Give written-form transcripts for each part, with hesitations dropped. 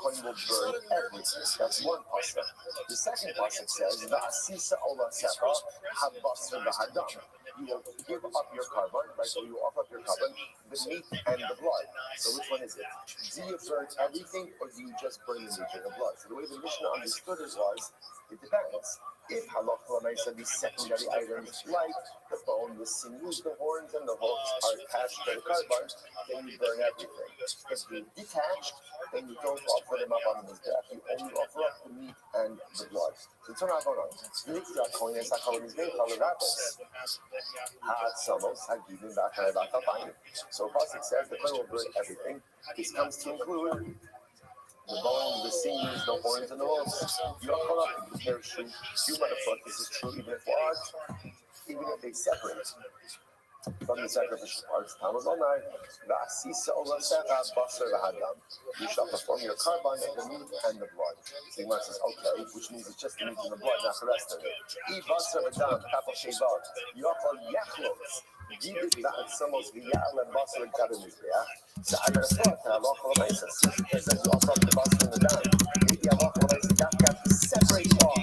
Kohen will burn everything. That's one pasuk. The second pasuk says, "Va'asisa olasecha habasar v'hadam." You will give up your carbon, right? So you offer up your carbon, the meat and the blood. So which one is it? Do you burn everything, or do you just burn the meat and the blood? So the way the Mishnah understood it was, it depends. If halacha l'maisa, these secondary items like the bone, the sinews, the horns, and the hooks are attached to the carbon, then you burn everything. If they're detached, then you don't offer them up on the mizbeach. You only offer up the meat and the blood. So turn out on. So Pasuk says the Kohen will burn everything. This comes to include the bones, the sinews, the horns, and the hooves. You don't call up the parachute. You might have thought this is true even if what? Even if they separate from the sacrificial parts. You shall perform your carbon and the meat and the blood. So Gemara says, okay, which means it's just the meat and the blood, not the rest of it. So I would have thought that Allah says you offer up the basar and the dam. Maybe Allah separates off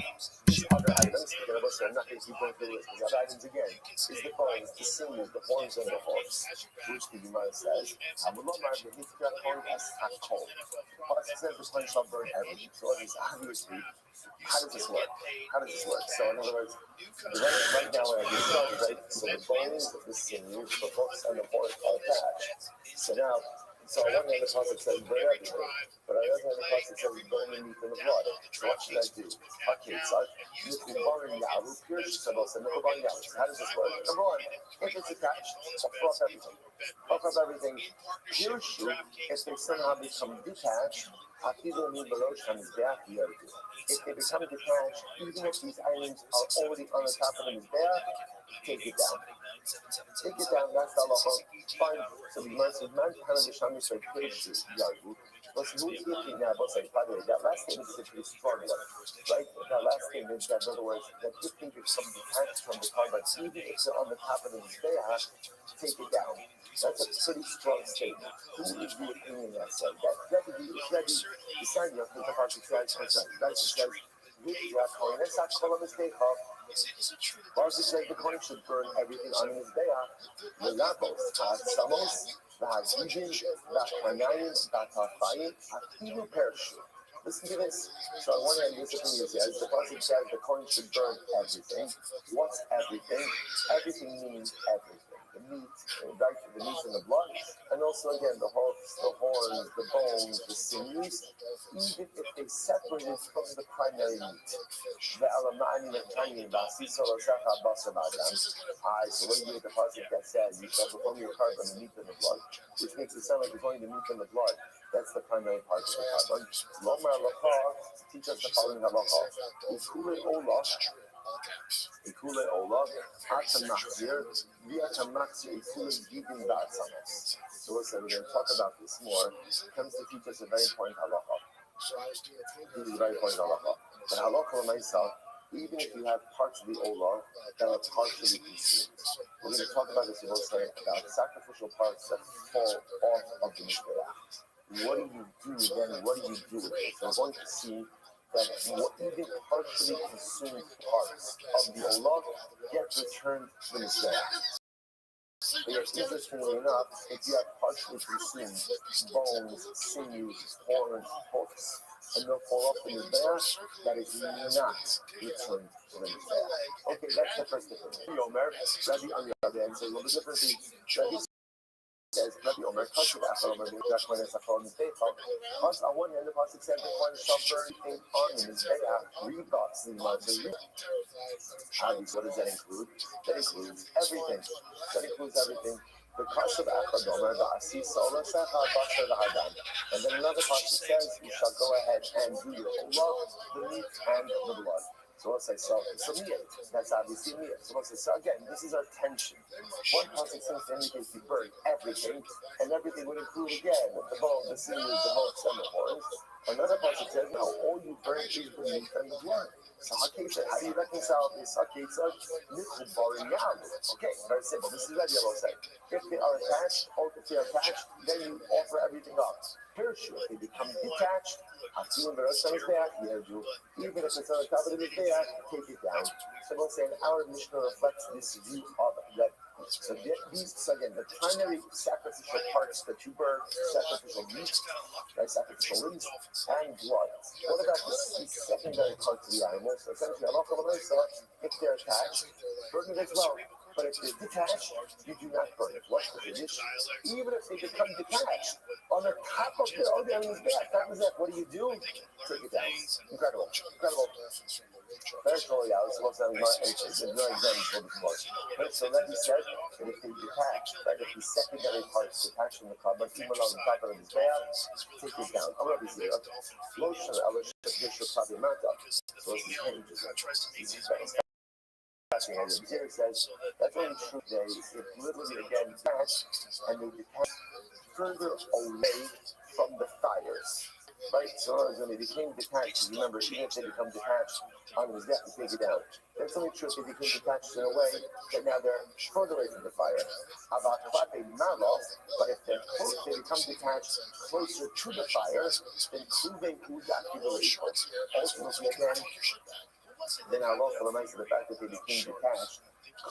these other items. I'm not going to keep going through this because other items again is the bones, the sinews, the horns, and the hooves. Which the Gemara says, Pasuk says the Kohen shall burn everything. So it is obviously, how does this work? So in other words, right now when I get started, right? So the bones, the sinews, the hooks, and the horns are attached. So now, so on one hand the Pasuk says burn everything, but on the other hand the Pasuk says burn the meat and the blood. So what should I do? Okay, so how does this work? Number one, if it's attached, offer up everything. Pirshu, if they somehow become detached, if they become detached, even if these items are already on the top of the mizbeach, take it down. That's the halacha. Fine. So the Gemara says, "Man Hanadishami said Pirshu Yagu." Listen, who's looking now? By the way, that last statement is a pretty strong one, right? That last statement, that in other words, that if they become detached from the carbon, even if they're on the top of the mizbeach, take it down. That's a pretty strong statement. Who is the opinion that said that? That would be decided on the Pasuk says, Pasuk says the Kohen should burn everything on his mizbeach. Melagos, samos, v'hagidin, v'hanayim, v'tafayim, afilu parachute. Listen to this. So on one hand, this opinion says the Pasuk says the Kohen should burn everything. What's everything? Everything means everything. The meat, right? The meat and the blood, and also again the hooves, the horns, the bones, the sinews, even if they separated from the primary meat. So when you get the pasuk that says you shall perform your carbon, the meat and the blood, which makes it sound like you're going to meat and the blood. That's the primary part of the carbon. Lomar halacha, teach us the following halacha. Ikule olah. Ikule olah, atamachzir, viatamachzir, ikule giving ba'atzanos. So listen, we're going to talk about this more. It comes to teach us a very important halacha. This is a very important halacha. The halacha l'maisa, even if you have parts of the olah that are partially consumed. We're going to talk about this, we'll say, about sacrificial parts that fall off of the mizbeach. What do you do then? What do you do with it? So we're going to see that even partially consumed parts of the olah get returned to the mizbeach. Interestingly enough, if you have partially consumed bones, sinews, horns, hooks, and they'll fall off the mizbeach, that is not returned to the mizbeach. Okay, that's the first difference. Rabbi on the other hand says, well, the difference is Rabbi says, Rabbi Omer, Kashu Achal Omer, B'Yach Kohen Esachol Mizbecha. First, on one hand, the pasuk says the Kohen shall burn anything on the mizbeach. Read thoughts, the Gemara says, obviously, what does that include? That includes everything. The Kashu Achal Omer, V'Asisa Olasecha Basar V'Hadam. And then another pasuk says, you shall go ahead and do your olah, the meat and the blood. So let's say, so meat, that's obviously meat. So let's say, so again, this is our tension. One pasuk seems to indicate you burn everything, and everything would include again the bone, the sinews, the hooks, and the horns. Another pasuk says, no, all you burn is the meat and the blood. So how do you reconcile this? Okay, very simple. This is what I will say. If they are attached, or if they are attached, then you offer everything up. Parachute, they become detached. Even if it's on the top of the Mizbeach, take it down. So we'll say our Mishnah reflects this view of that. So again, the primary sacrificial parts that you burn, sacrificial meat, right, sacrificial limbs, and blood. What about the secondary parts of the animal? So essentially, if they're attached, burn it as well. But if they're detached, you do not burn it. What's the condition? Even if they become detached, on the top of the animal's back, what do? Take it down. Incredible. Very slowly out. It's no example before. Right, so Rabbi said that if they detach, right, if the secondary parts detach from the carbon, even on the top of his back, take it down. I'm Rabbi Zera. Lotion, probably not up. So it's the changes. This is very fascinating. Zera says that's only true today if literally again detach and they detach further away from the fires. Right? So when they became detached, remember, even if they become detached on his death, to take it down. That's only true if they became detached in a way that now they're further away from the fire. About Klape Malo, but if they become detached closer to the fire, then Kuve Udaki ultimately again, then Allah for the the fact that they became detached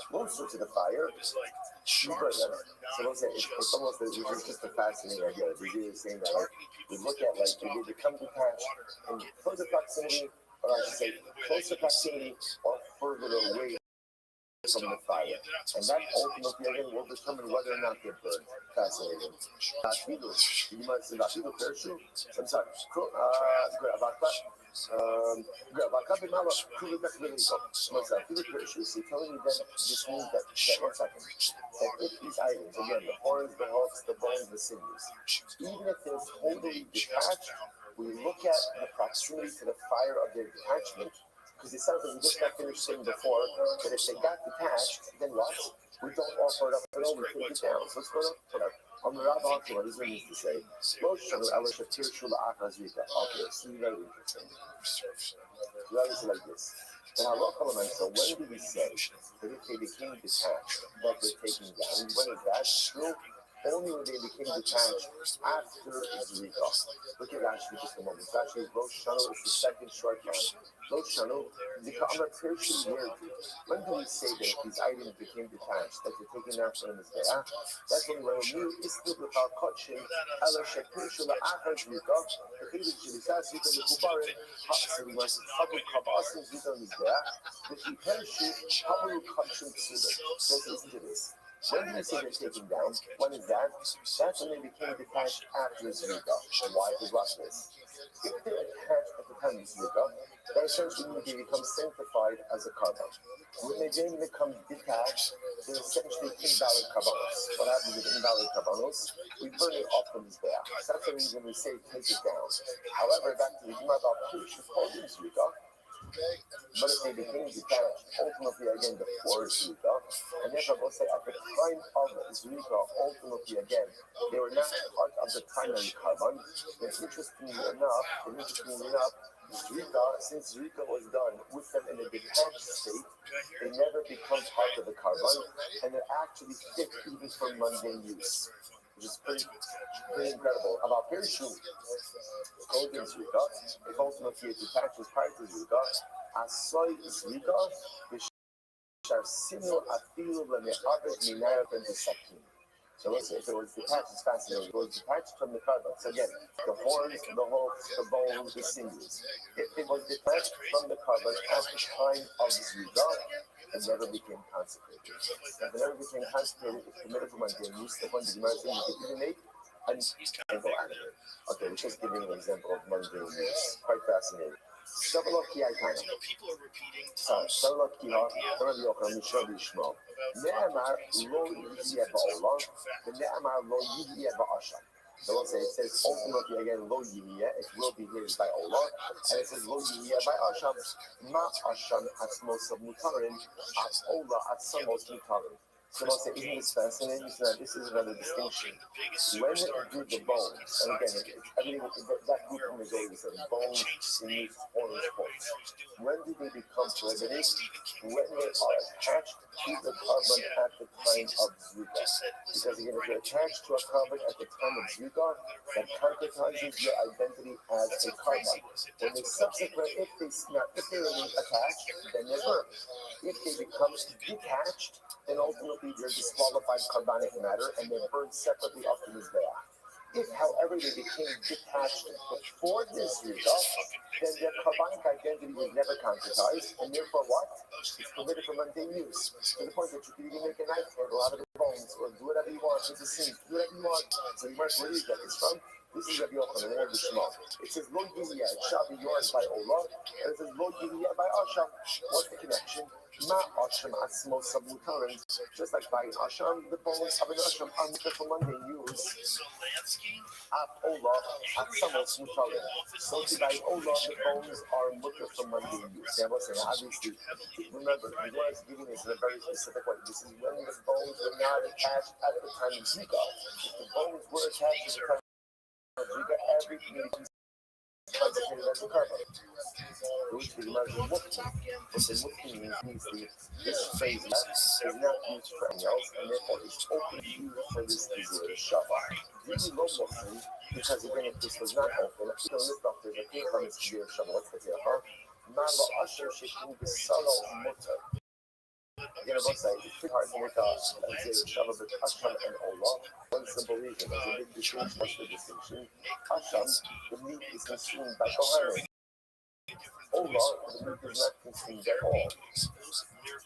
closer to the fire, you burn them. So we'll say it's almost as it's just a fascinating idea. We're really saying that we look at they become detached in further proximity, or I should say closer proximity, or further away from the fire. And that ultimately again will determine whether or not they're burned. Fascinating. You might say parachute. I'm sorry. So telling you that this means that 1 second, that if these items, again, the horns, the hooves, the bones, the sinews, even if they're totally detached, we look at the proximity to the fire of their detachment, because it sounds like we just got finished saying before that if they got detached, then what? We don't offer it up at all, we take it down. So let's go to it. On the Rabbi, what does it mean to say? Okay, see, very interesting. Rabbi is like this. Now, so when do we say that if they became detached, that they're taking down? When is that true? Only when they became detached after Zerika. Look at Rashi for just a moment. Rashi is Rothschild is the second short line. Rothschild, I'm not sure when do we say that if these items became detached, that they're taking down from this day? That's when we're new. It's still without coaching. Ella Shekirshula after Zerika. The thing is, Shilisa, Zerika, the Kubarin, so we want to trouble Kabasin, Zerika, and Zerika. If you parachute, trouble coaching Zerika. So listen to this. When do we say they're taken down? When is that? That's when they became detached after Zerika. Why? Because watch this. If they're attached at the time of Zerika, that essentially means they become sanctified as a carbon. When they then become detached, they're essentially invalid carbonos. What happens with invalid carbonos? We burn it off from his back. So that's the reason we say take it down. However, back to the Gemara about Push, it's called Zerika. But if they became detached, ultimately again before Zerika, and therefore we'll say at the time of Zerika, ultimately again, they were not part of the primary carbon. And interestingly enough, Zerika, since Zerika was done with them in a detached state, they never become part of the carbon, and they're actually fit even for mundane use, which is pretty incredible. About parachute, called in Zerika, if ultimately it detaches prior to Zerika, Asoy Zerika, V'sharsimu afilu v'me'avet minayot and Sakin. So let's say if it was detached, it's fascinating. It was detached from the carbon. So again, the horns, the hooves, the bones, the sinews. If it was detached from the carbon at the time of Zerika, it never became consecrated. If it never became consecrated, it's permitted for mundane use. The one the Gemara saying you can make and go out of it. Okay, we're just giving an example of mundane use. Quite fascinating. Sabaloki Aikana. Sabaloki Rabbi Yochanan Mishra Bishmo. Ne'amar lo yihye ba'olam, and ne'amar lo yihye ba'asham. So let's say it says ultimately again lo yihye, it will be his by Allah, and it says lo yihye by asham. Ma asham atzmos of mutarin, atz ola atzamos mutarin. So I'll say, isn't this fascinating? So this is another distinction. When did the bones, and again, everything that group in the day is bones, beneath, orange points. When do they become prohibited? When they are attached to the carbon at the time of Zrika. Because again, if you're attached to a carbon at the time of Zrika, that concretizes your identity as a carbon. When they subsequent, if they remain attached, then they're burned. If they become detached, then ultimately they're disqualified carbonic matter and they're burned separately off the Mizbeach. If, however, they became detached before this Zrika, then their carbonic identity was never concretized, and therefore what? It's permitted for mundane use. To the point that you can even make a knife handle out of the bones, or do whatever you want, it's a scene, do whatever you want. So you might where do you get this from? This is Rabbi Yochanan, the Shema. It says, Lo Yihiyah, it shall be yours by Allah, and it says, Lo Yihiyah by Asham. What's the connection? Ma Asham Asmo Sabmutaran. Just like by Asham, the bones of an Asham are mutter for mundane use. At Allah, at Samos Mutaran. So to by Allah, the bones are mutter for mundane use. Now, what's saying? Obviously, remember, he was giving this in a very specific way. This is when the bones were not attached at the time of Zika. If the bones were attached at the time every community concentrated as a carbon. Which is imagine mufti. But the mufti means this phrase is not used for anything else, and therefore it's open used for this Israel Shabbat. Really low mufti, because again, if this was not open, you don't lift up, there's a clear from this Israel Shabbat. What's the clear? Mala Asher Shekin Besalo Mutter. Again, I must say, it's pretty hard to make a Shabbat with Asham and Allah. One simple reason, there's a big distinction. What's the distinction? Asham, the meat is consumed by Kohanim. Allah, the meat is not consumed at all.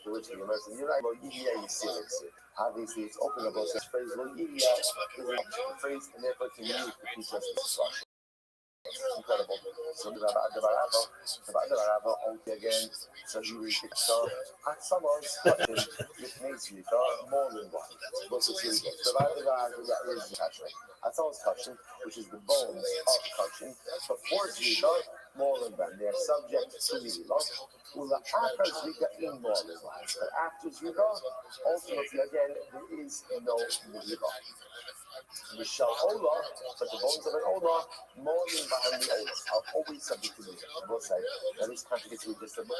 To which the American, you're right, Lo Yihiyah, you see it. Obviously, it's open about this phrase. Lo Yihiyah is a phrase, and therefore can be used to teach us instruction. Incredible. So the Rabbi, only again, so he reads it. So, at someone's touching with Nezrika, more than one. What's the two? The Rabbi is attachment. At someone's touching, which is the bones of touching, before Zrika, more than one. They are subject to Zrika. After Zrika, in more than one. But after Zrika, ultimately, again, there is no Zrika. The shall Olah, but the bones of an Olah, more than behind the Olah, are always subject to this. On both sides. That is contradicts with just a book.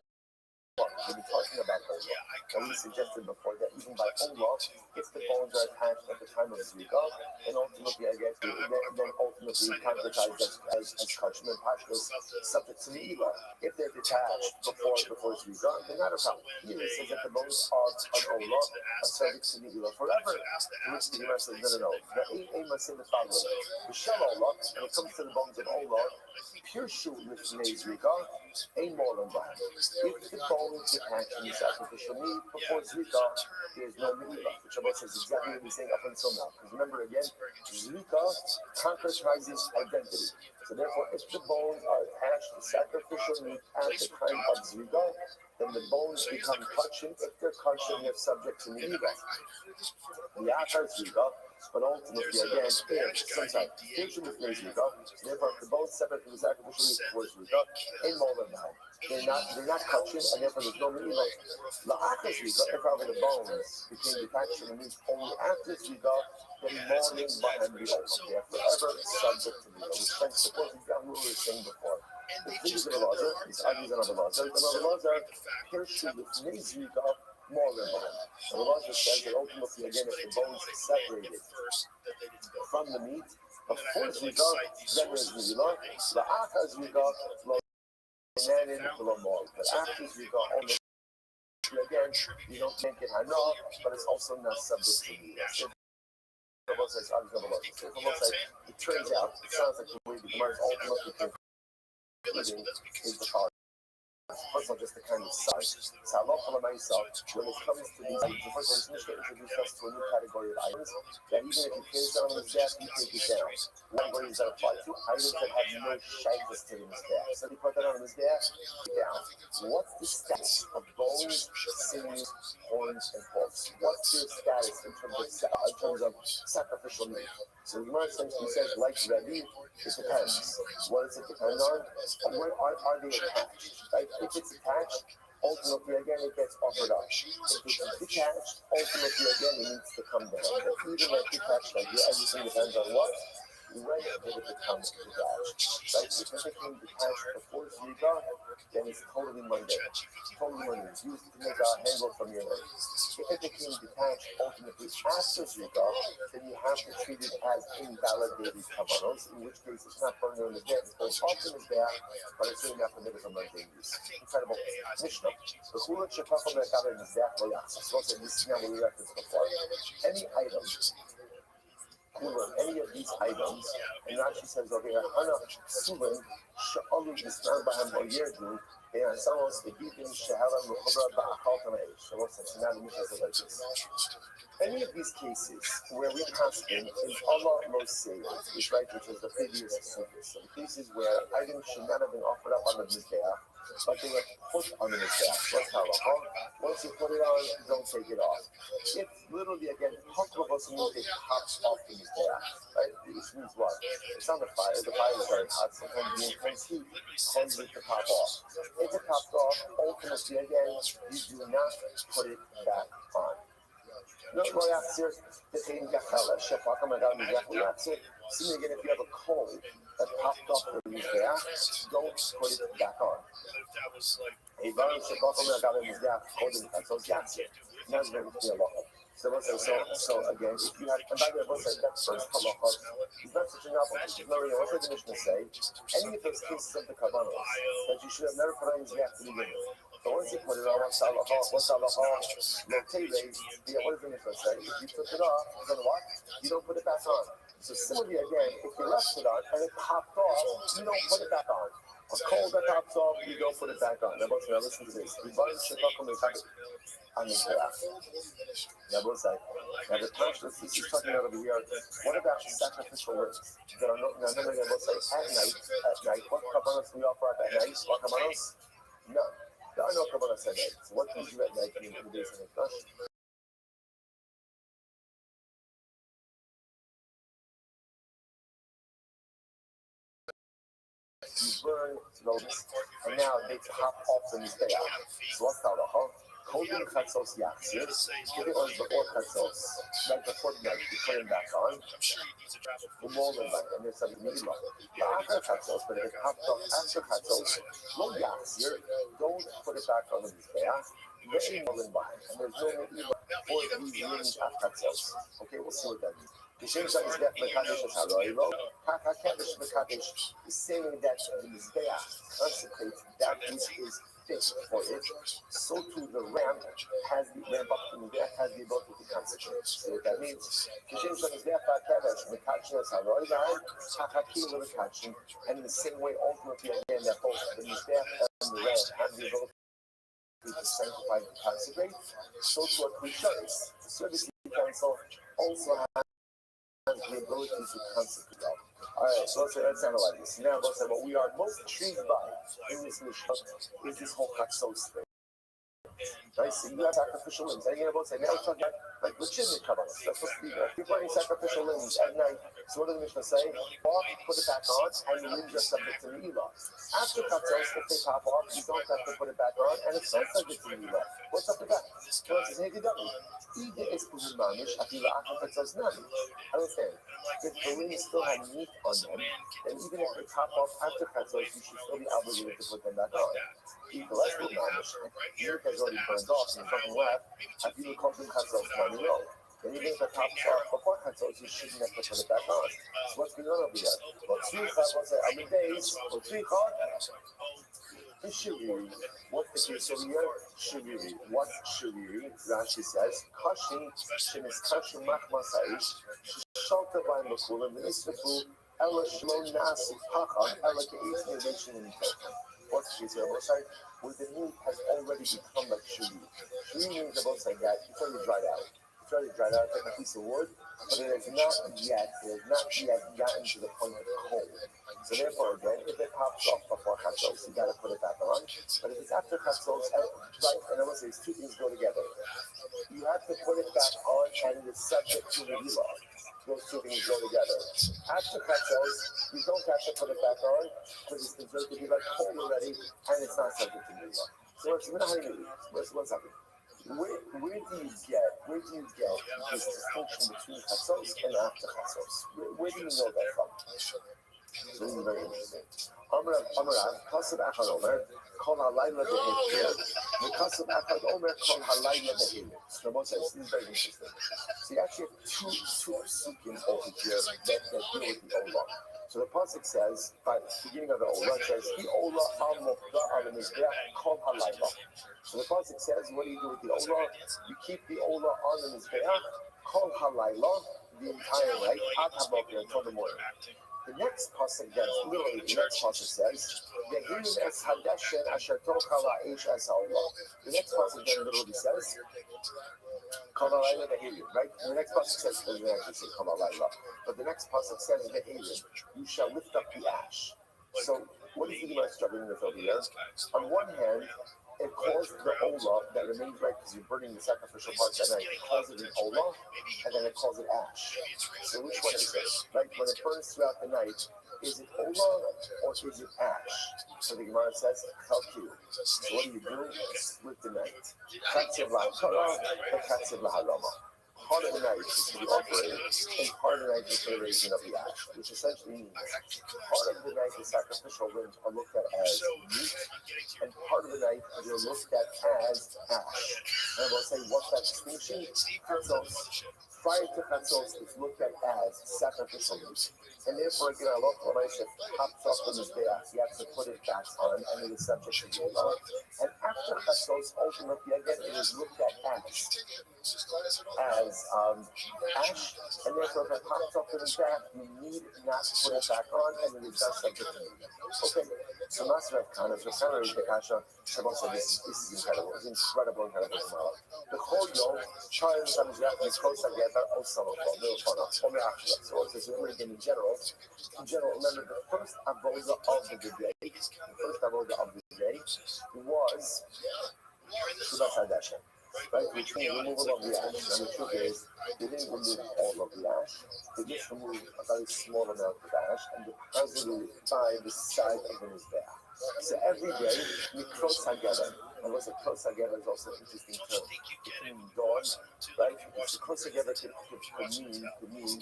We'll be talking about Olah. And we suggested before that even by Olah, if the bones are attached at the time of Zrika, then ultimately, I guess, then ultimately concretized as Kachim and Pashtos, subject to Ne'ilah. If they're detached before Zrika, then not a problem. Here it says that the bones of an Olah are subject to Ne'ilah forever. To which the Gemara says, no. The eight must say the following. The Shel Olah, when it comes to the bones of Olah, pure shoot with Zrika, ain't more than one. If the bones detached from the sacrificial meat before Zrika, there's no Ne'ilah, which Rabbi says exactly what he's saying up until now. Because remember again, Zrika concretizes identity. So therefore, if the bones are attached to sacrificial meat at the time of Zrika, then the bones become kachim. If they're kachim, they're subject to Ne'ilah. The Achar Zrika, but ultimately, again, sometimes Zrika, therefore, if the bones separate from the sacrificial meat before Zrika, in more than that. They're not kachim, and therefore there's no Ne'ilah. La'achar Zrika, if however the bones became detached from the meat only after Zrika, then morning behind the Olah. They are forever subject to Ne'ilah. Which then supports exactly what we were saying before. The figures of Elazar, these arguments of Elazar, and Elazar, Hirshu with Nezrika, more than one. And Elazar says that ultimately, again, if the bones are separated from the meat, before Zrika, then there's Ne'ilah. La'achar Zrika, but after Zrika, only again, you don't make it Hana, but it's also not subject to Ne'ilah. It turns out, it sounds like the way the Gemara is ultimately concluding is the following. First of all, just the kind of size. So, when it comes to these items, first of all, this Mishnah introduced us to a new category of items that even if you place down on the Mizbeach, you take it down. What categories that apply to? Items that have no shaykhs to the Mizbeach. So, you put that on the Mizbeach, take it down. What's the status of bones, sinews, horns, and hooves? What's their status in terms of sacrificial meat? So, the Gemara essentially says, like Rabbi, it depends. What does it depend on? And where are they attached? Right? If it's attached, ultimately again it gets offered up. If it's detached, ultimately again it needs to come down. But even that detached idea, everything depends on what? When did it become detached? Right? If it became detached before Zrika, then it's totally mundane. Totally mundane. It's used to make a handle from your leg. If it became detached ultimately after Zrika, then you have to treat it as invalidated kavanos, in which case it's not burned on the dead. So it's often is there, but it's really not permitted for mundane use. Incredible. Mishnah. The Chulot Shepachom Lekabel Mizbeach Lo Yachzis. Also, this is now what we referenced before. Any item, any of these items, and Rashi says over here, Hana Sulin Sha'alu Yisnar Bahem Lo Yerdu. They are some of the Gidim Shehalam Mechobra Ba'achal Tamei. So what's the Mishnah says like this? Any of these cases where we paskin in Allah Mosei, which is the previous surface. So the cases where items should not have been offered up on the Mizbeach, but they were put on the Mizbeach. What's halacha? Once you put it on, don't take it off. If literally again, Hakrovos means it pops off the Mizbeach, right? Which means what? It's on the fire is very hot, sometimes the intense heat causes it to pop off. If it pops off, ultimately again, you do not put it back on. No, if you have a coal that popped off the Mizbeach, don't put it back on. So again, if you have, and by the way, what's that first halacha is not such an application. No, what did the Mishnah say? Any of those cases of the kavanos that you should have never put on Mizbeach to begin with. But once you put it on, what's halacha? What does the Mishnah say? If you took it off, then what? You don't put it back on. So similarly, again, if you left it on and it popped off, you don't put it back on. A coal that pops off, you don't put it back on. Now, listen to this. Now, the Tantra is talking about over here. What about sacrificial limbs that are not? Now, at night, what kabbalas we offer at night? What kabbalas? None. There are no kabbalas at night. So, what do you do at night in the days of Mikdash? You burn those, and now they pop off the Mizbeach. So, what's the halacha? Holding chatzos yachzir, if it was before chatzos, like before the night, you put it back on. The morning light, and there's some milah. After chatzos, but if it popped up after chatzos, lo yachzir, don't put it back on the Mizbeach. Very morning light, and there's no milah for these rings after chatzos. Okay, we'll see what that means. The same thing is that mekadesh is haloilo. Kakakedesh mekadesh is saying that the Mizbeach consecrates that which is for it, so too the ramp has the ramp up to the has the ability to consecrate. So what that means, and in the same way, ultimately again, that both the Mizbeach and the ramp have the ability to sanctify and consecrate, so too a Krisharis, the service council also has the ability to consecrate. Alright, so let's analyze this. Now, what we are most intrigued by in this Mishnah is this whole chatzos thing. Right? So you have sacrificial limbs. And you're about to say, now we're talking about like legitimate kavanos. That's supposed to be there. If you're burning sacrificial limbs at night, so what does the Mishnah say? Off, put it back on, and the limbs are subject to milah. After chatzos, if they pop off, you don't have to put it back on, and it's not subject to milah. What's up with that? So it's hey, understand. If the limbs still have meat on them, then even if they pop off after chatzos, you should still be obligated to put them back on. Eat the rest of the mamish. The meat has already burned off, and there's nothing left. If you call them chatzos, money low. Then even if it pops off before chatzos, you shouldn't have to put it back on. So what's going on over here? Well, days, or Shiriri. What's the case over here? Shiriri. What's Shiriri? Rashi says, Kashim, Shemis Kashim Machmasaish, Shalta by Makulim, Istafu, Ella Shlon Nasi Pacham, Ella Keis Nation in What's the case here? Where the meat has already become like Shiriri. Shiriri means about like that, it's already dried out. It's already dried out, it's like a piece of wood, but it has not yet gotten to the point of cold. So therefore, again, if it pops off before chatzos, you got to put it back on. But if it's after chatzos, right, and I will say these two things go together. You have to put it back on, and it's subject to the milah. Those two things go together. After chatzos, you don't have to put it back on because it's considered to be like cold already, and it's not subject to milah. So one second. Where do you get this distinction between chatzos and after chatzos? Where do you know that from? This is very interesting. Amarav, Kasav Echad Omer, Kol Halayla Behekir, Kasav Echad Omer, Kol Halayla Behekir. Rabbi says, this is very interesting. So you actually have two psukim over here that deal with the Olah. So the pasuk says, by the beginning of the Olah, it says, Ki Olah al Mokda al Mizbeach Kol Halayla. So the pasuk says, what do you do with the Olah? You keep the Olah on the Mizbeach, Kol Halayla, the entire night, Ad HaBoker, until the morning. The next pasuk, literally the next pasuk says, the next pasuk then literally says, right? The next pasuk says, it doesn't actually say but the next pasuk says, you shall lift up the ash. So what is the Gemara struggling with over here? On one hand, it calls the Olah that remains right because you're burning the sacrificial parts at night. It calls it an Olah, and then it calls it ash. So which one is it? Right? When it burns throughout the night, is it Olah or is it ash? So the Gemara says, Chalkiu. So what do? Split the night. Chatziv la'Torah, and Chatziv la'Harama. Part of the night is to be operated, and part of the night is the raising of the ash, which essentially means part of the night the sacrificial limbs are looked at as meat, and part of the night they're looked at as ash. And we'll say, what's that distinction? Chatzos. Prior to Chatzos, it's looked at as sacrificial meat. And therefore, again, Allah pops up in his be'ach. You have to put it back on, and it is subject to the law. And after Chatzos, ultimately, again, it is looked at as ash, and therefore if it pops up in his back, you need not to put it back on, and it is not subject to it. Okay, so Master Kana, so Kana is the Kasha, Shabbat said, this is incredible, tomorrow. The whole yom, Charles and Mizrach, is close together, also, so also, in general, remember, the first avoda of the day was Shabbat Hadashem. Right, which means removal of the ash. And the truth is, they didn't remove all of the ash. They just removed a very small amount of ash and deposited it by the side of the Mizbeach. So every day, we close together. And what's a close together is also an interesting term. Between dawn, right? It's close together to mean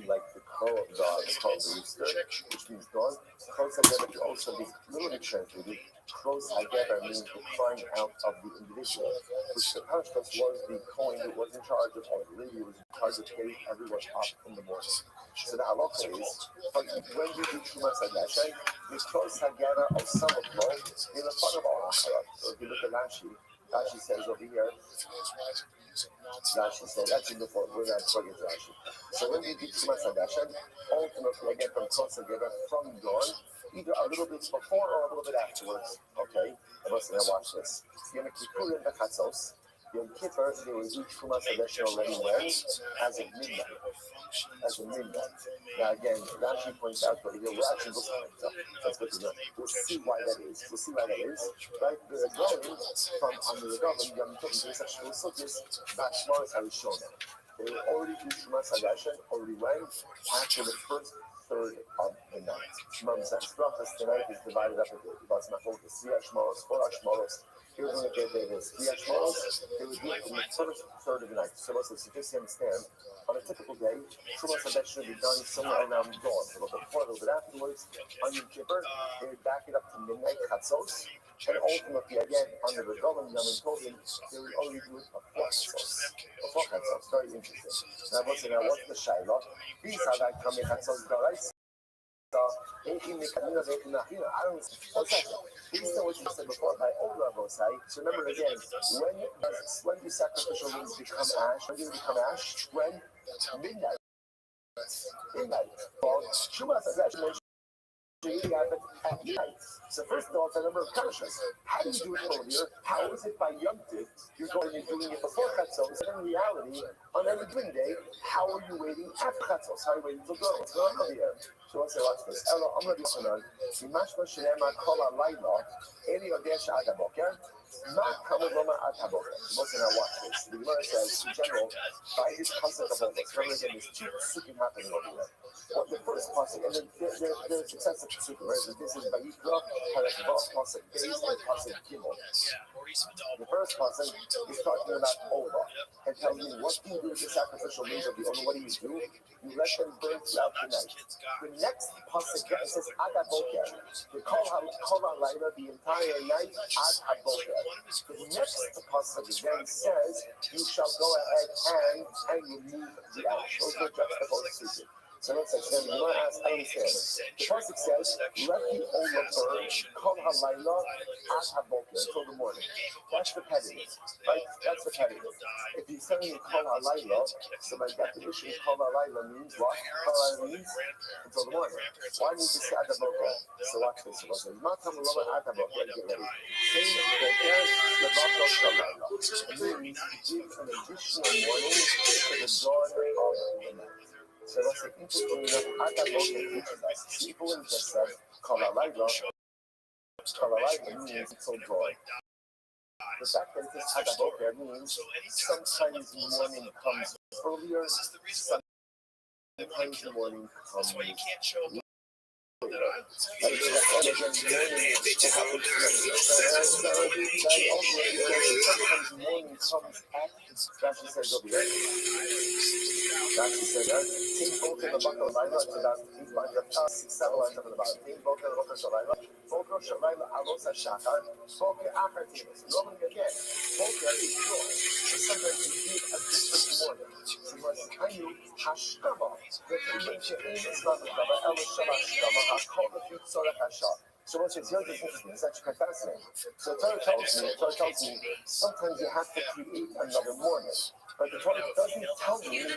like the crow of dawn, the crow of the rooster, which means dawn. Close together can also be literally translated. Close together means the crying out of the individual, which the Parashas was the Kohen who was in charge of, or the lady who was in charge of getting everyone up in the morning. So the halacha is, when you do Trumas Hadashay, we close together of some of them in the front of our Achara. So if you look at Rashi says over here, Rashi says, actually before, we're not talking to Rashi. So when we do Trumas Hadashay, ultimately again from close together from dawn, either a little bit before or a little bit afterwards. Okay? And listen, now watch this. Yom Kippur and the Chatzos. Yom Kippur, they will do Trumas Hadashay already when? As of midnight. Now again, Rashi points out that we're actually looking at it. That's good to know. We'll see why that is. Right? They're going from under the government, Yom Kippur, to sexual subjects, Bashmar is Harishona. They will already do Trumas Hadashay already when? After the first third of the night. Shemam says, Brachas tonight is divided up into Bas Machol, 3 Ashmaros, 4 Ashmaros. Here we're going to get there is 3 Ashmaros. They would do it in the first third of the night. So just to understand, on a typical day, Trumas Hadashay should be done somewhere around dawn, a little bit before, a little bit afterwards. On Yom Kippur, they would back it up to midnight, Chatzos. And ultimately, again, under the government, they would only do it before Chatzos. Very interesting. Now, what's the Shaila? These are like coming Chatzos Garais. I don't know. What's that? Based on what you said before, by Olah Vosai. So remember again, when do sacrificial means become ash? When do they become ash? When? Midnight. Well, Trumas Hadashay at night. So first of all, it's a number of Parashas. How do you do it earlier? How is it by Yom Tiv you're going and doing it before Chatzos? And in reality, on any given day, how are you waiting after Chatzos? How are you waiting until dawn? What's going on over here? So let's say, watch this. Ella, I'm going to be on. Imashma Shenema Kol HaLayla Eli Odesh Ad HaBoker Ma Kama Roma Ad HaBoker. Listen, now watch this. The Gemara says, in general, by his concept of all this, remember again, there's two psukim happening over here. But the first pasuk, and there's successive pasukim, right? So this is Vayikra, Parak Vav, pasuk Beis, and pasuk Gimel. The first pasuk is talking about Ola and telling you what do you do with the sacrificial means of the Ola. What do? You let them burn throughout the night. The next pasuk says Ad Aboker. The Kol HaLayla, the entire night, Ad Aboker. The next pasuk then says you shall go ahead and remove the ash. Those are juxtaposed speaking. So let's say, you want to ask, I understand. The pasuk says, let the Ola burn, Kol HaLayla, Ad Haboker, until the morning. That's repetitive, right? That's repetitive. If you're telling me Kol HaLayla, so by definition, Kol HaLayla means what? Kol HaLayla means until the morning. Why need to say Ad Haboker? So watch this. So it's not Kol HaLayla, Ad Haboker. Get ready. Say Boker, Levato Shalayla. It means give an additional morning to the dawn of the night. So that's the interesting enough. Ad Haboker teaches us. People just said Kol HaLayla means until dawn. The fact that this Ad Haboker means sometimes morning comes earlier, sometimes morning comes later. Morning comes at Rashi says over here. Rashi said that. Think both in the Bakal Laila, it's about 7 lines over the bottom. Think both in the Bakal Shalayla. Boker Shalayla Alosa Shachar. Boker Achar Timus. Normally again, Boker is joy. But sometimes you give a different morning. So what's Hayu Hashkama. The Timbin She'in is not the Kama, Elo Shamashkama, Hakol the Fit Sorach Hashah. So what's here is interesting. It's actually quite fascinating. So Torah tells me sometimes you have to create another morning. But the Torah doesn't tell you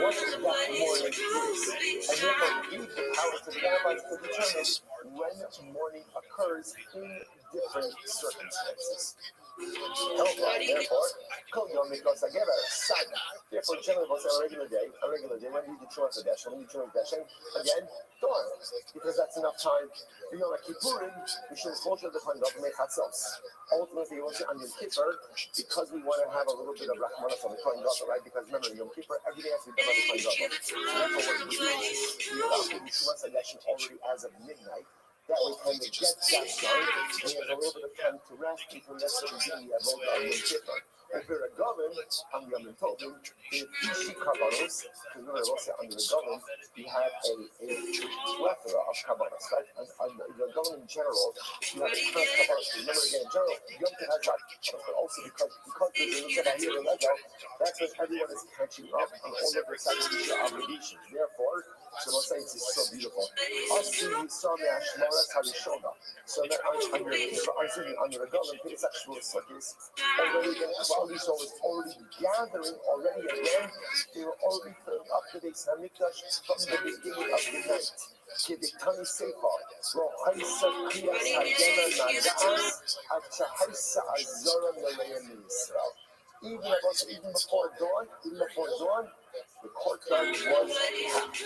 what that morning is. And therefore give the power to the rabbis to determine when morning occurs in different circumstances. Therefore, generally, what's a regular day, when you do Church Hashem, again, dawn, because that's enough time. You know, like Kippurim, we should closer to the time of make chatzos. Ultimately, also on Yom Kippur, because we want to have a little bit of Rachmanas on the Kohen Gadol, right? Because remember, Yom Kippur, everything has to be done by the Kohen Gadol. Therefore, what we do is we allow the Church Hashem already as of midnight. That way, kind of get that done, and you have a little bit of time to rest until next day we have all done Yom Kippur. Over a government, on Yom Tovim, the Ishi Kabbalos, because remember, also under the government, you have a plethora of Kabbalos, right? And the government in general, you have a ton of Kabbalos. Remember again, in general, Yom Kippur has that, but also because there's a little here and Lego, that's when everyone is catching up on all of their sacrificial obligations. Therefore, so let's say it's so beautiful. So that under the government, Pesach Shavuot Sukkos, already the Klal Yisrael was already gathering already again. They were already filling up the Beis Hamikdash from the beginning of the night. Kedetani Sefer, Rohaisa Kriyas Hagena Nagaas, Achahaisa Azora Meleim Yisrael. Even before dawn, the courtyard was packed.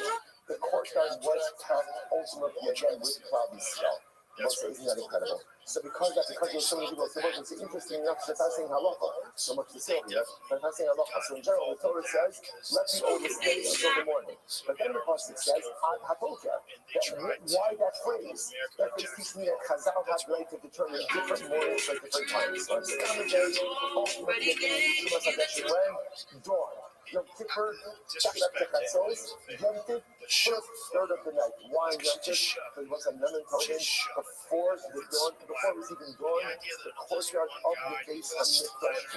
The courtyard was packed ultimately again with Klal Yisrael. Isn't that incredible? So because there's so many people, it's interesting enough that I'm saying halacha, so much to say here, but I'm saying halacha. So in general, the Torah says, let the oldest stay until the morning. But then the pasuk says, ad haboker. Why that phrase? That phrase teaches me that Chazal has right to determine different mornings at different times. So it's kind of ultimately when dawn. Yom Kippur, Yom Tov, first third of the night. Why Yom Tov? Because what's a nun told him before it was even dawn, the courtyard of the Beis Hamikdash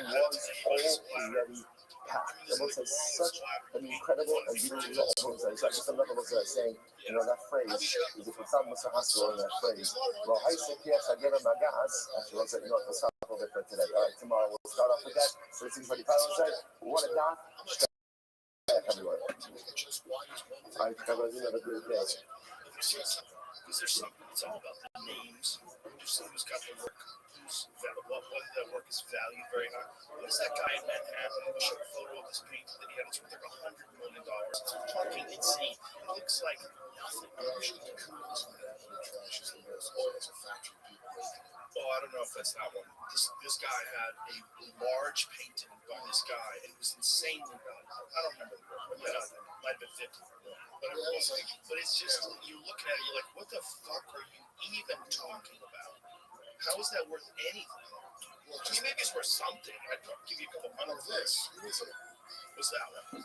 was already packed. It was such an incredible and beautiful result. So I just another was saying, that phrase is if it's not Mr. Hospital in that phrase. Well, I said, yes, I get a magas. Actually, I said, we'll start off with it for today. All right, tomorrow we'll start off with that. So it's 6:45. What a dot. Everywhere. All right, everybody, have a good day. Because there's something, it's all about the names. Someone who's got the work, whether that work is valued very high. What is that guy in Manhattan? Show a photo of this painting that he had. It's worth like $100 million. It's fucking insane. It looks like nothing. Oh, I don't know if that's not one. this guy had a large painting by this guy, and it was insanely valuable. I don't remember the work, but might have been 50. But it was like, but it's just, you're looking at it, you're like, what the fuck are you even talking about? How is that worth anything? I mean, maybe it's worth something. I'd give you a couple hundred for this. What's that one?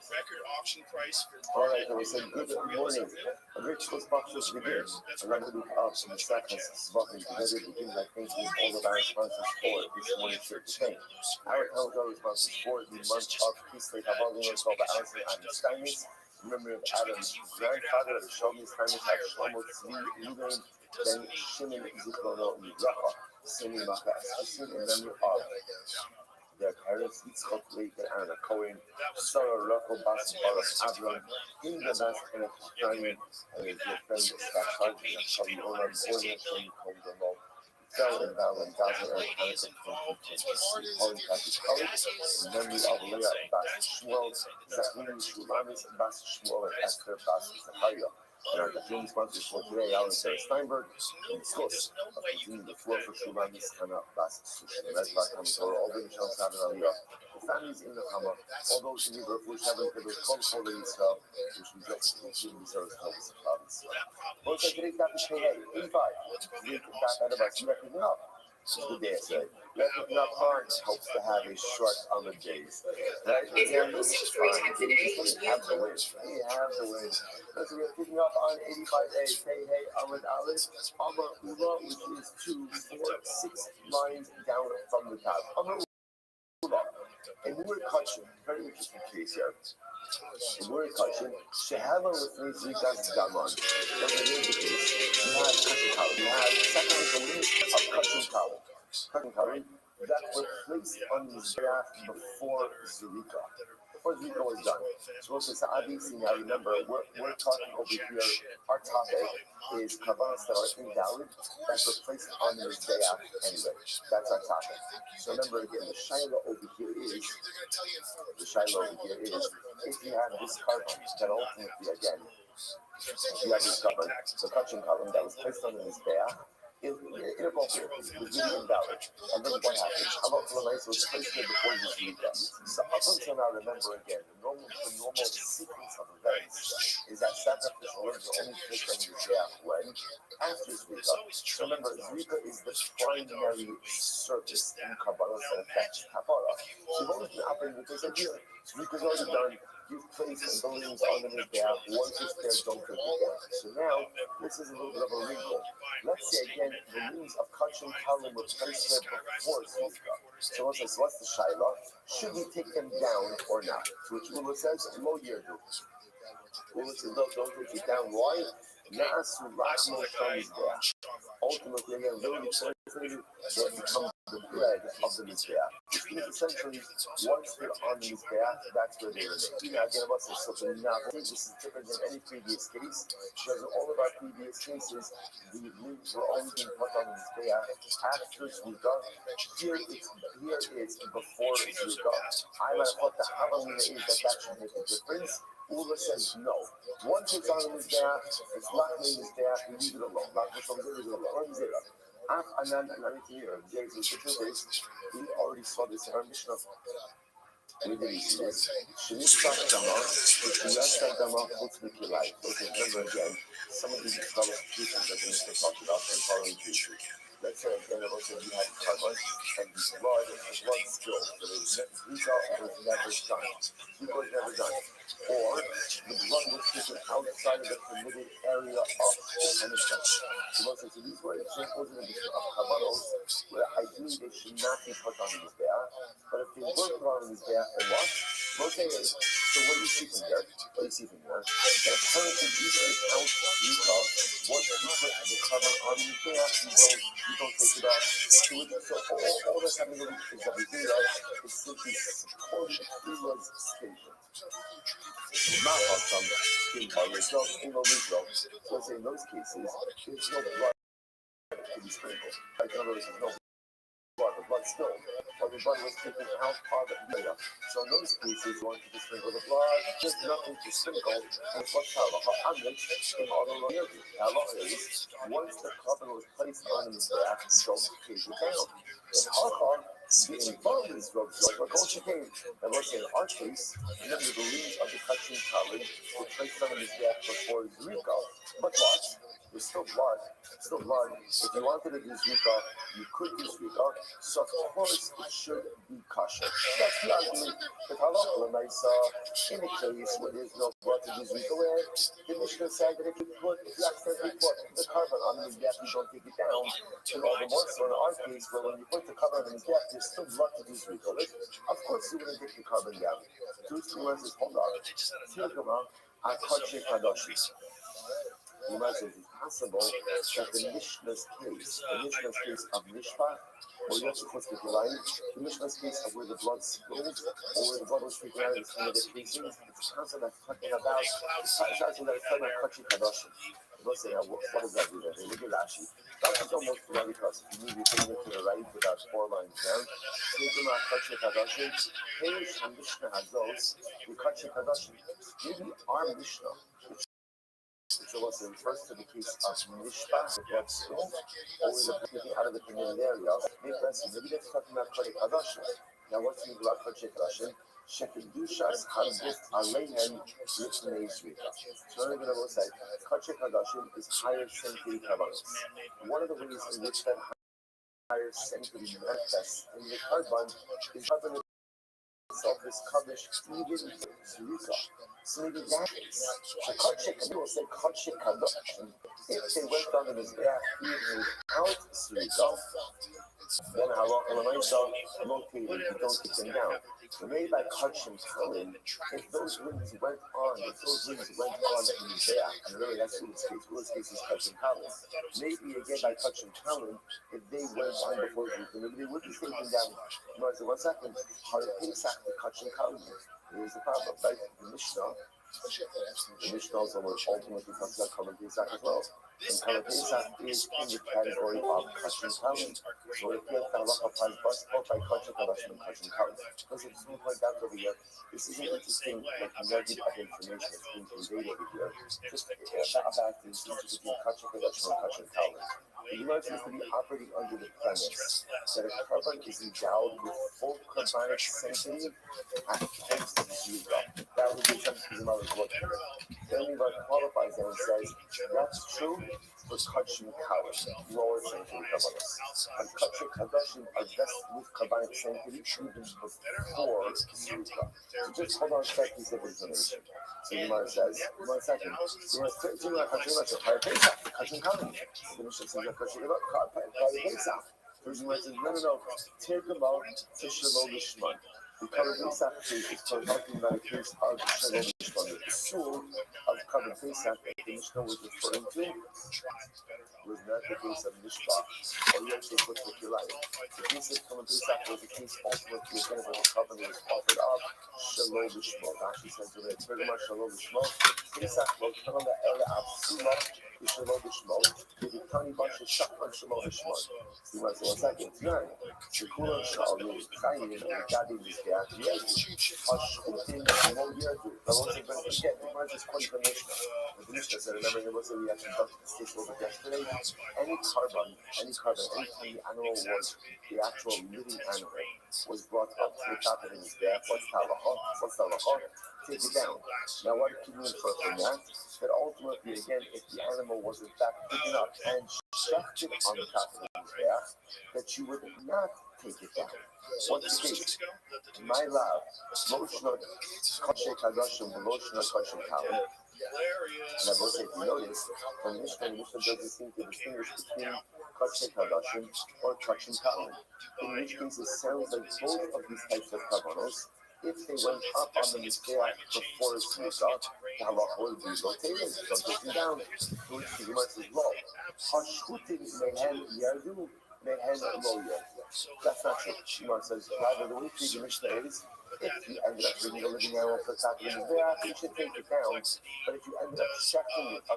Record auction price for. All right, there was a good morning. A rich was boxes begin. A number of ups and seconds swapping together begin by thinking all of our sponsors for this morning shirt to paint. Our Helga sponsors for the month of Kislev Havalun called the Alison and Steinitz. Remember Adam's grandfather, the Shlomo Steinitz, had Shlomo Tzvi Ruben, then Shimon Zikrono Mizracha, Simi Machas, Asin, and memory of their parents, Yitzchak Leik and Anna Cohen, Sarah Rocco Bas Baras Avram, in the best and a friend, and his good friend, Scott Sargent, and Shali Olam, Borna, Shani Kondamo, Sarah and Val and Gaza, and Hanukkah from Holly Catholic College, in memory of Leah Bas Shmuel, Zachary Shulamis, Bas Shmuel, and Esther Bas Zachariah. And our June sponsors for today, Alan Sarah Steinberg, and Skos, of continuing the floor for Shulamis, Hannah Bas Sushi, and Redback, Hamador, all the Michelle Savin Aliyah, the families in the Hama, all those in Europe, which haven't been called for the Israel, which we just continue to serve helps the province. Well, so today's got to pay 85. We can back out of us, you reckon up. Good day, I say. Reckoning up hard helps to have a short on the days. Right? Again, this is fine. You have the win. You have the win. So we're picking up on 85A. Hey, hey, Ahmed Alice. Amar Ula, which is 2, 4, 6 lines down from the top. Amar Ula. And we were touching. Very interesting case here. The word touching, Shehava with me, Zikas Daman. That's a really good case. You have cutting column. You have second the link of cutting column. Cutting column that were placed on the Zerach before Zerika. Before Zerika was done. So obviously now remember, we're talking over here, our topic is Kavanas that are invalid, that were placed on the Zerach anyway. That's our topic. So remember again, the Shiloh over here is, if you have this carbon, then ultimately again, you have this carbon, the touching column that was placed on the Mizbeach, inappropriate, it was really invalid. And then what happened? Halot Lamais was placed there before the Zrika. So up until now, remember again, the normal sequence of events is that sacrificial lambs are only placed on the Mizbeach when? After Zrika. So remember, Zrika is the primary service in Kabbalah that affects Kabbalah. So you've always been operating with this idea. Zrika's already done. You've placed the limbs on the Mizbeach. Once it's there, don't do it again. So now, this is a little bit of a wrinkle. Let's say again, the limbs of Kach and Kalim were placed there before Zrika. So what's the Shiloh? Should we take them down or not? To which Ula says, Lo Yerdu. Ula says, no, don't take it down. Why? Na'asu Rachmo Mizbeach. Ultimately, again, literally translated, they become the bread of the Mizbeach. Which means essentially, once they're on the Mizbeach, that's where they remain. Now, again, about this, so this is different than any previous case, because in all of our previous cases, the limbs were only being put on the Mizbeach after Zrika. Here it's before Zrika. I might have thought the Havamina is that should make a difference. Ula says no. Once it's on the Mizbeach, it's locked in the Mizbeach, we leave it alone. Locked from there, leave it alone. Another thing here, we already saw this in our Mishnah. We didn't see this. Shemishach Dama, which we left Dama, ultimately life. Okay, remember again, some of these qualifications that the Mishnah talked about in following cases. Let's say again, also you had carbon and the blood spilled. So Zrika was never done. Zrika was never done. Or the blood was taken outside of the permitted area of the punishment. So these were examples in the of Kabbalos where ideally they should not be put on the Mizbeach. But if they were put on the Mizbeach, and what? So what do you see from there? That apparently even without Zrika, once you put the carbon on the Mizbeach, you don't take it off. So all that's having to do is that we do that is simply supporting Ula's statement. Not awesome, being by yourself, no result. So in those cases, there's no blood to be sprinkled. Like in other words, there's no the blood spilled, or the blood was taken out of the area. So in those cases, you wanted to sprinkle the blood. There's nothing to sprinkle, and what's halacha on which in other lawyers, halacha is once the covenant was placed on his back, don't take it down. In halacha, the involved in this Rothschild, but also came, and let's say in our case, none of the leaves of the Kachin college were placed on his back before Zrika. But what? There's still blood. Still blood. If you wanted to do Zrika, you could do Zrika. So of course it should be kosher. That's the argument. But halacha, when I saw in a case where there's no blood to do Zrika with, the Mishnah said that if you accidentally put the carbon on his back, you don't take it down. And all the more so in our case, where when you put the carbon on his back, there's still blood to do Zrika with. Of course you wouldn't take the carbon down. Two verses, hold on. Tirgama, Akachi Kadoshi. You might say it's possible that the Mishnah's case of Mishpah, or you have to put the line, the Mishnah's case of where the blood spilled, or where the blood was taken out of some of the casings, it's a concept that's talking about, it's talking about Kachi Kadoshim. Let's say, what does that do then? Look at Rashi. That is almost right because if you move your finger to the right without 4 lines down, Maybe our Mishnah, which also refers to the case of Mishpah, the blood spill, or the taking out of the committed area. Maybe that's talking about Kodek Hadashim. Now, what's the about Kodek Hadashim? Shekedushas Hanbit Aleihen Lifnei Zrika. So, I'm going to say, Kodek Hadashim is higher sanctity Kavanos. One of the ways in which that higher sanctity manifests in the carbon is having itself is covered even Zrika. So maybe that is the Kodshik, we will say Kodshik Kadoshim. If they went on in his back even without Zrika, then halacha l'maisa located, you don't take them down. So maybe by Kodshim Talin, if those rings went on in his back, and really that's Ulla's case is Kodshim Talin. Maybe again by Kodshim Talin, if they went on before Zrika, maybe they wouldn't take them down. You know, so 1 second, how to Pesach the Kodshim Talin? Here's the problem, right? The Mishnah also ultimately talks about Kavod Pesach as well. And Kavod Pesach is in the category of Kachin Kalim. So if you have halacha applies both by Kachin Kadashim and Kachin Kalim. Because it's being pointed out over here, this is an interesting nugget of information that's being conveyed over here. Just about the difference between Kachin Kadashim and Kachin Kalim. The Gemara seems to be operating under the premise that a carbon is endowed with full carbonic sanctity at thanks to the Zrika. That would be something the Gemara is looking at. Then the Gemara qualifies and says that's true for Kachin Kalim, lower sanctity carbonates. And Kachin Kadashim are vested with carbonic sanctity even before Zrika. So just hold on a second piece of information. So the Gemara says, 1 second. The Gemara says, Kachin Kalim. The Mishnah says, Kachin Pesach. The Gemara says, no. Take them out to Shalom Lishman. The Kavod Pesach case is talking about a case of Shalom Lishman. The shul of Kavod Pesach that the Mishnah was referring to was not the case of Mishpah, or you actually put what you like. The case of Kavod Pesach was the case ultimately again where the covenant was offered up Shalom Lishman. Rashi says that it's very much Shalom Lishman. Pesach was coming to Ela Absula. Shalom Lishman, the tiny bunch of shotgun Shalom Lishman. He was 1 second. The Kulan Shal, the Kayin, and the Gadi is there. The Ashkutin, no year to. I wasn't going to forget, the Gemara just quoted the Mishnah. The Mishnah said, remember, there was a reaction to this case over yesterday. Any carbon, anytime the animal was, the actual living animal was brought up to the top of his back, what's the halacha? Take it down. Now, what can you infer from that? That ultimately, again, if the animal was in fact taken up and shafted on the top of his back, that you would not take it down. What's the case? My love, Moshna Kachin Kadashim, Moshna Kachin Kalim. And I will say, if you notice, when Mishnah doesn't seem to distinguish between Kachin Kadashim or Kachin Kalim. In which case, it sounds like both of these types of kavanos, if they went up on the Mizbeach before Zrika, the halacha would be rotated, don't take them down. So the Gemara says, no. Hashchutin mehen yardu, mehen lo yardu. That's not true. The Gemara says, rather, the way the Mishnah is, if you ended up bringing a living animal to the top of the Mizbeach, you should take it down. But if you ended up shafting it on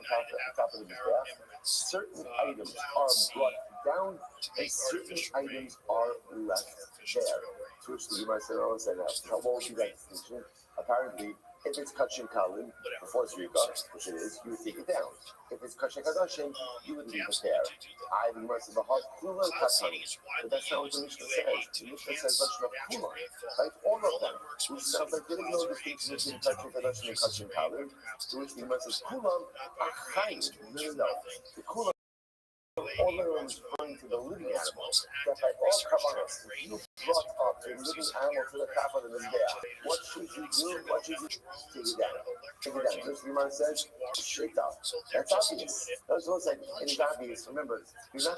top of the Mizbeach, certain items are brought down, and certain items are left there. To which the Gemara said, "Oh, said that. What would be that distinction? Apparently, if it's kachim kalim before zrika, which it is, you would take it down. If it's kachim kadashim, you would leave it there. I the Gemara said the hot kula katani, but that's not what the Mishnah says. The Mishnah says kula, right? All of them. Which sounds like there is no distinction between kachim kadashim and kachim kalim. To which the Gemara says kula achayim. No. The kula. All of them is referring to the living animals. That by all kavanos, if you brought up a living animal to the top of the mizbeach, what should you do? What should you do? Take it down. Take it down. Just the Gemara says, shake up. That's obvious. That's what's like, and it's obvious. Remember, you should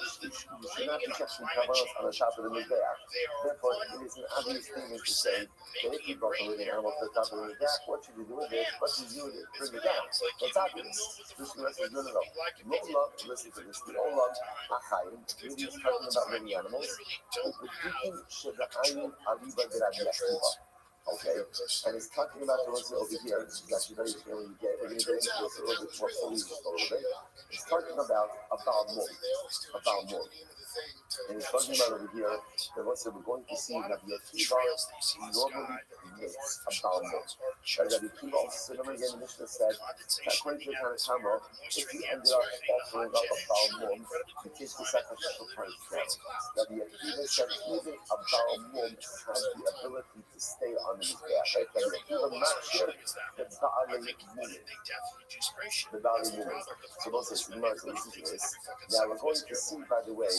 not be catching kavanos on the top of the mizbeach. Therefore, it is an obvious thing to say that if you brought a living animal to the top of the mizbeach, what should you do with it? What should you do with it? Bring it down. That's obvious. Just the rest is no. Lola, listen to this. The Ola. Achayim, maybe he's talking about living animals. Okay, and he's talking about the ones over here. It's actually very clear when you get into this a little bit more fully. He's talking about a Baal. And he's talking about over here that once we're going to see that the Akiva normally makes a Baal. Right? That the Akiva also, remember again, the Mishnah said, according to the Tanakama, if you ended up offering up a Baal, you take the sacrificial price down. That the Akiva said even a Baal has the ability to stay on his back. Right? That the Akiva matches the Baal unit. The Baal unit. So those are the listen to this. Now we're going to see, by the way,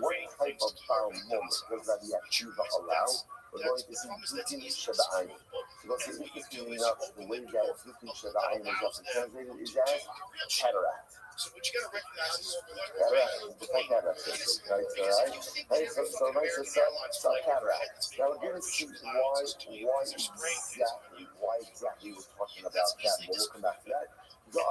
what type of Baal moment does Rabbi Akiva allow? We're going to see Dukin Shada'ayin. So let's see interestingly enough, the way that Dukin Shada'ayin is often translated is as cataract. So what you gotta recognize is cataract, right? Hey, so cataract. Now we're going to see why exactly we're talking about that, but we'll come back to that. That's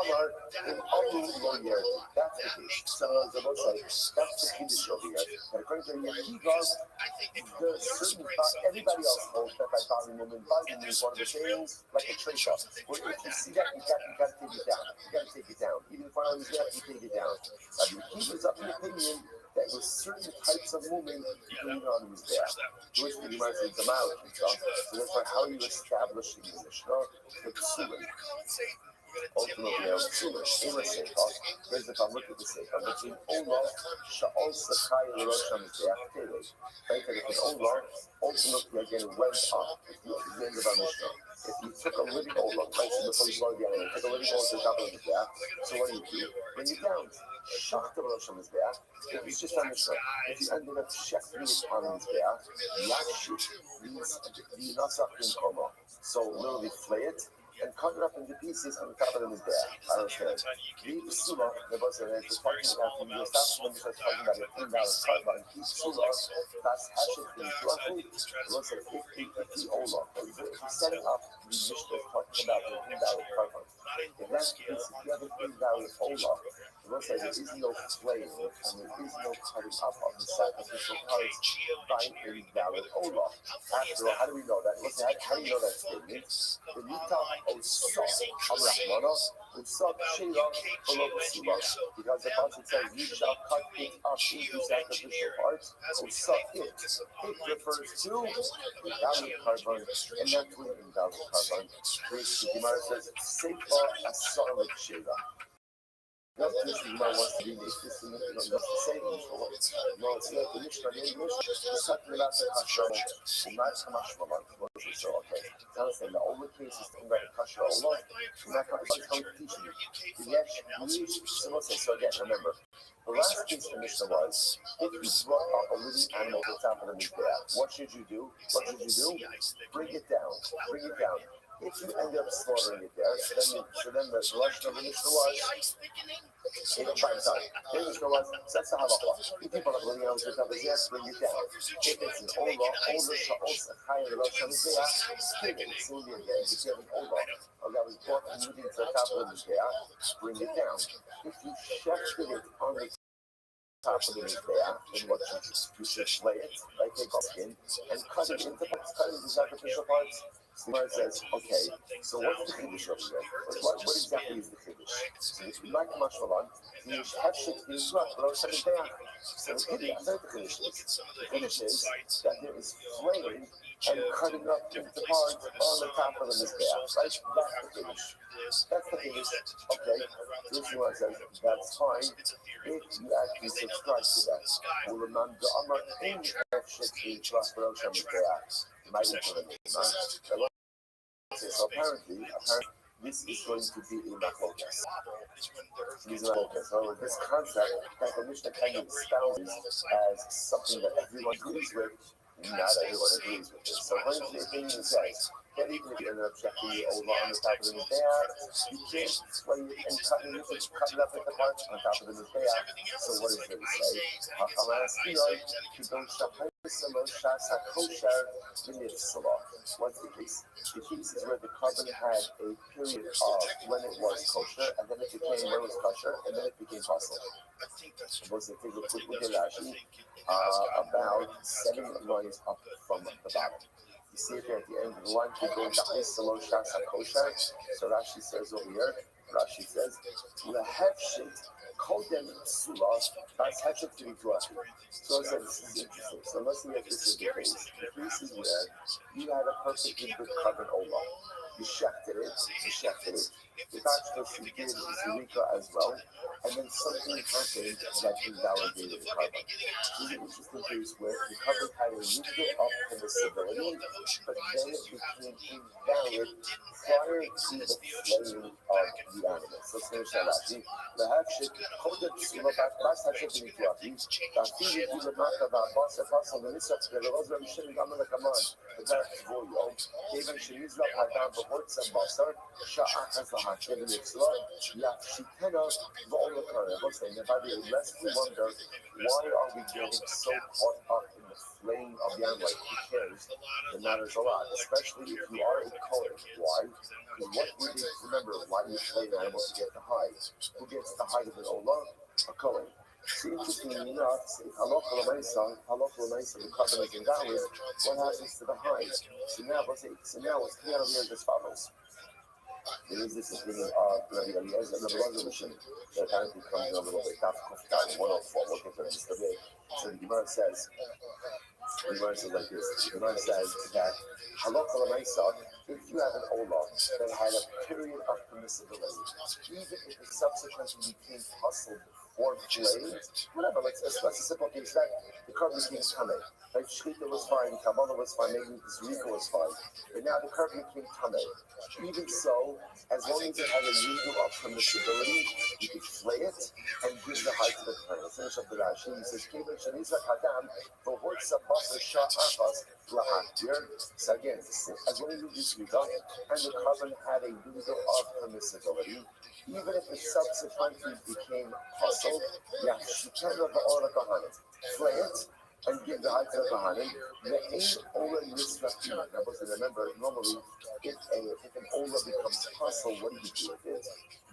the case. So the book says that's the Kiddush over here. But according to the everybody else holds that by Bali woman, Bali is one of the things like a trace off. Where if you see that, you got to take it down. You got to take it down. Even if one of you take it down. The Kiddush is up in opinion that with certain types of movement, you can on his back. Which the Gemara says the mouth. So therefore, how are you establishing the Mishnah? The Psulim. Ultimately, there's if I look at the Sefer, between Ola, Sha'ol Sakai, and Rosh Hashanah, right? And if it's Ola, ultimately again went up. It's the end of our Mishnah. If you took a living Ola, right? So before you go down, you took a living Ola to the top of the back, so what do? Bring it down. Shach the Rosh Hashanah, if it's just on the Mishnah, if you ended up shechting it on his back, Yashit means the Nasach in Koma. So literally flay it and cut it up into pieces on the top of his back. I understand. The Sula, the boss said, it's talking about the establishment because talking about a $10 carbon. The Sula, that's Hashem in Tuafu. The boss said, if the Ola, if you're setting up the Mishnah talking about the $10 carbon, in that case, if you have a $10 Ola, the boss said, there is no flame and there is no cutting up of the sacrificial parts by a valid Ola. After all, how do we know that? Listen, how do you know that statement? The Nita because the Pasuk says, you shall cut it up into sacrificial parts. It refers to invalid carbon and not to invalid carbon. Which the Gemara says, Seifa Asar Sheva. Not just the Gemara wants to be this, not the same. No, it's not the Mishnah in English. It's talking about the Kasher, not Kamashmalan. So, okay. Understand the only case is talking about the Kasher Allah. Not Kamashmalan teaching you. So again, remember, the last case the Mishnah was, if you brought up a living animal to the top of the Mizbeach, what should you do? Bring it down. If you end up slaughtering it there, so then the selection of the Mishnah was, in the prime time. The Mishnah was, that's the halacha. If people are living on the top of the yes, bring it down. If it's an older sha'os, a higher Rosh Hashanah, stick it. It's in the end. If you have an older, or that was brought and moving to the top of the Mizbeach, bring it down. If you shefted it on the top of the Mizbeach, then what you should slay it, like take off skin, and cut it into sacrificial parts. So Gemara says, okay, so what's the Kiddush over here? What exactly is the Kiddush? So like Mashmalan, the Hefshit is not, but also the Be'ach. So the Kiddush, that's the Kiddush is. The Kiddush is that there is flaying and cutting up into parts on the top of the Mizbeach, right? That's the Kiddush. That's the Kiddush. Okay, this one says, that's fine if you actually subscribe to that. We'll remember the Amar in Hefshit is not, but also the Mizbeach. So apparently, this is going to be a machlokas. So this concept that the Mishnah kind of espouses as something that everyone agrees with, not everyone agrees with it. So when the opinion says that even if you end up checking over on the top of the Mizbeach, you can't sway it and cut it up at the parts on top of the Mizbeach. So what does it say? What's the case? The case is where the carbon had a period of when it was kosher, and then it became when it was kosher, and then it became possible. About 7 lines up from the bottom. You see it there at the end of the line, keep going down. So Rashi says over here, Rashi says, Kodem Sulah, that's Hachik to be Tuashi. So I said, this is interesting. So let's see if this is the case. The case is where you had a perfectly good carbon olah. You shafted it. The bachelor you did Zurika as well, and then something happened that invalidated the carbon. This is an interesting case where the carbon had a little up permissibility, but then it became invalid prior to the flaying of the animal. So let's finish that out. The Hachik, Kodem Sulah, that's Hachik to be Tuashi. Tafili Ulamata Basa Pasa, the Nisap, the Rosram Shin Gamala Kaman, the Dark Voyo, even Shinizla Padam, the Hortz and Basar, Sha'ach as the Hachik, the Mitzvah, Yachitena, Volakara. Lest we wonder, why are we getting so caught up in the flaying of the animal? Who cares? It matters a lot, especially if you are a Kohen. Why? Because what we need to remember, why do you flay an animal to get the hide? Who gets the hide of an Olah? A Kohen. So interestingly enough, halacha l'maisa, the carbon is invalid. What happens to the hide? So now what's clear over here is as follows. There is this opinion of Rabbi Eliezer and the Rothschild that apparently comes in a little bit. 104, looking for this today. So the Gemara says like this. The Gemara says that halacha l'maisa, if you have an olah that had a period of permissibility, even if it subsequently became hustled or flayed, whatever, let's a simple case that the carbon became tameh. Like Shechita was fine, Kabbalah was fine, maybe Zrika was fine, but now the carbon became tameh. Even so, as long as it had a window of permissibility, you could flay it and give the height to the turn. Let's finish up the Rashi. He says, Kevin Shanizak Hadam, for what's a bus of Sha'achas, so again, as long as you disregard and the carbon had a window of permissibility, even if it subsequently became hustled, flay it and give the height to the Kohanim. The ain't Ola Nisrafina. Now, remember, normally, if an Ola becomes hustled, what do you do with it?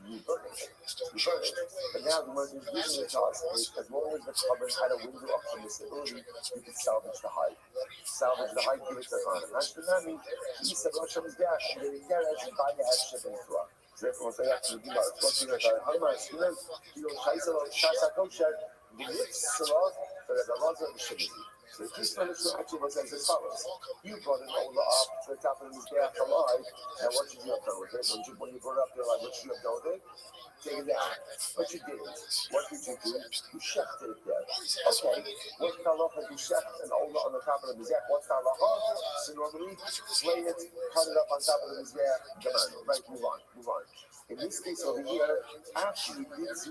You burn it. But now the word is using it to us is as long as the carbon had a window of permissibility, you could salvage the hide. Give it to the Kohanim. Hashtanami, he said, Rosh Hashanah, the Teres, and by the head shipping to us. Therefore, they have to do that. What's in the Hamar, Skinan, you know, Shaisel, Shasa Kosher, the Yitzhak, but the Lazar of Shibisi. So the Kisman actually was as follows. You brought an Ola up to the top of the Mizbeach alive, and what should you have done with it? When you brought it up there, like, what should you have done with it? Take it down. But you didn't. What did you do? You shafted it there. Okay, what halacha you shaft an Ola on the top of the Mizbeach? What's the halacha? So normally, slay it, cut it up on top of the Mizbeach, Gemano. Right, move on. In this case over here, actually, it's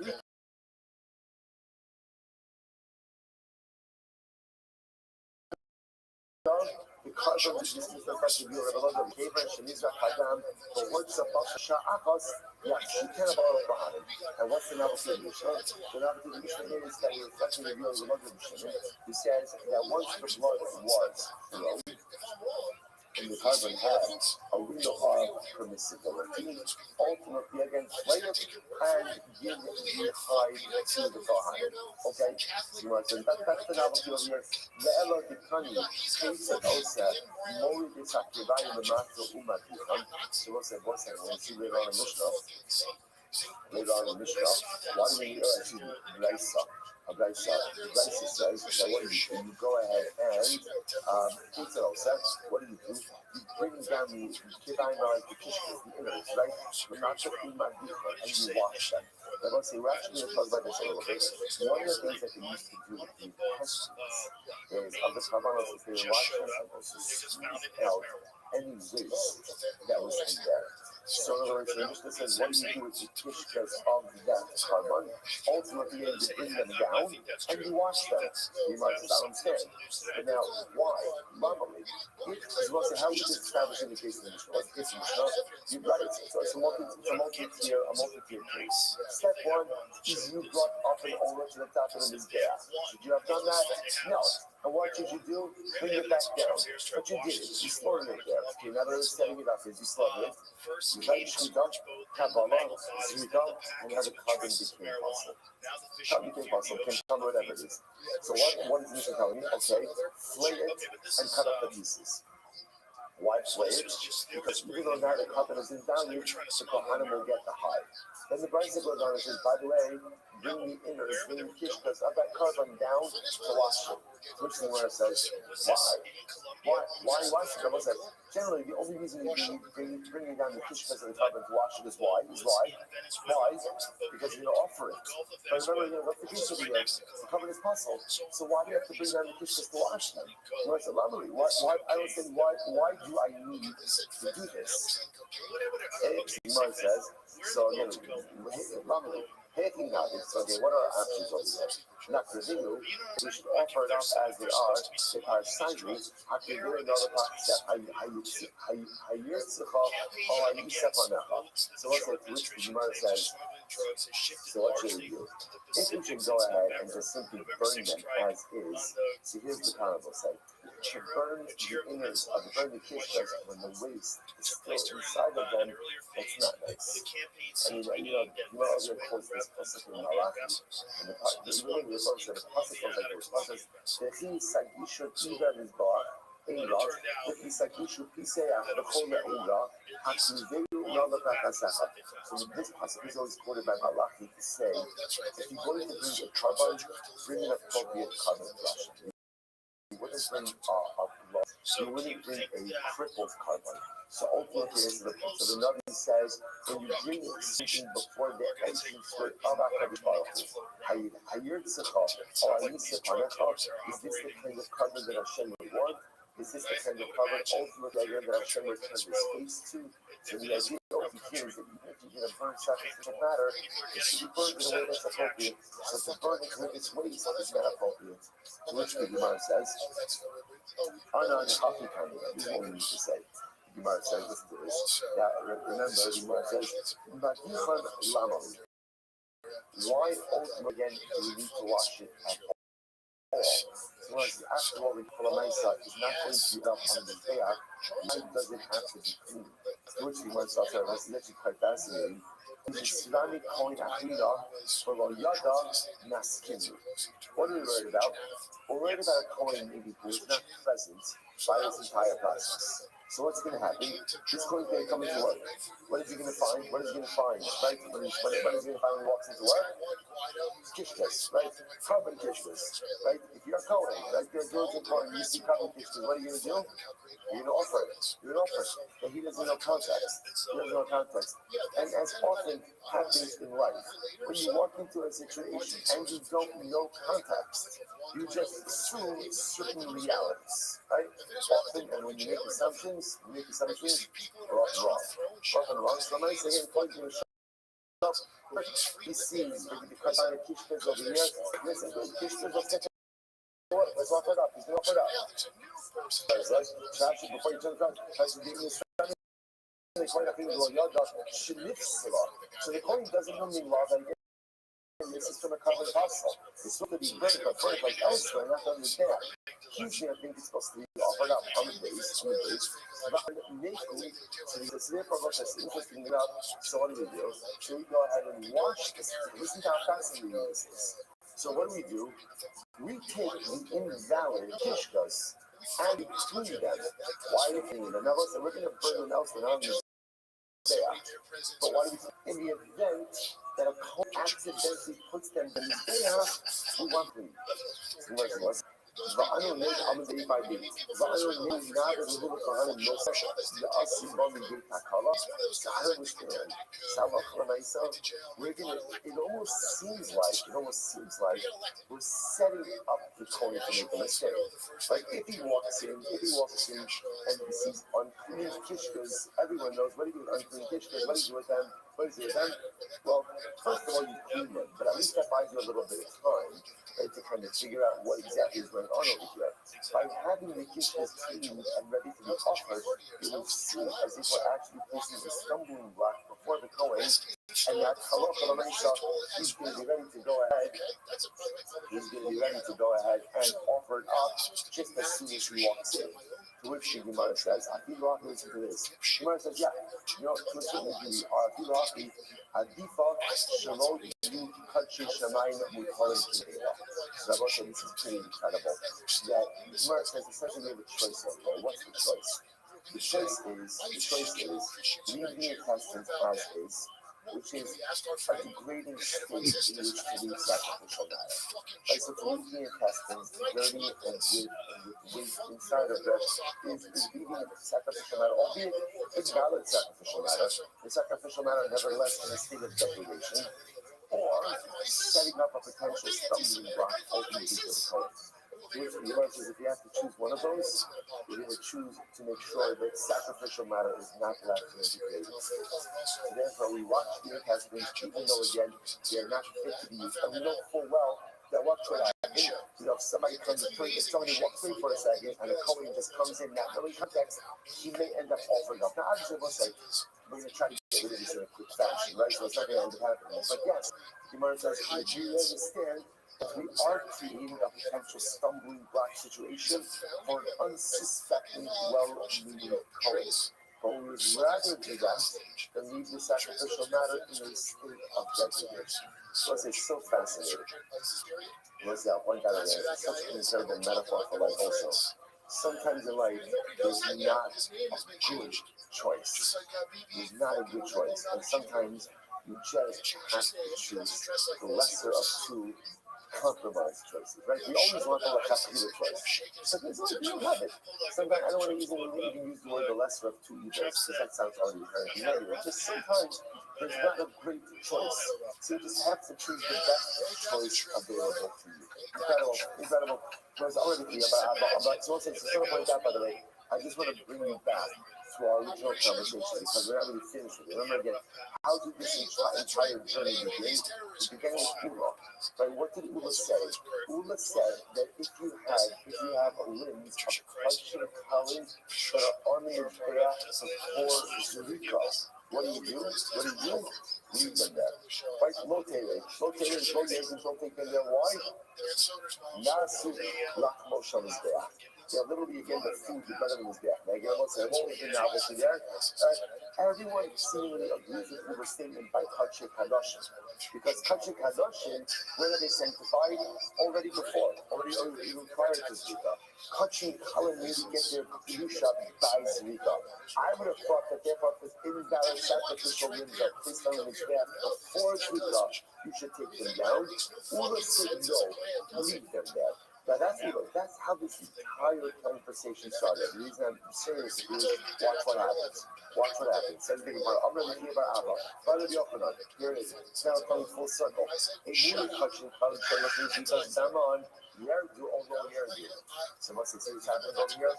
the carbon is just the fact that you're a lot of Gabriel, Shaniza, Hadam, the words of Sha'achas, she can't borrow behind. And what's the novelty of Mishnah? The novelty of Mishnah is that we're reflecting the view of the Mishnah, who says that once the blood was thrown, and the carbon had a window of permissibility, ultimately again flay it and give the hide to the Kohanim. Okay? You want to say that's the novelty of here. The Elo Dikani, Kesed Osa, Mori Bisakivai, the Master Umatikam. So we'll say, when see later on in Mishnah, why do we actually Raisa? Raisa says that what you go ahead and Kesed Osa, what do? You bring down the Kivai, the Kishkas, the innards, right? The Master Umatikam, and you wash them. But let's see, we're actually going to talk about this a little bit. One of the things that they used to do with the pestilence is of the Kabbalah, is they were supposed to squeeze out any waste that was in there. So in other words, the Mishnah says, what do you do with the kishkas of that carbon? Ultimately, you bring them down and you wash them. You might say, I don't understand. But now, why? Normally, as well as how we just establish in the case of the Mishnah. Like the case of the Mishnah, you've got it. So it's a multi-tier case. Step one is you brought up an Orah to the top of the Mizbeach. Should you have done that? No. And what should you do? Bring it back down. But you did it. You slaughtered it there. Okay, now they're setting it up is you slaughtered it. You write Shmita, Kabbalah, Zrika, and you have a carbon became possible. Carbon became possible, can come whatever it is. So what is Mishnah telling me? Okay, flay it and cut up the pieces. Why flay it? Because even though now the carbon is in value, the Kohanim will get the hide. Then the Brisa goes on and says, by the way, bring the innards, bring the kishkas of that carbon down to wash it. Which the Gemara says, why should I say? Generally, the only reason you bring down the kishkas of the carbon to wash it is why? Why? Because you're going to offer it. But remember, what's the case over here? The carbon is possible. So why do you have to bring down the kishkas to wash them? The Gemara said, lovely. I don't think, why do I need to do this? The Gemara says, so again, lovely. Taking that, so again, what are our options over there? Not for you, we should offer it up as they are. If our Sanju, after doing another practice, so what's it, which the Gemara says, so what should we do? If we should go ahead and just simply burn them as is, so here's the parable say. To burn the innards of the kishkas when the waste is still inside of them, it's not nice. I mean, as of course, this pasuk in Malachi, and the really refers to the pasuk goes like this. Pasuk says, "He sagishu tiva mizbach eila, he sagishu piseach b'chol eila, hakiveu nalapakasacha." So this pasuk is always quoted by Malachi to say, if you're going to bring a carbon, bring an appropriate carbon flash. You wouldn't bring you wouldn't bring a crippled carbon. So ultimately, the Navi says, when you bring something before the entrance to HaKadosh Baruch Hu, is this the kind of carbon that Hashem would want? Is this the kind of carbon ultimately that Hashem would turn his face to? So the idea over here is that even if you're going to burn something that doesn't matter, it should be burned in a way that's appropriate. So to burn it with its waste is not appropriate. Which the Gemara says, Anan Hafi Kani, this is what we need to say. The Gemara says, listen to this. Now, remember, the Gemara says, Madifan Lamali. Why ultimately again do we need to wash it at all? So after all, the Kolamaisa is not going to be up on the Bayah, why does it have to be clean? Which the Gemara says, that's actually quite fascinating. The Islamic coin Akhira for Yada Naskinu. What are we worried about? We're worried about a coin maybe who is not present by this entire process. So what's going to happen? This coin is going to come into work. What is he going to find? Right? What is he going to find when he walks into work? Kishkas, right? Carbon kishkas, right? If you're a coin, right? You're a diligent coin, you see carbon kishkas, what are you going to do? You're going to offer it. But he doesn't know context. And as often happens in life, when you walk into a situation and you don't know context, you just assume certain realities, right? Often, and when you make assumptions, are often wrong. So I say, he sees the Kabbalah Kishkas over here. Listen, the Kishkas will take it. Let's offer it up. He's going to offer it up. Before you turn it around, so the coin doesn't know mean love. This is from a carbon fossil. It's supposed to be burnt, but burnt like elsewhere, not under there. Usually, I think it's supposed to be off offered up on the base. So therefore, it's interesting enough. So what do we do? So we go ahead and wash this. Listen to how fascinating this is. So what do? We take the invalid kishkas and we clean them. Why do we clean them? Now listen, we're going to burn them elsewhere. Not in but why do we? In the event that a coach accidentally puts them in the we want clean. ואנו נגד עמדי בית, ואנו נגד רבוב כהן נוסף, לאסים במגל תקלה, I understand. It almost seems like we're setting up the coin to make a mistake. Like if he walks in and he sees unclean kishkas, everyone knows what do you do with unclean kishkas, what do you do with them? Well, first of all, you clean them, but at least that buys you a little bit of time. Right, to kind of figure out what exactly is going on over here. By having the kishkas cleaned and ready to be offered, it will seem as if we're actually placing a stumbling block before the Kohen, and that halacha l'maisa, he's going to be ready to go ahead. He's going to be ready to go ahead and offer it up just as soon as he walks in. To which the Gemara says, "Afilu hachi," listen to this. Gemara says, "Yeah, to a certain degree, afilu hachi, adifa shelo yu kachi shamayim mutarim k'neira." Rabbi said, this is pretty incredible. That Gemara says essentially we have a choice over there. What's the choice? The choice is leave the intestines as is, which is a degrading state in which to leave sacrificial matter. Right, so to leave the intestines dirty and with waste inside of them is leaving sacrificial matter, albeit invalid sacrificial matter. The sacrificial matter nevertheless in a state of degradation, or setting up a potential stumbling block ultimately to the Kohen. Which the Gemara says if you have to choose one of those, you're going to choose to make sure that sacrificial matter is not left in the degrade. Therefore, we watch the intestines, even though again they are not fit to be used, and we know full well that what could happen. If somebody comes in, if somebody walks in for a second, and a Kohen just comes in that really context, he may end up offering up. Now, obviously, we'll say we're going to try to get rid of this in a quick fashion, right? So it's not going to end up happening. But yes, the Gemara says, do you understand? We are creating a potential stumbling block situation for an unsuspecting, well-meaning Kohen. But we would rather do that than leave the sacrificial matter in a state of degradation. So it's so fascinating. What's that one guy that has such an incredible metaphor for life also. Sometimes in life, there's not a good choice. There's not a good choice. And sometimes you just have to choose the lesser of two compromise choices, right? We always want the either choice. Sometimes we don't have it. Sometimes I don't want to even use the word the lesser of two evils because that sounds already very negative. Just sometimes there's not a great choice. So you just have to choose the best choice available to you. Incredible. There's already clear about so to point out, by the way, I just want to bring you back to our original conversation because we're not really finished with it. Remember again, how did this entire journey begin? It began with Ula. Right? What did Ula say? Ula said that if you have limbs of clutching colors that are on the back before Zurika, what do you do? Leave them there. Right? Rotate, don't take them there. Why? Nasu Lakmo Sham is there. They're literally, again, the food is better than his death. Now, again, what's the whole thing now? Everyone seemingly agrees with the statement by Kachik Kadoshim. Because Kachik Kadoshim, when are they sanctified? Already even prior to Zrika. Kachik Kalim maybe get their Kedusha by Zrika. I would have thought that therefore, if invalid sacrificial limbs are placed on his death before Zrika, you should take them down. Ula said no, leave them there. Now that's how this entire conversation started. The reason I'm serious is watch what happens. Says the Gemara, I'm going to hear about Abba. Father Yochanan, here it is. It's now coming full circle. A new touching comes from the things because Zaman, Yerdu, although Yerdu. So what's the thing happening over here?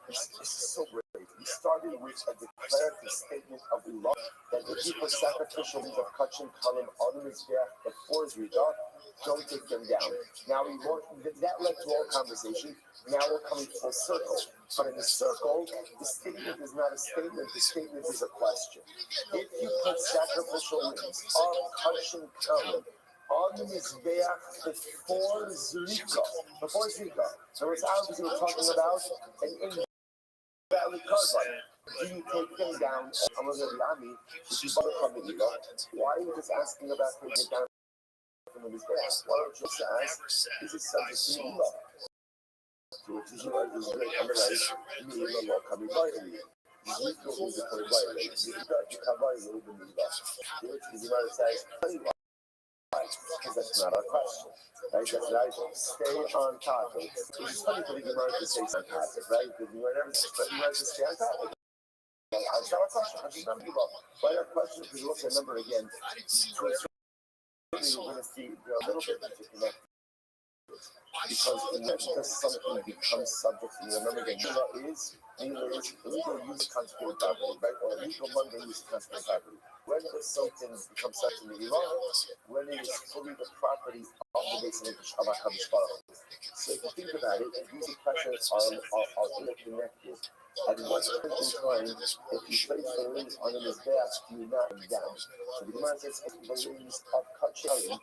This is so great. We started with a declarative statement of Allah that if you put sacrificial means of Kachin Kalim on his death before his redoubt, don't take them down. Now that led to our conversation. Now we're coming full circle. But in the circle, the statement is not a statement. The statement is a question. If you put sacrificial limbs of Kachin Kalim on the Mizbeach before Zrika, so it's obviously we're talking about an valid carbon. Do you take them down? I'm going to army. If you bought from the Eva, why are you just asking about taking it down from the Mizbeach? Why don't you just ask, is it subject to Eva? To which is right, is great. I'm right. Me and law coming by me. You don't need to put it by me. You can't buy a little bit of Eva. To which is right, says, because that's not our question. Right? That's right. Stay on topic. It's funny for the Gemara to say on topic, right? Because you never to stay on topic. That's not a question. I'm just not give up. But our question, because you look at the number again, we're going to see a little bit to connect. Because something becomes subject to the number again. Legal use consecrated property, right? Or legal Monday use consecrated property. When does something become subject to the law? When it is fully the property of the base of HaKadosh Baruch Hu. So if you think about it, if these questions are interconnected, at one point in time, if you place the rings on the Mizbeach, you knock them down. So the Gemara says, if the rings of Kachikalim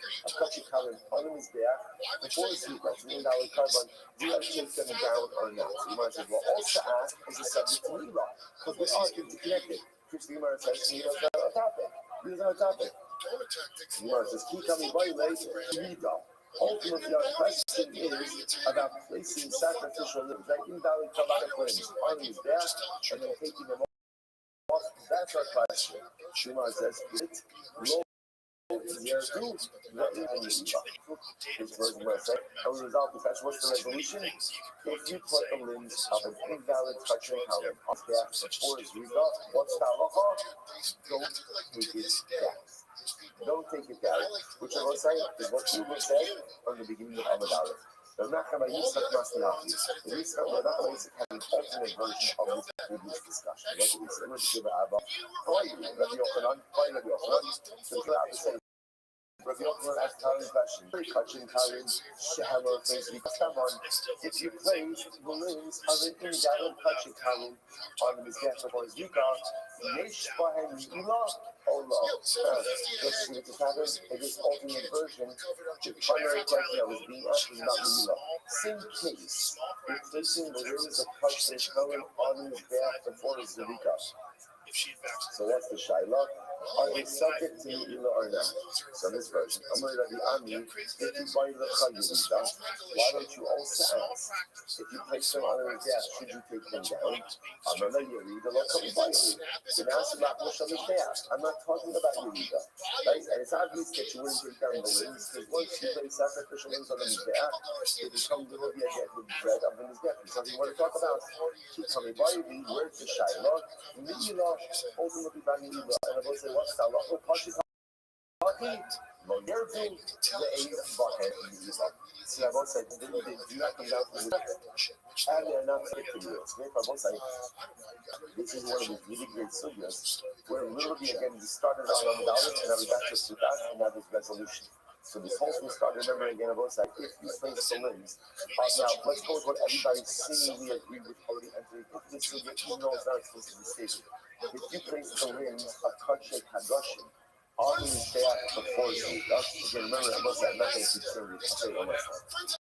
on the Mizbeach, before it's equal to $1 carbon, do you have to take them down or not? So the Gemara says, well, also ask, is it subject to Lila? Because they are interconnected. Which the Gemara says, Lila's not on topic. Lila's not on topic. The Gemara says, keep coming by later, Lila. Ultimately, our question is about placing sacrificial limbs, right? Invalid carbonic limbs on his back and then taking them off. That's our question. Shimon says, it low zero two. This version where I say, how we resolve the question. What's the resolution? If you put the limbs of an invalid touching column on the back before his riga, what's the halacha? Don't take it down. Don't take it down. Which I will say is what you will say from the beginning of Amadar. We're not going to use such masculinity. We're not going to use an alternate version of this previous discussion. What do we say? Let's give it Abba. Why Rabbi Yochanan? Why Rabbi Yochanan? So Rabbi say, Rabbi Yochanan asked Karin question. Touching Karin, Shehammer, things we come on. If you place the limbs of an invalid touching Karin on the Mizbeach before his Yukah, Yesh Bahem Ilah. Oh no, just to pattern, it is alternate version. The primary question that was being asked was not Lila. Same case, if placing the rings of touching Karin on his back before his Zerika. So what's the Shaila? Are they subject to Lila or not? So this version, I'm going to be Ami, if you buy the Chayurita, why don't you also ask, if you place them on his back, should you take them down? I'm going to Yerida, look at the Then ask about Moshe Mizbeach. I'm not talking about Yerida, right? And it's obvious that you wouldn't take down the limbs, because once you place sacrificial limbs on the Mizbeach, it becomes a little bit of bread of the Mizbeach. So you want to talk about, keep coming by me, where's the Shaila? Lila, ultimately by Lila, and I will say, what's the halacha? Pashit lo yerdu le'eid bahem Lila. So I will say, they do not come down from the and they're not fit to you. It's great, I will say, this is one of the really great sugyas, where literally again, we started on the dollars, and now we got to that, and now there's resolution. So this whole thing started, remember again, about like, if you place the limbs, now let's go with what everybody seemingly agreed with already entering into this sugya, even though it's not explicitly stated. If you place the limbs of Kachei Kadoshim on the Mizbeach before you, again, remember, I'm not going to concern you, say it one last time.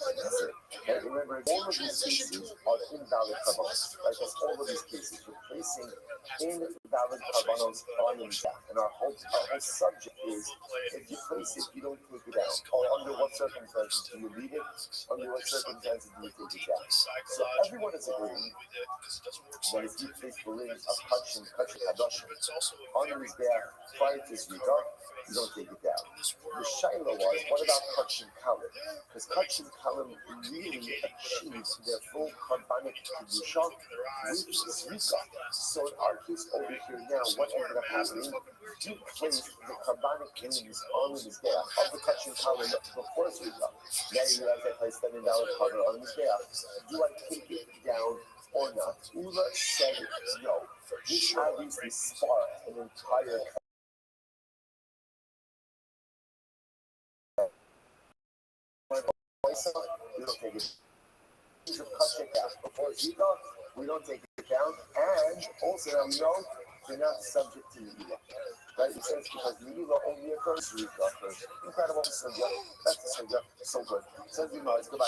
That's it. And remember, all of these cases are invalid karbanos. Right? That's all of these cases. We're placing invalid karbanos on the Mizbeach. And our whole subject is, if you place it, you don't take it down. Or under what circumstances do you leave it? Under what circumstances do you take it down? So everyone is agreeing that if you place the limbs of Kachei Kadoshim on the Mizbeach prior to Zrika, you don't take it down. The Shaila was, what about Kachei Kalim? Because Kachei Kalim really achieves their full carbonic kedusha with Zrika. So in our case over here now, what ended up happening? You placed the carbonic limbs on the Mizbeach of the Kachei Kalim before Zrika. Now you realize I placed $7 carbon on the Mizbeach. Do I take it down or not? Ula said no. This obviously sparked an entire we don't take it. Before Zika, we don't take it down, and also now we know they're not subject to Nila. Right? It says because Nila only occurs Zika occurs. Incredible. That's the subject. So good. It says we know it's good.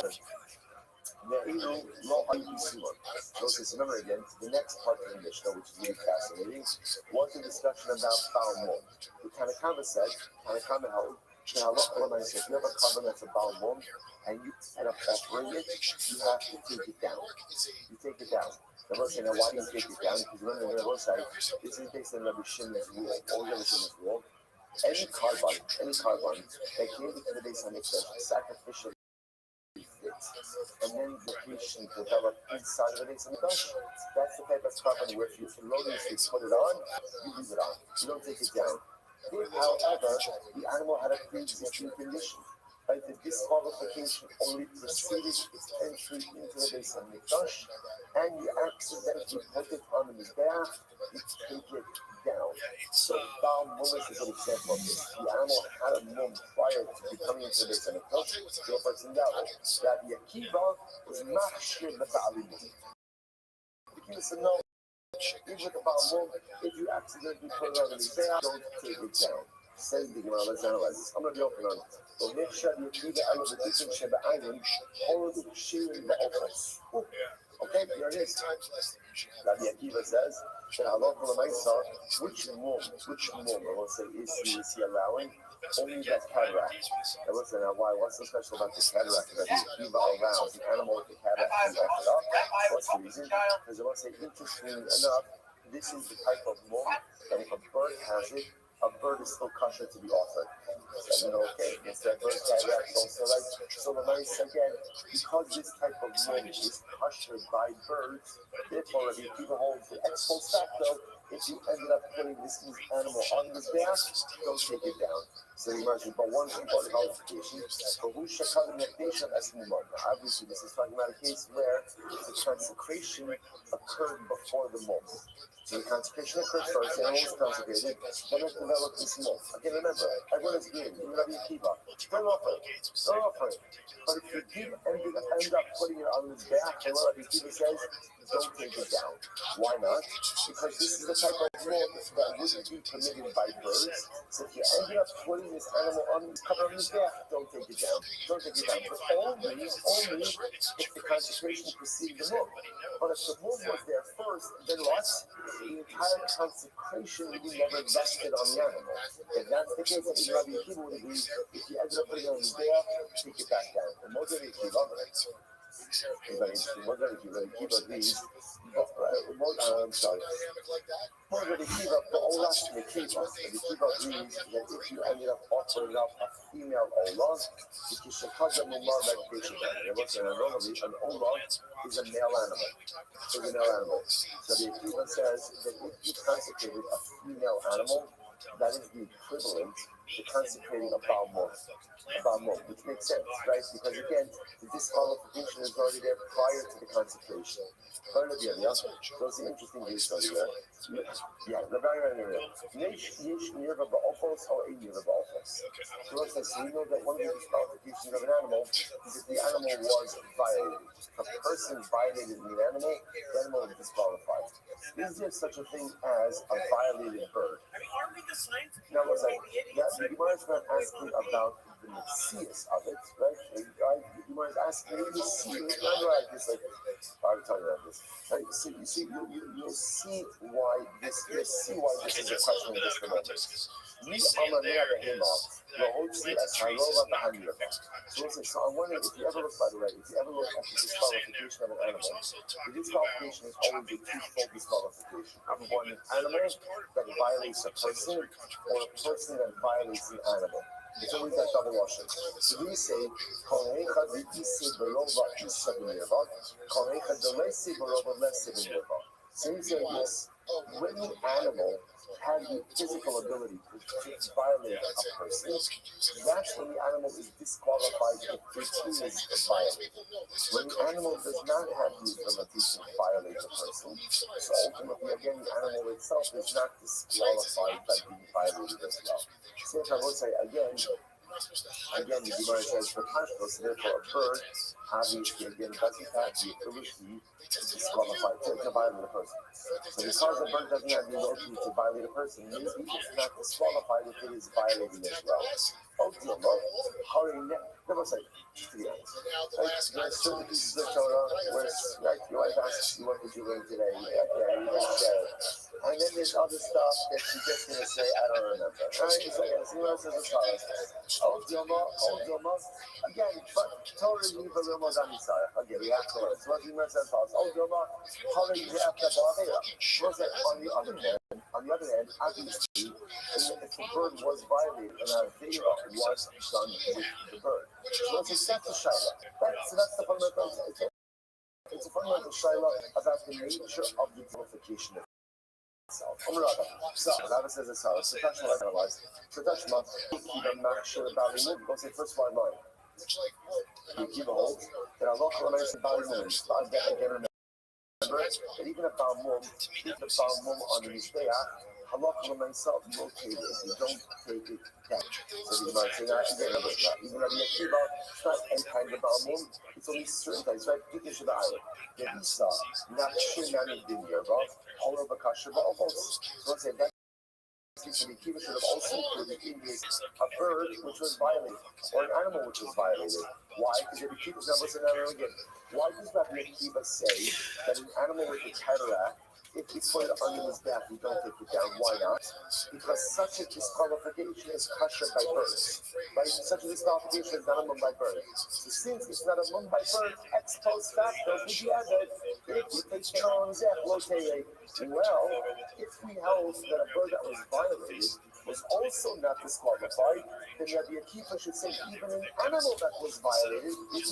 Notice, remember again, the next part of the Mishnah, which is really fascinating, was a discussion about Balmum. The Tanakama said, Tanakama held, if you have a carbon that's a Balmum, and you end up offering it, you have to take it down. You take it down. The Rabbi said, now why do you take it down? Because remember, the Rabbi said, this is based on Rabbi Shimon's rule. All Rabbi Shimon's rule. Any carbon that came into the base on Mikdash sacrificially fits, and then the patient developed inside of the base on Mikdash, that's the type of carbon where if you erroneously put it on, you leave it on. You don't take it down. If, however, the animal had a pre-existing condition, right, the disqualification only preceded its entry into the base on Mikdash, and you accidentally put it on the Mizbeach, you take it down. So Baal Mumas is an example of this. The animal had a mum prior to becoming into the base on Mikdash, so for example, Rabbi Akiva was machshir the Baalim. Akiva said, no, even with the Baal Mum, if you accidentally put it on the Mizbeach, don't take it down. Same thing, let's analyze this. I'm going to be open on it. So make sure you do the element of the Sheba Island, hold the shearing the office. Okay, here it is. Rabbi Akiva says, which mum, I will say, is he allowing? Only that cataract. I will say, now why? What's so special about the cataract? Rabbi Akiva allows the animal with the cataract to be offered up. What's the reason? Because I will say, interestingly enough, this is the type of mum that if a bird has it, a bird is still kosher to be offered. So, okay, it's that bird cataract also, right? So the nice again, because this type of mum is kosher by birds, therefore Rabbi Akiva holds the ex post facto. If you ended up putting this animal on the back, don't take it down. So you mentioned, but one important qualification, for who shakal nation as mumar. Obviously, this is talking about a case where the consecration occurred before the mum. So the consecration occurred first, the animal was consecrated, then it developed this mum. Again, remember, everyone is green, even Rabbi Akiva. Don't offer it. But if you did end up putting it on the back, and what Rabbi Akiva says, don't take it down. Why not? Because this is the type of mum that wouldn't be permitted by birds. So if you ended up putting this animal on cover on his back, don't take it down. Don't take it down. But only if the consecration preceded the mum. But if the mum was there first, then what? The entire consecration would be never vested on the animal. If that's the case, then Rabbi Akiva would agree, if you ended up putting it on his back, take it back down. And most of the Akiva, agrees. I'm sorry. More than the Akiva, the Olah to the Akiva. The Akiva agrees that if you ended up offering up a female Olah, it is Shekhaza Mumar medication. Normally, an Olah is a male animal. So the Akiva says that if you consecrated a female animal, that is the equivalent to consecrating a Baal Mum, which makes sense, right? Because again, the disqualification is already there prior to the consecration. Those are interesting things over there. Yeah, the very so we know that one of the disqualifications of an animal is if the animal was violated. If a person violated the animal is disqualified. Is there such a thing as a violated bird? Now, was like, the Gemara is not asking about the Messias of it, right? The Gemara is asking, you see, like this, like, I'm talking about this. Right? You'll see why this is a question in just a moment. So I'm wondering if you ever look, by the way, at the disqualification of an animal, the disqualification is always a twofold disqualification. Number one, an animal that violates a person, or a person that violates an animal. It's always that double washing. So we say, so he's saying this, when the animal has the physical ability to violate a person, that's when the animal is disqualified if it is violent. When the animal does not have the ability to violate a person, so ultimately, again, the animal itself is not disqualified by being violated as well. So if I will say again, the Gemara says for Pashto, so therefore a bird, obviously, again, doesn't have the ability to disqualify, to violate a person. So because a bird doesn't have the ability to violate a person, maybe it's not disqualified if it is violating as well. Dilma, Harine, never say, to be honest. There's certain pieces of Torah where your wife asks you, what did you learn today? Yeah, you didn't share it. And then there's other stuff that she's just going to say, I don't remember. Right? So, yes, the rest is as follows. Dilma, again, but Torah is even a little more Messiah. Okay, we have to learn. So, what the Gemara says follows. Dilma, Harine, on the other hand, obviously, if the bird was violated and a Avera was done with the bird. So let's accept the Shaila. That's the fundamental. It's a fundamental Shaila about the nature of the glorification of itself. So, Rabbi says it's how. So, touch what I analyze. So, touch my Kiva Machshir Balimud. Go say first one line. The Kiva holds that Allah Kalamayas Balimud. Again, remember that even a Balmum, on the Mizbeach, halakha myself located if you don't take it down. So the Gemara saying, even Rabbi Akiva, it's not any kind of Balmum, it's only certain things, right? Dikah Sheba Island. The Isa, not Shinani Dinyarva, Holo Bakasha Ba'ovos. So let's say that. So the Akiva should have also included in this a bird which was violated, or an animal which was violated. Why? Because the Akiva's not listening to it again. Why does Rabbi Akiva say that an animal with a cataract, if it's put under his back, we don't take it down? Why not? Because such a disqualification is kosher by birds. Right? Such a disqualification is not a mum by bird. So since it's not a mum by bird, ex post facto, if you take strong well, if we held that a bird that was violated was also not disqualified, then Rabbi Akiva should say even an animal that was violated, if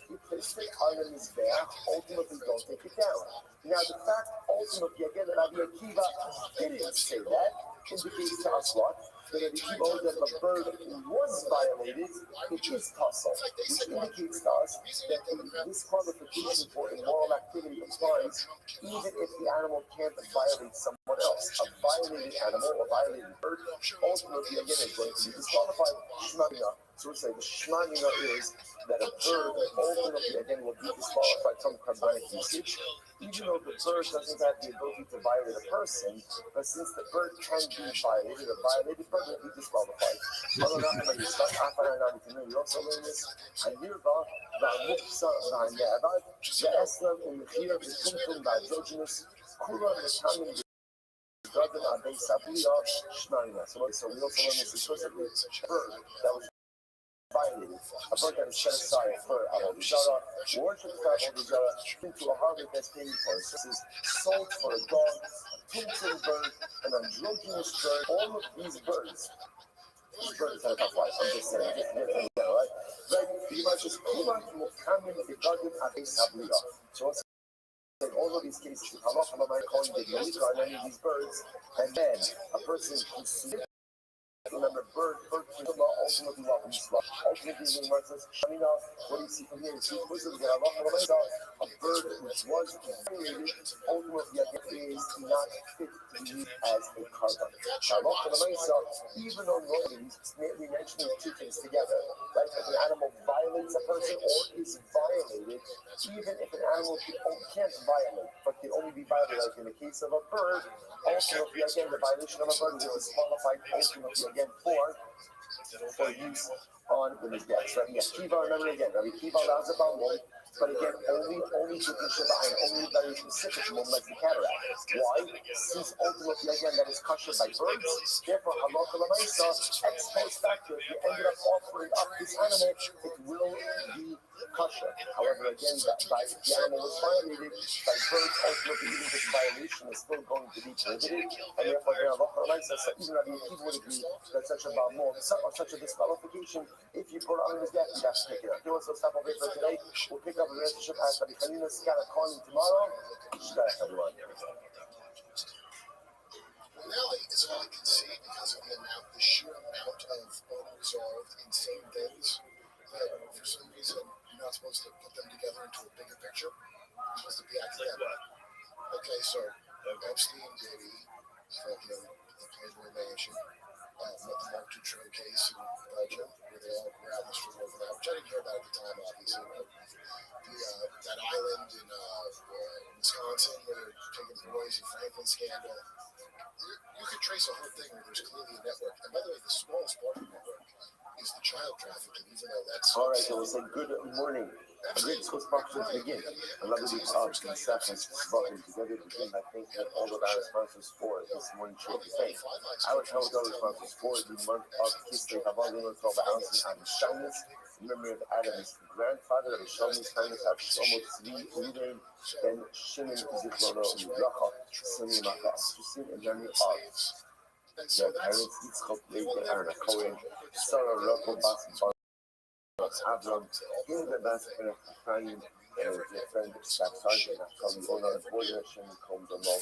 you place it on his back, ultimately don't take it down. Now the fact ultimately again that Rabbi Akiva didn't say that indicates to us what? That Rabbi Akiva holds that the bird was violated, it is possible, which indicates to us that the disqualification for immoral activity applies even if the animal can't violate someone else. A violated animal, a violated bird, ultimately again is going to be disqualified. Shmanina. So we say the Shmanina is that a bird ultimately again will be disqualified from carbonic usage, even though the bird doesn't have the ability to violate a person, but since the bird can be violated, a violated bird will be disqualified. We also learn this. So we also learn this explicitly. A bird that was violated, a bird that is set aside for Avodah, worship for Avodah, into a harvest that's paid for. This is sold for a dog, a tinted bird, an androgynous bird. All of these birds have a tough life. I'm just saying, right? You might just so in all of these cases, halacha might call you the any of these birds, and then a person who's remember, bird ultimately welcomes Islam. Ultimately, the Gemara says, Shamina, what do you see from here? You see, a bird which was violated, ultimately, is not fit to be used as a carbon. Even though normally we mention two things together, right? If an animal violates a person or is violated, even if an animal can't violate, but can only be violated, like in the case of a bird, ultimately, again, the violation of a bird is disqualified ultimately again for use on when his death. So Rabbi Akiva, remember again, Rabbi Akiva allows about one, but again, only to Shabbat, only very specific one like the cataract. Why? Since ultimately again that is kosher by birds, therefore halacha l'maisa, ex post facto, if you ended up offering up this animal, it will be kosher. However, again, by the animal was violated by birds, ultimately even this violation is still going to be prohibited, and therefore the halacha l'maisa, so even Rabbi Akiva would agree that such a disqualification, if you put it on his death, you have to pick it up. Okay, so stop over for today. We'll pick up the relationship as Rabbi Chanina Skana calling tomorrow. Shkaya, everyone. Now, it's all I can see because of the sheer amount of unresolved, insane things that for some reason you're not supposed to put them together into a bigger picture. You're supposed to be academic. Okay, so Epstein, Diddy, fucking the Playboy Mansion, the Mark II train case in Belgium, where they all grabbed Mr. over that, which I didn't hear about at the time, obviously. That island in Wisconsin where they're taking the boys, the Franklin scandal. You could trace a whole thing where there's clearly a network. And by the way, the smallest part of the network is the child trafficking, even though that's... All right, so we'll say good morning. A great school sponsor to begin. I love the Seth and Svachim together to begin by thanking all of our sponsors for this morning show. Thanks. Our Talmud sponsors for the month of Kislev Havalim of 12 ounces and shyness. In memory of Adam's grandfather, of Shlomo's kindness, of Shlomo Tzvi Udein, Ben Shimon Zichrono Mibracha, Suni Maka, Susin, in memory of their parents, Yitzchok Leite, Aaron Cohen, Sarah Rocco Bas Avram, in the best of Chaim, and their friend Shaq Sargent, Naftali Ona, Boyer, Shem, Kom, the Law,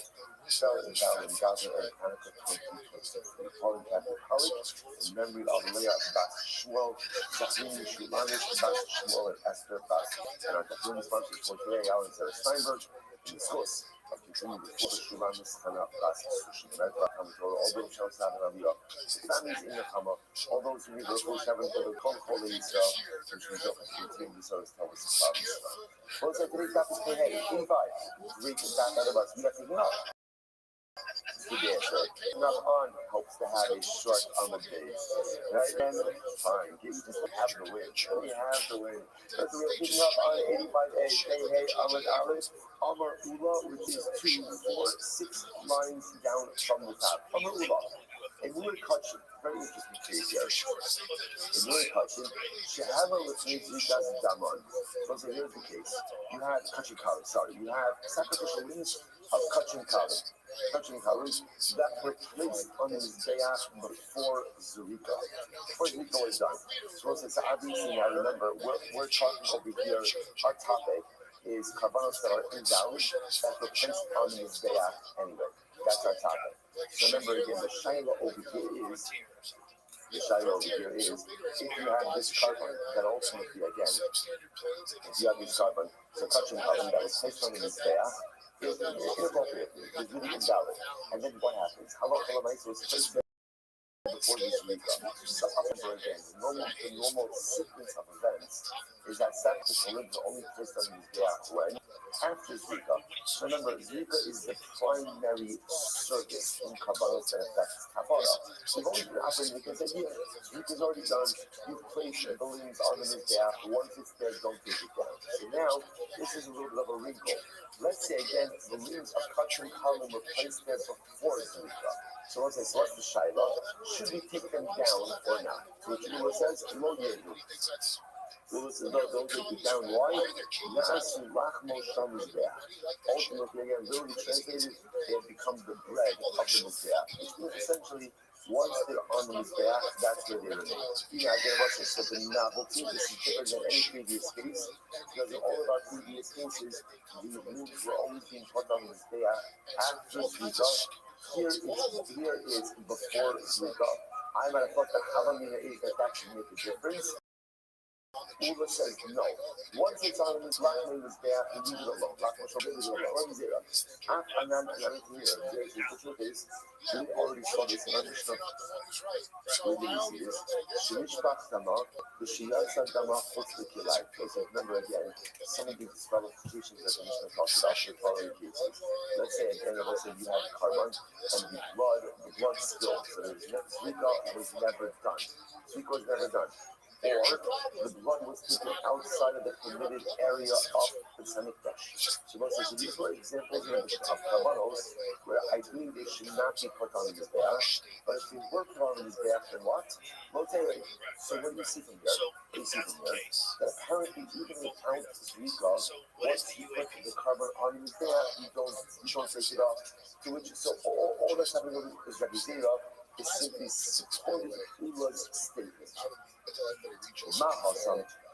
fell in down in Gaza and Hanukkah 2026 in Pauling Catholic College, in memory of Leah Bas Shmuel, Zachary Shulanish Bas Shmuel, and Esther Bas, and our Dachim sponsors for today, Alan Sarah Steinberg, in the source of continuing the Florida Shulanis, Hannah Bas, Sushi, and Red all those shows have an Aliyah, families in the Hama, all those who need those who have for the Kol Kol Yisrael, which we don't continue to tell us the problems. Well, so today's topic is hey, invite, read the back out of us, we have to know. Good answer. Enough on hopes to have a short on the days. Right then, fine. You just have the win. We have the win. But we're picking up on 85A. Hey, Ahmed Alice. Amar Ula, which is 2, 4, 6 lines down from the top. Amar Ula. A Muir Kachin. Very interesting case here. A Muir Kachin. Shehava listening to Gaz Daman. So here's the case. You have Kachin Kali. Sorry. You have sacrificial means of Kachin Kali. Touching colors that were placed on his Mizbeach before Zerika. Before Zerika was done. So it's obviously now remember we're talking over here. Our topic is carbonos that are invalid that were placed on the Mizbeach anyway. That's our topic. So remember again, the shayla over here is if you have this carbon that ultimately again, if you have this carbon, so touching carbon that was placed on the Mizbeach. It's inappropriate. It's really invalid. And then what happens? Halacha l'maisa was placed there before this Zerika. So again, the normal sequence of events is that sacrificial ribs are only placed on these days when after Zerika. Remember, Zerika is the primary circus in Kabbalah that affects Kabbalah. We've only been operating because idea. Zerika's already done. You've placed the balloons on the Mizbeach. Once it's there, don't take it down. So now, this is a little bit of a wrinkle. Let's say again, the balloons of Kachin Kalim were placed there before Zerika. So let's say, so what's the Shaila? Should we take them down or not? So what Shmuel says, Lo Yehu. Well, don't take it down. Why? Ultimately, again, literally translated, they have become the bread of the Mizbeach. Which means essentially, once they're on the Mizbeach, that's where they remain. So the novelty, this is different than any previous case, because in all of our previous cases, the balloons were always being put on the Mizbeach after Zerika. Here is before Zerika. I might have thought that Havamina is that should make a difference. Ula says no. Once it's on his Lachman is there, and leave it alone. Lachman shall leave it alone. What is it? And then the truth is, we already saw this in our Mishnah. Where did you see this? Shemishpach Dama, the Shiyasa Dama, what's the Kilai? So remember again, some of these qualifications that the Mishnah talks about the following cases. Let's say again, let's say you have carbon and the blood spilled. So Zerika was never done. Zerika was never done. Or the blood was taken outside of the permitted area of the Samikdash. So these were examples of Kavanos where ideally they should not be put on the Mizbeach, but if they were put on the Mizbeach, then what? So what do you see from here? What do you see from here? That apparently even without Zerika, once you put the carbon on the Mizbeach, you don't take it off. So all that's happening is Rabbi Zera is simply supporting Ula's statement.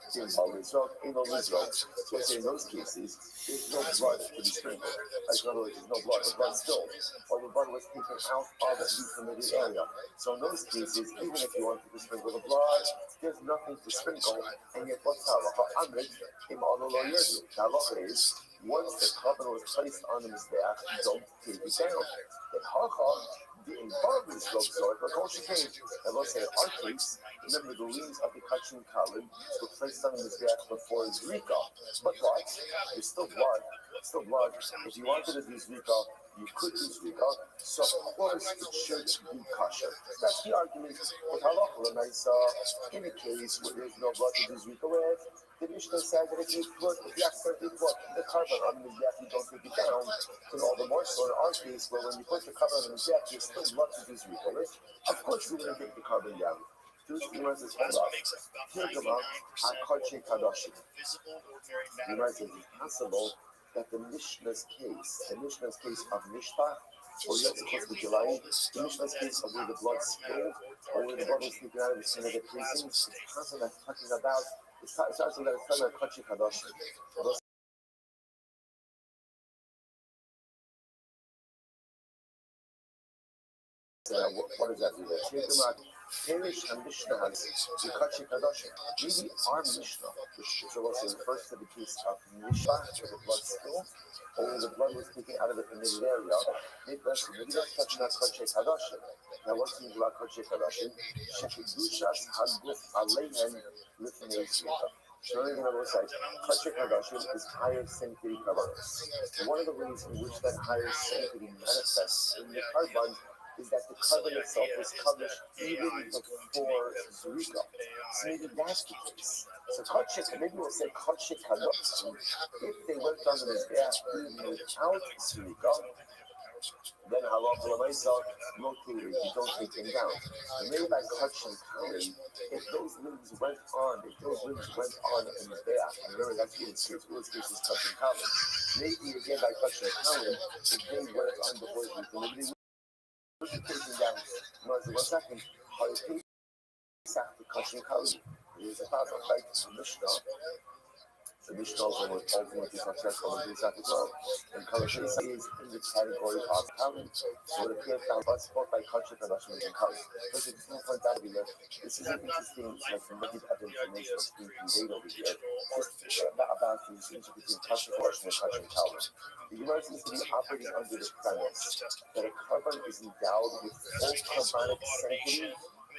So in those cases, there's no blood to be sprinkled. Like in other words, there's no blood, the blood spilled, or the blood was taken out of the permitted area. So in those cases, even if you wanted to sprinkle the blood, there's nothing to sprinkle, and yet what's halacha? The halacha is, once the carbon was placed on the Mizbeach, don't take it down. The halacha, the involvement is absorbed, but also came. And let's say in our case, remember the liens of the Kachin Kalin were placed on the Mizbeach before Zrika. But what? There's still blood. Still blood. If you wanted to do Zrika, you could do Zrika. So of course it should be kosher. That's the argument with halacha l'maisa. In a case where there's no blood to do Zrika with, the Mishnah said that if you accidentally put the carbon on the Mizbeach, you don't take it down. And all the more so in our case, where when you put the carbon on the Mizbeach, there's still blood to do Zrika with. Of course you're going to take the carbon down. Two Gemara says, hold up. Pirgama HaKodesh Kadoshim. Gemara says it's possible that the Mishnah's case of Mishpach, or yet close to July, the Mishnah's case of where the blood spilled, or where the blood was taken out of the skin of the precincts, it's possible that it's talking about HaKodesh Kadoshim. What does that do? Perish and Mishnah has the Kachin Kadoshim. Maybe our Mishnah, which also refers to the case of Mishpach, where the blood spilled, or where the blood was taken out of the permitted area, maybe that's touching that Kachin Kadoshim. Now, what's the about Kachin Kadoshim? Shekedushas Haguf Aleihen Lifnei Zrika. Showing on the side, Kachin Kadoshim is higher sanctity kavaros. And one of the ways in which that higher sanctity manifests in the carbon is that the carbon itself was covered even before Zrika. So maybe that's the case. So maybe we'll say Kachin Kadoshim, if they went on the Mizbeach even without Zrika, then halacha l'maisa located, you don't take them down. And maybe by Kachin Kalin, if those limbs went on in the Mizbeach, and remember that's the case is Kachin Kalin. Maybe again by Kachin Kalin, if they went on before Zrika, taking down. One second, how you take the Kachin Kalin? There's a part of like the Mishnah. The Mishnah was ultimately successful in Pesach as well. And Kachin is in the category of Kalin. So it appears that one spot by Kachin Kadoshim is in Kalin. But it's no point out here. This is an interesting, like, nugget of information that's being conveyed over here. Just about the distinction between Kachin Kadoshim and Kachin Kalin. The Gemara seems to be operating under the premise that a carbon is endowed with full carbonic sanctity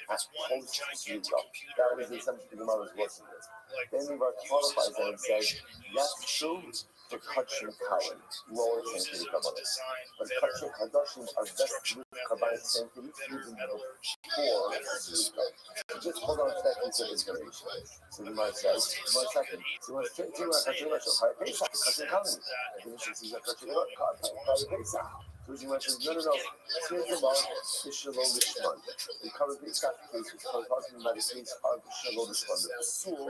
at post-Zrika. That was the assumption the Gemara was working with. Then the Gemara qualifies that and says, that's true for Kachin Kalin, lower sanctity carbonates. But Kachin Kadoshim are vested with carbonic sanctity even before Zrika. So just hold on to that piece of information. So the Gemara says, one second. So let's take Kachin Pesach, Kachin Kalin. And the Mishnah says that Kachin Pesach. So the Gemara says, no. Here's about the Shalom Lishman. The covered Pesach case was talking about the case of Shalom Lishman, the Psul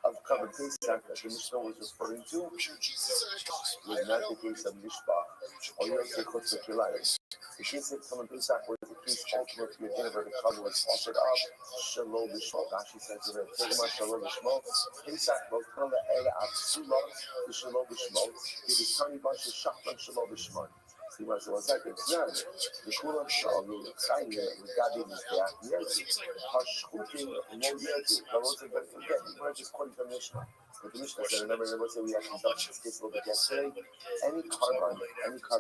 of covered Pesach that the Mishnah was referring to was not the case of Mishpach or Yosef Chutz Kilayim. The case of covered Pesach was the case ultimately again where the cover was offered up Shalom Lishman. Rashi says that Tegma Shalom Lishman. Pesach was called the Ela Atzula, the Shalom Lishman. It is tiny bunch of Shachman Shalom Lishman. He was one second. The Kulam Shalom Chayim regarding this Hashchutim Moyetu. I was going to forget. You might just quote from Mishnah. But the Mishnah said, remember, we actually touched this case a little bit yesterday. Any carbon, anytime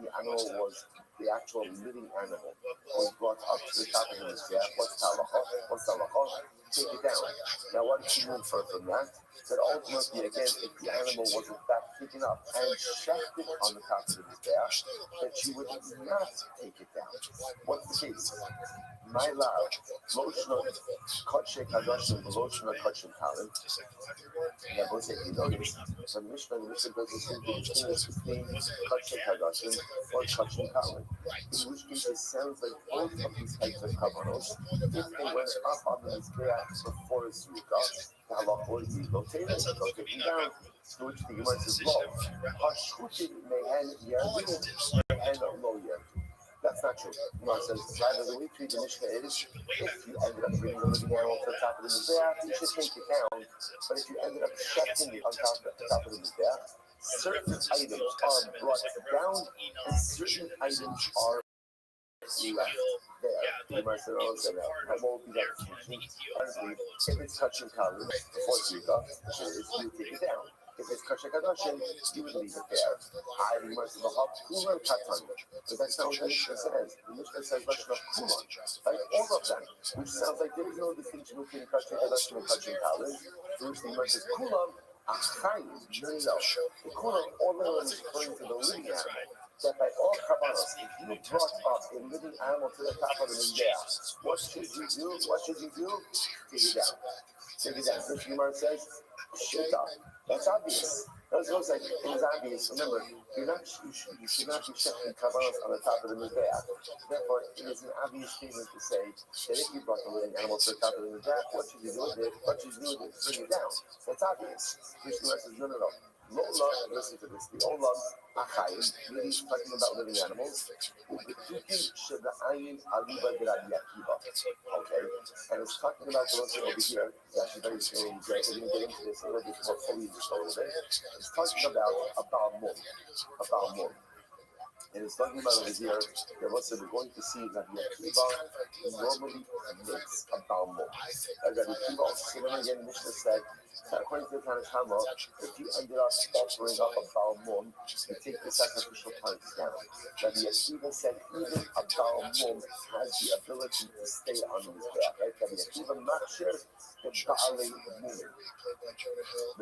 the animal was the actual living animal was brought up to the top of the Mizbeach, what's halacha? Take it down. Now, what did you infer from that? That ultimately, again, if the animal was in fact taken up and shafted on the top of the Mizbeach, that you would not take it down. What's the case? My love, Loshno Kachin Kadoshim, Loshno Kachin Kalin. Now, both say you notice, the Mishnah doesn't seem to distinguish between Kachin Kadoshim or Kachin Kalin. In which case, it sounds like both of these types of kavanos, if they went up on the Mizbeach before Zrika, the halacha would be rotated, don't take them down. To which the Gemara says, "Lo, hashchutim mehen yerdin, mehen lo yerdin." That's not true. The Gemara says, rather the way to read the Mishnah is, if you ended up bringing the living animal to the top of the Mizbeach, you should take it down. But if you ended up shutting it on top of the Mizbeach, certain items are brought down and certain items are left there. The Gemara said, I won't be that distinction. Honestly, if it's touching Kalin before Zrika, you take it down. If it's kasher kadashim, you would leave it there. I immerse the hot cooler katan. But that's not what the Mishnah says. The Mishnah says lashon of kulan, like all of them, which sounds like there is no distinction between kasher kadashim and kasher talent. So which the immerse is kulan. Achayim, no. The kulan all of them is referring to the living animal. That by all kavanos, if you brought up a living animal to the top of the mizbeach, what should you do? What should you do? Take it down. Take it down. This Gemara says, shita. That's obvious. That's what like it was obvious. Remember, you should not be checking kavanos on the top of the mizbeach. Therefore, it is an obvious statement to say that if you brought a living animal to the top of the mizbeach, what should you do with it? What should you do with it? Bring it down. That's obvious. This Gemara says, no. Lola, listen to this. The Olam Achayim, really talking about living animals. Okay, and it's talking about the one over here. It's actually very strange. We're going to get into this a little bit more fully just a little bit. It's talking about a Balmum. And it's talking about over here that we're going to see that the Akiva normally makes a Balmum. As Rabbi Akiva also said again, the Mishnah said, according to the Tanakh, if you ended up offering up a Balmum, you take the sacrificial parts down. Rabbi Akiva said even a Balmum has the ability to stay on his back. Right? Rabbi Akiva makshir the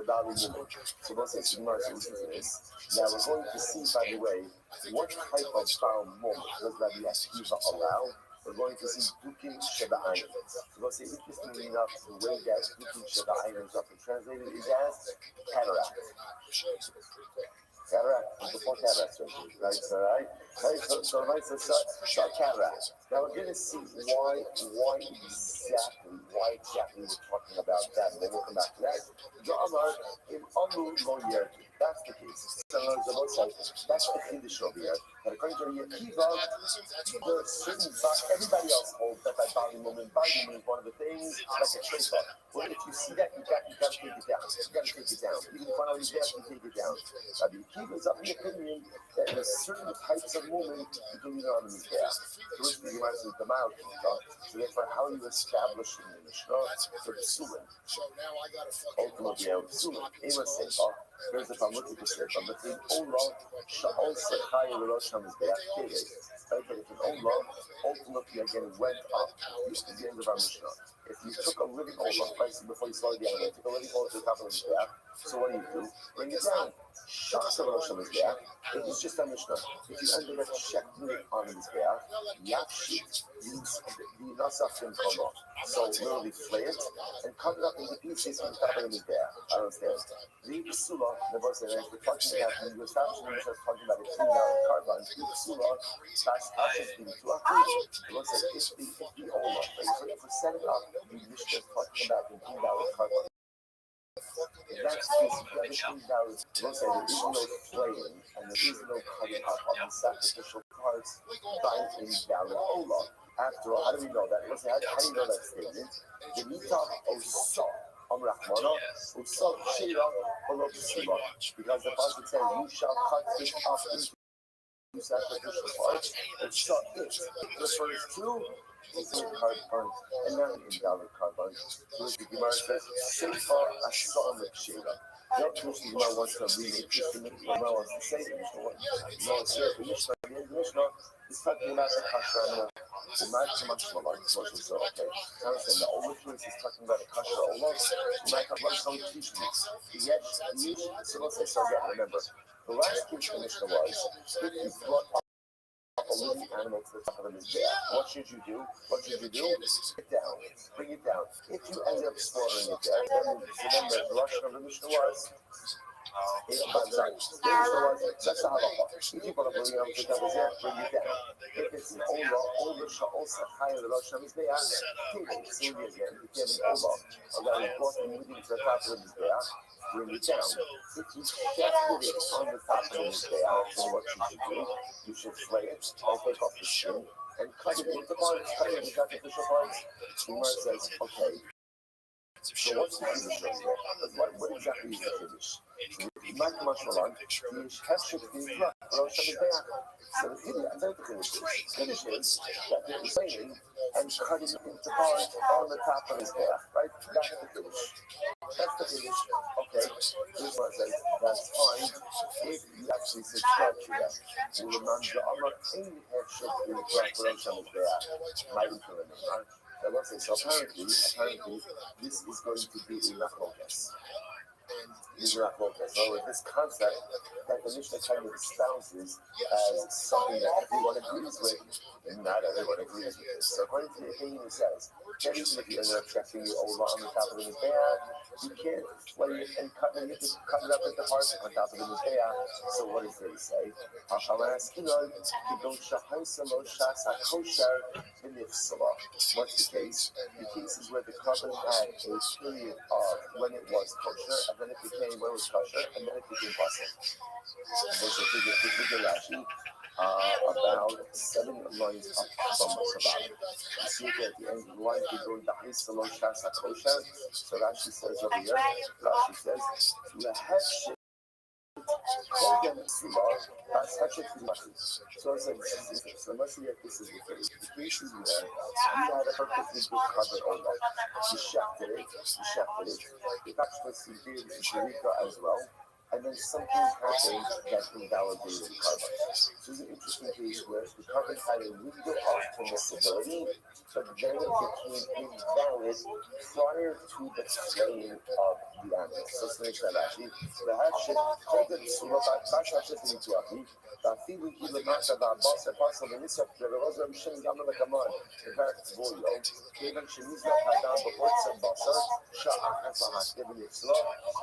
Bali Mumin. So we'll say, Gemara listen to this. Now we're going to see, by the way, what type of Balmum does Rabbi Akiva allow? We're going to see Dukim Sheba'ayin. So we'll say, interestingly enough, the way that Dukim Sheba'ayin is often translated is as cataract. Cataract, before cataract surgery, right? So right, so cataract. Now we're going to see why exactly we're talking about that, and then we'll come back to that. That's the case. So that's the Chiddush over here. But according to the Akiva, there are certain everybody else holds that by Balmum is one of the things like a trademark. Well, if you see that, you got to take it down. You got to take it down. Even if one of these guys can take it down. The Akiva is of the opinion that there's certain types of movement you can leave on the Mizbeach. So which the Gemara says the Ma'al Kiva. So therefore, how are you establishing the Mishnah for the Psulim? Ultimately, Psulim. Ema Sefer. Here's if I'm looking for Sefer. But the Olam Sha'ol Sechai Rosh HaMizbeach Kere. Right, but if an Olam ultimately again went up, this is the end of our Mishnah. If you took a living Olam, right, so before you started the animal, took a living Olam to the top of the Mizbeach, so what do? Bring it down. Shach Rosh HaMizbeach. It was just a Mishnah. If you ended up checking it on the Mizbeach, Yakshit, the Nasafim come off. So literally flay it and cut it up into pieces from the top of the Mizbeach. I don't understand. The Psula, the verse that we're talking about, when you establish the Mishnah talking about a $2 carbon, the Psula, that's actually the Tuachi. The verse says, if the Ola, for setting up the Mishnah talking about the $2 carbon. That's this $2. We'll say there is no flaying and there is no cutting up of the sacrificial parts by a valid Ola. After all, how do we know that? We'll say, how do you know that statement? The Mitah Osa. Because the Pasuk says, you shall cut this up into sacrificial parts and shut it. Refers to carbon and not invalid carbon. So the Gemara says, Sefer Asam Sheva. Not just the Gemara wants to read it, just the Gemara wants to say the Mishnah. The Mishnah is talking about the kasher animal. The Ma'at Shemash Malak, so okay. I understand the Ola case is talking about a kasher Ola. The Ma'at Shemash don't teach me. Yet, so let's say, so again, remember, the last case of the Mishnah was, if you brought up a living animal to the top of the Mizbeach, what should you do? Bring it down. If you end up slaughtering it there, then the Russian of the Mishnah was, that's the halacha. If you put a living animal to the top of the Mizbeach, bring it down. If it's an Ola Sha'ol Sachai the Rosh HaMizbeach, it's again, if you have an Ola, that is brought the living to the top of the Mizbeach, bring it down. If you shafted it on the top of the Mizbeach, then what you should do, you should flay it, or take off the skin, and cut it into parts, cut it into sacrificial parts. The Gemara says, okay, so what's the Kiddush right there? What exactly is the Kiddush? Not much along. The Kiddush is the Rosh HaMizbeach. So the Kiddush is that they're flaying and cutting into parts on the top of his back, right? That's the Kiddush. That's the condition. Okay, this one says that's fine if you actually subscribe to that. Ulamam Amar any headship in the preparation of their mighty preliminary. That was it. So apparently, this is going to be a lachlokas. These are lachlokas. So this concept that the Mishnah kind of espouses as something that everyone agrees with, and not everyone agrees with it. So according to the opinion, it says that even if you end up checking your olah on the top of the mizbeach, you can't flay it and cut it up at the heart on top of the mizbeach. So what does they say? What's the case? The case is where the carbon had a period of when it was kosher, and then it became when it was kosher, and then it became possible. There's a figure Rashi about 7 lines up from Sabbath. You see it at the end of the line, you're doing the Haisalo Shasa Kosha. So Rashi says over here, Rashi says, Laheshit Kogan Subar, that's Heshit Filashi. So it says, so let's see if this is the case. The case is where you had a perfectly good carbon oil. You shafted it. It actually did Sharika as well. And then something happened that invalidated the carbon. So this is an interesting case where the carbon had a window of permissibility, but then it became invalid prior to the flaying of the animal. So let's make that actually. The hatchet, called it Surabat, Bash Hatchet in Tuahi, ואפילו היא למטה והבוס הפסל וניסה פררוזר משם גם לקמון בפרק בויו, כיוון שמזבח האדם בבוצר בוסר, שאחת להכתב אצלו,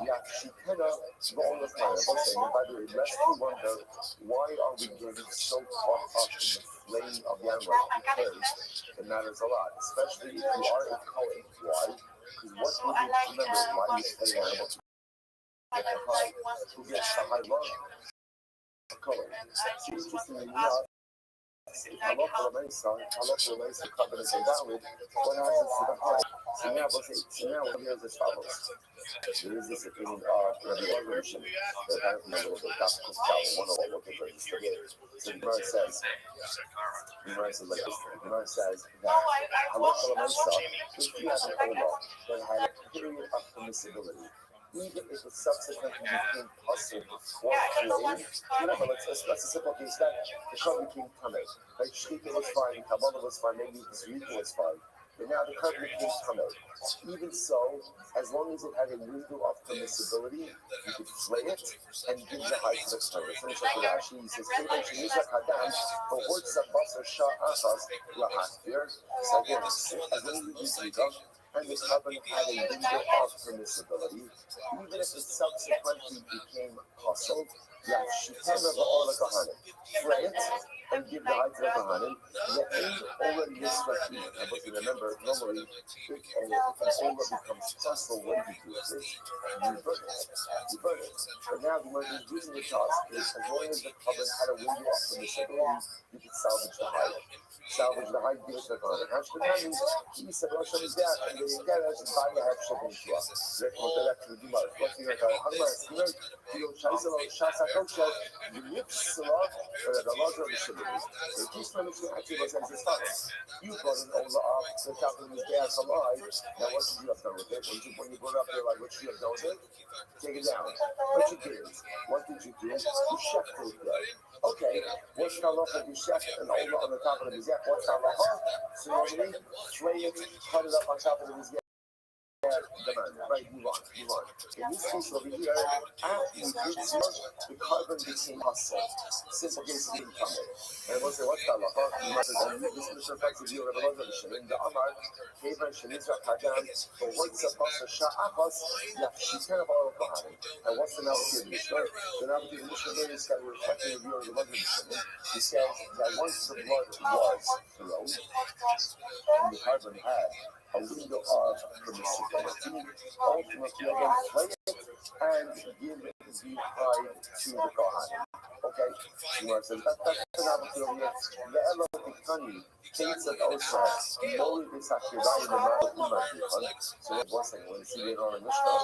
יפשיטנה ועולף מהר. And by the way, lest you wonder, why are we getting so caught up in the flame of the animal? Because it matters a lot, especially if you are a Kohen. Why? Because what do you remember? Why you slay an animal to get the high? Who gets the high love? Kohen. So interestingly enough, halacha l'maisa carbon is invalid. What happens to the high? So now here's as follows. There is this opinion of Rabbi Rothschild that apparently knows a little bit about one of what they just forget. So the Gemara says like this. The Gemara says that halacha l'maisa, if you have an olah that had a period of permissibility, even if it subsequently became possible before flaying, whatever, let's a simple case that the carbon became tameh. Like Shkita was fine, Kabbalah was fine, maybe Zrika was fine. But now the carbon became tameh. Even so, as long as it had a window of permissibility, you could flay it and give the height to the carbon. Finish up with Rashi. He says, so again, as long as you use Zrika, and the carbon had a window of permissibility, even if it subsequently became possible, flay it and give the height to the Kohanim. The aim already is Rabbi. But remember, normally, if an olah becomes possible when you do this, you burn it. But now the way we're using the task is as long as the carbon had a window of permissibility, you could salvage the height. Give it to the Kohanim. Hashkenani, he said, Rosh Hashanah, and they get us and buy the half shipping to us. Let's go back to the Gemara. What's the Gemara? Hagmar, Skimmer, Kilo Chaisalo, Shasa Koksha, the Yips, Salah, or the larger of the shipping. So the Kisma Mishnah actually was as follows. You brought an olah up to the top of his gas alive. Now, what should you have done with it? When you brought it up there, like, what should you have done with it? Take it down. What you did? What did you do? You shefted it. Okay, what's the halacha if you chef an olah on the top of the mizbeach? What's the halacha? So normally, flay it, cut it up on top of the mizbeach. Right, move on. In this case over here, after you did so, the carbon became hostile. Simple case didn't come in. And we'll say, what's the halacha? You must have done this is the fact that you have a lot of the in the Amar, Kevan Shanizra Kadam, for what's the pastor Sha'achas, Yafshitan of all Kohanim. And what's the narrative of the Mishnah? The narrative of the Mishnah is that we're reflecting the view of the Lord of the Mishnah. He says that once the blood was thrown, and the carbon had a window of permissibility, ultimately again flay it and give the hide to the Kohanim. Okay? Gemara says that's an opportunity. The Elo Tiktani, Kates of Osa, Moli Bisakirai, the Mara Umatikon. So wait 1 second, when you see later on in Mishnah,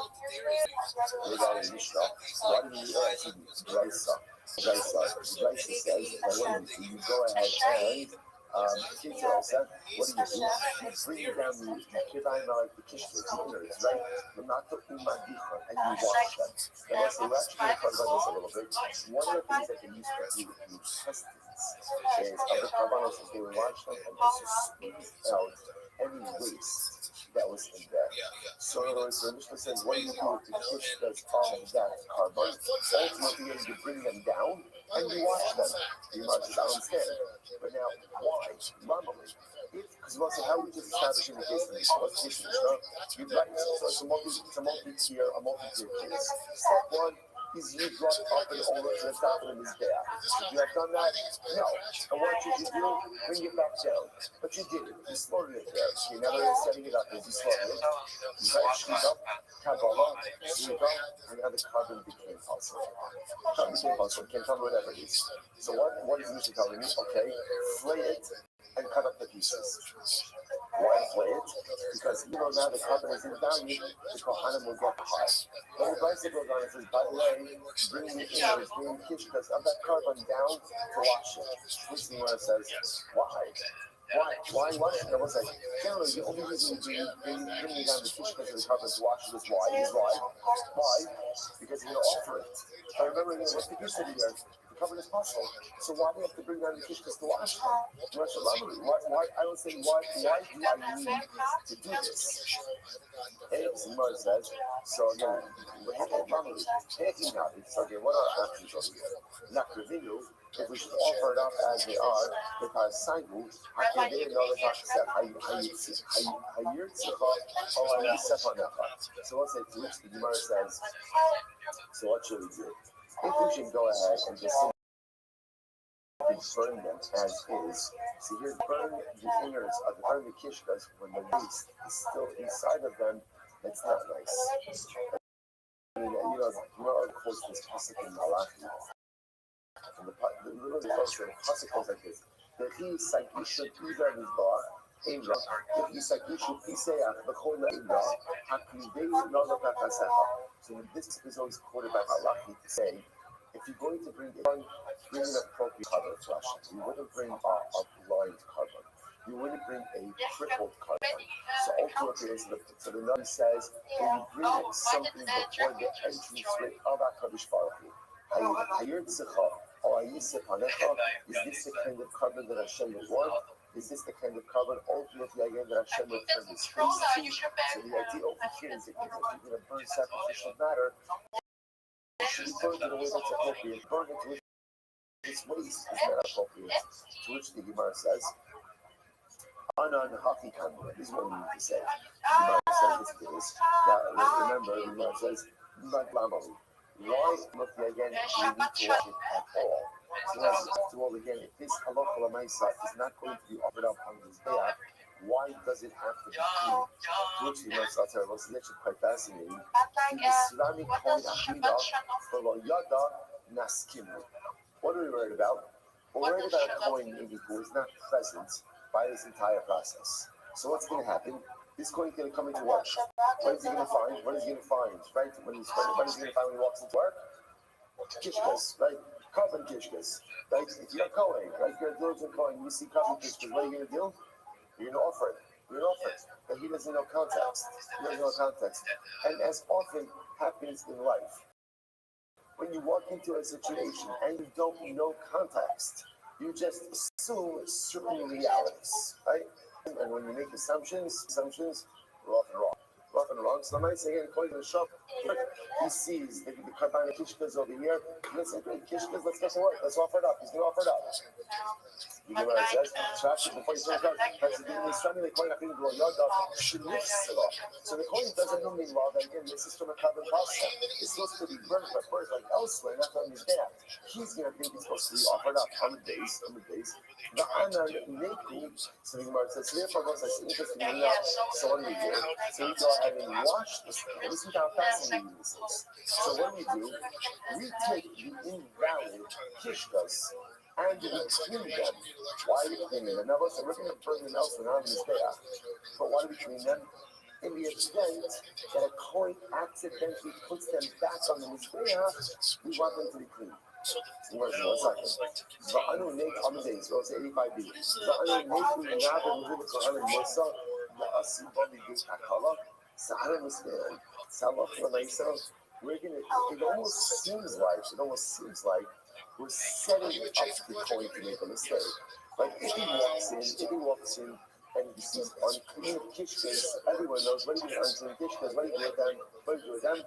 why do you see Graisa? Graisa says that when you go ahead and Said, what do? You bring down the kivayim like the kishkas, the innards, right? And you wash them. And let's say we're actually going to talk about this a little bit. One of the things that they used to do with the intestines is of the carbonos is they would wash them and just squeeze out any waste that was in there. So in other words, the Mishnah says, what do you do with the kishkas of that carbon? Ultimately, you bring them down and you wash them. You must understand. But now, why? Normally, because we also how we just establish in the case of the Mishnah, you'd like so it's a multi-tier case. Step one is you brought up and over to the top of the Mizbeah. You have done that? No. And what did you do? Bring it back down. But you did it. You slaughtered it there. You never setting it up as you slaughtered it. You got it up, Kabbalah, Zika, and now the carbon became possible. Carbon became possible. Can't tell me whatever it is. So what is Mishnah telling me? Okay, flay it and cut up the pieces. Why flay it? Because you know now the carbon is in value, the Kohanim will get high. But the Brisa goes on and says, by the way, bring the innards, bring the kishkas of that carbon down to wash it. Which the Gemara says, why? Why wash it? I was like, generally, the only reason you bring down the kishkas of the carbon to wash it is why? Why? Because you're going to offer it. I remember again, what's the use of the earth? The carbon is possible. So why do you have to bring down the kishkas to wash them? Why? I don't say why do I need to do this? Hey, Zimar says, so again, so again, what are actions over here? Nakrivinu, if we should offer it up as they are, because Saigu, I can know the talk said, so let's say to which the Gemara says, so what should we do? If we should go ahead and just burn them as is. So here, burn the innards of burn the kishkas when the waste is still inside of them. It's not nice. I mean, Gemara quotes this pasuk in Malachi. And the literally quotes the pasuk goes like this: "The he sakishu either mizbah Indra, if he sakishu piseach b'chol Indra haklidei nazo kakasecha." So this is always quoted by Malachi to say, if you're going to bring an appropriate carbon flash, you wouldn't bring a blind carbon. You wouldn't bring a crippled carbon. So ultimately, so the Nabi says, when you bring something before the entrance rate of HaKadosh Baruch Hu, is this the kind of carbon that Hashem would want? Is this the kind of carbon ultimately again that Hashem would turn his face to? So the idea over here is that if you're going to burn sacrificial matter, you burn it in a way that's appropriate. Burn it with this waste is not appropriate. To which the Gemara says, Anan Hafi Kanwa. This is what we need to say. The Gemara says this. Now remember, the Gemara says, why not again we need to wash it at all? So after all, again, if this halacha l'maisa is not going to be offered up on this day, why does it have to be clean? Which the Gemara says, was actually quite fascinating. What are we worried about? We're worried about a coin who is not present by this entire process. So what's going to happen? This coin is going to come into work. What is he going to find? What is he going to find? Right? What is he going to find when he walks into work? Kishkas, right? Carbon kishkas. Right? If you're a Kohen, right? You're a diligent Kohen, you see carbon kishkas, what are you going to do? You're going to offer it. You're going to offer it. But he doesn't know context. He doesn't know context. And as often happens in life, when you walk into a situation and you don't know context, you just assume certain realities, right? And when you make assumptions are often wrong. So I might say, again, according to the shop, he sees the carbon kishkas over here. Let's say, great, kishkas, let's get to work. Let's offer it up. He's going to offer it up. You know what it says? Before you turn it out, so the coin doesn't know meanwhile that again, this is from a carbon pasta. It's supposed to be burnt by birds like elsewhere, not on his dad. He's going to think it's supposed to be offered up on the days. The Anan Neku, so the Gemara says, therefore, God says, interesting enough. So what do we do? So we go ahead and wash this. Listen to how fascinating this is. So what do? We take the invalid kishkas and we clean them. Why do we clean them? Now, listen, we're going to burn them elsewhere on this day. But why do we clean them? In the event that a coin accidentally puts them back on the Mizbeah, we want them to be clean. So the One bell second. is like to Va'anu contain. Nek Amadeus, goes to 85b. What is Va'anu Nek Unabe the Muhula Kohanim Musa, Va'asim Bali Git Akala, Sahara Muslim, Salah Lamaisa. We're gonna, it almost seems like we're setting up the coin to make a mistake. Like if he walks in and he sees unclean kishkas, everyone knows what he does unclean kishkas, what he do with them,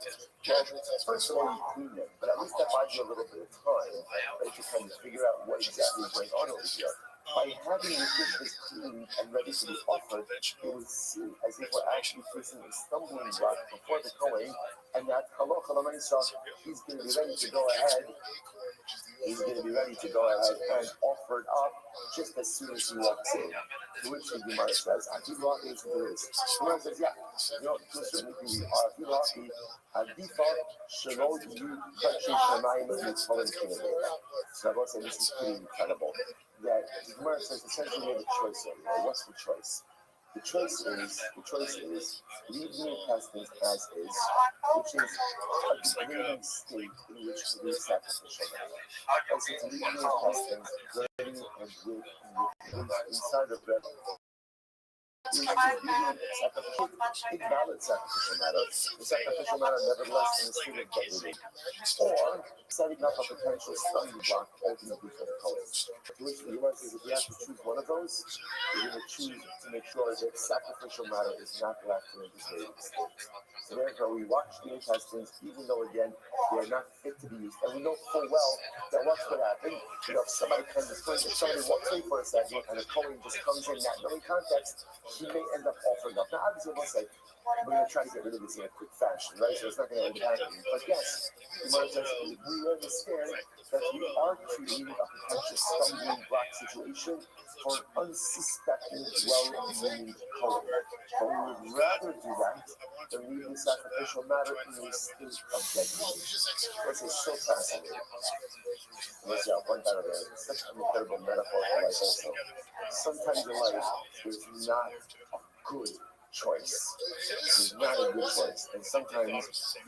Well, first of all, you clean them, but at least that buys you a little bit of time, right, to kind of figure out what exactly is going on over here. By having the kishkas clean and ready to be offered, it would seem as if we're actually facing a stumbling block before the coin, and that halacha l'maisa, he's going to be ready to go ahead. He's going to be ready to go ahead and offer it up just as soon as he walks in. To which the Gemara says, "Akilah is this." The Gemara says, "Yeah, to a certain degree, Akilah, Adifa, Shalom, you touching Shemaim and Mitzvah Kinevera." So I will say this is pretty incredible. That the Gemara says essentially made a choice over here. What's the choice? The choice is leave the intestines as is, which is a degrading state in which to be sacrificial. As it's leaving the intestines dirty and with inside of them. Invalid sacrificial matter. The sacrificial matter nevertheless in the state of degradation. Or setting up a potential stumbling block ultimately for the colors. To which the Gemara says if you have to choose one of those, you're going to choose to make sure that sacrificial matter is not left in a degrading state. So therefore we watch the intestines, even though again they are not fit to be used. And we know full well that what's going to happen, if somebody comes if somebody walks away for a second and a Kohen just comes in that knowing context, he may end up offering up. Now obviously we'll say, we're going to try to get rid of this in a quick fashion, right? So it's not going to end up happening. But yes, we understand that we are creating a potential stumbling block situation for an unsuspecting, well-meaning Kohen. But we would rather do that than leave the sacrificial matter in a state of degradation. This is so fascinating. Let's point that out there. It's such an incredible metaphor for life also. Sometimes in life, there's not a good choice. There's not a good choice. And sometimes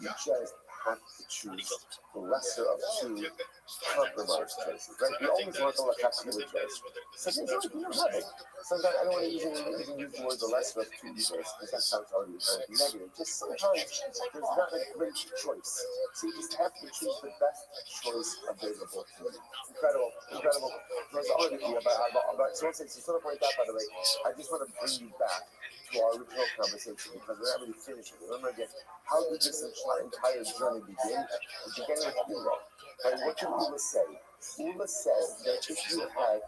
you just have to choose the lesser of two compromise choices, right? You always want the leftover choice. Sometimes you don't have it. Sometimes I don't want to even use the word the lesser of two evils because that sounds already kind of negative. Just sometimes there's not a great choice. So you just have to choose the best choice available to you. Incredible. There's already about so once it's sort of point out, by the way, I just want to bring you back to our original conversation because we're not really finished it. Remember again, how did this entire journey begin? It began with Ula. And what did Ula say? Ula said that if you have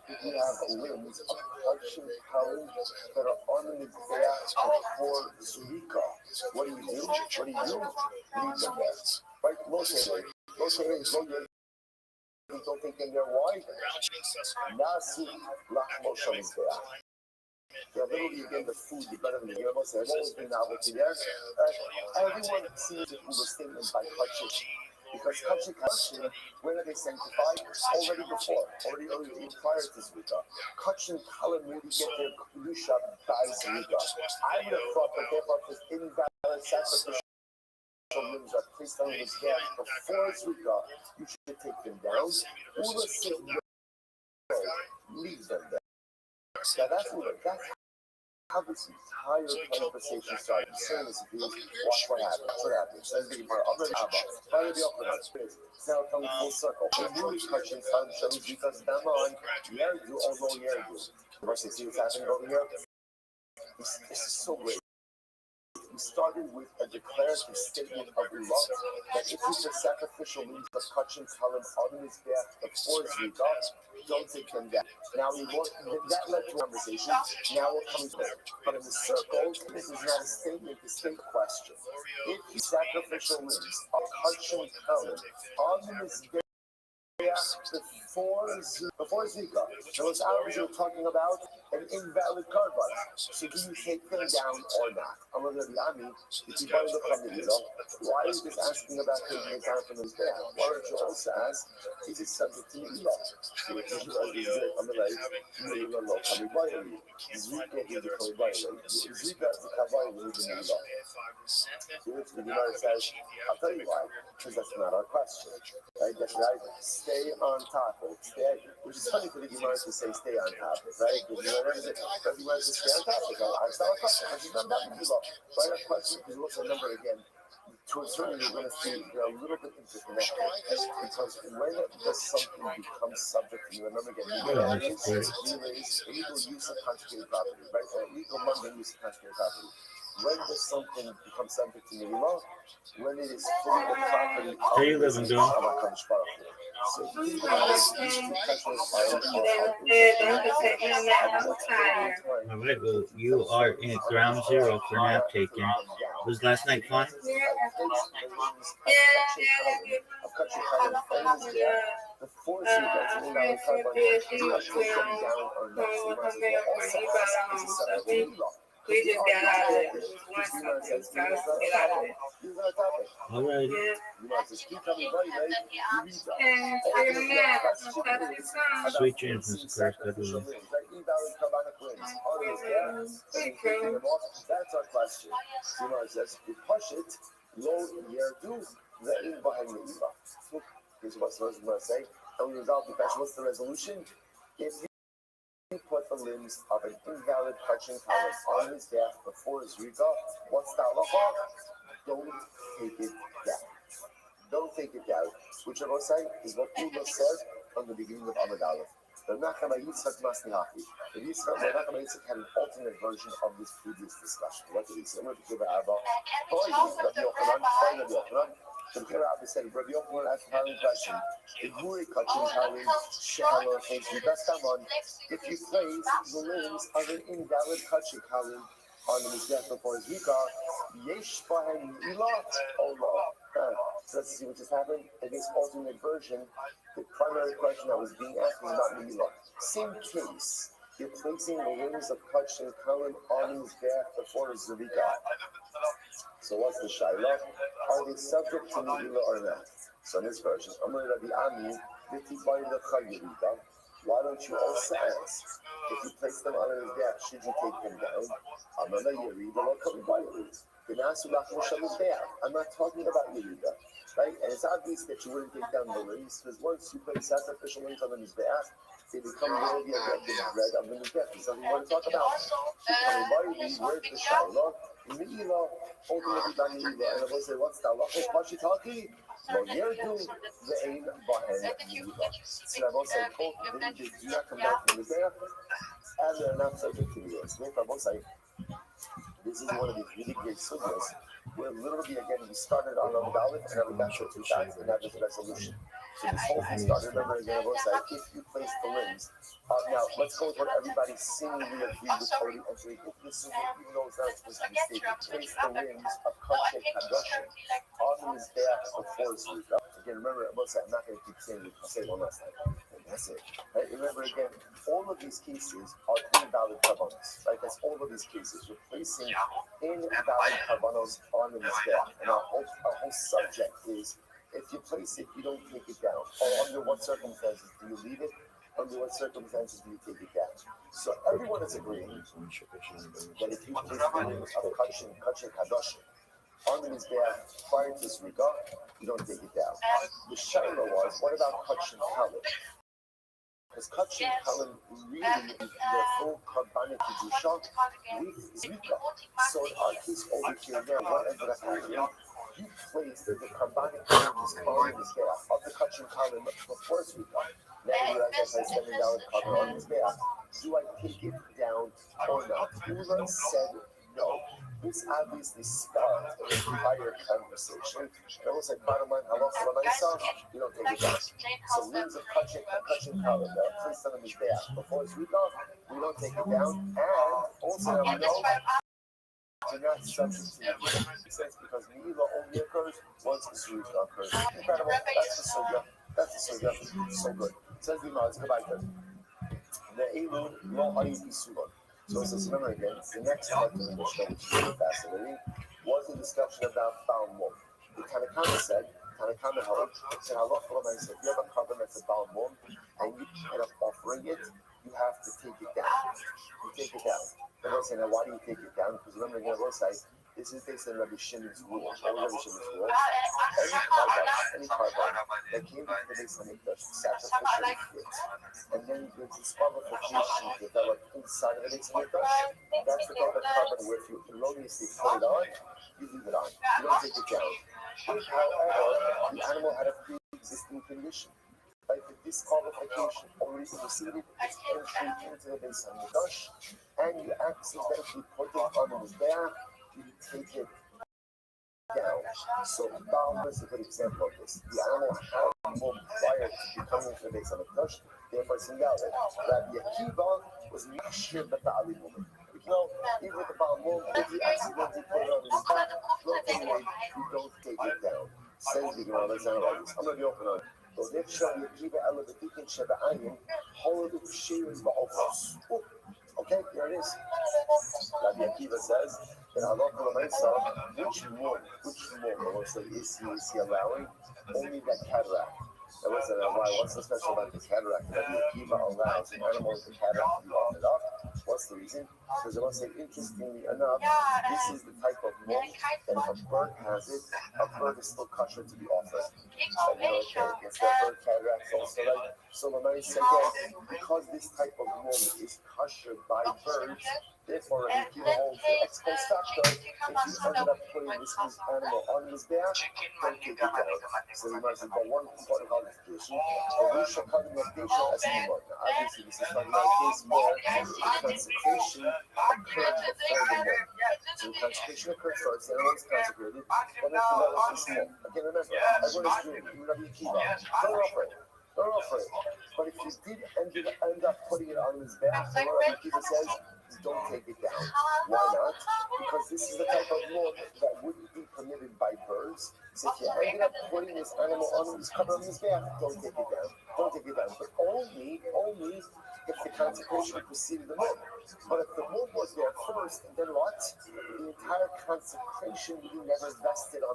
limbs of Harshin Kalim that are on the Mizbeach before Zurika, what do? Leave them there. Right? Don't take them there. Why? Nasi Lachmo Shamizbeach. The ability to get the food, the better than the Yermos, there's always been novelty there. Everyone sees it was statement by Kachik. Because Kachik Hashem, when are they sanctified? Already early prior to Zvika. Kachik Kalim really get their Kedusha by Zvika. I would have thought that they brought this invalid sacrificial limbs are placed on his death before Zvika. You should take them down. Ula said no, leave them there. Now that's how this entire conversation started. Saying this is watch what happens. Says the Gemara, other Abba, by the opponents, now coming full circle. The new touching sun shows because them on Yerdu, although Yerdu. Versus see what's happening over here? This is so great. We started with a declarative statement of Allah that if it's a sacrificial means of touching Kalim on his back before Zika, don't take them down. Now that led to a conversation. Now we're coming to it. But in the circle, this is not a statement, it's a question. If the sacrificial limbs of touching Kalim on his back before Zika, so it's obviously we're talking about an invalid carbon. So do you take them down or not? I'm going to be if you buy the Kamila, why is this asking about taking it down from his bed? Why don't you also ask, is it subject to Mila? So if you is it on the right, Mila lo Kamibayali. Zika is the Kamibayali. Zika is the Kamibayali with the Mila. The Gemara says, I'll tell you why, because that's not our question. Right? That's right. Stay stay on topic. Which is funny for the Gemara to say stay on topic, right? Because you know, because you want to stay on topic. I'm still on topic. But you've done that before. But I have a question because you also remember again. To a certain degree, you're going to see they're a little bit interconnected because when does something become subject to you? Remember again, legal is illegal use of conjugated property, right? Illegal mundane use of conjugated property. When does something become subject to law? When it is fully the property of HaKadosh Baruch Hu. So if you think about it, these two questions All right, well, you are in ground zero for nap taking. Was last night fun? The force you get to mean carbon, you have to take them down or not. So you might as well also ask, is it subject to law? We just got out of it. All right. You might just keep coming by, right? You read that. Sweet dreams, Mr. Christ. God willing. That's our question. So you might just push it, low yerdu, the in behind the iba. Here's what I was going to say. And we resolve the question. What's the resolution? If you put the limbs of an invalid touching column on his back before his rika, what's the halacha? Don't take it down. Don't take it down. Which I will say is what Ulla said on the beginning of Amud Aleph. The Nachama Yitzchak Masnihachi. The Nachama Yitzchak had an alternate version of this previous discussion. What did he say? Rabbi Yochanan. The Rabbi said, Rabbi Yochanan asked the following question. If you place the limbs of an invalid kachim kalim on his death before his vikar, yesh bahem ilat Allah. So let's see what just happened. In this alternate version, the primary question that was being asked was about Milah. Same case. You're placing the limbs of kachim kalim on his death before his vikar. So what's the shayla? Are they subject to Milah or not? So in this version, why don't you also ask, if you place them on his back, should you take them down? I'm not talking about Yerida, right? And it's obvious that you wouldn't take down the limbs, because once you place sacrificial limbs on his back, they become worthy of the bread of his death. There's something you want to talk about. Where's the shayla? Milah, ultimately by Milah, and I will say, what's the halacha? Pashitaki? Well, you're doing the aim behind Milah. So I will say, they do not come down from the back, and they're not subject to the earth. I will say, this is one of these really great sugyas where literally, again, we started on Amud Aleph and we got to 2 and that was the resolution. So this whole thing started, remember again, I will say, if you place the limbs. Now, let's go with what everybody seemingly agreed with Cody entering into the sugya, even though it's not supposed to be stated. Place the limbs of Kachet Kadoshim on his back before his rika. Again, remember, I will say, I'm not going to keep saying it. I'll say it one last time. That's it. Right? Remember again, all of these cases are invalid karbanos. Right? That's all of these cases. You're placing invalid karbanos on his back. And our whole subject is, if you place it, you don't take it down. Or under what circumstances do you leave it? Under what circumstances do you take it down? So everyone is agreeing that if you place the limbs of Kachin Kadoshim on his back prior to his rika, you don't take it down. The shayla was, what about Kachin Kalim? Because Kachin Kalim really the full carbonic kedusha with zrika. So in our case over here now, what ended up happening? You placed the carbonic limbs on his back of the Kachin Kalim before zrika. Now you have to place $7 cover on his back. Do I take it down or not? Ula said no. This obviously sparked an entire conversation. I will say, bottom line, you don't take it down. So limbs of Kachin Kalim that are placed on his back before his recall, we don't take it down. And also, we know do not subject to it. It says because Milah only occurs once his recall occurs. Incredible. That's the sugya. That's the sugya. So good. Says the Imam, goodbye to the Elul Lo Hayu Bisulah. So it says, remember again, the next part of the Mishnah, which is really fascinating, was a discussion about Baal Mum. The Tanakama said, Tanakama held, said, Allah said, if you have a carbon that's a Baal Mum, and you end up offering it, you have to take it down. You take it down. The Lord said, now why do you take it down? Because remember again, the Lord said, This is based on Rabbi Shimon's rule. What was Rabbi Shimon's rule? Any carbon that came into the base of Mikdash sacrificially fit, and then the disqualification developed inside of the base of Mikdash, that's the type of carbon where if you erroneously put it on, you leave it on. You don't take it down. If, however, the animal had a pre-existing condition, like the disqualification already preceded its entry into the base of Mikdash, and you accidentally put it on the Mizbeach, you take it down. So Baal is a good example of this. The animal had mum prior to becoming to the base of Mikdash, therefore it's invalid. Rabbi Akiva was mashir the Ba'ali woman. Even with the Baal mum, if you accidentally put it on his back, you don't take it down. Says the Gemara, let's analyze this. I'm going to be open on it. Okay, here it is. Rabbi Akiva says that which one is he allowing? Only that cataract. That wasn't why. What's so special about the cataract? Rabbi Akiva allows an animal with the cataract to be offered up. What's the reason? Because I want to say, interestingly enough, this is the type of milk that if a bird has it, a bird is still kosher to be offered. It's that bird cataract also, right? So the man said that because this type of milk is kosher by birds, therefore Rabbi Akiva holds the ex post facto, if he ended up putting this animal on his back, don't take it down. So he must have got one important qualification. Obviously, this is talking about a case where consecration occurred before the milk. So the consecration occurred first, the animal was consecrated, then it developed this milk. Again, remember, everyone is doing it, even Rabbi Akiva. Don't offer it. Don't offer it. But if you did end up putting it on his back, then what Rabbi Akiva says, don't take it down. Why not? Because this is the type of milk that wouldn't be permitted by birds. So if you ended up putting this animal on his cover on his back, don't take it down. Don't take it down. But only if the consecration preceded the milk. But if the milk was there first, then what? The entire consecration would be never vested on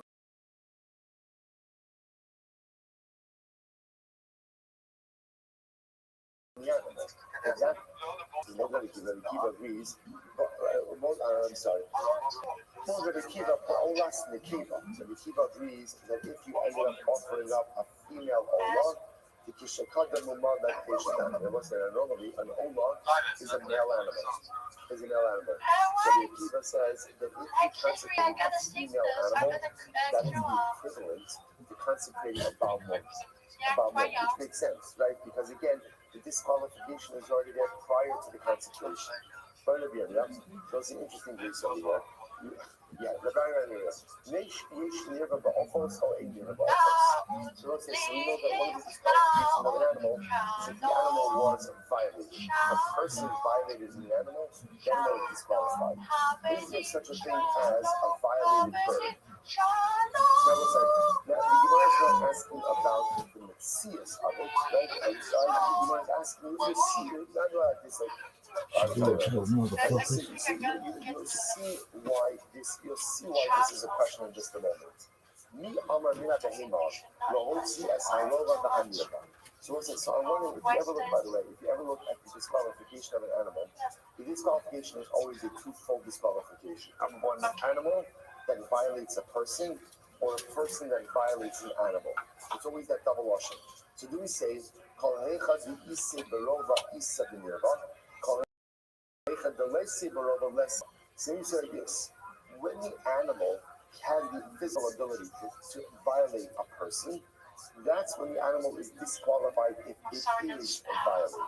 the animal. Exactly. Nobody agrees. I'm sorry. Rabbi Akiva agrees that if you ended up offering up a female olah, normally an olah is a male animal. Rabbi Akiva says that if you consecrate a female animal, that is the equivalent to consecrating a Baal mum, which makes sense, right? Because again, the disqualification is already there prior to the consecration. Those are interesting things over here. Yeah, the Rabbi so let's say, so we know that one of the disqualifications of an animal is if the animal was violated. A person violated an animal, then they are disqualified. Is there such a thing as a violated bird? Now, the Gemara is not asking about the Messias of it, right? The Gemara is asking, is there seed? Not like this, you'll see why this is a question in just a moment. So I'm wondering if you ever look, by the way, at the disqualification of an animal, the disqualification is always a twofold disqualification. One animal that violates a person, or a person that violates an animal. It's always that double washing. So do we say, so you say this, when the animal has the physical ability to violate a person, that's when the animal is disqualified if it is violated.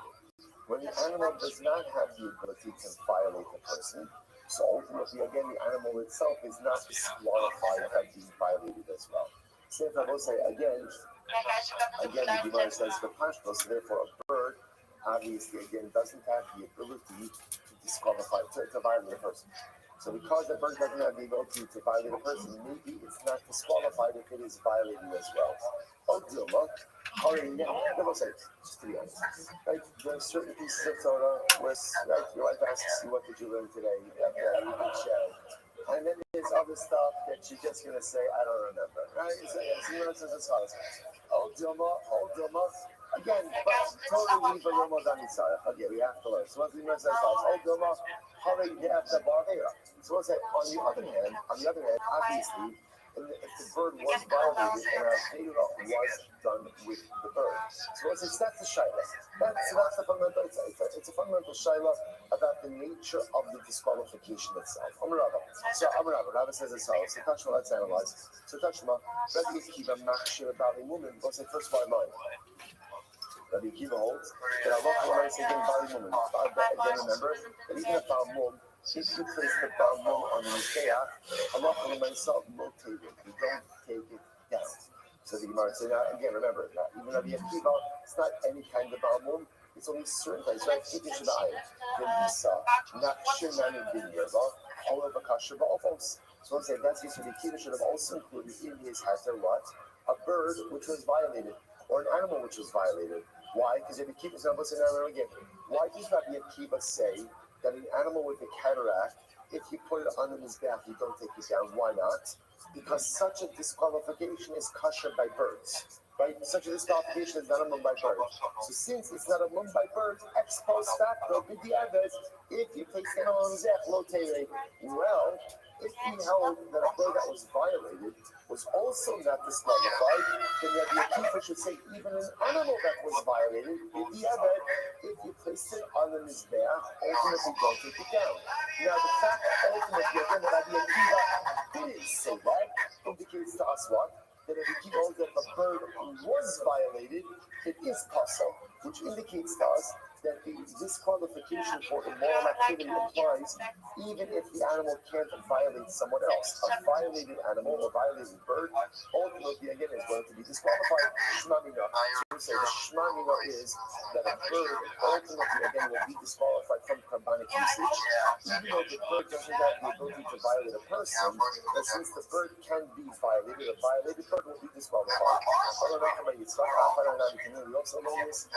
When the animal does not have the ability to violate a person, so ultimately, again, the animal itself is not disqualified by being violated as well. So if I will say again, the Gemara says the pashto, so therefore a bird, obviously, again, doesn't have the ability to disqualify, to violate a person. So because the bird doesn't have the ability to violate a person, maybe it's not disqualified if it is violated as well. Oh, Dilma, just to be honest, right? There are certain pieces of Torah where, right, your wife asks you, what did you learn today? You can share. And then there's other stuff that you're just going to say, I don't remember, right? So, oh, Dilma, Again, but totally leave a Ramadan inside. Again, we have to learn. So what the Gemara says, "Oh, Dilma, hurry there after Bardera." So we'll say, on the other hand, obviously, if the bird was violated and a Avera was done with the bird. So we'll say, that's the Shaila. That's the fundamental, it's a fundamental Shaila about the nature of the disqualification itself. Rabbi says as follows. So Tashma, let's analyze. So Tashma, Rabbi Akiva machshir about a woman. We'll say first by line. Rabbi Akiva holds that Allah Ta'ala says again by woman. Again, remember that even if our mom, if you place the Baal on the Mizbeach, Allah Ta'ala motivated it. You don't take it down. So the Gemara says, now again, remember that even Rabbi Akiva, it's not any kind of Baal. It's only certain things, right? Keeping Shadai, the Lisa, not Shemani Binyava, all of the Kasher Ba'ofos. So let's say that's the Rabbi Akiva should have also included in his hatter what? A bird which was violated, or an animal which was violated. Why? Because Rabbi Akiva said, listen, again, why does Rabbi Akiva say that an animal with a cataract, if you put it on the mizbeach, you don't take it down? Why not? Because such a disqualification is kosher by birds. Right? Such a disqualification is not a mum by birds. So since it's not a mum by birds, ex post facto, if you place it on the mizbeach, lo tere, well, if he held that a bird that was violated was also not disqualified, then Rabbi Akiva should say even an animal that was violated, if you place it on the mizbeach, ultimately don't take it down. Now the fact ultimately again that Rabbi Akiva didn't say that indicates to us what? That Rabbi Akiva holds that the bird was violated, it is possible, which indicates to us that the disqualification for immoral activity applies even if the animal can't violate someone else. A violated animal or violated bird ultimately again is going to be disqualified. Shmamina. So we say the shmamina is that a bird ultimately again will be disqualified from carbonic usage, even though the bird doesn't have the ability to violate a person. But since the bird can be violated, a violated bird will be disqualified. We also know this.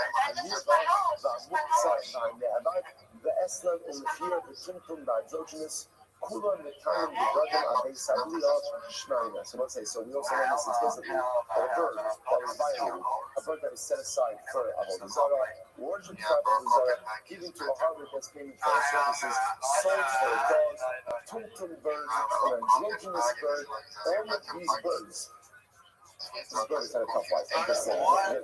The Eslam in the fear of the symptom by androgynous, Kulan the time the Dragon Abbey Sablia Shmaina. So let's say, so we also know this explicitly that a bird that was violated, a bird that was set aside for Avodazara, worship Avodazara, given to a harbor that's paying for services, sold for a dog, Tumtum bird, an androgynous bird, all of these birds. This bird is kind of tough life. I'm just saying, right?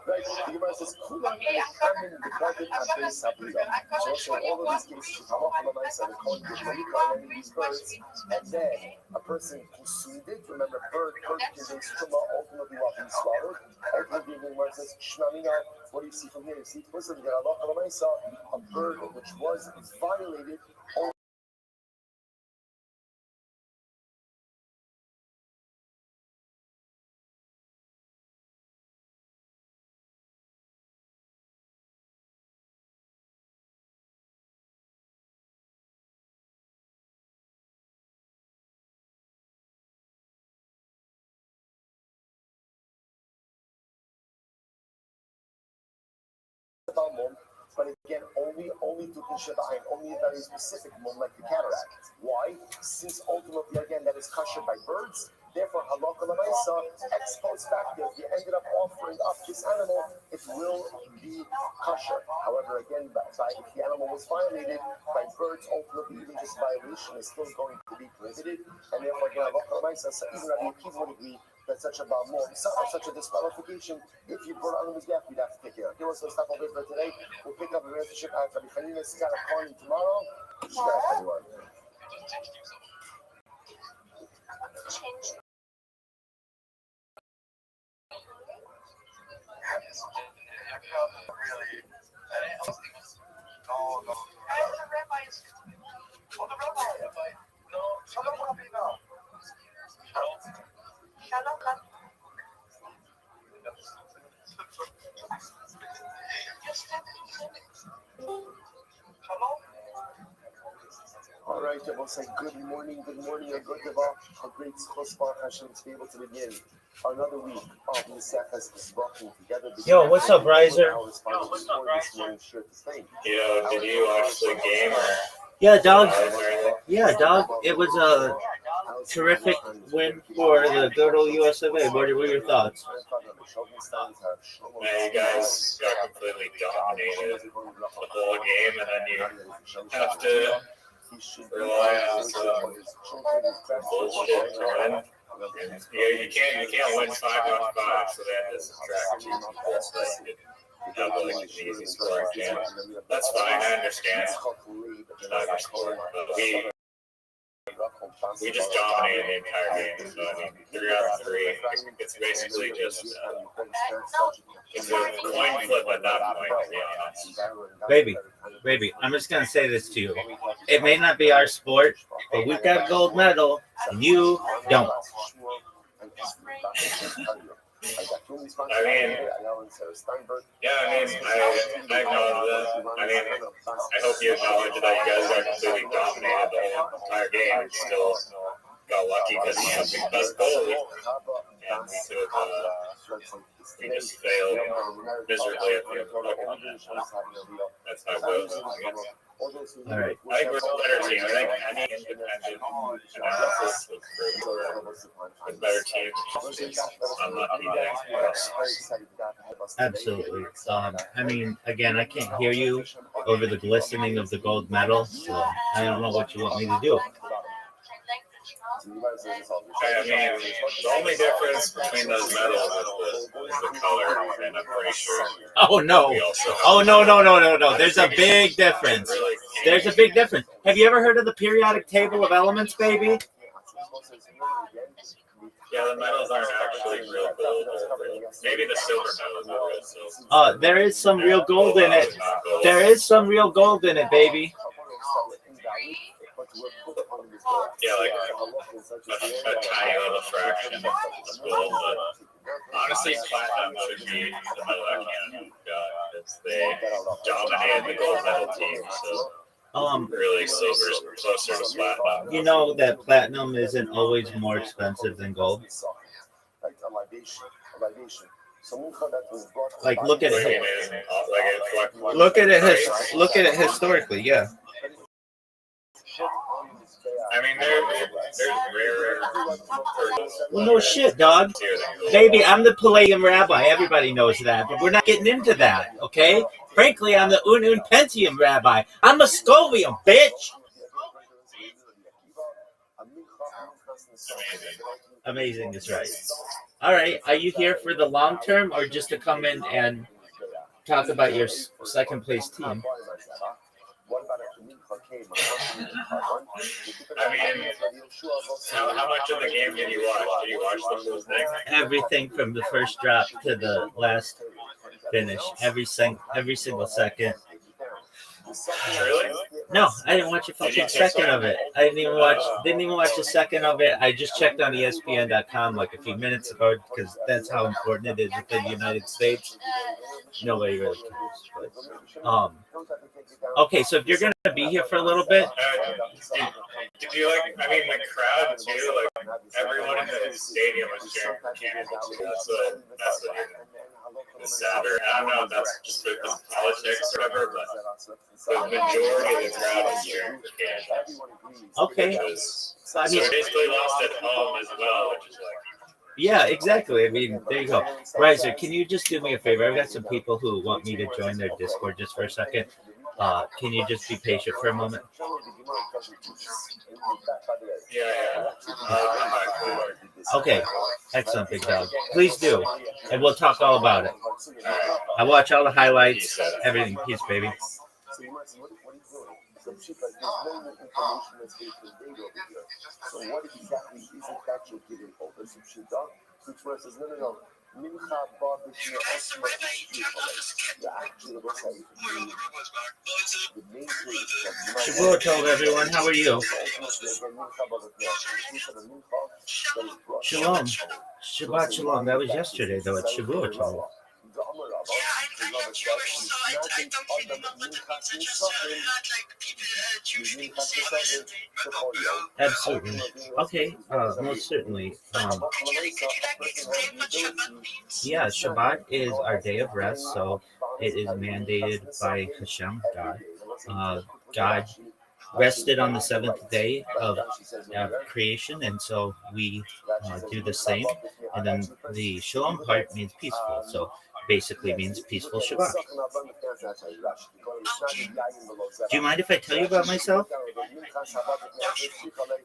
Right? The Gemara says, "Kulam amin b'kadin abei sabila." So all of these cases, halacha l'maisa, the Kohen did many these birds, and then a person consumed it. Remember, bird contains truma, ultimately what he swallowed. Ultimately, the Gemara says, "Shmamina." What do you see from here? You see, listen, you got halacha l'maisa, a bird which was violated. But again, only to Shabbat, only a very specific mum like the cataract. Why? Since ultimately, again, that is kosher by birds. Therefore, halakha l'maisa, ex post facto, if you ended up offering up this animal, it will be kosher. However, again, if the animal was violated by birds, ultimately, even this violation is still going to be prohibited. And therefore, again, halakha l'maisa, so even Rabbi Akiva would agree that such a such a disqualification, if you brought on the mizbeach, we'd have to take care of. Okay, well, so stop over for today. We'll pick up a relationship at Rabbi Chanina's got a calling tomorrow. Shkara, everyone. All right, I will say good morning, a good Devah, a great Chosbar Hashem to be able to begin another week of the Sefas is rocking together. Yo, what's up, Riser? Yo, did you watch the game? Yeah, dog. It was terrific win for the good old US of A. What were your thoughts? Man, you guys got completely dominated the whole game, and then you have to rely on some bullshit to win. And you can't win 5-on-5, so they had to subtract 2 people so that you could have like an easy scoring chance. That's fine, I understand. It's not your sport, but we just dominated the entire game. So I mean, 3 out of 3. It's basically just it's a coin flip at that point, to be honest. Baby, I'm just gonna say this to you. It may not be our sport, but we've got a gold medal, and you don't. I mean, yeah, I acknowledge that. I mean, I hope you acknowledge that you guys got completely dominated the whole entire game and still got lucky because you have the best goalie. And we just failed miserably at the fucking end. That's how it goes. All right. I think we're a better team. I think any independent analysis would prove we're a better team. Unlucky day for us. Absolutely. I mean, again, I can't hear you over the glistening of the gold medal, so I don't know what you want me to do. I mean, the only difference between those medals is the color, and I'm pretty sure. Oh no! No! There's a big difference. There's a big difference. Have you ever heard of the periodic table of elements, baby? Yeah, the medals aren't actually real gold. Maybe the silver medals are real silver. There is some real gold in it. There is some real gold in it, baby. Yeah, like a tiny little fraction of gold, but honestly, platinum should be the medal that Canada got. They dominated the gold medal team, so really silver's closer to platinum. You know that platinum isn't always more expensive than gold. Like look at it. Look at it historically, yeah. I mean, there's rarer. Well, no shit, dog. Baby, I'm the Palladium Rabbi. Everybody knows that, but we're not getting into that, okay? Frankly, I'm the Unun Pentium Rabbi. I'm a Scovium, bitch. Amazing is right. All right, are you here for the long term or just to come in and talk about your second place team? I mean, how much of the game did you watch? Did you watch the whole thing? Everything from the first drop to the last finish. Every single second. Really? No, I didn't watch a fucking second of it. I didn't even watch a second of it. I just checked on ESPN.com like a few minutes ago because that's how important it is with the United States. Nobody really cares. But, okay, so if you're gonna be here for a little bit, did you like? I mean, the crowd too. Like everyone in the stadium was cheering for Canada too. That's what is sad. I don't know if that's just the politics or whatever, but the majority of the crowd is cheering for Canada. Okay. So they basically lost at home as well, which is like. Yeah, exactly. I mean, there you go. Riser, can you just do me a favor? I've got some people who want me to join their Discord just for a second. Can you just be patient for a moment? Yeah. Okay. Excellent, big dog. Please do. And we'll talk all about it. I watch all the highlights, everything. Peace, baby. So what exactly is it that you're giving over? So Shmuel says, no. Shabbat told everyone, how are you? Shalom. Shabbat shalom. That was yesterday, though. It's Shabbat told. Absolutely. Okay, most certainly. Yeah, Shabbat is our day of rest, so it is mandated by Hashem, God. God rested on the seventh day of creation, and so we do the same. And then the shalom part means peaceful, so basically means peaceful Shabbat. Do you mind if I tell you about myself?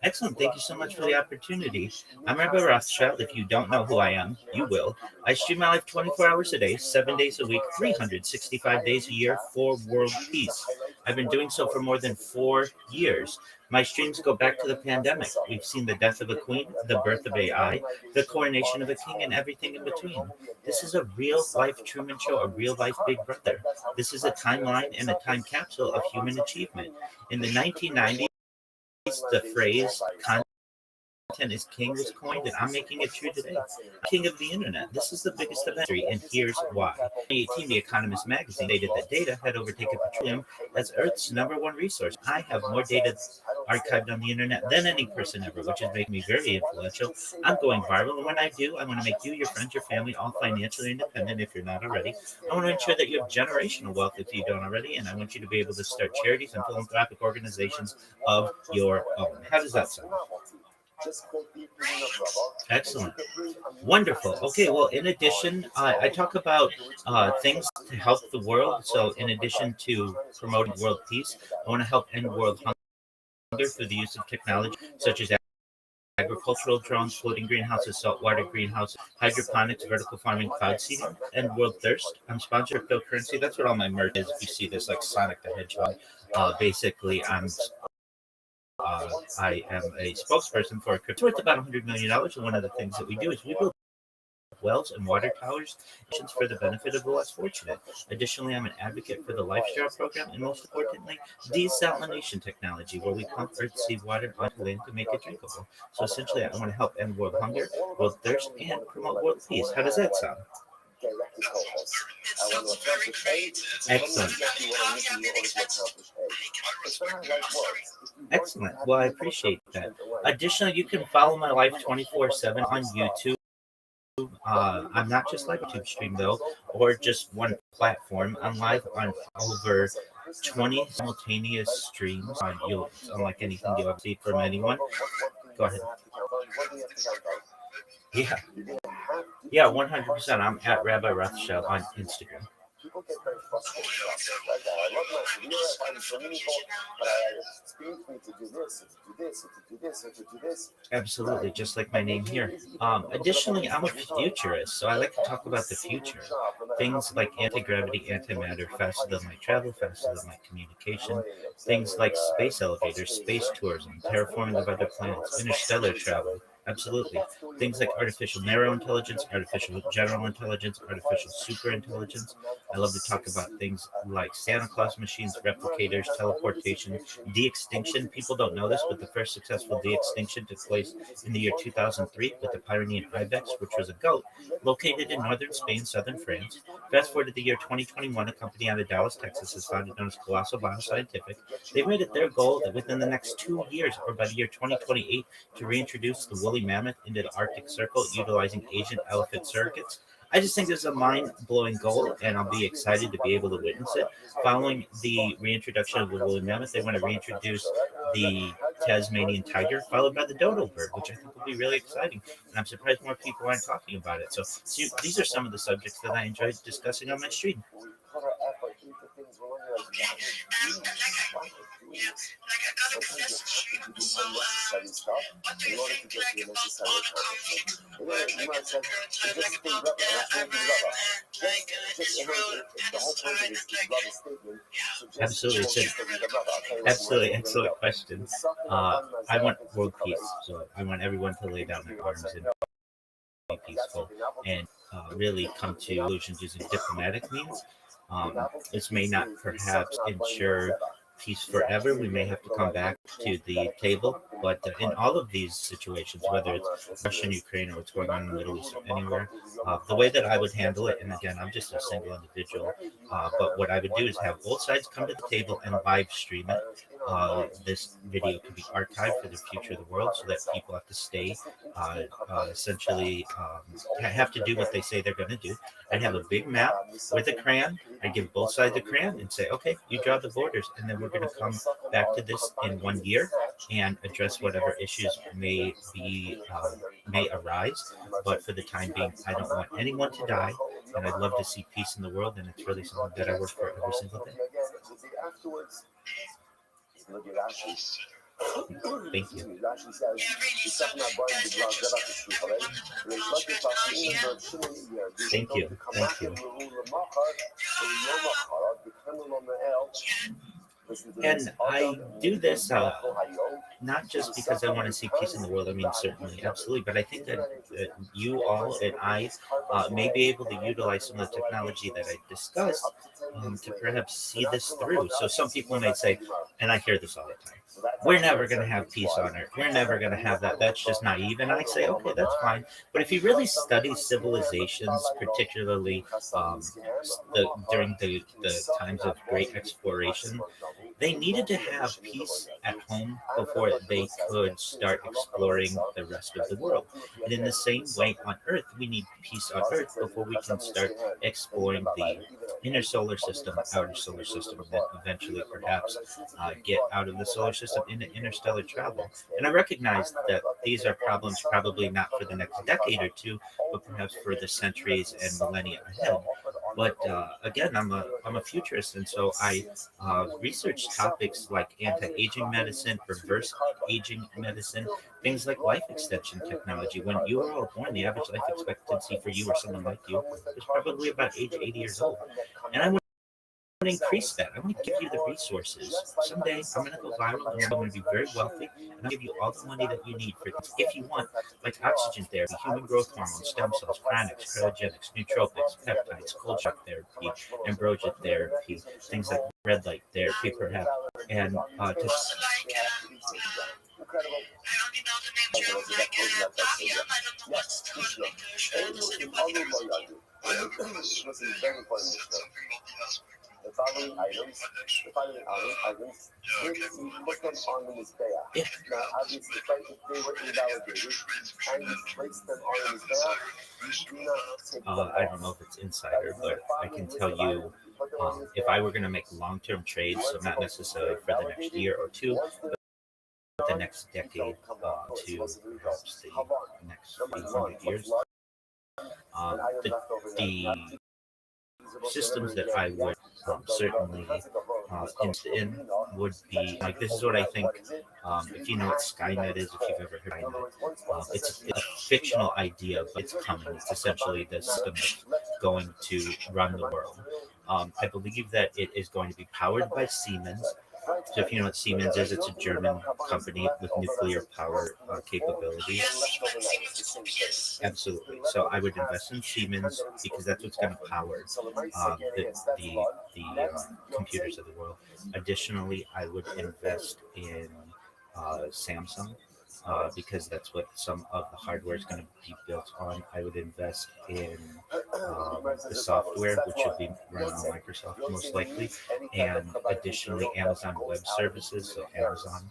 Excellent. Thank you so much for the opportunity. I'm Rabbi Rothschild. If you don't know who I am, you will. I stream my life 24 hours a day, 7 days a week, 365 days a year for world peace. I've been doing so for more than 4 years. My streams go back to the pandemic. We've seen the death of a queen, the birth of AI, the coronation of a king, and everything in between. This is a real life Truman Show, a real life Big Brother. This is a timeline and a time capsule of human achievement. In the 1990s, the phrase content is king was coined, and I'm making it true today. King of the internet. This is the biggest of history, and here's why. In 2018, The Economist magazine stated that data had overtaken petroleum as Earth's #1 resource. I have more data archived on the internet than any person ever, which is making me very influential. I'm going viral, and when I do, I want to make you, your friends, your family all financially independent if you're not already. I want to ensure that you have generational wealth if you don't already, and I want you to be able to start charities and philanthropic organizations of your own. How does that sound? Excellent. Wonderful. Okay, well, in addition, I talk about things to help the world. So, in addition to promoting world peace, I want to help end world hunger through the use of technology such as agricultural drones, floating greenhouses, saltwater greenhouses, hydroponics, vertical farming, cloud seeding, and world thirst. I'm sponsored by cryptocurrency. That's what all my merch is. If you see this, like Sonic the Hedgehog, basically, I am a spokesperson for crypto. It's about $100 million, and one of the things that we do is we build wells and water towers for the benefit of the less fortunate. Additionally, I'm an advocate for the Lifestyle program, and most importantly, desalination technology, where we pump earth seawater onto land to make it drinkable. So essentially, I want to help end world hunger, world thirst, and promote world peace. How does that sound? Excellent. Excellent. Well, I appreciate that. Additionally, you can follow my life 24/7 on YouTube. I'm not just live YouTube stream though, or just one platform. I'm live on over 20 simultaneous streams. Unlike anything you'll ever see from anyone. Go ahead. Yeah, 100%. I'm at Rabbi Rothschild on Instagram. People get very frustrated. I love my videos. I'm so many people, but I expect me to do this, and to do this, and to do this, and to do this. Absolutely, just like my name here. Additionally, I'm a futurist, so I like to talk about the future. Things like anti-gravity, antimatter, faster than light travel, faster than light communication. Things like space elevators, space tourism, terraforming of other planets, interstellar travel. Absolutely. Things like artificial narrow intelligence, artificial general intelligence, artificial super intelligence. I love to talk about things like Santa Claus machines, replicators, teleportation, de-extinction. People don't know this, but the first successful de-extinction took place in the year 2003 with the Pyrenean ibex, which was a goat, located in northern Spain, southern France. Fast forward to the year 2021, a company out of Dallas, Texas, is founded known as Colossal Bioscientific. They've made it their goal that within the next 2 years, or by the year 2028, to reintroduce the woolly mammoth into the Arctic Circle utilizing Asian elephant surrogates. I just think this is a mind-blowing goal, and I'll be excited to be able to witness it. Following the reintroduction of the woolly mammoth, they want to reintroduce the Tasmanian tiger, followed by the dodo bird, which I think will be really exciting. And I'm surprised more people aren't talking about it. So these are some of the subjects that I enjoyed discussing on my stream. Absolutely, absolutely excellent question. I want world peace, so I want everyone to lay down their arms and be peaceful and really come to conclusions using diplomatic means. This may not perhaps ensure peace forever. We may have to come back to the table, but in all of these situations, whether it's Russia and Ukraine or what's going on in the Middle East or anywhere, the way that I would handle it, and again, I'm just a single individual, but what I would do is have both sides come to the table and live stream it. this video can be archived for the future of the world, so that people have to stay, essentially, have to do what they say they're going to do. I'd have a big map with a crayon. I'd give both sides a crayon and say, okay, you draw the borders, and then we're going to come back to this in 1 year and address whatever issues may arise. But for the time being, I don't want anyone to die, and I'd love to see peace in the world, and it's really something that I work for every single day. Thank you. Thank you. Thank you. And I do this not just because I want to see peace in the world. I mean, certainly, absolutely. But I think that you all and I may be able to utilize some of the technology that I discussed to perhaps see this through. So some people might say, and I hear this all the time, we're never going to have peace on earth. We're never going to have that. That's just naive. And I say, okay, that's fine. But if you really study civilizations, particularly during the times of great exploration, they needed to have peace at home before they could start exploring the rest of the world. And in the same way on Earth, we need peace on Earth before we can start exploring the inner solar system, outer solar system, and then eventually perhaps get out of the solar system into interstellar travel. And I recognize that these are problems probably not for the next decade or two, but perhaps for the centuries and millennia ahead. But again, I'm a futurist, and so I research topics like anti-aging medicine, reverse aging medicine, things like life extension technology. When you were all born, the average life expectancy for you or someone like you is probably about age 80 years old. And I want to increase that. I want to give you the resources. Someday I'm going to go viral, and I'm going to be very wealthy, and I'll give you all the money that you need for if you want, like oxygen therapy, human growth hormone, stem cells, cryonics, cryogenics, nootropics, peptides, cold shock therapy, ambrosia therapy, things like red light therapy, perhaps, and just the following items if you put them on the Mizbeach. Now, obviously, if they were invalidated and you place them on the Mizbeach, you do not take them I don't know if it's insider, but I can tell you, if I were going to make long-term trades, so not necessarily for the next year or two, but the next decade to perhaps the next few hundred years, the systems that I would certainly invest in would be like, this is what I think. If you know what Skynet is, if you've ever heard of Skynet, it's a fictional idea, but it's coming. It's essentially the system that's going to run the world. I believe that it is going to be powered by Siemens. So if you know what Siemens is, it's a German company with nuclear power capabilities. Absolutely. So I would invest in Siemens because that's what's going to power the computers of the world. Additionally, I would invest in Samsung. Because that's what some of the hardware is going to be built on. I would invest in the software, which will be running on Microsoft most likely, and additionally Amazon Web Services. So Amazon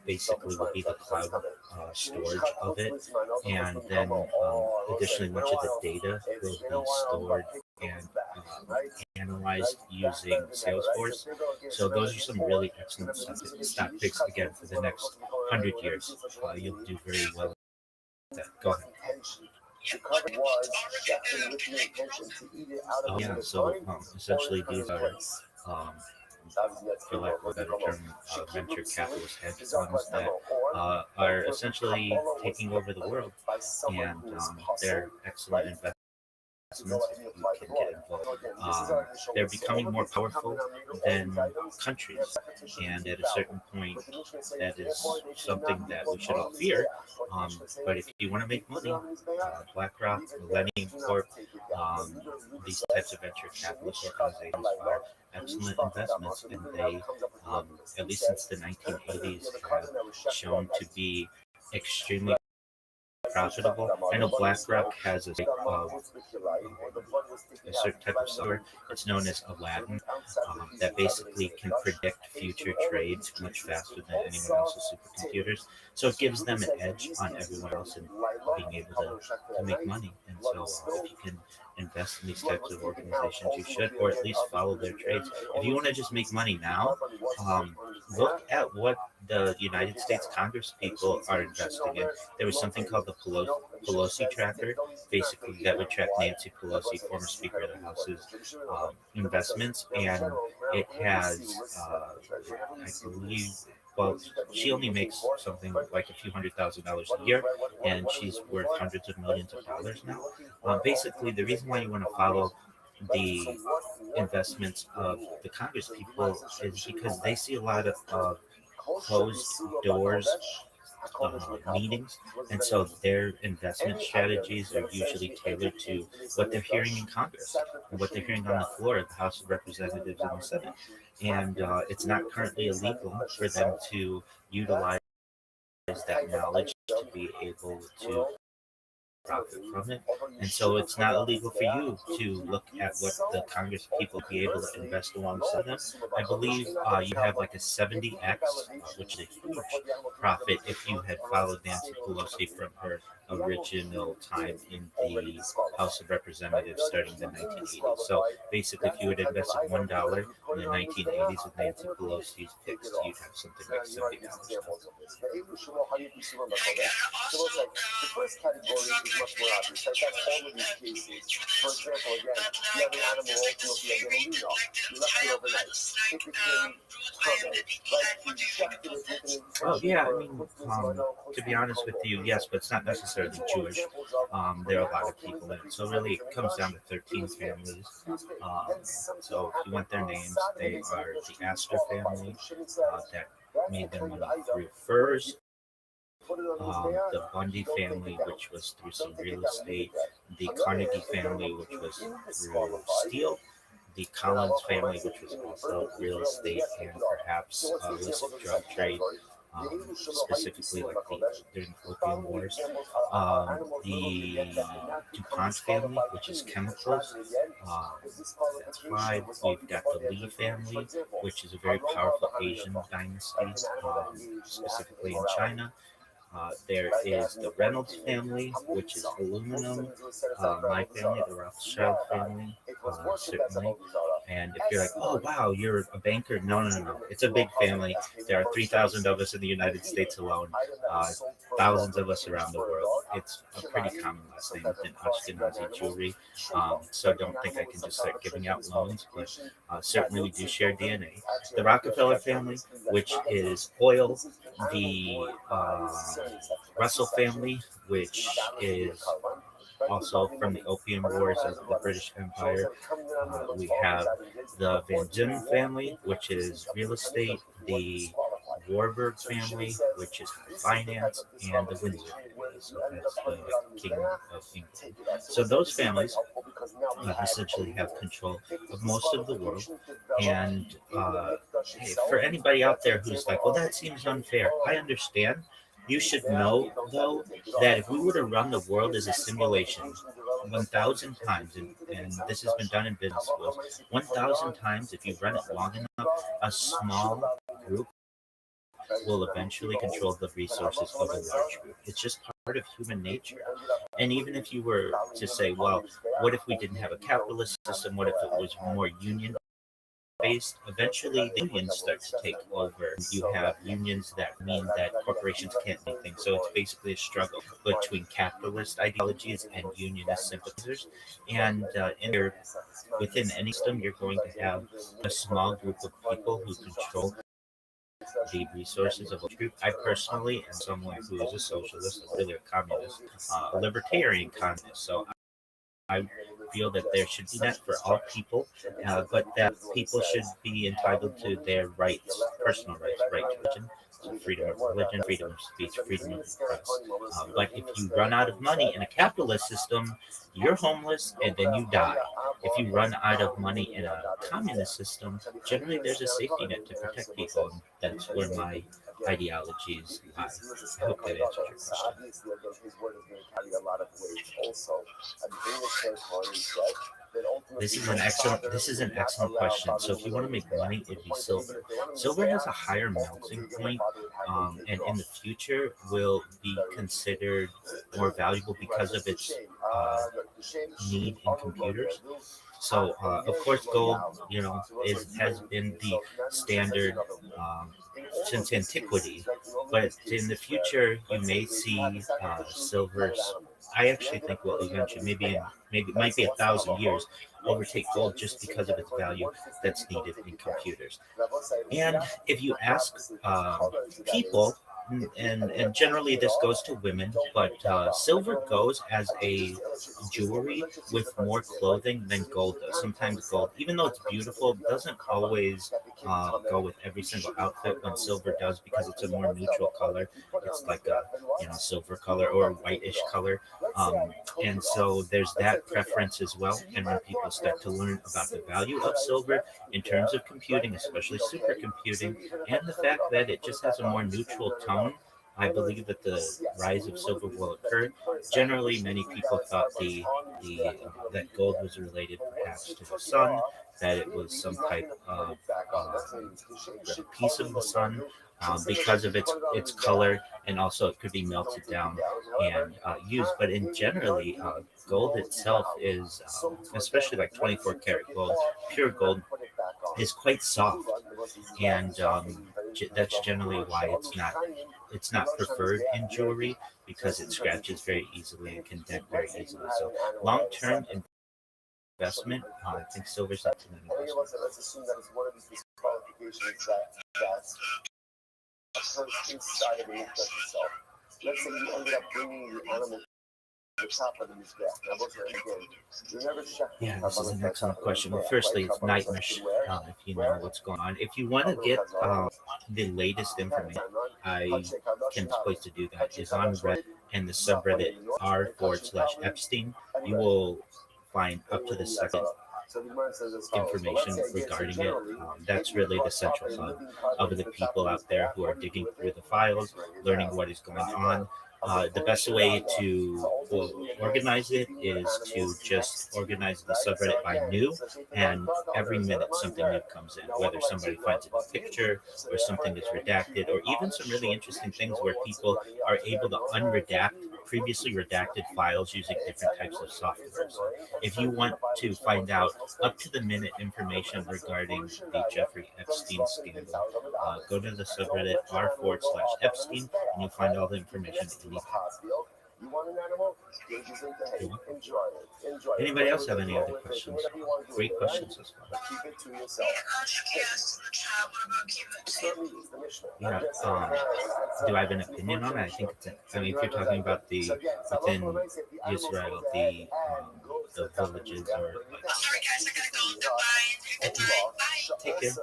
basically will be the cloud storage of it, and then additionally much of the data will be stored and analyzed using Salesforce. So those are some really excellent stock picks again for the next 100 years. You'll do very well with that. Go ahead. Yeah, so essentially these are, for lack of a better term, venture capitalist hedge funds that are essentially taking over the world, and they're excellent investments if you can get involved. They're becoming more powerful than countries, and at a certain point, that is something that we should all fear. But if you want to make money, BlackRock, Millennium Corp, these types of venture capitalist organizations are excellent investments, and they, at least since the 1980s, have shown to be extremely profitable. I know BlackRock has a certain type of software. It's known as Aladdin, that basically can predict future trades much faster than anyone else's supercomputers. So it gives them an edge on everyone else in being able to make money. And so if you can invest in these types of organizations, you should, or at least follow their trades. If you want to just make money now, look at what the United States Congress people are investing in. There was something called the Pelosi tracker, basically that would track Nancy Pelosi, former Speaker of the House's investments, and it has, I believe, well, she only makes something like a few $100,000 a year, and she's worth hundreds of millions of dollars now. Basically, the reason why you want to follow the investments of the Congress people is because they see a lot of closed doors meetings, and so their investment strategies are usually tailored to what they're hearing in Congress and what they're hearing on the floor of the House of Representatives and the Senate. And it's not currently illegal for them to utilize that knowledge to be able to profit from it. And so it's not illegal for you to look at what the Congress people be able to invest alongside them. I believe you have like a 70x, which is a huge profit if you had followed Nancy Pelosi from her original time in the House of Representatives starting in the 1980s. So basically, if you had invested $1 in the 1980s with Nancy Pelosi's picks, you'd have something like $70. The first category is much more obvious. Like that's all of these cases. For example, again, you have an animal ultimately a little lino. You left it overnight. It became permanent. Like you injected it with an Oh yeah, I mean, to be honest with you, yes, but it's not necessarily Jewish. There are a lot of people in it, so really it comes down to 13 families. So if you want their names, they are the Astor family that made their money through furs. The Bundy family, which was through some real estate, the Carnegie family, which was through steel, the Collins family, which was also real estate and perhaps illicit drug trade, specifically like during the Opium Wars. The DuPont family, which is chemicals, that's five. We've got the Lee family, which is a very powerful Asian dynasty, specifically in China. There is the Reynolds family, which is aluminum. My family, the Rothschild family, certainly. And if you're like, oh wow, you're a banker, no. It's a big family. There are 3,000 of us in the United States alone, thousands of us around the world. It's a pretty common last name in Ashkenazi Jewry. So don't think I can just start giving out loans, but certainly we do share DNA. The Rockefeller family, which is oil. The Russell family, which is also from the Opium Wars of the British Empire. We have the Van Dunen family, which is real estate, the Warburg family, which is finance, and the Windsor family, so that's the King of England. So those families essentially have control of most of the world. And hey, for anybody out there who's like, well, that seems unfair, I understand. You should know, though, that if we were to run the world as a simulation 1,000 times, and this has been done in business schools, 1,000 times, if you run it long enough, a small group will eventually control the resources of a large group. It's just part of human nature. And even if you were to say, well, what if we didn't have a capitalist system? What if it was more union based? Eventually the unions start to take over. You have unions that mean that corporations can't do anything. So it's basically a struggle between capitalist ideologies and unionist sympathizers. And within any system, you're going to have a small group of people who control the resources of a group. I personally am someone who is a socialist, really a communist, a libertarian communist. So I feel that there should be that for all people, but that people should be entitled to their rights, personal rights, right to religion, freedom of religion, freedom of speech, freedom of the press. But if you run out of money in a capitalist system, you're homeless and then you die. If you run out of money in a communist system, generally there's a safety net to protect people. And that's where my ideologies lie. He was a I skilled hope that answers conductor. your question. Obviously, again, his word is going to carry a lot of weight. Also, at the beginning of territory, he said that ultimately This is an excellent question. So if you want to make money, it'd be silver. Silver has a higher melting point, and in the future will be considered more valuable because of its need in computers. So, of course, gold, has been the standard since antiquity. But in the future, you may see silvers. I actually think will eventually, maybe it might be 1,000 years, overtake gold just because of its value that's needed in computers. And if you ask people, and generally this goes to women, but silver goes as a jewelry with more clothing than gold does. Sometimes gold, even though it's beautiful, doesn't always go with every single outfit. When silver does, because it's a more neutral color, it's like a silver color or a whitish color. And so there's that preference as well. And when people start to learn about the value of silver in terms of computing, especially supercomputing, and the fact that it just has a more neutral tone, I believe that the rise of silver will occur. Generally, many people thought that gold was related perhaps to the sun, that it was some type of piece of the sun because of its color, and also it could be melted down and used. But in generally, gold itself is, especially like 24 karat gold, pure gold, is quite soft, and that's generally why it's not preferred in jewelry, because it scratches very easily and can dent very easily. So long-term investment, I think silver's not an investment. Let's assume that it's one of these disqualifications that occurs inside of the movement itself. Let's say you ended up bringing the animal to the top of the mizbeach. Now, Yeah, this is an excellent question. Well, firstly, it's nightmarish if you know what's going on. If you want to get the latest information, I can place to do that is on Reddit and the subreddit r/Epstein. You will find up to the second information regarding it. That's really the central hub of the people out there who are digging through the files, learning what is going on. The best way to organize it is to just organize the subreddit by new, and every minute something new comes in, whether somebody finds a new picture or something is redacted, or even some really interesting things where people are able to unredact previously redacted files using different types of software. So if you want to find out up to the minute information regarding the Jeffrey Epstein scandal, go to the subreddit r/Epstein, and you'll find all the information that you need. You want an animal? Enjoy it. Anybody else have any other questions? Great questions as well. Keep it to yourself. Yeah. Do I have an opinion on it? I think if you're talking about within Israel, the villages or take care.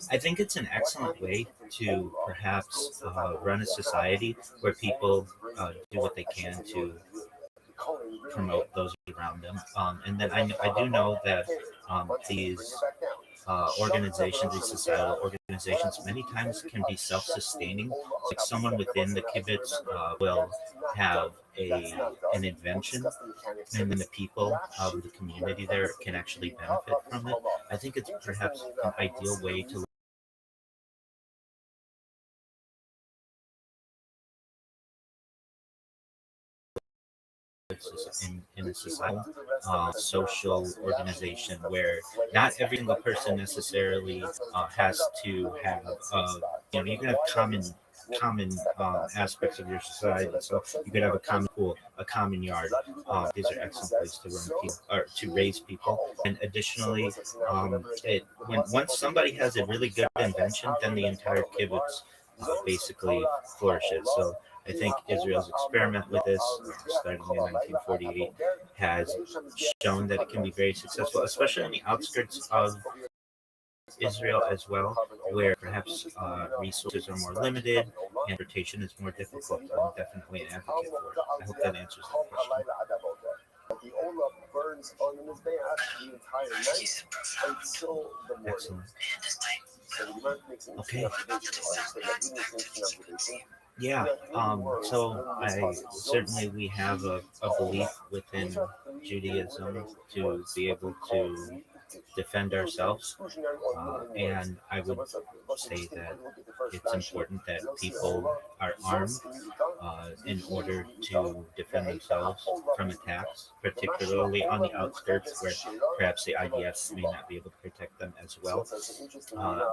I think it's an excellent way to perhaps run a society where people do what they can to promote those around them. And then I do know that these organizations, these societal organizations, many times can be self-sustaining. Like someone within the kibbutz will have an invention, and then the people of the community there can actually benefit from it. I think it's perhaps an ideal way to in a society, social organization where not every single person necessarily has to have, you can have common aspects of your society. So you could have a common pool, a common yard. These are excellent ways to run people or to raise people. And additionally, once somebody has a really good invention, then the entire kibbutz basically flourishes. So I think Israel's experiment with this, starting in 1948, has shown that it can be very successful, especially on the outskirts of Israel as well, where perhaps resources are more limited and transportation is more difficult. I'm definitely an advocate for it. I hope that answers that question. The Ola burns on the Mizbeach the entire night until the morning. Excellent. Okay. Yeah. So certainly we have a belief within Judaism to be able to defend ourselves, and I would say that it's important that people are armed in order to defend themselves from attacks, particularly on the outskirts where perhaps the IDF may not be able to protect them as well.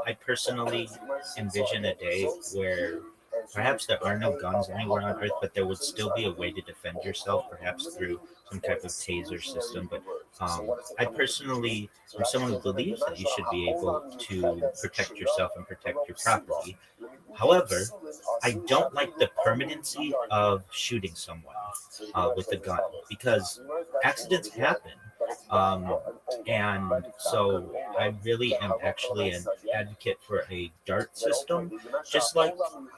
I personally envision a day where perhaps there are no guns anywhere on Earth, but there would still be a way to defend yourself, perhaps through some type of taser system. But I personally am someone who believes that you should be able to protect yourself and protect your property. However, I don't like the permanency of shooting someone with a gun because accidents happen. Um, and so I really am actually an advocate for a dart system, just like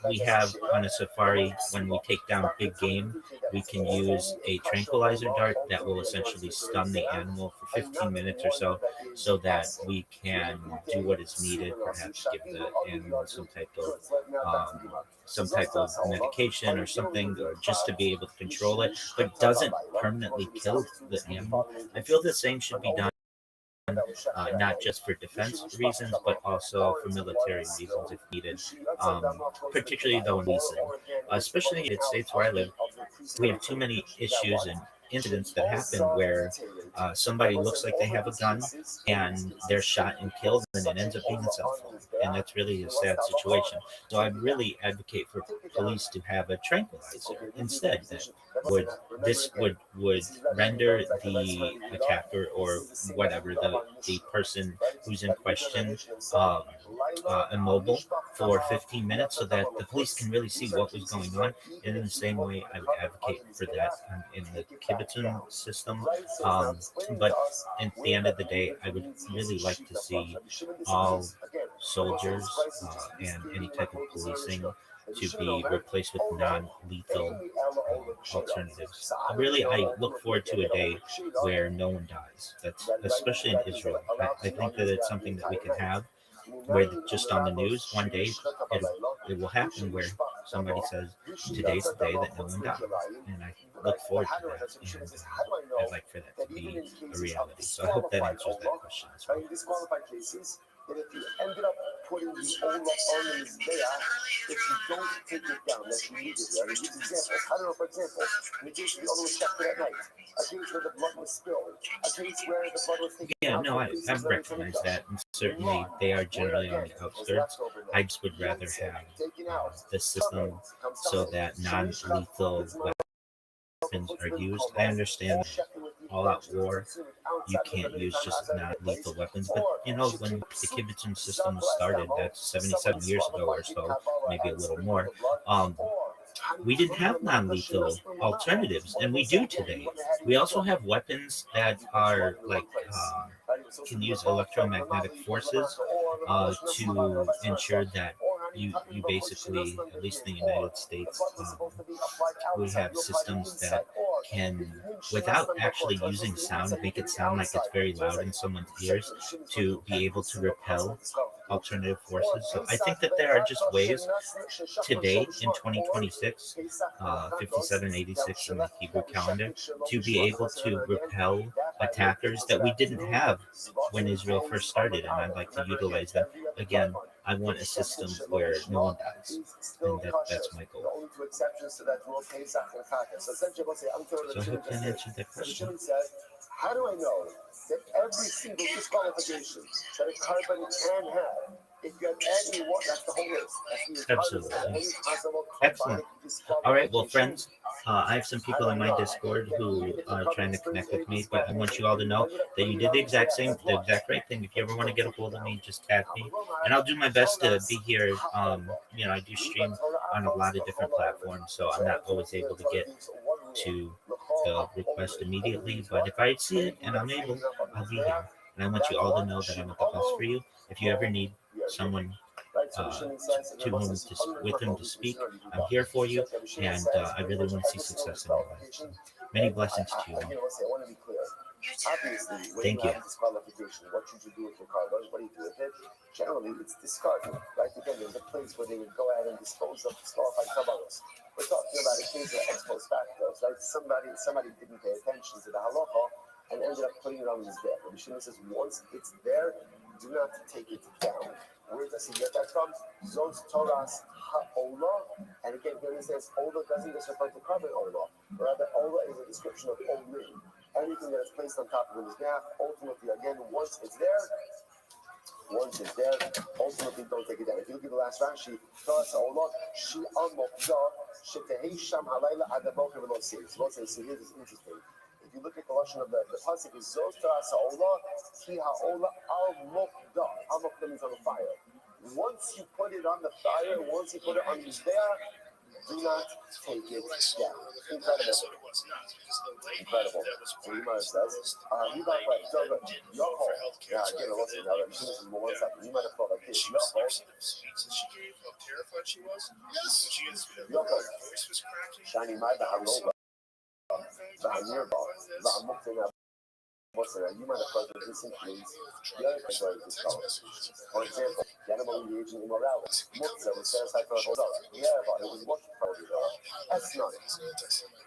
we have on a safari when we take down big game. We can use a tranquilizer dart that will essentially stun the animal for 15 minutes or so, so that we can do what is needed, perhaps give the animal some type of medication or something, or just to be able to control it, but doesn't permanently kill the animal. I feel the same should be done, not just for defense reasons, but also for military reasons if needed. Particularly though in leasing, especially in the United States where I live, we have too many issues and incidents that happen where somebody looks like they have a gun and they're shot and killed, and it ends up being a cell phone, and that's really a sad situation. So I really advocate for police to have a tranquilizer instead. That would render the attacker or whatever the person who's in question immobile for 15 minutes, so that the police can really see what was going on. And in the same way, I would advocate for that in the kibbutz system. But at the end of the day, I would really like to see all soldiers and any type of policing to be replaced with non-lethal alternatives. Really, I look forward to a day where no one dies. That's especially in Israel. I think that it's something that we can have, where just on the news one day it will happen where somebody says today's the day that no one died, and I look forward to that, and I'd like for that to be a reality. So I hope that answers that question as well. That if you ended up putting the old on the Mizbeach, if you don't take it down, that you leave it there. I mean, use examples. I don't know, for example, in the case the other was shafted at night, a case where the blood was spilled, a case where the blood was taken Yeah, no, I recognize that, and certainly they are generally on the outskirts. I just would rather have the system so that non-lethal weapons are used. I understand that all-out war, you can't use just non-lethal weapons, but when the kibbutz system was started, that's 77 years ago or so, maybe a little more. We didn't have non-lethal alternatives, and we do today. We also have weapons that are like can use electromagnetic forces to ensure that you basically, at least in the United States, we have systems that can, without actually using sound, make it sound like it's very loud in someone's ears to be able to repel alternative forces. So I think that there are just ways today in 2026, 5786 in the Hebrew calendar, to be able to repel attackers that we didn't have when Israel first started, and I'd like to utilize them. Again, I want a system where no one dies, and that's my goal. So I hope that answered that question. How do I know that every single disqualification that a carbon can have, if you have any one, that's the whole list. Absolutely. Excellent. All right, well, friends, I have some people in my Discord who are trying to connect with me, but I want you all to know that you did the exact right thing. If you ever want to get a hold of me, just tag me, and I'll do my best to be here. I do stream on a lot of different platforms, so I'm not always able to get to the request immediately, but if I see it and I'm able, I'll be here. And I want you all to know that I'm at the best for you. If you ever need someone with whom to speak, I'm here for you, and I really want to see success in your life. So many blessings to you all. Obviously, when Thank you you. have disqualification, what should you do with your carbon? What do you do with it? Generally, it's discarded. Right? Again, there's a place where they would go out and dispose of disqualified carbonos. We're talking about a case of ex post facto. Right? Somebody didn't pay attention to the halacha and ended up putting it on his bed. The Mishnah says once it's there, do not take it down. Where does he get that from? Zos Torah's ha'olah. And again, here it says olah doesn't just refer to carbon olah. Rather, olah is a description of olim. Anything that is placed on top of the mizbeach, ultimately, again, once it's there, ultimately don't take it down. If you look at the last Rashi, Torah's ha'olah, she amokdah, shetehei sham halayla adaboker v'lo seis. V'lo seis, here is interesting. If you look at the lashon of the pasuk, is Zos Torah's ha'olah, ki ha'olah al-mokdah. Al-mokdah means on the fire. Once you put it on the fire, once you put it on the mizbeach, do not take it down. Incredible. Incredible. So Yimar says, he might have thought like this. Shiny my you might have thought that this includes the other category of disqualification. For example, the animal engaged in immorality. Muktzah was satisfied for a whole dollar. Yeah, but it was what part of the dollar? That's not it.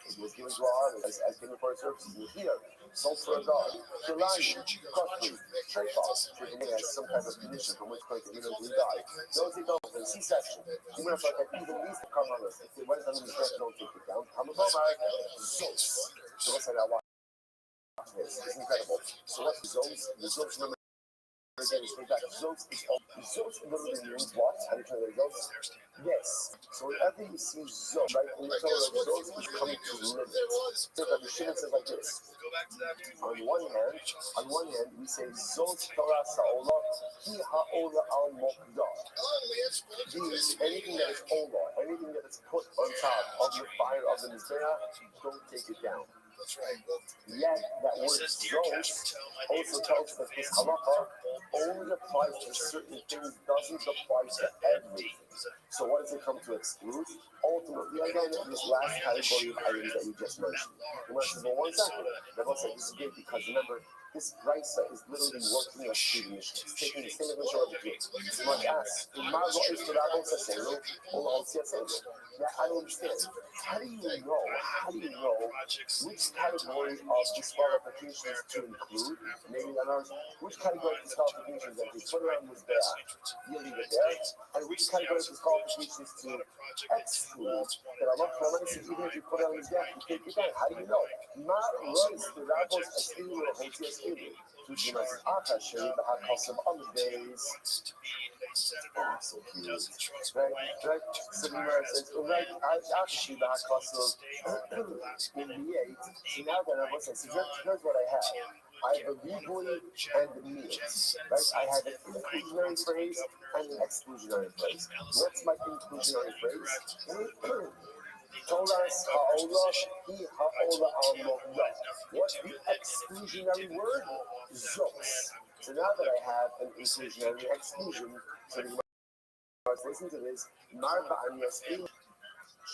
It was given to our army as given for its services in here. Sold for a dollar. Kilani, costly, trade off. Trading has some kind of condition from which point to eventually die. Those who don't, in C-section. You might have thought that even these come on us. If they went on the stretch, don't take it down. I'm a bomber. Zos. So let's say that one. It's incredible. So what's the zones? The zones number again is that zones literally means what? How do you translate zones? Yes. So whenever you see zone, right, in the Torah, zones is coming to limit. So that the Shimon says like this. On one hand, we say zones Torah sa'olah, ki ha'olah al-mokdah. Means anything that is olah, anything that is put on top of the fire of the mizbeach, don't take it down. Yet that word zos also tells us that this halacha only applies to certain things, doesn't apply to everything. So what does it come to exclude? Ultimately, again, this last category of items that we just mentioned. You must say, well, 1 second. Rabbi said this is good because remember, this brisa is literally working us through the mission. It's taking the same mission of the Jews. It's much as now I don't understand. How do you know which category of disqualifications to include? Maybe which category of disqualifications that you put around was there, you leave it there, and which category of disqualifications to exclude that Allah says even if you put it on his death, you take it down. How do you know? Not runs the rabbis as elu or hotias elu. To the Akashi, the Hakosim on the days. Oh, so cute. Right? So the Gemara says, right, Akashi, the Hakosim in the 8. So now that I was saying, here's what I have. I have a ribui and the meals. Right? I have an inclusionary phrase and an exclusionary phrase. What's my inclusionary phrase? Torah's ha'olah, he ha'olah al-mokdah. What's the exclusionary word? Zos. So now that I have an inclusionary exclusion, so the listen to this. Marba an yas'il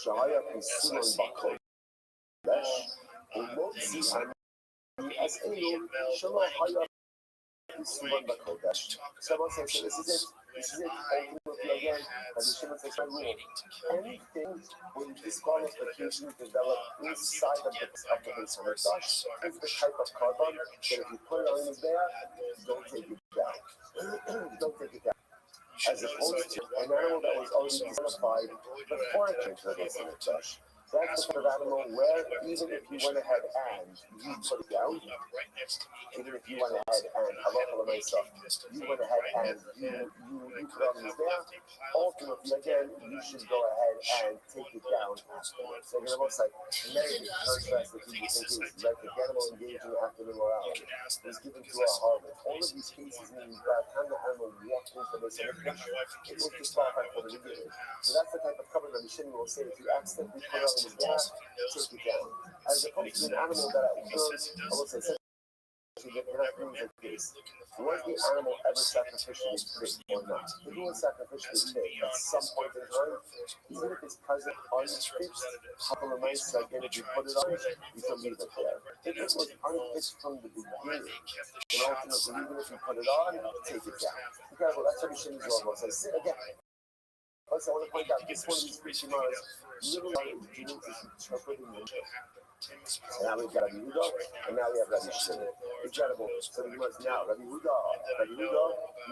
shahaya kusuman bakodesh umotzi an yas'il shahaya kusuman bakodesh. Someone says, so this is it, ultimately again, as the Shimon says, my rule. Anything when disqualification develop inside of the base of the Mikdash is the type of carbon that if you put it on his there, don't take it down. Don't take it down. As opposed to an animal that was already disqualified before it came to the base of the Mikdash. That's the kind of animal where even if you went ahead and you put it down, even if you went ahead and you went ahead and you put on his there, ultimately again you should go ahead and take it down afterwards. So you're almost like maybe contrast the people think is like the animal engaging after the morality was given to a harvest. All of these cases mean by the time the animal walked into the cemetery, it was disqualified for the beginning. So that's the type of cover that the Shimon will say if you accidentally put on his there, take it down. As opposed to an animal that I will say actually the things like this. Was the animal ever sacrificially fit or not? If it was sacrificially fit at some point in time, even if it's present unfit, couple of months again, if you put it on, you can leave it there. If it was unfit from the beginning, then ultimately, even if you put it on, take it down. Okay, well, that's what we should use almost. I say again. Also, I want to point out this one of these three Shimaras literally is interpreting the and now we've got Rabbi Huda, and now we have Rabbi Shimon. Incredible. So we must now Rabbi Huda,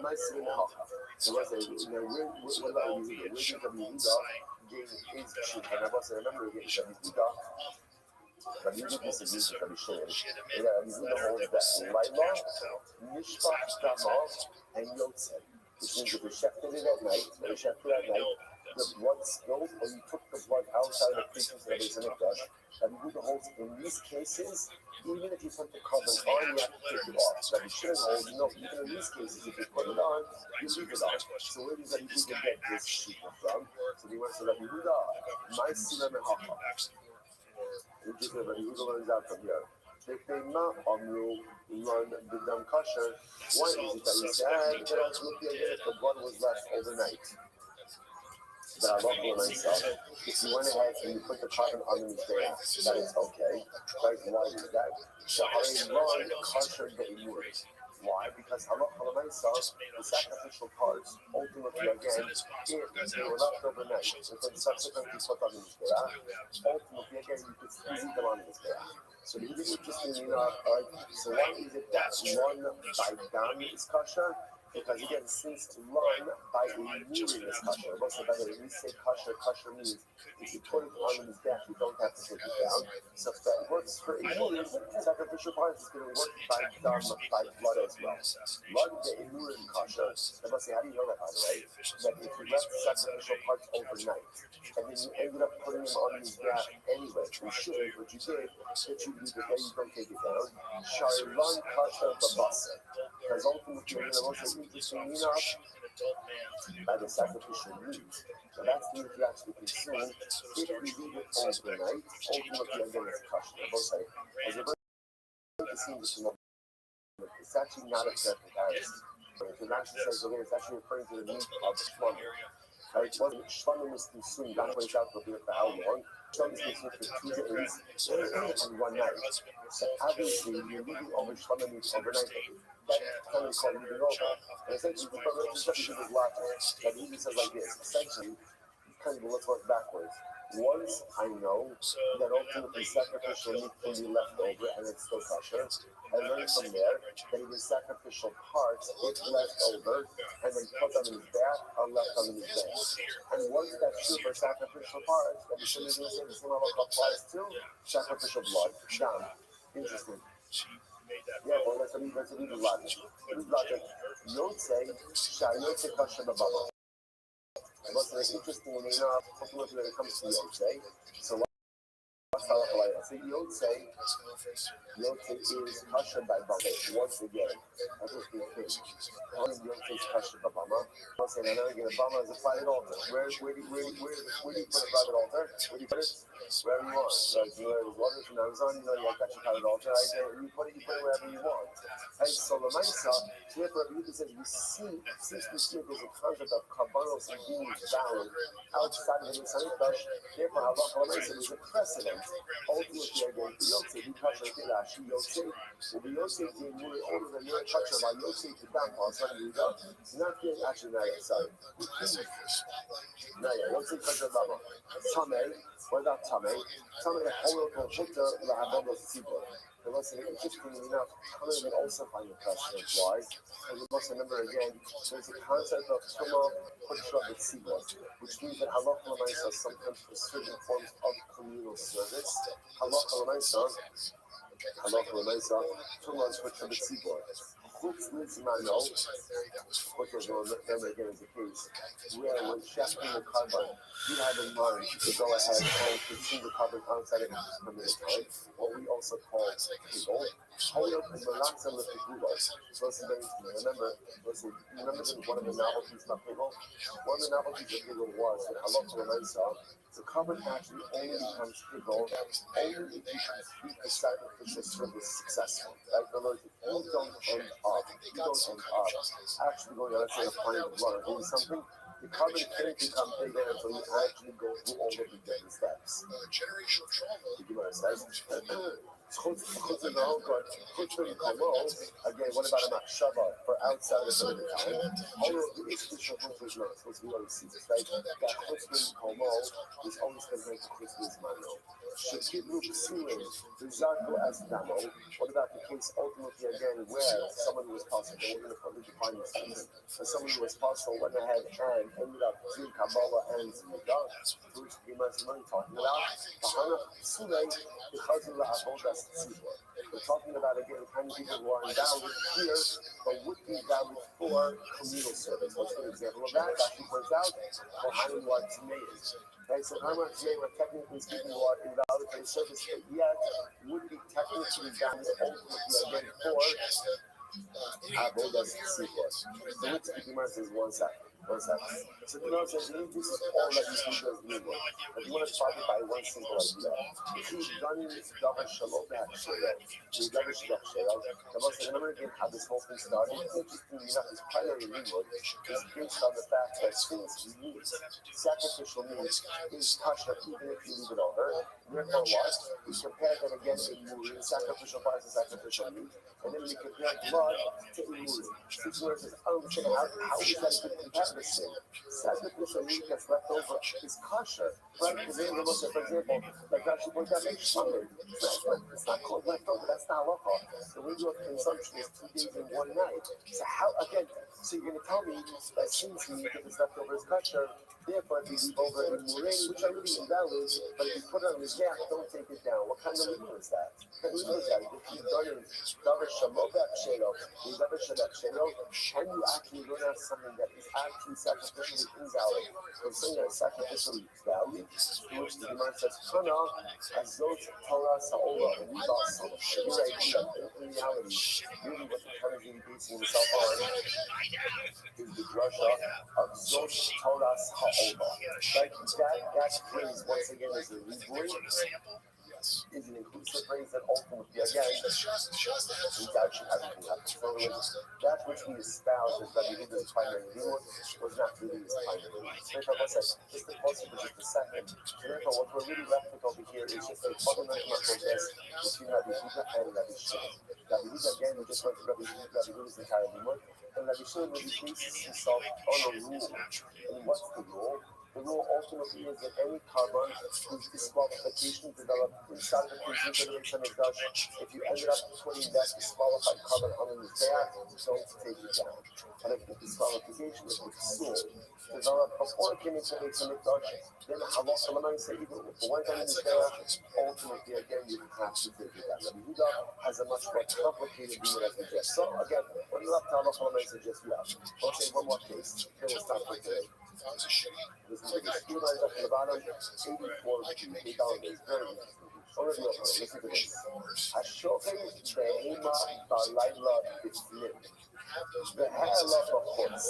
nice in the haka. So let's say, now what about Rabbi Huda? Where did Rabbi Huda gain his shoot? And I must remember again, Rabbi Huda disagrees with Rabbi Shimon. Rabbi Huda holds that Laila, Mishpach Dama, and Yotzei, which means if you shechted it at night, the blood spilled, or you took the blood outside of the creatures that is in it, Rabbi Huda holds in these cases, even if you put the carbon on, you have to take it off. Rabbi Shimon holds, no, even in these cases, if you put it on, you leave it on. So where does Rabbi Huda get this shikha from? So he went to Rabbi Huda, my sila mehacha. Which is what Rabbi Huda learns out from here. If they not amru learn the dam kasher, why is it that he said that ultimately the blood was left overnight? That I love for myself. If you went ahead and you put the carbon underneath there, that is okay. Right? Why is that? Shaharim run kasher be'imur. Why? Because the sacrificial parts, ultimately again, if they were left overnight, and then subsequently put underneath there, ultimately again, you could easily them underneath there. So the interesting enough, so why is it that one by dam is kasher? Because again, since run by removing is kasher, most of the time when we say kasher means if you put it on his death, you don't have to take it down. So if that works for immune, sacrificial parts is going to work by dam, by blood as well. Blood, the immune kasher. I must say, how do you know that, by the way? That if you left sacrificial parts overnight, and then you ended up putting them on his death anyway, you shouldn't, but you did, that you leave it there, you don't take it down. Sharilan kasher babasa. Because ultimately, you're going to interesting enough by the sacrificial meat. So that's the meat you actually consume. If we leave it overnight, ultimately again it's kasher. Both sides. As you're going to see this, it's actually not a fair comparison. It actually says, okay, it's actually referring to the meat of the shvanim. Right? Shvanim is consumed, that plays out for how long. Shvanim is consumed for 2 days and 1 night. So obviously, you're leaving over shvanim overnight. That kind of called leaving over. And essentially, the perspective is logical. That he says like this. Essentially, kind of let's work backwards. Once I know that ultimately sacrificial meat can be left over and it's still kosher, I learn from there that even sacrificial parts, if left over and then put them in his bath, are left on his bath. And once that's true for sacrificial parts, then we should do the same applies to sacrificial blood. Dam. Interesting. Yeah, well, let's read the logic. Yotzei, Shayotze kasher b'bama. What's interesting enough, ultimately when it comes to Yotzei, so what's halacha? So Yotzei is kasher by bama. Once again, that's what we think. Yotzei is kasher by bama. Once again, another bama is a private altar. Where do you put a private altar? Where do you put it? Wherever you want. Like the waters from Amazon, you have got your private altar. You put it wherever you want. Hey, so the Maisa, therefore, Rabbi Huda says since we see there's a concept of karbanos and being valid outside of the Mitzvah, therefore, halacha Maisa is a precedent. Ultimately, again, the Yotzei, we touch like Rashi, Yotzei, will be Yotzei to more older than your toucher by Yotzei to down on Sunday, not being actually not outside. Now, Yotzei toucher Baba. Tamei, what about Tamei? Tamei, Holo, Chutta, Lahabobo, Sibo. There was an interesting enough comment we also find the question of why. And we must remember again, there's a concept of Tuma Putra B'Tzibot, which means that Halacha L'Maisa sometimes for certain forms of communal service. Halacha L'Maisa, Tuma Putra B'Tzibot. Chutz Nizmano, which was then again is the case, where when shechting the carbon, you have in mind to go ahead and consume the carbon outside of the permitted time. What we also also called Hegel. Holyoke and Relaxa with Hegel. So listen very to me. Remember one of the novelties about Hegel? One of the novelties of Hegel was that Halacha L'Maisa, the carbon actually only becomes Hegel only if you complete the sacrificial service successfully. Right? In other words, if you don't end up actually going on, let's say, applying the blood or doing something, the carbon can't become Hegel until you actually go through all of the different steps. The Gemara says, again, what about a machshava for outside of the time? All of the institutional chutz is not supposed to be always sees it, right? That chutz komo is always connected to chutz mano. Shekiblu psulim, rizarko as damo. What about the case ultimately again where someone who was possible, we're going to probably define these things, but someone who was possible went ahead and ended up doing Kabbalah and Zimidah, which the Gemara is talking about. Bahana psulei, because of the avodas tzibur. We're talking about again the kind of people who are endowed here, but would be endowed for communal service. What's an example of that? That he points out, Kohanim who are Tmeim. Right, so Kohanim today were technically speaking who are endowed for service, but yet would be technically endowed ultimately again for avodas tzibur. So let's keep in mind this 1 second. So the Lord says, this is all that you do does new work. But you want to start it by one simple idea. If you've done Davar Shalom B'Hakshayel, the Davar Shalom B'Hakshayel, the Lord says, remember again how this whole thing started? Interestingly enough, his primary reward is based on the fact that since meat, sacrificial meat, is kosher even if you leave it over. Therefore what? We compare that again in Murim, sacrificial parts and sacrificial meat, and then we compare blood to Murim. Situation says, oh, how is that a good comparison? Sacrificial meat that's left over is kosher, right? Because for example, like Rashi points out, it's not called leftover. That's not halacha. The window of consumption is 2 days and 1 night. So how again? So you're going to tell me that since meat that is leftover is kosher, therefore if you leave over in murim, which are really invalid, but if you put it on the gap, don't take it down. What kind of rule is that? What rule is that? If you've done it, Davar Shalom B'Hakshayel, can you actually learn out something that is actually sacrificially invalid, or something that is sacrificially valid, to which the Gemara says, Kana, Azot Torah Sa'ola, Ribas. Your idea, in reality, really what the Torah is really basing itself on is the drasha of Zot Torah Sa'ola. Right? That phrase, once again, is a rebreak. Is an inclusive phrase that ultimately, again, leads actually everything happens. So in other words, that which we espouse as Rabbi Huda's primary rule was not really his primary rule. Therefore, what's that? Just the concept of just a second. So therefore, what we're really left with over here is just a fundamental protest between Rabbi Huda and Rabbi Shimon. Rabbi Huda, again, we just went to Rabbi Huda's entire rule, and Rabbi Shimon really bases himself on a rule. And what's the rule? The rule ultimately is that any carbon whose disqualification developed inside the consideration of Mikdash, if you ended up putting that disqualified carbon on the back, don't take it down. But if the disqualification is with soul developed before it came into the Mikdash, then halacha l'maisa, even with the one time in the Mikdash, ultimately again you have to take it down. Rabbi Huda has a much more complicated view as we just saw. Again, we're not halacha l'maisa just yet. I'll say one more case. Then we'll stop for today. This is the school lines up to the bottom, 84 feet down. It's very interesting. Listen to this. Hashochem behema balayla b'tzlim. The ha'ala b'chutz.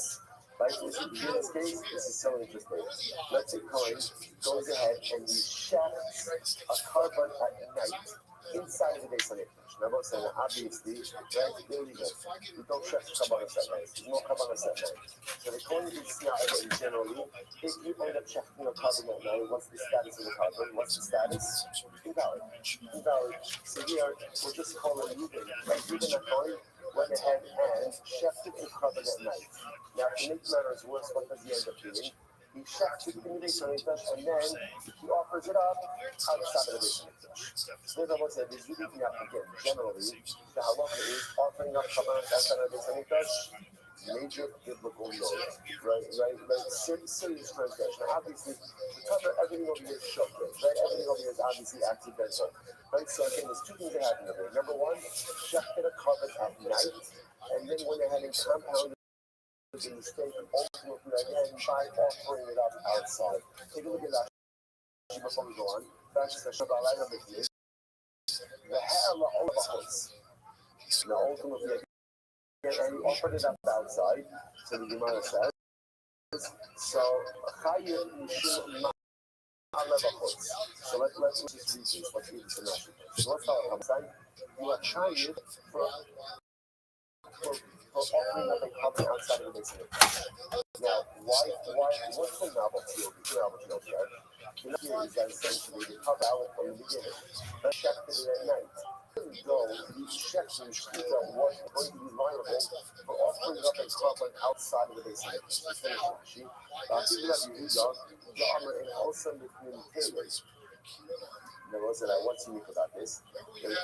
Right, so in this case, this is so interesting. Let's say Cohen goes ahead and he shafts a carbon at night inside of the base of it. Now, I'm saying, obviously, right, illegal. You don't shaft carbon at night. There's no carbon at night. So the Cohen is not again generally. If you end up shafting a carbon at night, what's the status of the carbon? What's the status? Invalid. So here, we're just calling Ruben. Right, Ruben and Cohen went ahead and shafted a carbon at night. Now, to make matters worse, what does he end up doing? He shafted in the base of Mikdash, and then he offers it up outside of the base of Mikdash. So therefore, what's that? There's really again, generally, the halacha is offering up carbon outside of the base of Mikdash. Major biblical note, right? Serious transgression. Obviously, to cover everything over here is shocking, right? Everything over here is obviously accidental, right? So again, there's two things that happen over here. Number one, shafted a carbon at night, and then went ahead and compounded the mistake ultimately again by offering it up outside. Take a look at that before we go on. That's the Shabbat number 3. The hell of now ultimately and he offered it up outside, so the Gemara says. So Chayim Mishum Ma'alevachos. So let's just read this. Let's read this in Rashi. So let's start outside. You are Chayim for offering up a covenant outside of the base of it. Now, why, what's the novelty of the novelty there? The novelty is that essentially the cover out from the beginning. Let's check it at night. Go, you check and shoot out what's going to be liable for offering up a carbon outside of the base of it. Let's finish Rashi. People that you read off, the armor and also the communitators. Now, what's unique about this?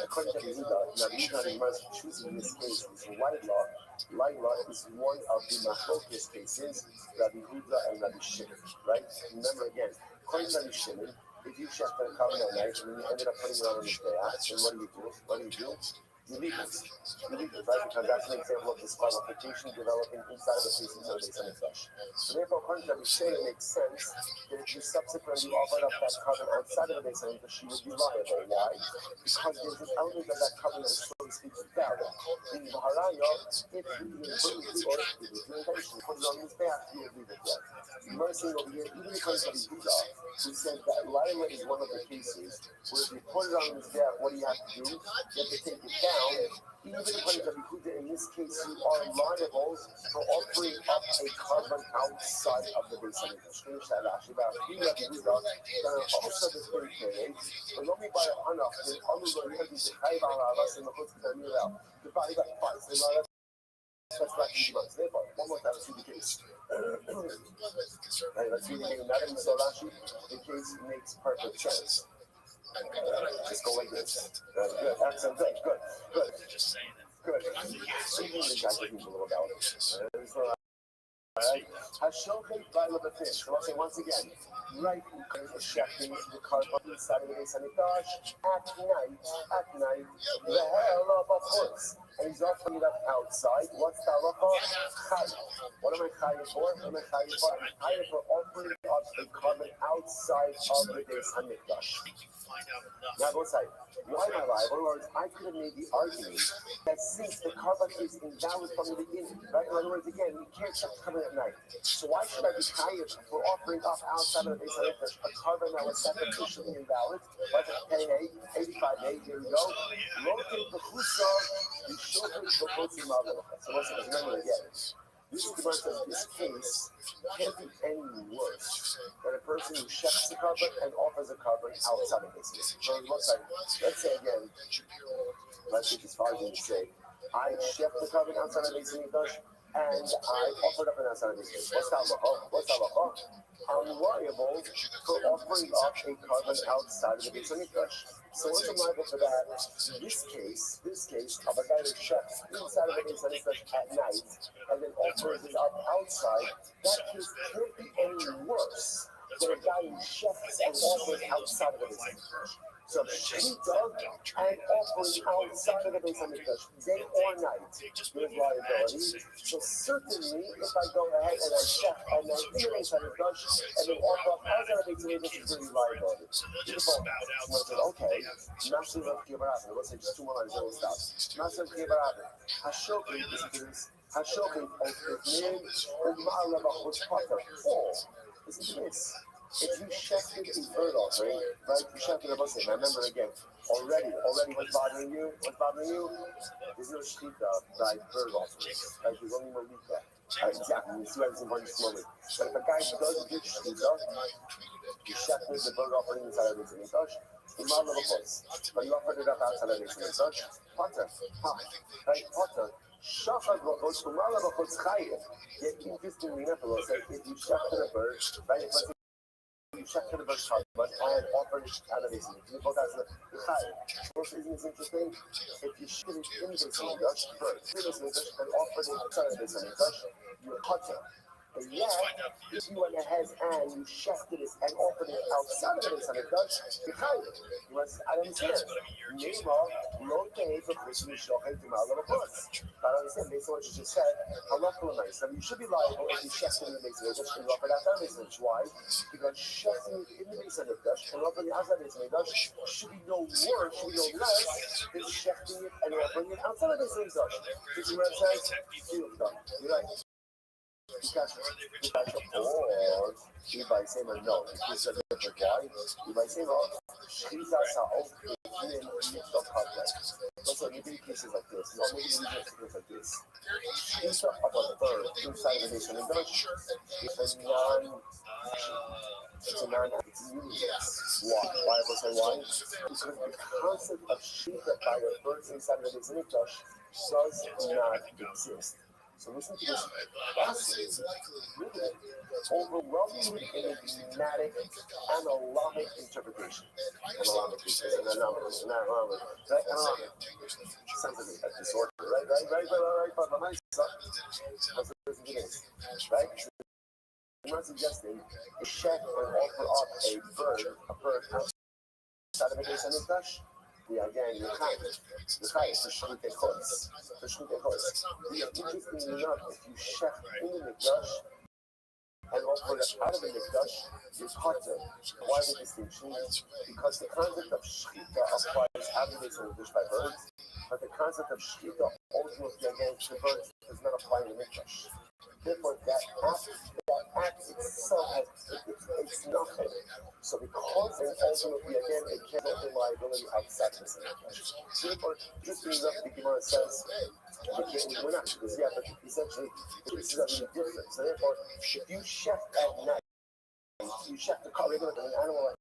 According to Yehuda, now Yehuda must choose in this case is Laila. Laila is one of the Machlokas cases, Rabbi Yehuda and Rabbi Shimon, right? Remember again, according to Rabbi Shimon, if you check the covenant at night and you ended up putting it on the day, then what do? You leave it. Right? Because that's an example of disqualification developing inside of the piece until they send it fresh. So therefore, according to Rabbi Shimon, it makes sense that if you subsequently offered up that covenant outside of the base, she would be liable. Why? Because there's an element of that covenant that, so to speak, is valid. In the Haraya, if you put it on his back, you would leave it there. You are saying over here, even according to the Buddha, who said that Laila is one of the cases where if you put it on his back, what do you have to do? You have to take it down. Even according to the Buddha, in this case, you are liable for offering up a carbon outside of the base of the strange that actually about also the third period, but only by enough, then others are going to be high about in the hood to the body got parts. That's like 3 months. Therefore, one more time, let's see the case. Right, let's see the case. Madam Sorashi, the case makes perfect sense. Just go like this. Good. Excellent. Good. Just saying that. Good. So you need to guys a little about it. Alright. Hashokei by the fish. I'll say once again. Right, checking the carbon inside of the base sanitash at night, the hell of a horse. And he's offering it up outside. What's the halacha? What am I chayav for? I'm chayav for offering up a carbon outside of the base hamikdash. Now, both sides. Why am I liable? In other words, I could have made the argument that since the carbon is invalid from the beginning, right? In other words, again, you can't check the carbon at night. So why should I be chayav for offering up outside of the base hamikdash a carbon that was sacrificially invalid? Like a 85 days, here we go. Locate the chusa. So once again, remember again, this is the verse that this case can't be any worse than a person who checks the carbon and offers a carbon outside of this case. So let's say again, let's take as far as you say, I checked the carbon outside of this case and I offered up an outside of this case. What's that? I'm liable for offering up a carbon outside of the base of Mikdash. So what's liable for that? This case of a guy who checks inside of the base of Mikdash at night and then offers it up outside, that case can't be any worse than a guy who checks and offers outside of the base of Mikdash. So Shita and offering outside of the base of Mikdash, day or night, there's liability. So certainly, if I go ahead and I check and then in the base of Mikdash and then offer up outside of the base of Mikdash, is going to be liability. Okay, Master of Kibarabin, let's say just 2 more lines, then we'll stop. Master of Kibarabin, Hashokin, listen to this. Hashokin, Ofnid, Umalabach was Potter. Listen to this. If you check the bird offering, right? You check it about it. Now remember again, already what's bothering you? There's no shita by bird offering. Right? There's only no lita. Exactly. You see why it's important slowly. But if a guy does get shita, you check with the bird offering inside of his imitash, but you offered it up outside of his imitash, Potter. Right? Potter. Shachar goes to Malabachot's chayev. Yet interestingly enough, I will say, if you check to the bird, right? You check to the bird and offer it out of his you both as the chayev. First, isn't this interesting? If you shoot it in this imitash, first, and offer it outside of this imitash, you're Potter. But yet, if you went ahead and you shefted it and offered it outside of the base hamikdash, you chayiv. You must, I understand. Nema lo te'eh b'chutz mishochet u'ma'al l'makos. I understand based on what you just said. Halacha l'mais. You should be liable if you shefted in the base hamikdash and you offered outside the base hamikdash. Why? Because shefting in the base hamikdash and offering outside the base hamikdash should be no more, should be no less than shefting it and offering it outside of the base hamikdash. This is what it says. You're right. Or you by saying no, this is a different why. You by saying no, these are so open so maybe cases like this, or maybe cases like this. These are about the bird inside of the nation. It's a non it's meaningless. Why? Why was I why? Because the concept of shita by the birds inside of the nation does not exist. So listen to this fascinating, really overwhelmingly enigmatic, analogic interpretation. Analogic. Sounds like a disorder, right? Listen to this, right? I'm not suggesting a chef or offer up a bird outside of a base hamikdash. We again, the chayes, the shmite chos. Interestingly enough, if you chef in the mikdash and offer it out of the mikdash, you're potter. Why the distinction? Because the concept of shchita applies out of the base hamikdash by birds, but the concept of shchita ultimately against the birds does not apply in the mikdash. Therefore, that act itself it's nothing. So because it ultimately again it can't open liability outside of the mikdash. Therefore, just being up, the Gemara says we're not because but essentially this is really different. So therefore, if you chef at night, you chef the car regular an animal at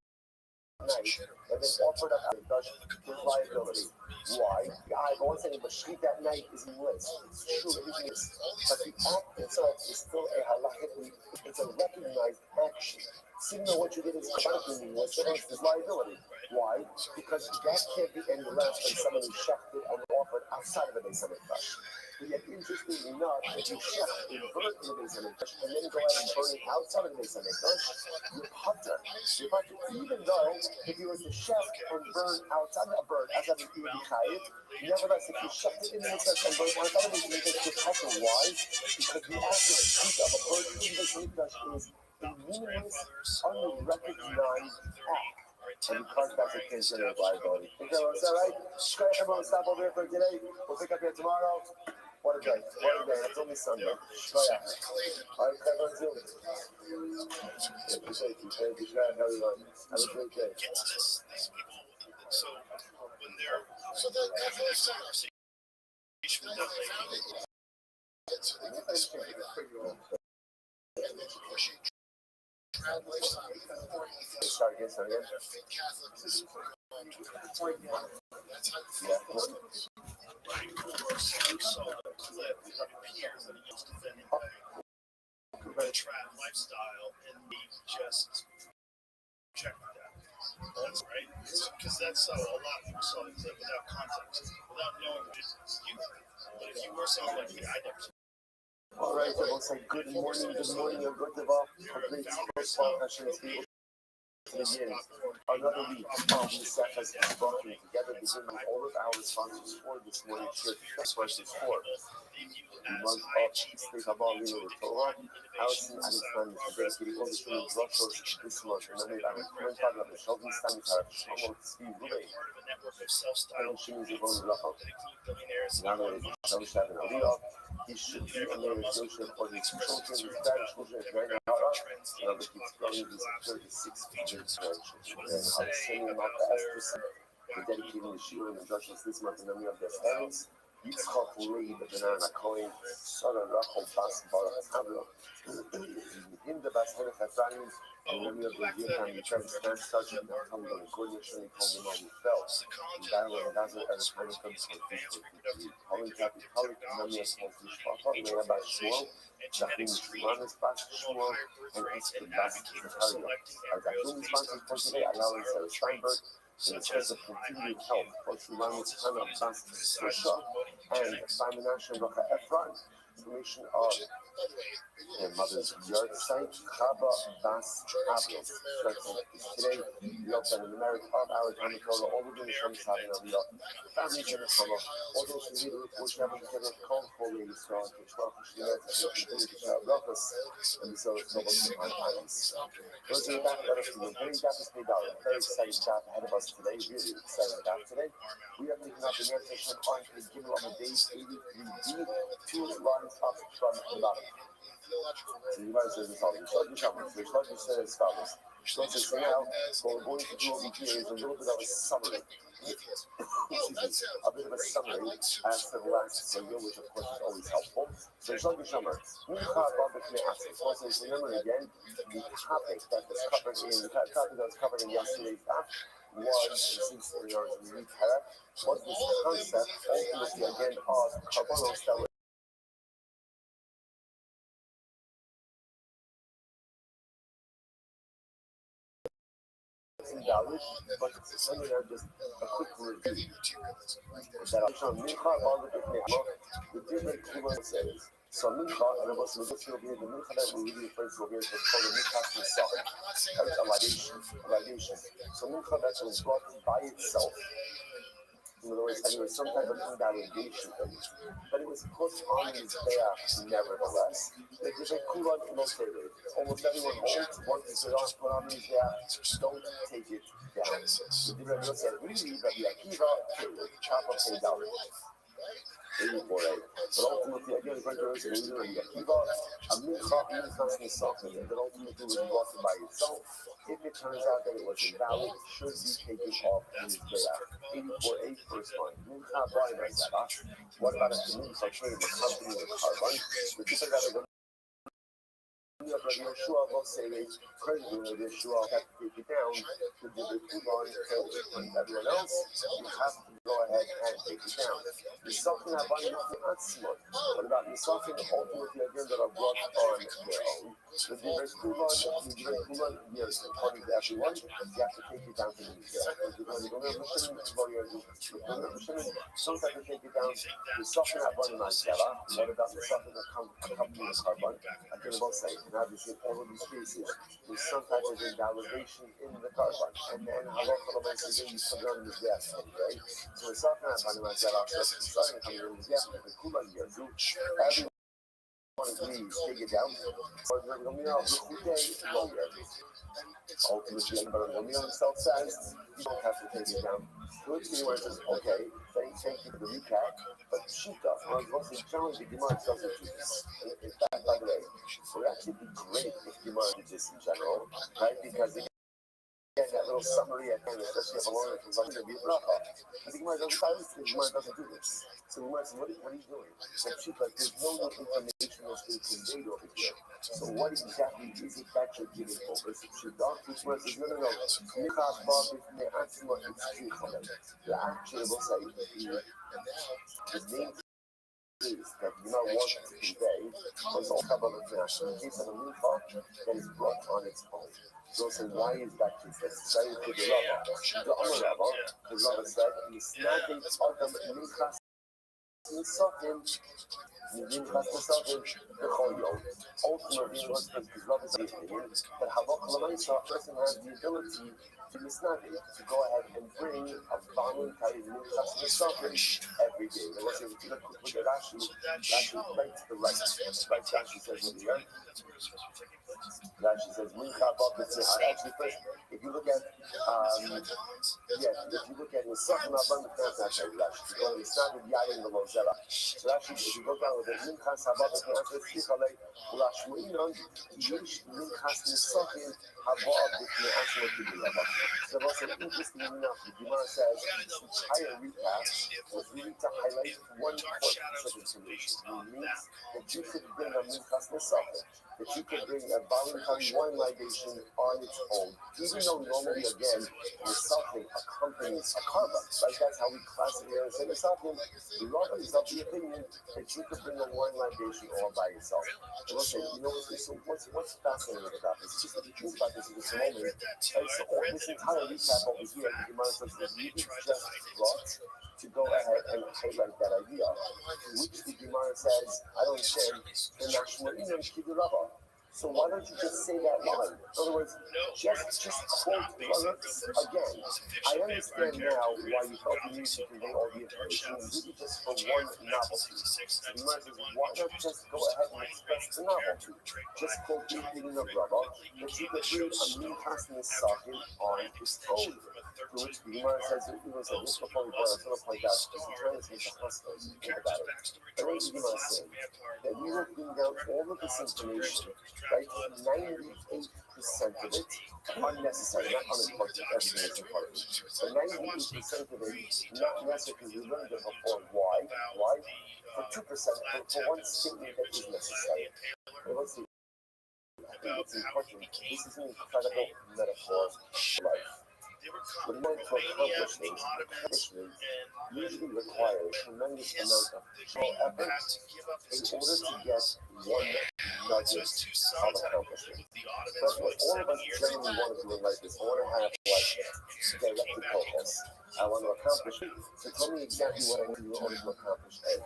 night, and then offer that out of the mikdash, there's liability. Why? I won't say but shrit that night is list. It's true, it is. But the act itself is still a halachically, it's a recognized action. Even though what you did is meaningless, there's liability. Why? Because that can't be any less than someone who shefted and offered outside of the base hamikdash. But yet, interestingly enough, if you chef a bird in the base hamikdash and then go ahead and burn it outside of the base hamikdash, you're potter. Even though if you were to chef and burn outside of a bird, as of you would be chayiv, nevertheless, if you chef it in the mikdash and burn outside of the base hamikdash, you're potter. Why? Because the actual shoot of a bird in the base hamikdash is a meaningless, unrecognized act. And because that's a case of liability. Okay, well, is that right? Guys, I'm going to stop over here for today. We'll pick up here tomorrow. What a day. It's only Sunday. Go ahead. All right, everyone, Zoom. Thank you, everyone. Have a great day. So when they're having this conversation with them, Start again. The trad lifestyle, and we just check that. That's right, because that's how a lot of people saw it without context, without knowing just you. But if you were someone like me, I never. All right, everyone say good morning, and good develop. Complete small questions. Begin another week of the Sefas Broken together. Begin with all of our sponsors for this morning. Questions for the month of State Abba Lino Torah. Allison Alexander is dedicating all the children's Rothschild this month. And then I'm commenting on the Sheldon Stanitar, Shlomo Tzvi Rubei, and Shimi Zivon Lachov. Now there is Sheldon Stanitar Aliyah. He should be a man of social for his children, his grandchildren, his granddaughters. Now that he's growing his 36 grandchildren. And I'm sending him out to Esther for dedicating the Shira and the Judges this month in memory of their parents. Yitzchak Lee, the Banana Cohen, Sarah Rachel Bas Barak Havlo, Hinda Bas Henech Efraim, in memory of the Yirkan, the Trans Sergeant, and Tommy the Gordon, Shirley Coleman, who fell in battle in Gaza at a time of Holly Kathy Pollock, in memory of Moses Shpapa, Leah Bas Shmuel, Jacqueline Shmanis Bas Shmuel, and Esther Bas Zakaria. Our Jacqueline sponsors for today, Ayala and Sarah Steinberg. In the space of continued health, both Rumanis Hannah Bas Sosha and Simon Nash and Rocha Efron, information of him. mother's yard site, Chava Bas Avlos. Today, we open in America, 5 hours on the Torah, all within the Shem's having on the family in the summer. All those who need to have a together, call for me, so to 12 to continue to have Roths, and so it's not on hands. Those are back, let us do a very very exciting job ahead of us today, really exciting job today. We are taking up the next section on the Gimel on the days 83D, 2 lines up from the bottom. So you guys are the following. So the said as follows. So now, what we're going to do over here is a little bit of a summary. A bit of a summary as to the last video, which of course is always helpful. So remember again, the topic that was covered in yesterday's app was, since we are in the was this concept ultimately again of carbonos that were invalid, but it's only just a quick review. That the different Kuban says. So Mincha, and it was the Mincha that we really refer to here, is called the Mincha itself, a libation. So Mincha that was brought by itself. In other words, it was some type of invalidation, but it was put on his back nevertheless. They did a kulan illustrated. Almost everyone holds once it's put on his back, don't take it down. The Rabbi said, we leave Rabbi Akiva to chop up the down. 84A. But ultimately, again, the Rabbi said, we Rabbi Akiva, a mincha means something that ultimately was brought by itself. If it turns out that it was invalid, it should be taken off his back. 84A, first line. What about a mincha trade with company with carbon? Which is another Yeshua will say they crediting with Yeshua have to take it down to do the Kuban and everyone else, you have to go ahead and take it down. The something I want to not smart. What about the something ultimately again that are brought on their own? The different Kuban, yes, according to everyone, you have to take it down to the sometimes you take it down to something I want to myself. What about the something that accompanies carbon? I can both say. Now, this in all of these cases, there's some type of invalidation in the carbon, and then halacha basically you put it on the gas, okay? So it's not going to happen myself. It's not going to come in the gas, but the kulan here, everyone agrees, take it down. But the lawyer, ultimately, but the lawyer himself says you don't have to take it down. So it's the says, okay, thank you for the recap, but Shita, once the challenge, the Gemara doesn't do this. In fact, by the way, it would actually be great if Gemara did this in general, right? Because again, that little summary at the end, especially if a lawyer comes on to be a bracha. But the Gemara doesn't do this. So the Gemara says, what are you doing? Like, there's no new information that's being conveyed over here. So what exactly is it that you're giving over? Is it Shita? Which Gemara says, no. The actual will say, the main is that you know want to convey was all covered in international in case of a mincha that is brought on its own. So why is that case? Let's say to the Rabbi. The Rabbi, the Rabbi said, "Misnagim adam minchas nisachim, minchas nisachim b'choyom." Ultimately, what's the Rabbi's opinion that halach l'maisa, a person has the ability to misnagim, to go ahead and bring a voluntary minchas nisachim every day. Now, let's say if you look at Rashi right to the right. Rashi says over here. Rashi says mincha b'tzeh. Actually, first, if you look at Nisachim abundant, that's actually Rashi. If you go to Nisachim yayin the lozera. So actually, if you go down with it, minchas hababas nisachim ulashmuinon yish minchas nisachim habab b'tzeh asma kibulava. So also interesting enough, the Gemara says this entire recap was really to highlight one important piece of information. It means that you could bring a minchas nisachim, that you could bring a voluntary wine libation on its own, even though normally, again, nisachim accompanies a carbon, right? That's how we classify it and say nisachim. The Rabbi is of the opinion that you could bring a wine libation all by yourself. And we'll say, you know, what's fascinating about this? Just if you think about this in this moment, so this entire recap over here, the Gemara says that you just brought to go ahead and highlight that idea, which the Gemara says, I don't understand, the Nashmu'in and Kibirabba. So why don't you just say that line? In other words, just quote lyrics again. I understand now why you felt the need to convey all the information, really just for one novelty. So why not just go ahead and express the novelty? Just quote the opinion of Rabbi that you could read a new person is sucking on his own. To which the Gemara says, this before we boil, I'm going to point out, because the time is the husband, think about it. And what is the Gemara saying? That we will bring down all of this information, right? 98% of it unnecessary, not unimportant, everything is important. But 98% of it not necessary because we learned it before. Why? Why? For 2%, for one statement that is necessary. And let's see. I think it's important. This is an incredible metaphor for life. When meant to accomplish things, accomplishment usually require a tremendous amount of effort in order to get one nugget of accomplishment. But what all of us generally want to do in life is I want to have directed focus. I want to accomplish it. So tell me exactly what I need to do in order to accomplish it.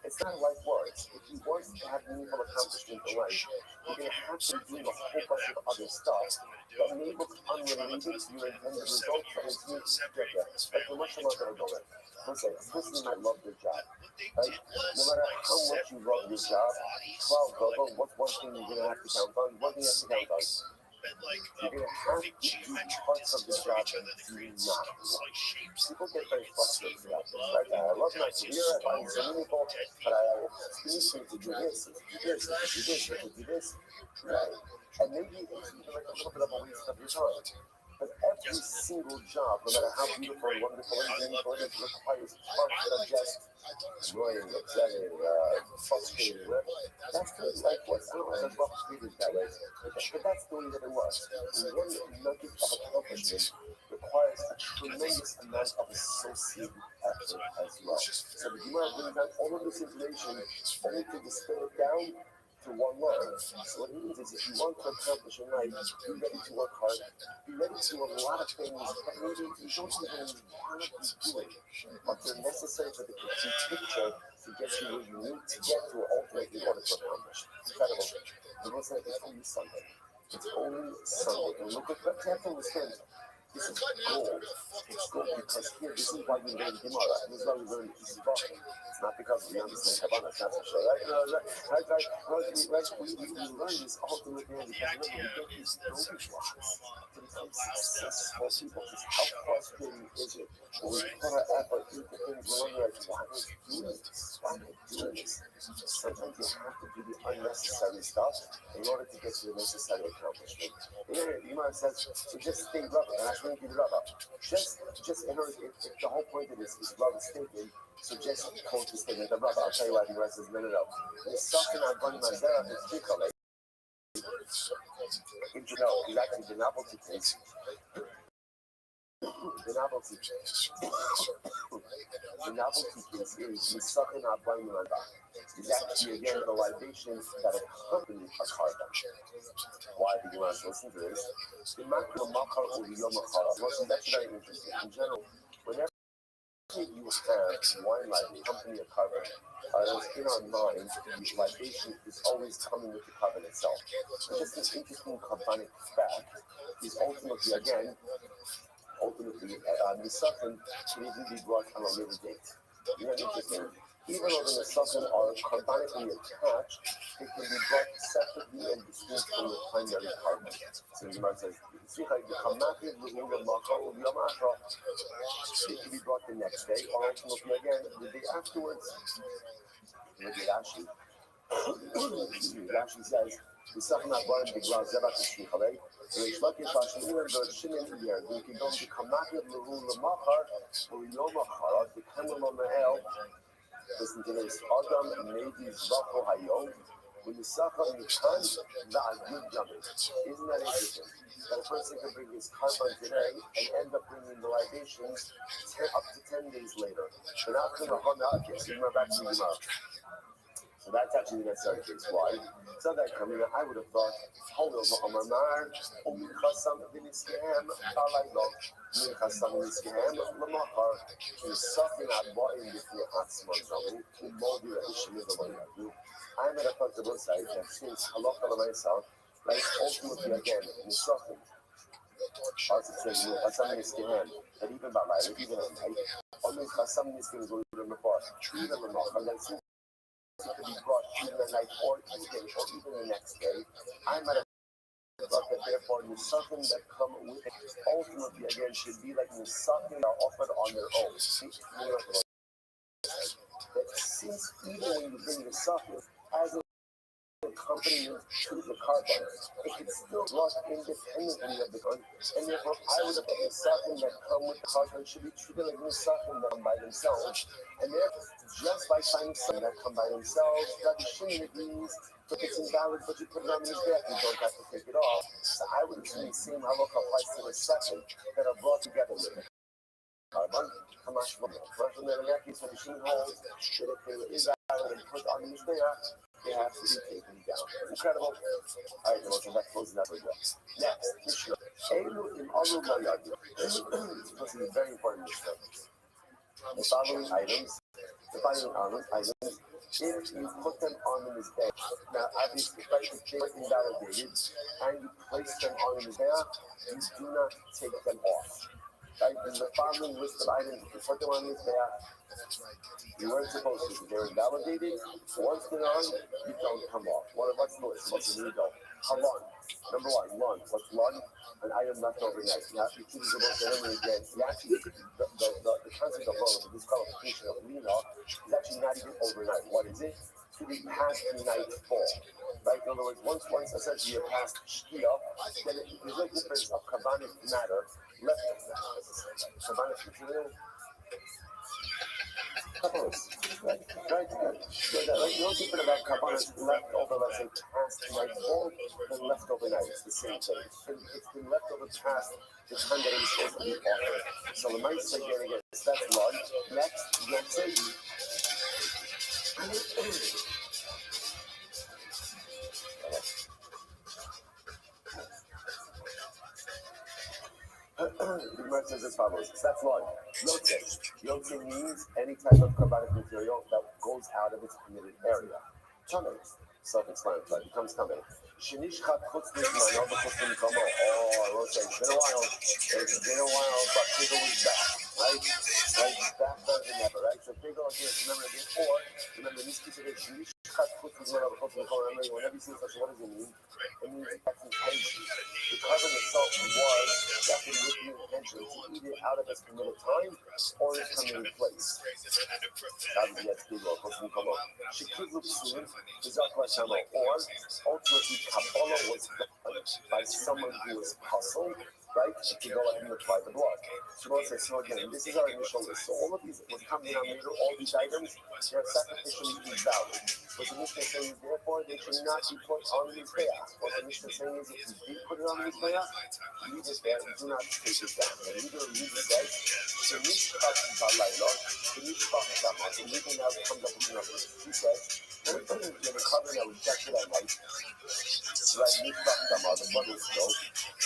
It's not like words. If you want to have meaningful accomplishment in life, you're going to have to be doing a whole bunch of other stuff that may look unrelated to your intended result, but it's need to get there. Like the much amount that I go with. Let's say a person might love their job, right? No matter how much you love your job, 12 what's one thing you're going to have to count on? One thing you have to count on. You're going to have to do parts of the job that do not like. People get very frustrated about this, right? I love my career, I find it so meaningful, but I need to do this, and to do this, and to do this, and to do this, right? And maybe it's even like a little bit of a waste of your time. But every single job, no matter how beautiful and wonderful and meaningful it is, requires parts that are just annoying, upsetting, frustrating, whatever. That's kind of like what's I don't know if Rothschild treated that way, but that's the way that it was. And one nugget of accomplishment requires a tremendous amount of associated effort as well. So the Gemara brings down all of this information only to distill it down to one line. So what it means is if you want to accomplish in life, be ready to work hard, be ready to do a lot of things that maybe you don't even want to be doing, but they're necessary for the complete picture to get you where you need to get to ultimately in order to accomplish. Incredible. And what's that? It's only Sunday. It's only Sunday. And look at what you have to understand. This is gold. It's gold because here, this is why we learn Gemara, and this is why we learn Yisrael. It's not because we understand Kabbalah, it's not for sure. We learn this ultimately because remember, we get these building blocks to become successful people. Just how frustrating is it when we put our effort into things we're like, why am I doing this? Why am I doing this? Sometimes you have to do the unnecessary stuff in order to get to the necessary accomplishment. You might have said, so just stay rubber, and I shouldn't give it up. Just in order, if the whole point of this is rubber statement, so just quote the statement of rubber. I'll tell you why the rest is no. The something I'm going to say is because is actually the novelty case. The novelty case is the something I'm going to is actually again the libations that accompany a carbon. Why do you want to listen to this? The macro makar or the yomakar. That's very interesting. In general, whenever you have wine like accompany a carbon, in our mind, the libation is always coming with the carbon itself. And just this interesting carbonic fact is ultimately Nisatan can even be brought on a later date. You know, interesting. Even though the Nisatan are carbonically attached, they can be brought separately and distinct from the primary carbon. So the Gemara says, it can be brought the next day, or ultimately again the day afterwards. Look at Rashi. Rashi says, the second I brought the glass Zebach Shichalei. It's like if I should even go to Shimon here, we can go to Kamakia Lurul Lamachar, or Yomachar, the Kanama Mahel. Listen to this. Adam maybe Zvacho Hayom. When you suffer, you can't, that's good jumping. Isn't that interesting? That a person can bring his carbon today and end up bringing the libations up to 10 days later. But after the Hana, so you back to the So that's actually the necessary case. Why? So that coming, I would have thought, hold over Omar, Omikasam Viniscam, Alailo, Mikasam Viniscam, Lamahar, to something I bought in the Atzman, to Modi, I'm at a possible site that since Halakha myself, Like ultimately again, Nisachim. Also says, Hasam Niskihan, that even by life, even at night, only Hasam Niskin is going to report, even the Mach, and then since it could be brought even at night or even the next day, I'm at a thought that therefore Nisachim that come with it ultimately again should be like Nisachim that are offered on their own. That since even when you bring Nisachim as a accompaniment to the carbon, it can still brought independently of the gun, and therefore I would have put Nisachim that come with the carbon should be treated like Nisachim that come by themselves, and therefore just by finding some that come by themselves, tradition agrees. If it's invalid, but you put it on his back, you don't have to take it off. So I would assume the same halakha applies to the second that are brought together with it. Carbon, Kamash Vama. From the Iraqis, when the machine holds that if they were invalid and put on his back, they have to be taken down. Incredible. All right, well, that closes that video. Next, Mishnah. Elu im alu mayadu. This is very important. The following items. If you put them on in his bed, now obviously, if they were invalidated and you place them on in his bed, you do not take them off. Right? In the following list of items, if you put them on his bed, you weren't supposed to. They're invalidated. Once they're on, you don't come off. What's the list? What's the legal? Halon. Number one, lun. What's lun? An item left overnight. Now, if you choose to go to him again, the concept of lun, the disqualification of lina, is actually not even overnight. What is it? To be past nightfall. Right? In other words, once essentially you're past shkia, then there's no difference of kavanah matter left of that. Kavanah future. Right. So no different about kavanah left over, let's say, past nightfall than left overnight. It's the same thing. It's been left over past the time that it was supposed to be offered. So the mice say again, that's one. Next, let's say. The Gemara says as follows. That's one. Yotze. Yotze means any type of kabbalic material that goes out of its permitted area. Tamei. Self-explanatory. Becomes tamei. Shenishchat chutz mizmano b'chutz mimkomo. Oh, Rothschild. It's been a while, but Pigel is back. Right? Back better than ever. Right? So Pigel again. Remember this piece of it. Shenishchat chutz mizmano b'chutz mimkomo. Remember, whenever you see such, what does it mean? It means that's intention. The carbon itself was definitely with the intention to either out of its committed time or its committed place. Or ultimately Kabbalah was done by someone who was puzzled, right, to go ahead and apply the blood. So again, this is our initial list. So all of these, what's coming down later, all these items, they're sacrificially invalid. What the Mishnah is saying is, therefore, they should not be put on the Mizbeach. What the Mishnah is saying is, if you do put it on the Mizbeach, leave it there and do not take it down. And either read it says, the Mishpat Balayla, the Mishpat Dama, the Mishpat now comes up with the numbers. He says, the carbon that rejected at night, right, Mishpat Dama, the blood was spilled.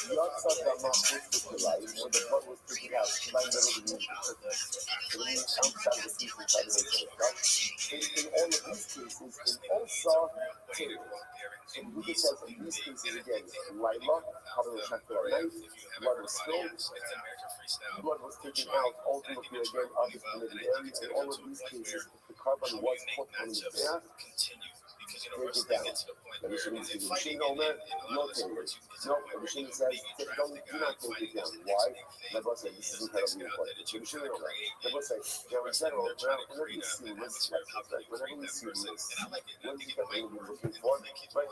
Yatsa Dama was the light, or the blood was taken out by the middle of the purpose. So it means outside the teeth inside the right? In all of these cases, in also two. So the Buddha says in these cases again, Laila, carbon rejected at night, blood was spilled, blood was taken out ultimately again of the permitted area. In all of these cases, if the carbon was put on the air, take it down. The machine says, no, the machine says, do not take it down. Why? Rabbi said, this is incredibly important. The machine Rabbi said, now in general, whenever you see lists like this, whenever you see lists, what is it that we're looking for? Right?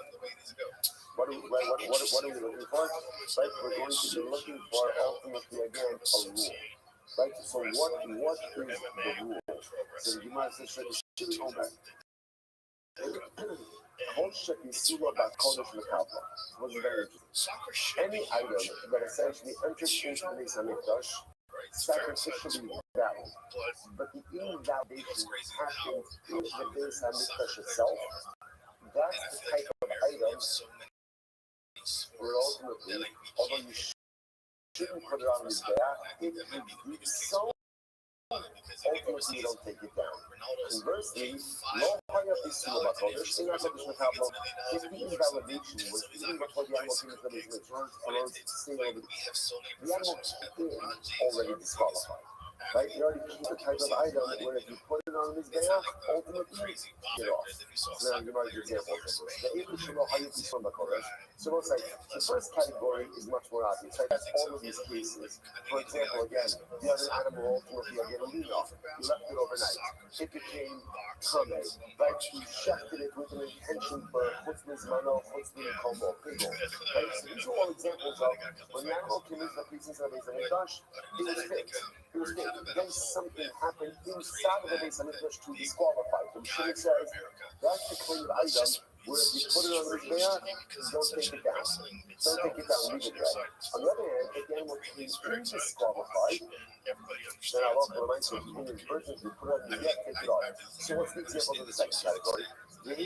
What are we looking for? Right? We're going to be looking for ultimately again a rule. Right? So what is the rule? So the Gemara says, should we go back? Any item that essentially enters into the Beis Hamikdash sacrificially valid, but the invalidation happens in the Beis Hamikdash itself. That's the type of item where ultimately, although you shouldn't put it on his back, it would be so ultimately you don't take it down. Conversely, lo haya pisur b'kodesh, in HaKadosh Mechablo, if the invalidation was even before the animal came into the business, the animal is already disqualified. Right? You already keep the type of item where if you put it on his back, ultimately, get off. So now you might example of this. So it's like the first category is much more obvious. Right? That's all of these cases. For example, again, you have an animal ultimately again a lean off. You left it overnight. It became tame. Right? You shafted it with an intention for chutzpah mano, chutzpah komo, pigel. Right? So these are all examples of when the animal came into the pieces of the Mikdash, it was fixed. It was fixed. Then something happened inside of the Beis Hamikdash to disqualify. The Mishnah says that's the kind of item where if you put it on the Mizbeach, don't take it down. Don't take it down, leave it there. On the other hand, if the animal came in disqualified, then Allah reminds you, in his virgins, you put it on the Mizbeach, take it off. So what's the examples of the second category? The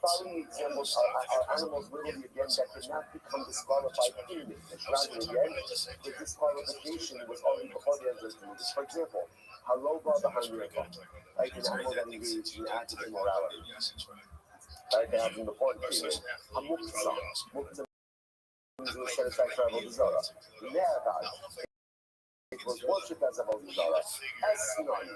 following examples are animals literally again that did not become disqualified in the Mikdash. Again, the disqualification was already before the entrance to Mikdash. For example, Haloba behind the ankle, like an animal that engaged in acts of immorality. Right, they have in the point period. Hamuksa, Muksa is the satisfaction of Avodah. The Ne'avad, it was worshipped as Avodah Zarah. As Sinan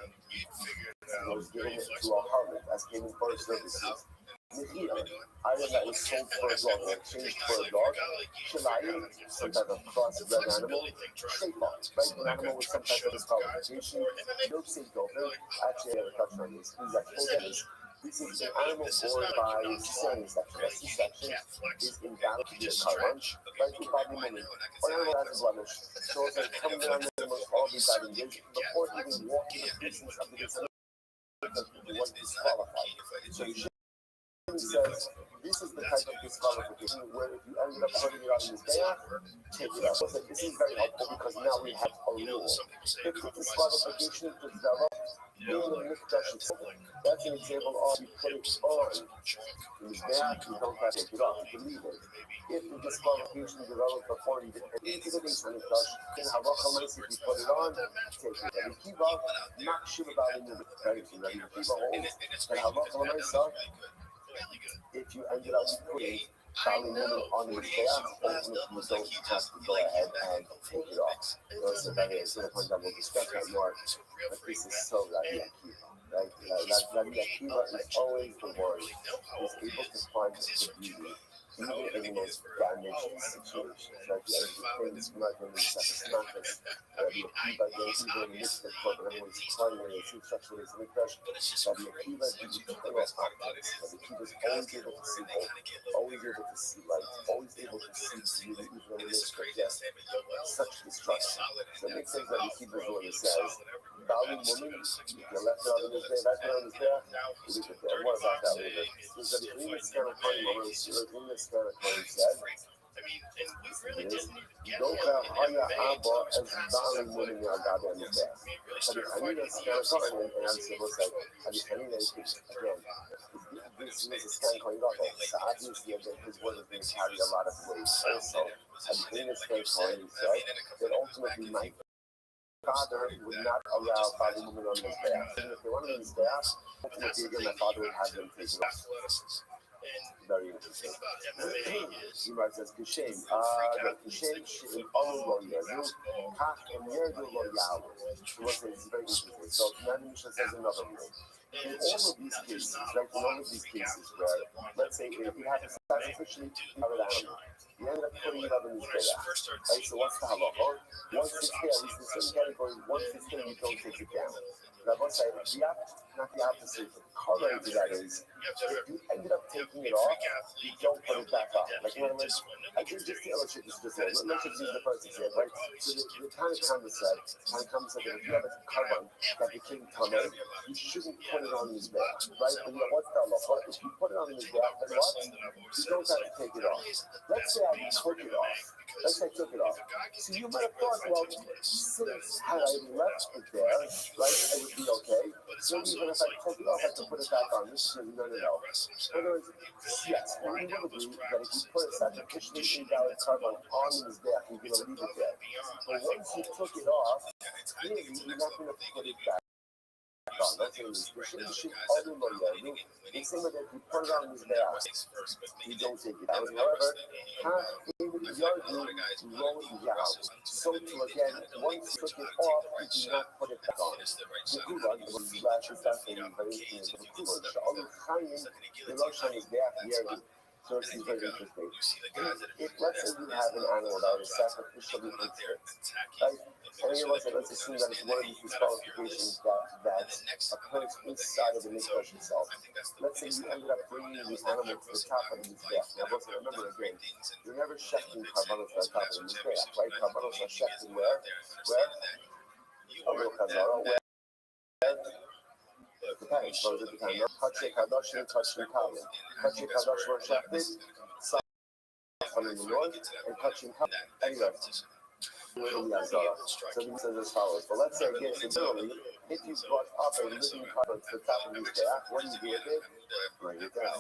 was given it to a harlot as payment for his services. Mechira, item that was sold for a dog or exchanged for a dog. Shilayim, some type of crossbred animal. Sheifa, right, an animal with some type of disqualification. Milk safe dolphin, actually I have a touch on this. This is an animal born by cesarean section. A C-section is invalid to be a carbon, right? To body money. Or animal has a blemish. So it's like coming down the most all these items before even walking the distance of the distance, it was disqualified. So the says this is the type of disqualification where if you ended up putting it on his back, take it out. So this is very helpful because now we have a rule. If the disqualification is developed in the Mikdash itself, that's an example of you put it on his back, you don't have to take it off, you can leave it. If the disqualification developed before you get into the Beis Hamikdash, then halacha if you put it on, take it. And Kiva, not sure about it in the Mikdash. Kiva holds that halacha if you ended up putting Bali women on your back, ultimately you don't have to go ahead and take it off. So that is the point that we'll discuss that more. But this is so Rabbi Akiva, right? Rabbi Akiva is always the one who's able to find the beauty even in the most damaged situations. Right? The things like when we set a smackers, Rabbi Akiva goes even in the midst of the everyone's crying when they see sexual Mikdash. Rabbi Akiva is the most optimist. Rabbi Akiva is always able to see hope, always able to see light, always able to see beauty even in the midst of death. Such destruction. So it makes sense that Rabbi Akiva is what he says. Bali woman, you left it on his day, left it on his there, leave it there. What about that later? Because the English kind of funny moment is the English kind of funny said. Doka haya aba as Bali woman ya gada in the back. Hadithanina is kind of funny, and I'm supposed to say, Hadithanina is again. This is a scan calling up. So obviously, his word is being carried a lot of weight. Also, Hadithanina is kind of funny, right? That ultimately might. Father would not allow Bali women on his back. And if they wanted on his back, ultimately again, my father would have them taken off. Very interesting. He writes as Kishem. Kishem in all lo yazu, kach and yerdu lo yahu. So what is very interesting. So Nani Mishnah says another rule. In all of these cases, right, in all of these cases where, let's say, if you have a sacrificially covered animal, you end up putting it up in his beda. Right, so what's the halacha? Once it's there, at least in certain categories, once it's there, you don't take it down. Rabbi said, not the opposite, corollary to that is, if you ended up taking it off, you don't put it back on. Like, you know what I mean? I can just illustrate this just there. Let's just use the first example, right? So the Tanakh said that if you have a carbon that became tame, you shouldn't put it on his back, right? And what's the halacha? If you put it on his back, then what? You don't have to take it off. Let's say I took it off. Let's say I took it off. So you might have thought, well, since had I left it there, right, it would be okay. So even if I took it off, I could put it back on. This is no. In other words, yes, and we will agree that if you put a sacrificially invalid carbon on his back, you're going to leave it there. But once you took it off, clearly you're not going to put it back on. That's what it is. The shit other lawyer. They say that if you put it on his back, you don't take it out. However, even Yardu wrote it down. So to again, once you took it off, you do not put it back on. The Gulag was last fascinating, very interesting. The Gulag, Sha'alu Chaim, the Rothschild is back, Yardu. So it's very interesting. If let's say you have an animal that is sacrificially injured, right? And you let's assume that it's one of these disqualifications that occurs inside of the mikdash itself. Let's say you ended up bringing the animal to the top of the mizbeach. Now, remember again, you're never shechting karbanos on top of the mizbeach, right? Karbanos are shechted where? A little chazara, where? Depends. So it depends. Kachei kadosh and kachei kalim. Kachei kadosh were shechted, south in the north, and kachei kalim anywhere. So he says as follows. But let's say again, similarly, if you brought up a living carbon to the top of his back, what do you do with it? Bring it down.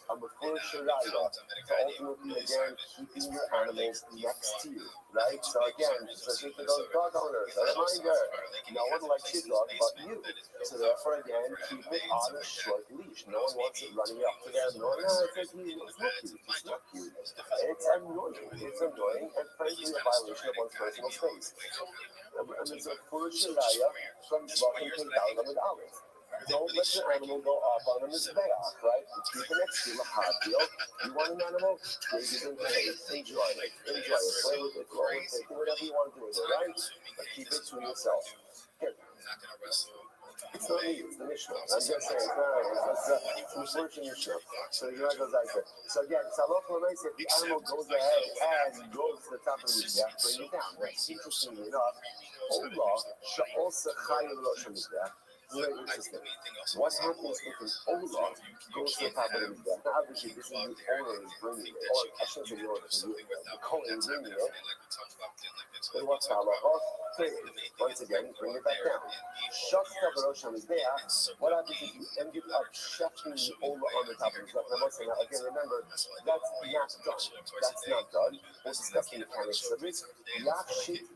I'm a full shiraya. So ultimately, again, keeping your animals next to you, right? So again, especially for those dog owners, a reminder, no one likes your dog but you. So therefore, again, keep it on a short leash. No one wants it running up to them. No, it's not cute. It's annoying, and frankly, a violation of one's personal space. And it's a foolish shiraya from Zvachim to Dalam and Aleph. Don't let your animal go up on a mizbeach, right? Keep it next to you, a hot deal. You want an animal? Babies and babies. Enjoy it. Play with it, grow with it, do whatever you want to do with it, right? But keep it to yourself. Here. It's not me, it's the Mishnah. I'm just saying, it's Mishloach Mishnah. So you know, it goes like that. So again, Salach Lamais, if the animal goes ahead and goes to the top of the mizbeach, bring it down. That's interestingly enough. Allah sha'ol sechayim rosh mizbeach. Very interesting. What happens if an Ola goes to the top of the mizbeach? Now, obviously, this is the owner is bringing it, or I shouldn't say the owner, the Kohen is bringing it. But what's the halacha? Once again, bring it back down. Shachta b'rosh hamizbeach. What happens if you ended up shechting the Ola on the top of the mizbeach? Now, again, remember, that's not done. We're discussing the mechanics of it. Yachshit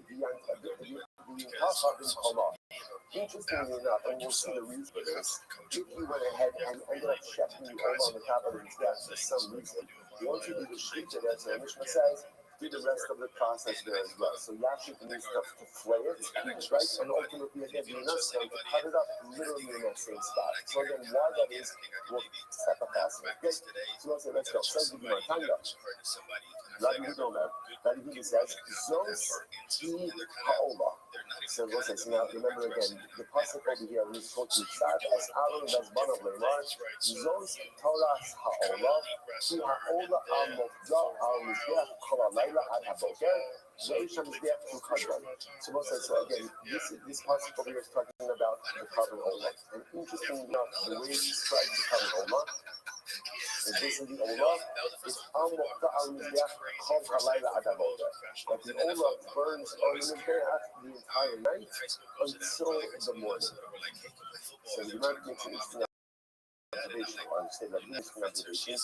interestingly enough, and we'll see the reason for this, if you went ahead and ended up shechting the Ola on the top of the mizbeach for some reason, once you do the shechita, that's what Mishnah says, do the rest of the process there as well. So Yashik needs to flay it, right? And ultimately, again, you're not saying to cut it up literally in that same spot. So again, why that is, we'll step up past it. Okay? So let's go. Says the Gemara, Tanya. Rabbi says, Zos ki ha'ola. So we'll say, so now remember again, the pasuk over here, we spoke to Tzad es Aaron Bezbanav Leimar, Zos Toras ha'ola, ki ha'ola al-mokza al-mizbeach kol ha'layla ad ha'boker, Zoish ha'mizbeach to Kadron. So we'll say, so again, this pasuk over here is talking about the carbon ola. And interestingly enough, the way he describes the carbon ola, is this in the Ola? It's al-mokza al-mizbeach kol ha'layla ad ha'boker. That the Ola burns on the Mizbeach the entire night until the morning. So you might make an interesting observation, or I say like this observation.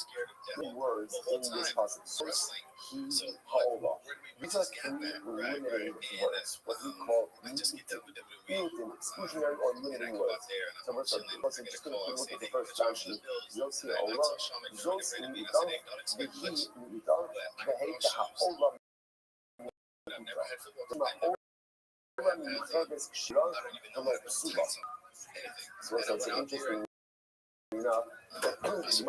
Three words in this passage. Source, he, ha'ola. These are three limiting words, what we call mutin, exclusionary or limiting words. So we're just going to look at the first Rashi. Zos ha'ola, zos mi'ita, v'hi mi'ita, v'heit ha'ola. So it's interesting enough that those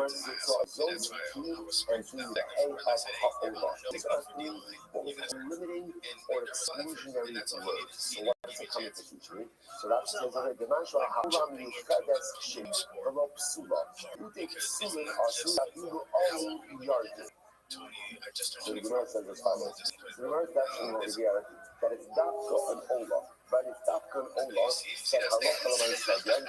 and through the A of ha'olah. These are three what we call limiting or exclusionary words. So what does it come to teach me? So that says that the man shall ha'olah mi'chades shim v'lo psula. Ute psulin asula ilu alu yardu. So the Gemara says as follows. The Gemara is actually over here that it's dafka and olah. But it's dafka and olah that halacha l'maisa again.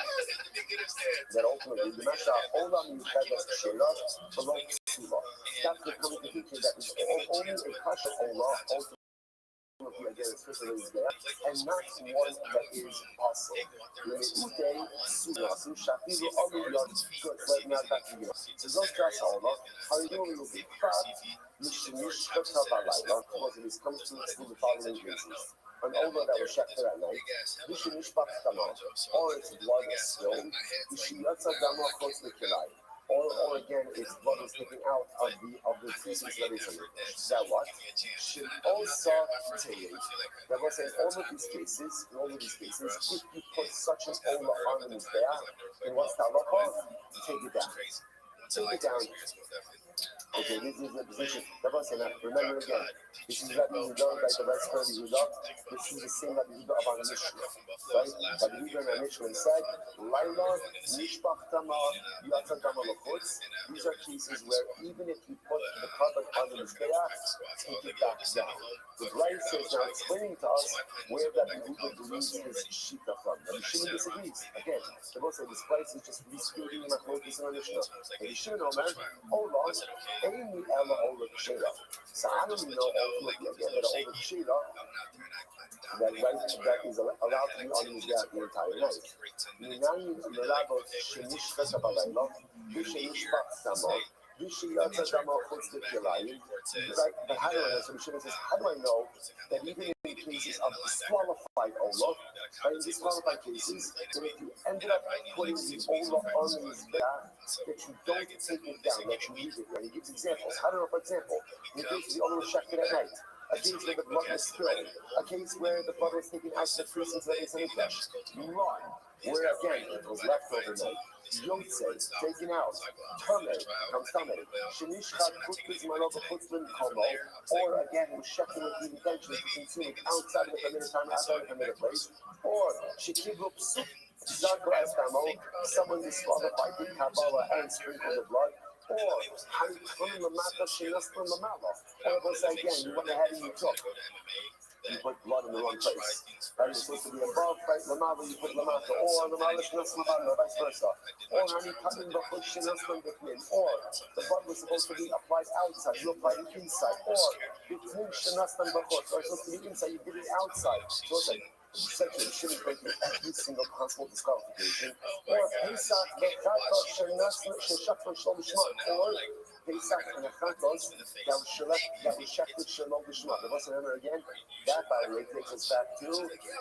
That ultimately the Masha olah mi'chades shira v'lo psula. Dafka coming to teach you that it's only a kasha olah ultimately again, especially is there, and not one that is also. It comes to the following cases. An owner that was shechted at night, or its blood is spilled, or again, its blood is taken out of the feces that is in it. That what? Should also take. That was in all of these cases, if you put such an owner on his there, then what's the halacha? Take it down. Take it down. Okay, this is the position. Remember again, this is Rabbi Yehuda, like the rest of Yehuda. This is the same Rabbi Yehuda of our Mishnah, right? Rabbi Yehuda in our Mishnah said, Laila, Mishpach Tamar, Yatza Tamar Lachutz. These are cases where even if you put the carbon on the Mizbeach, take it back down. The Rabbi is now explaining to us where Rabbi Yehuda believes his Shita from. Rabbi Shimon disagrees. Again, the most of this price is just respeaking my focus in our Mishnah. Rabbi Shimon, Omer, hold on. So I don't even know ultimately again that all the Shira that is allowed to be on the Mizbeach the entire night. But how do I know? So Mishnah says, how do I know that even in cases of disqualified Olah, in disqualified cases, that if you ended up putting the Olah on the Mizbeach, that you don't take it down, that you leave it there. He gives examples. How do I know, for example, in the case of the Olah was shechted at night, a case where the blood was spilled, a case where the blood was taken out of the feces that is in the flesh, run, where again it was left overnight. Yotze, taken out, Tameh, comes Tameh, Shenishchat Putzbin Malova Putzbin Komo, or again, it was shechted with the intention to consume it outside of the permitted time, outside of the permitted place, or Shekibru Psuk, Zakra Estamo, someone disqualified in Kabbalah and sprinkled the blood, or Hanikun Lamata Shenastan Lamala, or it was again, you went ahead and you took. You put blood in the wrong place. Right? It's supposed to be above, right? Lamava, you put Lamata, or Lamava, Shinas Lamava, vice versa. Or Hanikun Bachut Shenastan Bikmin, or the blood was supposed to be applied outside, you applied it inside, or Bikmin Shenastan Bachut, or it's supposed to be inside, you did it outside. So it's like, essentially, it shouldn't break every single possible disqualification. Or Pesach, Bechata, Shenastan, Sheshachar, Shalom Shema, or Pesach and Achatos, that was shechted Shalom B'Shema. The Lord remember again, that by the way takes us back to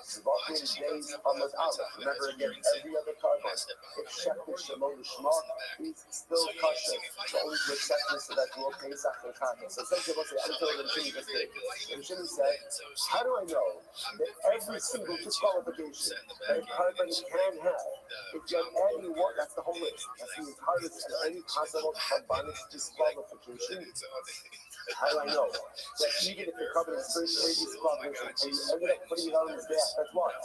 Zvachim days Amad Aleph. Remember again, every other carbon, if shechted Shalom B'Shema, is still kosher. The only two exceptions to that rule, Pesach and Achatos. So essentially, what's the until the Shimon just did? And Shimon said, how do I know that every single disqualification that a carbon can have, if you have any one, that's the whole list. That's the entire list of any possible carbonic disqualification. How do I know that even if your carbon is first any disqualification and you ended up putting it on his back, that's what?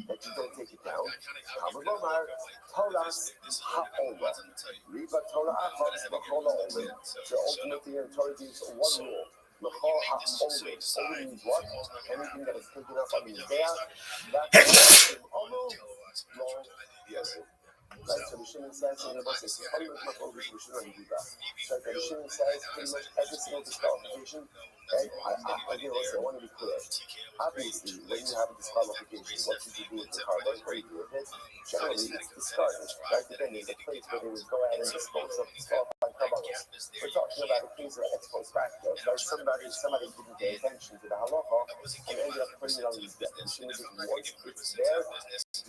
That you don't take it down. Hamabomar, Tolas, Ha'ola. Riva Tola Achos, Machola Olim. So ultimately, the Torah gives one rule. Machol Ha'olim. Olim means what? Anything that is taken up on his back, that's almost long. Yes. Right, so the Shimon says, and the Bible says, how do you make my focus? We should not do that. So the Shimon says, pretty much every single disqualification, okay? Again, listen, I want to be clear. Obviously, when you have a disqualification, what should you do with the carbon? What do you do with it? Generally, it's discarded, right? But then there's a place where they would go ahead and dispose of disqualified carbonos. We're talking about a case of ex post facto, right? Somebody didn't pay attention to the halacha and ended up putting it on his debt. The Shimon says, once it's there,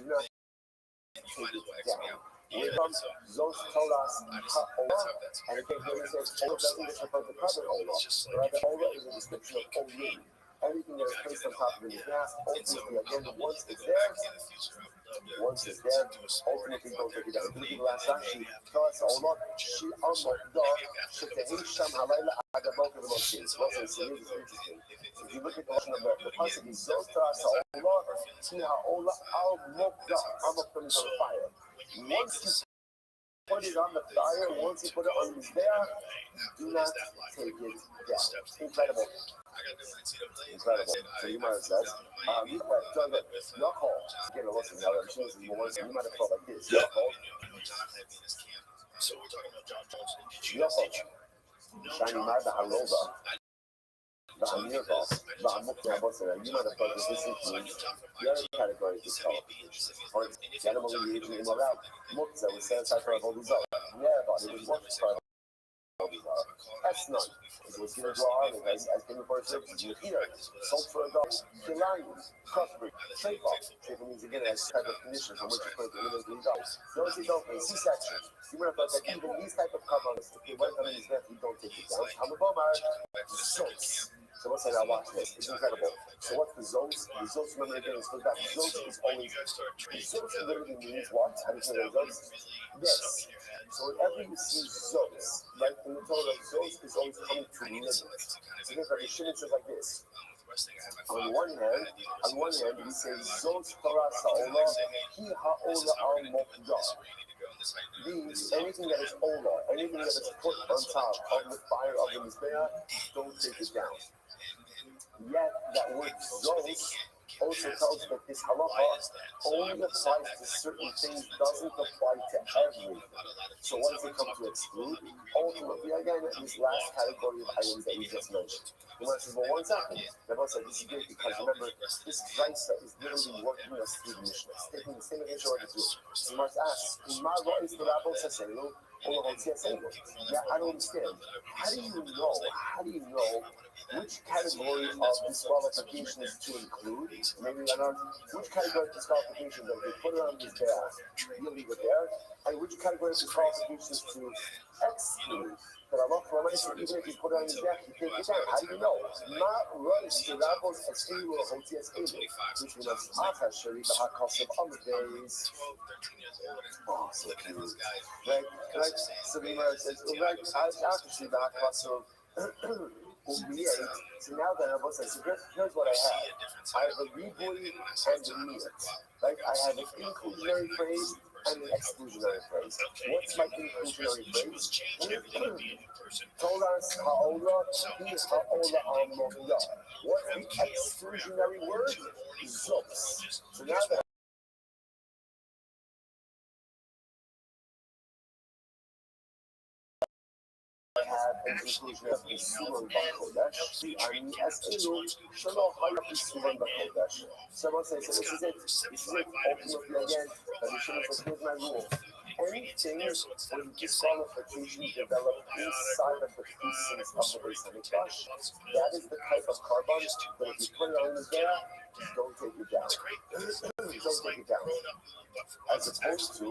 do not take it down. Here comes Zos Tolas Ha'olah, and again, here it says, Olah doesn't just refer to carbon Olah. Rather, Olah is a description of Olim. Everything that is placed on top of the gas, ultimately, again, once it's there, ultimately don't take it down. Look at the last Rashi, Tolas Olah, Shi Amodah, Shetehi Sham Halayla Agabok of the Moshe. Well, so it's interesting. If you look at the lesson of the passage, Zos Tolas Ha'olah, Shi Ha'olah Al-Mokdah, Amokdah is on fire. Once you put it on the fire, once you put it on the there, do not take it down. Incredible. So you might have said, you might have done that. Yachol. Again, listen, now I'm sure you might have thought like this. Yachol. So we're talking about John Johnson. Did you Yachol. Shiny Marba Halova. You know the purpose. This includes the other category of disqualification. For example, animal engaging in morale. Muktzah was set aside for a Voduzah. Yeah, but it was worth for a Voduzah. That's none. It was given to our army as being for a service. You hear, sold for a dog, Kilani, crossbreed, shape off. Shape means again as type of condition from which it's going to eliminate dogs. Those who don't pay C-section. You would have thought that even these type of coverings, if they went on his death, we don't take it down. Hamabomar, Zos. So let's say now watch this. It's incredible. So what's the Zos? The Zos, remember again, is that Zos is always. The Zos literally means what? How do you say Zos? Yes. So whenever you see Zos, right, in the Torah, Zos is always coming to limit. So therefore, the Shimon says like this. On one hand, we say Zos Torah Sa'olah, Hi Ha'olah Al Mokdah. Means anything that is Olah, anything that is put on top of the fire of the Mizbeah, don't take it down. Yet that word Zos also tells that this halacha only applies to certain things, doesn't apply to everything. So what does it come to exclude? Ultimately, again, this last category of items that we just mentioned. The one says, well, one second. Rabbi said, this is good because remember, this Raisa is literally working us through the Mishnah. It's taking the same Mishnah order through. So you must ask, now I don't understand. How do you know which category of disqualifications to include? Maybe I don't know which category of disqualifications that if you put it on this there, you'll leave it there, and which category of disqualifications to exclude. But Allah promised even if you put it on his death, you take it down. How do you know? Not right to Rabos Estilu or Hotias Elu, which we must Ata Shari the Hakasab on the days. Oh, so cute. Right? So the Gemara says, right, Ata Shari the Hakasab. So now then, I says, so here's what I have. I have a ribui and a miyat. Right? I have an inclusionary phrase and an exclusionary phrase. What's my inclusionary phrase? Tolas ha'olah, hi ha'olah al-mo'iyah. What's the exclusionary word? Zos. So now that have an inclusion of Isuran Bakodesh, and as Elu, Shalom Hayat Isuran Bakodesh. Someone says, so this is it. Ultimately, again, that the Shimon says, here's my rule. Anything when disqualification develop inside of the precincts of the Beis Hamikdash, that is the type of carbon that if you put it on the there, don't take it down. Don't take it down. As opposed to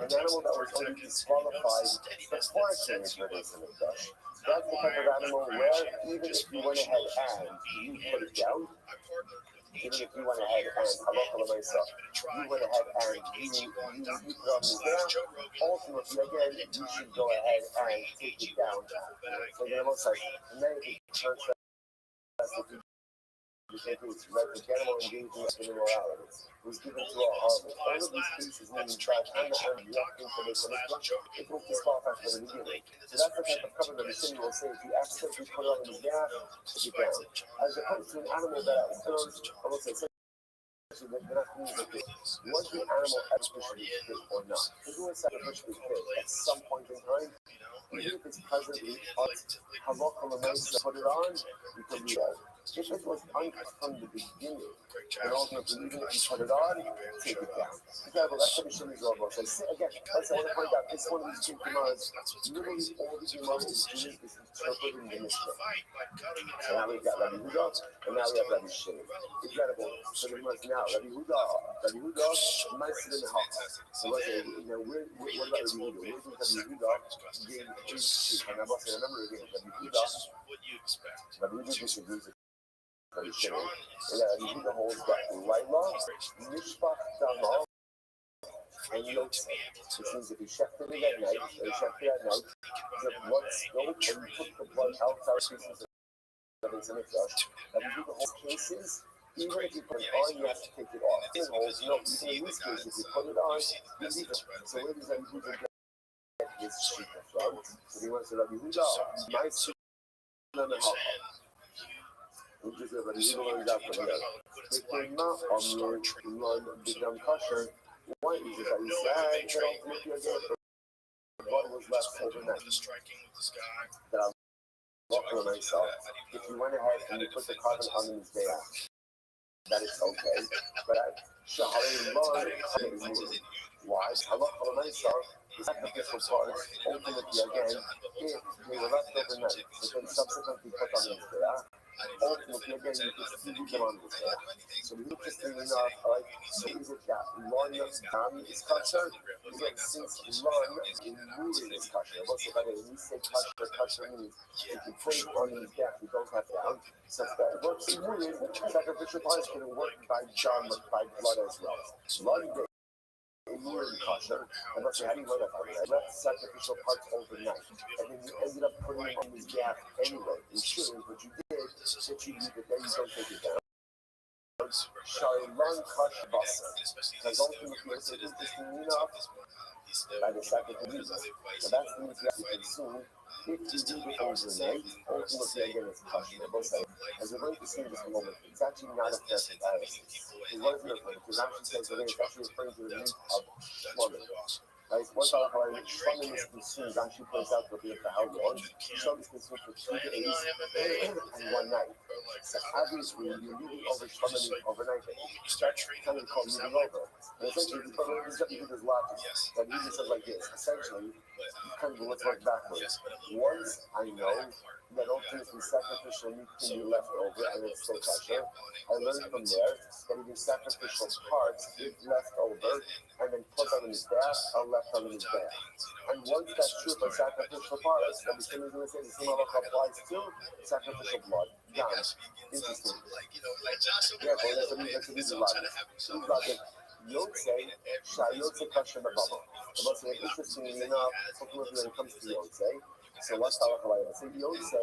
an animal that was only disqualified before it came into the Beis Hamikdash. That's the type of animal where even if you went ahead and you put it down, even if you went ahead and you went ahead and you put on the there, ultimately again you should go ahead and take it down. So the animal says, and then it turns out that the animal engaging in immorality was given to our harvest. All of these cases mean that on the earth, you have information it will disqualify from the beginning. So that's the type of cover that the city will say if you accidentally put it on the gas, take it down. As opposed to an animal that burns, I will say, was the animal artificially fit or not? If it was artificially fit at some point in time, even if it's presently put it on, we could do that. If it was uncut from the beginning, and ultimately even if you put it on, take it down. Example, that's what the Shimon is all about. So again, let's say I want to point out this one of these two commands, literally all the commands is doing is interpreting the Mishnah. So now we've got Rabbi Huda, and now we have Rabbi Shimon. Incredible. So the Gemara now, Rabbi Huda, Ma'aseh in the house. So let's say, what about Rabbi Huda? Where does Rabbi Huda gain his sheep? And I'm also remember again, Rabbi Huda disagrees with Rabbi Shimon. And Rabbi Huda holds that Laila, Mishpach Dama, and Yotze. Which means if you shechted it at night, the blood spilled, and you took the blood outside pieces of his mikdash. Rabbi Huda holds cases. Even if you put it on, you have to take it off. It holds, even in this case, if you put it on, you leave it. So where does Rabbi Huda get his sheep from? So he wants to Rabbi Huda, my sheep on the house. Which is Rabbi Huda learned that from here. If they're not on your run, become kosher, why is it that he said that ultimately again, the blood was left overnight? That If you went ahead and you put the carbon on the mizbeach, that it's okay, but why? The sacrificial parts ultimately again, if they were left overnight, but then subsequently put on the mizbeach, ultimately again you can still leave them on the mizbeach. So interestingly enough, right? So is it that lun dam is kosher? Again, since lun in murin is kosher. Also, by the way, when we say kosher, kosher means if you put it on the mizbeach, you don't have down. So if that works in murin, sacrificial parts can work by blood as well. Lun in murin kosher, and let's say how do you know that? I left sacrificial parts overnight, and then you ended up putting them on the mizbeach anyway. You shouldn't, but you did. That you leave it, then you don't take it down. Shalom kash basa. Because ultimately, it's interesting enough by the sacrifice. So that's the means you have to consume. If you leave it overnight, ultimately again it's kosher. As we're going to see in just a moment, it's actually not a fair comparison. It wasn't a fair, because actually says again, it's actually referring to the meat of shlomin. Right? Once shlomin is consumed, actually points out for how long. Shlomin is consumed for 2 days and 1 night. So obviously, you're leaving over shlomin overnight. You start kind of called moving over. And essentially, you do this logic that usually says like this. Essentially, kind of let's work backwards. Once I know that ultimately sacrificial meat can be left over and it's still kosher, I learned from there that even sacrificial parts, if left over and then put on the mizbeach, are left on the mizbeach. And once that's true for sacrificial parts, then we're going to say the same halacha applies to sacrificial blood. Done. Interesting. Yeah, but that's a reason logic. Yotze, Shayotze Kasher Babama. The most interesting enough, when it comes to Yotze, so what's the halacha? So Yotze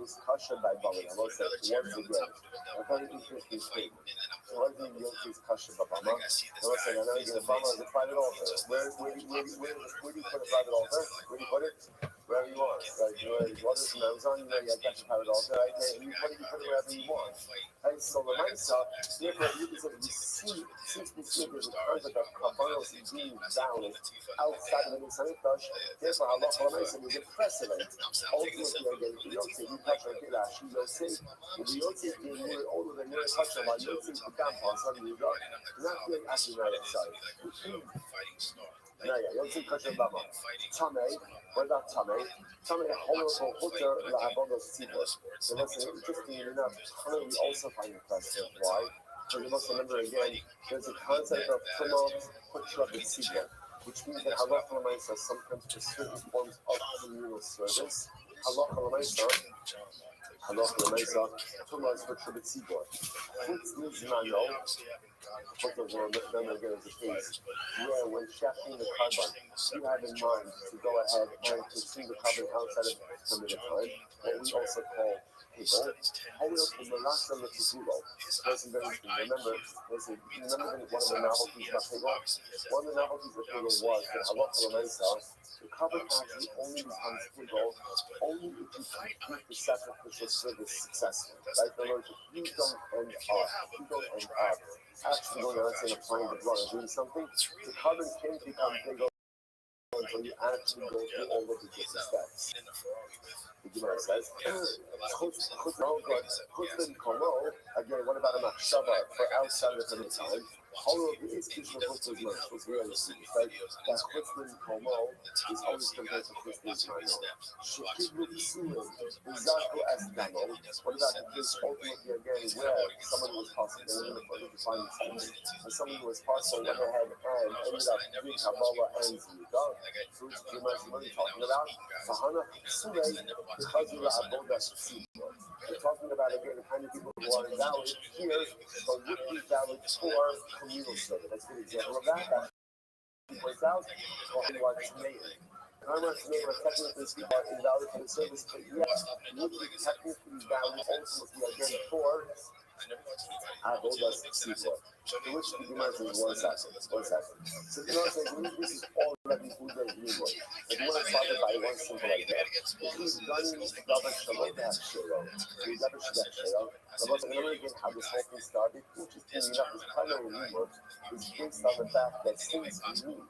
is Kasher by Bama. I will say once again, a very interesting statement. So what do you mean Yotze is Kasher by Bama? I will say, I know you're Bama is a private altar. Where do you put a private altar? Where do you put it? Wherever you want. Like, you want it from Amazon, you know, you got your private altar, right? And you put it wherever you want. Right? So the Maisa, therefore, you can say we see, since we see there's a concept of Kabbalos being down outside of the Mitzvah, therefore, Allah Maisa is a precedent. Ultimately, again, if you don't say, you touch like that, you don't say, if you don't say, you're older than you're touching, like, you don't say, you can't pass on you go. You're not feeling actually right outside. No, yeah, you don't say, Kasher Baba. Tame, what about Tame? Tame, Holocaust, Hutter, La'abodos, Tzibos. So that's interesting enough. We also find the question. Why? So you must remember again, there's a concept of Tumah, Hutter, and Tzibos, which means that Halacha L'Maisa sometimes for certain forms of communal service. Halacha L'Maisa, Tumah is Hutter, and Tzibos. Chutz Nizmano, then again is a case where when shafting the carbon, you have in mind to go ahead and consume the carbon outside of the permitted time, what we also call pigol. Remember one of the novelties about pigol? One of the novelties of pigol was that halacha l'maisa, the carbon actually only becomes pigol only if you complete the sacrificial service successfully. Right? In other words, if you don't end up actually going out and applying the blood and doing something, the carbon can't become pigol until you actually go through all of the different steps. The Gemara says, again, what about a machshava for outside of the time? All of this is really serious, right? That chutzpah komo is always compared to chutzpah mano. Shekiblu isulim, uzaku asdamo. What about the case ultimately again where someone was possible, and we're going to find this, and someone who was possible went ahead and ended up doing Kabbalah and Zika, which you might be really talking about. Sahana Surei, because you are Aboda Sibor. We're talking about again the kind of people who are valid here, but would be valid for communal service. That's a good example of that. He points out, who are Tmeir. Karma's name are technically invalid for the service, but yes, would be technically valid ultimately again for Aboda Sibor. To which the Gemara says 1 second. So the Gemara says, this is all Rabbi Huda Limud. If you want to solve it by one simple idea, if he's done Davar Shalom Shelo, so he Davar Shelo, but remember again how this whole thing started. Interestingly enough, his primary limud is based on the fact that since meat,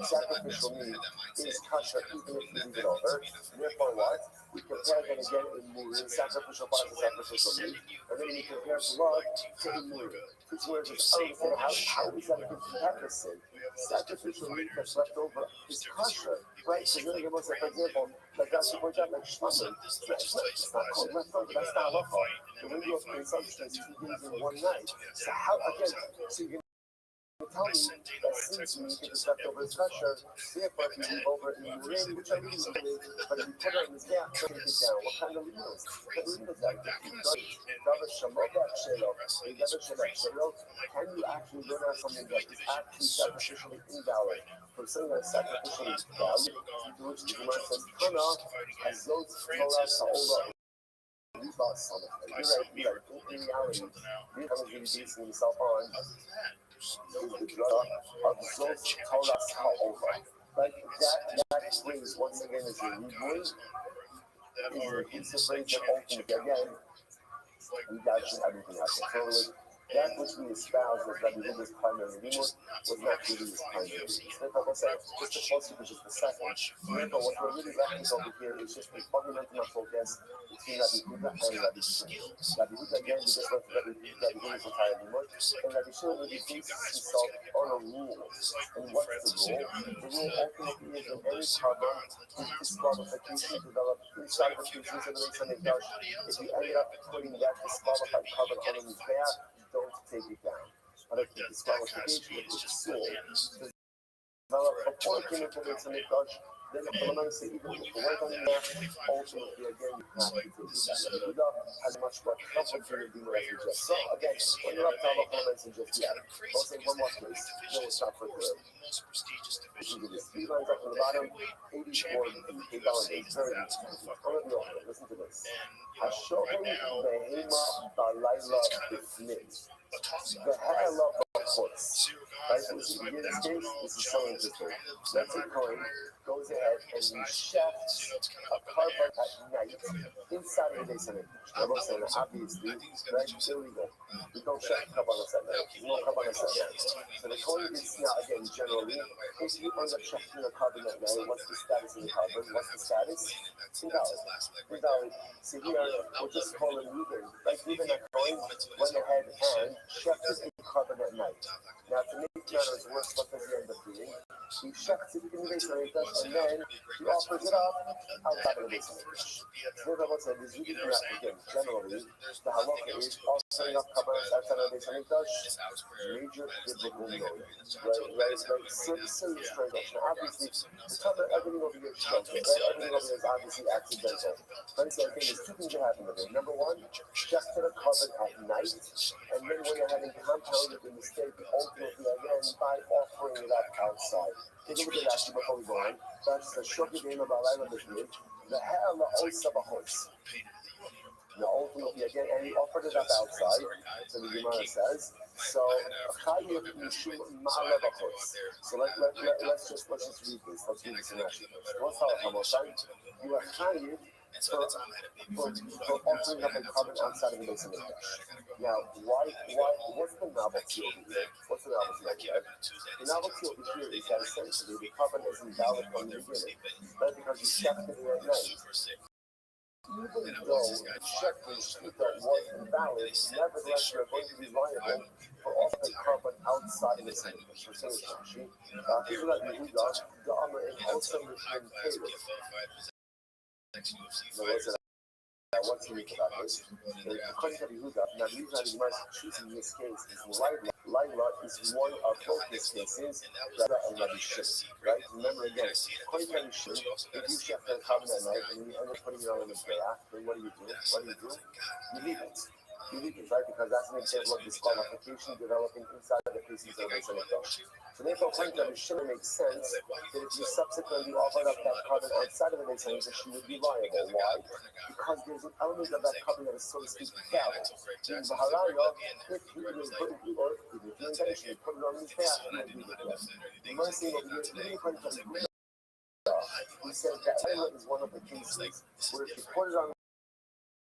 sacrificial meat, is kosher even if you leave it over. Therefore, what? We compare them again in Murim, sacrificial parts of sacrificial meat, and then we compare blood to Murim. Which where it's understand how is that a good comparison? Sacrificial meat that's left over is kosher, right? Because then again, for example, like that's point out like shlamim, it's not called leftover, that's not halacha. The window of consumption is 2 days in one night. So how again? So you tell me that since meat is leftover is kosher, therefore if you leave over in Murim, which I really believe, but if you put it on his back, take it down. What kind of leaders? What leaders that? Can you actually learn out something that is actually sacrificially invalid from something that's sacrificially valid? To which the Gemara says, Kana, Azot Torah Sa'ola. You're right. In reality, he was really basing himself on the drug of Zot Torah Sa'ola. Like that phrase, once again, is a reword. Is a piece of phrase that ultimately, again, we actually everything else. So that which we espouse as Rabbi Huda's primary limud was not really his primary limud. Therefore, what's that? Just the first which is the second. Therefore, what we're really left with over here is just a fundamental focus between Rabbi Huda and Rabbi Shimon. Rabbi Huda, again, we just went to Rabbi Huda's entire limud, and Rabbi Shimon really bases himself on a rule. And what's the rule? The rule ultimately is that any carbon with disqualification developed inside of the species of the Mesa Mikdash. If you ended up putting that disqualified carbon on his back, don't take it down. But if the disqualification is soul, develop a portion of the Mesa Mikdash, then the Palaman say even if the work on the back, ultimately again you have to take it down. Has much more complicated than what you just saw. Again, when you're up to all comments and just I'll say one more place. No, it's not for today. This 3 lines up from the bottom, 84 days, very good. Listen to this. Hashohem behema balayla b'fnit. Behela b'chutz. Right, so this is in this case, this is so interesting. Let's say Cohen goes ahead and you shaft a carbon at night inside of the base of it. I'm not saying that obviously, right, illegal. We don't shaft carbonas at night. No carbonas at night. So the Cohen is now, again, generally, if you end up shafting a carbon at night, what's the status of the carbon? What's the status? Invalid. So here, we'll just call it Ruben. Like Ruben at Cohen went ahead and shafted a carbon at night. Now, to make matters worse, what does he end up doing? He shafts it in the base of it, and then he offers it up outside of the base of it. So what I said is, you can again, generally, the halacha is offering up carbonas outside of the base of it, major biblical noise. Right? Serious transgression. Obviously, the cover, everything over here is transgression, right? Everything over here is obviously accidental. But it's like, there's 2 things that happen with it. Number one, shafted a carbon at night, and then when you're having compounded the mistake, ultimately again by offering it up outside. Take a look at that actually before we go on. That's the shocking name of Alayla B'Fnid, the Ha'ala Osa B'Hos. Now ultimately again, and he offered it up outside, so the Gemara says. So Chayiv Mishum Ma'ala B'Hos. So let's just read this. Let's read this in Rashi. What's Ha'ala? You are Chayiv for offering up a carbon outside of the base of the Mikdash. Now, what's the novelty over here? What's the novelty over here? The novelty over here is that essentially the carbon is invalid from the beginning, right? Because you shafted it at night. Even though the shita was invalid, nevertheless you're going to be liable for offering carbon outside of the base of the Mikdash. So say it's Rashi. People like Yehuda, the Amr in also Muslim Torah. What's unique about this? According to Yehuda, now the reason the Gemara is choosing this case is Laila is one of both these cases, Rabbi and Rabbi Shimon, right? Remember again, according to Rabbi Shimon, if you shaft a carbon at night and you end up putting it on the back, then what do? You leave it. You leave it, right? Because that's an example of disqualification developing inside of the sacrifices of the Beis Hamikdash. So therefore, according to Rabbi Shimon, it makes sense that if you subsequently offered up that carbon outside of the Beis Hamikdash, you would be liable. Why? Because there's an element of that carbon that is, so to speak, foul. In Baharaya, if you put it, or if you intentionally put it on the path, you would be liable. The most thing over here, even according to the he said that is one of the cases where if you put it on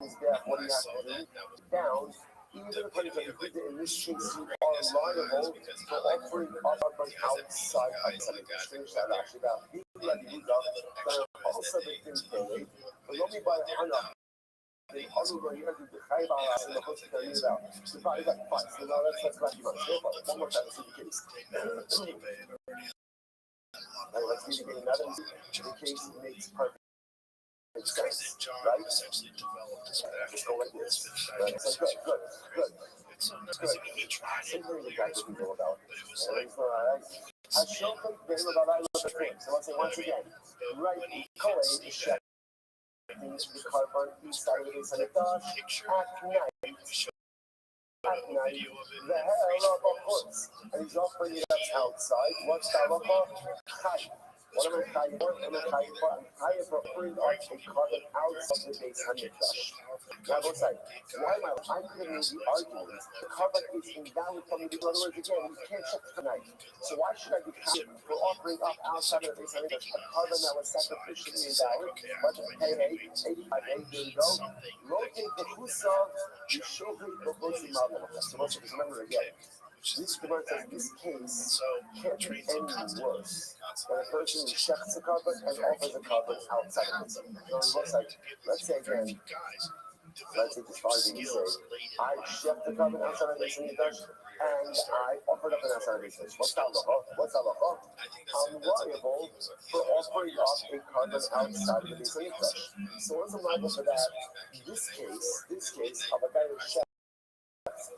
his back, what do you have to do? Down. Even according to the Buddha, in this case, you are liable for offering up outside of something. Finish that actually about being like Buddha, but also the thing for but only by Hana. The other way you have to behave in the hospital, you know, so probably got five. So now let's back you up. One more time, see the case. And let's read again another. The case makes perfect sense, right? Just go like this. Right? So good. Something the guy doesn't know about. I show them about I love the thing. So let's say once again, right? Kohen is checking the carbon inside of the Beis Hamikdash at night. The hell of a horse, and he's offering it up outside. What's that look like? What am I trying for? I'm trying for offering up a carbon outside the Beis Hamikdash. Now, both sides. Why am I could have made the argument the carbon is invalid from the in other words, again, we can't check tonight. So why should I be counted for offering up outside of the Beis Hamikdash a carbon that was sacrificially invalid? But hey, 85, here we go. Rotate the Husa, you show me the Husa model. So let's remember again. This Gemara says this case can't be any worse than a person who checks the carbon and offers a carbon outside of it. So let's say again, let's take this argument and say, I checked the carbon outside of the Beis Hamikdash and I offered up an outside of the Beis Hamikdash. What's halacha? I'm liable for offering up a carbon outside of the Beis Hamikdash. So what's the liable for that? This case of a guy who checked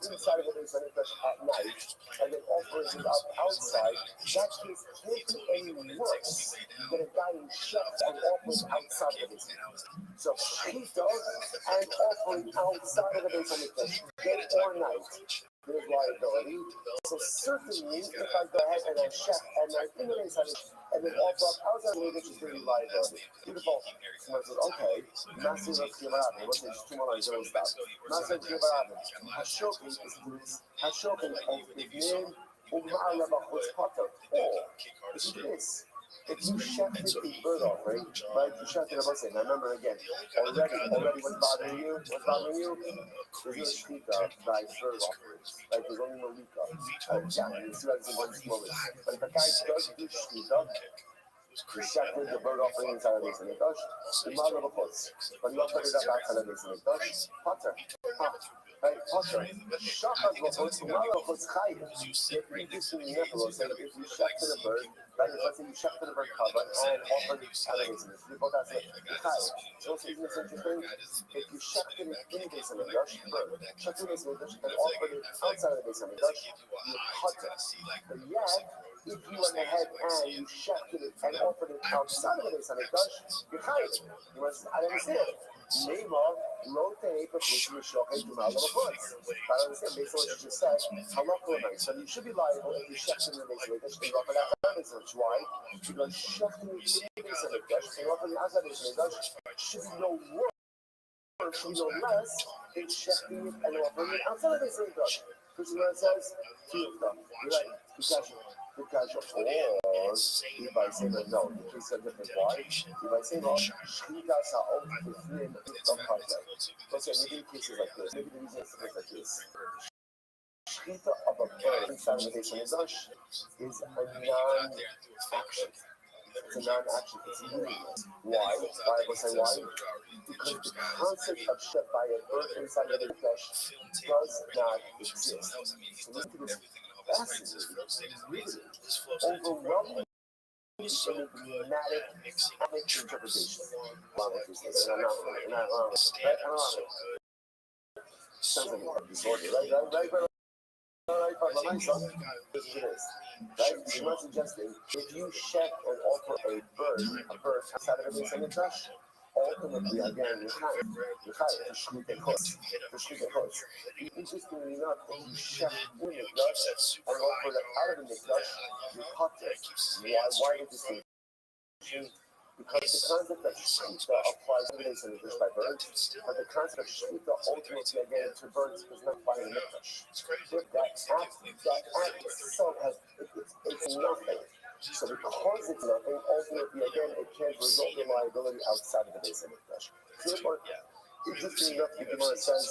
inside of the Beis Hamikdash at night and then offers it up outside, that case can't be any worse than a guy who shuts and offers outside of the Beis Hamikdash. So shechita and offering outside of the Beis Hamikdash, day or night, there's liability. So certainly, if I go ahead and I check and I in the Beis Hamikdash and then offer up outside of the Beis Hamikdash, there's liability. Beautiful. Someone says, okay, Master of Kibarabin. What's this? 2 more lines, don't stop. Master of Kibarabin. Hashokin is this. Hashokin of Ibn Uma'ala Bachutz Potter. Or, this is this. If you shafted the bird offering, right? You shafted a person. Now remember again, already what's bothering you? There's no shkita by bird offering. Like there's only no lika. Yeah, you see that in one moment. But if a guy does do shkita, you shafted the bird offering inside of the Beis Hamikdash, the mother of a putz. But you offered it up outside of the Beis Hamikdash, potter. Right, Potter. Shachar v'chutz, the mother of putz chayim. If you do some nephros, if you shafted a bird, right, let's say you shafted a bird cover and offered it out of the Beis Hamikdash, you both have to chayim. So isn't this interesting? If you shafted it in the Beis Hamikdash, bird, shafted the Beis Hamikdash and offered it outside of the Beis Hamikdash, you potter. But yet, if you went ahead and you shafted it and offered it outside of the Beis Hamikdash, you're chayim. You must, I understand. Name of rotate the Fushim Shochet to Mal of Hoods. But I understand, based on what you just said, halakha. So you should be liable if you shafted in the Beis Hamikdash and offer that outside of the Beis Hamikdash. Why? Because shafting in the Beis Hamikdash and offering outside of the Beis Hamikdash should be no worse, should be no less than shafting it and offering it outside of the Beis Hamikdash. Which is what it says, Tiyuta. You're right, because or if I say that no, the case is different. Why? If I say no, shchita sa'ot b'fnim b'chata. Let's say maybe cases like this. Maybe the reason it's like this. Shchita of a bird inside of the Beis Hamikdash is a non-action. It's a non-action. It's meaningless. Why? Why? Because the concept of shech by a bird inside of the Hamikdash does not exist. So look at this. Fascinating, overwhelming, enigmatic interpretation. Sounds like a disorder, right? Right? She's not suggesting if you check and offer a bird outside of the Beis Hamikdash, ultimately, again, interestingly enough, if you shech in the Mikdash and offer it out of the Mikdash, you're potter. Why the distinction? Because the concept of shechita applies to the Mikdash by birds, but the concept of shechita ultimately, again, to birds does not apply in the Mikdash. That act itself it's nothing. So because it's nothing, ultimately, again, it can't result in liability outside of the base of Mikdash. Therefore, interesting enough, the Gemara says,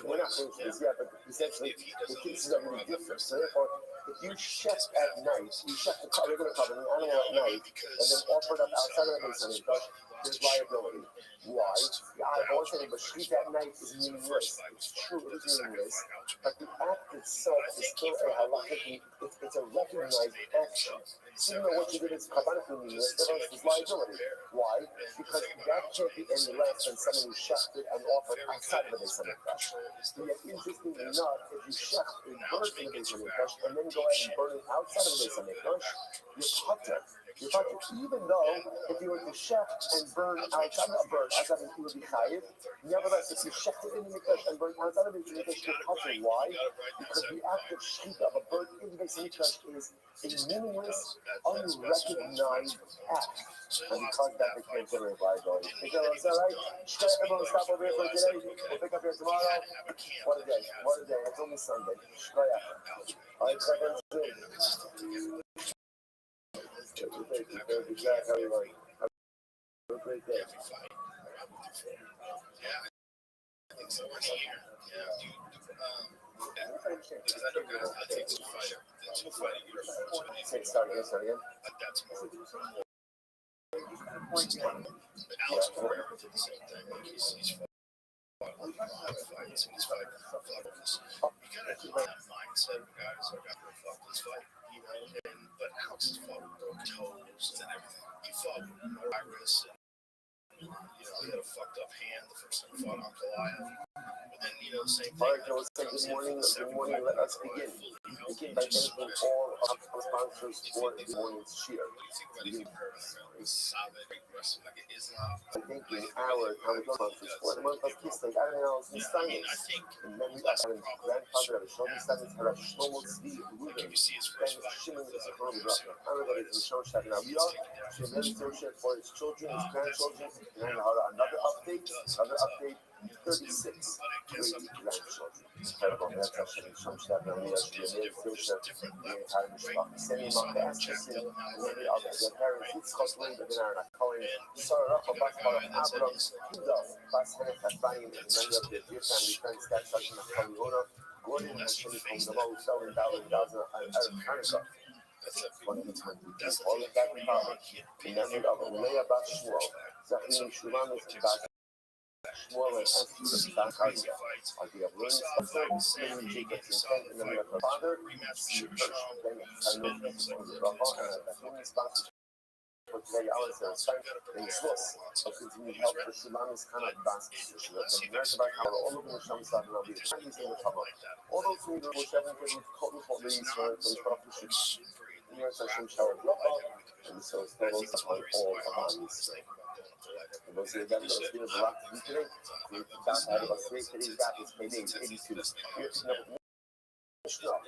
we're not finished this yet, but essentially, the cases are really different. So therefore, if you shech at night, you shech the regular cover, the animal at night, and then offer it up outside of the base of Mikdash, there's liability. Why? I want to say, but shechita at night is meaningless. It's true, it is meaningless. But the act itself is still a halachic, it's a recognized action. So even though what you did is kabbanically meaningless, there's liability. Why? Because that can't be any less than someone who shechted and offered outside of the base of Mikdash. Yet, interestingly enough, if you shecht a bird in the base of Mikdash and then go ahead and burn it outside of the base of Mikdash, you're potter. Even though if you were to shecht and burn outside of a bird, outside of it would be chayiv. Nevertheless, if you shecht it in the Mikdash and burn outside of the Mikdash, you're potter. Why? Because the act of shechita of a bird in the Mikdash is a meaningless, unrecognized act. And because that became generate liability. Is that right? Everyone stop over here for today. We'll pick up here tomorrow. What a day. It's only Sunday. All right, seconds. Exactly right. Have a great day. Start again. Alex Pereira did the same thing. Like he's fights and he's fighting. You gotta have that mindset of guys that got to fuck this fight, you know. But Alex has fought with broken toes and everything. He fought with no iris, and he had a fucked up hand the first time he fought Ankalaev. But then same thing. All right, Joe, good morning. Let us begin. Begin by thanking all of our sponsors for this morning's cheer. I'm thanking our sponsors for the month of Kislev, Adonai Steinitz, in memory of Adam's grandfather, Shlomo Steinitz, Harav Shlomo Tzvi Reuben, Ben Shimon Zechron Bracha, Harav Mishon Shadnaviyah, Shemel Toshet for his children, his grandchildren, and another update, 36 great grandchildren. Incredible. That's actually Mishon Shadnaviyah, Shemel Toshet, Harav Mishpach, Seni Maka Askesin, and many others. Their parents, Yitzchak Leib, and Aaron Cohen, Sarah Rafa Bas Baruch Abram, Huda Bas Henech Hasbanim, and many of their dear family friends, Dad Sasha Naftali Ona, Gordon and Shoni from the Mo, Selwyn Dowling Dazna, and Eric Hanukkah. One of the times we do all of that in college. In memory of Leah Bas Shmuel, Zachary Shuvamis Bas Shmuel, and Esther Bas Hadia. On the Abraham Spencer, Mary Jacobs, in memory of her father, Steve Hirsch, Ben Hanuk, and the Rabbi, and the family sponsors. For today, I was in Swiss, so continued help for Shulamis Kanat Bas, from American by Color, all over the Shamsad, and I'll be the Chinese in the cover. All those who were 7 with Kotel for the Prophet, New York Session Shower Blocha, and so it's total support all of these. And those who again, those videos a lot to do today. We got out of us today's gap is payday 82. We're picking up Mishnah, on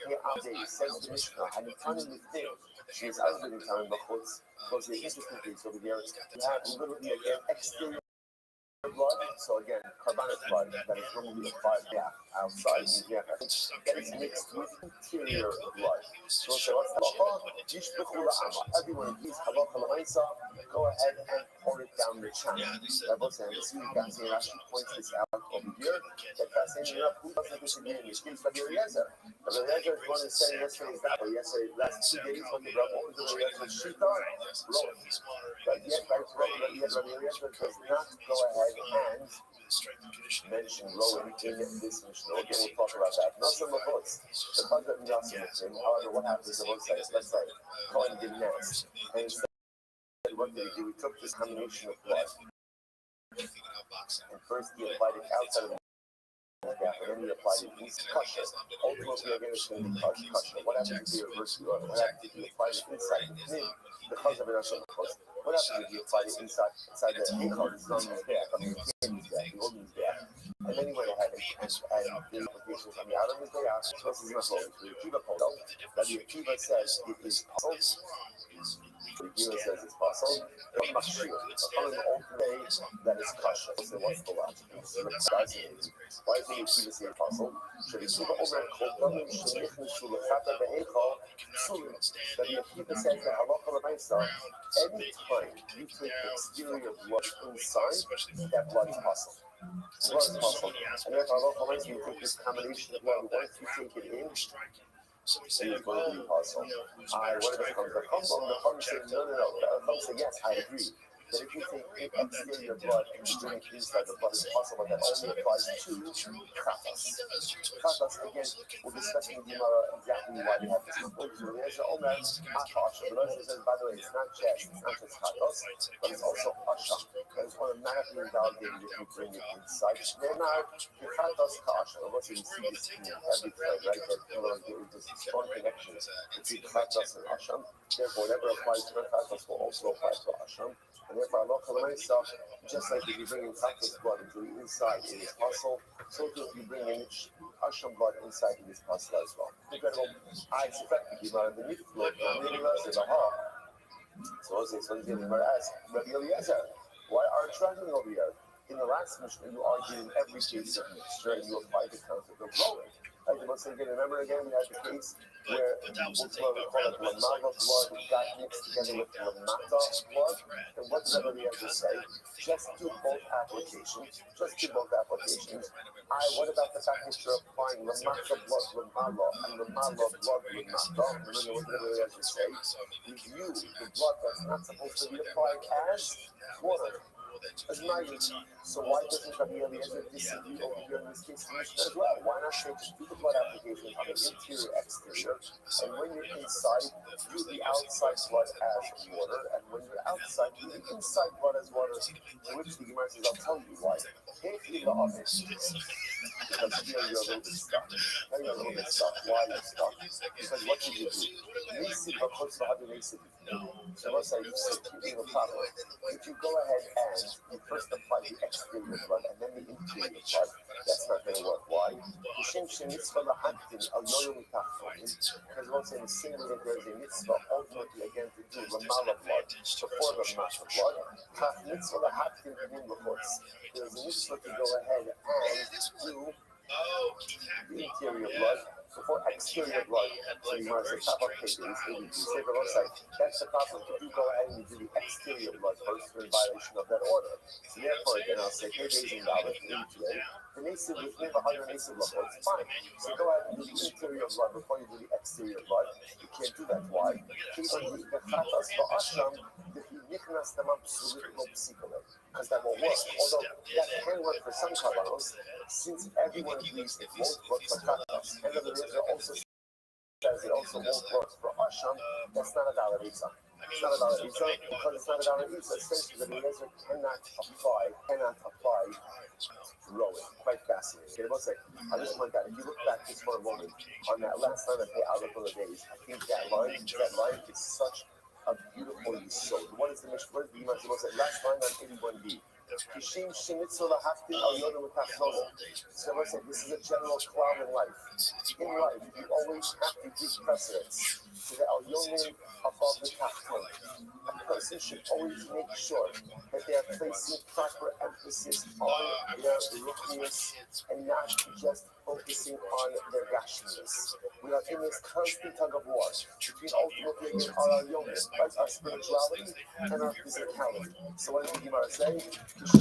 here update, says the Mishnah, and it's turning the thing. She is out of the time, but what's the interesting things over here, you have literally again exterior blood, so again, carbonic blood that is normally applied outside the that is mixed with interior blood. So what's halacha? Everyone please halacha l'maisa, go ahead and pour it down the channel. Rabbi said, see, Gassi Rashi points this out over here. That fascinating enough, who doesn't disagree in this case? Rabbi Eliezer. Rabbi Eliezer is one who said yesterday's dapper, last 2 days, what the Rabbi Eliezer Shita, Roth. But yet, Rabbi Eliezer does not go ahead and mention rowing in this Mishnah. Again, we'll talk about that. Not some of us. The concept of Yassim, however, what happens in both sides? Let's say, Cohen did Ness. And instead, what did he do? He took this combination of blood. And first, he applied it outside of the gap, and then he applied it in kasha. Ultimately, again, it's going to be kasha. What happens if you reverse the order? What happens if you apply it inside the knee? The concept of Yassim, What happens if you apply it inside the Heichal? It's not Mizbeach. I mean, you can't use that. The old Mizbeach. And then he went ahead and the implications on the outer Mizbeach. So this is not so. The Akiva Polo. That the Akiva says it is possible. The Akiva says it's possible. But Mashir. The Chalim all say that it's kosher. So what's the logic? Why is the Akiva say it's possible? Should the Akiva over Kol Damim Shenichnishu Lechata Be'Eichal Psulim. That the Akiva says that Halacha L'Maisa, any time you take exterior blood inside, that blood is possible. Blood is possible. And therefore Halacha L'Maisa, you take this combination of blood, once you take it in, and you're going to be possible. What if it comes? The Chum say, no. The Chum say, yes, I agree. That if you take exterior blood and bring it inside the blood, it's possible that only applies to Chatas. Chatas, again, we'll discuss in Gemara exactly why we have this. There's Omer, Achasha. But also says, by the way, it's not just Chatas, but it's also Asham. It's automatically invalidated if you bring it inside. They're not the Chatas Kasha. What you see this in every thread, right? That there is a strong connection between Chatas and Asham. Therefore, whatever applies to Chatas will also apply to Asham. And therefore, Allah Khalaisa, just like if you bring in Chatas blood into the inside, it is possible. So too, if you bring in Asham blood inside, it is possible as well. Incredible. I expect the Gemara in the Mikvah, the heart. So he's going to ask, Rabbi Eliezer, why aren't you arguing over here? In the last Mishnah, you argued in every case of mixture, and you applied the concept of blowing. Like the Muslim again, remember again, we had the case where we call it Lamava blood got mixed together with Lamata blood. And what does Rabbi Eliezer say? Just do both applications. What about the fact that you're applying Lamata blood Lamala and Lamala blood Lamata? Remember what Rabbi Eliezer say? You view the blood that's not supposed to be applied as water. As naive. So why doesn't Rabbi Eliezer disagree over here in this case as well? Why not say just do the blood application on the interior, exterior, and when you're inside, do the outside blood as water, and when you're outside, do the inside blood as water. In which the Gemara says, I'll tell you why. If you love it, because here you're a little bit stuck. Now you're a little bit stuck. Why are you stuck? Because what did you do? So let's say you say keeping the problem. If you go ahead and you first apply the exterior blood and then the interior blood, that's not going to work. Why? Because once in the same way that there's a mitzvah ultimately again to do Lamala blood before the Masha blood, there's a mitzvah to go ahead and do the interior blood before exterior blood. So you want to say top of pages, that's the problem. If you go ahead and you do the exterior blood first, you're in violation of that order. So therefore, again, I'll say pages in dollars into it. The nasiv with never higher nasiv blood, it's fine. So go ahead and do the interior blood before you do the exterior blood. You can't do that. Why? Because that will work. Although that can work for some kavanos, since everyone agrees it won't work for katas, and the Rebbe also says it also won't work for asham, that's not a valid Isa. It's not a valid Isa because it's not a valid Isa. Essentially, the Rebbe cannot apply rowing. Quite fascinating. Okay, say, I just want that. If you look back just for a moment on that last time I played out of the days, I think that line is such a beautiful yisod. What is the Mishnah? What is the Gemara? Last line on 81b. So let's say this is a general cloud in life. In life, you always have to give precedence to the al-yomin above the tachton. A person should always make sure that they are placing proper emphasis on their ruchnius and not just focusing on their gashmius. We are in this constant tug of war between ultimately our al-yomin, our spirituality, and our physicality. So what does the Gemara say? It is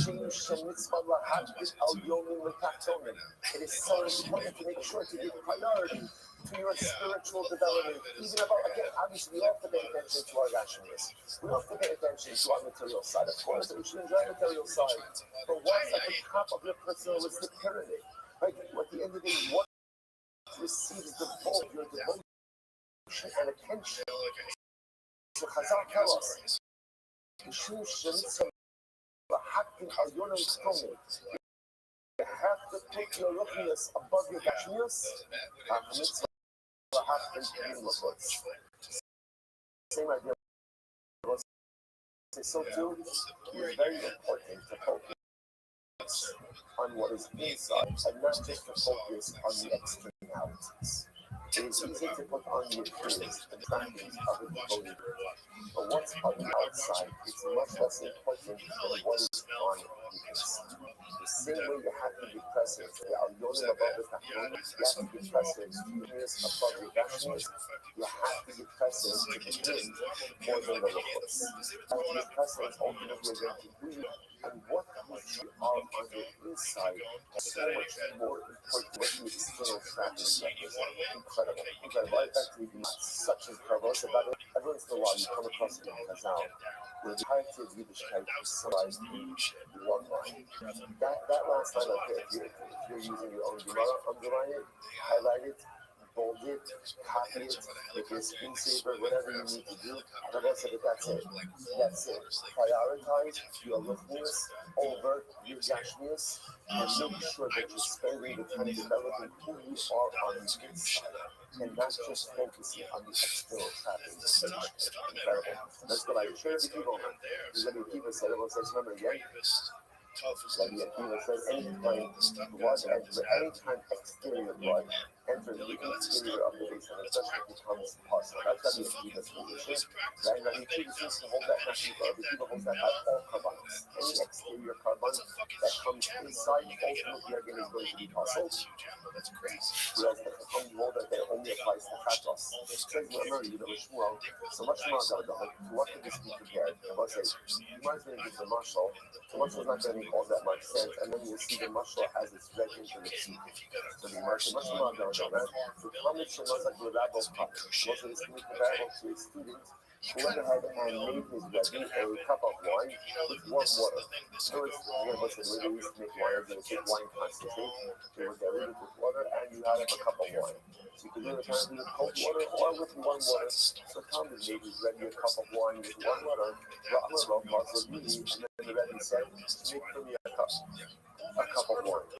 so important to make sure to give priority to your spiritual development, even about, again, obviously we have to pay attention to our rationalists. We have to pay attention to our material side. Of course, we should enjoy the material side. But what's at the top of your personalistic pyramid? Right? At the end of the day, what receives the bulk, your devotion and attention? So Chazal tells us, you have to put your ruchnius above your gashmius. Same idea. So too, it's very important to focus on what is inside and not just to focus on the externalities. It is easy to put on the appearance and trappings of a devoted, but what's on the outside is much less important than what is on the inside. The same way you have to be present, you have to be present to the nearest above your dashness, you have to be present to the wind more than the locals. You have to be present ultimately again to breathe, and what you are on the inside is so much more important than the external trappings represent. Incredible. Okay, right back to the such incredible. So that every once in a while you come across a Chazal where the entirety of Yiddishkeit is summarized in one line. That last line, if you're using your own Gemara, underline it, highlight it, bold it, copy it, make it a screensaver, whatever you need to do. And I said that that's it. That's it. Prioritize your listeners over your gashmias and make sure that you're spending the time developing who you are on the inside and not just focusing on the external trappings. Incredible. That's what I share with people. Rabbi Akiva said, everyone says, remember again, Rabbi Akiva says, anytime exterior blood enters the interior of the base and it becomes pus. That's Rabbi Akiva's position. Right? Rabbi Akiva seems to hold that message, but Rabbi Akiva holds that by all carbons. Any exterior carbon that comes inside, ultimately again is going to be puzzled. Whereas the Chacham hold that they only applies to chatos. Says remember, you know, Shmuel, so much more to what could this be compared? I must say, you might as well give the mashal. The mashal is not going to make all that much sense, and then you'll see the mashal as it's read into the seed. So the mashal the Talmud Shemazak L'Rabbo Pach. Most of this can be comparable to a student who went ahead and made his Rabbi a cup of wine with warm water. So it's, again, what's the way they used to make wine? They would take wine concentrate, they would dilute it with water, and you had a cup of wine. So you could do it apparently with cold water or with warm water. So Talmud made his Rabbi a cup of wine with warm water. And then the Rabbi said, make for me a cup of wine.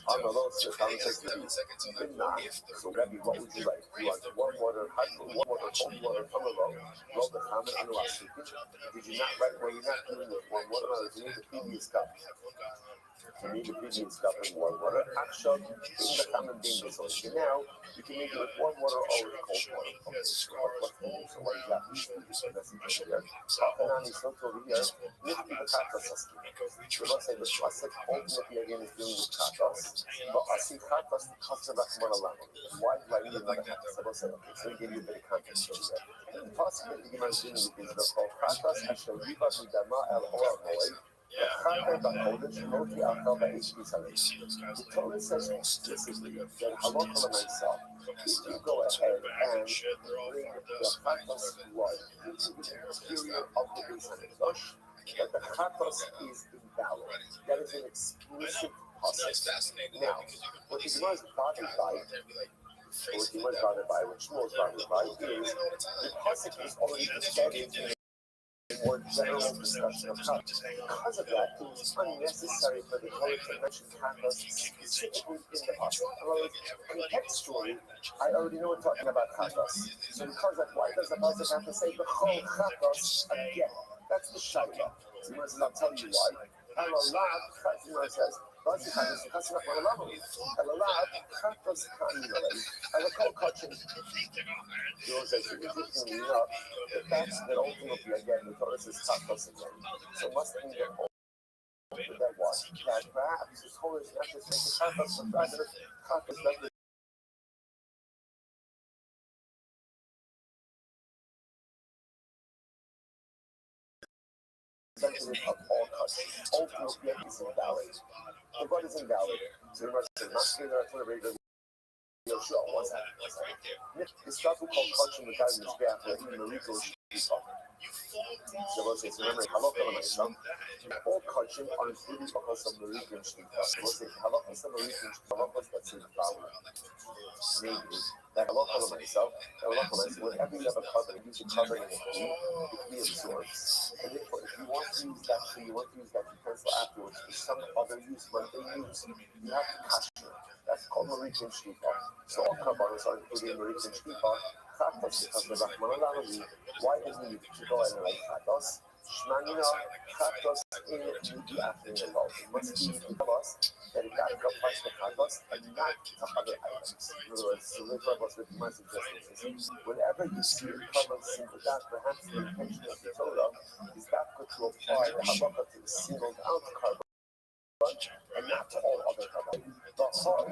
On the low, so Talmud says to me, so Rabbi, what would you like? You want warm water, hot water, cold water, from the low, the Talmud, and the last. Did you not write, well, you're not doing with warm water, you need the previous cup. You need the previous cup of warm water. Action, in the common being this way. So now, you can make it with warm water or with cold water. Okay, so what exactly? So that's the here. And on this over here, look at the katas. We must say the pasuk ultimately again is dealing with katas. But I see katas, the katas of Rahman. Why do I need another katas? I must say, okay, so we give you a bit of context over there. The pasuk that the Gemara is dealing with is called katas asher riba midama el hora moed. The Torah says explicitly that halakha myself, if you go ahead and bring the chatos blood into the interior of the Beis Hamikdash, that the chatos is invalid. That is an explicit pasuk. Now, what the Gemara is bothered by, what Shmuel is bothered by, is the pasuk is already embedded in more general discussion of chatos. Because of that, it was unnecessary for the Torah to mention chatos specifically in the pasuk. In other words, contextually, I already know we're talking about chatos. So because of why does the pasuk have to say the whole chatos again? That's the shaila. So I'll tell you why. Alalat, says, that's that ultimately again the Torah says chatos again. So must mean that what? That perhaps the Torah is not just making chatos, but rather chatos that of all countries. Ultimately is invalid. The blood is invalid. So you must say, not saying that for the regular. Sure, what's that? This stuff we call culture in the guys in the bath, where even Mariko is talking. So let's say, remember, halakha myself. All culture are included because of Mariko and Shmita. So let's say, halakha is the Mariko and Shmita, that's in the flower. Maybe that halakha myself, whenever you have a covering, use a covering in the food, it reabsorbs. And therefore, if you want to use that tree, you want to use that utensil afterwards for some other use, when they use, you have to kasher. That's called Mariko and Shmita. So all kabbalas are included in Mariko and Shmita. Chatos, because the Rahman Alami, why does he need to go ahead and write chatos? Shmanina chatos in the afternoon involved. It must be to tell us that it got applies to chatos and not to other items. In other words, so the Rabbi with my suggestion is whenever you see a carbon singled out, perhaps the intention of the Torah is that to apply the halacha to the singled out carbon and not to all other carbon. Therefore,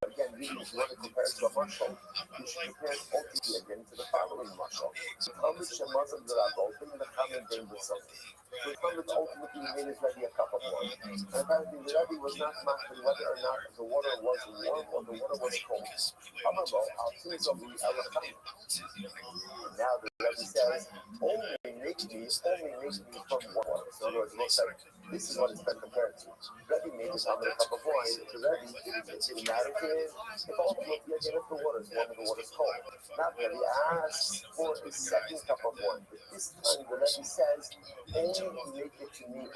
again, really, if you want to compare it to a marshal, you should compare it ultimately again to the following marshal. The Talmud Shemazim the Rabbi, opening the common game with something. The Talmud ultimately made his Rebbe a cup of wine. And apparently the Rebbe was not machmir whether or not the water was warm or the water was cold. However, now the Rebbe says, only make me from water. So in other words, look like this is what it's been compared to. Rebbe made his Talmud a cup of wine. The Rebbe didn't matter to him. If ultimately again if the water is warm and the water is cold. Now the Rebbe asks for a second cup of wine. But this time the Rebbe says, only make it to me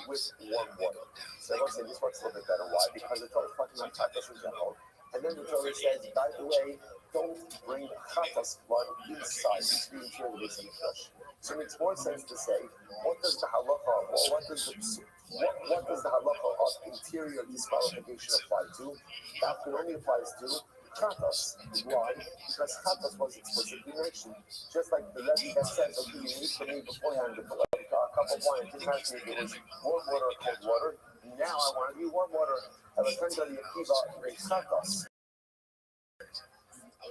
with warm water. So I don't say this works a little bit better. Why? Because it's all talking about chatas in general. And then the Torah says, by the way, don't bring chatas blood inside the interior of the base of the flesh. So it makes more sense to say, what does the halacha, what does the halacha of interior disqualification apply to? That can only applies to chatas. Why? Because chatas was explicitly mentioned. Just like the Rebbe that says, okay, you need for me beforehand a cup of wine. It didn't matter to me if it was warm water or cold water. Now I want to be warm water. And it turns out the chatas.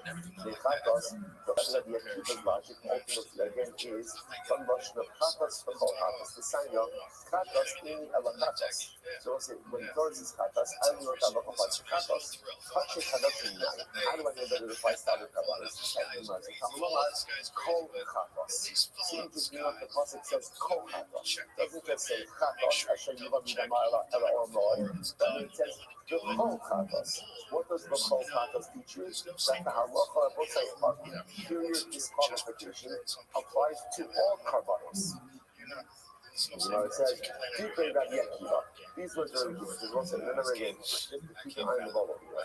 The chatas, the Akiva's logic ultimately again is from Russian of chatas for whole chatas. The sign of chatas in chatas. So when the Torah says chatas, I don't know what that applies to chatas. Touch it in night. How do I know that it applies to other kabbalas? Kol chatas. So you just know the pasuk says kol chatas. It doesn't just say chatas. Asher yivam midamar ela ormoi. But it says the kol chatas. What does the kol chatas teach you? That the halacha of interior disqualification applies to all karbanos. You know, it says, Rabbi Akiva. These words are really good. There's one second, remember again, just to keep an eye on the ball over here.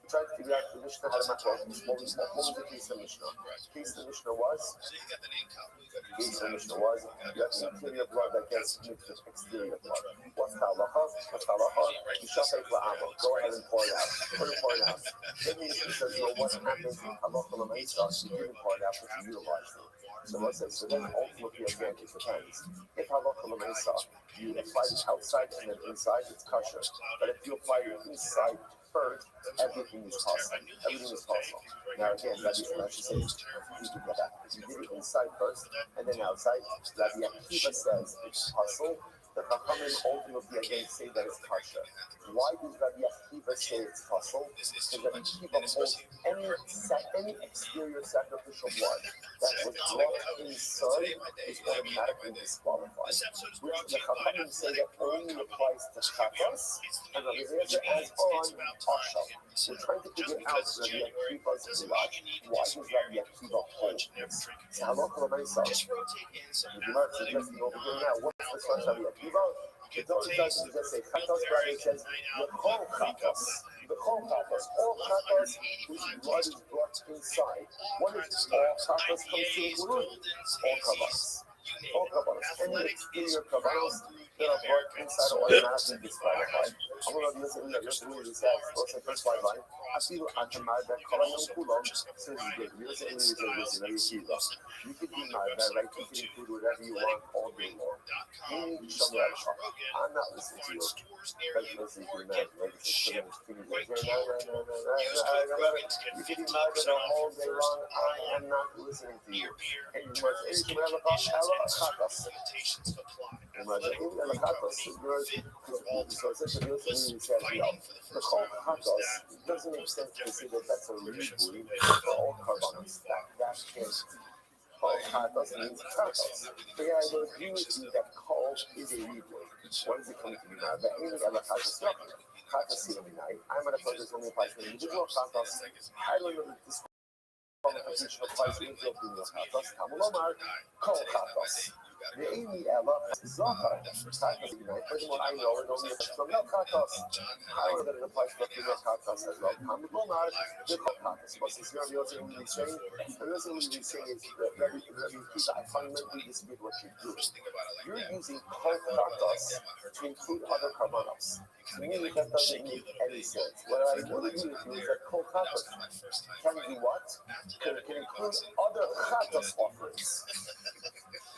We tried to figure out the Mishnah had a macro. What was the case of the Mishnah? The case of the Mishnah was, you have interior blood that gets mixed with exterior blood. What's the halacha? You shall say go ahead and pour it out. Then the Mishnah says, well, what happens in halacha l'meisa? You didn't pour it out, but you utilized it. So let's say, so then ultimately again it depends. If halacha l'meisa, you apply it outside and then inside, it's kosher. But if you apply it inside first, everything is possible. Now again, Rabbi says, you did it inside first and then outside. Rabbi Akiva says it's possible. The Chachamim ultimately again say that it's kosher. Why does Rabbi Akiva say it's possible? Because Rabbi Akiva holds any exterior sacrificial blood that was brought inside is automatically disqualified. Which the Chachamim say that only applies to chatas, and Rabbi Eliezer adds on asham. We're trying to figure out Rabbi Akiva's logic. Why does Rabbi Akiva hold this? So halacha l'meisa. The Gemara is suggesting over here now. What's the source of Rabbi Akiva? The Torah doesn't just say chatas, but it says the whole chatas. All chatas whose blood is brought inside. What is all chatas comes to include? All kabbalas. Any exterior kabbalas that are brought inside are automatically disqualified. I'm going to use it here. Just read this out. Go to the first line. I feel at the mad that Kolayam Kulam says good. You can be mad that right? You can include whatever you want all day long. I'm not listening to you. Listening to you mad. You can be mad the whole day long. I am not listening to you. And you must so essentially, the whole chatos doesn't make sense to say that that's a ribui for all carbonates. That is whole chatos means chatos. So yeah, I will agree with you that kol is a ribui. What is it coming to be now? The any other chatos, not chatos silaminai. I'm going to put this only applies to individual chatos. I don't know that this qualification applies to individual chatos. Kamulomar, kol chatos. The Amy Ella Zohar. Furthermore, I know it only applies to male katos. However, it applies to female katos as well. Talmud Lomar, the katos. What is Rabbi Yosef really saying? Rabbi Yosef really saying is that Rabbi Kiva, I fundamentally disagree with what you're doing. You're using kol katos to include other karbanos. To me, that doesn't make any sense. What I would agree with you is that kol katos can do what? Can include other chatos offerings.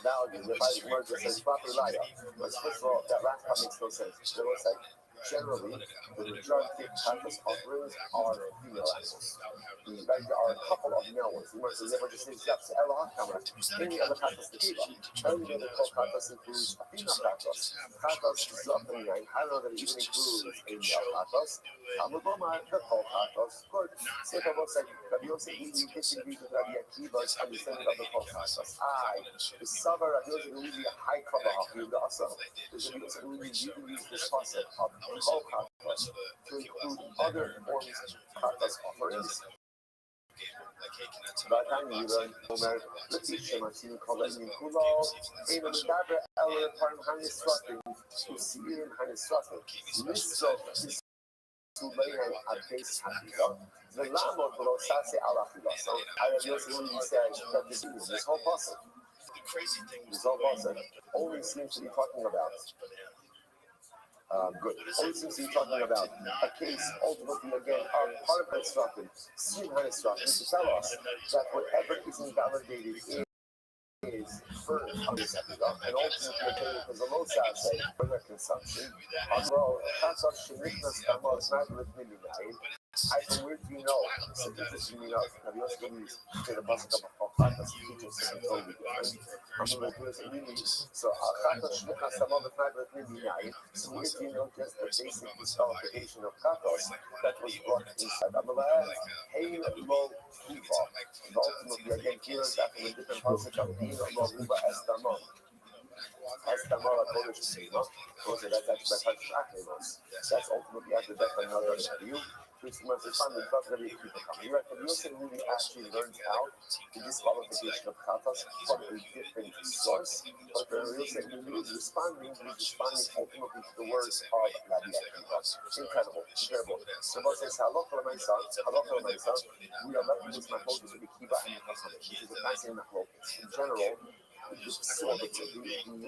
Now, the Bible word just says proper liar. But first of all, that last part makes no sense. There was like, generally, the majority of chatos offerings are female animals. Right, there are a couple of male ones. You must never just say, yes, Elohim camera. Any other chatos to kiva. Only the kol chatos includes a female chatos. Chatos is often, I don't know that it even includes a male chatos. Talmud Lomar, the kol chatos. Good. So if I was like, Rabbi Yosef really disagree with Rabbi Akiva's understanding of the kol chatos. The Sava Rabbi Yosef really a high kavah. Also, there's Rabbi Yosef really use this concept of kol chatos to include other forms of chatos offerings. ועדיין יראה, אומר, לפישם עשינו קולאים כולו, אינו מדבר אלה פעם הנסרטים, וסעירים הנסרטים, לסוף סוליהם הבייס החילה, ולעמוד ולא ססי על החילה. So, I just really said that this whole passage only seems to be talking about good. Only seems to be talking about a case, ultimately, again, part of that structure, to tell us that whatever is invalidated is first on the second up, and ultimately, again, because the low say for their consumption, although consumption is not with midnight. From where do you know? So this is me up. Have you also believes that a bus of Chatas teaches us totally different? I'm going to do this immediately. So Chatas Shmukha Samad of Nagrat Midnight. So where do you know just the basic disqualification of Chatas that was brought inside Amalek? Hey, Lo Huva. And ultimately, again, here is after the different concept of Hey, Lo Huva Estamon. Estamon Kodesh Sima. That's ultimately after death of another view. Which must have found that very people coming. Right, but Yosef really actually learns out the disqualification of Chatas from a different source. But Yosef really is responding ultimately to the words of Rabbi Akiva. Incredible. The Bible says, Halacha l'maisa, we are left with this machlokes to be kiva and chachamim, which is a fascinating machlokes. In general, the disqualification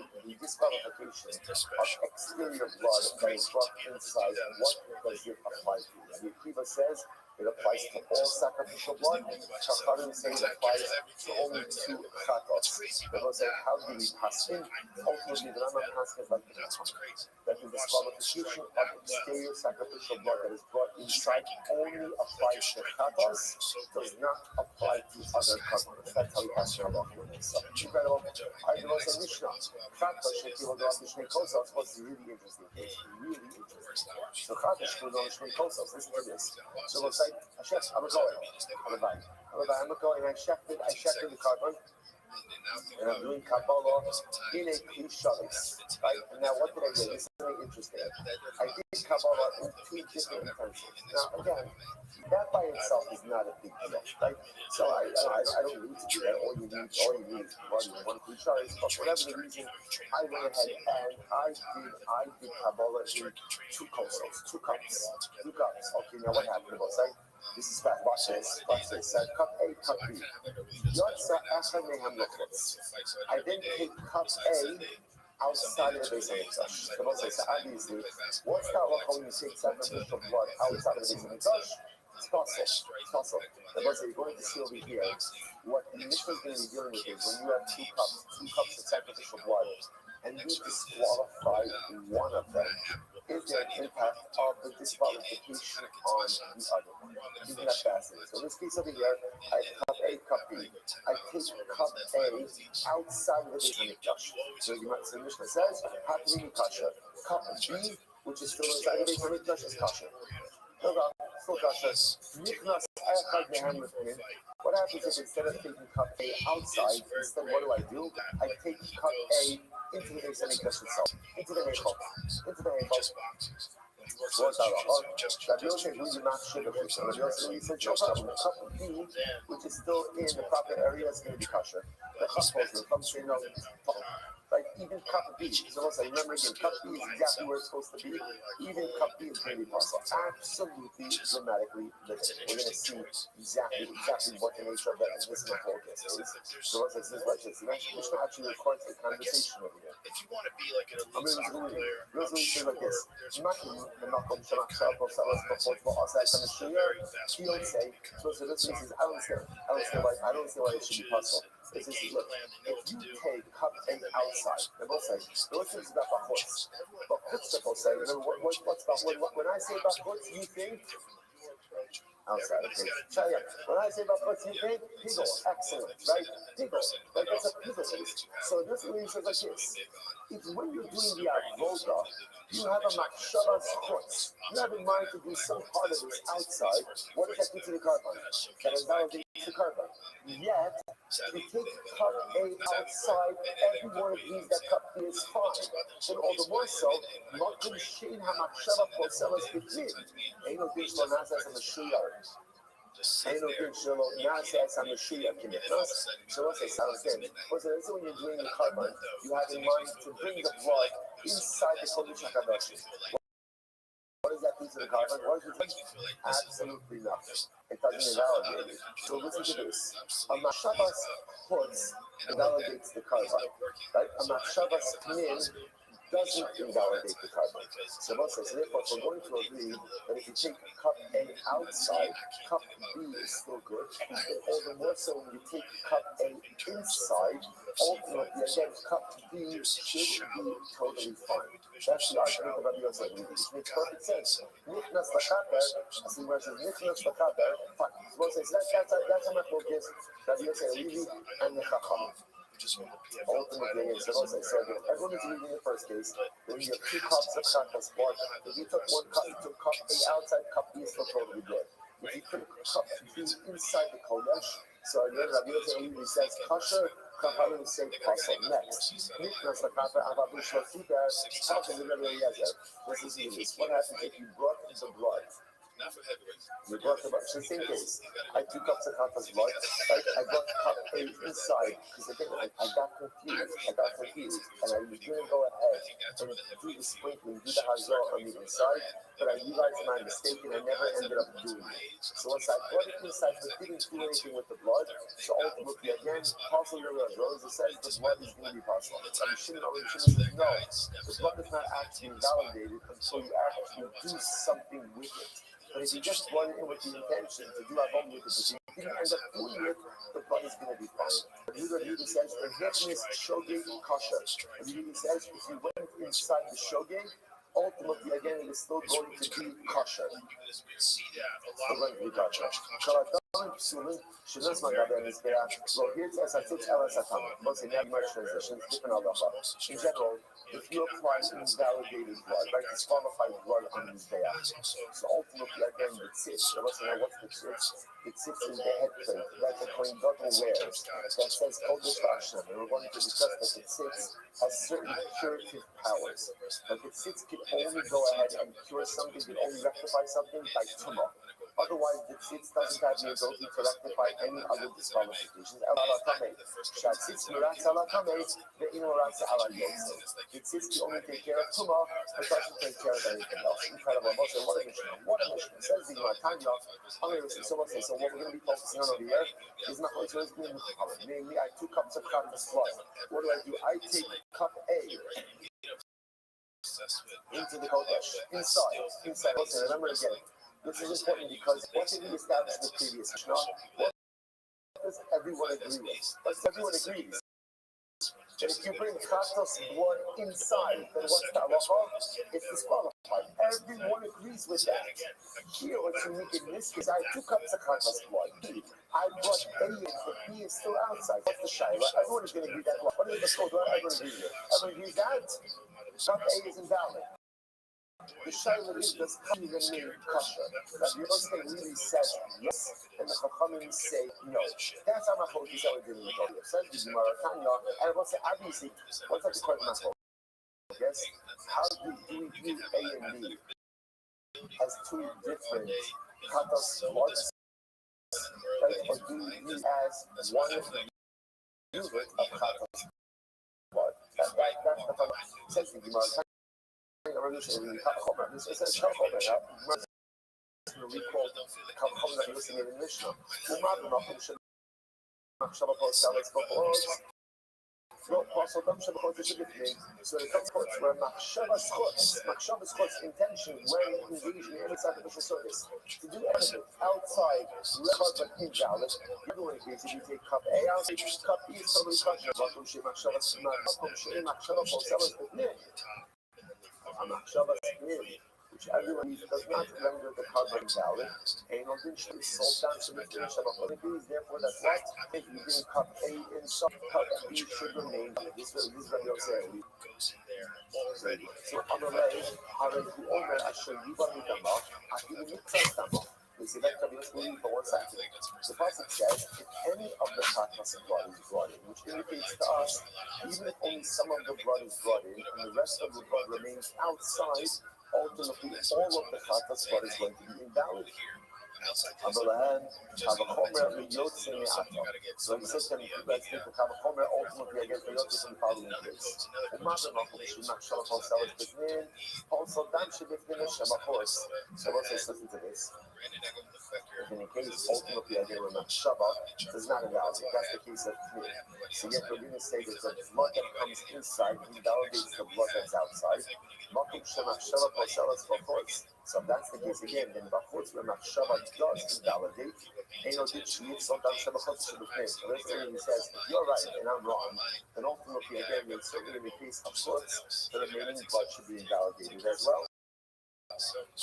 of exterior blood that is brought inside, what does it apply to? The Akiva says it applies to all sacrificial blood. Chachamim say it applies to only two chatos. They will say, how do we pass in? Ultimately, the Rambam passes like the Chachamim, that the disqualification of exterior sacrificial blood that is brought inside only applies to chatos, does not apply to other chatos. That's how we pass in Allah. Incredible. I will say Mishnah. Chatos shekilodot mishnei kosos was really interesting. Really interesting. So chatos shekilodot mishnei kosos. Listen to this. So we'll say, Chef, I'm a going. I checked the carbon, and I'm doing Kabbalah in a Klishalis. Right? And now, what did I do? This is very interesting. I did Kabbalah in two different utensils. Now, again, that by itself is not a big deal, right? So I don't need to do that. All you need is one Klishalis. But whatever the reason, I went ahead and I did Kabbalah in two kosos, two cups. Okay, now what happened was this is fact. Watch this. Cup A, cup B. I then take cup A outside of the base of the mikdash. The Bible says, obviously, what's that like when you take sacrificial blood outside of the base of the mikdash? It's possible. The Bible says, you're going to see over here, what the Mishnah is going to be dealing with is when you have two cups of sacrificial blood, and you disqualify one of them, is there an impact of the disqualification on the other one? Isn't that fascinating? So in this case over here, I have cup A, cup B. I take cup A outside of the base of the mikdash. So you might say, Mishnah says, happening kasha. Cup B, which is still inside the base of the mikdash, is kasha. Still kasha. Nichnas ayachad mehem lefnim. What happens if instead of taking cup A outside, instead what do? I take cup A into the base of the mikdash itself, into the Heichal. Rabbi Yosef really not sugar fish. Rabbi Yosef said, no problem. Cup B, which is still in the proper area, is going to be kosher. The chachmos will come say no. Like even cup B. So once I remember again, cup B is exactly where it's supposed to be. Even cup B is going to be possible. Absolutely dramatically different. We're going to see exactly what the nature of that medicinal focus is. So once I say like this, Mishnah actually records a conversation over here. If you want to be like an elite soccer player, I'm sure like this. there's He'll say, so this is, I don't understand why it should be possible. This is, look, if you take cup A outside, they both say, those things about bachutz. Bachutz, they both say, what's bachutz? When I say bachutz, you think outside. Okay. When I say bachutz, you think pigel, excellent, right? Pigel, like that's a pigel. So this means like this. It's when you're doing the avoda, you have a machshavas chutz. You have in mind to do some part of this outside. What does that do to the carbon? That invalidates the carbon. Yet, you take cup A outside, everyone agrees that cup B is fine. Then all the more so, makom shein hamachshava poselas b'din. Eino din shlo nazas hamashiyah. Eino din shlo nazas hamashiyah kinefas. So what's this? I understand. What's it? When you're doing the carbon, you have in mind to bring the blood inside the kodesh hakadosh. What does that do to the carbon? What does it do? Absolutely nothing. It doesn't invalidate it. So listen to this. A machshavas chutz invalidates the carbon. Right? A machshavas pnim doesn't invalidate the carbon. So therefore, we're going to agree that if you take cup A outside, cup B is still good. And all the more so when you take cup A inside, ultimately, again, cup B should be totally fine. That's the argument of Rabbi Yosef, which makes perfect sense. Nichnas l'chaper, as he says, nichnas l'chaper, fine. That's how my focus, Rabbi Yosef, Levi, and the Chacham. Ultimately, it's also said that everyone is reading the first case. Then you have two cups of chatas blood. If you took one cup, you took cup A outside, cup B is still totally good. If you took cup B inside the kodesh, so again, Rabbi Yosef says kosher. Chachamim say pasal next. Nichnas l'chaper avabu shlotiber. Talking to Rabbi Eliezer. This is this. What happens if you brought the blood? We brought the blood. So same case. I took cups of chatas blood. I brought cup A inside because again I got confused, and I didn't go ahead and do the sprinkling, do the hazor on the inside. But I realized my mistake and I never ended up doing it. So once I brought it inside, but didn't do anything with the blood, so ultimately again, possible Rosa says the blood is going to be possible. You shouldn't know. No, the blood is not actually validated until you actually do something with it. But if you just brought it in with the intention to do avon with it, but you didn't end up doing it, the blood is going to be fine. Rabbi says the hipnis shogeg kosher. Rabbi says if you went inside the shogeg, ultimately, again, it is still going to be kosher. Still going to be kosher. Well, here's S6 LSFM. Most in every transition, different halacha. In general, if you apply invalidated blood, like disqualified blood on this day, so ultimately, again, the tzitz. So let's know what's the tzitz. It sits in the head plate that the Kohen Gadol wears. That says Kodesh Hashem. And we're going to discuss that the tzitz has certain curative powers. Like the tzitz can only go ahead and cure something, can only rectify something by tumah. Otherwise, the tzitz doesn't have the ability to rectify any other disqualifications. The tzitz can only take care of tumah, but doesn't take care of anything else. Incredible. What a mission. What a mission. It says the Tanya. So what we're going to be focusing on over here is not only supposed to be namely, I have 2 cups of chatas blood. What do? I take cup A into the kodesh, inside. Also, remember again, this is important because what did we establish in the previous Mishnah? What does everyone agree with? What does everyone agree with? And if you bring chatas blood inside, then what's the halacha? It's disqualified. Everyone agrees with that. Here, what's unique in this case, I have 2 cups of chatas blood. I brought A in, but B is still outside. What's the shaila? Everyone is going to agree that. What is the code? Everyone agrees with it. Everyone agrees that. Cup A is invalid. The shaila is does even mean kosher. Rabbi Yosef really says yes, and the Chachamim say no. That's how Machlokas are dealing with all this. Says the Gemara Tanya, and I will say obviously, what's that the question Machlokas? Yes, how do we view A and B as 2 different chatas bloods, or do we view as one unit of chatas blood? that's the fun. Says the Gemara. This is a Chomer. Recall the that listening in Mishnah. So it comes to where Machshavas Chutz intention when engaged in any sacrificial service. To do anything outside, but invalid. The other one is if you take cup A out, cup B is totally which everyone does not render the carbon valid, and on this salt down to the finish of a therefore that's what if you bring cup A in some cup B should remain. This is Rabbi saying. So on the way, the owner Asher Yiva Mitama, Akidu Mitzastama. We see that Rabbi for 1 second. The passage says if any of the fatness of blood is brought in, which indicates to us even if only some of the blood is brought in and the rest of the blood remains outside, ultimately all of the fatness blood is going to be invalid. On the other hand, Kavachomer Yotze Me'ata. So he says to me, let's take the Kavachomer ultimately against the Yotze from the following case. Umata Makum Shimach Shalachol Salat B'Zmin, also Dam Shebifnin Shemachos. So let's listen to this. If in the case ultimately again with Shabbat does not invalidate, that's the case of Tmir. So yet we're going to say that the blood that comes inside invalidates the blood that's outside. Makum Shemach Shalachol Salat B'Chos. So if that's the case again, then B'chutz where Shabbat does invalidate. Ain't no good shliach, sometimes Shabbat should be clear. So let's say he says, if you're right and I'm wrong, then ultimately again, then certainly in the case of Chutz, the remaining blood should be invalidated as well.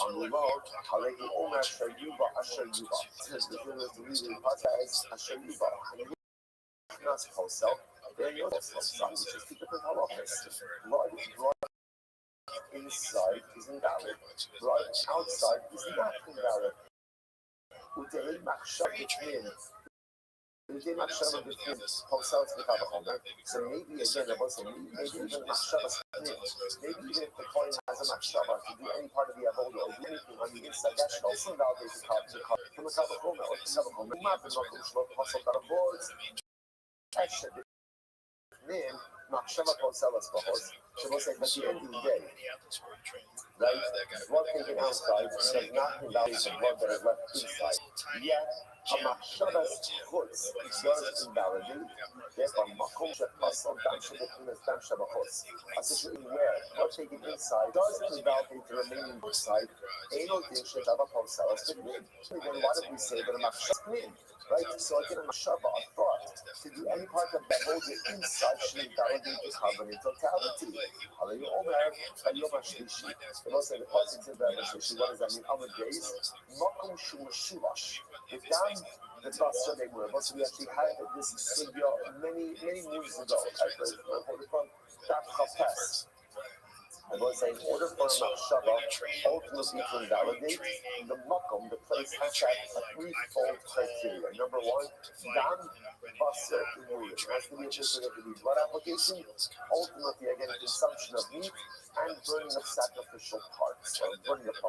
On the road, Halegi Omer Asher Yuba Asher Yuba. Says the reason as Asher Yuba. And not supposed to. There you go. Which is two different halachas. Blood inside is invalid. Blood outside is not invalid. Utei Machshav B'Tmin. Utei Machshav B'Tmin. Posel to the Kavachomer. So maybe again, there was maybe even Machshav B'Tmin. Maybe even if the coin has a Machshavah to do any part of the avodah or do anything on the inside, that should also invalidate the Kavachomer. From the Kavachomer or the Kavachomer. Umat and Makom Shlo Posel Karavoz. Eshed B'Tmin. Machshavah Posel Espohos. So we'll say, but at the end of the day, right, blood taken outside does not invalidate the blood that is left inside. Yet, a machshavas chutz does invalidate. Therefore, makom shepasal dam shebechines dam shabachos. A situation where blood taken inside does invalidate the remaining inside. Eno din shebachos salas b'min. Then why did we say that a machshavas b'min? Right? So again, a machshava, a thought, to do any part of that holds it inside should invalidate the carbon in totality. Halayu Omer, Hayom HaShlishi. It also the passage in the HaShlishi. What does that mean? Other days, Makom Shul Shulash. It's down the Basra they were. But we actually had this sugya many moves ago. I played from Daf Chapes. I was saying, in order for a machshava ultimately to invalidate, the makom, the place, has to have a threefold criteria. Number one, dam baser imurim. It has to be a blood application, ultimately again consumption of meat, and burning of sacrificial parts, or burning of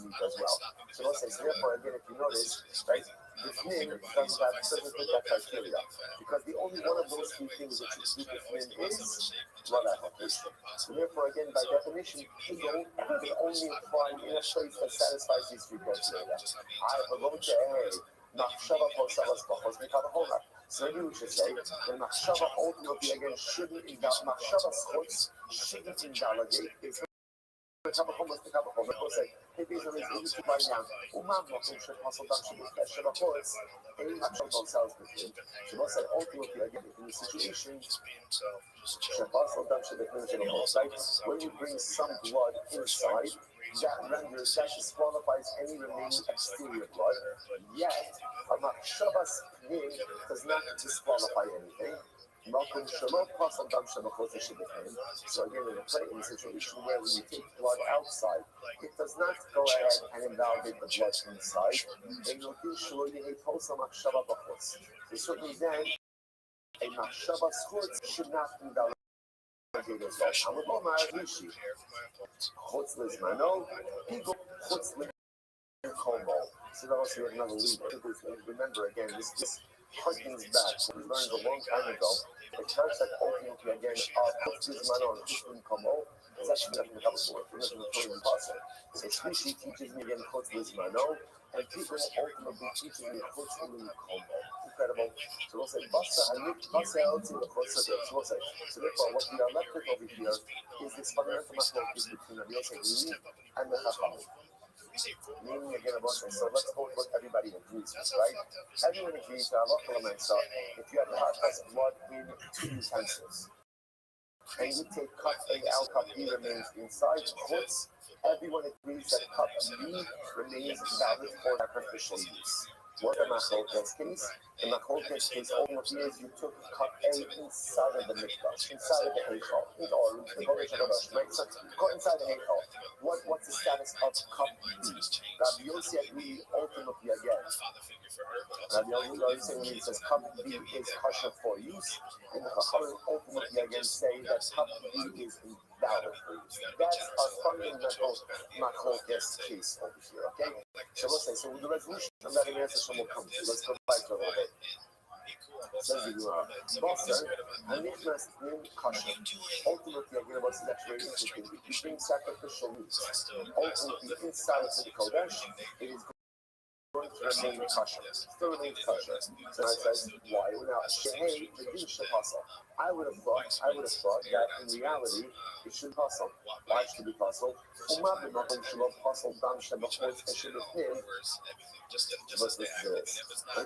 meat as well. So let's say, so therefore again, if you notice, right, the thing doesn't fit that criteria, because the only one of those three things that should do the thing is blood application. So therefore, again, by definition, Hegel can only apply in a place that satisfies these three criteria. I belong to A, Machshava Posalas Bachos Mikavahomer. So maybe we should say that Machshava ultimately again shouldn't invalidate, Machshava Schutz shouldn't invalidate. It's the Kavahomer, the Kavahomer. We'll say, hey, these are easy to write down. Umam Makum should also done should be Shabachos. Any Machshava Posalas Bachos. So we'll say ultimately again in the situation. When you bring some blood inside, that disqualifies any remaining exterior blood. Yet, a machshavas pnim does not disqualify anything. So again, in a situation where when you take blood outside, it does not go ahead and invalidate the blood inside. So certainly then, a machshava schutz should not invalidate as well. Chutz lizmano, pigo chutz likomo. So that also another lead. Remember again, this harkens back to we learned a long time ago. The concept ultimately again of Bismano and Kushun Komo is actually nothing to cover for. It's nothing to impossible. So Shlishi teaches me again Chutz Bismano, and people ultimately teaches me Chutz Komo. Incredible. So we'll say Basa Hanit Basa Elzi the Chutz. So we'll say so therefore what we are left with over here is this fundamental machlokes between Rabbi Yosef and the Chacham. Meaning again about this. So let's go with what everybody agrees with, right? Everyone agrees that if you have the hot blood in 2 utensils, and you take cup A out, cup B remains inside, chutz, everyone agrees that cup B remains valid for sacrificial use. What the machlokes case? The machlokes case all of years you took cup A inside of the mikdash, inside of the heichal, or the Kodesh HaKadosh, right? So go inside the heichal. What's the status of cup B? Rabbi Yossi agreed ultimately again. Rabbi Yossi when he says cup B is kosher for use, and the Chachamim ultimately again say that cup B is invalid for use. That's our fundamental machlokes case over here, okay? So let's say, so the resolution of that answer will come to. Let's go back to a little bit. Says the Gemara, Basar, Hanichnas in Kasher. Ultimately, again, what's the next relationship? If you bring sacrificial meats, ultimately inside of the Kodesh, it is going to remain kosher. Still remains kosher. So I says, why? Now, Shehei, the din shepasal. I would have thought that in reality it should puzzle. Why should it be puzzle? But when it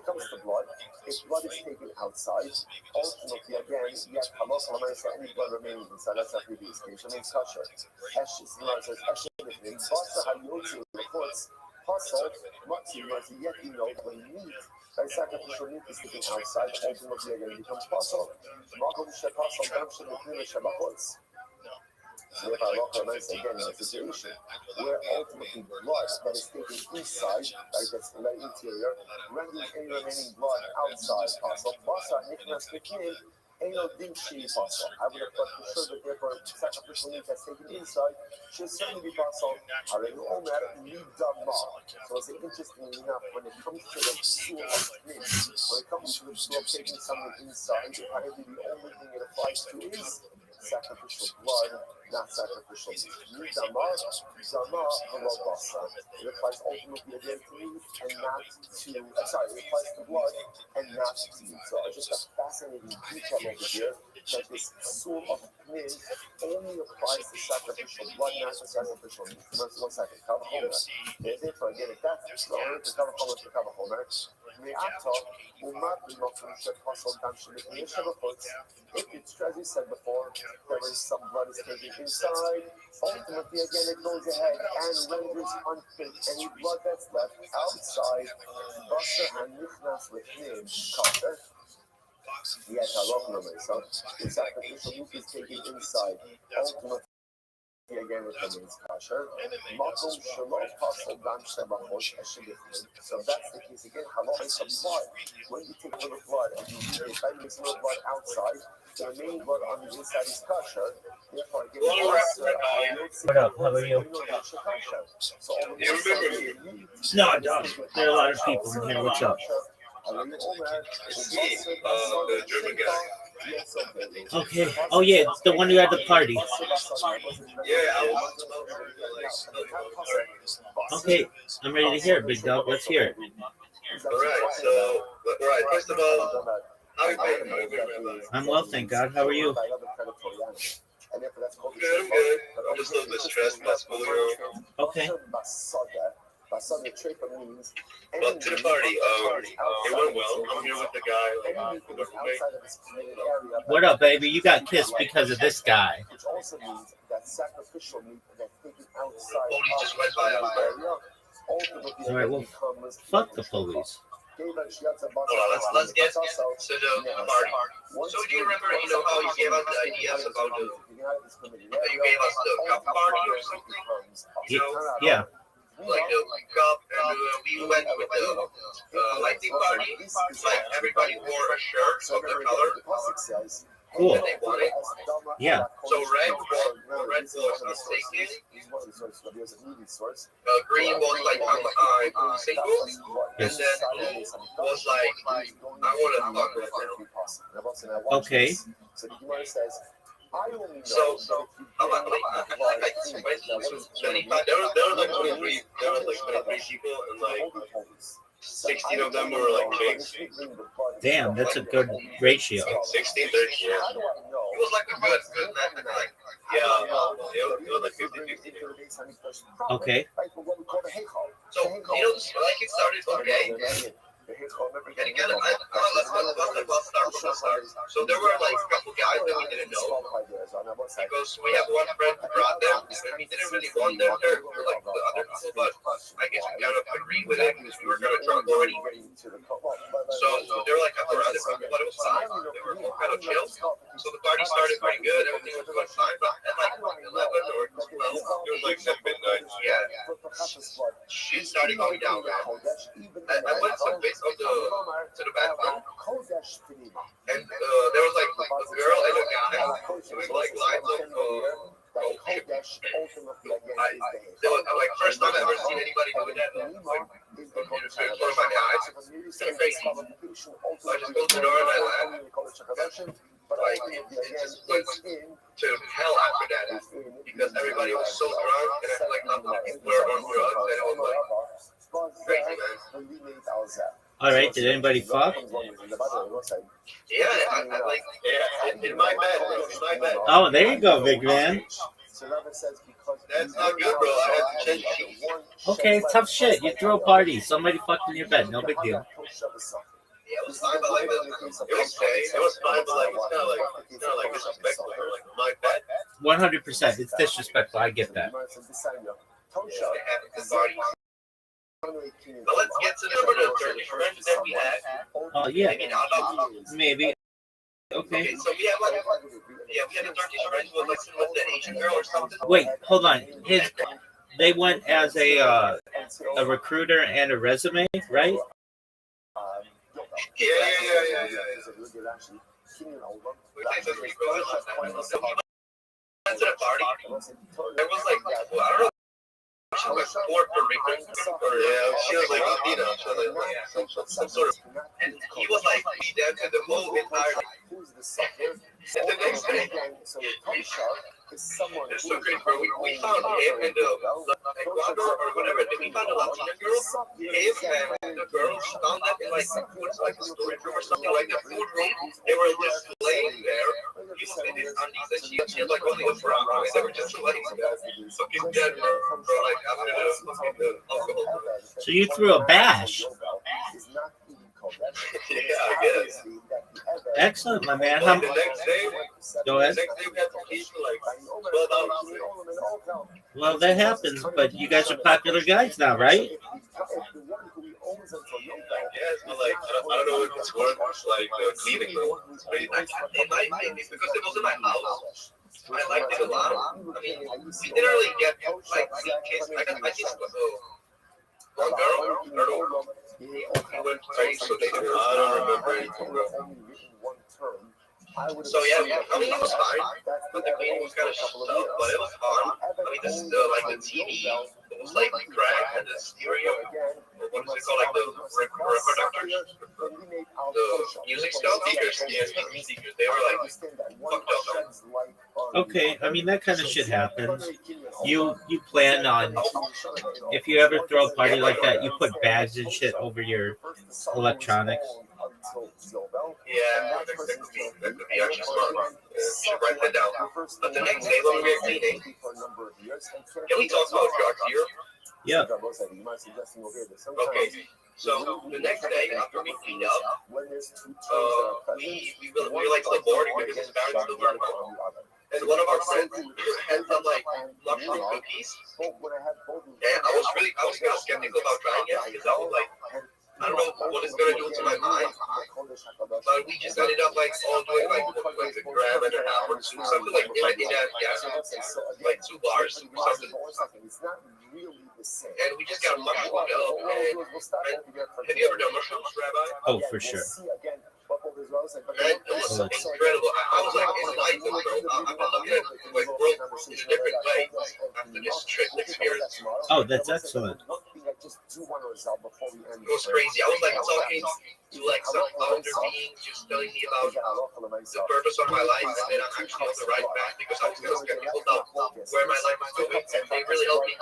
comes to blood, if blood is taken outside, ultimately again, yet any blood remaining inside, that's not previous case, remains kosher. Eshes, the Gemara says, Eshes, Basa Hayotzi, reports, puzzle, Matzi, yet you know when meat, by sacrificial meat is taken outside, ultimately again becomes puzzle. Makom Shepassal, Dam Shebeknina Shebachotz. So if I look again in a situation where ultimately blood that is taken inside, like that's the interior, renders any remaining blood outside puzzle. Basa Nichnas Pekin, Eno Dimshi puzzle. I would have thought for sure that therefore sacrificial meat that's taken inside should certainly be puzzle. Harenu Omer Midama. So it's interestingly enough, when it comes to the pure of meat, when it comes to the pure of taking something inside, apparently the only thing it applies to is sacrificial blood, not sacrificial meat. Midama, Zama, Halobasa. It applies ultimately again to meat and not to, it applies to blood and not to meat. So it's just a fascinating detail over here that this soul of meat only applies to sacrificial blood, not to sacrificial meat. One second, Kavahomer. Therefore, again, if that's the only to Kavahomer to Kavahomer, if it's, as we said before, there is some blood is taken inside, ultimately again it goes ahead and renders unfit any blood that's left outside. Basar Hanichnas Lefnim Kasher. Yes, I love them. So the sacrificial meat is taken inside, ultimately again it remains kosher. Makom Shalom Pasal Dam Shebachot Eshebechim. So that's the case again. Halal is some blood. When you take a little blood and you mix a little blood outside, the remaining blood on the inside is kosher. Therefore, again, what up? How are you? So No, I don't. There are a lot of people in here. What's up? Okay. Oh yeah, it's the one who had the party. Okay, I'm ready to hear it, big dog. Let's hear it. Alright, first of all, how are you doing? I'm well, thank God. How are you? Good, I'm good. I'm just a little bit stressed about school. Okay. Well, to the party, it went well. I'm here with the guy from the roommate. What up, baby? You got kissed because of this guy. Which also means that sacrificial meat that taken outside Police just went by us there. All right, well, fuck the police. Hold on, let's get to the party. So do you remember, how you gave us the ideas about you gave us the cup party or something? Yeah. Like the cup, and we went with the lightning party. Like everybody wore a shirt of their color. Cool. And they won it. Yeah. So red was Satan. Green was like single. Yes. And then blue was like I want to thunder. Okay. So the Gemara says, I only know So I feel like I just went to 75. There was like 23 people, and like 16 of them were like chicks. Damn, that's a good ratio. 16, 13. Yeah. It was like a good like yeah, it was like 50-50. Okay. So like it started okay. And again, let's start from the start. So there were like a couple guys that we didn't know because we have one friend who brought them, and we didn't really want them there like the other people, but I guess we kind of agreed with it because we were going to drunk already. So they were like after other people, but it was fine. They were all kind of chill. So the party started pretty good. Everything was going fine, but at like 11 or 12, it was like 7 midnight. Yeah, shit started going down, man. I went to the bathroom, and there was like a girl and a guy doing like lines of like first time I've ever seen anybody doing that. Like, in front of my eyes, it's kind of crazy. So I just go to the door and I laugh. Like, it just went to hell after that because everybody was so drunk and I feel like none of the people were on drugs and it was like crazy, man. All right. Did anybody fuck? Yeah, in my bed. Oh, there you go, big man. That's not good, bro. I have to change sheets. Okay, tough shit. You throw a party. Somebody fucked in your bed. No big deal. Yeah, it was fine, but like, it was okay. It was fine, but like, it's not like disrespectful or like my bed. 100%. It's disrespectful. I get that. But let's get to the Turkish friends that we had. Oh, yeah. Maybe not. Maybe. Okay. Okay, so we have like, we had a Turkish friend who was like with the Asian girl or something. Wait, hold on. They went as a recruiter and a resume, right? Yeah. We went to the party. There was like, I don't know. She was like Puerto Rican, or she was like Latina, some sort of. And he was like, he danced the whole entire. And the next day, it's so great, bro. We found him and the Ecuador or whatever. Then we found a Latina girl. Him and the girl found them in like a storage room or something like a food room. They were just laying there. He was in his undies and she had like only a bra. They were just laying there. Fucking dead, bro. Like after the alcohol. So you threw a bash. Yeah, I guess. Excellent, my man. The next day, Go ahead. we had to keep like 12 hours. Well, that happens, but you guys are popular guys now, right? Yes, but like, I don't know if it's worth like cleaning though. It might be because it was in my house. I liked it a lot. I mean, we didn't really get like kids. I just one girl. I don't remember anything, bro. So yeah, I mean it was fine, but the cleaning was kind of tough, but it was fun. I mean, this like the TV, it was like cracked and the stereo. What is it called? Like the reproductors, the music stuff. Speakers. They were like fucked up. Okay, I mean that kind of shit happens. You plan on, if you ever throw a party like that, you put bags and shit over your electronics. Yeah, that could be actually smart. Should write that down. But the next day when we were cleaning, can we talk about drugs here? Yeah. Okay. So the next day after we cleaned up, we were like to the boarding because his parents still weren't home. And one of our friends had some like mushroom cookies. And I was kind of skeptical about trying it because I was like, I don't know what it's gonna do to my mind, but we just ended up like all doing like a gram and a half or two, something like in that gas, like 2 bars or something. And we just got mushroomed up. And have you ever done mushrooms, Rabbi? Oh, for sure. Man, it was incredible. I was like enlightened, bro. I'm looking at like world in a different way after this trip experience. Oh, that's excellent. It was crazy. I was like talking to like some older being, just telling me about the purpose of my life, and then I'm actually on the right path because I was kind of skeptical about where my life is going, and they really helped me,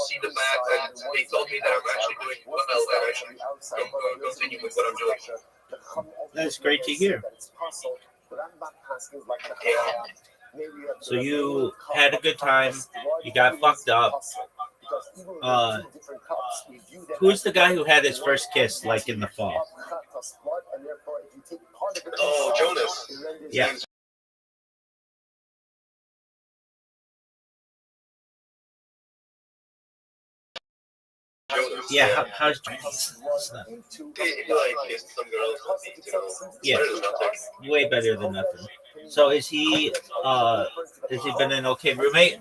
see the path, and they told me that I'm actually doing well, and I should continue with what I'm doing. That's great to hear. Yeah. So you had a good time. You got fucked up. Who's the guy who had his first kiss, like in the fall? Oh, Jonas. Yeah. Jonas. Yeah. How's Jonas? He like kissed some girls. Yeah. Better than nothing. Way better than nothing. So has he been an okay roommate?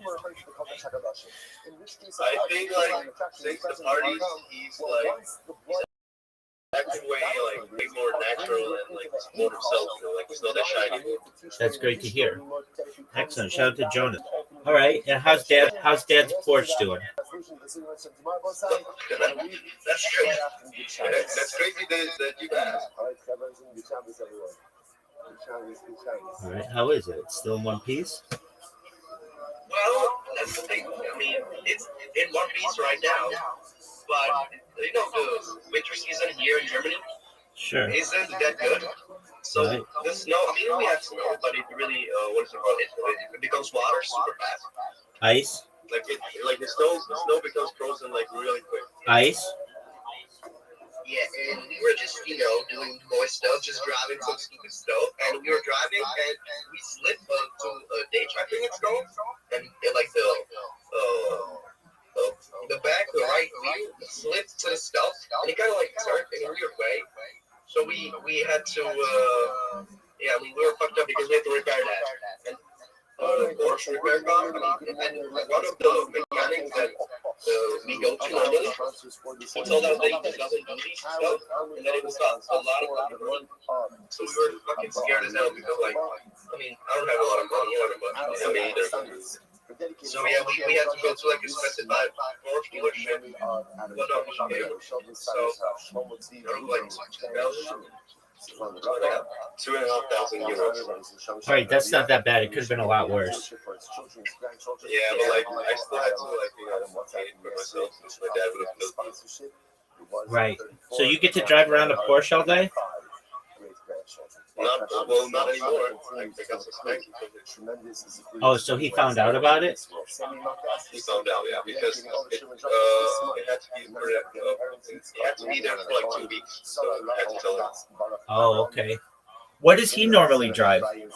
I think like since the parties, he's acting way more natural and like more himself. Like he's not that shy anymore. That's great to hear. Excellent. Shout out to Jonas. All right. And how's Dad's porch doing? That's crazy. That's crazy that you asked. All right. How is it? Still in one piece? Well, that's the thing. I mean, it's in one piece right now, but the winter season here in Germany Sure. isn't that good. So Right. the snow, I mean, we have snow, but it really, what is it called? It becomes water super fast. Ice? Like the snow becomes frozen like really quick. Ice? Yeah, and we were just, doing boy stuff, just driving some stupid stuff, and we were driving, and we slipped to a ditch, I think it's called, and like the back, the right wheel slipped to the stuff, and it kind of like turned in a weird way. So we had to, we were fucked up because we had to repair that. And Porsche repair car, and one of the mechanics that we go to normally, he told us that he doesn't do these stuff, and that it was a lot of money. So we were fucking scared as hell because, I don't have a lot of money either, but me either. So yeah, we had to go to like a specified Porsche dealership. So €2,500. All right. That's not that bad. It could have been a lot worse. Yeah, but I still had to pay for myself. My dad would have killed me. Right. So you get to drive around a Porsche all day? Not anymore. I got suspected. Oh, so he found out about it? He found out, yeah, because it had to be there for like 2 weeks. So I had to tell him. Oh, okay. What does he normally drive? His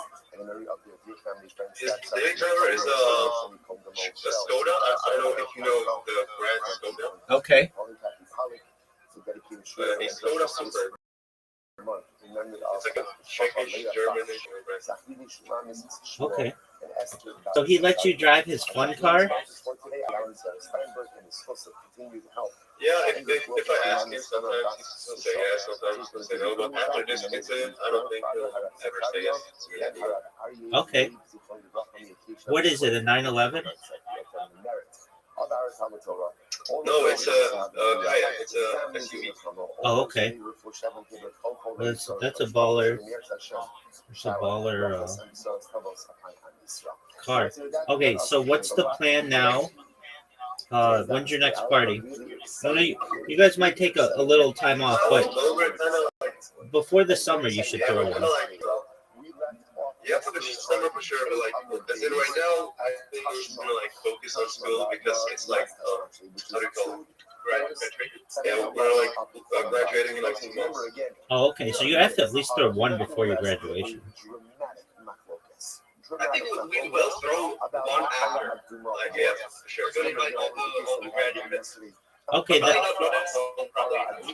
daily driver is a Skoda. I don't know if you know the brand Skoda. Okay. A Skoda Super. It's like a Czechish, Germanish brand. Okay. So he lets you drive his fun car? Yeah, if I ask him, sometimes he'll say yes, sometimes he'll say no. But after this incident, I don't think he'll ever say yes. Okay. What is it, a 911? No, it's kayak. It's a SUV. Oh, okay. That's a baller. It's a baller car. Okay, so what's the plan now? When's your next party? You guys might take a little time off, but before the summer, you should throw one. Yeah, for the summer for sure, but as in right now, I think we're gonna focus on school because it's how do you call it? Graduation. Yeah, we're graduating in 2 months. Oh, okay. So you have to at least throw one before your graduation. I think we will throw one after. Yeah, for sure. We're gonna invite all the graduates. Okay, We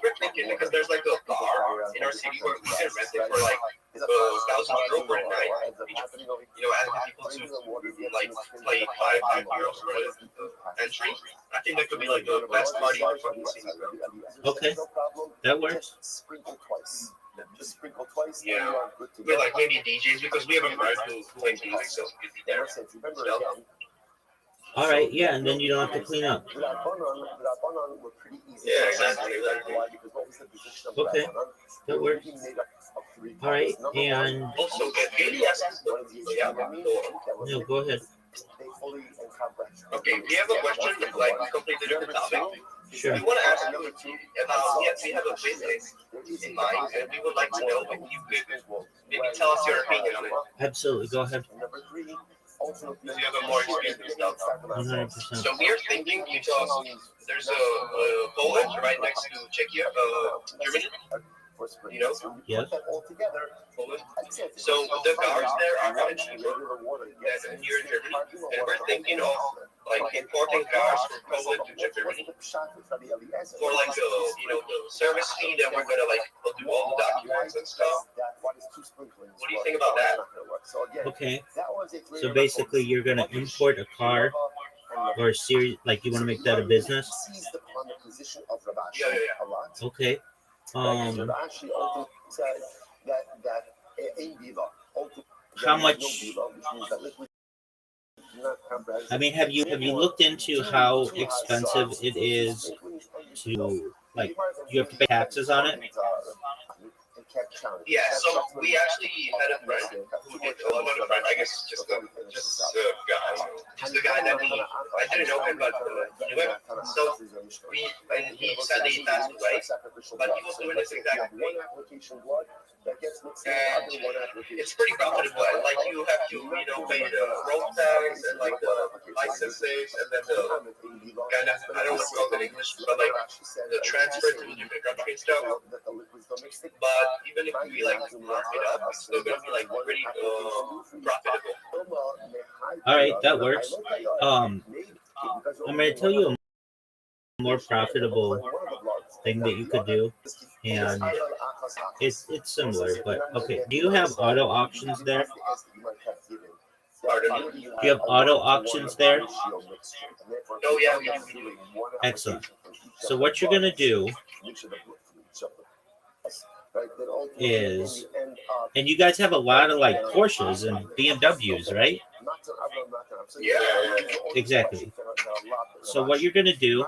were thinking because there's a bar in our city where we can rent it for €1,000 per night. Asking people to play €5 for entry. I think that could be the best party in the fucking city. okay, that works. just sprinkle twice. Yeah. And you are good to We're go. like maybe DJs because we have a friend who likes music, so it'd be there. Listen, remember again. All right, yeah, and then you don't have to clean up. The Rabbanon were pretty easy. Yeah, exactly. Why? Because what was the position of Okay. Rabbanon? That works. He made up of three All right, parts. Number one, and Also, ADS is one of these no, go ahead. they fully encompass. Okay, we have a question, like completely different topic. Sure. We want to ask you about, yes, we have a business in mind, and we would like to know if you could maybe tell us your opinion on it. Absolutely, go ahead. Number three, Because you have a more experience and stuff. 100%. So we are thinking because there's a Poland right next to Czechia, Germany, you know, Yes. Poland. So the cars there are much cheaper than here in Germany, and we're thinking of like importing cars from Poland to Germany for like the, you know, the service fee. Then we're gonna like do all the documents and stuff. What do you think about that? Okay. So basically, you're going to import a car or a series, like you want to make that a business? Yeah. Okay. How much? I mean, have you looked into how expensive it is to, like, you have to pay taxes on it? Yeah, so we actually had a friend who did, well, not a friend, I guess just the guy that I didn't know him, but he knew him. So and he sadly passed away, but he was doing this exact thing. And it's pretty profitable. Like you have to, you know, pay the road tax and like the licenses and then the kind of, I don't know what's called in English, but like the transfer to a different country and stuff. But even if we like mark it up, it's still gonna be like pretty profitable. All right, that works. I'm going to tell you a more profitable thing that you could do, and it's similar, but okay. Do you have auto auctions there? Pardon? Do you have auto auctions there? Oh yeah, we do. Excellent. So what you're going to do is, and you guys have a lot of like Porsches and BMWs, right? Yeah. Exactly. So what you're going to do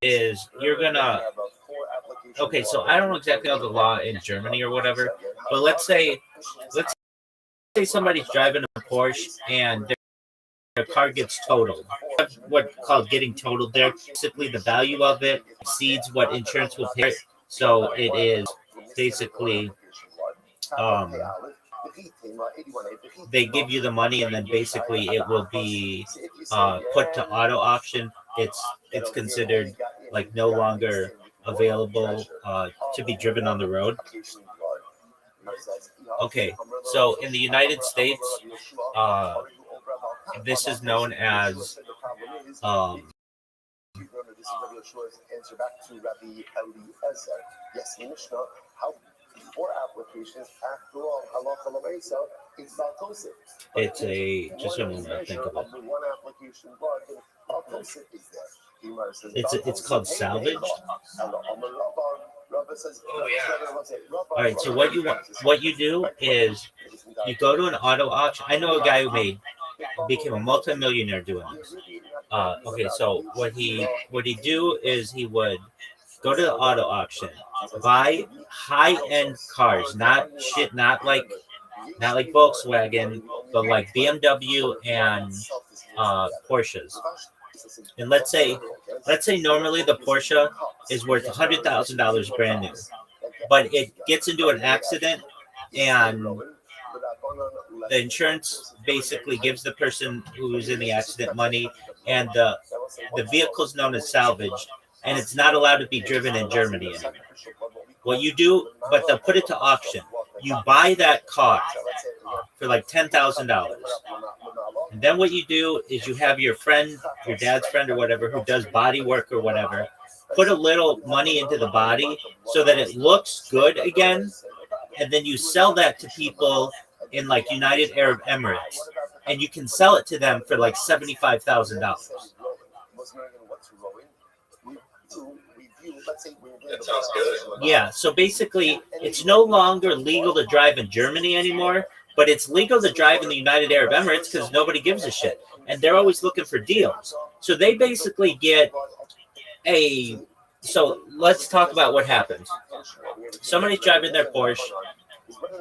is you're going to, okay, so I don't exactly know the law in Germany or whatever, but let's say somebody's driving a Porsche and their car gets totaled. What's called getting totaled there. Basically, the value of it exceeds what insurance will pay. So it is basically, they give you the money and then basically it will be put to auto auction. It's considered like no longer available to be driven on the road. Okay, so in the United States, this is known as this is Rabbi Yeshua's answer back to Rabbi Eliezer. Yes, in Mishnah, how before applications, after all, halacha l'meisa, it's baltosif. It's a, just a moment to think about it. One application, but baltosif is there. It's called salvage. Oh yeah. All right. So what you do is you go to an auto auction. I know a guy who became a multimillionaire doing this. Okay. So what he do is he would go to the auto auction, buy high end cars, not like Volkswagen, but like BMW and Porsches. And let's say normally the Porsche is worth $100,000 brand new, but it gets into an accident and the insurance basically gives the person who's in the accident money, and the vehicle's known as salvaged, and it's not allowed to be driven in Germany anymore. What you do, but they'll put it to auction. You buy that car for like $10,000. And then what you do is you have your friend, your dad's friend or whatever, who does body work or whatever, put a little money into the body so that it looks good again. And then you sell that to people in like United Arab Emirates. And you can sell it to them for like $75,000. That sounds good. Yeah, so basically, it's no longer legal to drive in Germany anymore, but it's legal to drive in the United Arab Emirates because nobody gives a shit. And they're always looking for deals. So they basically get a... So let's talk about what happens. Somebody's driving their Porsche,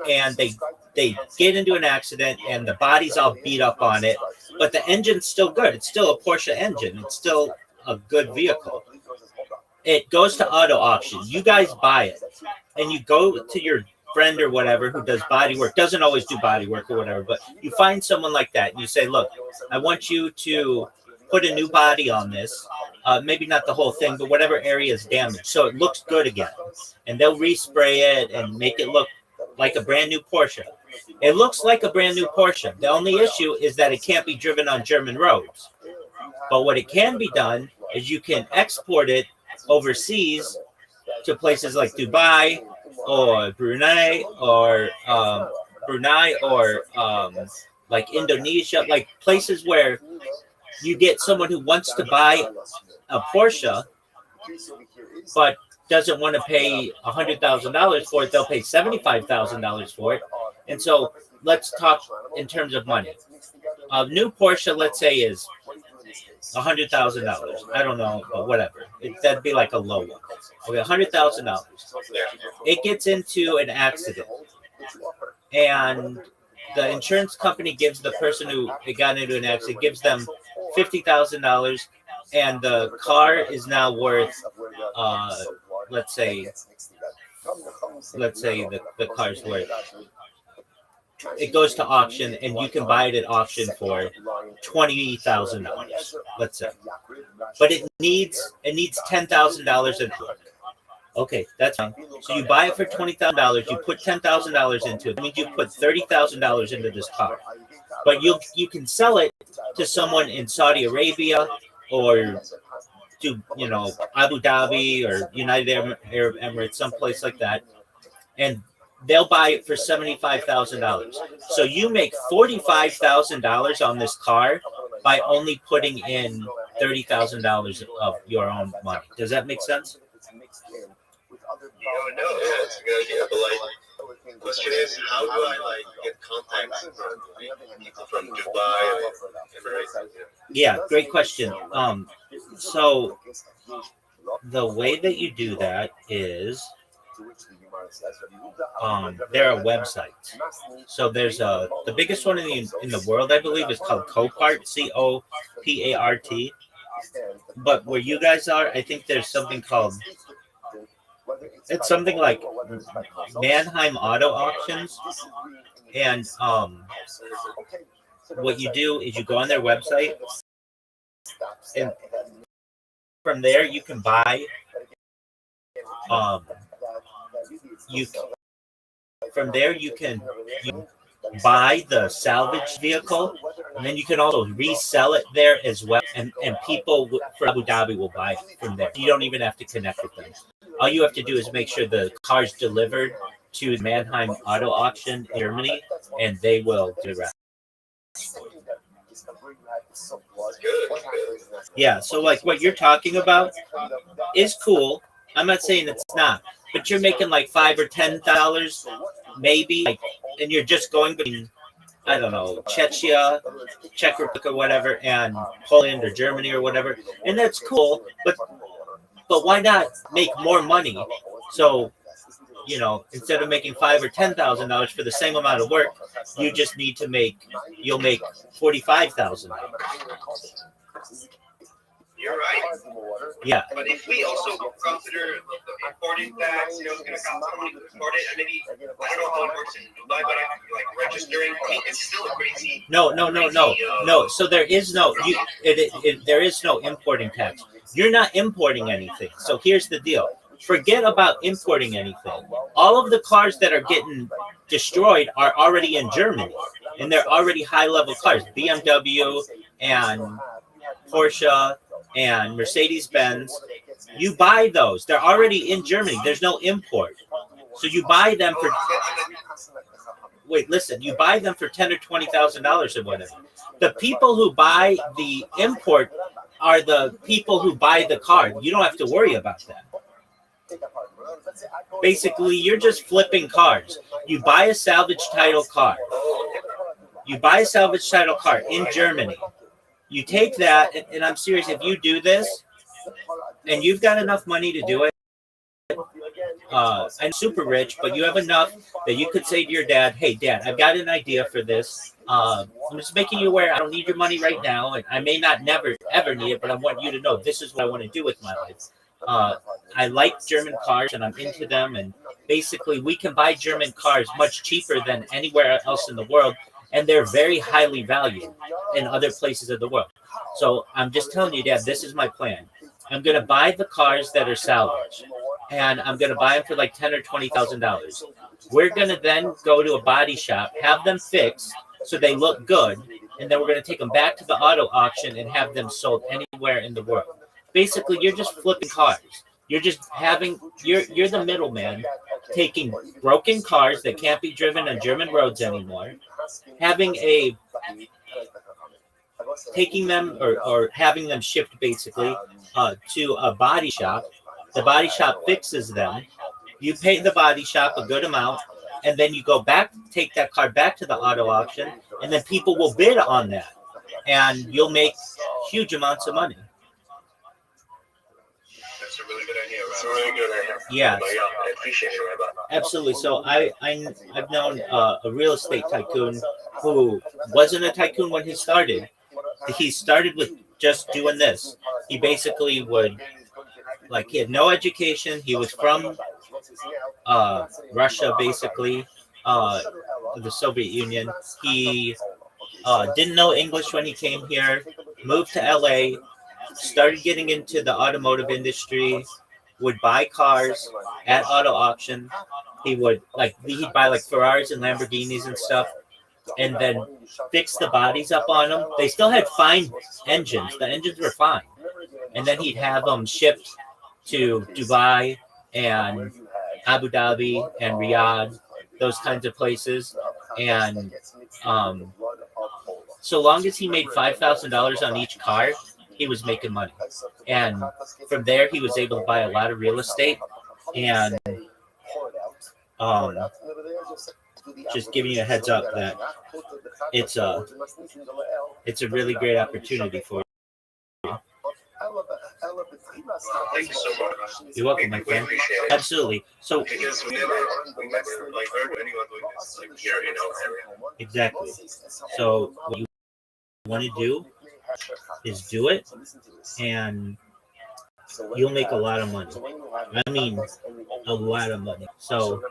and they get into an accident, and the body's all beat up on it, but the engine's still good. It's still a Porsche engine. It's still a good vehicle. It goes to auto auction. You guys buy it, and you go to your friend or whatever who does body work. Doesn't always do body work or whatever, but you find someone like that, and you say, look, I want you to put a new body on this. Maybe not the whole thing, but whatever area is damaged, so it looks good again. And they'll respray it and make it look like a brand new Porsche. It looks like a brand new Porsche. The only issue is that it can't be driven on German roads. But what it can be done is you can export it overseas to places like Dubai or Brunei or like Indonesia, like places where you get someone who wants to buy a Porsche but doesn't want to pay $100,000 for it. They'll pay $75,000 for it. And so let's talk in terms of money. A new Porsche, let's say, is $100,000. I don't know, but whatever. That'd be like a low one. Okay, $100,000. It gets into an accident, and the insurance company gives the person who got into an accident, gives them $50,000, and the car is now worth, let's say the car's worth. It goes to auction, and you can buy it at auction for $20,000, let's say. But it needs $10,000 in it. Okay, that's fine. So you buy it for $20,000. You put $10,000 into it. That means you put $30,000 into this car. But you can sell it to someone in Saudi Arabia or to Abu Dhabi or United Arab Emirates, someplace like that, and they'll buy it for $75,000. So you make $45,000 on this car by only putting in $30,000 of your own money. Does that make sense? No, it's a good idea. But the question is, how do I get contacts from people from Dubai? Yeah, great question. So the way that you do that is there are websites. So there's the biggest one in the world, I believe, is called Copart, COPART. But where you guys are, I think there's something called, it's something like Mannheim Auto Auctions. And what you do is you go on their website, and from there you can buy you buy the salvage vehicle, and then you can also resell it there as well, and people from Abu Dhabi will buy it from there. You don't even have to connect with them. All you have to do is make sure the car's delivered to Mannheim Auto Auction in Germany, and they will do the rest. Yeah, so like what you're talking about is cool. I'm not saying it's not, but you're making like $5 or $10 maybe, and you're just going between, I don't know, Czechia, Czech Republic or whatever, and Poland or Germany or whatever, and that's cool. But why not make more money? So, instead of making $5,000 or $10,000 for the same amount of work, you just need to you'll make $45,000. You're right. Yeah. But if we also consider the importing tax, it's going to cost some money to import it. And maybe, I don't know how it works in Dubai, but like registering, it's still a crazy. No. So there is there is no importing tax. You're not importing anything. So here's the deal. Forget about importing anything. All of the cars that are getting destroyed are already in Germany, and they're already high-level cars. BMW and Porsche and Mercedes-Benz. You buy those. They're already in Germany. There's no import. So you buy them for... Wait, listen. You buy them for $10,000 or $20,000 or whatever. The people who buy the import are the people who buy the car. You don't have to worry about that. Basically, you're just flipping cars. You buy a salvage title car. You buy a salvage title car in Germany. You take that, and I'm serious, if you do this, and you've got enough money to do it, I'm super rich, but you have enough that you could say to your dad, hey, Dad, I've got an idea for this. I'm just making you aware I don't need your money right now, and I may not never, ever need it, but I want you to know this is what I want to do with my life. I like German cars, and I'm into them, and basically we can buy German cars much cheaper than anywhere else in the world, and they're very highly valued in other places of the world. So I'm just telling you, Dad, this is my plan. I'm going to buy the cars that are salvaged, and I'm going to buy them for like $10,000 or $20,000. We're going to then go to a body shop, have them fixed so they look good, and then we're going to take them back to the auto auction and have them sold anywhere in the world. Basically, you're just flipping cars. You're just you're the middleman, taking broken cars that can't be driven on German roads anymore, taking them or having them shipped basically to a body shop. The body shop fixes them. You pay the body shop a good amount, and then you go back, take that car back to the auto auction, and then people will bid on that, and you'll make huge amounts of money. That's a really good idea. It's a really good idea. Yeah, I appreciate it, Rabbi. Absolutely. So I've known a real estate tycoon who wasn't a tycoon when he started. He started with just doing this. He basically would, like, he had no education. He was from Russia, basically, the Soviet Union. He didn't know English when he came here, moved to LA, started getting into the automotive industry, would buy cars at auto auction. He'd buy like Ferraris and Lamborghinis and stuff, and then fix the bodies up on them. They still had fine engines. The engines were fine. And then he'd have them shipped to Dubai and Abu Dhabi and Riyadh, those kinds of places. And so long as he made $5,000 on each car, he was making money. And from there, he was able to buy a lot of real estate. And just giving you a heads up that it's a really great opportunity for you. Thank you so much. You're welcome, my friend. Absolutely. So Because we never like heard anyone doing this like here in our area. exactly. So what you want to do is do it, and you'll make a lot of money. I mean, a lot of money. So,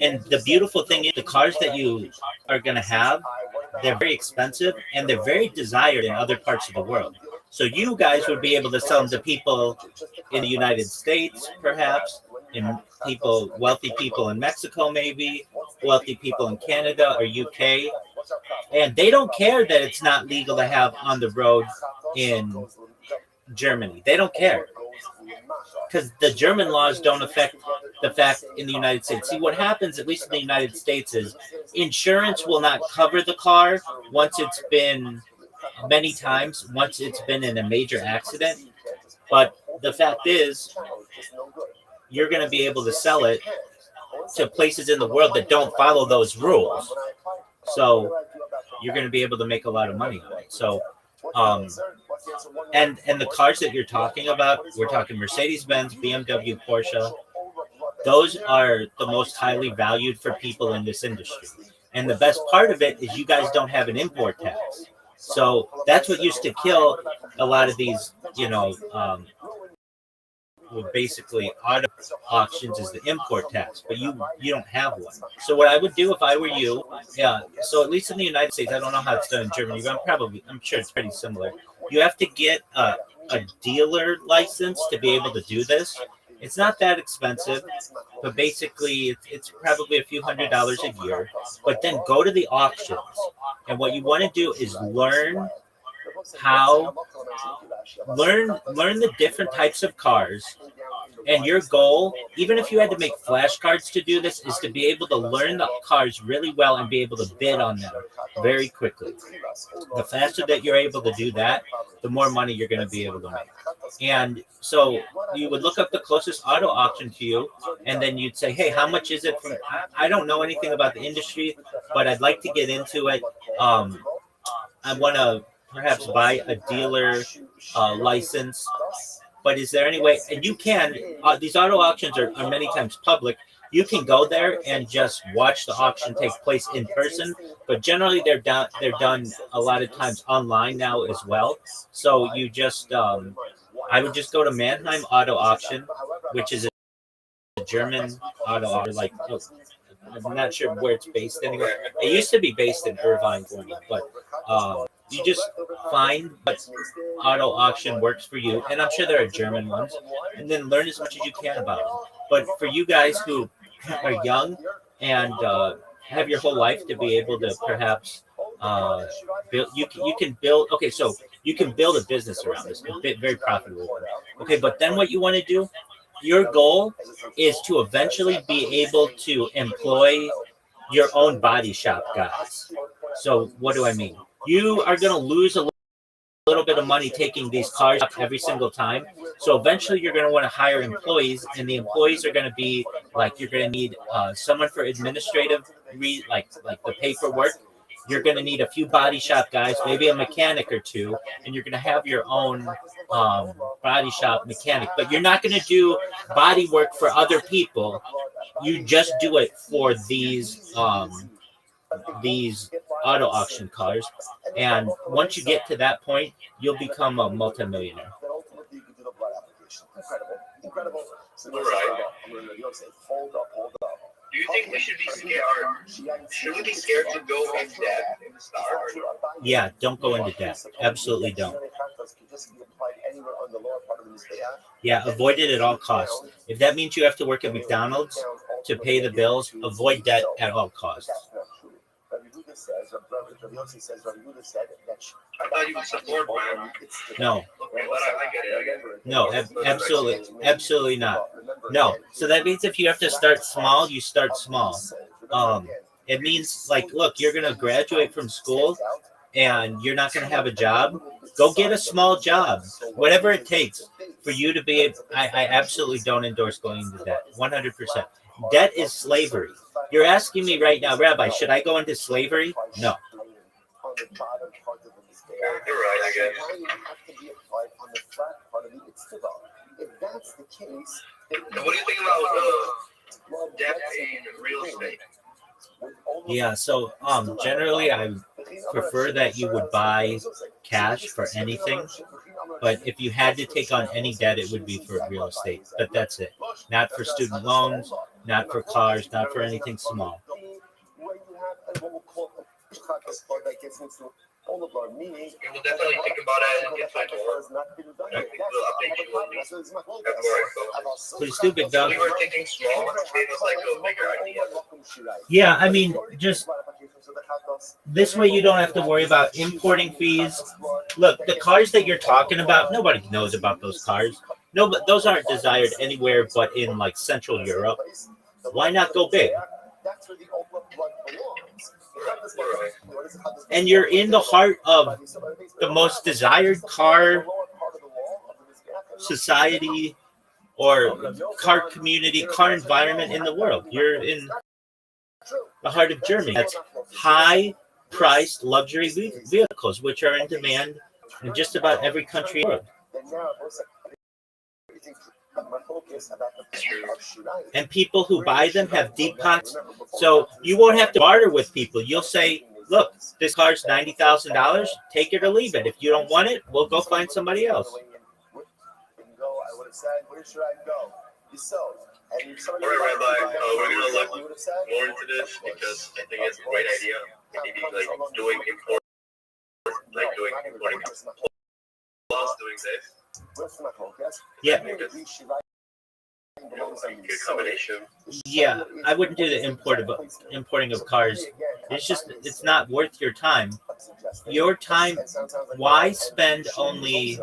and the beautiful thing is the cars that you are going to have, they're very expensive and they're very desired in other parts of the world. So you guys would be able to sell them to people in the United States, perhaps, and wealthy people in Mexico, maybe, wealthy people in Canada or UK. And they don't care that it's not legal to have on the road in Germany. They don't care, because the German laws don't affect the fact in the United States. See, what happens, at least in the United States, is insurance will not cover the car once it's been many times, once it's been in a major accident. But the fact is, you're going to be able to sell it to places in the world that don't follow those rules. So you're going to be able to make a lot of money on it. So, and the cars that you're talking about, we're talking Mercedes-Benz, BMW, Porsche. Those are the most highly valued for people in this industry. And the best part of it is you guys don't have an import tax. So that's what used to kill a lot of these, basically auto auctions is the import tax, but you don't have one. So what I would do if I were you, so at least in the United States, I don't know how it's done in Germany, but I'm sure it's pretty similar. You have to get a dealer license to be able to do this. It's not that expensive, but basically it's probably a few $100s a year. But then go to the auctions, and what you want to do is learn the different types of cars. And your goal, even if you had to make flashcards to do this, is to be able to learn the cars really well and be able to bid on them very quickly. The faster that you're able to do that, the more money you're going to be able to make. And so you would look up the closest auto auction to you, and then you'd say, hey, how much is it from? I don't know anything about the industry, but I'd like to get into it. I want to perhaps buy a dealer license. But is there any way, and you can, these auto auctions are many times public. You can go there and just watch the auction take place in person, but generally they're done a lot of times online now as well. So you just, I would just go to Mannheim Auto Auction, which is a German auto auction. Like, I'm not sure where it's based anywhere. It used to be based in Irvine, but you just find what auto auction works for you, and I'm sure there are German ones, and then learn as much as you can about them. But for you guys who are young and have your whole life to be able to perhaps build, you can build. Okay, so you can build a business around this, very profitable. Okay, but then what you want to do? Your goal is to eventually be able to employ your own body shop guys. So what do I mean? You are going to lose a little bit of money taking these cars up every single time. So eventually you're going to want to hire employees, and the employees are going to be like, you're going to need someone for administrative, like the paperwork. You're going to need a few body shop guys, maybe a mechanic or two, and you're going to have your own body shop mechanic. But you're not going to do body work for other people. You just do it for these auto auction cars. And once you get to that point, you'll become a multimillionaire. Incredible. Right. Do you think we should be scared? Should we be scared to go in debt in the start? Yeah, don't go into debt. Absolutely don't. Yeah, avoid it at all costs. If that means you have to work at McDonald's to pay the bills, avoid debt at all costs. I thought you would support man. No. Okay, but I get it. No, absolutely not. No. So that means if you have to start small, you start small. It means like, look, you're going to graduate from school and you're not going to have a job. Go get a small job, whatever it takes for you to be. I absolutely don't endorse going into debt. 100%. Debt is slavery. You're asking me right now, Rabbi, should I go into slavery? No. You're right, I guess. If that's the case, What do you think about debt in real estate? Yeah, so generally I prefer that you would buy cash for anything, but if you had to take on any debt, it would be for real estate. But that's it. Not for student loans, not for cars, not for anything small. all of our meaning. We will definitely think about it and get back to work. We'll update you when we have more info. Please do, big dog. We were thinking small, maybe it's like a bigger idea. Yeah, I mean, just this way you don't have to worry about importing fees. Look, the cars that you're talking about, nobody knows about those cars. No, but those aren't desired anywhere but in like Central Europe. Why not go big? And you're in the heart of the most desired car society or car community, car environment in the world. You're in the heart of Germany. That's high-priced luxury vehicles, which are in demand in just about every country in the world. And people who buy them have deep pockets, so you won't have to barter with people. You'll say, look, this car's $90,000, take it or leave it. If you don't want it, we'll go find somebody else. All right, Rabbi, we're going to look more into this because I think it's a great idea. Maybe like doing import, like doing importing plus doing this. Yeah. Good combination. Yeah, I wouldn't do the importing of cars. It's not worth your time. Your time, why spend only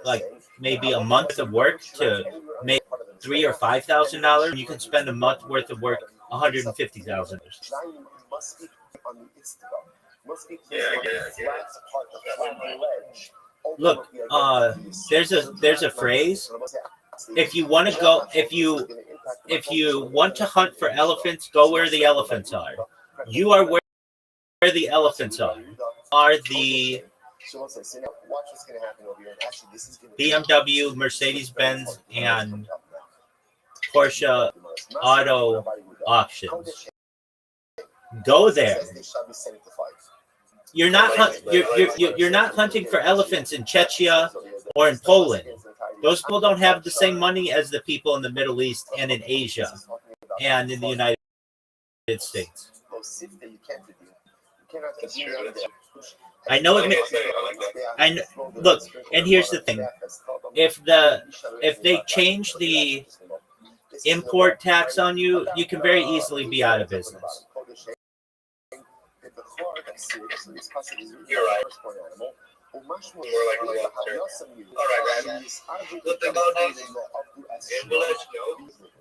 like maybe a month of work to make $3,000 or $5,000? You can spend a month worth of work, $150,000. Yeah, I get it. Look, there's a phrase. If you want to go, if you want to hunt for elephants, go where the elephants are. You are where the elephants are the BMW, Mercedes-Benz, and Porsche auto auctions. Go there. You're not hunting for elephants in Czechia or in Poland. Those people don't have the same money as the people in the Middle East and in Asia and in the United States. I know it. I know, look, and here's the thing: if they change the import tax on you, you can very easily be out of business. You're right. More like a long term. All right, Rabbi. Look about this, and we'll let you know.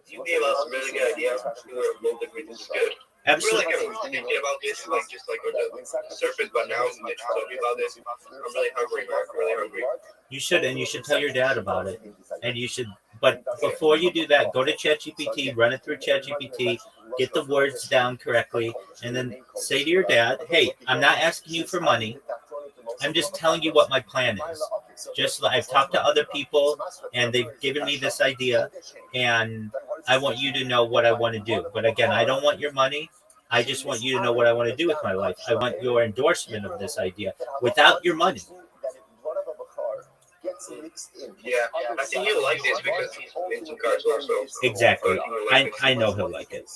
You gave us a really good idea where both agree this is good. Absolutely. I really like thinking about this, like just like the surface, but now that you're talking about this, I'm really hungry, Mark. I'm really hungry. You should, and you should tell your dad about it. And you should, but before you do that, go to ChatGPT, run it through ChatGPT, get the words down correctly, and then say to your dad, "Hey, I'm not asking you for money. I'm just telling you what my plan is. Just like I've talked to other people, and they've given me this idea, and I want you to know what I want to do. But again, I don't want your money. I just want you to know what I want to do with my life. I want your endorsement of this idea without your money." Yeah, I think you like this because he's into cars also. Exactly. I know he'll like it.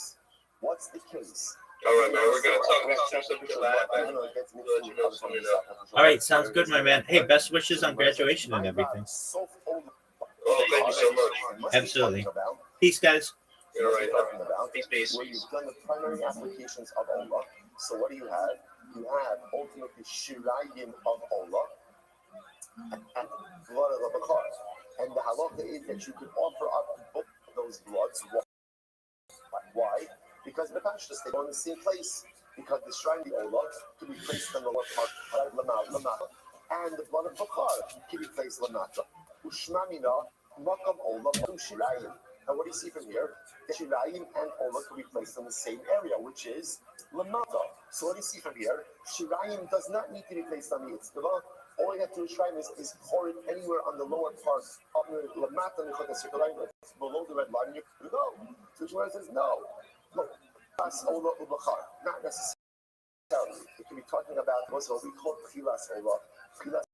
What's the case? All right, man. We're gonna talk about something to laugh at. We'll let you know soon enough. All right, sounds good, my man. Hey, best wishes on graduation and everything. Oh, thank you so much. Absolutely. Peace, guys. You're right. Peace. Where you've done the primary applications of Allah. So what do you have? You have ultimately shirayim of Allah and blood of a bakar. And the halacha is that you can offer up both of those bloods. Why? Because the pashtas, they go in the same place. Because the shrine of Allah can be placed on the lower part of Lamata, and the blood of bakar can be placed Lamata. Ushmamina, makam Allah, shirayim. And what do you see from here? The shirayim and Allah can be placed in the same area, which is Lamata. So what do you see from here? Shirayim does not need to be placed on the Itzvah. All you have to do is pour it anywhere on the lower part of the Lamata, below the red line. You can go. So Shmuel says, no. Look, that's Allah ubachar. Not necessarily. It can be talking about what we call Khilas Allah. Khilas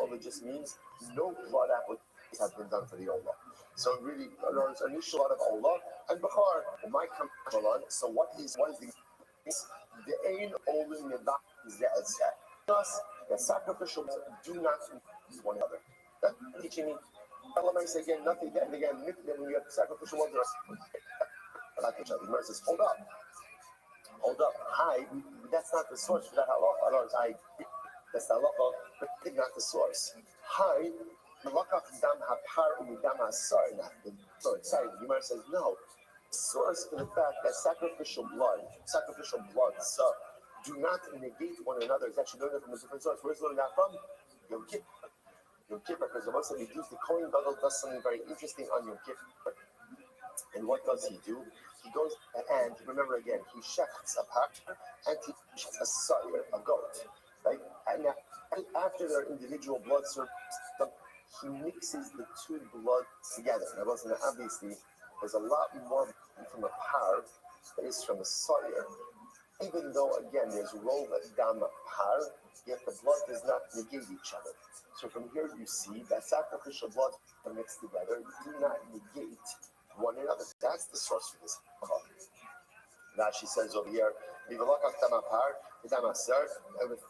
Allah just means no blood applications have been done for the Allah. So really, there's an initial lot of Allah and Bachar might come on. So what is the ain olin yadak zeh? Thus, the sacrificial do not use one another. That's teaching me. Elements again, nothing. Then again, when you have sacrificial ones, like each other. Says, hold up. Hi, that's not the source for that halacha. That's the halacha, but not the source. Hi. Sorry, the Gemara says no. Source for the fact that sacrificial blood, do not negate one another. It's actually learned from a different source. Where's learning that from? Yom Kippur, because the Muslim the Kohen Gadol does something very interesting on Yom Kippur. And what does he do? He goes and remember again, he shechts a part and he shechts a sire, a goat, right? And after their individual blood service, he mixes the two bloods together. Now, obviously, there's a lot more from a par than is from a sire. Even though, again, there's rov dam par, yet the blood does not negate each other. So from here you see that sacrificial blood are mixed together do not negate one another. That's the source for this. Rashi says over here, with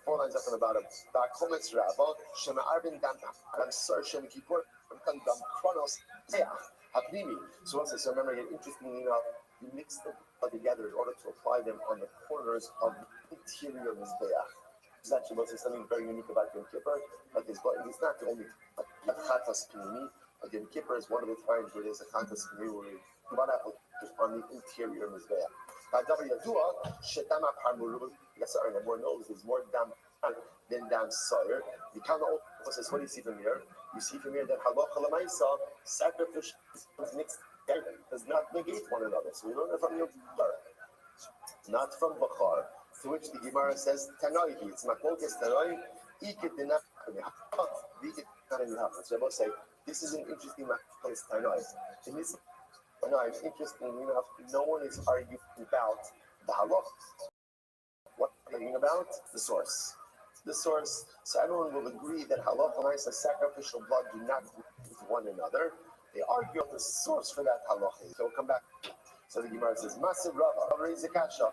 4 lines up on the bottom. So once I remember, interestingly enough, you mix them together in order to apply them on the corners of the interior of the Mizbeach. It's actually something very unique about Yom Kippur. Like it's not the only chatas pinimi. Yom Kippur is one of the times where there's a chatas pinimi where blood application on the interior of the Mizbeach. Yes, sir, and more knows there's more dam than dam sire. You can't says, what do you see from here? You see from here that halacha l'maisa, sacrificial mixed together, does not negate one another. So we learn it from your not from Bachar, to which the Gemara says, Tanoi, it's Makokas Tanoi, Ikit Dinah, so I will say, this is an interesting Makokas Tanoi. In this Tanoi, it's interesting enough, no one is arguing about the halach. What are they arguing about? The source. The source, so everyone will agree that halach and sacrificial blood do not with one another. They argue on the source for that halach. So we'll come back. So the Gemara says, Massive Rava, raise the kasha.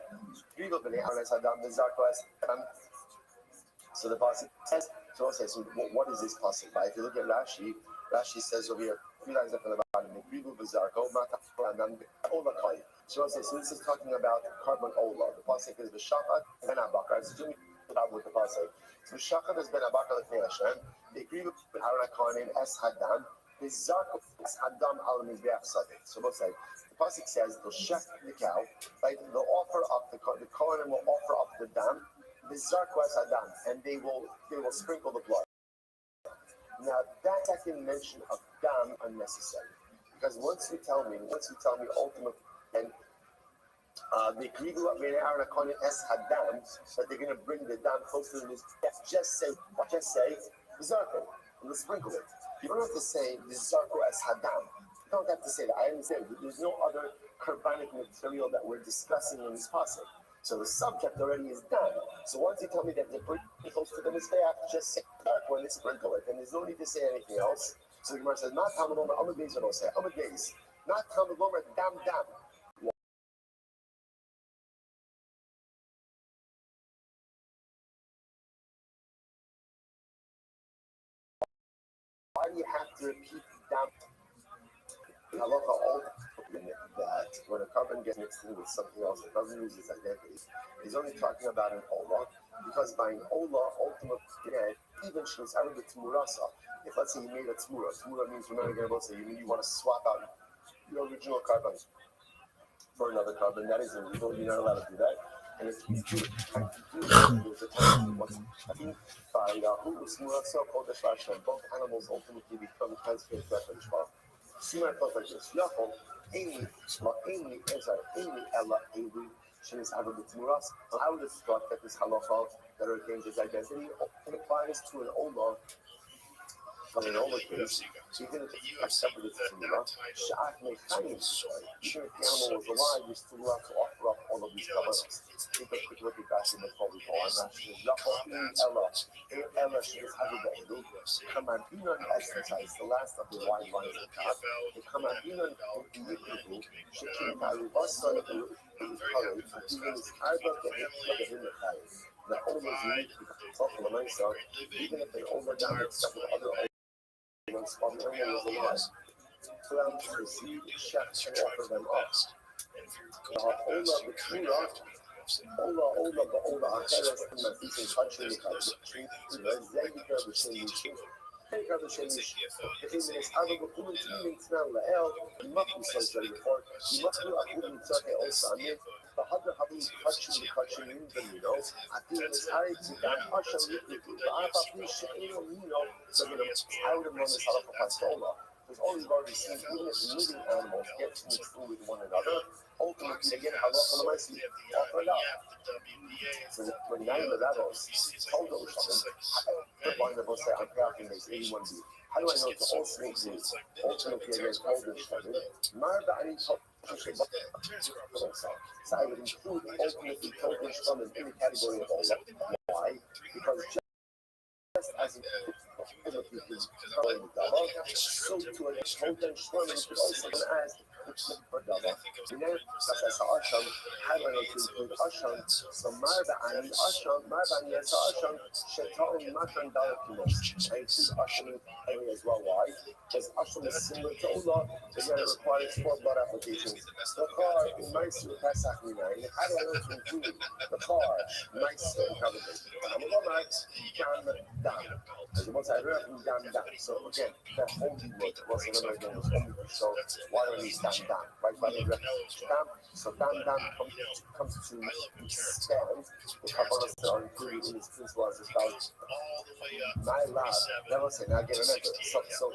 So the pasuk says, so what is this pasuk by? If you look at Rashi, Rashi says over here, three lines up on the bottom, so this is talking about carbon ola. The pasuk is V'shachat ben abakar. So Jimmy with the pasuk. So V'shachat has been abakar l'fnei Hashem. The krivu ben Aaron HaKohanim es hadam. V'zarko es hadam al mizbeach sadeh. So both say. The pasuk says they'll shecht the cow, right? They'll offer up the Kohanim will offer up the dam, the zarkwas adam, and they will sprinkle the blood. Now that second mention of dam unnecessary, because once you tell me ultimately, and the krigu of Aaron HaKohanim es hadam, that they're going to bring the dam closer to this. Just say the zarko, and we'll sprinkle it. You don't have to say the zarko es hadam. You don't have to say that. I understand. There's no other carbonic material that we're discussing in this passage. So the subject already is done. So once you tell me that they're pretty close to the mizbeach, just say dark when they sprinkle it, and there's no need to say anything else. So the Gemara says, not Talmud Omer, Amud Beis, I don't say Amud Beis, not Talmud Omer, dam. Why do you have to repeat dam? Halacha all that when a carbon gets mixed in with something else, it doesn't lose its identity. He's only talking about an ola, because by an ola, ultimately, even shus out of the tmurasa. If let's say you made a tmura means, remember again, let's say you want to swap out your original carbon for another carbon. That is illegal. You're not allowed to do that. And if you do it, there's a time once by tmurasa called the shashan. Both animals ultimately become transferred to the shvar. Simar thought like this. Yachol, Amy, Ella, Avery, she is out of the Timuras. I would have thought that this halacha that retains its identity applies to an Ola. From an Ola case, so you didn't accept it as a Timura. Sha'at Mechayim, sure, if the animal was alive, you're still allowed to offer up all of these kavanas. Take a quick look at Rashi before we go on. Rashi says, Ella, she is out of the Edu. Kamabinon exercise, the last of the wide lines of God. The Kamabinon of the Yikibu, Shekin Karibasa, the Kari, even his Arba, the Ola is unique because of the Mesa, even if they overdown except with other once while the animal was alive. So I'm to receive chefs and offer them up. Ola, the Tura, Ola, Acheres, and Matisse, touching the country, Zedika, the Shemish, Take the Shemish, the Imam is out of the Kuman Team, Snell, Lael, you must be so ready for, you must do a Kuman Turkey also. The Hadra Habib touching in the middle, I think it's hard to get Asham Yiku, the Alpha Shemino, so you know, I would have known this Halacha Pastola. Because all we've already seen, even if living animals get mixed in with one another, ultimately they get Halacha Lamaisi offered up. So when Yain Levavos told those something, the one of us say, I'm counting this 81B. How do I know to also include ultimately against all this study? Marba Ani so I would include ultimately total shlamim in the category of all. Why? Because just as in so to an total shlamim is also as for Dava. Asham, Havana to include Asham, so Marba Ani Asham, Marba Ani as Asham, Shetal Matan Dalakinos. I include Asham as well. Why? Because Asham is similar to Allah, and yet it requires 4 blood applications. The car in Meister Pesach Minai. How do I know to include the car, Meister and Covenant? I'm a Lomar, Dam, Dam. As the most I read from Dam, Dam. So again, that holy word was another again was only so why don't we stand dam, right? Dam. So dam comes to expand the kabbalah that are included in this principle as about my love. Now let's say now again remember. So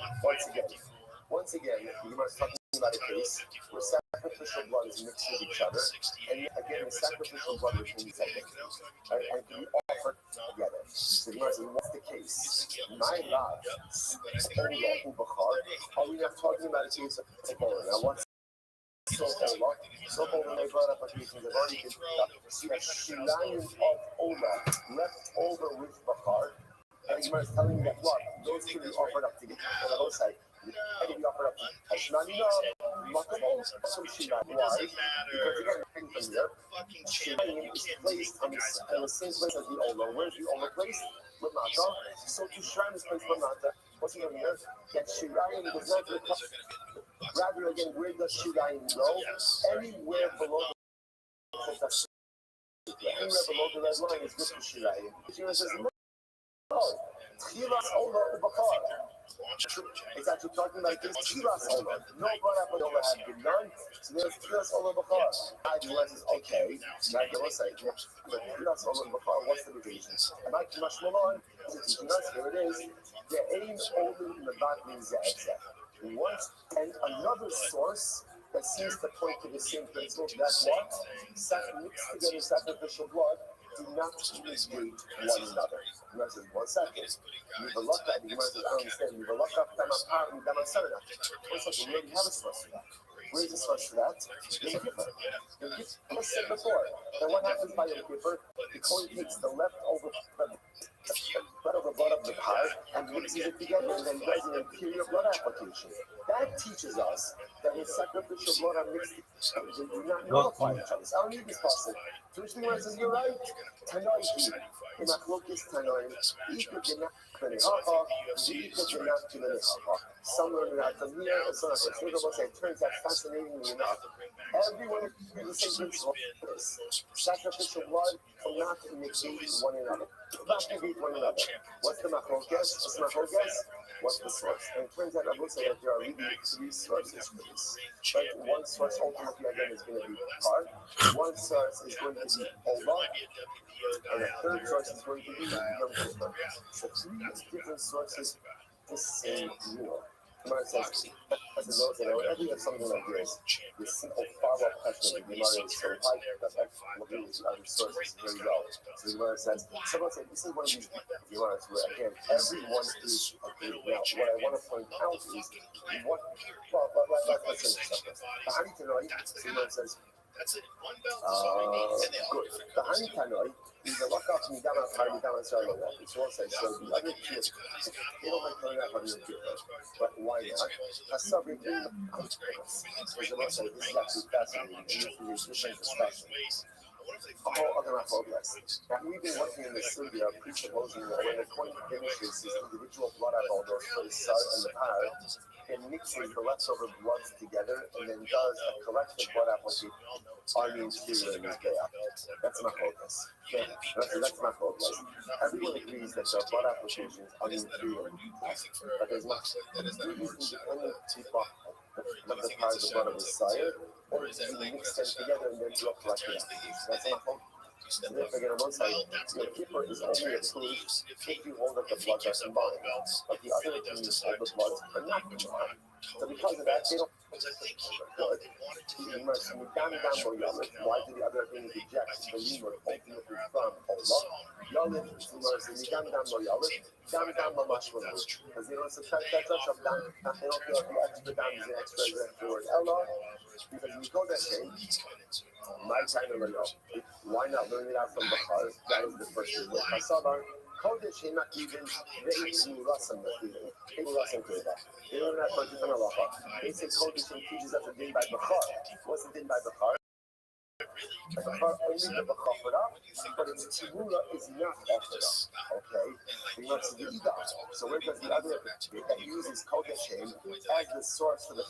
once again, the Gemara is talking about a case where sacrificial blood is mixed with each other, and again the sacrificial blood remains identical, right? And can be offered together. So the Gemara says, what's the case? My love, are we not talking about a case of Ebola? Now what's so when they brought up occasions, they've already been see a shilayim of Ola left over with Bachar. And the Gemara is telling you that what? Those can be offered up together on the outside. And can be offered up to Hashanina, Makabon, some shilayim. Why? Because again, from here, shilayim is placed in the same place as the Ola. Where's the Ola placed? Lamata. So to shrine is placed Lamata. What's he doing here? That shilayim does not recover. Rather, again, where does shilayim go? Anywhere below the red line is good for shilayim. The Gemara says, no. Tchilas Ola Ubachar. It's actually talking about this Tchilas Ola. No Barak Ola had been done, so there's Tchilas Ola Ubachar. The Gemara says, okay, now the Gemara says, but Tchilas Ola Ubachar, what's the division? And I can much more on, teaching us, here it is, the aim only in the back means and another source that seems to point to the same principle, that's what? Mixed together sacrificial blood do not negate one another. The Gemara says, 1 second. The Gemara says, I don't understand. We already have a source for that. Where is the source for that? Yom Kippur. Yom Kippur, as said before. And what happens by Yom Kippur? The Kohen takes the leftover blood of the pie and mixes it together and then does an interior blood application. That teaches us that when sacrificial blood are mixed together, they do not nullify each other. So I don't need this possible. So which means says, you're right. Tanoi, in Machlokes Tanoi, some learn that from here and so on. So it turns out fascinatingly enough, everyone is the same principle. Sacrificial blood will not negate one another. Not negate one another. What's the machlokes? What's the source? And it turns out I will say that there are really 3 sources for this. But one source ultimately again is going to be hard. One source is going to be Ola. And the third source is going to be Yom Kippur. So 3 different sources, the same rule. Gemara says, whenever you have something like this simple follow-up question of the Gemara is so high that looking at other sources very well. So the Gemara says, someone said, this is one of these Gemaras where, again, everyone is agreed. Now, what I want to point out is, let's say something. The Hani Tanoi, the Gemara says, good. The Hani Tanoi is a lock-off Midama Midama Sarah. It's one side. So the other 2, they don't like coming out of your Kippur. But why not? Hasabi, there's a lot of this is actually fascinating. And this is different discussion. A whole other machlokes. Now, we've been working in this studio, presupposing that when the Kohen finishes his individual blood alcohol for the Sar and the Par, and mixes the leftover bloods together, and then does a collective blood application on the interior of his beah. That's machlokes. That's machlokes. Everyone agrees that the blood applications on the interior, but there's not. We're using the only people of the part of the blood of the sire, or is it mix them together and then do a collective? That's machlokes. So therefore, again, on one side, Yom Kippur is only approved if you hold that the bloods are combined, but the other things hold the bloods are not combined. So because of that, they don't good. Why do the other things reject the limud ultimately from Allah? Yalit, because they don't subtract that touch of dam, they don't feel like the extra dam is an extra word. Allah, because we go that way. My time of why not learn it out from Bachar? That is the first thing. Kasabar, Kodesh, he not even they Rasam to that. They learn that from different halacha. They say Kodesh teaches us a din by Bachar. What's the din by Bachar? Bachar only the Bachar up, but its Tzibura is not offered up. Okay? He wants to do that. So where does the other that uses Kodesh as the source for the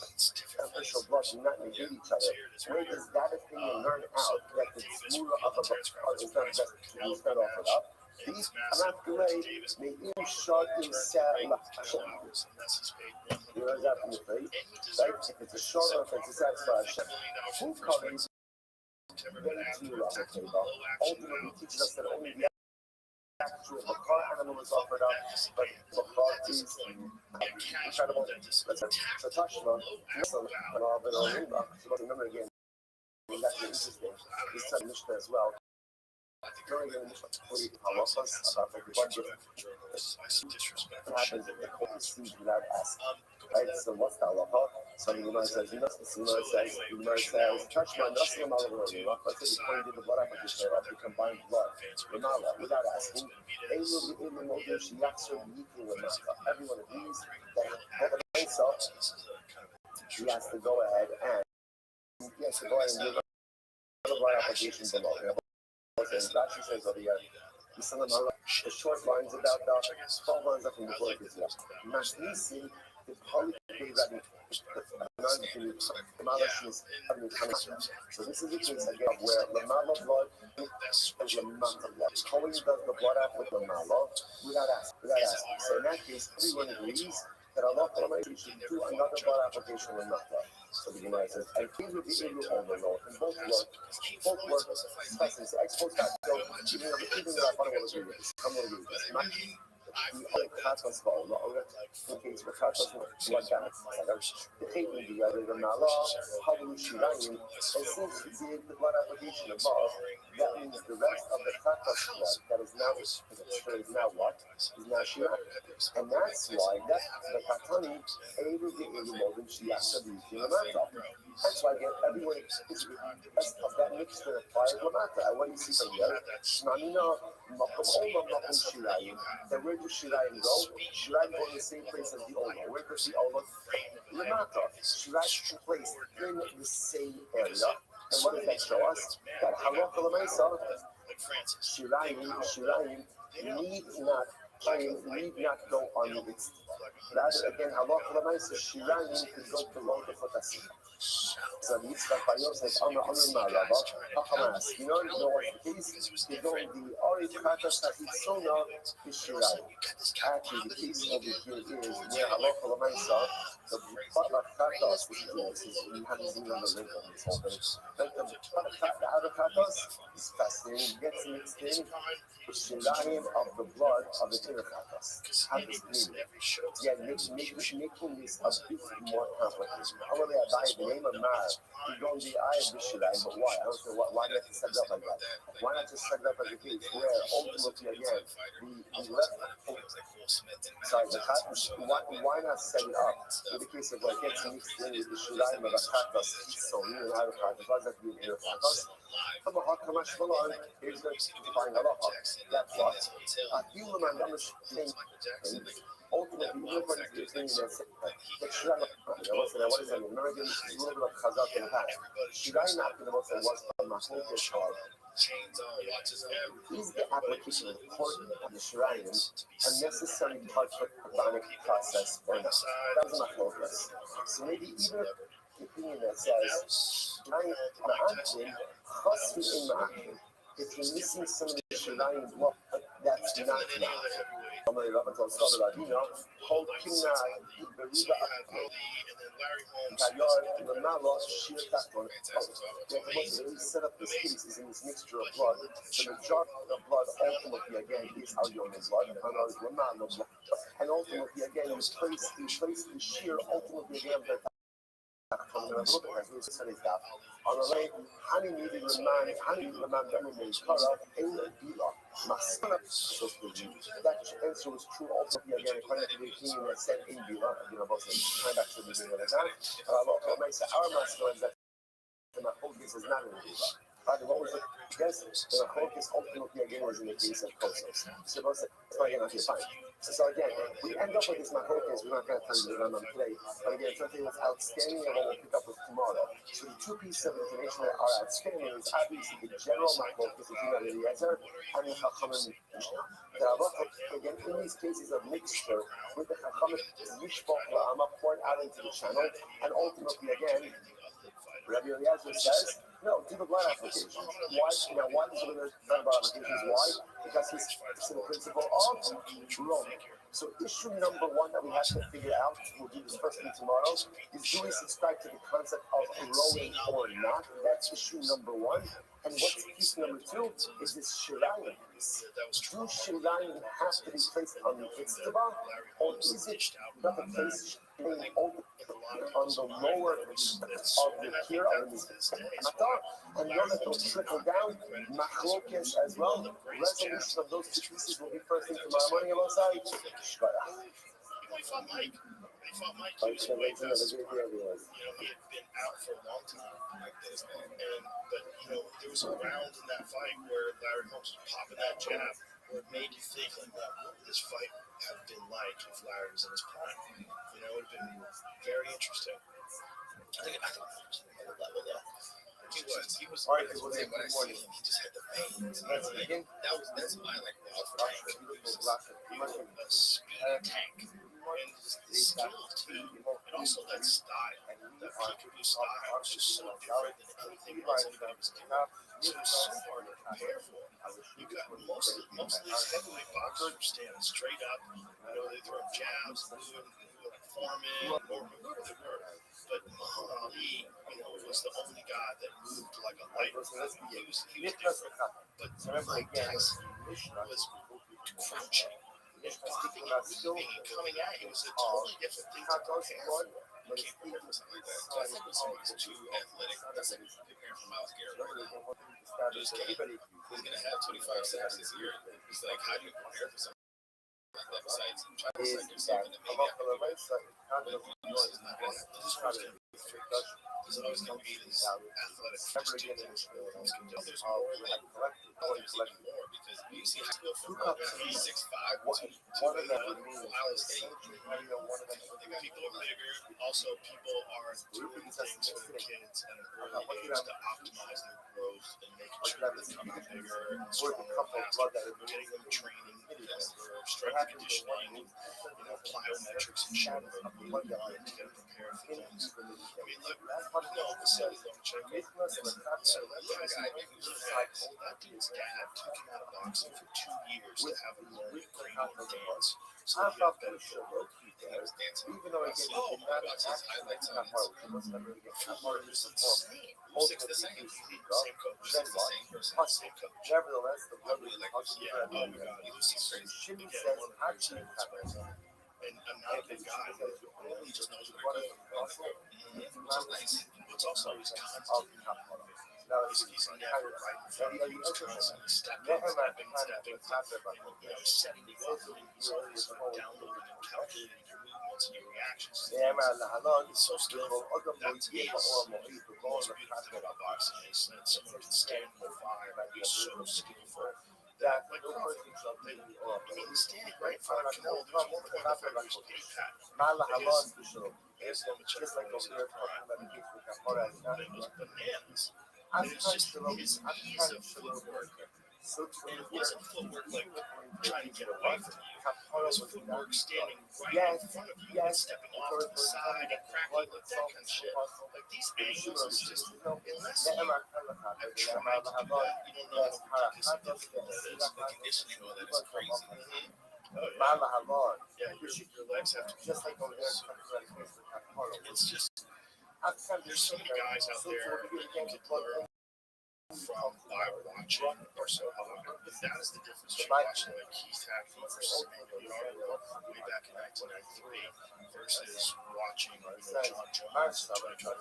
official blood do not negate each other? Where does that opinion learn out that the Tzibura of a Bachar is not offered up? These not delay may short in set. You know that from the faith, right? If it's a short or if it's a satisfaction, who comes very few on the table. Ultimately teaches us that only the actual bakar animal is offered up, but bakar is incredible. That's a tashma. So remember again, that's interesting. This is a Mishnah as well. During the Mishnah, halachas about the budget. What happens if the court receives without asking? Right? So what's the halacha? So the Gemara says, touch my nostril all over the rock. Let's say you pointed the blood application of the combined blood. Without asking, everyone agrees that he has to go ahead and give the blood application below. Rashi says over here, the short lines about the 12 lines up from the book is here. Masnisi, the polypay Rabbi, so this is the case again where Lamala blood is Lamata blood. Cohen does the blood out with Lamala without asking. So in that case, everyone agrees that Allah should do another blood application with Mata. So the Gemara says, and these would be able to overload, and both work, specimens, expose that, so even though I thought it was agree with this, I'm going to agree with this. The Khatas Ball, in case for Khatas, blood damage, the Hating, the other, the Mala, Havu Shirayim, and since he did the blood application above, that means the rest of the Khatas blood that is now what? Is now Shirayim. And that's why the Khatani, able to be able to Shiasa the Lamata. That's why everyone is of that mixture of fire Lamata. What do you see from here? Shnamina, Makom Shirayim. Then where does Shirayim go? Shirayim go in the same place as the Ola. Where does the Ola? Lamata. Shirayim is placed in the same area. And what does that show us? That Halacha L'Maisa, Shirayim need not go on the list. Rather, again, Halacha L'Maisa, Shirayim could go below the Fotasim. So the Yitzchak Bayov says, Rabba, you know what the case? You go the Ori Khatas Ha'itsona is Shirayim. Actually, the case over here is where Halacha L'Maisa, the Butler Khatas, which is, we haven't seen on the link on this whole thing. But the other Khatas is fascinating, gets mixed in with Shirayim of the blood of the inner Khatas. How does it mean? Yeah, making this a bit more complicated. However, I buy the name of Mar, you go in the eye of the Shirayim, but why? I don't know why do you have to set it up like that? Why not just set it up as a case where ultimately again we left the Khatas, why not set it up in the case of what gets mixed in with the Shirayim of a Khatas, so you and I have Khatas, why does that be in a Khatas? From a Hakamash Malon, here's going to define a lot. That's what. A human and understanding. Ultimately, you look at the thing that Shirayim, what is that? Remember, this is a little bit of Chazak in the past. Shirayim, after the most was from Mahmoud's card. Is the application of the court of the Shirayim a necessary part for the Quranic process or not? That was my focus. So maybe either the opinion that says, if you're missing some of the Shirayim blood, that's not now. Set up this case is in this mixture of blood. The majority of blood ultimately again is our human blood, and ultimately again you place the shear ultimately again that on the way, honey needed Raman Benumin Kara, Ayla Bila, Masana. So that answer was true ultimately again, according to the opinion that said in Bila, about the time actually doing it now. What makes our master is that the Mahogis is not in Bila. What was the guess? The Mahogis ultimately again was in the case of Kosos. So that's again, okay, fine. So again, we end up with this Mahogis, we're not going to tell you the Rambam today, but again, something that's outstanding and what we'll pick up with tomorrow. So the two pieces of information that are outstanding is obviously the general Mahogis, the Juna Eliezer, and the Chachamim Mishnah. The Halacha, again, in these cases of mixture, with the Chachamim Mishpach La'ama poured out into the channel, and ultimately again, Rabbi Eliezer says, No, do the blood application. Why? Why does the blood applications? Why? Because he's the principle of Rome. So issue number one that we have to figure out, we'll do this first thing tomorrow, is do we subscribe to the concept of rowing or not? That's issue number one. And what's piece number two is this shirayim piece. Do shirayim have to be placed on the itztaba, or is it not the place being open on the lower of the kira on the mata, and know that they'll trickle down, machlokes as well. Resolution of those two pieces will be first thing tomorrow morning. He fought Mike. He was way fast. He had been out for a long time. But there was a round in that fight where Larry Holmes was popping that jab, where it made you think, like, what would this fight have been like if Larry was in his prime? It would have been very interesting. I think it was another level though. He was. When I see him, he just had the veins. That's why I like Wild for Tank. He was a speed tank. And his skill too, and also that style, that peekaboo style was just so different than anything else anybody was doing. So it was so hard to prepare for. You got most of these heavyweight boxers were standing straight up. They throw jabs, like Foreman or whoever they were. But Muhammad Ali, was the only guy that moved like a light. He was different. But Mike Tyson was crouching. Popping and weaving and coming at you was a totally different thing to prepare for. You can't prepare for something like that. So I think when somebody's too athletic, that's like preparing for Miles Garrett right now. He's going to have 25 sacks this year. It's like, how do you prepare for something like that besides trying to psych yourself into maybe after the race? It's not going to happen. There's always going to be these athletic distinctives. There's more like more because you see high school football, he's 6'5", Ohio State. People are bigger. Also, people are doing things for the kids at an early age to optimize their growth and making sure they come out bigger and stronger, faster. Getting them training for strength conditioning and plyometrics and shit to get them prepared for things. I mean, look, Vasily Lomachenko, so that guy, that dude's dad took him out of boxing for 2 years to have him learn cranial dance. So he got better footwork. He was dancing. I watched his highlights on his insane. Music's the same. Same coach. It's the same person. Same coach. Nevertheless, the I really like this. Yeah. Oh my God. He's crazy. Jimmy says, actually, and I'm not a big guy, but he just knows where to go. Which is nice. It's also he's constantly he's never right in front of you. He's constantly stepping, setting you up, and he's always downloading and calculating your movements and your reactions. He's so skillful. That to me is the most beautiful thing about boxing is that someone can stand on fire and be so skillful. That like he's standing right in front of Canelo. There's one point in the fight where he's getting pat. His Lomachenko was in his prime. And it was bananas. And it's just his ease of footwork. And it wasn't footwork like trying to get away from you. It was footwork standing right in front of you and stepping off to the side and cracking, like that kind of shit. Like these angles is just, unless you have tried to do that, you don't know how difficult that is. The conditioning of that is crazy. Oh, yeah. Your legs have to be just like over there. It's just, there's so many guys out there that you could learn from by watching or so on. But that is the difference between watching like Keith Hackney versus Emilio Yarbrough way back in 1993 versus watching John Jones in 2025.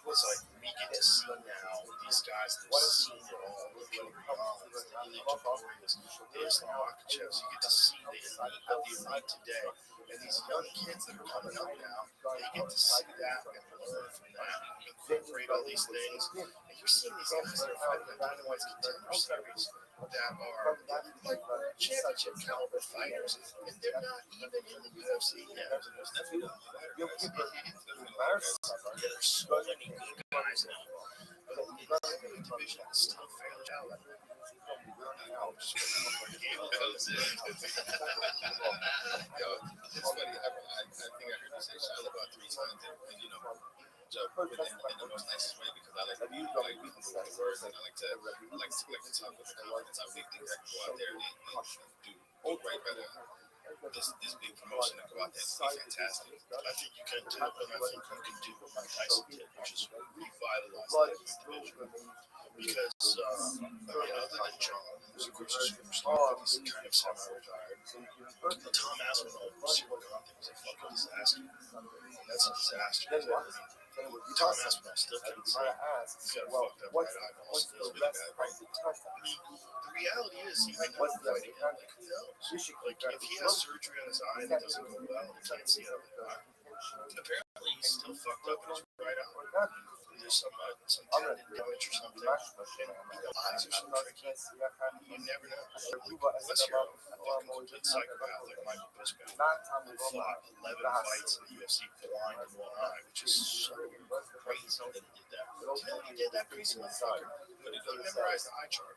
It's like we get to see now these guys that have seen it all, the Joey Rollins, the Ilya Tokorias, the Islam Makhachevs. You get to see the elite of the elite today. And these young kids that are coming up now, they get to see that and learn from that and incorporate all these things. And you're seeing these guys that are fighting in Dana White's Contender Series that are like championship caliber fighters, and they're not even in the UFC yet. There's definitely there's so many good guys now. But in the heavyweight division, it's still fairly challenging. It's funny. I think I heard you say Shiloh about 3 times, and Joe put it in the most nicest way because I like to be like this big promotion and go out there and be fantastic. I think you can do it, and I think you can do what Tyson did, which is revitalize that division. Because, other than John, who's of course a superstar, he's kind of semi-retired. Tom Aspinall, Super Con thing was a fucking disaster. That's a disaster. Tom Aspinall still can't see. He's got a fucked up right eyeball. Still really bad. The reality is, he might not fight again. Like, who knows? Like, if he has surgery on his eye and it doesn't go well, he can't see out of the eye. Apparently, he's still fucked up in his right eye. There's some tendon damage or something. And eyes are so tricky. You never know. Unless you're a fucking complete psychopath like Michael Bisping, who fought 11 fights in the UFC blind in one eye, which is so crazy that he did that. You know what he did, that crazy motherfucker? But he memorized the eye chart.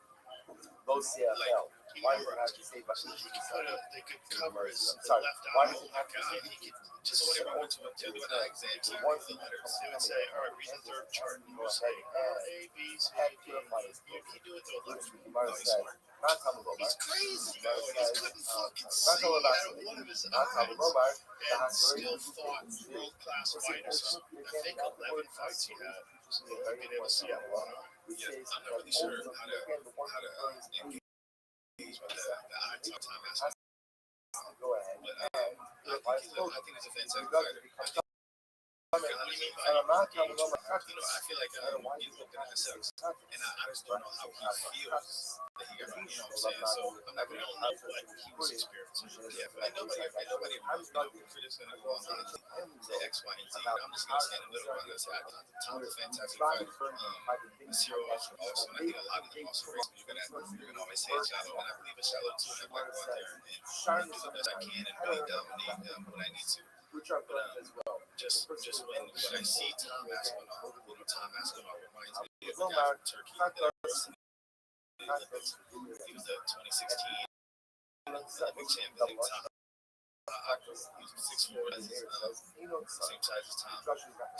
He memorized it. So they could cover his left eye, that guy, and he could just whenever he went to do an exam, he would the letters. They would say, all right, read the third chart. And he would say, A, B, C, D. He'd do it to a left. Oh, he's smart. He's crazy, though, and he couldn't fucking see out of one of his eyes and still fought world-class fighters. I think 11 fights he had. Being able to see out of one eye. Yeah, I'm not really sure how to engage with the eye time aspect. But I think he's a fantastic fighter. What do you mean by I feel like he's looking at sucks, and I just don't know how he feels that he got, you know what I'm saying? So I'm not going to know what he was experiencing. Yeah, but nobody knows if it is going to go on to say X, Y, and Z. I'm just going to stand in the middle and say, Tom's a fantastic fighter. Cyril also, and I think a lot of them also race, but you're going to always say it's shallow, and I believe it's shallow too, and I'm going to go out there and do the best I can and really dominate when I need to. But just when I see Tom Aspinall, Tom Aspinall reminds me of the guy from Turkey that was in the Olympics. He was the 2016 Olympic champion. Tom, he was 6'4", same size as Tom,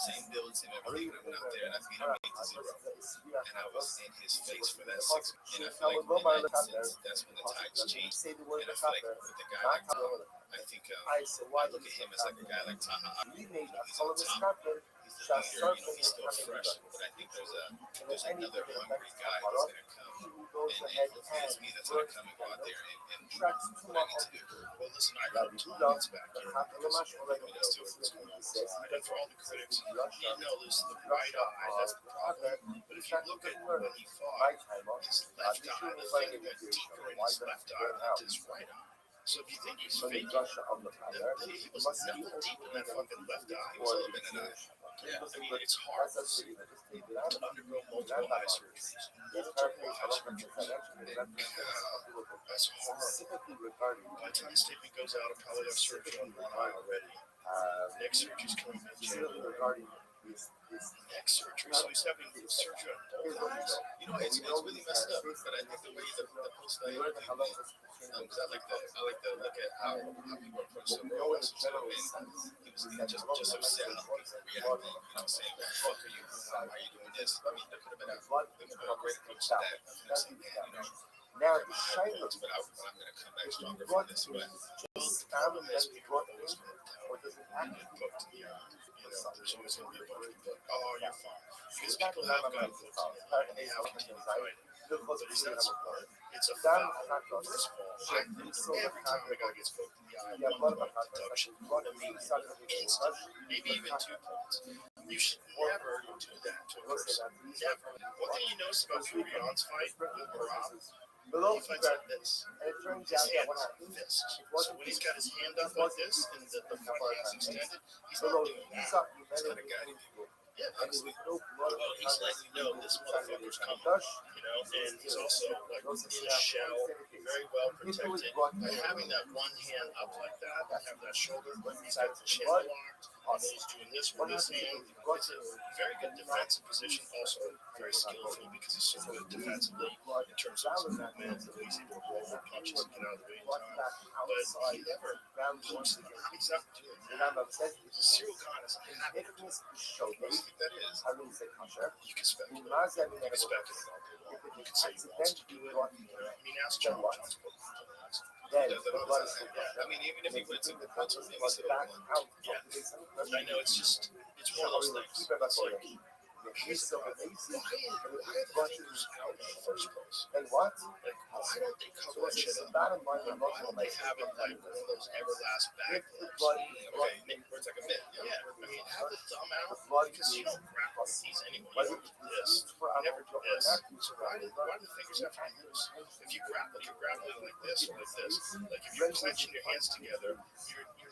same build, same everything. When I went out there and I beat him 8-0, and I was in his face for that 6. And I feel like in that instance, that's when the tides change. And I feel like with a guy like Tom, I think I look at him as like a guy like Taha. He's on top. He's the leader. He's still fresh. But I think there's another hungry guy that's going to come. And hopefully it's me that's going to come and go out there and what I need to do. Well, listen, I got 2 months back here because that's still what's going on. And for all the critics, you know this the right eye, that's the problem. But if you look at when he fought, his left eye, the thing went deeper in his left eye than his right eye. So if you think he's faking, he was nothing deep in that fucking left eye. He was a little bit in that. Yeah, I mean, it's hard to undergo multiple eye surgeries. That's hard. By the time this taping goes out, I'll probably have surgery on one eye already. Next surgery's coming in January. Next surgery, so he's having surgery on both eyes. You know, it's really messed up. But I think the way the post-value because I like to look at how people approach the role. And he was just upset how people reacting. You know, saying, "What the fuck are you? Why are you doing this?" I mean, there could have been a great approach to that. You know, saying, "Man, you know." But I'm going to come back stronger for this. But the problem is people always want to tell me get booked in the eye. You know, there's always going to be a bunch of people like, oh, you're fine. Because people have gotten booked in the eye and they have continued fighting. But it's not support. It's a foul. First of all, every time a guy gets poked in the eye, 1 point deduction. I mean, instant, maybe even 2 points. You should never do that to a person. Never. One thing you notice about Furion's fight with Rob, he fights like this. His hand is this. So when he's got his hand up like this and the front hand's extended, he's not doing that. He's not a guy to yeah, absolutely. Well, he's letting you know this motherfucker's coming, you know, and he's also like in a shell, very well protected. By having that one hand up like that, and have that shoulder, he's got the chin locked, and he's doing this with his hand. It's a very good defensive position, also very skillful because he's so good defensively in terms of his movement, the way he's able to roll the punches and get out of the way in time. But he never looks, he's not doing that. Cyril Khan is a habit. That is. You can speculate. You can speculate all day long. You can say he wants to do it. I mean, ask John. John's book. times. Then Does it the all blood the is time. still Yeah. I mean, even if he wins it, that's the what blood makes it back one. out. Yeah. I know it's just it's one of those things. It's like here's the problem. Why are the fingers out in the first place? And what? Like, why don't they cover that shit up? Bottom line, Why don't they have it like one of those Everlast back gloves? Okay, where it's like a mitt. Yeah. I mean, have the thumb out because you don't grapple with these anyway. You don't do this. You never do this. So why do the fingers have to be loose? If you grapple, you're grappling like this or like this. Like if you're clenching your hands together,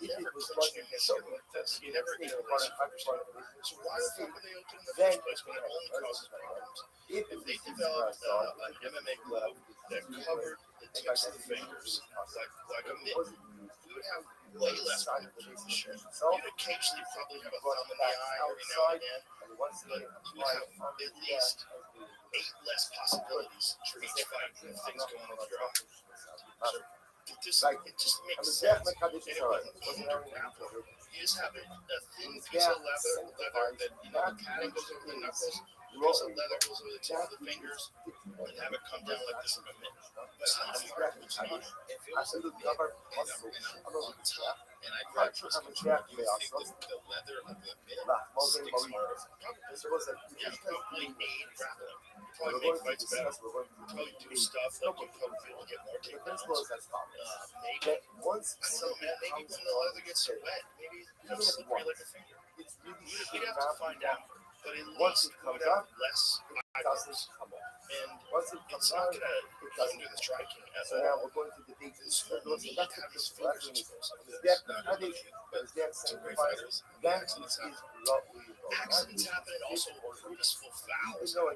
you're never clenching your hands together like this. You never interlace your fingers together. So why the fuck are they open in the first place when it only causes problems? If they developed an MMA glove that covered the tips of the fingers like a mitt, we would have way less problems with the shit. You'd occasionally probably have a thumb in the eye every now and again, but you would have at least 8 less possibilities for each fight of things going on with your eye. So it just makes sense. And it wasn't a grapple. You just have a thin piece of leather that, the padding goes over the knuckles, the piece of leather goes over the tip of the fingers, and have it come down like this in a mitt. But it's not hard. It's not. If it was a mitt, and I'm on top, and I grab twist control, you would think the leather of the mitt sticks harder. Yeah, probably aid grappling. Probably make fights better. Probably do stuff like you probably get more takedowns. Maybe. I don't know, man. Maybe when the leather gets so wet, maybe it's slippery like a finger. We'd have to find out. But at least we would have less eyeballs. And it's not going to hinder the striking at So now all. we're going to the It's so neat to have his fingers exposed like this. Not only but two great fighters, the accidents happen. Accidents happen and also purposeful fouls. And I'm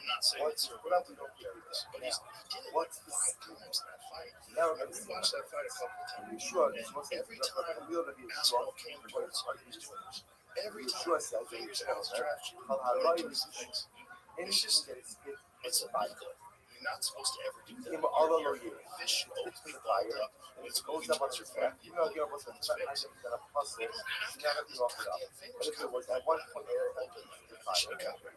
not saying it's a but he did it 5 times in that fight. I rewatched that fight a couple of times. And every time Aspinall came towards him, he was doing this. Every time, fingers outstretched, pointing towards the things. It's just, it's illegal. You're not supposed to ever do that. Your fish should always be balled up. When it's moving towards your friend, you know you're on his face. You don't have to have these goddamn fingers covered like that or open like that. You should have covered.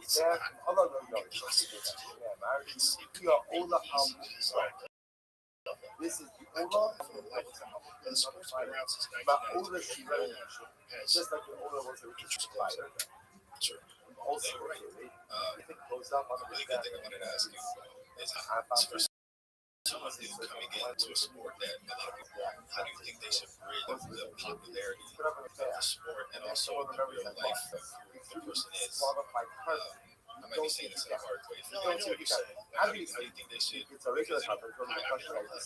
It's not impossible to do. It's easy to decide. This is the I told him for a lifetime. And the sport's been around since 1992. No one has just like the older was a interest in fighter. Sure. Also, if it goes up on A really good thing I wanted to ask you is for someone who's coming into a sport that a lot of people want, how do you think they should bridge the popularity of the sport and also the real life of who the person is? I might be saying this in a hard way. No, I know what you're saying. How do you think they should? it's a regular topic. But you know, a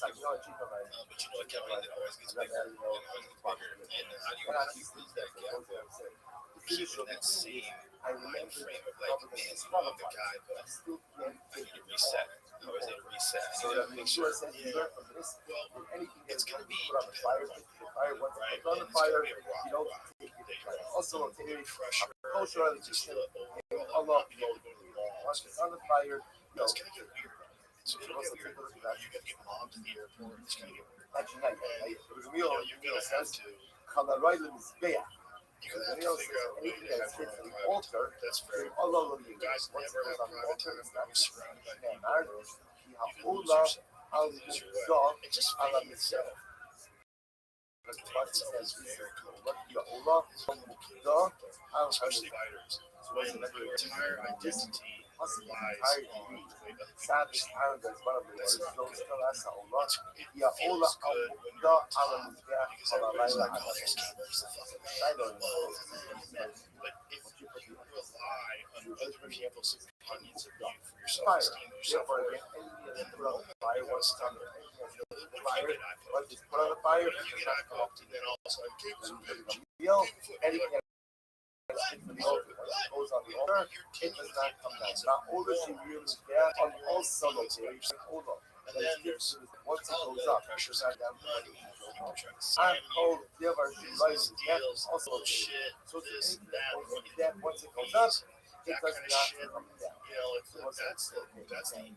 Kelly that always gets bigger and always gets bigger. And how do you close that gap of keeping that same mind frame of like, man, I love the guy, but I need to reset. How is it a reset? So that makes sure Well, it's going to be fire, right? right? And it's going to be a rock. Also, pressure, culturally, just the a overall lot not being able to go to the wall. once it's on the fire, It's going to get weird. So it'll get weird. You're going to get mobbed at the airport. It's going to get weird. actually, not yet. You're going to have to. Colorado is there. You're going to have to figure out a way to have your own private time. That's very all over You you. guys never have private time. You're always surrounded by people. You can lose Allah, yourself. I'll You can lose lose your way. your And just Allah fame itself. It's always very cool. Allah, Especially fighters. When your entire identity lies on the way other people Sabes perceive. arrogance, one of the That's not don't good. tell us Allah. It Ya feels Allah, good when you're Allah, on top Allah, because everybody's like, oh, there's Kevin's the fucking man. Oh, the man. But if you rely on other people's opinions of you for your self-esteem, your self-worth, then the moment you want to stumble, what if you get eye poked? What if you get eye poked and then all of a sudden, Kevin's a bitch. Anything that goes on the altar, it does not come down. Not older, she really there, and also location older. And then there's once it all goes the up, pressures it's not of down. money, people trying to I'm scam you, told the other business deals, also bullshit, so this, that, once it goes up, that it does kind of not shit. come down. You know, that's the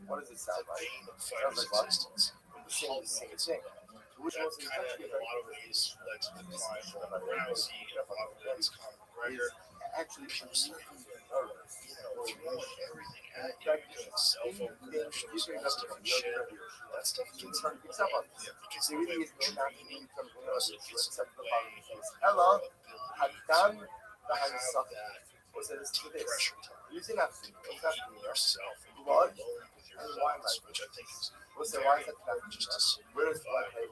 What does it sound like? bane of fighters' existence. When the whole Same gets thing. that Which was kind of, in a lot of ways, led to the decline of Rousey, in a lot of ways, Conor McGregor. actually People say, you know, throwing everything at you, doing cell phone commercials, all this different shit. That stuff gets in the way. Because the way we're training also gets in the way of our ability to have that pressure time. Beating yourself and being alone with your thoughts, which I think is very important just to solidify your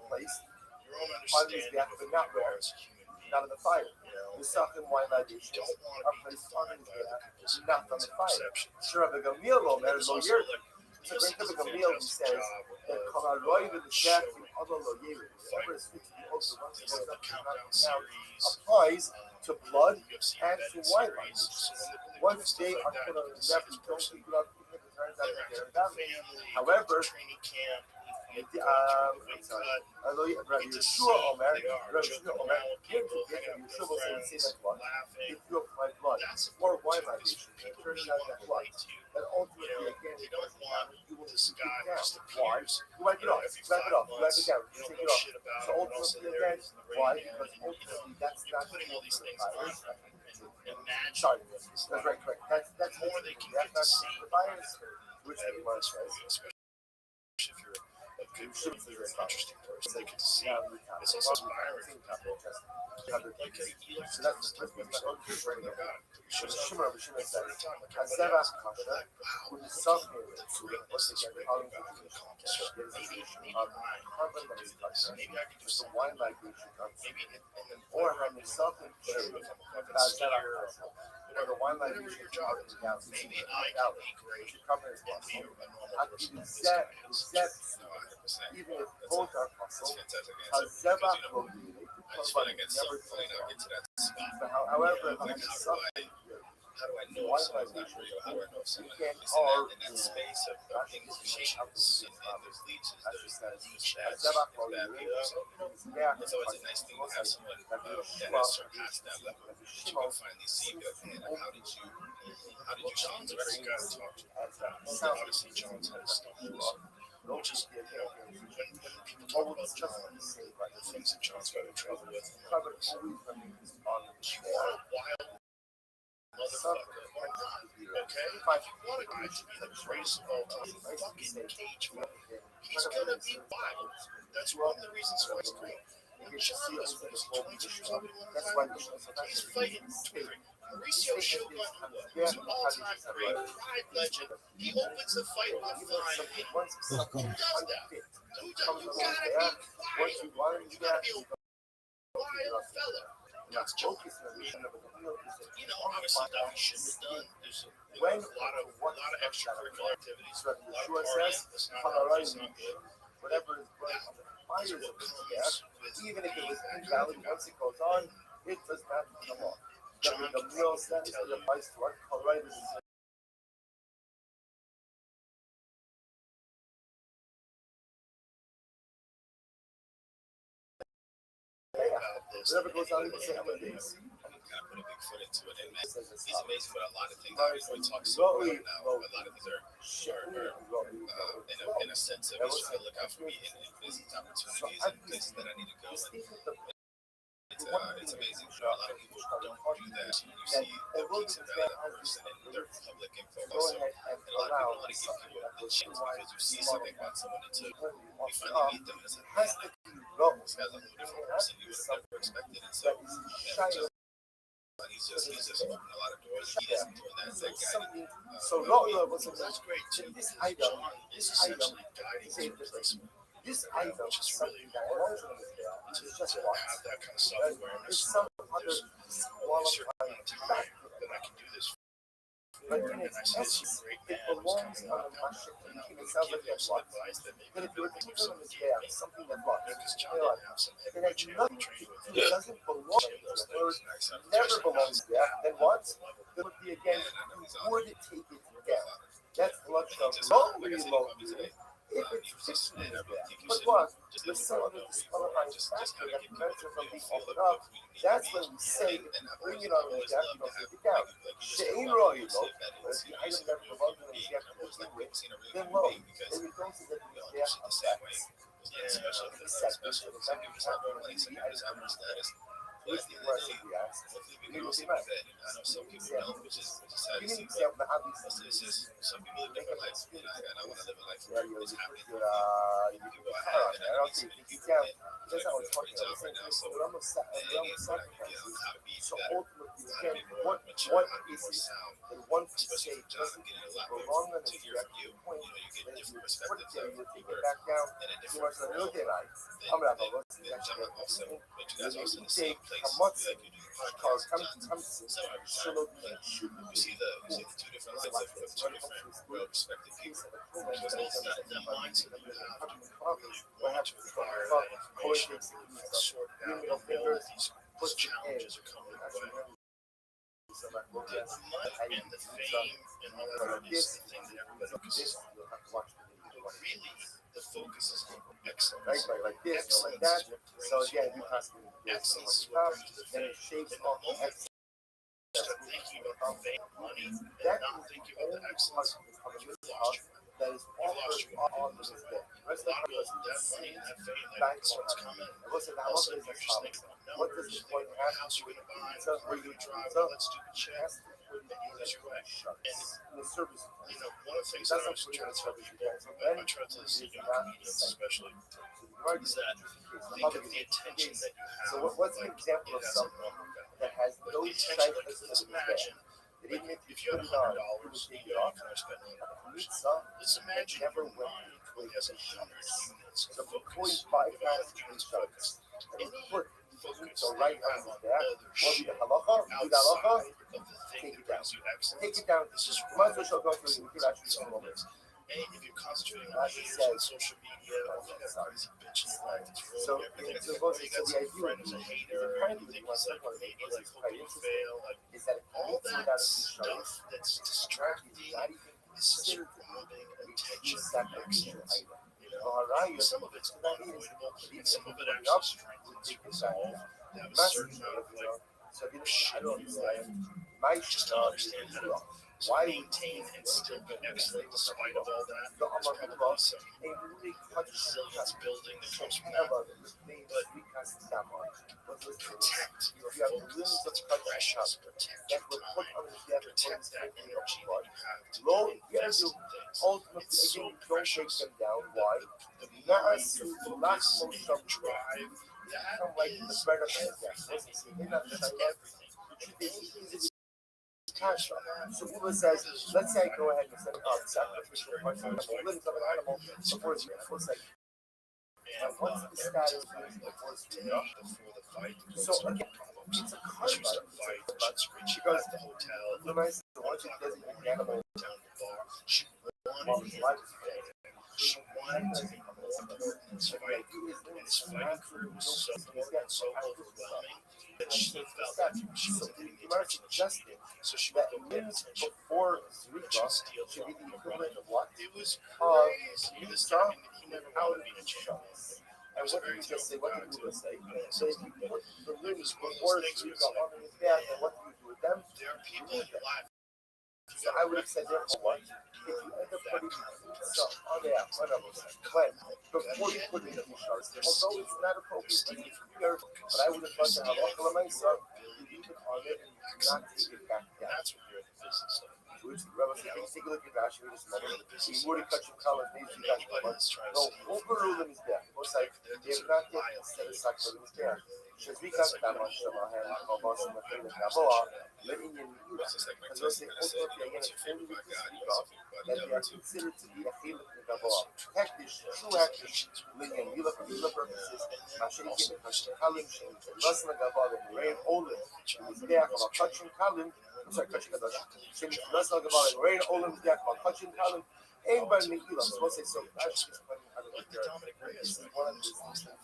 own understanding of who you are as a human being. Not in the fire. You know, The stuff in wine you libations don't want are to be placed on defined his by other back, people's not on opinions the and fire. perceptions. Sure, the Gamil Omer It's lo also yer. like It's a great does a Gamil who fantastic says job that of Kalaroy with the chef showing and other lo yer. Whatever is fit to be also once you it know, goes the up and countdown down series, applies to blood UFC and to embedded wine series. So libations. when Once they're they doing are stuff put like on that, the you depth, can see you this don't person pick it up even if it turns out that interacting they're with the damaged. family, However, training camp, you the, know, weight cut. although You Rabbi get to see Yeshua who Omer, they are, Rabbi joking Yeshua Omer, around with here people, to get hanging out with Yeshua will say their that friends, blood. laughing. If you apply blood That's or important wine too, because libation, it people turns really out want that to blood. relate to you. And You ultimately, know, again, they don't want you will this guy who just why? appears, You wipe you it know, off, every wipe it 5 off, wipe months. it down, You don't take know it off. shit about So him, and also ultimately, there again, it is in the why? right hand, Because and you know, ultimately, that's you're not putting all these things on them and imagine sorry, what it's that's like. right, correct. That's The more they can that's get to not see the how bias, important which that the it word is for says. you, especially if you're a good person, you're an interesting person. They get to see. It's also inspiring for people. Like you like So to that's talk the about first yourself. one. Your God, your So show's the out Shimmer there. Shimmer Like says, time, like everybody Haseva else. But Kasha, like, wow, with the look suffering, at the greatness this great guy can accomplish. Maybe I carbon can do this. structure, Maybe I can do the something. wine migration, Maybe and then or have yourself in whatever, if I'm a fucking whatever skier, the wine whatever migration your job is. Maybe I can be great and be a normal person like this guy is. No, 100%. even if both are That's possible. fantastic answer. Haseva Because, you know, I just feel like at some point I'll get to that spot. However, Like, how do I know if someone's not real? How do I know if someone is in that space of things changes and there's leeches, there's bad people. So, you know, it's always a nice thing to have someone that has surpassed that level that you can finally see and be like, man, like, how did you John's a great guy to talk to. Obviously, John's had his stumbles, which is, you know, when people talk about John, the things that John's got in trouble with, you want a wild motherfucker or not, okay? If you want a guy to be the greatest of all time, fucking cage fight, he's gonna be wild. That's one of the reasons why he's great. When John was 22 years old, he's fighting 23. Mauricio Shogun, who was an all-time great Pride legend, he opens the fight with flying knee. Who does that? You gotta be wild. You gotta be a wild fella. That's John. You know, obviously stuff he shouldn't have done. There's a lot of extracurricular activities, a lot of partying. That's not healthy. It's not good. Whatever is These are what comes with even if it was being invalid, that once it goes on, it does not come off. John The can real probably sense tell of the you. advice to our Colorado is About this, whatever goes on in the and same anybody days. kind of put a big foot into it. And man, Says it's he's not. amazing with a lot of things. I mean, we talk so well now. A lot of these are in a sense of he's trying to look out for me in business opportunities and places that I need to go. And it's amazing. A lot of people don't do that. You see the peaks and valleys of a person in their public info also. And a lot of people want to give people a chance because you see something about someone until you finally meet them and it's like, man, like, this guy's a whole different person you would have never expected. And so, he's just opened a lot of doors. He isn't doing that. That guy. So That's great too. this Because item, John is essentially guiding his replacement. this item, Which is something really that important was to just have that kind of self-awareness. There's some other There's only a certain amount of time that I can do this. but in And its I see this essence, great it man who's belongs coming on up. the Masha And I'm thinking. going It to sounds give like him that some blocks. advice that maybe But if you were to will put do it on his something. back, something that blocks. Because John didn't have some It heavyweight has champ nothing train to with do. him. It doesn't belong to Those the word. things Never belongs there. Then what? There would be again, would it take it down? That's the luxury of lonely, lonely. If it's fixing it there. But what? There's some other disqualifying factor that prevents it from being opened up. That's when we say, if you bring it on the deck, you don't take it down. She'ain roy, but if the item that belongs to the deck to begin with, then low. Then we don't see that the deck affects. Especially if it's not normally something as status. Which the Gemara simply asks, hopefully we can all see that. I know some people don't, which is sad to give me an see. But example of how these it's just some people live different lives, and I want to live a life yeah, where you're it's happy. your You can go ahead and I don't see okay, you can. That's how it's for talking example about. right now. So We're almost sacrifices. happy So better. ultimately, How to again, be more what mature, how to be is more it sound. that one could Especially say from John, I'm doesn't getting a lot go more wrong on to this hear from you. point? You get Then different you put perspectives there, of you take where it back down. in a You different must look role. at it. They, I'm not they, going they jump also, but you guys are also in the take same place. how much Like you do the because podcast. comes So every time, but we see the two different lives of two different well-respected people. Because the mindset that you have to really want to acquire that information, sort it out, and all of these challenges are coming your way. The money and the fame and all that is the thing that everybody focuses on. But really, the focus is on excellence. like this, Excellence like that. is what brings So you again, you money. pass me Excellence is what brings you the then fame. it shapes And the off the moment excellence. you start thinking about the fame, money, and That not thinking about the excellence, you've lost your mind. that is You've lost your mind. on this day. A lot of people, that money and that fame, like it starts coming. All of a sudden, you're just thinking about What does numbers, this thinking point about what have house to you're going to buy, So where you're going to drive, so all that stupid shit, and you lose your way. And the service. you know, one of the things that I was trying to tell people, I try to tell these young comedians especially, is that think of the attention that you have. So what's an Like example it of has a something number value. that has Like no the attention, like sight let's imagine, that like even if you had $100, you know, you can only spend $100. Let's imagine your mind only has 100 units of focus. You have 100 units of focus. Any focus that you have on other shit outside of the thing that brings you excellence, take it down. this is Might wrong. as well go through the That's all it is. And if you're concentrating on haters on social media, all that crazy bitch in your life that's ruining everything, or you got some friend who's a hater, and you think he's like maybe like hoping you fail, like all that stuff that's distracting is just robbing attention from excellence. You know, some of it's unavoidable, and some of it actually strengthens your resolve to have a certain amount of like shit in your life. Just to understand how to maintain and still be excellent despite of all that. There's probably some resilience building that comes from that. But protect your focus. It's precious. Protect your time. Protect that energy that you have to invest in things. It's so precious. The mind, your focus, and your drive, that is everything. That's everything. And anything that's Cash. So Ula says, let's say go ahead and say, sacrificial limbs of an animal before it's like, what's the status before it's before the fight. So again, it's a card She said fight. She goes to the hotel. The nice once you designate the animal down the bar. She while his life is dead. She wanted to be more important in his fight, and his fighting career was so important, so overwhelming that she felt that she wasn't getting the attention that she needed. So she would go get attention before she would steal should be from the her equivalent brother. of what? It was crazy. This guy, I mean, he never wanted to be a champion. And what did you just say? What did you say? So if you put the limbs before Zrika on his back, and what do you do with them? There are people in your life. So I would have said, therefore, what? If you end up putting pizza on the when? Before you put it in the sharks, although it's not appropriate, but I would have thought that halakha l'maisa, you leave it on it and not take it back down. That's what you're in the business of. Which the Rebbe said, take a look at Rashi in this moment. He would have cut your collar, maybe you got no, overrule his back. Most like, they have not yet set aside for his back. Shazvika Kama Shamahan, Kabas, and the thing that Gaboa, letting in because those things ultimately again, it's only with this that they are considered to be a chiluk in Gaboa. Hektish, true hektish, linking Yula for Yula purposes, Mashaikim, Kalim, Rasna Gaboa, and Rain Olin, his back of a touching Kalim. I'm sorry, touching Kadosh. Rasna Gaboa, and Rain Olin, his back of a touching Kalim. Ain't by Mekila. So what's it? So that's just funny. I don't know. This is one of the things that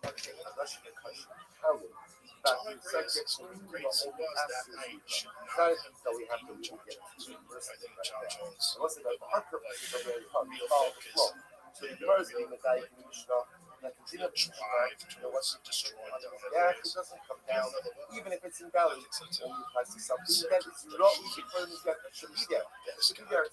touching Kadosh and Kadosh. Dominic Reyes, as great as he was that night, should not have been John Jones. I think John Jones would have real focus. So the Gemara is being the guy who drive towards destroying Dominic yeah, if it Reyes. doesn't come down, even if it's invalid, when you pass something that is not easy for him, that should be there. It should be there.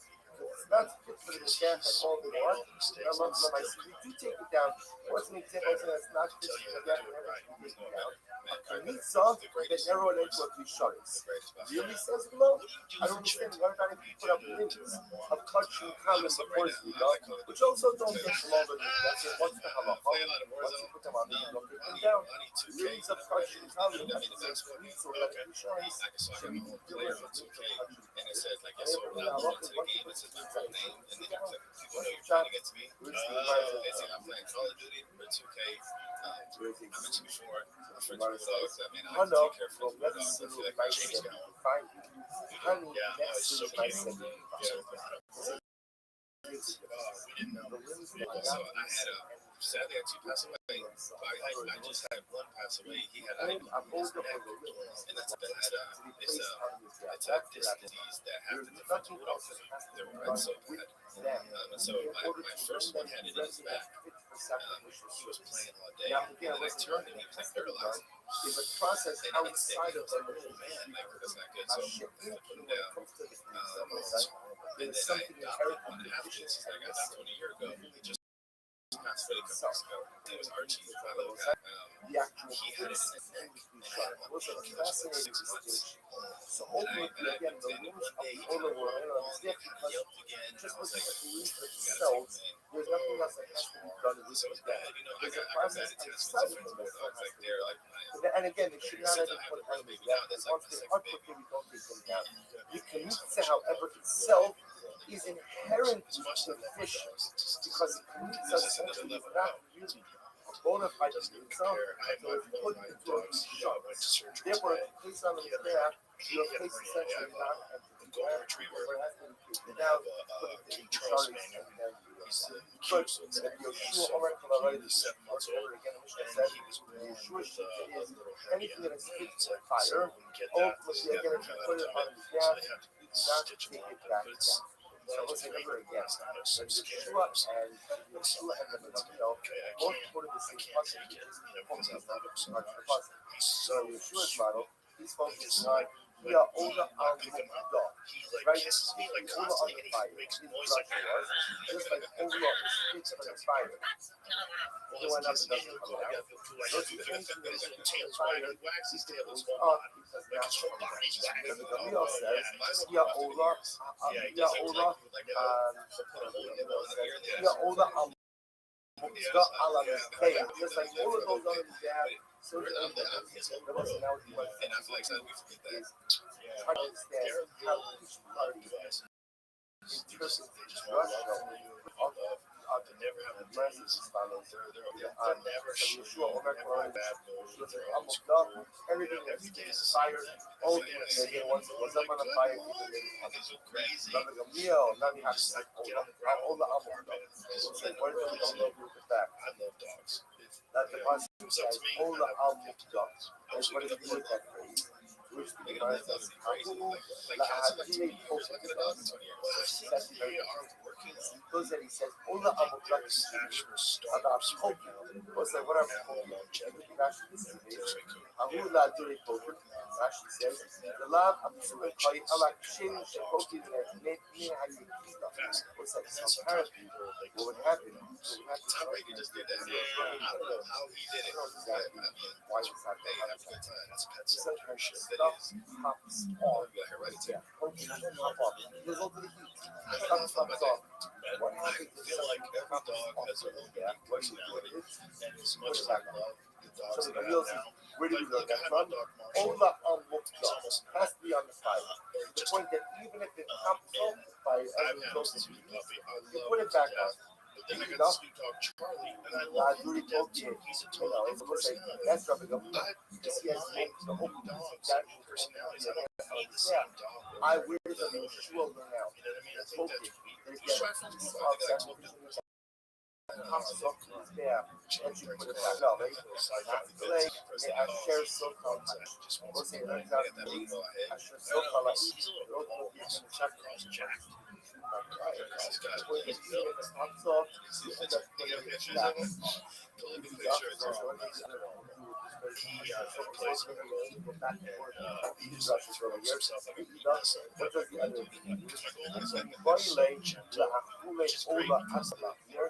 it's not fit for the gas at all they want. I love them. I said, we do take it down. What's an example that's not fit for the gas and everything we take it down? A kanitza that narrowed into a bisharis. Really says below? I don't understand why not if you put up limits of touching common supposedly, which also don't get longer than that's it. What's the halacha? Once you put them on, you don't take them down. Limits of touching common, I should say, kanitza or like bisharis. And it says like yes, so when I log into the game, it says my full name, and then people know you're playing against me. They say I'm playing Call of Duty or 2K. I mentioned before, my friends are Bulldogs. I mean, I like to take care of friends with Bulldogs. I feel like my chain's going. Yeah, it's so cute. We didn't know. So I had sadly actually passed away. I just had one pass away. He had and that's it's a disease that happens if it's put off their right so bad. So my first one had it in his back. He was playing all day, and then I turned and he was like paralyzed. Is a process outside of the whole man, like that's not good. So I put him down. And then I adopted one and a half kids. I got adopted 1 year ago. He just passed away a couple weeks ago. It was Archie, my little guy. He had it in his neck. And I had one kid for 6 months. So And I looked in, and one day he kind of rolled and kind of yelped again. And I was like, you gotta take him in. there's nothing else that has to be done in this So it's bad. You know, I got bad attachments to friends with dogs. Like they're like my and again, they should not have been put on the down. Once they are put here, we don't take them down. The kanitza, however, itself is inherently deficient because the kanitza essentially is not really a bona fide kanitza. So if you put it into a shop, therefore, if you place on the there, your place essentially not at the golden retriever. now put it in the Charles Manuel. But Yeshua Omer Kalavai, 7 months old, again, Mishnah said, Yeshua is anything that is fit for fire. Ultimately, again, if you put it on the gas, it's not to take it back down. So let's remember again, Yeshua and the Menachel both put in the same puzzle. So Yeshua's model, he's focusing on Right? He like kisses me like constantly, and he makes noise like just like Ola is fit for the fire. He kisses me, his tail's wagging, he wags his tail his whole body. Like his whole body's wagging. The Gamil says, Ya Ola, Ya Ola, just like all of those other jabs. So and I feel like we forget that. Try to understand how each party interprets Russia to never have a presence follows. Never sure everything that's fire. Oh, once it was up on the fire, crazy. Now we have to all the I love dogs. That the concept says all the dogs. That's what it is that phrase. Which the guys that those that he says all the dogs about poking. Was like what I'm everything Rashi says. Ahula Duri Poker. Rashi says the love of the Kai Allah Shin Shapoki that made me how you was like so apparently what would happen. Tom Brady just did that. I don't know how he did it. Why was that? Hey, have a good time. That's pet Such center shit. stuff pops off. Hereditary. There's all the heat. What I feel like every dog has their own unique personality, and as much as I love the dogs that I have now, where do you like learn I that have my from? dog All Marshall. the dogs has to be on the fire. To the point that even if it comes off the fire, I've as had it a goes to sweet puppy. I you love put him it to back death. on. But then I got the sweet dog Charlie, and I love him to death too. He's a totally different personality. That's Rabbi. I don't mind the whole dogs that and personalities. I don't need the same dog. I wear the Yeshua now. You know what I mean? I think that's sweet. There's He's trying to find I think I told him. pops up there. And you put it back up. Not play. I share so called. We'll say that I share so called. plays a role, and he throws himself like a missile. What does the other My goal is like violate gentle, which is great great because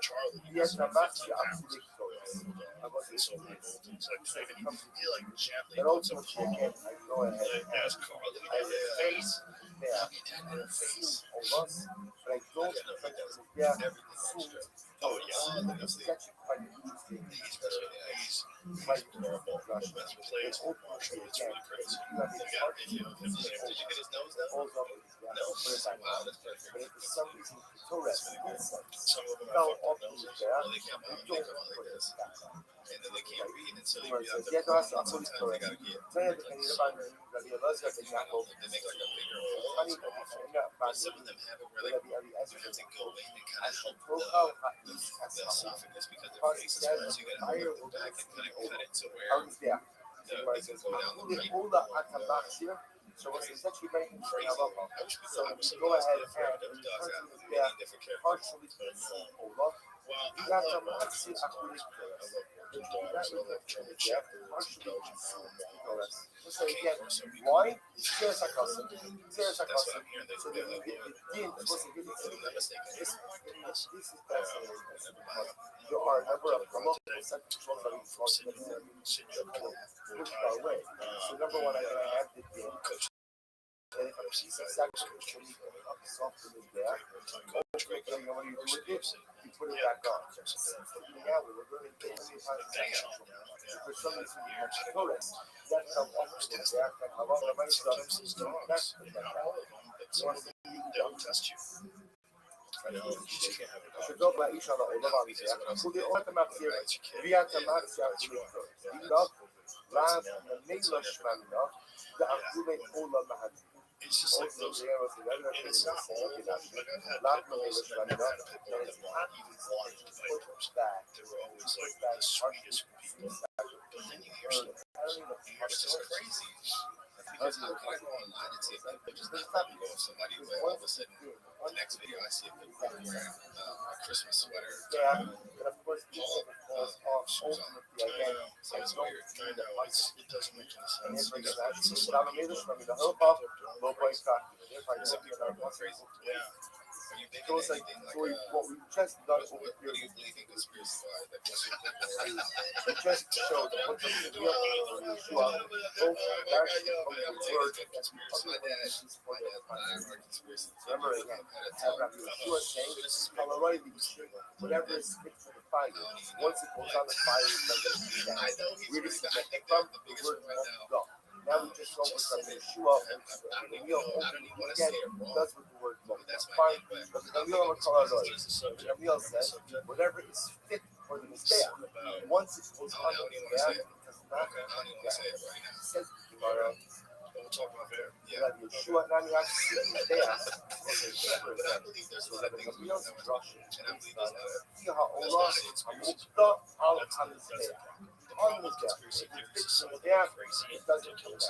Charlie Yes, is I'm 15 actually pounds. And so my goal is like trying to like gently But puts him ultimately, on. again, I go ahead Like, as Carly, I face there. look at that in her face. Of us, but I don't think yeah, soon. Oh yeah, It's actually quite interesting. he's Quite horrible. Russian. That's plays with Marshall. It's really crazy. You have You these got a video of him. Did you get his nose down? falls up with his gas. No. Put it back Wow, on. that's perfect. But if for some reason Torres Some of them fell have off fucked with noses. there, Well, they can't we they don't come out put like it this. back on. And then they can't read, and so you Where it have says, to. yeah, that's a Sometimes full they Torres. gotta get. Tell you the penny about the radio, let's get the jackal. They make like a bigger Funny, hole. but But some of them have it where Whatever you have to go in and kind of help profile the esophagus because their face is flat, so you gotta hold it back and kind of cut it to where is there? they can go down the pipe. All the atabaxia, so what's essentially making Crazy. Alcohol. I wish we So could have go ahead surprised and if dogs have yeah, many different characters. partially over. Well, You I have to love maxi dogs. acquisition. I love dogs. I love German Shepherds, Belgian Malinois. So again, why? Serious accustomed. Serious That's what accustomed. I'm hearing. So the didn't was a good If I'm not mistaken. This is fascinating because there are a number of local central controls that are pushed our way. So number one, I have the game. And if a piece of sacrifice up something is there, ultimately, what do you do with it? You put it back on. Now we're going to get to the for some reason, you have Torres. That's how often it's there. And how long am I Sometimes those dogs, not all of them, but some of them, they'll test you. I know, you just can't have it all. שטוב לאיש על העולם המזרח, הוא לראות המחזיר, ביאת המחזיר כולו, אילך, רב נמילה שמנה, ועקו בין עולם מהדיר. It's just like those, and it's not all of them. Like I've had pit bulls, and I've never had a pit bull that not even wanted to fight first. They were always like the sweetest people. But then you hear some, it's just crazy. Because I go online and see if people just let me go with somebody, but all of a sudden, the next video I see a pit bull wearing a Christmas sweater. Yeah, and of course, ultimately, again, So it's weird. I know, it doesn't make any sense. and it's actually the whole pop, low price cut. Some people are going crazy. Yeah. Are you big So it's in like, anything? so what we just done over What here do you think conspiracy wise? Like, what's your opinion? we just showed that what the real Yeshua, both actually from the word remember again, have Rabbi Yeshua saying, whatever is fit for the fire, once it goes on the fire, it doesn't I know he's really I the think they're the biggest word one right now. go. Now we just go with Rabbi Yeshua, the real again, does with the word go. That's my Fine, thing, but the real Colorado, Jesus Rabbi says, whatever is fit for the Messiah, once it goes on the Messiah, it does not Okay, I don't even want to say it right now. says Gemara, But we'll talk about that. Yeah. Rabbi Yeshua, now you have to see the Messiah. But I believe there's a lot of things we don't know. And I believe there's a lot of فيها الله مبدأ على الحمد on the conspiracy theories. Some of them yeah, are crazy it and doesn't ridiculous.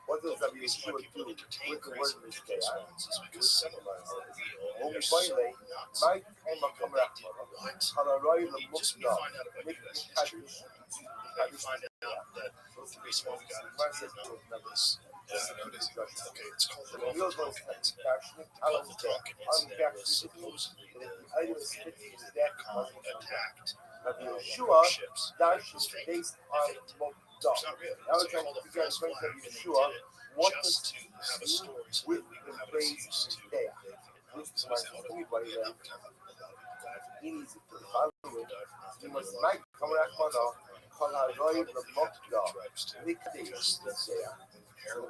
what does The Rabbi reason Yeshua why do people entertain with the crazy word ridiculous Messiah? ones is because some of them are real When and we they're so violate, nuts. my time of But Kamra, what? Halarai Just when you Lamukda, find out about U.S. history, you find out that the reason why we got into Vietnam was okay, it's called the Gulf of Tonkin incident. The Gulf of Tonkin incident was supposedly the North Vietnamese attacked Rabbi Yeshua, ships. that His is fake. based on It's Mukda. not real. Now It's we're trying called to a figure out false when flag, Rabbi and they Yeshua, did it what just does to have a story so with that we would have the an race excuse to there? Vietnam. This is So my it's held up anybody Vietnam that for nothing. he needs to follow it. He must make Kamra Kono, Halarai Lamukda, Nikdish, that's there. So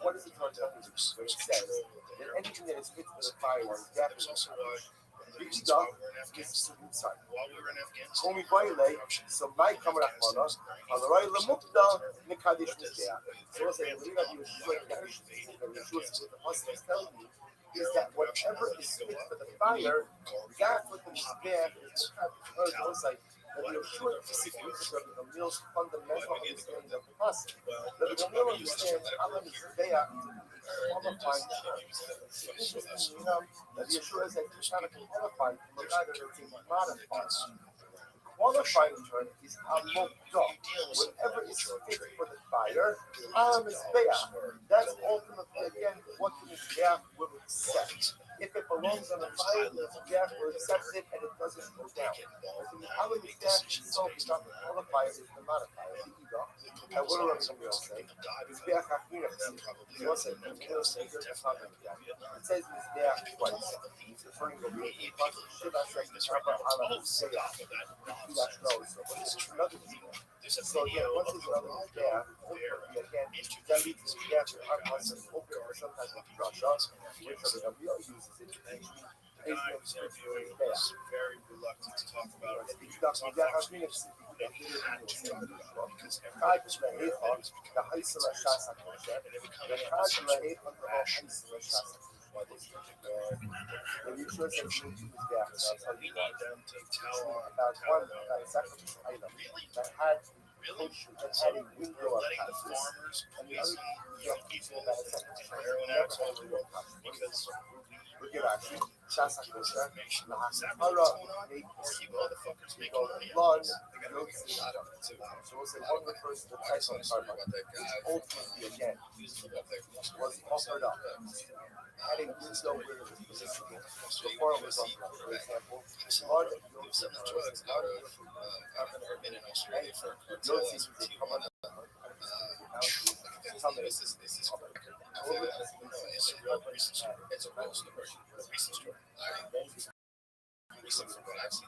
what is it trying to tell me? When it says that anything that is fit for the fire is There's definitely also why one of the reasons done why we were in Afghanistan. inside. While we were in Afghanistan, When we violate, so my Kamra Kono, Halarai Lamukda, Nikdish is there. So what's saying, when you have Yeshua Kadish, Yeshua is what the Muslims tell you, is that whatever is fit for the fire, that's what the Mizbeach is. It's like that Yeshua disagrees with the Gamil's fundamental understanding of the process. The Gamil understands Allah Mizbeach to be qualified terms. It's interesting, that Yeshua is like trying to qualify from a matter that's modified. qualifying term is hamokdah. Whatever is fit for the fire, that's ultimately again what the Mizbeach will accept. If it belongs on the fire, the Mizbeach will accept it and it doesn't go down. But the Mizbeach itself is not the qualifier, it's the modifier, the Ida. And what do Rabbi say? Mizbeach Hachmira. It says Mizbeach twice. He's referring to the Shiva Shekha Ala Mizbeach. Another Mizbeach. So again, once there's another Mizbeach, ultimately again, that leads to Mizbeach to sometimes with Russia, which Rabbi uses it to teach me. The guy who's interviewing was very reluctant to talk about it. He talked about it. And he had to talk about it because everybody was worried about it. And it becomes such a rash. Why they think they're going. We need them to tell really? So we're letting the farmers poison young people and heroin addicts all over the world because we misinformation. Is that really what's going on? Or you motherfuckers making money out of this? They got to make a shot of it too. So we'll say one of the first the type of carbon ultimately again was offered up. Having wisdom where it was positioned before it was offered up. For example, blood some drugs out of I've been in Australia for a cartel in Tijuana. This is record. It's a real recent story. It's a real story. It's a recent story. Recent from what I've seen.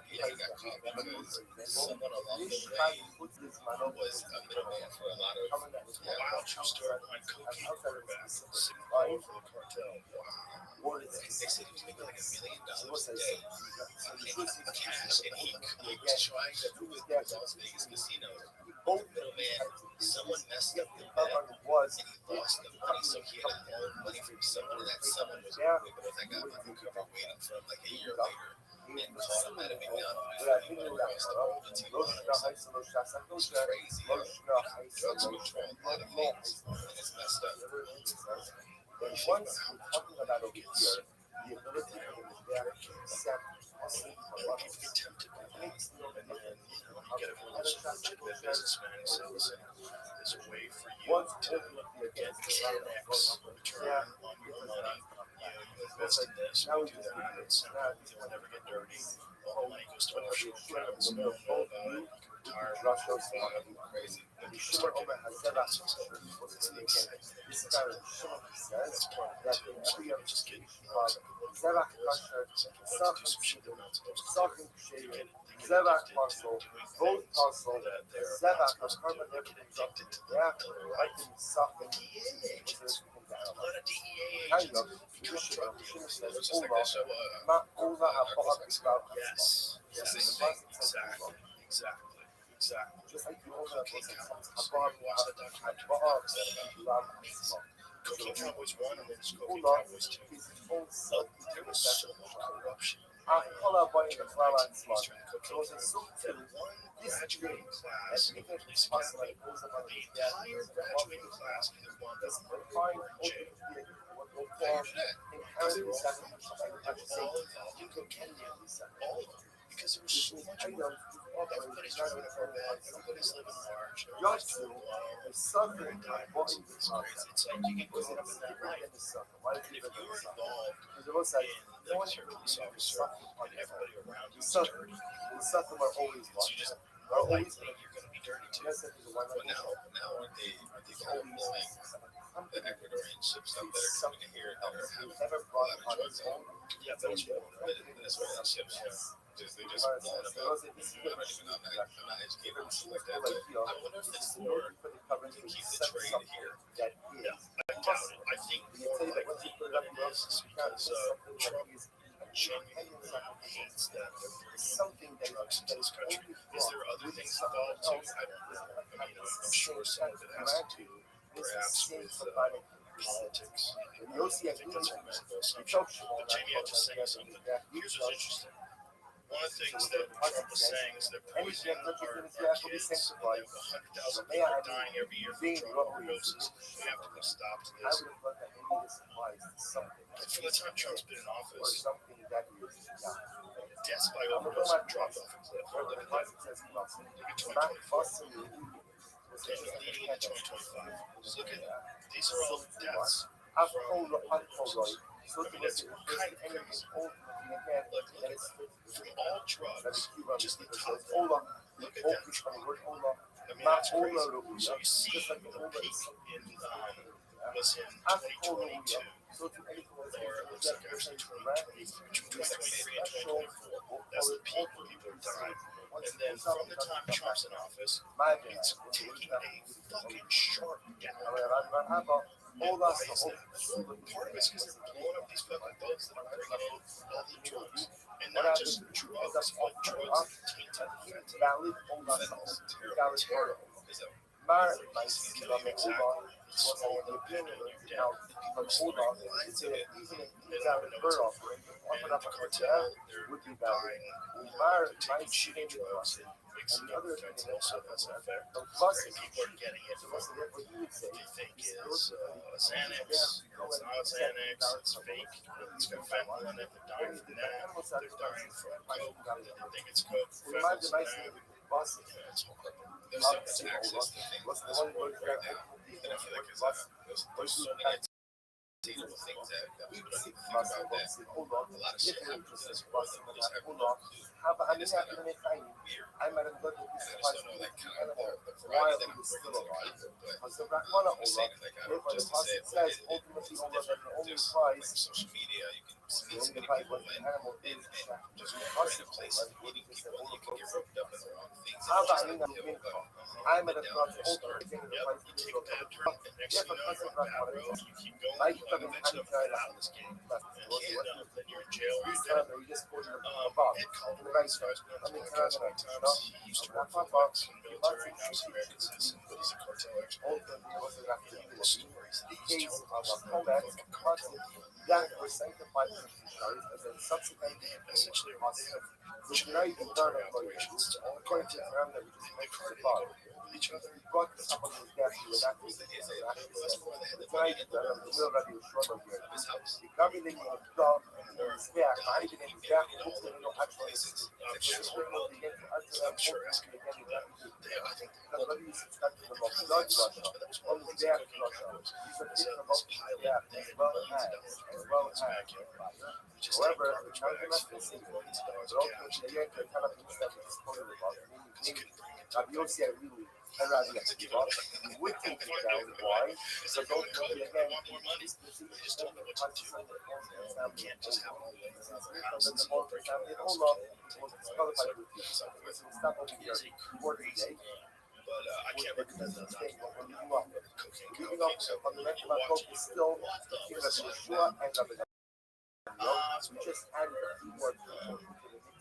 He got caught because someone along the way was a middleman for a lot of wild true story behind cocaine quarterbacks all over the cartel. Wow. They said he was making like $1 million a day in cash, and he was trying to prove it with Las Vegas Casino. The middleman, someone messed up the bet, and he lost the money, so he had to loan money from someone, and that someone was that got like recovery waiting for him like a year later, and caught him at a McDonald's across the border to Tijuana. It's crazy. Drugs control a lot of things, and it's messed up. But once we're talking about over here, the ability of the to accept People get tempted by that, and then you get a legitimate businessman who says, listen, there's a way for you to get 10x return on your money. You invest in this, you do that, and somehow you'll never get dirty. All the money goes to offshore accounts, and you'll know about it. You can retire from crazy. And you start getting it's the excitement. this guy says That's part of that it too. in So every you other just get Zevach Kasher, Sachin Shayrin, Zevach Muscle, both muscle, Zevach are carbon addicted to that, I can suck and kind of, says Ola Habak. Yes, exactly. Just like the Ola Watch that documentary. Cocaine Cowboys 1 and then there's Cocaine Cowboys 2. There was so much corruption. This graduating class, the entire graduating class either wound up in jail. Because they were all involved in cocaine. All of them. Because there was so much work. Everybody's driving a Corvette, everybody's living large, everybody's doing well, very diamonds. It's crazy. It's like you get caught up in that life. And if you're involved in like you're a police officer and everybody around you is dirty, you just like think you're going to be dirty too. But now aren't they kind of blowing the Ecuadorian ships up that are coming in here that are having a lot of drugs on? Yeah, Venezuelan ships, they just blowing them up. I'm not educated on shit like that, but I wonder if it's more to keep the trade here. Yeah, I doubt it. I think more likely what it is because Trump genuinely hates that they're bringing drugs into this country. Is there other things involved too? I don't know. I mean, I'm sure some of it has to do perhaps with politics. I think that's a reasonable assumption. But Jamie, I'm just saying something. Here's what's interesting. One of the things that Trump was saying is that poisoning our kids, and they have 100,000 people dying every year from drug overdoses. We have to put a stop to this. From the time Trump's been in office, deaths by overdose have dropped off a cliff. They're living life. Look at 2024 and leading into 2025. Look at these are all deaths from overdoses. I mean, it's kind of crazy. Look at that. From all drugs, just the top one. Look at that drug. I mean, that's crazy. So you see the peak in was in 2022, or it looks like actually 2023 and 2024. That's the peak when people are dying. And then from the time Trump's in office, it's taking a fucking sharp down. And why is that? Part of it's because they're blowing up these fucking boats that are bringing in all the drugs. And not just drugs, but drugs that contain fentanyl. Fentanyl's terrible. Is that it's killing you exactly. It's slowing the opinion down. People's lives of it. And they don't even know what's going on. And the cartel, they're buying, taking shitty drugs and mixing up with fentanyl, so that's not fair. People are getting it from what they think is Xanax. It's not Xanax, it's fake. It's got fentanyl in it. They're dying from that. They're dying from coke. They think it's coke. Fentanyl's in that. Yeah, it's horrible. It's access to things. That's one right now. And I feel like there's so many attainable things that we don't even think about that. A lot of shit happens in this world that we just have no clue. And it's kind of weird. And I just don't know, like, kind of the variety that I'm bringing to the people. But what I'm saying is, like, I don't just to say it, it's different. There's like social media, you can meet so many people and just random places, meeting people, and you can get roped up in the wrong things. And it's just like, you know, up and down your start. Yep, you take a bad turn, and next thing you know, you're on a bad road, you keep going, you might eventually get out of this game. And then you're in jail, or you're dead. Ed Calderon, this guy's been on the podcast many times. He used to work for the Mexican military, now he's an American citizen, but he's a cartel expert. The stories that he's told us about the fucking cartel. Essentially, they have giant military operations all across town. They coordinate with each other. That's crazy. That's why they had the money in the of his house. Or different places. I'm sure asking them. I think that was one of the things that Cooking Cowboys was this pilot they had millions of dollars in his backyard. He just had garbage bags filled with millions of dollars of cash and didn't put them because he couldn't bring it to the to give up. Would take it down. Why? Because they're going to want more money. They just don't know what to do. You can't just have all the things in their house and someone break out their house and take so it is a crazy game. But I can't recommend that documentary. Cocaine Cowboys. So you'll watch it. What the fuck?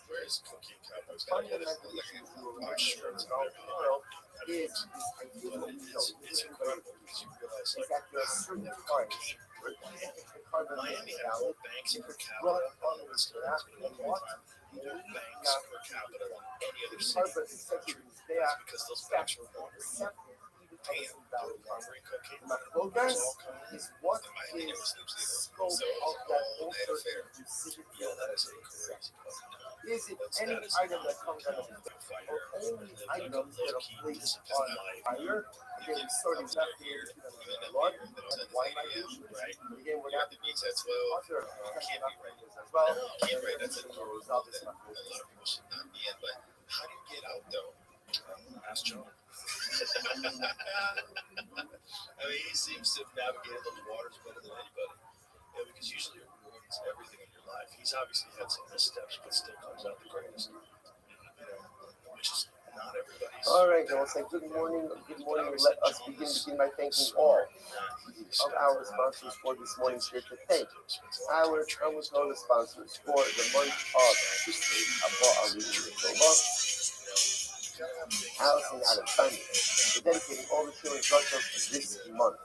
Where's Cocaine Cowboys? Gotta get it. I'm sure it's on there. It's incredible because you realize like that cocaine. Miami had more banks per capita on the West Coast at one time. More banks per capita than any other city in the country. That's because those banks were laundering, paying for laundering cocaine. It's all coming in. And Miami never sleeps either. So it's all that affair. Yeah, that is a crazy fucking Is it any item that comes out of the fighter and live like a low-key disciplined life. fire? Again, starting left here, Right? You have to be that's well, can't be right. No, can't right. That's a normal that a lot of people should not be in. But how do you get out though? Ask John. I mean, he seems to have navigated those waters better than anybody. Yeah, because usually it ruins everything in your life. He's obviously had some missteps, but still comes out the greatest. You know, which is not everybody's. All right, I will say good morning. Good morning. Let us begin by thanking all of our sponsors for this morning's here to thank our Total sponsors for the month of Abba Allison Alexander, for dedicating all the children's workshops this month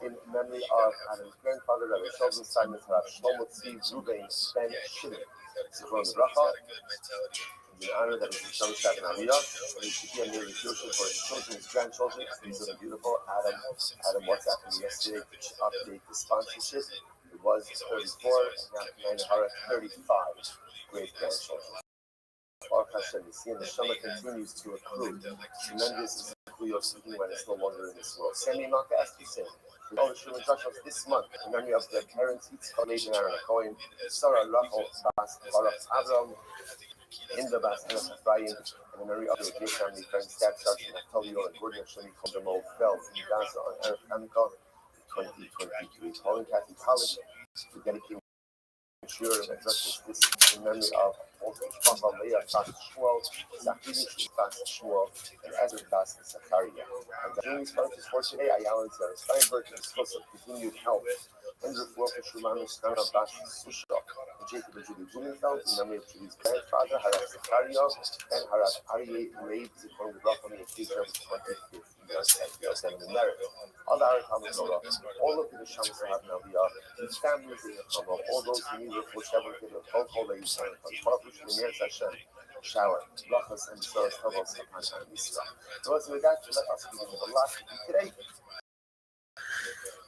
in memory of Adam's grandfather, Rabbi Sheldon Simon, Rabbi Shlomo Tzvi, Ruben, Ben Shimon, Zivron Rothschild. In honor that is his son, Shab and Aliyah, and he should be a nearly future for his children, his grandchildren. These are the beautiful Adam WhatsApp me yesterday to update the sponsorship. It was 34, and now 35 great grandchildren. Baruch Hashem, you see, and the Shema continues to accrue tremendous Kuyos when it's no longer in this world. Sammy Malka asked you, Sam, with all the Shulim Joshua this month, in memory of their parents, Yitzchak, Levi, and Aaron Cohen, Sarah, Rachel, Bas, Baruch, Avram, Hinda, Bas, and Ephraim, and in memory of their dear family, friends, stepsons, Naphtali, and Gordon, Shemi, Kondamo, Feld, Gaza, and Erev Amika, 2023. Calling Kathy College to dedicate sure that justice this in memory of both Papa Leah Bas Shmuel, Zachary Bas Shmuel, and Ezra Bas Zachariah. And the Jewish purpose for today, Ayala Steinberg, and discuss of continued health. And the floor for Shumanu Stana Bas Susha, and Jacob and Julie Blumenfeld, in memory of Julie's grandfather, Harat Zachariah, and Harat Aryeh Reib, Zichron Rachel, and the future of 25th year of merit. All our comments, all of the Shams have now the families in the Kama, all those who need it for several people, all they use on Baruch Shem Hashem, shower, Lachas, and Sarah Kavos, and Israel. So, with that, let us begin with the last today.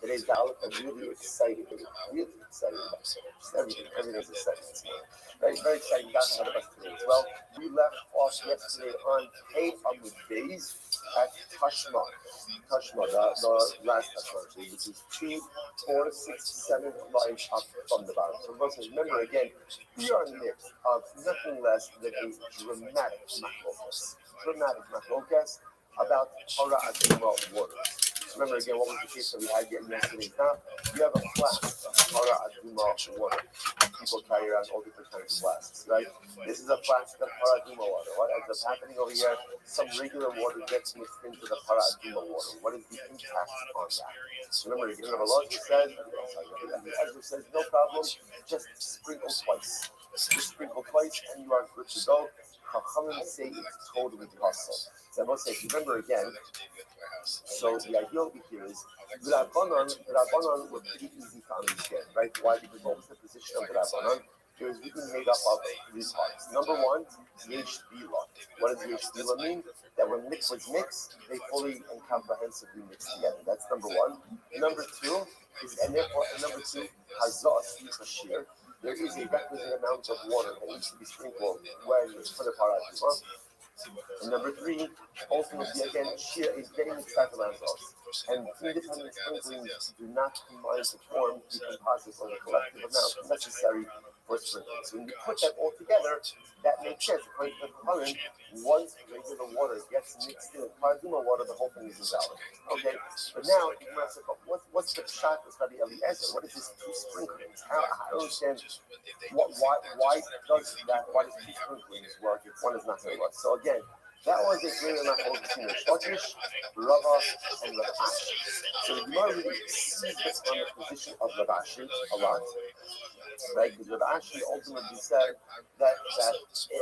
Today's Dalit, I'm really excited about just everything's exciting this morning. Very exciting. God had us today as well. We left off yesterday on Hey Amud Beis at Tashma, the last Tashma, which is 2, 4, 6, 7 lines up from the bottom. So remember again, we are in the midst of nothing less than a dramatic machlokas about Torah Aduma waters. Remember again, what was the case that we had yesterday? Now, you have a flask of Torah Aduma water. People carry around all different kinds of flasks, right? This is a flask of Torah Aduma water. What ends up happening over here? Some regular water gets mixed into the Torah Aduma water. What is the impact on that? Remember, again, the Lord says, Ezra says, no problem, just sprinkle twice. Just sprinkle twice and you are good to go. Chachamim say it's totally possible. So I must say, remember again, so the idea over here is the Rabbanon were pretty easy to understand, right? Why? Because what was the position of the Rabbanon? It was really made up of 3 parts. Number 1, Yesh Bila. What does Yesh Bila mean? That when liquids mix, they fully and comprehensively mix together. That's number 1. Number 2 is, and therefore, number 2, Hazas Yishashir. There is a requisite amount of water that needs to be sprinkled when you put a paraduma. And number 3, ultimately, again, Shia is getting the type of Hazas. And independent sprinklings do not combine to form the composite or the collective amount necessary for sprinkling. So when you put that all together, that makes sense. According to the Quran, once regular water gets mixed in with paraduma water, the whole thing is invalid. Okay, but now what's the shot with Rabbi Eliezer? What is this 2 sprinklings? I don't understand why does that? Why does 2 sprinklings work if one is not going to work? So again, that was a clear enough between the Shlokish, Rava, and Rav Ashi. So the Gemara really sees on the position of Rav Ashi a lot, right? Because Rav Ashi ultimately said that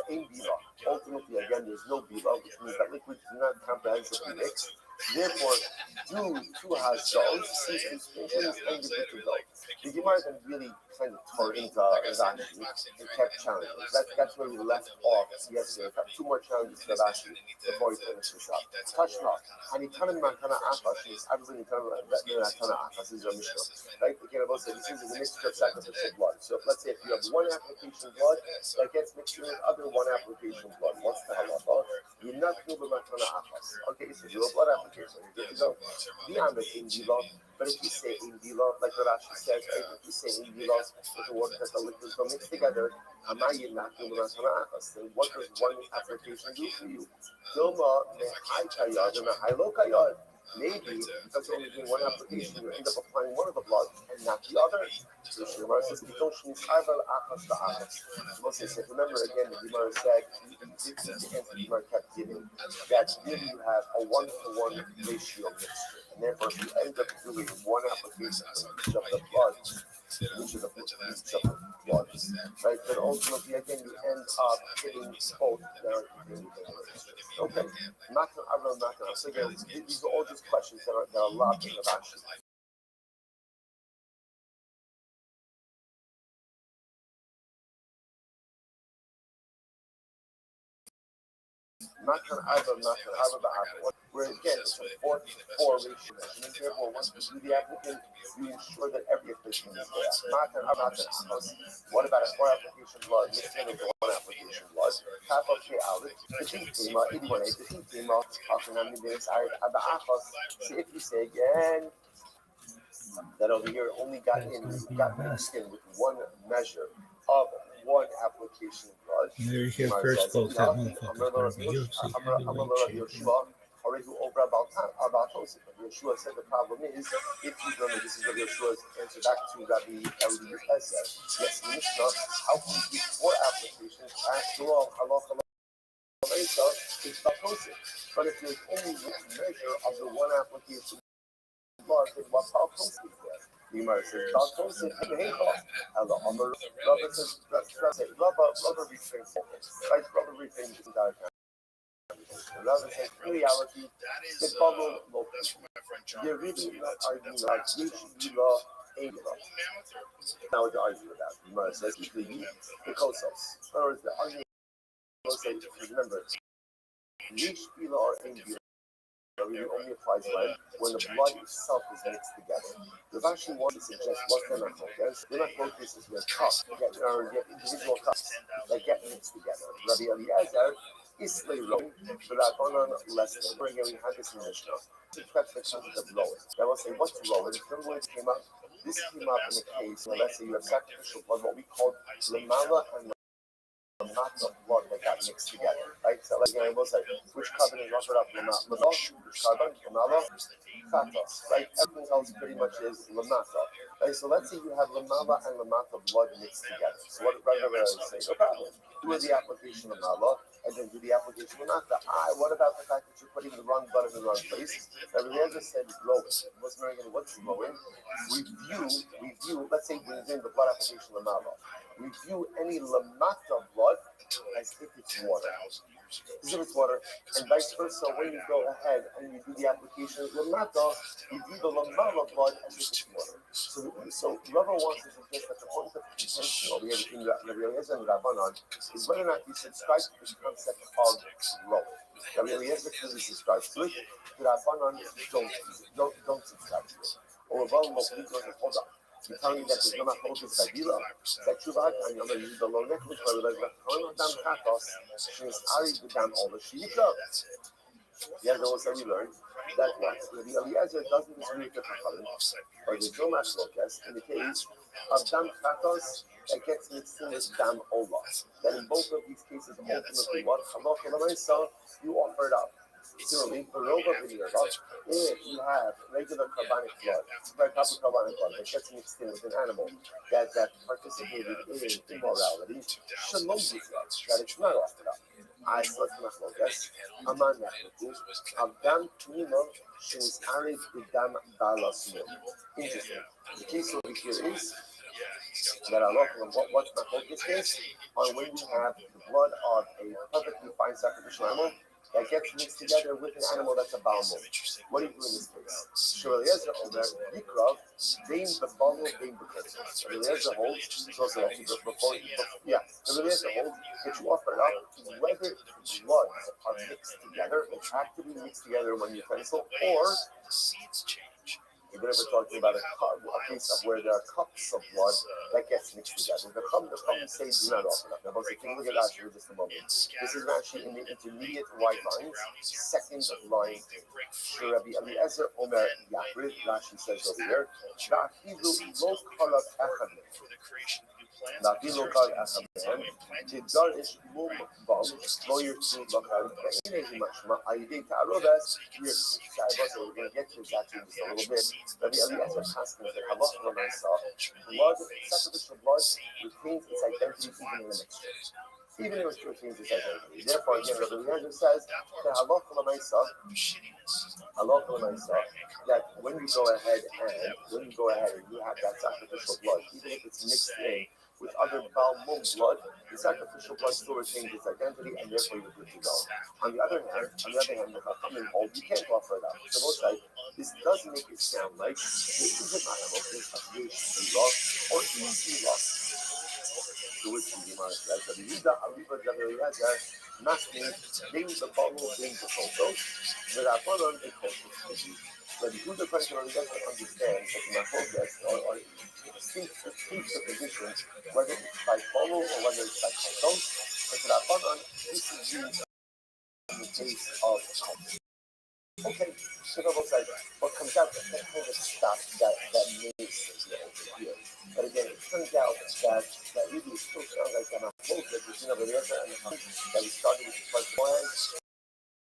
in Bila, ultimately again, there's no Bila, which means that liquids do not comprehensively mix. Therefore, due to Hazal, cease to sprinklings and the good to go. The Gemara then really kind of tore into Rashi and kept challenging. That's where we left off yesterday. We have 2 more challenges for Rashi before we finish this up. Tashma, Hanitanim Matana Achash is obviously Matana Achash is your Mishnah. Right? We can about say this is a mixture of sacrificial blood. So let's say if you have 1 application of blood that gets mixed with other 1 application of blood, what's the halacha? You're not going to Matana Achash. Okay, so you're a blood application. You're good to go. Beyond the in Diva, but if you say in Diva, like the Rashi says, if you say in Diva, with the water that the liquids don't mix together, then what does 1 application do for you? Maybe because you're only doing 1 application, you end up applying 1 of the blood and not the other. So the Gemara says, remember again, the Gemara said, the Gemara kept giving, that really you have a 1-to-1 ratio mixture. And therefore, if you end up doing 1 application for each of the bloods, right? But ultimately, again, you end up getting both there. Okay. So again, these are all just questions that are locked in the Rashi. Matan Arba, where again it's a 4-4 ratio. And therefore, once you do the applicant, you ensure that every application is there. Matan Arba, what about a 4 application blood? Mixed in with 1 application blood. Tap of the outlet. The team, 81, the team of so if you say again that over here only got mixed in with 1 measure of 1 application blood. You're here first, folks. That motherfucker's Already over about Tosif. Yeshua said the problem is if you don't know, this is what Yeshua's answer back to Rabbi Eliezer said. Yes, Mishnah, how can you give 4 applications? After all, halacha is Tosif. But if there's only 1 measure of the 1 application blood, then what Tosif is there? The Gemara says, Rabbi says, Rabbi refrains, right? Rabbi refrains this entire time. Rabbi says, in reality, the bubble locus. You're really not arguing like Yeshua, Angela. Now what you argue about? The Gemara says, the Kosos. In other words, the argument will say, remember, Yeshua or Angela. Really only applies when the blood itself is mixed together. There's actually one to suggest what they're not focused. They're not focused as your cups, get individual cups that get mixed together. Rabbi Eliezer is wrong, but I don't know less than. We had this in Mishnah. To touch the concept of rowing. I will say what's rowing. Remember when it came up? This came up in a case where let's say you have sacrificial blood, what we call lamala and amount of blood that got mixed together, right? So like I will say, which carbon is offered up? Lamala, which carbon? Lamala, fatos, right? Everything else pretty much is lamata. Right? So let's say you have lamala and lamata blood mixed together. So what Rabbi is saying? No problem. Do the application lamala and then do the application lamata. What about the fact that you're putting the wrong blood in the wrong place? Rabbi just said rowing. What's rowing? We view. Let's say we're doing the blood application lamala. We view any lamata blood as if it's water. As if it's water, and vice versa. When you go ahead and you do the application of lamata, you view the lamala blood as if it's water. So Rabbi wants to suggest that the point of contention over here between Rabbi Eliezer and Rabbanan is whether or not you subscribe to this concept of rowing. Rabbi Eliezer clearly subscribes to it. Rabbanan don't subscribe to it. Or Rabbanan doesn't hold up. You're telling me that there's no machlokas by Bila. That Shuvah and you're going to use the low neck, which was like Dam Katos, she's Ari the Dam over Shika. Yeah, also we learned that what the Eliezer doesn't disagree with the Chachamim, or the no machlokas in the case of Dam Katos that gets mixed in with Dam Ola. That in both of these cases, ultimately, what Halacha L'Maisa, you offer it up. Similarly, for Rova Vineyard, if you have regular carbonic blood, proper carbonic blood that gets mixed in with an animal that participated in immorality, shalom that it's not offered up. I select machlokas, aman machlokas, avdam tmima shenis arid b'dam balasmon. Interesting. The case over here is that what's machlokas is on when you have the blood of a perfectly fine sacrificial animal that gets mixed together with an animal that's a balmum. What do you do in this case? Eliezer Omer, Yikrav, Vein the Balmum, Vein the Kodesh. Eliezer holds, Eliezer holds that you offer it up whether the bloods are mixed together, it's actively mixed together in one utensil, or we're talking about a case of where there are cups of blood that gets mixed together. The Chachamim say do not offer up. Now, take a look at that for just a moment. This is actually in the intermediate white lines, second line. Rabbi Eliezer Omer Yachrid, Rashi says over here, V'afilu lo kala echad V'afilu kala echad Tidarish mum bam lo yirtzu l'chad Ve'inei mashma ayidei ta'arovas we're going to get to that in just a little bit. Rabbi Eliezer asks that halacha l'maisa, blood, sacrificial blood, retains its identity even in the mixture. Even if it retains its identity. Therefore, again, Rabbi Eliezer says that halacha l'maisa, that when you go ahead and you have that sacrificial blood, even if it's mixed in with other balmum blood, the sacrificial blood still retains its identity, and therefore you're good to go. On the other hand, the Chachamim hold you can't offer it up. So both sides, this does make it sound like there is a machlokas of Yesh Bila or Easy Bila. to which the Gemara says that the Yuda Ariba Javariyada Nasty being the bottle being the photo, the Rabbanon they call it. But the Yuda question doesn't understand that the Machlokas or seeks the position whether it's by follow or whether it's by photo. But the Rabbanon this is used in the case of okay, so almost like what comes out that kind of stuff that makes it over here. But again, it turns out that really still sounds like an approach that is over there and that we started with the first one.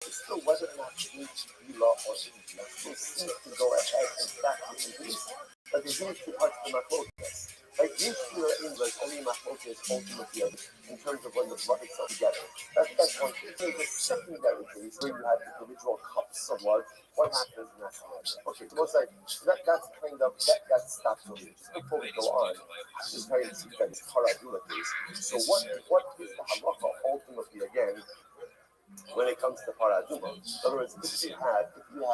It's still whether or not it needs to be law or it still seems to go ahead and practice in these, but there's these two parts of the macrotas. Like these two are in like only macrotas ultimately in terms of when the blood itself together. That's one thing. So the secondary case where you have the individual cups of blood, what happens in that scenario? Okay, so most like that's kind of that stops over here. Just before we go on, I'm just trying to see that it's Karadula case. So what is the halacha ultimately again? When it comes to paraduma, in other words, if you have we'll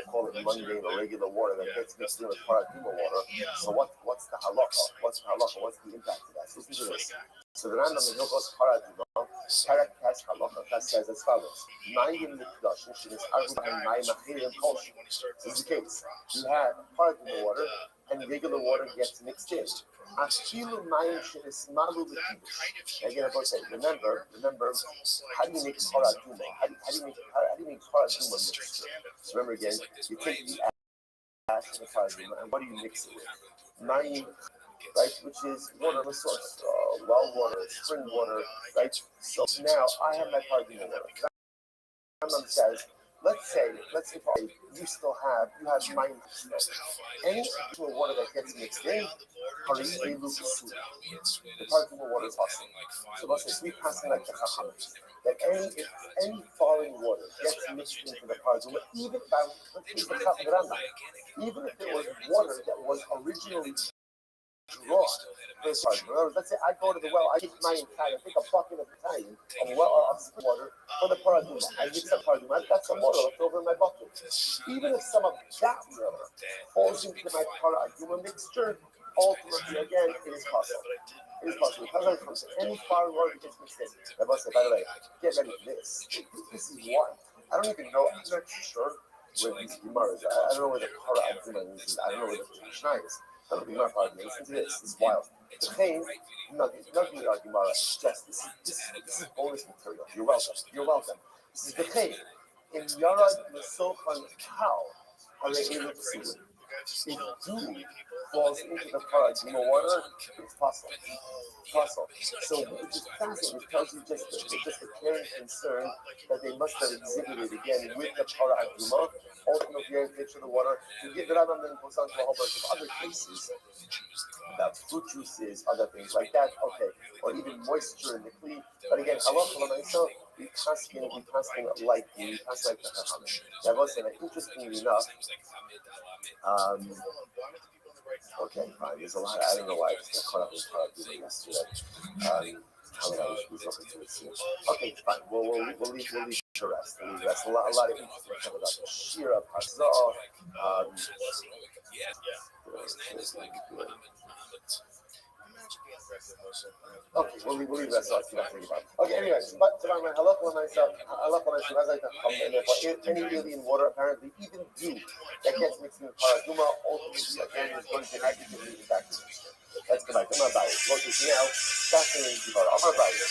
call it mundane or regular water that gets mixed in with paraduma water, so what's the halacha? What's the halacha? What's the impact of that? So listen to this. So the Rambam in Hilchos Paraduma, Parak has halacha that says as follows: Mayim mikdashim shenis arvu and mayim achirim kolshim. This is the case. You have paraduma water and regular water gets mixed in. Afilu mayim shenismalu b'kiddush. Again, I'm going to say, remember, how do you make paraduma? How do you make paraduma mixture? So remember again, you take the ash and the paraduma, and what do you mix it with? Mayim, right, which is water of a source, well water, spring water, right? So now I have my paraduma water. Rambam says, let's say you have mayim. Any additional water that gets mixed in, the paraduma water is awesome. So let's say we pass like the chachamim that any foreign water gets mixed into the paraduma, even if it was water that was originally drawn. Let's say I go to the well, I take my entire, I take a bucket of Italian of spring water for the paraduma. I mix up paraduma. That's some water left over in my bucket. Even if some of that water falls into my paraduma mixture, ultimately, again, it is possible. It is possible. When it comes to any foreign water that gets mixed in. Rabbi said, by the way, get ready for this. This is one. I don't even know. I'm not sure where these Gemaras. I don't know where the paraduma is. I don't know where the Mishnah is. I don't know if listen to this. This is wild. The pain, nothing about Gemara. Just this is bonus material. You're welcome. This is the pain. In Yarad Mesochan Cow, are they able to see it? If dew falls into the paraduma water, it's possible. So it's just fascinating. It tells you just the care and concern that they must have exhibited again with the paraduma. Ultimately, you picture the water. You give the Rambam then goes on to a whole bunch of other cases about fruit juices, other things like that. Okay, or even moisture in the kli. But again, Allah we constantly like the Chachamim. That was interestingly enough. Okay, fine. There's a lot. I don't know why I just got caught up in paraduma yesterday. How did I lose opportunity? Okay, fine. We'll leave to rest. A lot of interesting stuff about the Shira Parzah. Okay, we'll leave that so I see what I think about. Okay, anyways, but any alien water, apparently, even dew that gets mixed in the paraduma, ultimately again is going to negatively impact it. That's the Gemara about it. What is now fascinating Gemara. I'm about it.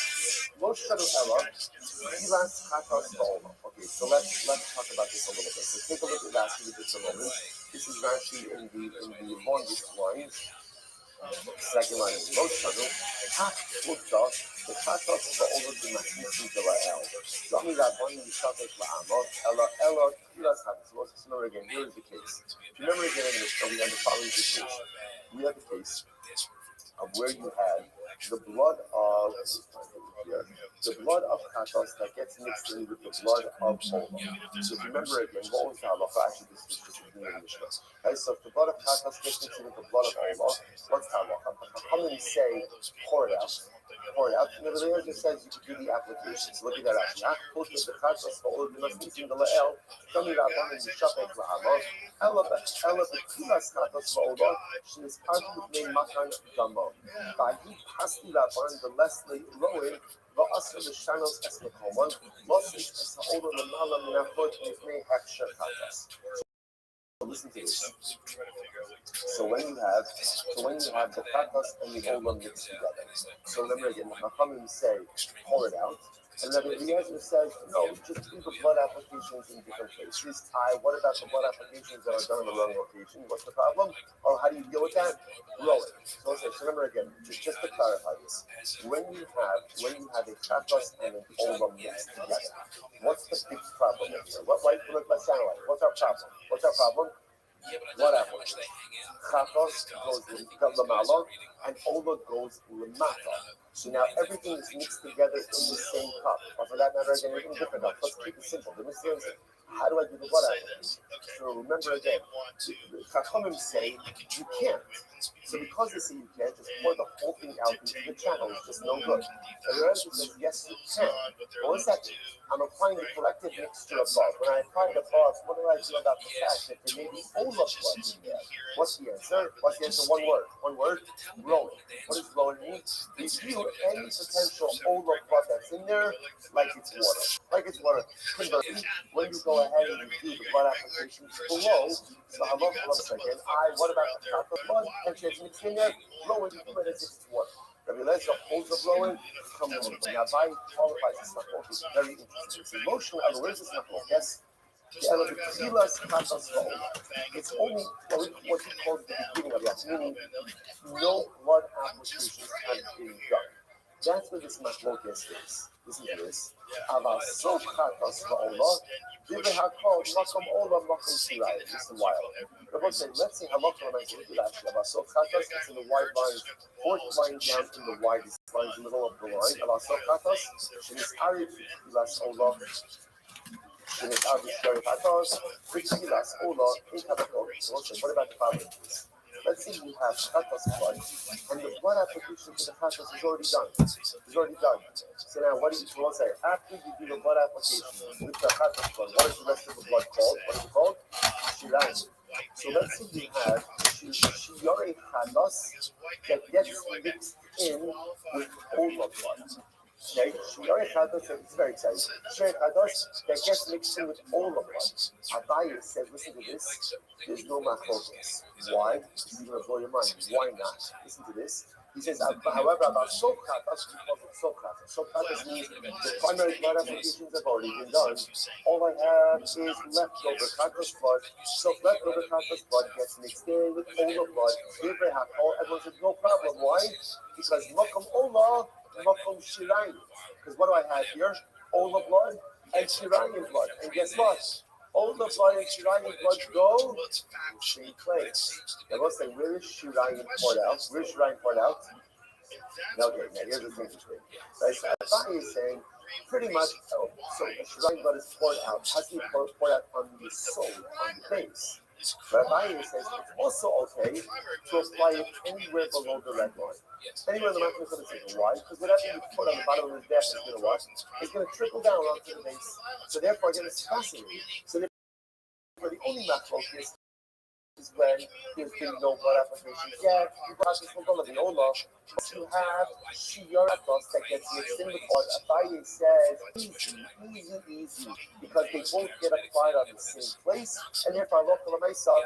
Okay, so let's talk about this a little bit. So take a look at that. See this a moment. This is actually in the longest lines. Second line is Rothschild. The Chatos for over the Mahisim de la El. So I mean that one in the Chatos La'amot, Ella, Kilas Hatzos. So remember again, here is the case. If you remember again in this story, we have the following situation. We have the case of where you had the blood of Chatos that gets mixed in with the blood of Ola. So if you remember again, what was the halacha? Actually, this is in the Mishnah. Right, so if the blood of Chatos gets mixed in with the blood of Ola, what's the halacha? How many say pour it out? poured out. And the just says you could do the application. So look at that Rashi. Posted the chatos for all the masnisim the lael. Tell me that one in the shapek lahamos. Ella b'kilas chatos for all the she is part of the name makan damo. By he pasti that one the less they rowing. Va'asr l'shanos es mekomon. Moses es ha'olam l'malam minachot mifnei hechsher chatos. Listen to this. So when you have the katas and the olam mixed together. So remember again, the Chachamim say pour it out, and Rabbi Eliezer says no, just do the blood applications in different places. What about the blood applications that are done in the wrong location? What's the problem? Or how do you deal with that? Roll it. So remember again, just to clarify this, when you have a katas and an olam mixed together, what's the big problem here? Let's analyze. What's our problem? What happens? Chatos goes lamalo, and ola goes lamata. So now everything is mixed together in the same cup. Or for that matter, again, even different cups. Let's keep it simple. How do I do the blood application? So remember again, the Chachamim say you can't. So because they say you can't, just pour the whole thing out into the channel. It's just no good. And the Rebbe says, yes, you can. But what's that? I'm applying the collective mixture of blood. When I apply the blood, what do I do about the fact that there may be all of blood in there? What's the answer? One word. Rolling. What does rolling mean? Review any potential all of blood that's in there like it's water. Conversely, when you go ahead and do the blood applications below, so what about the top of blood? And it's mixed in there, blow it, do it as if it's water. Rabbi Eliezer holds a blowing, come on. Rabbi qualifies this nachlok. It's very interesting. It's emotional. Where is this nachlok? Yes. It's only what he calls the beginning of that, meaning no blood applications have been done. That's where this nachlok is. Listen to this. So this is wild. Rabbi said, let's say halakha is in the wide lines, fourth line down in the widest line, in the middle of the line. What about the following? Let's say you have chatas blood, and the blood application to the chatas is already done. So now, what do you say? After you do the blood application with the chatas blood, what is the rest of the blood called? What is it called? Shirayim. So let's say you have shiyore chatas that gets mixed in with all the blood. Okay, shiyore chatas, it's very exciting. Shiyore chatas that gets mixed in with all the blood. Abaye says, listen to this. There's no machlokas. Why? This is going to blow your mind. Why not? Listen to this. He says, however, about soap chatas, he calls it soap chatas. Soap chatas means the primary blood applications have already been done. All I have is leftover chatas blood. So leftover chatas blood gets mixed in with all the blood. Everyone says, no problem. Why? Because makom ola, makom shirayim. Because what do I have here? Ola blood and shirayim blood. And guess what? All the blood and shirayim blood go same place. Now let's say, where is shirayim poured out? Okay, now here's the thing. Right, so Rabbi is saying, pretty much, so shirayim blood is poured out. Has to be poured out on the soul, on the base. Rabbi says it's also okay to apply it anywhere below the red line. Anywhere in the mountain is going to take. Why? Because whatever you put on the bottom of the desk is going to what? It's going to trickle down onto the base. So therefore, again, it's fascinating. So therefore, the only macro is when there's been no blood application yet. You have shiyaratos that gets mixed in with blood. Abaye says easy, because they both get applied on the same place, and therefore local myself,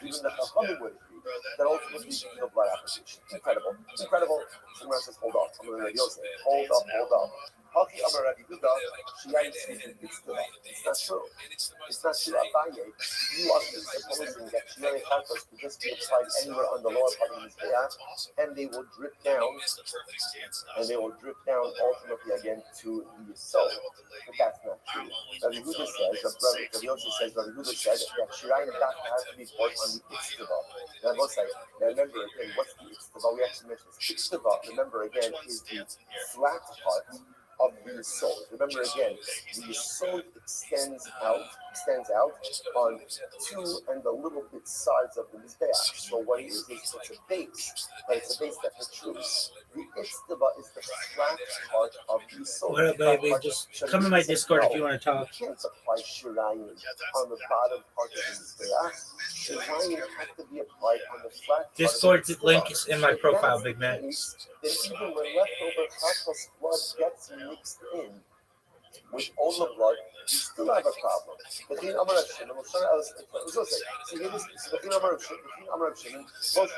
even the Chachamim would agree that ultimately no blood application. Incredible. Someone says, hold on. I'm going to say, hold up. Haki Amar Rabbi Huda, Shiyayim Tzvim Mitzvah. It's not true. Abaye. You are supposing that Shiyayim Chatos could just be applied anywhere on the lower part of the Mizbeach, and they will drip down, ultimately again to the soul. But that's not true. Rabbi Huda says that Shirayim has to be poured on the Itztava. Now, remember again, what's the Itztava? We actually mentioned this. Itztava, remember again, is the flat part of the soul. Remember again, the soul extends out stands out on two and the little bit sides of the mizbeach. So what it is it's a base, but it's a base that protrudes. The itztaba is the flat part of the soul. What up, baby? Just come to my Discord if you want to talk. You can't apply shirayim on the bottom part of the mizbeach. Shirayim have to be applied on the flat part. Discord link is in my profile, big man. Then even when leftover chatos blood gets mixed in with all the blood, you still have a problem. The thing I'm going to say, so here is the thing I'm going to say, most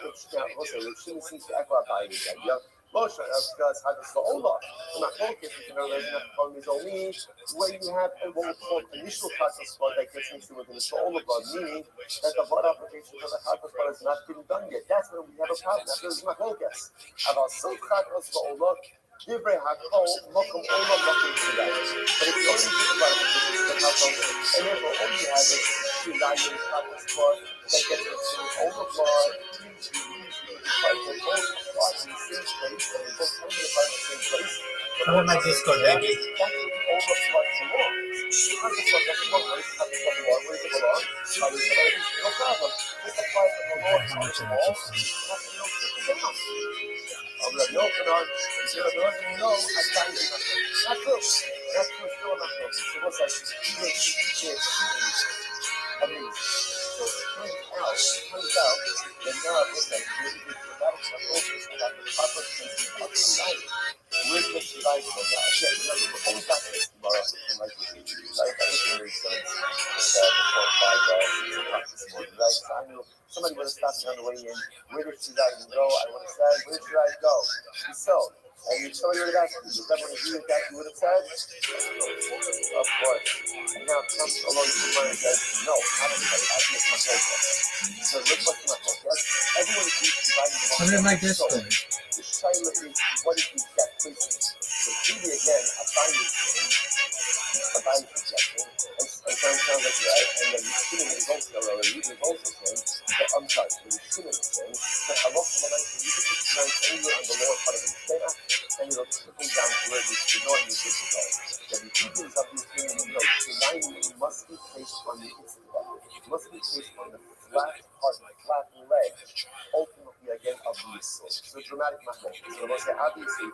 seems to echo about this idea. Most of us had this Allah. And I hope if you know, there's enough problem is only when you have what we call initial chatos blood that gets mixed in with the soul blood, meaning that the blood application for the chatos blood has not been done yet. That's when we have a problem. That's when there's not focus. About so chatos Allah. Divrei Hakol, Mokum Olam Mokum Shilai. But if you only think about it, and therefore all you have is Shilai and Chatas blood that gets mixed with all the blood, Come on my Discord, baby. That's where all the blood belongs. Chatas blood doesn't belong. Chatas blood belongs. Where does it belong? No problem. Just apply it from the Lord. How much am I I'm like, no, Bernard, you know, I can't do nothing. Not true. That's true, still not true. So what's like, I mean, so it turns out that now, listen, we're dramatic focus about the proper sense of life. We're just life from now. Again, remember, we're only back to this tomorrow, and like, everything makes sense. This morning, right? So I knew somebody would have stopped me on the way in. Where did she go? I would have said, where should I go? So, and if somebody would have asked me, does that want to do with that? You would have said, of course. And now it comes along to the mind and says, no, I don't say it. I think it's my focus. So look what's my focus. Everyone is dividing the Come to my Discord. The shaila is, what is the exact principle? So really, again, a binding thing, a binding projection, and sounds like right, and then the shimon is also, or the reason is also saying, that I'm sorry, the shimon is saying, that Allah subhanahu you can put the knife anywhere on the lower part of the mistake, and it'll trickle down to where it needs to go and you get to go. The beginnings of these things, the line must be placed on the itztaba. It must be placed on the flat part, flat leg, ultimately again of the yisod. So dramatic machlokas. So we'll say obviously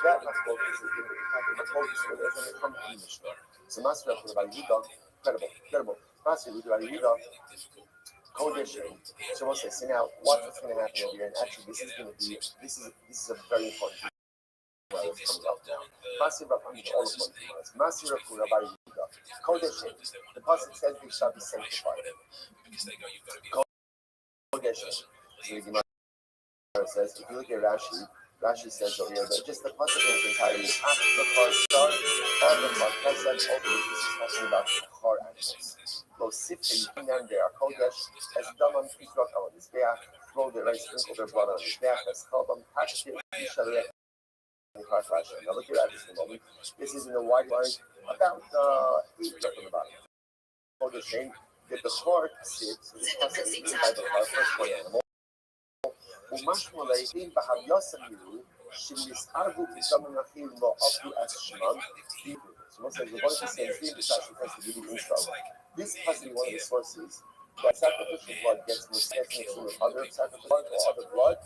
that machlokas is going to be machlokas where there's going to come to the Mishnah. So Master Rabbi incredible. Master Rabbi condition. So we'll say, so now what's going to happen over here? And actually, this is a very important thing that's coming up now. Master Rabbi, all of them. Master Rabbi condition. The pasuk says they shall be sanctified. Condition. So the Gemara says, if you look at Rashi says over here that just the pasuk in its entirety is after the car starts, on the car this is talking about the car animals. Those sifta, you bring them there, kodesh, as daman pisrak al mizbeach, throw their rice, sprinkle their blood on the mizbeach, as chalbam, touch it, shaleh, and car fashion. Now look at this moment. This is in the wide line, about 8 up on the bottom. Kodesh, that the car sits, so this pasuk is by the car, first point animal. ומשמע לעיתים בהריוסם יראו שנשארגו פתאום מנחים לא עבדו את שמם. So once again, we're going to say three besides the first to give you info. This has to be one of the sources that sacrificial blood gets mixed with other sacrificial blood or other blood,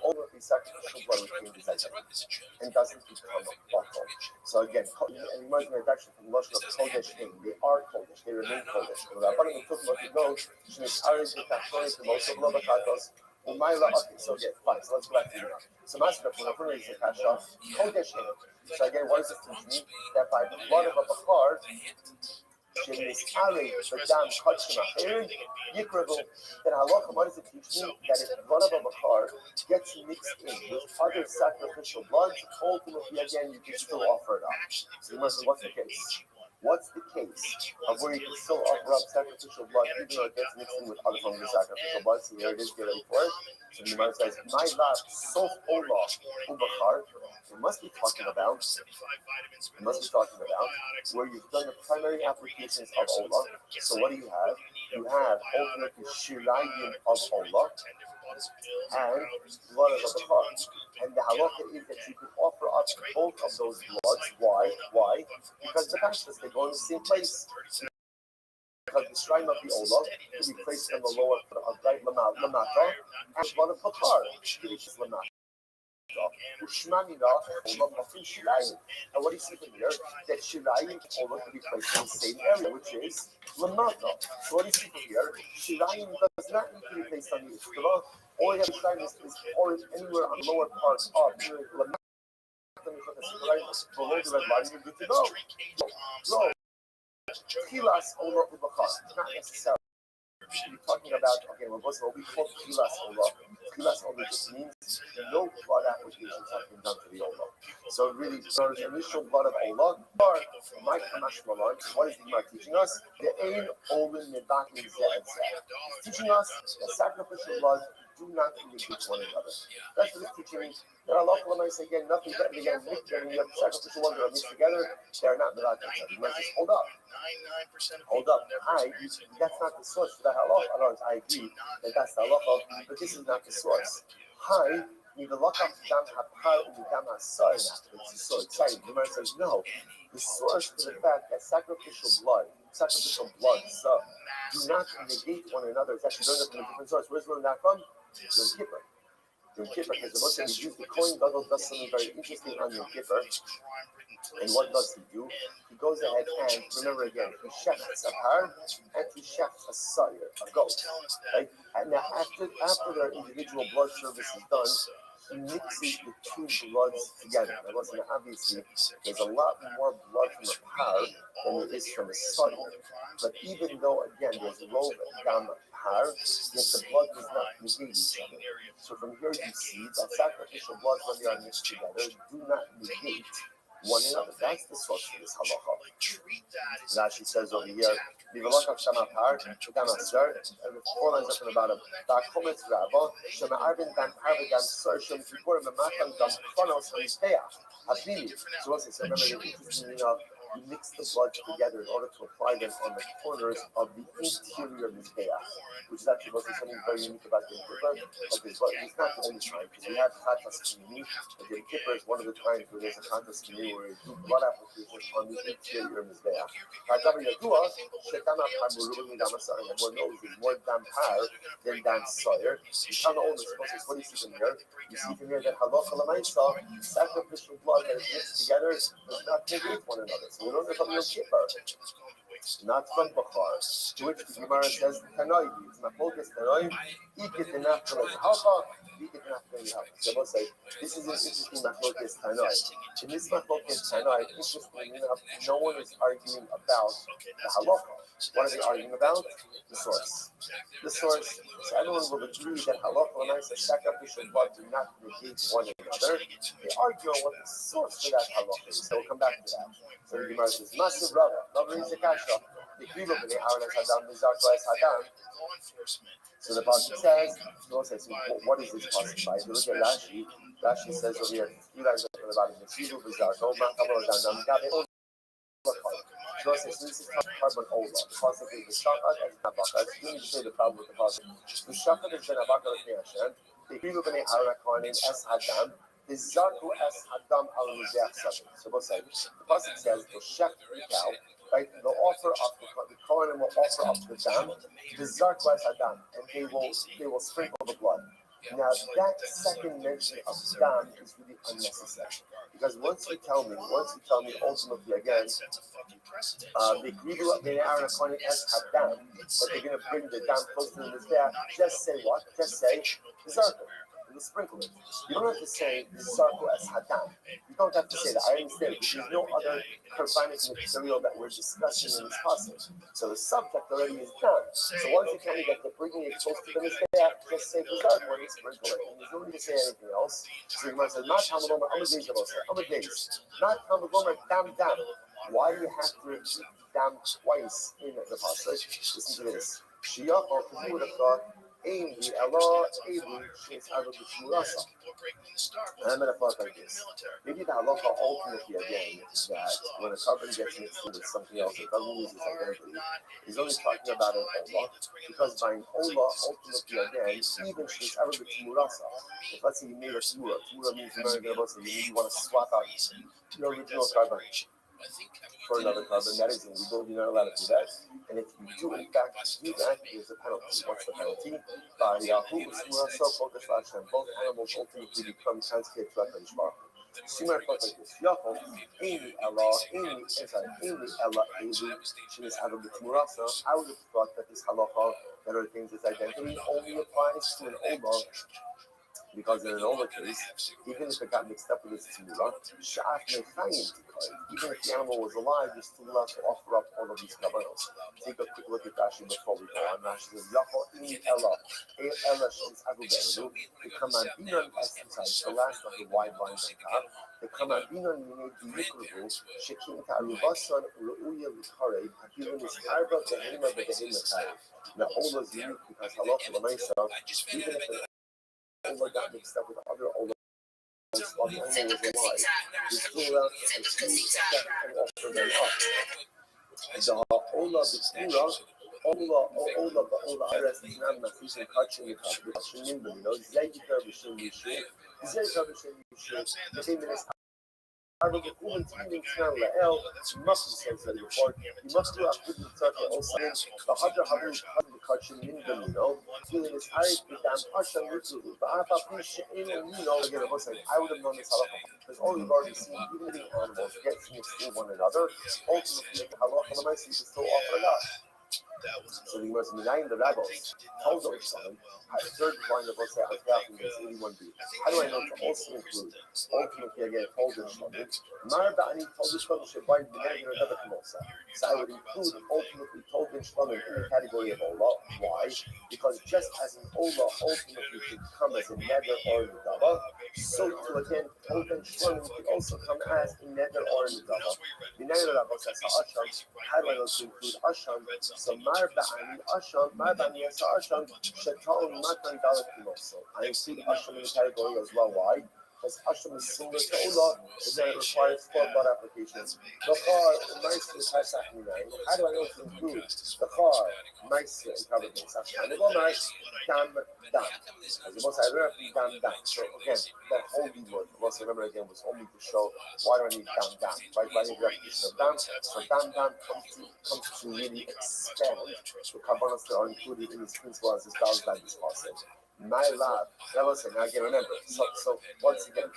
or the sacrificial blood between these items, and doesn't become a bottle. So again, and reminds me actually from the notion of kodesh in. They are kodesh, they remain kodesh. When the Rabbi took about the goat, שנשארים בתחתונת למוסו ולא בקטוס, okay, so yeah, fine. So let's go back to it. So Master, when I put it in the kasha, kodesh him. So again, what does it teach me? That by the blood of a bakar, shemisare b'dam kachim acherin yikravu. Then halacha, what does it teach me? That if the blood of a bakar gets mixed in with other sacrificial bloods, ultimately again you can still offer it up. So you must say, what's the case? What's the case of where you can still offer up sacrificial blood even though it gets mixed in with other forms of sacrificial blood? So here it is, get ready for it. So the Gemara says, my last sof olah ubachar. It must be talking about where you've done the primary applications of olah. So what do you have? You have ultimately shirayim of olah and blood of the bachar. And the halacha is that you can offer up both of those bloods. Why? Because the pashtas, they go in the same place. Because the shrine of the Ola to be placed on the lower of right Lamata, and blood of Bakar to be placed Lamata. And what do you see from here? That Shirayim Ola to be placed in the same area, which is Lamata. So what do you see from here? Shirayim does not need to be placed on the Iskala. All you have to shine is or anywhere on the lower part of Lamata. Below the red line, you're good to go. No. Kilas Ola Ubachar. Not necessarily. You're talking about, okay, well, what's what we call Kilas Ola? Kilas Ola just means no blood applications have been done to the Ola. So really, so the initial blood of Ola, or my Kamash Malon, what is the Gemara teaching us? The Ein Olin Nebakin Zed. Teaching us that sacrificial blood do not negate one another. That's what it's teaching me. There are a lot of them say, again, nothing better than getting mixed together. You have sacrificial ones that are mixed together, they're not Nebakin Zed. You might just hold up. Hold up. That's not the source for the halacha. Otherwise, I agree that that's the halacha, but this is not the source. Need the lock up dam hapar and dam hasar. It's so exciting. The Gemara says no. The source for the fact that sacrificial blood, do not negate one another. It's actually learned from a different source. Where's learned that from? Yom Kippur. Yom Kippur, because the Muslim used the coin gadol does something very interesting on Yom Kippur. And what does he do? He goes ahead and, remember again, he shechts a par and he shechts a sayur, a goat. Right? And now after their individual blood service is done, he mixes the two bloods together. Now listen, obviously, there's a lot more blood from a par than there is from a sayur. But even though, again, there's low dam par, yet the blood does not negate each other. So from here you see that sacrificial blood, when they are mixed together, do not negate one another. That's the source for this halacha. Rashi says over here, Vivalakav Shama Par, Dam Asar, and the 4 lines up in the bottom. Bakomet Rabba, Shema Arvin Dam Arvin Dam Sar, Shem Kipur, Mamatan Dam Kronos, Mizbeach, Habili. So what's it? So remember the interesting meaning of you mix the blood together in order to apply them on the corners of the interior Mizbeach, which is actually something very unique about the Kippur. Okay, but it's not the only time, because we have Chatas K'mini, but the Kippur is one of the times where there's a Chatas K'mini where you do blood application on the interior Mizbeach. Ha'dam Yadua, Shetam HaPar Dam Asar, and everyone knows there's more Dam Par than Dam Sayur. You can't own this, what do you see from here? You see from here that Halacha L'Maisa, sacrificial blood that is mixed together does not negate one another. So we learn from Yom Kippur, not from Bachar, to which the Gemara says, Tanoi, it's Machlokas Tanoi, Ikit Enach Hacha, Ikit Enach Hacha. So we'll say, this is an interesting Machlokas Tanoi. In this Machlokas Tanoi, interestingly enough, no one is arguing about the halacha. What are they arguing about? The source. The source. So everyone will agree that halacha and sacrificial blood do not negate one another. They argue on what the source for that halacha is. So we'll come back to that. So the Gemara says, Massive Rabbi, Rabbi Zakasha, the Kriva B'nei Aaron Hadam, Mizarko Es Hadam. So the pasuk says, what is this pasuk by? If you look at Rashi says over here, 3 lines up in the bottom, Mizarko, Ma'amor Hadam, Gabe. So this is carbon over. The pasuk is the shachar and the nabaka. That's going to say the problem with the pasuk. The shachar is the nabaka of Hashem. The Kriva B'nei Aaron Kohanim Es Hadam. The Zarku Es Hadam Al Mizbeach Sabbath. So both sides. The pasuk says the shech the cow, right? They'll offer up the Kohanim will offer up the dam, the Zarku Es Hadam, and they will sprinkle the blood. Now that second mention of dam is really unnecessary, because once you tell me ultimately again, the Krivu they are Kohanim Es Hadam, but they're going to bring the dam close to the Mizbeach. Just say what? Just say the Zarku. Sprinkle it. You don't have to say Zarku Es Hadam. You don't have to say that. I understand. There's no other carbonic material that we're discussing in this passage. So the subject already is done. So once you tell me that they're bringing it close to the Mizbeach, just say the Zarku and sprinkle it. And there's no need to say anything else. So you might say, not Hamagomer, Amagdays. Not Hamagomer, Dam. Why do you have to repeat Dam twice in the passage? Listen to this. Shiyah, or you would have thought, I'm going to thought like this. Maybe the halacha ultimately again is that when a carbon gets mixed with something else, it doesn't lose its identity. He's only talking about an ola, because by an ola ultimately again, even she's ever with murasa. If let's say you made a tura means you want to swap out your original carbon. for another carbon. That is illegal. You're not allowed to do that. And if you do, in fact, do that, there's a penalty. What's the penalty? Both animals ultimately become transferred to HaKadosh Baruch Hu. Sumer thought like this. Yachol, Amy Ella, Shemis Adam B'Tmurasa. I would have thought that this halacha that are things its identity only applies to an Ola, because in an Ola case, even if it got mixed up with its Tmura, even if the animal was alive, you're still allowed to offer up all of these kavanos. Take a quick look at Rashi before we go on. Rashi says, Yachol Amy Ella, Shemis Adam B'Tmurasa. The Kamadinan exercise, the last of the wide lines on top. The Kamadinan Yikrubu, Shekin Ta'arubasan, Ru'uya L'Kareb, Hakilim is Arba, Behema, Behema Karev. Now, Ola is unique because halacha l'maisa, even if an Ola got mixed up with other Ola, while the animal was alive, you're still allowed to refuse that and offer them up. The Ola B'Tmura, Ola Ares is not Mafis and Kachin Yikrubu, you know, Zayikar B'Shem Yishu, Zayikar B'Shem Yishu, the same as you must say that you must do a good touch also. The Hadra Habu the Kachin Mingamino, feeling is Arik with them Pasha Mutu, but I would have known this halacha because all we've already seen, even the animals get mixed with one another, ultimately the halacha you can still offer it up. So the Gemara Minayin the Rabbis told them something. The third line of what's that is 81b. How do I know to also include ultimately again told them something? Marabani told them something should bind the name of another Kamosa. So I would include ultimately told them something in the category of Ola. Why? Because just as an Ola ultimately could come as a nether or a Nidava, so to again told them something could also come as a nether or a Nidava. Minayin the Rabbis says how do I know to include Asham? So Marba'ani Asham, Marba'ani Asham, Shetal Matan Galakimoso. I include Asham in the category as well. Why? Because Asham is similar to Ola, and then it requires 4 blood applications. The car, nice to Pesach Minayin. How do I know to include the car, nice and covered in Pesach? And the Gomar, Dam. As the most I learned, Dam. So again, that holy word, once remember again, was only to show why do I need Dam. Right? Why need the repetition of Dam? So Dam comes to really expand the carbonates that are included in this principle as espoused by this concept. My lab, that was it. Now again, remember. So once again,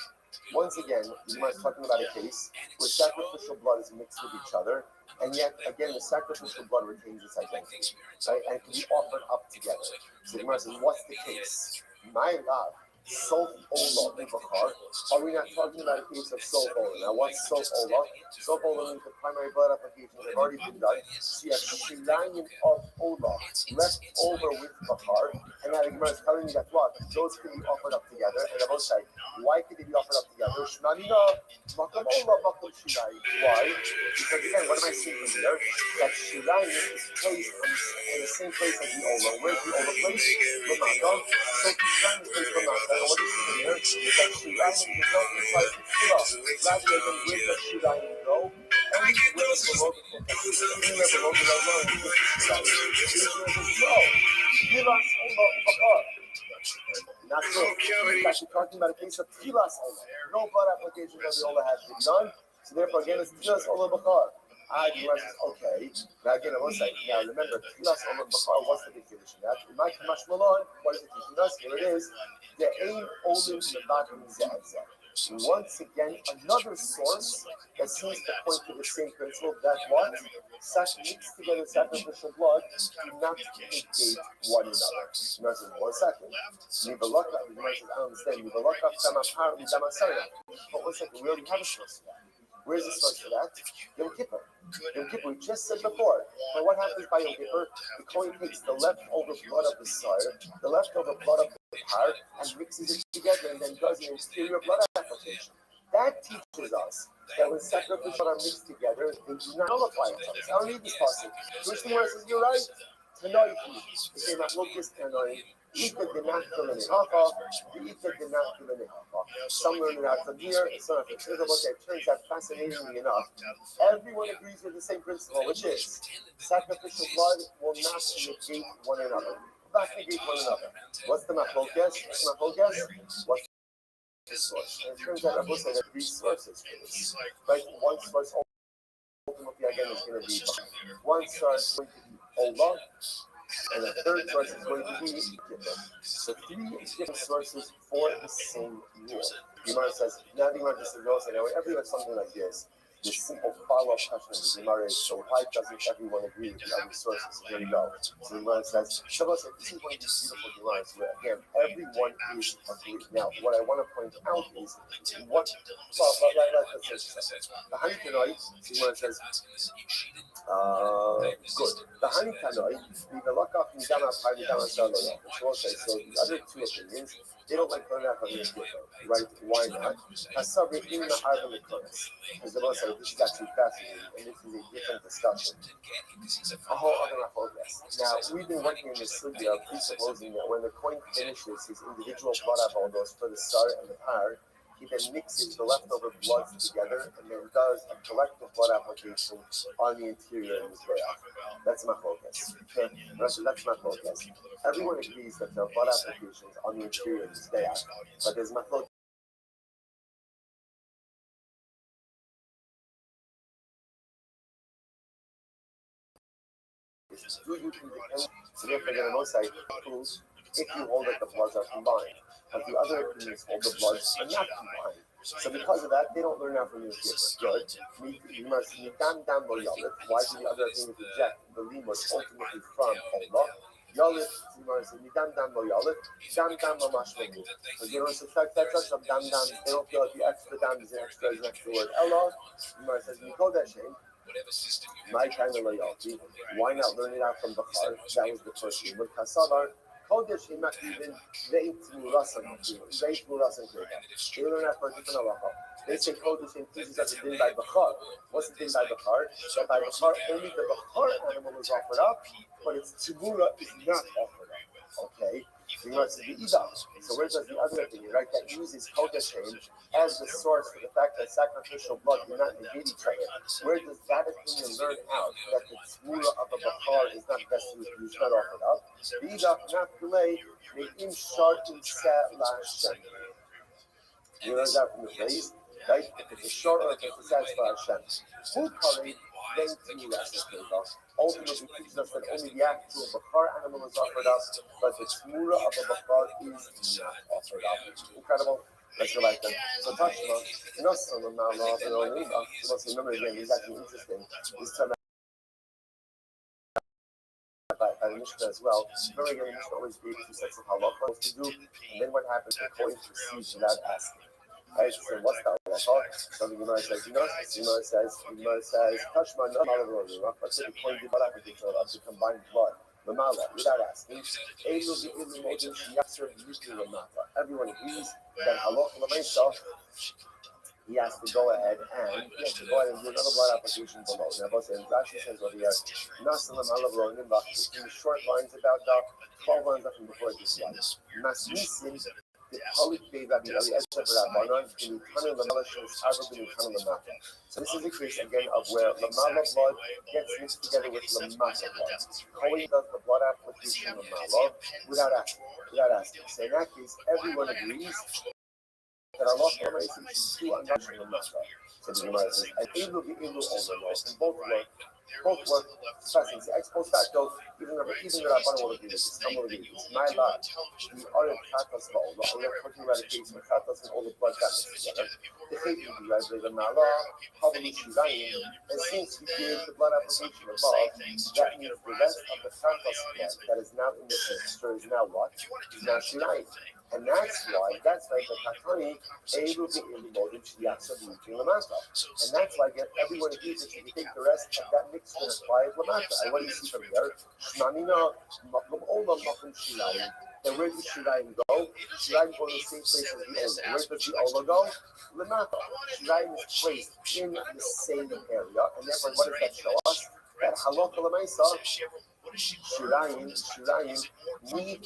you might be talking about a case where sacrificial blood is mixed with each other, and yet again the sacrificial blood retains its identity, right? And can be offered up together. So the Gemara says, what's the case? My lab. Sof Ola Ubakar. Are we not talking about a case of Sof Ola? Now, what's Sof Ola? Sof Ola means the primary blood applications have already been done. So you have Shilayim of Ola left over with Bakar. And now the Gemara is telling you that what? Those can be offered up together. And I will say, why could they be offered up together? Shmanina, Makam Ola, Makam Shilayim. Why? Because again, what am I seeing from here? That Shilayim is placed in the same place as the Ola. Where's the Ola place? Lamaka. So Shilayim is placed Lamaka. And what is here is that Shilayim is not inside the Shula. Rather than where the Shilayim go, only where below the line is the Shilayim. No. Give us Ola Bakar. Not so. He's actually talking about a case of Tilas Ola. No blood application of the Ola has been done. So therefore, again, it's Tilas Ola Bakar. Okay. Now again, I will say, now remember, Tilas Ola Bakar, what's the big condition? That in my Kamash Malon, what is it teaching us? Here it is. The aim only to the bottom is once again, another source that seems to point to the same principle that what? Mixed together sacrificial blood do not negate one another. Gemara says, 1 second. Nibalaka, the Gemara says, I don't understand. Nibalaka, Tamapar, Damasaya. But 1 second, we already have a source for that. Where's the source for that? Yom Kippur. Yom Kippur, we just said before. But what happens by Yom Kippur? The Kohen takes the leftover blood of the sire, the leftover blood of the par, and mixes it together and then does an exterior blood application. That teaches us that when sacrificial are mixed together, they do not nullify each other. I don't need this passage. Which the says, you're right. Tanoi, if they're not locust, Tanoi. Some learn it out from here, some of it. It turns out fascinatingly enough, everyone agrees with the same principle, which is sacrificial blood will not negate one another. Not negate one another. What's the machlokas? What's the source? And it turns out there are 3 sources for this. Right? One source ultimately again is going to be one star is going to be Ola, and the third source is going to be Gittin. So three different sources for the same rule. The Gemara says, now the Gemara just goes, and every has something like this. This simple follow-up question of the Gemara is, so why doesn't everyone agree with the other sources? Here we go. So the Gemara says, Shabbos, this is one of these beautiful Gemaras where, again, everyone is agreed. Now, what I want to point out is, let's say, the Hanikanoi, the Gemara says, good. The Hanikanoi, the Lakach Nidama Pai Nidama Shalom. So the other two opinions, they don't like learning out from the right? Why not? Hasabri in the Arba Nikonis. Because the most this is actually fascinating, and this is a different discussion. A whole other focus. Now, we've been working in this studio presupposing that when the coin finishes his individual blood apples for the star and the par, he then mixes the leftover bloods together and then does a collective blood application on the interior of his veil. That's my focus. Okay? That's my focus. Everyone agrees that there are blood applications on the interior of his veil, but there's my focus. Do you independent? So therefore, the Mosai proves if you hold that the bloods are combined, but the other opinions hold the bloods are not combined. So because of that, they don't learn out from the paper. Good. You must dam lo yalit. Why do the other opinions reject the limos ultimately from Allah? Yalit, you must dam lo yalit. Dam lo mashmenu. So they don't subtract that just from dam. They don't feel like the extra dam is an extra next to the word Allah. You must say Nikodeshem. My kind of loyalty. Why not learn it out from the heart? That was the first thing. With Kasavar, Kodesh not even they learn that for a different halacha. They say Kodesh increases as a din by Bachar. What's the din by Bachar? That by Bachar only the Bachar animal is offered up, but its tzibura is not offered up. Okay? So where does the other opinion, right, that uses Kodesh as the source for the fact that sacrificial blood do not negate each other? Where does that opinion learn out that the tzmura of a Bachar is not best used, not offered up? The Idach not delay, may in short in set last Hashem. You learn that from the phrase, right? If it's a short or if it's a satisfy Hashem. Who carried then tzmura ultimately teaches us that only the actual Bachar animal is offered up, but the tzmura of a Bachar is not offered up. Incredible. Let's go back then. So Tashma, let's remember again, this is actually interesting. This time by the Mishnah as well. Remember again, the Mishnah always gave two sets of halachos to do, and then what happens, the coin proceeds without asking. Right, so what's that halacha? So the Gemara says, the Gemara says, Tashma, no matter what, let's say the coin did blood application of the combined blood. Lamala, without asking, everyone agrees that halacha l'maisa, he has to go ahead and do another blood application below. Now, Rashi says over here, in the short lines about the 12 lines up from before this one. Masmisin, the Palik Bay Rabbi Ali Ezra Rabbanon, in Kana Lamalashos, Arab in Kana Lamata. So this is the case again of where Lamala blood gets mixed together with Lamata blood. Kohen does the blood application of Lamala without asking. So in that case, everyone agrees that Allah should do another Lamata. So the Gemara says, and Ilu be Ilu Ola, and both work discussing. So ex post facto, even the Rabbanon will agree with this. Some will agree with this. My love, we are in Katas Ba'olah. We are talking about a case where Katas and all the blood got mixed together. The Chayim, you guys live in Ma'ala, Havali Shirayim, and since we did the blood application above, that means the rest of the Katas blood that is now in the mixture is now what? Is now Shirayim. And that's why the Katani able to involve the Yaksa meeting Lamata. And that's why everyone agrees that you take the rest of that mixture and apply it Lamata. And what do you see from here? Shmanina, Makum Ola, Makum Shirayim. And where does Shirayim go? Shirayim go to the same place as the Ola. Where does the Ola go? Lamata. Shirayim is placed in the same area. And therefore, what does that show us? That Halakha Lamaisa, Shirayim need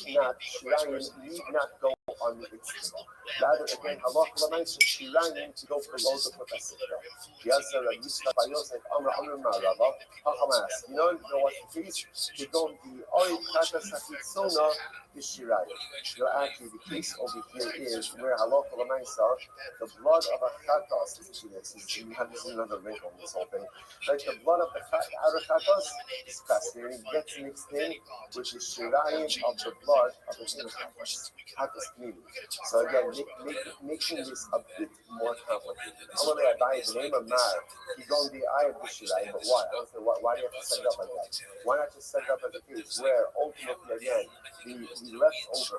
not go on the Itzvah. Rather, again, halach l'maisa shirayim to go below the Pekasika. Yes, Rabbi Yitzchak Bar Yosef, Amr Marava, Hacham asked, you know what the case? They don't be Ori Kata Sakitzona is shirayim. So actually, the case over here is where halach l'maisa, the blood of a chatos, listen to this, you have this another wrinkle in this whole thing. Like the blood of the outer chatos is fascinating, gets mixed in with the shirayim of the blood of the inner chatos. So again, making this a bit more complicated. I'm going to buy the name of Mar. You don't the eye of the shirayim, but why? I don't say why do you have to set it up like that? Why not just set it up as a case where ultimately again the leftover?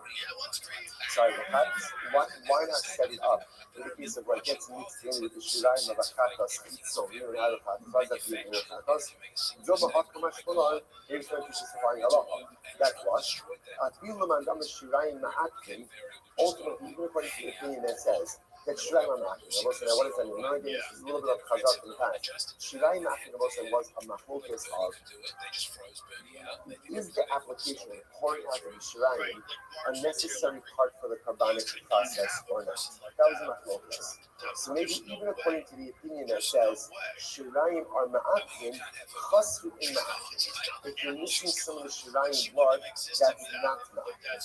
Sorry, the chatos. Why not set it up? In the case of what gets mixed in with the shirayim of a chatos, so you know how the chatos, why does that mean the chatos? Zoba hot kamash kolon, here's going to justify a lot. That's what. Ultimately, even according to the opinion that says that shirayim ma'akin, I will say, what does that mean? No idea. This is a little bit of chazak in the past. Shirayim ma'akin, I will say, was a machlokas of is the application of pouring out of the shirayim a necessary part for the carbonic process or not? That was a machlokas. So maybe even according to the opinion that says shirayim are ma'akin, chasru in ma'akin. If you're missing some of the shirayim blood, that's not ma'akin.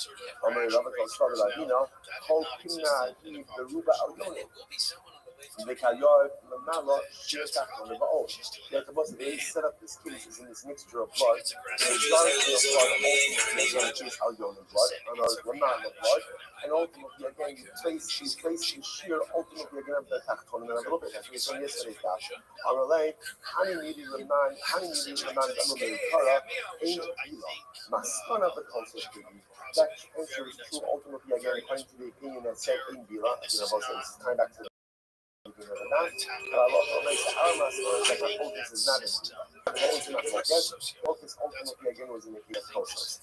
Omer Rabbi Rothschild Lavina, Kol Kimna Hiv Beruba Al Yonim. Lekayar Lamala Shirtak on the Baal. Yet the boss they set up this case is in this mixture of blood. The majority of blood ultimately is Al Yonim blood, and Lamala blood. And ultimately, again, you place the shear ultimately again of the tachton in a little bit. As we saw yesterday's daf. Aralei, Hani Nidi Raman, Damamei Kara, Ein Bila, Maskan of the concept to be. That answer is true ultimately again according to the opinion that said in Bila. Again, about this time back to the beginning of the night. Allah makes our master that my focus is not in Bila. Focus ultimately again was in the case of Kosos.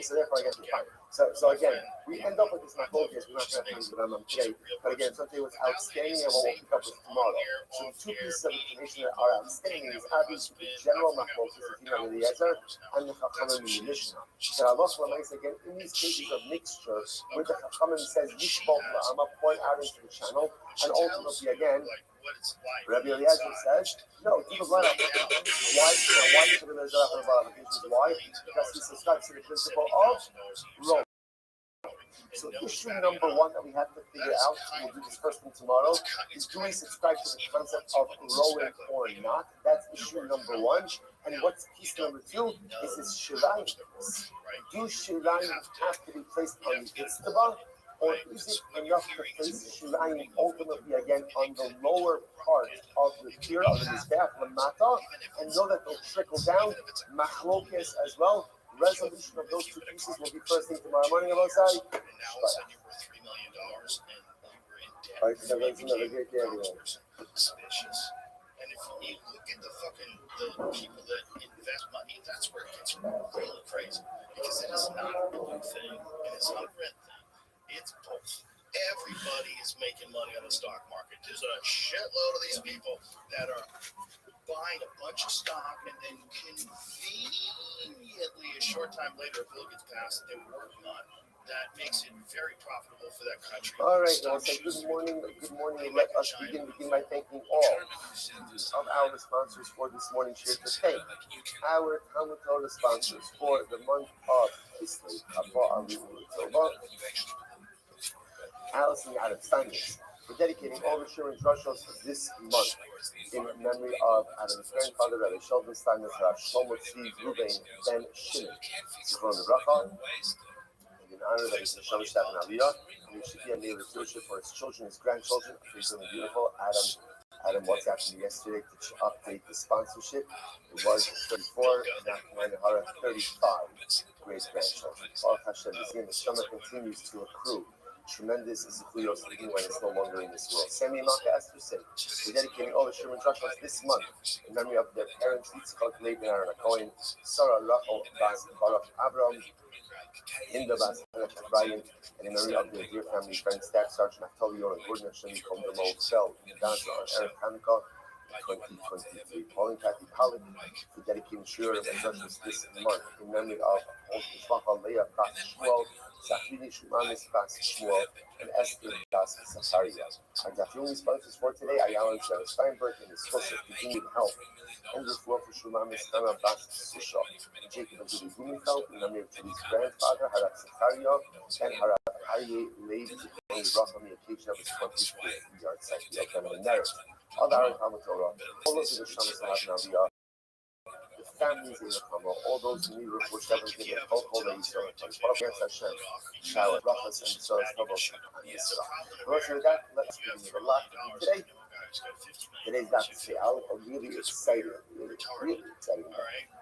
So therefore again we find. So again, we end up with this focus. We're not going to finish with them today. But again, something was outstanding and what we'll pick up with tomorrow. So the two pieces of information that are outstanding is obviously the general focus, if you know the Yezer, and the Chachamim in the Mishnah. So Allah again, in these cases of mixture, where the Chachamim says Yishbol La'ama, point out into the channel, and ultimately again, Rabbi Eliezer says, no, do the blood application. Why should there be a blood application? Why? Because he subscribes to the principle of row. So issue number one that we have to figure out, we'll do this first thing tomorrow, is do we subscribe to the concept of rowing or not? That's issue number one. And what's piece number two? Is this shirayim. Do shirayim have to be placed on the Itzvah? Or is it enough to place shirayim ultimately again on the lower part of the tier of the mizbeach lamata and know that they'll trickle down machlokes as well? Resolution of those two pieces will be first thing tomorrow morning. About say. And now all of a sudden you were $3 million and you were in debt. Another great day, everyone. Suspicious. And if you look at the people that invest money, that's where it gets really crazy because it is not a blue thing and it's not a red thing. It's both. Everybody is making money on the stock market. There's a shitload of these people that are buying a bunch of stock and then conveniently a short time later, a bill gets passed that they were working on. That makes it very profitable for that country. All right, well, so good morning. Let us begin by thanking all of our sponsors for this morning's share. To thank our Talmud Torah sponsors for the month of Kislev, Haba, Allison Adam Steinmetz. We're dedicating all the Shir and Drushos this month in memory of Adam's grandfather, Rabbi Sheldon Steinmetz, Rav Shlomo Tzvi Ruben Ben Shimon. Zichron Lebracha, in honor of his Neshama Shtat and Aliyah, and he should be a neighbor stewardship for his children, his grandchildren. He's doing beautiful. Adam WhatsApped me yesterday to update the sponsorship. It was 34, now 35 great grandchildren. Baruch Hashem, the Neshama continues to accrue tremendous zechuyos even when it's no longer in this world. Sammy Maka Esther said, we're dedicating all the Sherman Drushos this month in memory of their parents, Yitzchak, Laban, Aaron, Cohen, Sarah, Rachel, Bas, Baruch, Abram, Hinda, Bas, Brian, and in memory of their dear family friends, Staff Sergeant Naftali, and Gordon, Hashem, Kom, the Mo, Sel, Danza, and Eric Hanukkah, 2023. Paul and Kathy Pollock for dedicating Shir and Zundus this month in memory of Old Leah Bas Shmuel, Safrini Shumanis Bas Shmuel, and Esther Bas Sacharia. Our Dafyomi sponsors for today are Alan Steinberg and his source of continued health. And the floor for Shumanis Hannah Bas Susha, Jacob and Julie Blumenfeld in memory of Julie's grandfather, Harab Sacharia, and Harab Aryeh Leib on the occasion of his 25th yard cycle of family marriage. All the Talmud Torah, all those in the Shamas Navia, the families in the Kama, all those in New York, whichever give it, all the Yisrael, Baruch Hashem, Shower, Brachas, and so it's Tovos, and Yisrael. With that, let's begin with a lot today. Today's Dr. Se'al, a really exciting, really exciting.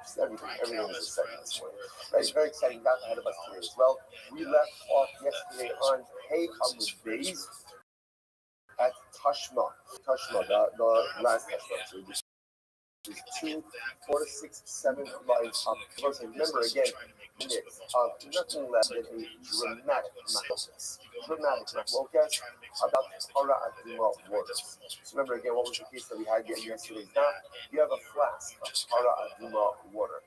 Just everything is exciting this morning. Right, very exciting Dr. ahead of us today as well. We left off yesterday on Hey Amud Beis at Tashma, the last Tashma. So this is 2, 4 to 6, 7 lines up. Remember again, it's nothing less than a dramatic machlokas. About Hara Aduma waters. So remember again, what was the case that we had yesterday's daf? You have a flask of Hara Aduma water.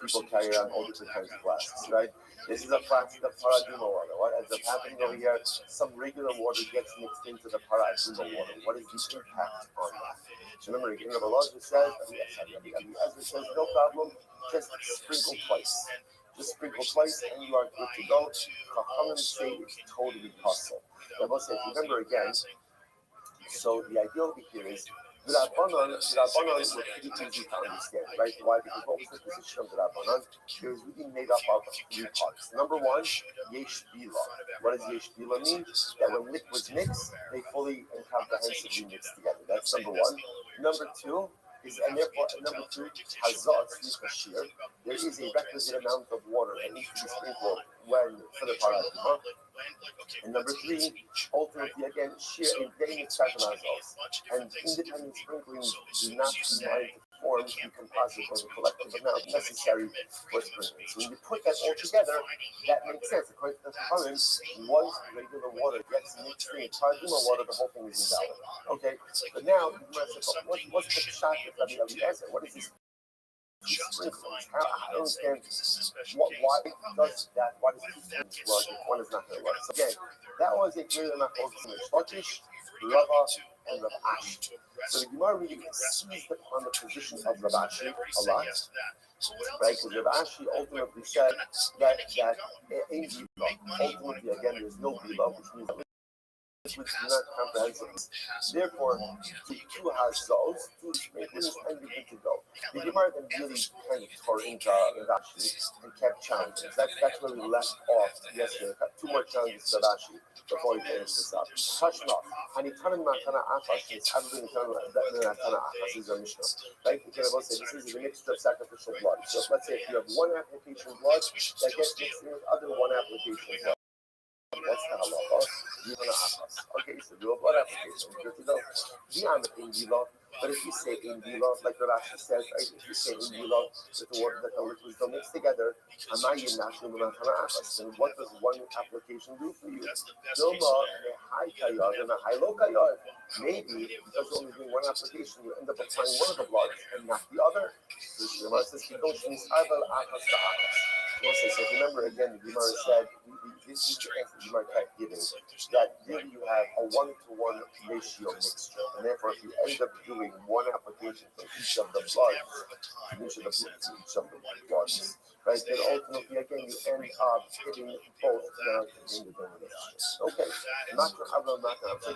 People carry around all different kinds of flasks, right? This is a flask of Hara Aduma water. What ends up happening over here? Some regular water gets mixed into the Hara Aduma water. What is the impact on that? So remember again, Rabbi says, Ezra says, no problem, just sprinkle twice. Just sprinkle twice and you are good to go. Chachamim say it's totally possible. Rabbi says, remember again, so the idea over here is the Rabbanon were pretty easy to understand, right? Why? Because what was the position of the Rabbanon? It was really made up of 3 parts. Number 1, Yesh Bila. What does Yesh Bila mean? That when liquids mix, they fully and comprehensively mix together. That's number 1. Number 2 is, and therefore, number 2, Hazat Yishashir. There is a requisite amount of water that needs to be sprinkled when for the paraduma. And number 3, ultimately again, shear and getting it and independent sprinklings do not combine to form the composite or the collective amount necessary for sprinkling. So when you put that all together, that makes sense. According to the Chachamim, once regular water gets mixed in paraduma water, the whole thing is invalid. Okay, but now what's the shot of Rabbi Eliezer? What is this? Sprinkles. I don't understand why it does that. Why does it work if one is not going to work? So again, that was a clear enough focus on Shlokish, Rava, and Rav Ashi. So the Gemara really seized upon the position of Rav Ashi a lot, right? Because Rav Ashi ultimately said that in Bila, ultimately again, there's no Bila, which means which do not comprehensive. Therefore, the 2 has those, 2 sprinklings, and you're good to go. The Gemara then really kind of tore into Rashi and kept challenging. That's where we left off yesterday. Got 2 more challenges to Rashi before we finish this up. Tashma, Hanitanan Matana Achash, it's Abdul Matana Achash is a Mishnah. Right? We can about say this is a mixture of sacrificial blood. So let's say if you have 1 application blood that gets mixed in with other 1 application blood. That's the halacha. Okay, so do a blood application. Good to go. Beyond the Indila, but if you say Indila, like the Rashi says, right? If you say Indila, that the water that the liquids don't mix together, then what does 1 application do for you? Maybe because you're only doing 1 application, you end up applying 1 of the bloods and not the other. So the Gemara says, so remember again, the Gemara said, this is the answer the Gemara kept giving, that really you have a 1-to-1 ratio mixture. And therefore, if you end up doing 1 application for each of the bloods, right, then ultimately, again, you end up hitting both in the donation. Okay, so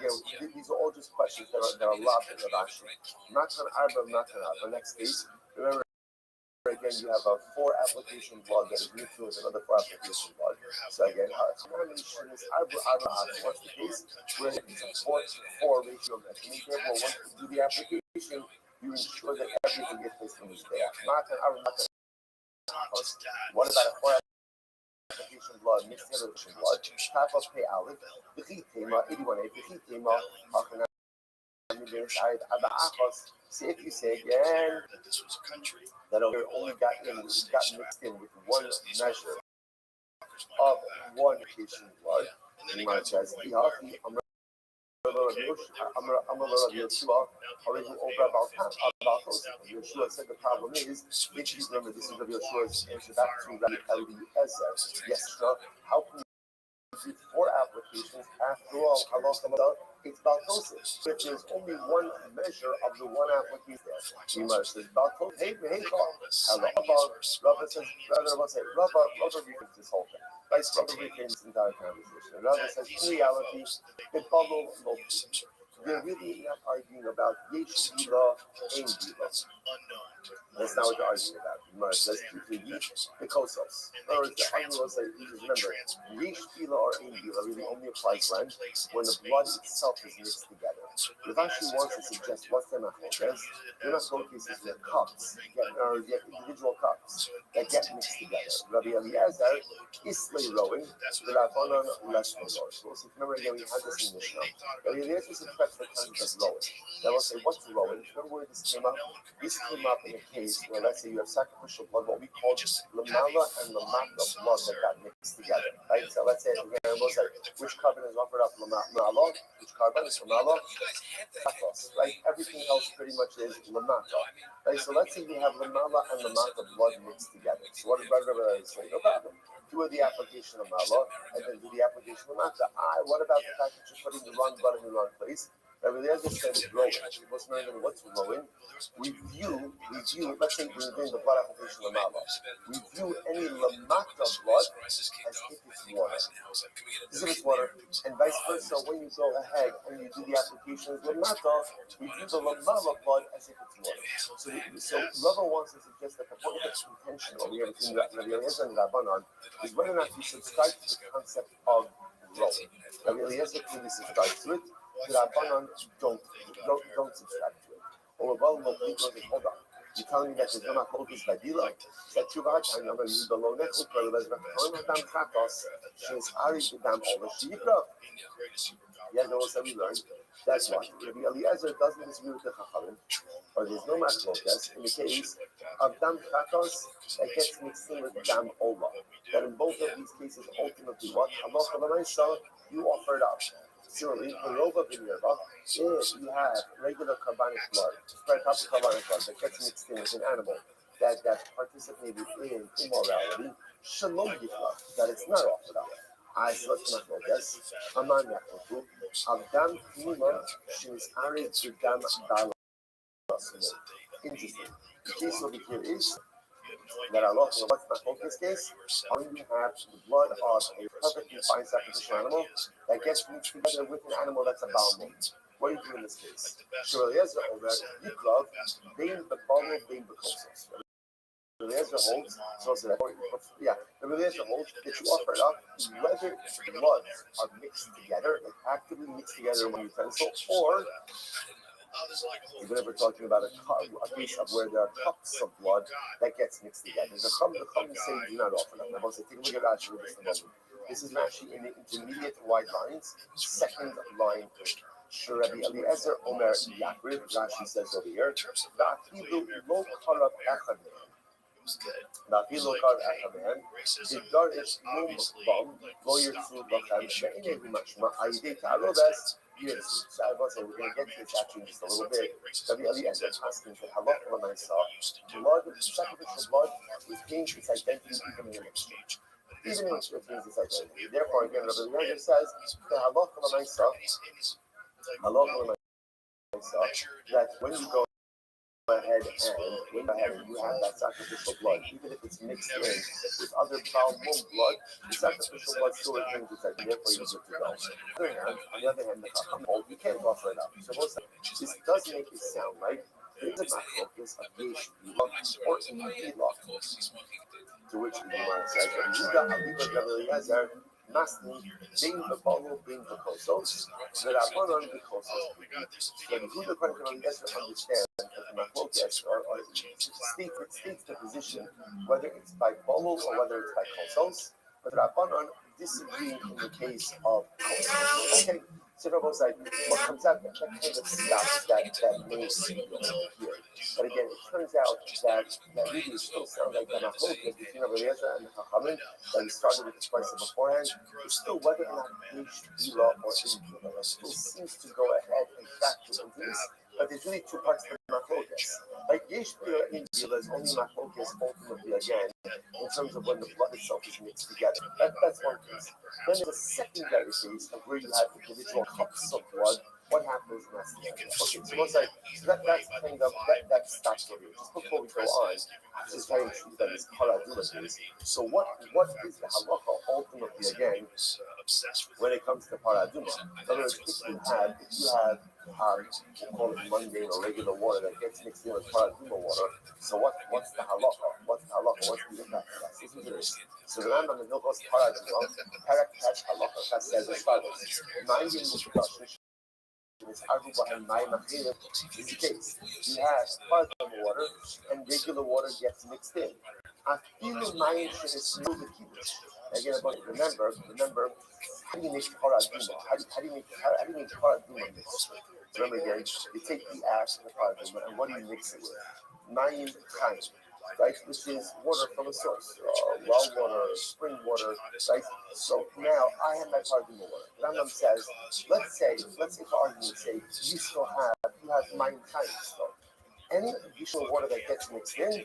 again, these are all just questions that are lobbed in the Rashi. Matan Arba, Matan Arba. Next case, remember, again, you have a 4 application blood that is neutral with another 4 application blood. So again, combination is what's the case? Where it's a 4-to-4 ratio of that. And therefore, once you do the application, you ensure that everything gets placed in this day. What about a 4 application blood mixed together with blood? Tapos pay Aleph, the Chitema, 81A, the Chitema, see if you say again that only got mixed in with 1 measure of 1 application blood, and you might say, Yeshua said the problem is, if you remember, this is Rabbi Yeshua's answer back to Rabbi Eliezer. Yes, how can you do 4 applications? After all, halacha it's baltosis. If there's only one measure of the one application there, Gemara says baltosis. Hey, Rabbi says, Rabbi reframes this whole thing. Right? Rabbi reframes this entire conversation. Rabbi says, in reality, it follows no. They're really not arguing about Yesh Bila, Ein Bila. That's not what they're arguing about. Gemara says, the Kosos. In other words, the argument will say, remember, Yesh Bila or Ein Bila really only applies when the blood itself is mixed together. If Rashi wants to suggest what's the machlokes, the machlokes is the cups, or the individual cups that get mixed together. Rabbi Eliezer is slay rowing, the Rabbanan less than rowing. So remember again, we had this in Mishnah. Rabbi Eliezer subtracts the concept of rowing. Then we'll say, what's rowing? Remember where this came up? This came up in a case where, let's say, you have sacrificial blood, what we call lamala and lamata blood that got mixed together. Right? So let's say, we'll say, which carbon is offered up lamala, which carbon is lamala? Right? Everything else pretty much is lamata. Right? So let's say we have lamala and lamata blood mixed together. So what does Rabbi say? No problem. Do the application of mala and then do the application of lamata. What about the fact that you're putting the wrong blood in the wrong place? Rabbi Eliezer said it's rowing. What's rowing? We view, let's say we're doing the blood application of mala. We view any lamata blood as if it's water. As if it's water, and vice versa. When you go ahead and you do the application of lamata, we view the lamala blood as if it's water. So Rabbi wants to suggest that the point of contention over here between Rabbi Eliezer and Rabbanan is whether or not you subscribe to the concept of rowing. Rabbi Eliezer clearly subscribes to it. The Rabbanan don't subscribe to it. Or well, hold on. You're telling me that there's no machlokes by Dila? That Tshuva HaTanya, I'm going to use the low next word, but Adam Chatos, she's Ari B'dam Ola Shiyikra. Yeah, no, so we learned. That's why. Rabbi Eliezer doesn't disagree with the Chachamim, or there's no machlokes in the case of Dam Chatos that gets mixed in with Dam Ola. That in both of these cases, ultimately, what? Halacha l'maisa, you offer it up. Similarly, the Rova B'nirva, if you have regular carbonic blood, proper carbonic blood that gets mixed in with an animal that participated in immorality, shalom yifla, that it's not offered up. I select machlokes, aman yachotu, avdam pnima, shemis arid b'dam dalas. Interesting. The case over here is that Allah, what's machlokes case? When you have the blood of a perfectly fine sacrificial animal that gets mixed together with an animal that's a bowel. What do you do in this case? Rabbi Eliezer over Yiklav, bein b'balo, bein b'kosos. Rabbi Eliezer holds, Rabbi Eliezer holds that you offer it up whether the bloods are mixed together, like actively mixed together in one utensil, or even if we're talking about a case of where there are cups of blood that gets mixed together. The Chum say do not offer them. I'm take a look at Rashi with this moment. This is Rashi in the intermediate wide lines, second line. Rabbi Eliezer Omer Yakriv, Rashi says over here, Va'afilu lo karab echad mehem. Va'afilu karab echad mehem. V'darish mum bam lo yirtzu lachem she'enehu mashma ayidei ta'arobes. Yes, so I was saying we're going to get to this actually in just a little bit. Rabbi Eliezer is asking for halacha l'maisa. Blood, sacrificial blood, retains its identity even in an exchange. Even in exchange, retains its identity. Therefore, again, Rabbi Eliezer says the halacha l'maisa, that when you go ahead and you have that sacrificial blood, even if it's mixed in with other bowel blood, the sacrificial blood still retains its identity. Therefore, you get to go. On the other hand, the Chacham hold you can't offer it up. So this does make it sound right. There's a machlokes of Yesh Bila or Bila, to which the Gemara says, Yehuda Aliva Rabbi Eliezer Masni being the bottle, being the kosos, the Rabbanon the kosos. So the Yehuda according to Rabbi Eliezer understands that the machlokes or states the position whether it's by bottle or whether it's by kosos, but the Rabbanon disagree in the case of kosos. Okay. So for both sides, what comes out, that kind of stops that main signal here. But again, it turns out that really it still sounds like the machlokes between Rabbi Eliezer and the Chachamim that we started with the Shpaisa beforehand. It's still whether or not Ish Bila or In Bila. It still seems to go ahead and factor into this. But there's really two parts to the machlokes. Like Yesh Bila In Bila is only machlokes ultimately again in terms of when the blood itself is mixed together. That's one case. Then there's a secondary case of where you have individual cups of blood. What happens in that scenario? Okay, so once that's kind of that stops over here. Just before we go on, I'm just very intrigued by this paraduma case. So what is the halacha ultimately again when it comes to paraduma? In other words, if you have we'll call it mundane or regular water that gets mixed in with paraduma water, so what's the halacha? What's the impact of that? Listen to this. So the Rambam in Hilchos Paraduma, Parak Tet Halacha says as follows: Nine is the case. You have part of water and regular water gets mixed in. Again, remember, how do you make paraduma? How do you make paraduma mix? Remember again, you take the ash and the paraduma, and what do you mix it with? Mayim chaim, right? Which is water from a source, well water, spring water, right? So now I have my paraduma water. Rambam says, let's say for argument's sake, you have mayim chaim still. Any additional water that gets mixed in,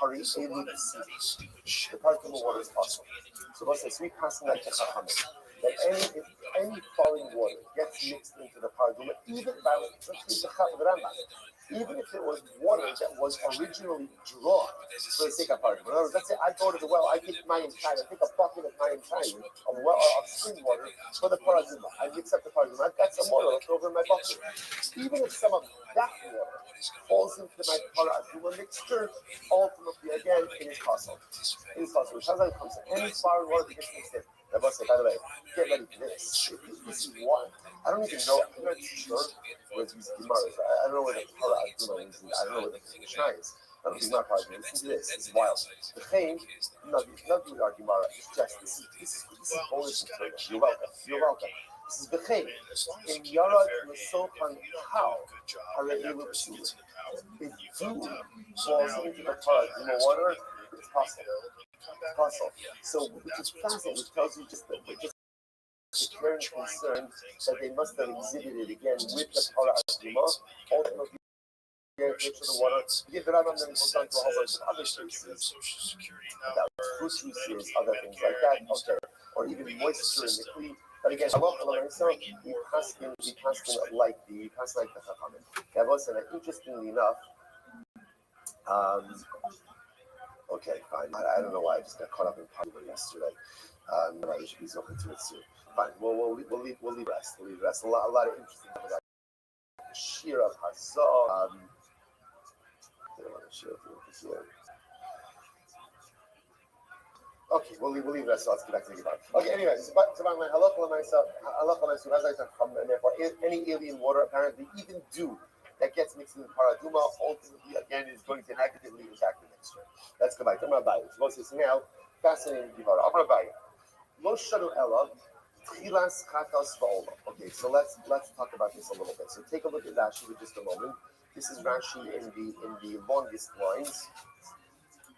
hurry, the paraduma water is possible. So let's say, we pass like the chachamim. That any foreign water gets mixed into the paraduma, even if it was water that was originally drawn for the sake of paraduma. In other words, let's say I go to the well, I take mayim chaim, I take a bucket of mayim chaim, of spring water for the paraduma. I mix up the paraduma. That's some water left over in my bucket. Even if some of that water falls into my paraduma mixture, ultimately again it is possible. It is possible. It sounds like it comes to any foreign water that gets mixed in. By the way, get ready for this. This is one. I don't even know. I'm not sure where these gemaras. I don't know where the paraduma is. I don't know where the Mishnah is. I don't think my paraduma. Listen to this. It's wild. The thing, not doing our gemara. It's just this is bonus material. You're welcome. This is the thing. In Yarad Mesopan how Hareelu Psulah. If dew falls into the paraduma water, it's possible. So, which is fascinating, it tells you just the clear concern that they must have exhibited again with the paraduma, ultimately picture the water. Give the Rambam then goes on to a whole bunch of other cases about fruit juices, other things like that, okay, or even moisture in the clean. But again, we pass like the Chachamim. That was interestingly enough. Okay, fine. I don't know why I just got caught up in Pablo yesterday. I should be talking to it soon. Fine. We'll leave rest. A lot of interesting things about Shir of Hazah. Okay, we'll leave rest. So let's get back to the Gemara. Okay, anyways, but and therefore any alien water apparently even dew that gets mixed in the paraduma ultimately again is going to negatively impact the mixture. Let's go back to Rabbi. Moses now fascinating Gemara. Rabbi, Lo Shadu Ella Tchilas Chatas Va'olam. Okay, so let's talk about this a little bit. So take a look at Rashi for just a moment. This is Rashi in the longest lines.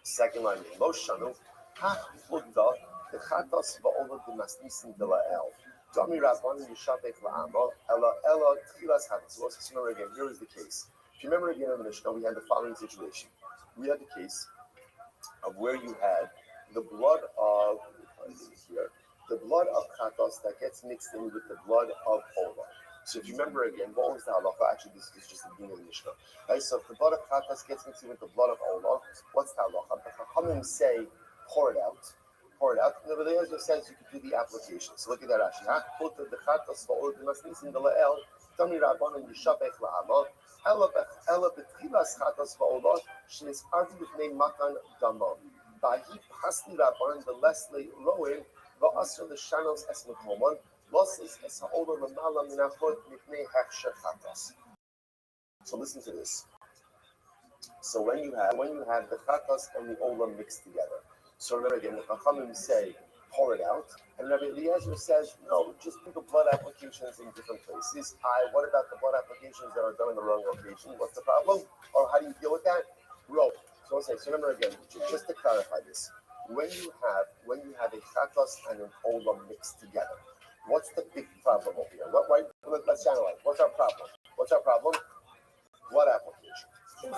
Second line, Lo Shadu Hach Chudda the Chatas Va'olam the Masnisin de La'el. Dami Rabban Yishabek La'ama Ella Tchilas Chatas. So let's remember again. Here is the case. If you remember again in the Mishnah, we had the following situation. We had the case of where you had the blood of chatos that gets mixed in with the blood of ola. So if you remember again, what was the halacha? Actually, this is just the beginning of the Mishnah. Right? So if the blood of chatos gets mixed in with the blood of ola, what's the halacha? The Chachamim say, pour it out. And the Eliezer says you can do the application. So look at that actually. The chatos va'ola b'masnisin dela'el, Tami Rabban Yishabek la'ama, Ella betchilas chatos va'ola, shenisarti b'fnei matan damam. Ba'hi pasni Rabban the lesle roin, va'asr the shanos es mekoman, losses es ha'ola l'mala minachot mipnei hechsher chatos. So listen to this. So when you have the chatos and the ola mixed together. So remember again, the Chachamim say pour it out. And Rabbi Eliezer says, no, just do the blood applications in different places. What about the blood applications that are done in the wrong location? What's the problem? Or how do you deal with that? Row. So remember again, just to clarify this, when you have a chatos and an olam mixed together, what's the big problem over here? Let's analyze. What's our problem? What application?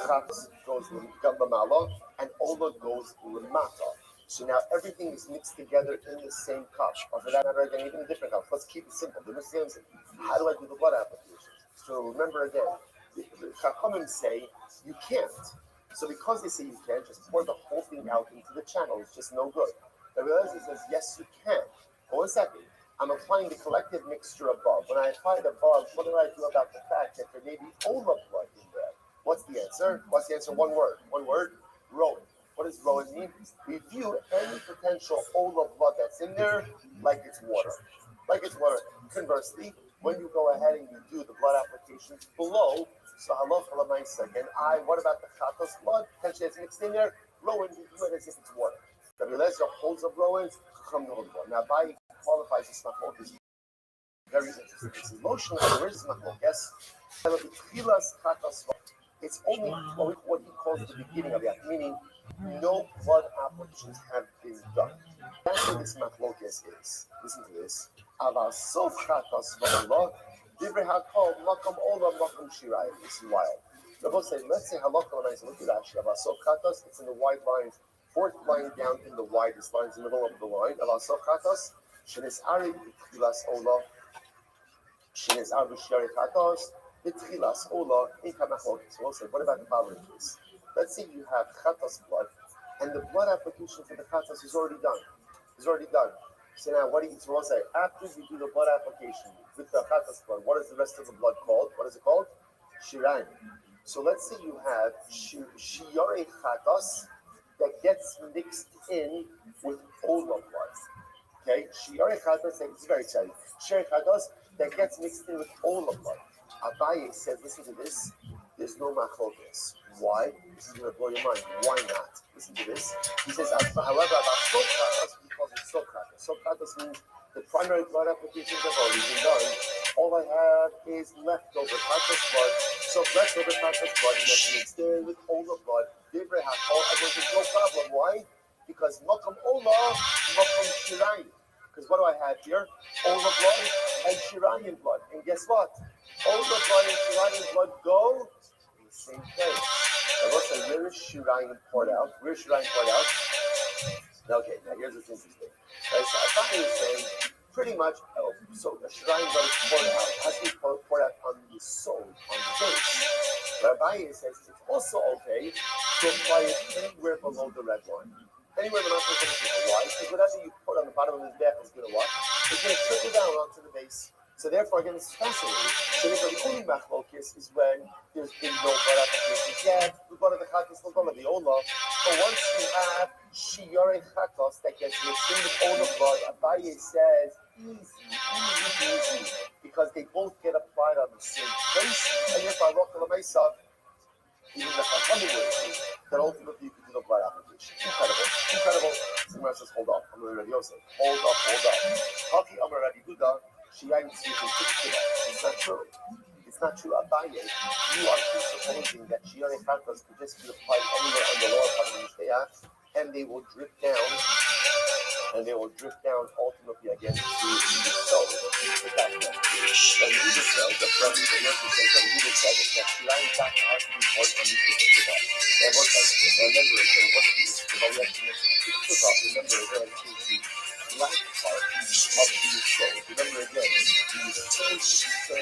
Chatos goes lamala and ola goes lamata. So now everything is mixed together in the same cup, or for that matter, again, even in different cups. Let's keep it simple. How do I do the blood applications? So remember again, the Chachamim say you can't. So because they say you can't, just pour the whole thing out into the channel. It's just no good. The Rebbe says, yes, you can. Hold on a second. I'm applying the collective mixture above. When I apply it above, what do I do about the fact that there may be Ola blood in there? What's the answer? One word. Rowan. What does Rowan mean? We view any potential Ola blood that's in there like it's water. Conversely, when you go ahead and you do the blood applications below, so halacha l'maisa again. What about the chatos blood? Potentially it's mixed in there. Rowan, you do it as if it's water. Rabbi Eliezer holds of Rowan, chacham no blood. Now, Rabbi qualifies this machlok is very interesting. It's emotional. Where's this machlok? Yes. It's only what he calls the beginning of that, meaning no blood applications have been done. That's what this machlok is. Listen to this. Aval sof chatos v'Allah. This is wild. Rabbi said, let's say halakha l'maisa. Look at that. Avasof chatos. It's in the wide lines, fourth line down in the widest lines, in the middle of the line. Avasof chatos. Shenes ari b'tchilas ola. Shenes ari b'shari chatos. B'tchilas ola. Inka machlok. So we'll say, what about the following case? Let's say you have chatos blood, and the blood application for the chatos is already done. So now, what do you say? After you do the blood application with the chatas blood, what is the rest of the blood called? What is it called? Shirayim. So let's say you have shiyare chatas that gets mixed in with ola blood. Okay, shiyare chatas, it's very exciting. Shiyare chatas that gets mixed in with ola blood. Abaye says, listen to this. There's no machlokes. Why? This is going to blow your mind. Why not? Listen to this. He says, however, about sof chatas, he calls it sof chatas. Sof chatas means the primary blood applications have already been done. All I have is leftover chatas blood. So leftover chatas blood gets mixed in with ola blood. Divrei hakol, and there's no problem. Why? Because makom ola, makom shirayim. Because what do I have here? Ola blood and shirayim blood. And guess what? Ola blood and shirayim blood go in the same place. Now let's say, where is shirayim poured out? Okay, now here's what's interesting. Right, so I thought he was saying pretty much, so the shirayim blood is poured out. Has to be poured out on the soul, on the base. Rabbi says it's also okay to apply it anywhere below the red line. Anywhere the muscle is going to why? Because whatever you put on the bottom of his back is going to what? It's going to trickle down onto the base. So therefore, again, it's fascinating. So the only machlokes is when there's been no blood application yet. The blood of the chatos, the blood of the ola. But once you have shiyare chatos that gets mixed in with ola blood, Abaye says easy, because they both get applied on the same place. And if I look at the mesa, even the chachamim would agree that ultimately you can do the blood application. Incredible. Someone says, hold up. I'm Rabbi Yosef. Hold up. Haki Amar Rabbi Huda, Shiyayim Tzvikim Tiktiva. It's not true. Abaye, you are presupposing that shiyare chatas could just be applied anywhere on the lower part of the mishpeach, and they will drip down ultimately again to the soul. But that's not true. Rabbi Huda says, the Rabbi Huda says that shiyayim chatas has to be poured on the tiktiva. Remember again, what's the tiktiva? We have to make tiktiva. Remember again, is the black part of the soul. Remember again, the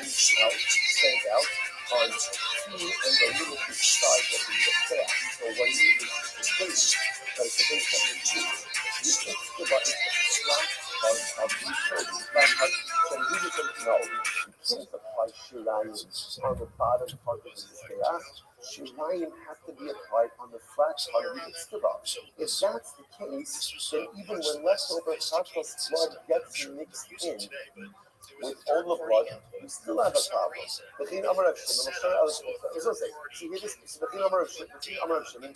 soul stands out on two and the little bit size of the mishpeach. So when you do the base, it's the base that you choose. You think about it, the black part of the soul. The black part, so you can know, you can't apply shirayim on the bottom part of the mishpeach. Shirayim have to be applied on the flat part of the mishpeach. If that's the case, then even when leftover chatos blood gets mixed in with all the blood, you still have a problem. See, hear this? Rav Shimon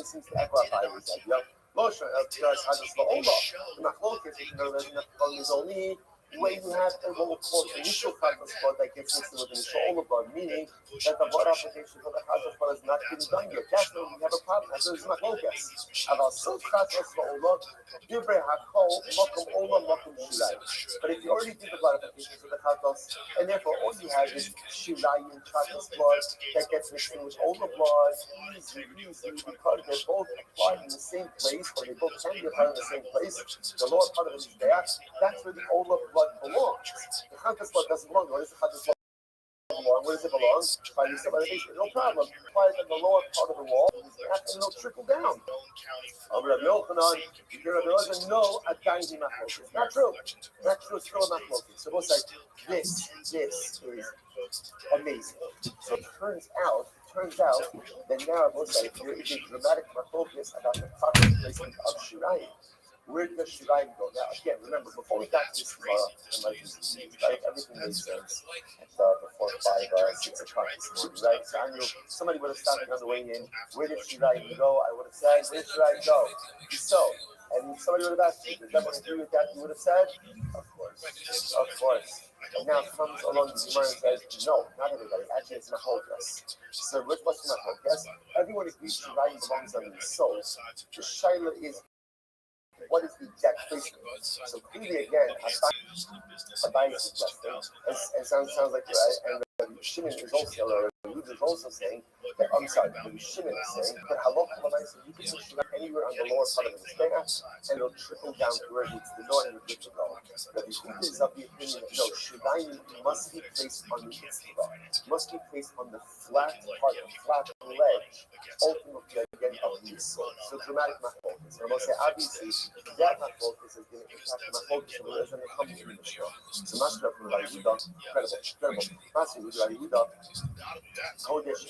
seems to act like I was like, Moshe, Tiras Hadis La'olah. The Machlokes is only when you have what we call initial Chazos blood that gets mixed with initial Olah blood, meaning that the blood application for the Chazos blood has not been done yet. That's when we have a problem. That's when it's Machlokes. Aval Sil Chazos La'olah, Divrei HaKol, Makom Olah, Makom Shilai. But if you already did the blood application for the Chazos, and therefore all you have is Shilai and Chazos blood that gets mixed in with Olah blood, easy, because they're both applied in the same place, or they both can be applied in the same place, the lower part of it is there. That's where the Olah blood belongs. The Chazos blood doesn't belong. Where does the Chazos blood belong? Where does it belong? By the basement. No problem. Apply it in the lower part of the wall, and it'll trickle down. Rabbi Yochanan, Rabbi doesn't know a danger machlokas. Not true. Not true. It's still a machlokas. So both say this is amazing. So it turns out that now both say there is a dramatic machlokas about the proper placement of shirayim. Where does shirayim go? Now again, remember before we got to this tomorrow, right? Everything made sense at before 5, 6 o'clock this morning, right? So I knew somebody would have stopped me on the way in. Where did shirayim go? I would have said, where did shirayim go? So, and somebody would have asked me, does everyone agree with that? You would have said, of course. And now comes along the Gemara and says, no, not everybody. Actually, it's Machlokes. So what's Machlokes? Everyone agrees shirayim belongs under the soul. The shaila is, what is the exact placement? So clearly, again, Rabbi is suggesting, and sounds like and Shimon is also saying that, I'm sorry, Shimon is saying that halacha l'maisa, you can put shirayim anywhere on the lower part of the mizbeach, and it'll trickle down to where it needs to go, and it'll get to go. But the Yehuda is of the opinion that no, shirayim must be placed on the mitzvah, must be placed on the flat part, the flat ledge, ultimately again of the soul. So dramatic machlokas. And I will say, obviously, that machlokas is going to impact the machlokas of the Lezan comes in the Mishnah. So Master of Rabbi Yehuda, incredible. Master of Rabbi Yehuda, Kodesh.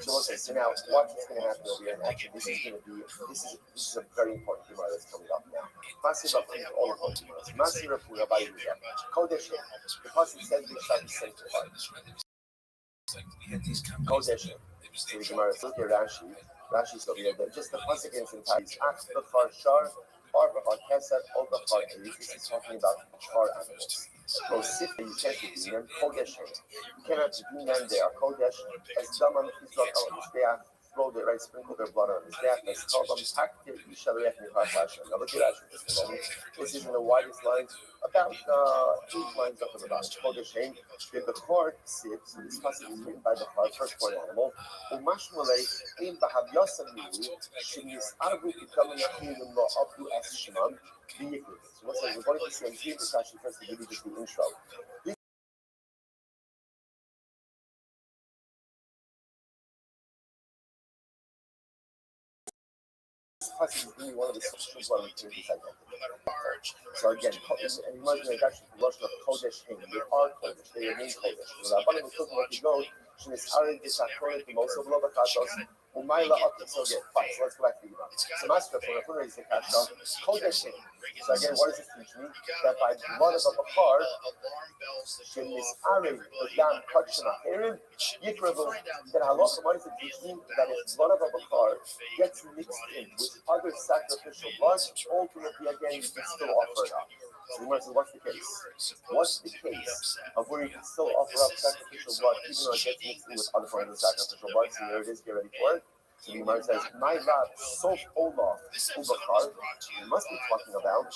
So we'll say, so now watch what's going to happen over here. And actually, this is a very important Gemara that's coming up now. Master of all of those Gemaras. Master of Rabbi Yehuda, Kodesh. The pasuk says they shall be sanctified. Kodesh. So the Gemara says here, Rashi's over here, that just the pasuk in its entirety is Ach b'char shar, or b'char kesef, or b'char eris. This is talking about char animals. Rosif, you can't redeem them. Kodesh, you cannot redeem them. They are Kodesh. As Daman Israel on they are throw the right, sprinkle their blood on his back. As called them Taktir Yishalech Nifasha. Now look at that. This is in the widest lines, about 8 lines up in the bottom. Kodesh, the Bechor sits. This passage is written by the firstborn animal. Umashmalei in Bahavyasam Miru. Shimis Arbu becoming a kingdom law up to as Shimon. So what's we're going to see on here, this actually first to give you just the intro. This passage is really one of the sections where we can decide that. So again, and you might know actually the Russian of Kodesh Him. They are Kodesh, they remain Kodesh. So the Rabbanim is talking about the goat, she is Arid Disakronik, the most of Lova Katos, Umayla Okim. So again, fine, so let's go back to the Gemara. So Master from the Funra is the Kasha, Kodesh Him. So again, what does this teach me? That by the blood of a Bakar, she is Arid, the Dam Kachana Aaron, Yikravu, that halacha, what does it teach me? That if blood of a Bakar gets mixed in with other sacrificial blood, ultimately again, you can still offer it up. So the Gemara says, what's the case? What's the case of where you can still offer up sacrificial blood even though it gets mixed in with other forms of sacrificial blood? So here it is, get ready for it. So the Gemara says, my lab, sof olah, ubakar. You must be talking about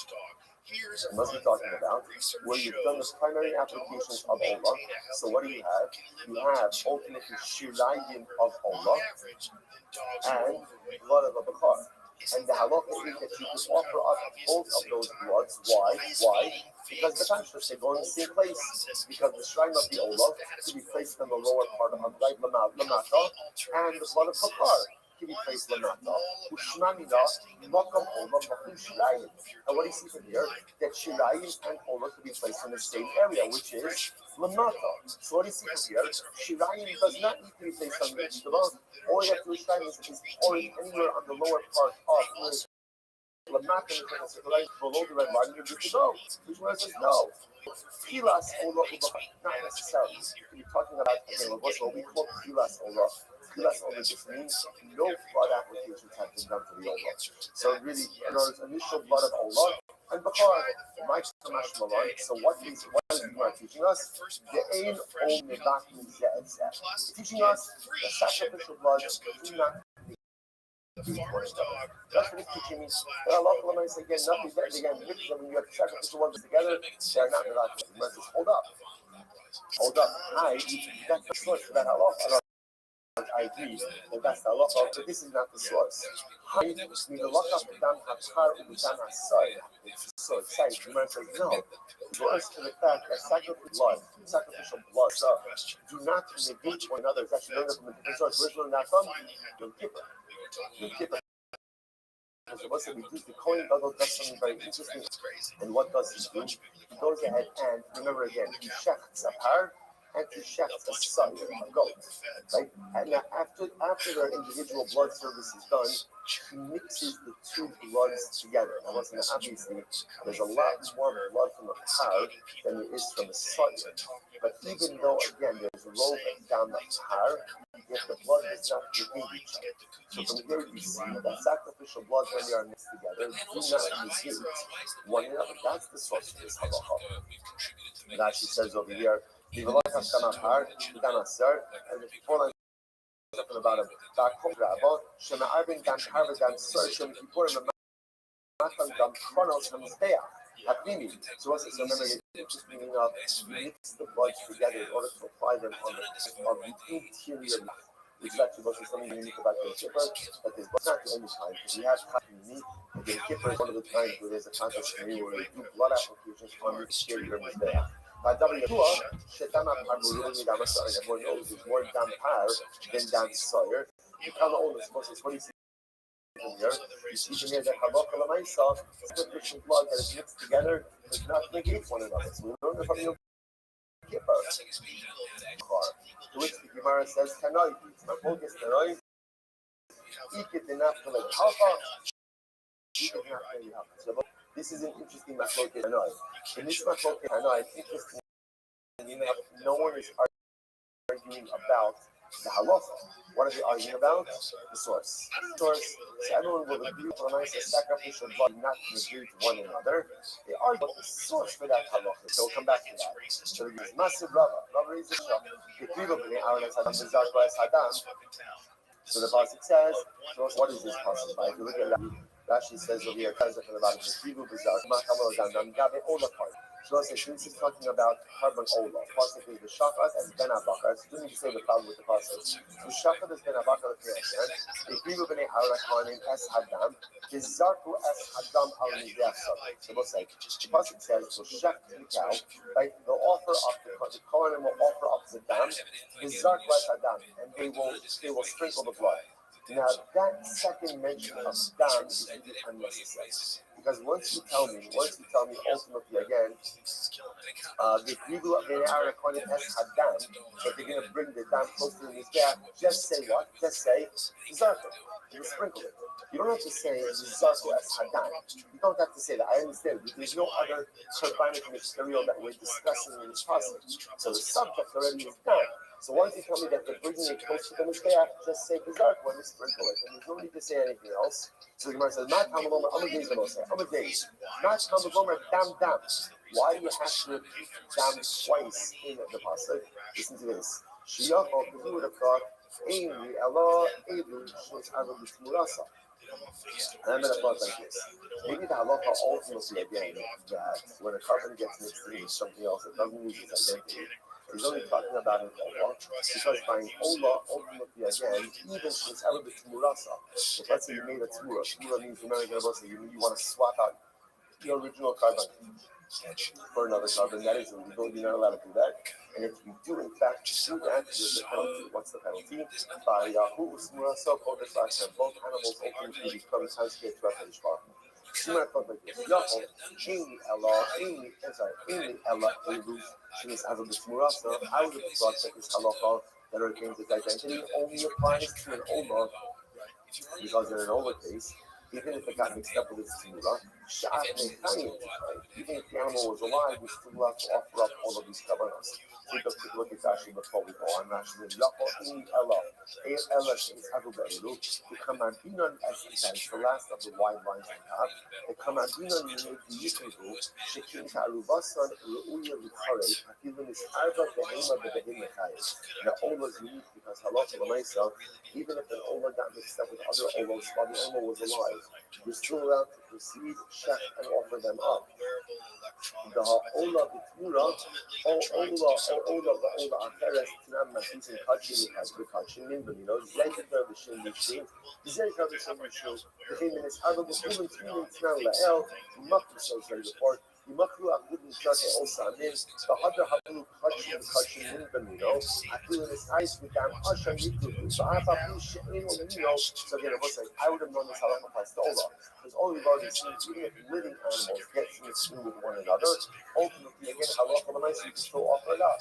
where you've done the primary applications of olah. So what do you have? You have ultimately shirayim of olah and blood of a bakar. And the halacha is that you can offer up both of those bloods. Why? Because the Tanshas, they go in the same place. Because the shrine of the Olah can be placed in the lower part of like Lamata, and the blood of Bakar can be placed in Lamata. Ushmamina, Makam Olah, Makum Shirayim. And what do you see from here? That Shirayim and Olah can be placed in the same area, which is Lamata. So what do you see from here? Shirayim does not need to be placed on the Yishtavah. All you have to do is pour it anywhere on the lower part of Lamata, below the red line, you're good to go. Which one says no? Pilas Olah, not necessarily. You're talking about, okay, what we call Pilas Olah. Less over this means no blood applications have been done for the Ola. So really, there's initial blood of Ola and Bachar. So what is Gemara teaching us? The ain ol mevakim zeh. Teaching us the sacrificial blood do not. That's what it's teaching me. Allah again, nothing better again. When you have sacrificial ones together, they're not mevakim. Hold up. That's the source for that halacha. I agree that that's the halacha, but this is not the source. It's so exciting. Gemara says no. The source to the fact that sacrificial blood, do not negate one another. It's actually learned from a different source. Where's learned that from? Yom Kippur. What's it? The Kohen Gadol does something very interesting. And what does he do? He goes ahead and, remember again, he shechts a par and he shechts a son, a goat. Right? And now after their individual blood service is done, he mixes the two bloods together. Now, obviously, there's a lot more blood from a par than there is from a son. But even though, again, there's a rope down the par, if the blood does not negate each other. So from here we see that sacrificial blood, when they are mixed together, do not negate one another. That's the source of this halacha. And actually says over here, and the 4 lines talking about a so what's it? So remember, it's just meaning of mix the bloods together in order to apply them on the interior mouth. Which is actually mostly something unique about the Kippur, but there's not the only time, because we have unique. The Kippur is one of the times where there's a contest where we do blood applications on the exterior mizbeach. Everyone knows there's more dam par than dam sawyer. You can't always suppose it's 20 here. You see here that halacha l'maisa, sacrificial blood that is mixed together does not negate one another. So we learn from Yom Kippur. To which the Gemara says, "Tanoi, it's my focus. Tanoi, ikit enough to like halcha. So this is an interesting machloket. Tanoi. In this machloket, Tanoi, interesting enough, no one is arguing about the halacha. What are they arguing about? The source. So everyone will agree for a nice sacrificial blood not negate one another. They argue about the source for that halacha. So we'll come back to that. So there's massive Rabbi is a shop. So the pasuk says, what is this pasuk? If you look at Rashi says over here, about so this is talking about carbon ola. Pasuk is the shafat and ben abakar. So you need to say the problem with the pasuk. The shafat is ben abakar creation. The people b'nei Aaron es hadam. The zarku es hadam al mizbeach sabek. So we'll say the pasuk says so shech the cow. Right, they'll offer up the Kohen will offer up the dam. The zarku es hadam, and they will sprinkle the blood. Now that second mention of dam is really unnecessary. Because once you tell me ultimately again, the people of the Aaron es hadam, that they're going to bring the dam close to the mizbeach, just say what? Just say zarku. You sprinkle it. You don't have to say zarku es hadam. You don't have to say that. I understand. There's no other carbonic material that we're discussing in this process. So the subject already is done. So once you tell me that they're bringing it close to the mizbeach, just say zarku when you sprinkle it, and there's no need to say anything else. So the Gemara says, "Not Talmud Omer, Amar days, not Talmud Omer, dam." Why do you have to repeat dam twice in the pasuk? Listen to this. Shiyachol, because you would have thought, Eini Ela Edu Shos Arba B'Tmurasa. And I'm going to thought like this. Maybe the halacha ultimately again that when a carbon gets mixed in with something else, it doesn't lose its identity. He's only talking about an ola, because by an ola, ultimately again, even since ever the tmurasa, if let's say you made a tmura means you want to swap out the original carbon for another carbon, that is illegal, you're not allowed to do that. And if you do in fact do that, there's a penalty. What's the penalty? By Yahoo, tmurasa, both animals ultimately become transferred to a Hishbach. Similar thought like this. Eini Ella Edu. I would have thought that this halacha that retains its identity only applies to an ola, because in an ola case, even if it got mixed up with its tmura, Even if the animal was alive, we still have to offer up all of these kavanas. Take a quick look at Rashi before we go on. Rashi says, the Kamabinon, as it says, the last of the wide lines we have, the Kamabinon Yikudu, Shekinta Arubasan, Ruya Vikare, even is Arba Behema Behemachayas. The Ola is unique because Halacha Lamaisa, even if an Ola got mixed up with other Olas while the Ola was alive, you're still allowed to proceed, check, and offer them up. The Ola Bitura, Ola Acheres, Tinam Matis, and Kachin, has Kachin Minban, you know, legendary Shin Mishin, Zerka Shin Mishin, the thing is, I will be given to you in Tinam Lael, Makru Social Report, the Makru Akudin Church also, I mean, the Hadra Habu Kachin Minban, you know, I feel in his eyes with them, Asha Yikudu, so I have a blue shit in on the Nino, so again, I would have known this Halacha applies to Ola. Because all we've already seen, even if living animals get mixed in with one another, ultimately, again, halacha l'maisa, you can still offer it up.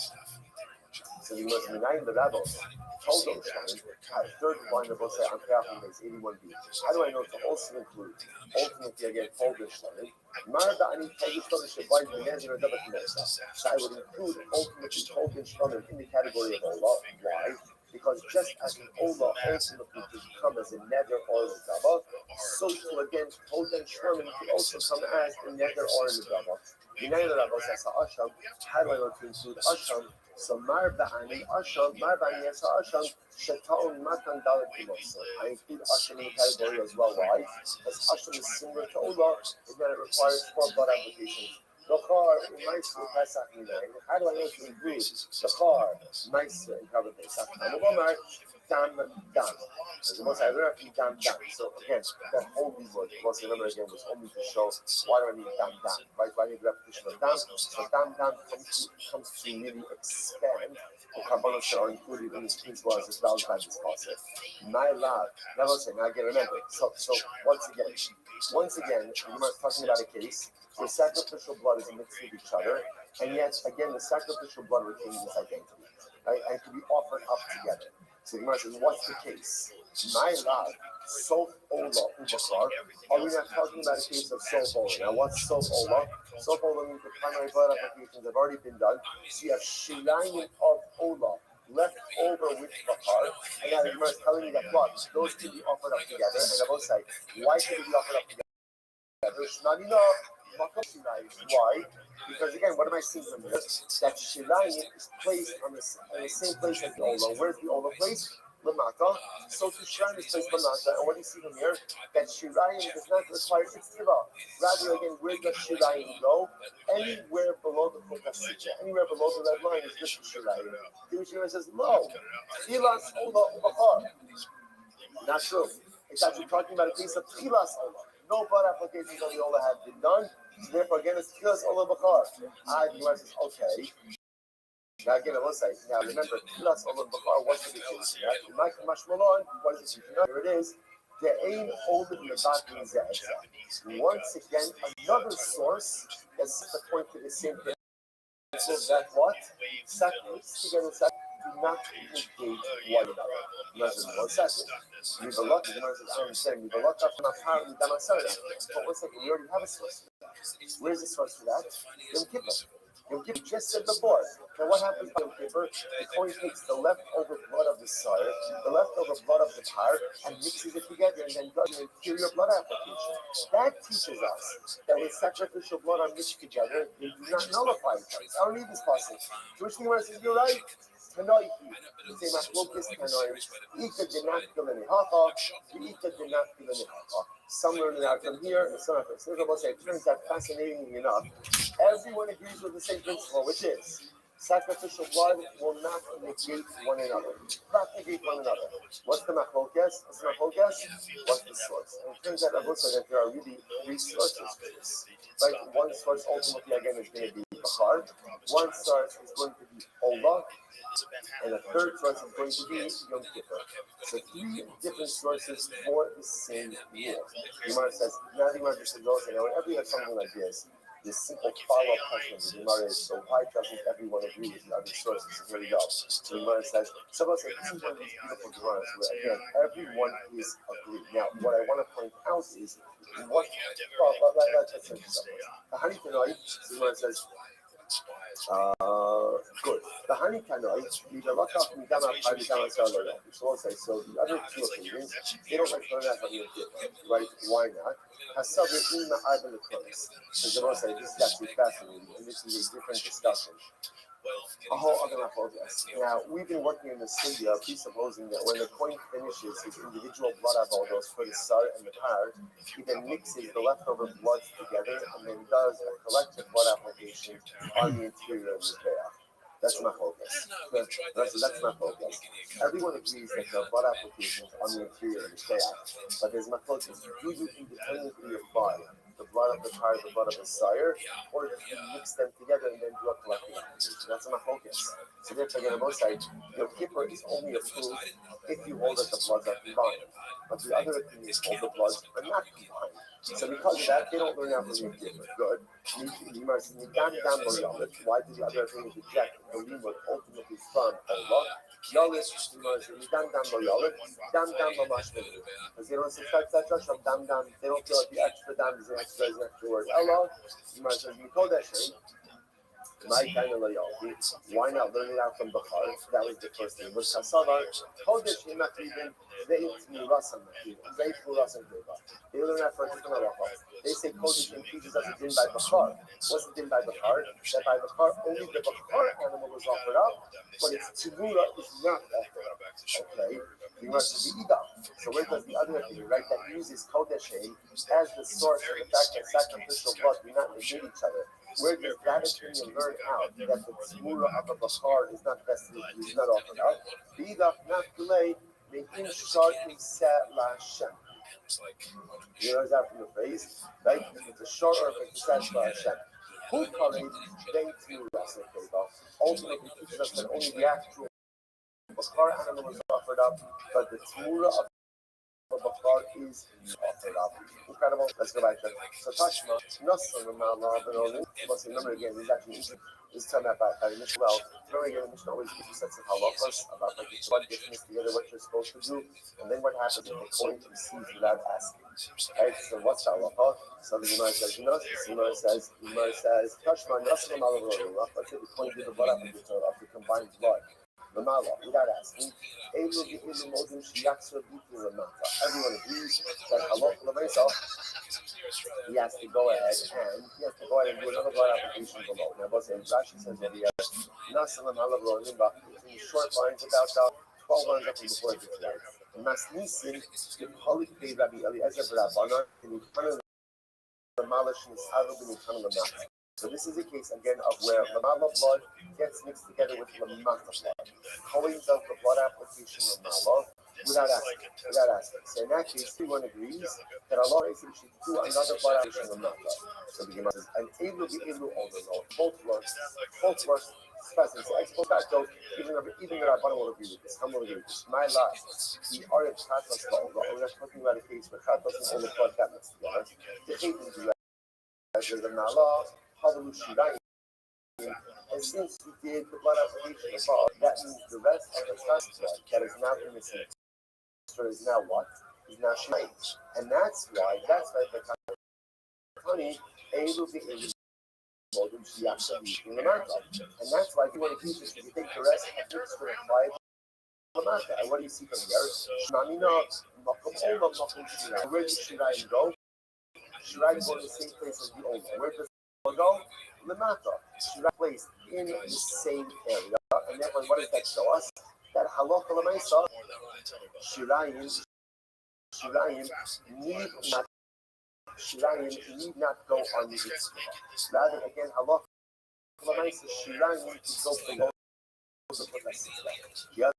So you must remind the rabbis, told them, at third line of Osai Ankeachim is 81b. How do I know to also include, ultimately, again, Folder Shtarim? So I would include ultimately Folder Shtarim in the category of Ola. Why? Because just as an Ola ultimately could come as a nether or a Dava, so too again, Folder Shtarim could also come as a nether or a Dava. How do I know to include Asham? So Marba'ani Asham, Marba'ani Yasa Asham, Shataun Matan Dalit Kilosa. I include Asham in the category as well. Why? Because Asham is similar to Ola, in that it requires 4 blood applications. Lochar, Maisa, Pesach, Minay. How do I know to include Lochar, Maisa, and Cover Pesach? And Omar, Dam. As the most I learned from Dam. So again, that holy word, once remember again, was only to show why do I need Dam. Right? Why need repetition of Dam? So Dam comes to really expand the carbonates that are included in this principle as well as this process. My love. Now listen, now again, remember. So once again, we're talking about a case where sacrificial blood is mixed with each other, and yet again the sacrificial blood retains its identity, right? And can be offered up together. So the Gemara says, what's the case? My love, Sof Ola Ubakar. Are we not talking about a case of Sof Ola? Now, what's Sof Ola? Sof Ola means the primary blood applications have already been done. So you have Shilayim of Ola left over with Bakar. And now the Gemara is telling you that what? Those can be offered up together. And I will say, why can they be offered up together? It's not enough. Why? Because again, what am I seeing from this? That Shilayim is placed on the same place as the Ola. Where's the Ola placed? Lamata. So to Shilayim is placed Lamata. And what do you see from here? That Shilayim does not require Itztiva. Rather, again, where does Shilayim go? Anywhere below the Kokasita, anywhere below the red line is just Shilayim. The Mishnah says, no. Tchilas Ola Ubachar. Not true. It's actually talking about a case of Tchilas Ola. No blood applications on the Ola have been done. So therefore, again, it's Tchilas Ola Bakar. The Gemara says, okay. Now, again, I will say, now remember, Tchilas Ola Bakar, what's the case? What is it? Here it is. There ain't Ola Yabatin Zeh. Once again, another source that's the point to the same thing. So that what? Sacrifice together, do not negate one another. Imagine 1 second. You've a lot, I understand, you've a lot of apparently Damasana. But 1 second, we already have a source for that. Where's the source for that? Yom Kippur. Yom Kippur just said before. Now what happens by Yom Kippur? The coin takes the leftover blood of the sire, the leftover blood of the par, and mixes it together and then does an inferior blood application. That teaches us that when sacrificial blood are mixed together, they do not nullify each other. I don't need this passage. Jewish thing says, you're right. Tanoiki, say Machlokas Tanoi, Ika Dinakilani Haha, Ika Dinakilani Haha. Some learn it out from here, and some of it. So it turns out fascinatingly enough, everyone agrees with the same principle, which is sacrificial blood will not negate one another. Not negate one another. What's the Machlokas? What's the source? And it turns out that there are really 3 sources for this. Right? One source ultimately again is going to be Bakar. One source is going to be Ola. And a third source is going to be Yom Kippur. So 3 different sources for the same rule. The Gemara says, now the Gemara just says, whenever you have something like this, this simple follow-up question of the Gemara is, so why doesn't everyone agree with the other sources? So here we go. So the Gemara says, someone said, this is one of these beautiful Gemaras where, again, everyone is agreed. Now, what I want to point out is, let's say something. The Hani Tanoi, the Gemara says, good. The Hani Tanoi, so we'll say, so the other two opinions, they don't like learn that from the right? Why not? So the Gemara says, this is actually fascinating, and this is a different discussion. A whole other focus. Now, we've been working in the studio, presupposing that when the coin finishes his individual blood avodos for the sar and the par, he then mixes the leftover bloods together and then does a collective blood application on the interior of the veil. That's my focus. That's my focus. Everyone agrees that the blood application is on the interior of the veil, but there's my focus. Do you independently apply the blood of the par, the blood of the sire, or do you mix them together and then do a collective application? That's my focus. So therefore, again, on both sides, your kippur is only approved if you hold that the bloods are combined. But the other opinions hold the bloods are not combined. So because of that, they don't learn out from the kippur. Good. Why do the other opinions reject the limud ultimately from Allah? Because they don't subtract that touch of dam dam, they don't feel like the extra dam is an extra word. Allah, my kind of loyalty. Why not learn it out from Bukhar? That was the first thing. But Kasava, Kodesh Imakibin, they learn that for a different halacha. They say Kodesh increases as a din by Bukhar. What's the din by Bukhar? That by Bukhar, only the Bukhar animal was offered up, but its tzibura is not offered up. Okay? You must be Ida. So where does the other opinion, right? That uses Kodesh as the source of the fact that sacrificial blood do not negate each other. Where does that opinion learn out that the tzmura of a bakar is not vested, is not offered out? B'idach not delay, making shartim set la Hashem. You know that from the phrase, right? It's a short or it's a set la Hashem. Who carried then tzmura? Ultimately teaches us that only the actual bakar animal is offered up, but the tzmura of Bakar is offered up. Incredible. Let's go back there. So Tashma, must remember again, this is actually this time about the Mishnah. Well, remember again, the Mishnah always gives you sets of halachas about like the blood getting mixed together, what you're supposed to do, and then what happens if the coin receives without asking. Right? So what's halacha? So the Gemara says, the Gemara says, Tashma, let's say the coin did the blood application of the combined blood. Without asking, everyone agrees that halacha he has to go ahead and do another blood application below. Now, both Rashi says over here, in short lines about 12 lines up from before it gets right. Masnisin, the Holy Rabbi Eliezer Rabbanan, and the Malash and the So this is a case again of where Lamala blood gets mixed together with Lamata blood. Kohen does the blood application of Lamala without asking. So in that case, everyone agrees that Allah is should do another blood application of Lamata. So the Gemara says, and able be able to both works, specific. So ex post facto, even the Rabbanan will agree with this. Some will agree with this. My last, the Arab Chatas law, we're not talking about a case where Chatas and all the blood got mixed together. The Chatas do that. There's a Nala. And since we did the blood application above, that means the rest of the trust blood that is now in the system is now what? Is now shine. And that's why the honey able to be in the market. And that's why if you want to use this, you think the rest of the mixture applied to the market. And what do you see from here? Where does Shirayim go? Shirayim go to the same place as the owner. Where does go? Lamata. Shirayim placed in the same area. And therefore, what does that show us? That halacha l'maisa, Shirayim need not go on the Yitzchak. Rather, again, halacha l'maisa, Shirayim need to go below the protections. The other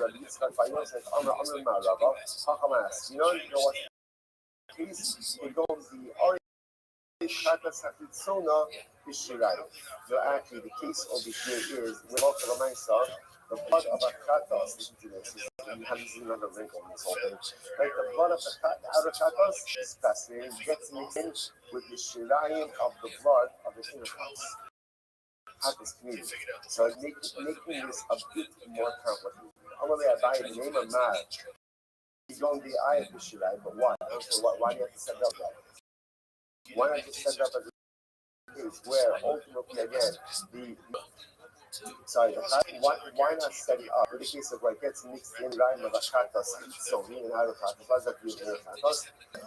Rabbi Yitzchak Fayon says, Amr Ma'arabah, Hacham asks, you know what? Case it goes the Ari Chatas Hafitzona is Shirayim. So actually, the case over here is with the blood of a Chatas. Listen to this. this is another wrinkle in this whole thing. Right, the blood of the outer chatos is fascinating. Gets mixed in with the shirayim of the blood of the inner chatos community. So making this a bit more complicated. Only I buy the name of Mar. You don't the eye of the shirai, but why? So why do you have to set it up that? Why not just set it up as a case where ultimately again why not set it up in the case of like gets mixed in right with the chatos, so in and out of chatos, that you in chatos,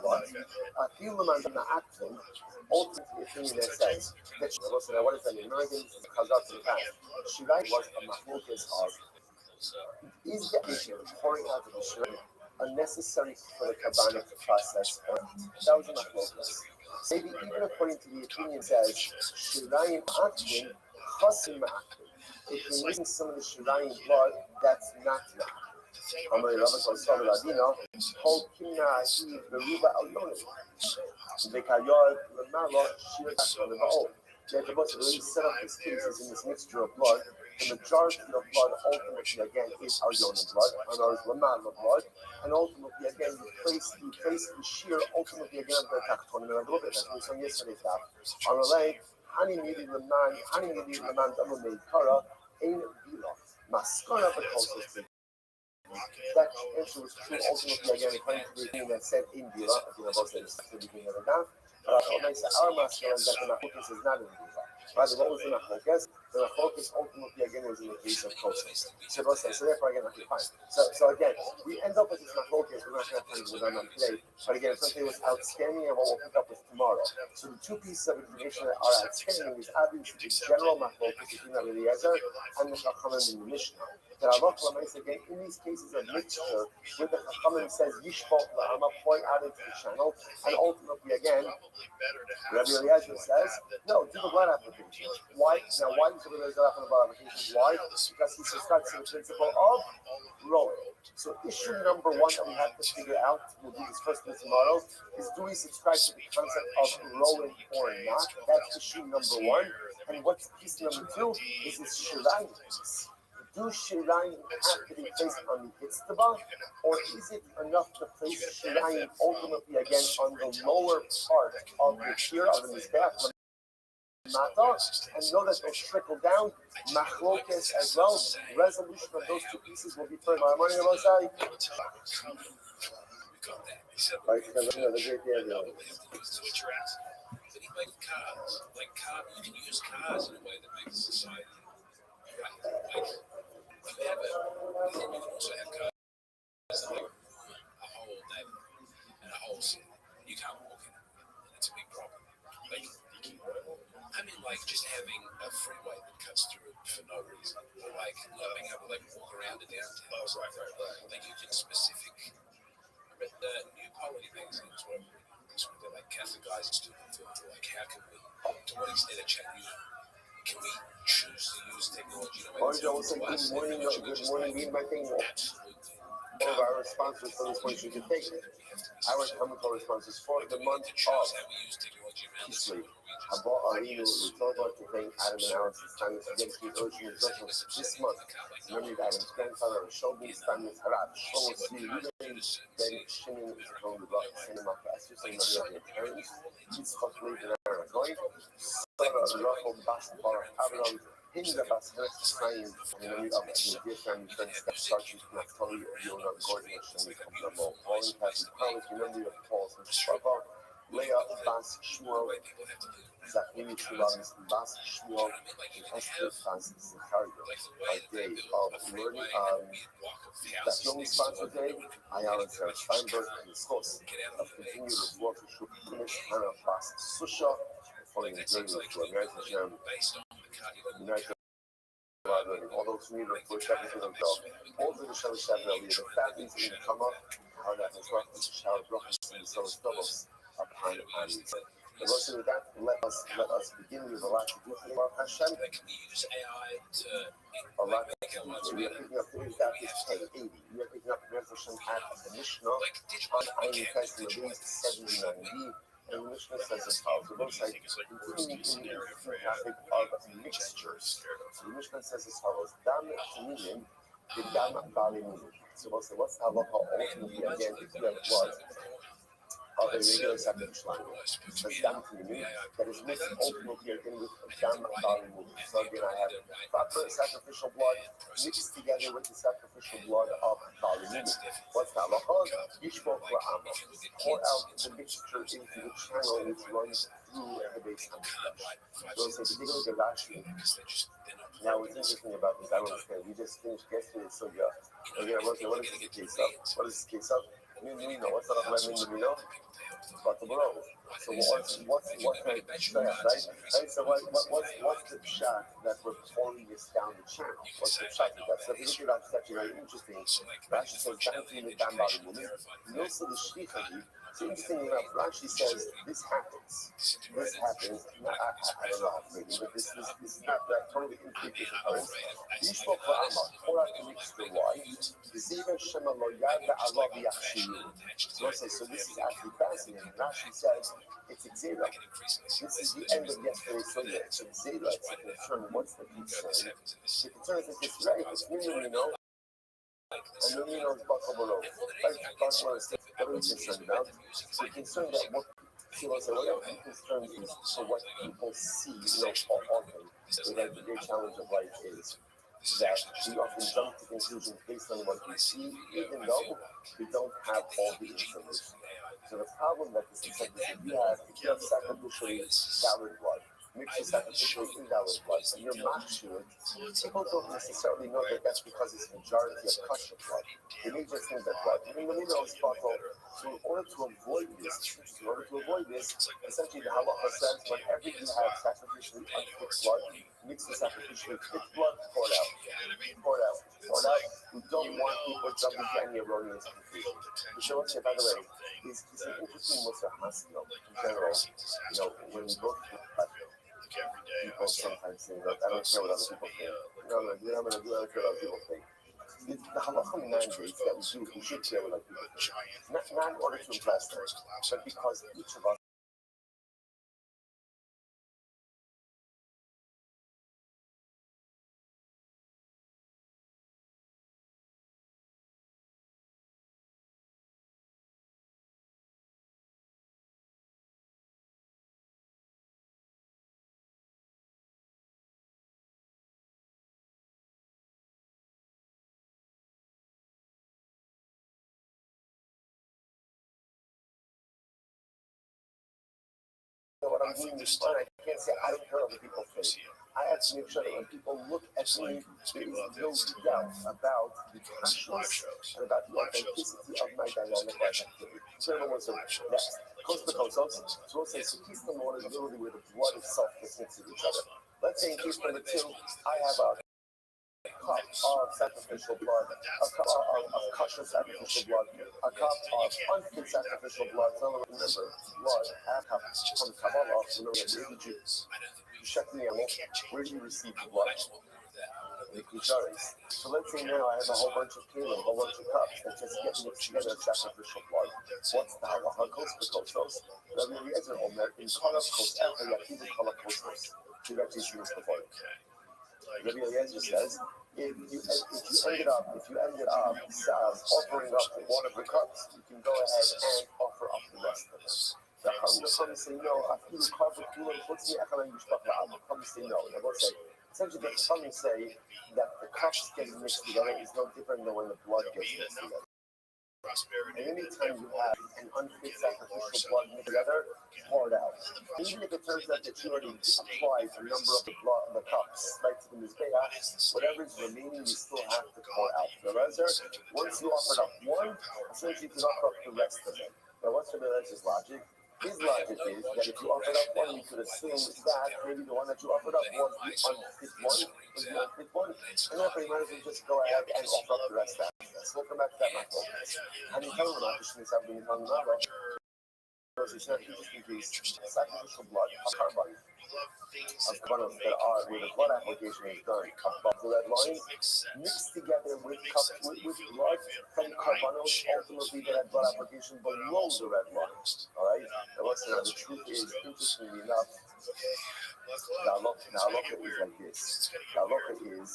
but a few moments in the action, ultimately a thing that says that what is that in American chazal to the past? Shirai was a machlokas of is the issue of pouring out of the shirai unnecessary for the kabbanic process or not? That was a machlokas. Maybe even according to the opinion says shirayim action chasim action. If you're missing some of the shirayim blood, that's not ma'ak. Amar Rabbi Rothschild Ladino, Kol Kimna Ahi Beruba Al Yonim. Vekayod Lemalo Shir Ashon Levaol. That the book really set up these cases in this mixture of blood. The majority of blood ultimately again is Al Yonim blood, and ours Lemalo blood, and ultimately again you place the shear ultimately again the Tachtonim a little bit, as we saw yesterday's daf. Amalei Hani Midi Leman Damu Meikara. In Vila, Maskara the closest. That answer was true ultimately again according to the opinion that said in Vila, if you know both sides at the beginning of the daf. Our Maskara is that the Machlokas is not in Vila. Rather, what was the Machlokas? The Machlokas ultimately again was in the case of closest. So therefore again, okay, fine. So again, we end up with this Machlokas. We're not going to have time with them today. But again, something was outstanding and what we'll pick up with tomorrow. So the two pieces of information that are outstanding is obviously the general Machlokas between Rabbi Eliezer and the Chachamim in the Mishnah. That Allah again, in these cases of mixture, where the Chachamim says Yishbot La'ama, pouring out into the channel, and ultimately again, Rabbi Eliezer says, no, do the blood application. Why? Now, why does Rabbi Eliezer have the blood application? Why? Because he subscribes to the principle of rolling. So issue number one that we have to figure out, we'll do this first thing tomorrow, is do we subscribe to the concept of rolling or not? That's issue number one. And what's piece number two is this shirayim piece. Do shirayim have to be placed on the itztaba, or is it enough to place shirayim ultimately again on the lower part of the shear of the mizbeach mata, and know that they'll trickle down? Machlokes as well. Resolution of those two pieces will be further. My money, Rosai. Right, because I'm going to great day. Like cars, you can use cars in a way that makes society right. Like you can also have cars like a whole neighborhood and a whole city. You can't walk in it, and it's a big problem. Like, I mean, like just having a freeway that cuts through it for no reason, or like not being able to like walk around the downtown. Right. Like you can specific. I read the New Polity magazine as well. They're like Catholic guys and students. Like, how can we, to what extent, can we choose to use technology? Good morning, read my thing. One of our sponsors for this one should be taken. Our comical sponsors for the month of Kislev. Abba Arinu, we told about the thing, Adam and Alex, time is against the urging of this month. Remember that Adam's grandfather, Shobin's time is Harab, Shlomo Tzvi, then Shimon is from the block, cinema class, just like your parents, it's hopefully the Aaron going. Sarah, Rachel, basketball, Abraham, Hinda Bas, Hertzstein, and then the dear family friends that started with Naftali, Yona, Gordon, and Kamdamo, Pauline, Pastor Carlos, remember your Paul's and Strabo, Leah, Bas, Shmuel, Zachary, Shulams, Bas, Shmuel, and Esther, Bas, Zachariah, our day of learning. That's the only sponsor today. Ayala and Sarah Steinberg and the source of continued work to show finish Hannah Bas, Susha, following the journey to American German, United. All those who need to push up into themselves, all the Shalom Shabbat, the families in the come up, how that is what the Shalom Brachos and so doubles upon Ani. The rest of that, let us begin with a lot to do for our Hashem. A lot to do. We are picking up today's daf is K80. We are picking up the Hashem at the Mishnah on Ayin Tes Levin 79b. And the Mishnah says as follows. The website continuing in the topic of mixtures. So the Mishnah says as follows. Dam Tamilim, the Dam Balimim. So what's the halacha ultimately again if you have blood of a regular sacrificial animal? So dam community that is mixed ultimately again with dam balimud. So again, I have proper sacrificial blood mixed together with the sacrificial blood of balimud. What's the halacha? Yishbok la'ama. Pour out the mixture into the channel which runs through the base of the flesh. So it's a particular Rashi. Now, what's interesting about this, I don't understand. We just finished yesterday, so yeah. Again, what is the case of? What is the case of? What's the halacha? But the below. So what's my pshat, right? So what's the pshat that we're pouring this down the channel? What's the pshat of that? So if you look at that, it's actually very interesting. Rashi says, the shlichari. It's interesting enough. Rashi says this happens. This happens. I don't know how to say it, but this is not that totally intricate. Yishbok la'ama. Pour out the mixture. Why? Ziva shema lo yada Allah b'yachshiyu. So this is actually fascinating. Rashi says it's Xera. This is the end of yesterday's Sunday. It's Xera. It's a concern. What's the concern? The concern is that it's right. It's Mino. And the Mino is buckle below. That's what I'm concerned about. We're concerned that what people say, what I'm concerned is for what people see, often. So that the great challenge of life is that we often jump to conclusions based on what we see, even though we don't have all the information. So the problem that this is if you have sacrificially valid blood, mixed with sacrificially invalid blood, and you're matching it, people don't necessarily know that that's because it's a majority of kosher blood. They may just think that blood. Even when you know it's bottle, so in order to avoid this, essentially the halacha says whenever you have sacrificially unfit blood, mixed with sacrificially fit blood, pour it out. We don't want people jumping to any erroneous conclusion. The Shema, by the way, is an interesting Musar Haskell in general. When we go through people sometimes say, look, I don't care what other people think. I'm going to do what other people think. The halacha mandates that we should care what other people think. Not in order to impress them, but because each of us what I'm doing is fine. I can't say I don't care what other people think. I have to make sure that when people look at me, there is no doubt about the consciousness and about the authenticity of my dynamic life activity. So everyone says, next. Coast to coast. So we'll say, so keystone one is literally where the blood itself gets mixed with each other. Let's say in case number 2, I have a cup of sacrificial blood, a cup of kosher sacrificial blood, a cup of unfit sacrificial blood. So remember, blood, half cup from Kabbalah, remember, where did you check the animal? Where do you receive the blood? The kucharis. So let's say now I have a whole bunch of kelim, a whole bunch of cups that just get mixed together as sacrificial blood. What's the halacha? Kos. Rabbi Eliezer Omer, in Kala Kos, Yakidu Kala Kosmos. We've actually seen this before. Rabbi Eliezer says, if you ended up offering up one of the cups, you can go ahead and offer up the rest of them. The Chacham say no. After the carpet cooler, what's the echalan yishbach la'am? The Chacham say no. They both say essentially the Chacham say that the cups getting mixed together is no different than when the blood gets mixed together. And anytime you have an unfit sacrificial blood mixed together, pour it out. Even if it turns out that you already applied a number of the cups, right, to the mizbeach, whatever is remaining, you still have to pour out. The reserve, once you offered up one, essentially you can offer up the rest of it. Now, what's the Rebbe's logic? His logic is that if you offered up one, you could assume that maybe the one that you offered up was the unfit one, and therefore you might as well just go ahead and offer up the rest after that. So we'll come back to that matter. And you tell them about this, something you tell them about. It's not interesting piece. Sacrificial blood of carbon. Of carbonos that are where the blood application is done above the red line, mixed together with blood from carbonos, ultimately that blood application below the red line. Alright? Now listen, the truth is, interestingly enough, halacha is like this. The halacha is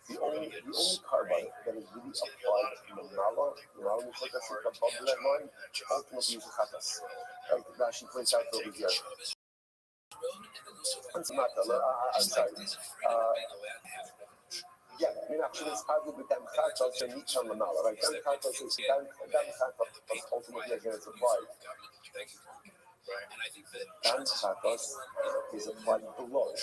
the only carbon that is really applied in the mala, above that line, ultimately is a chatas. Right? Rashi points out over here. I'm sorry. Yeah, actually, it's argued with them chatos and each on the mala, right? Them chatos is ultimately again is applied. Dan chatos is applied below.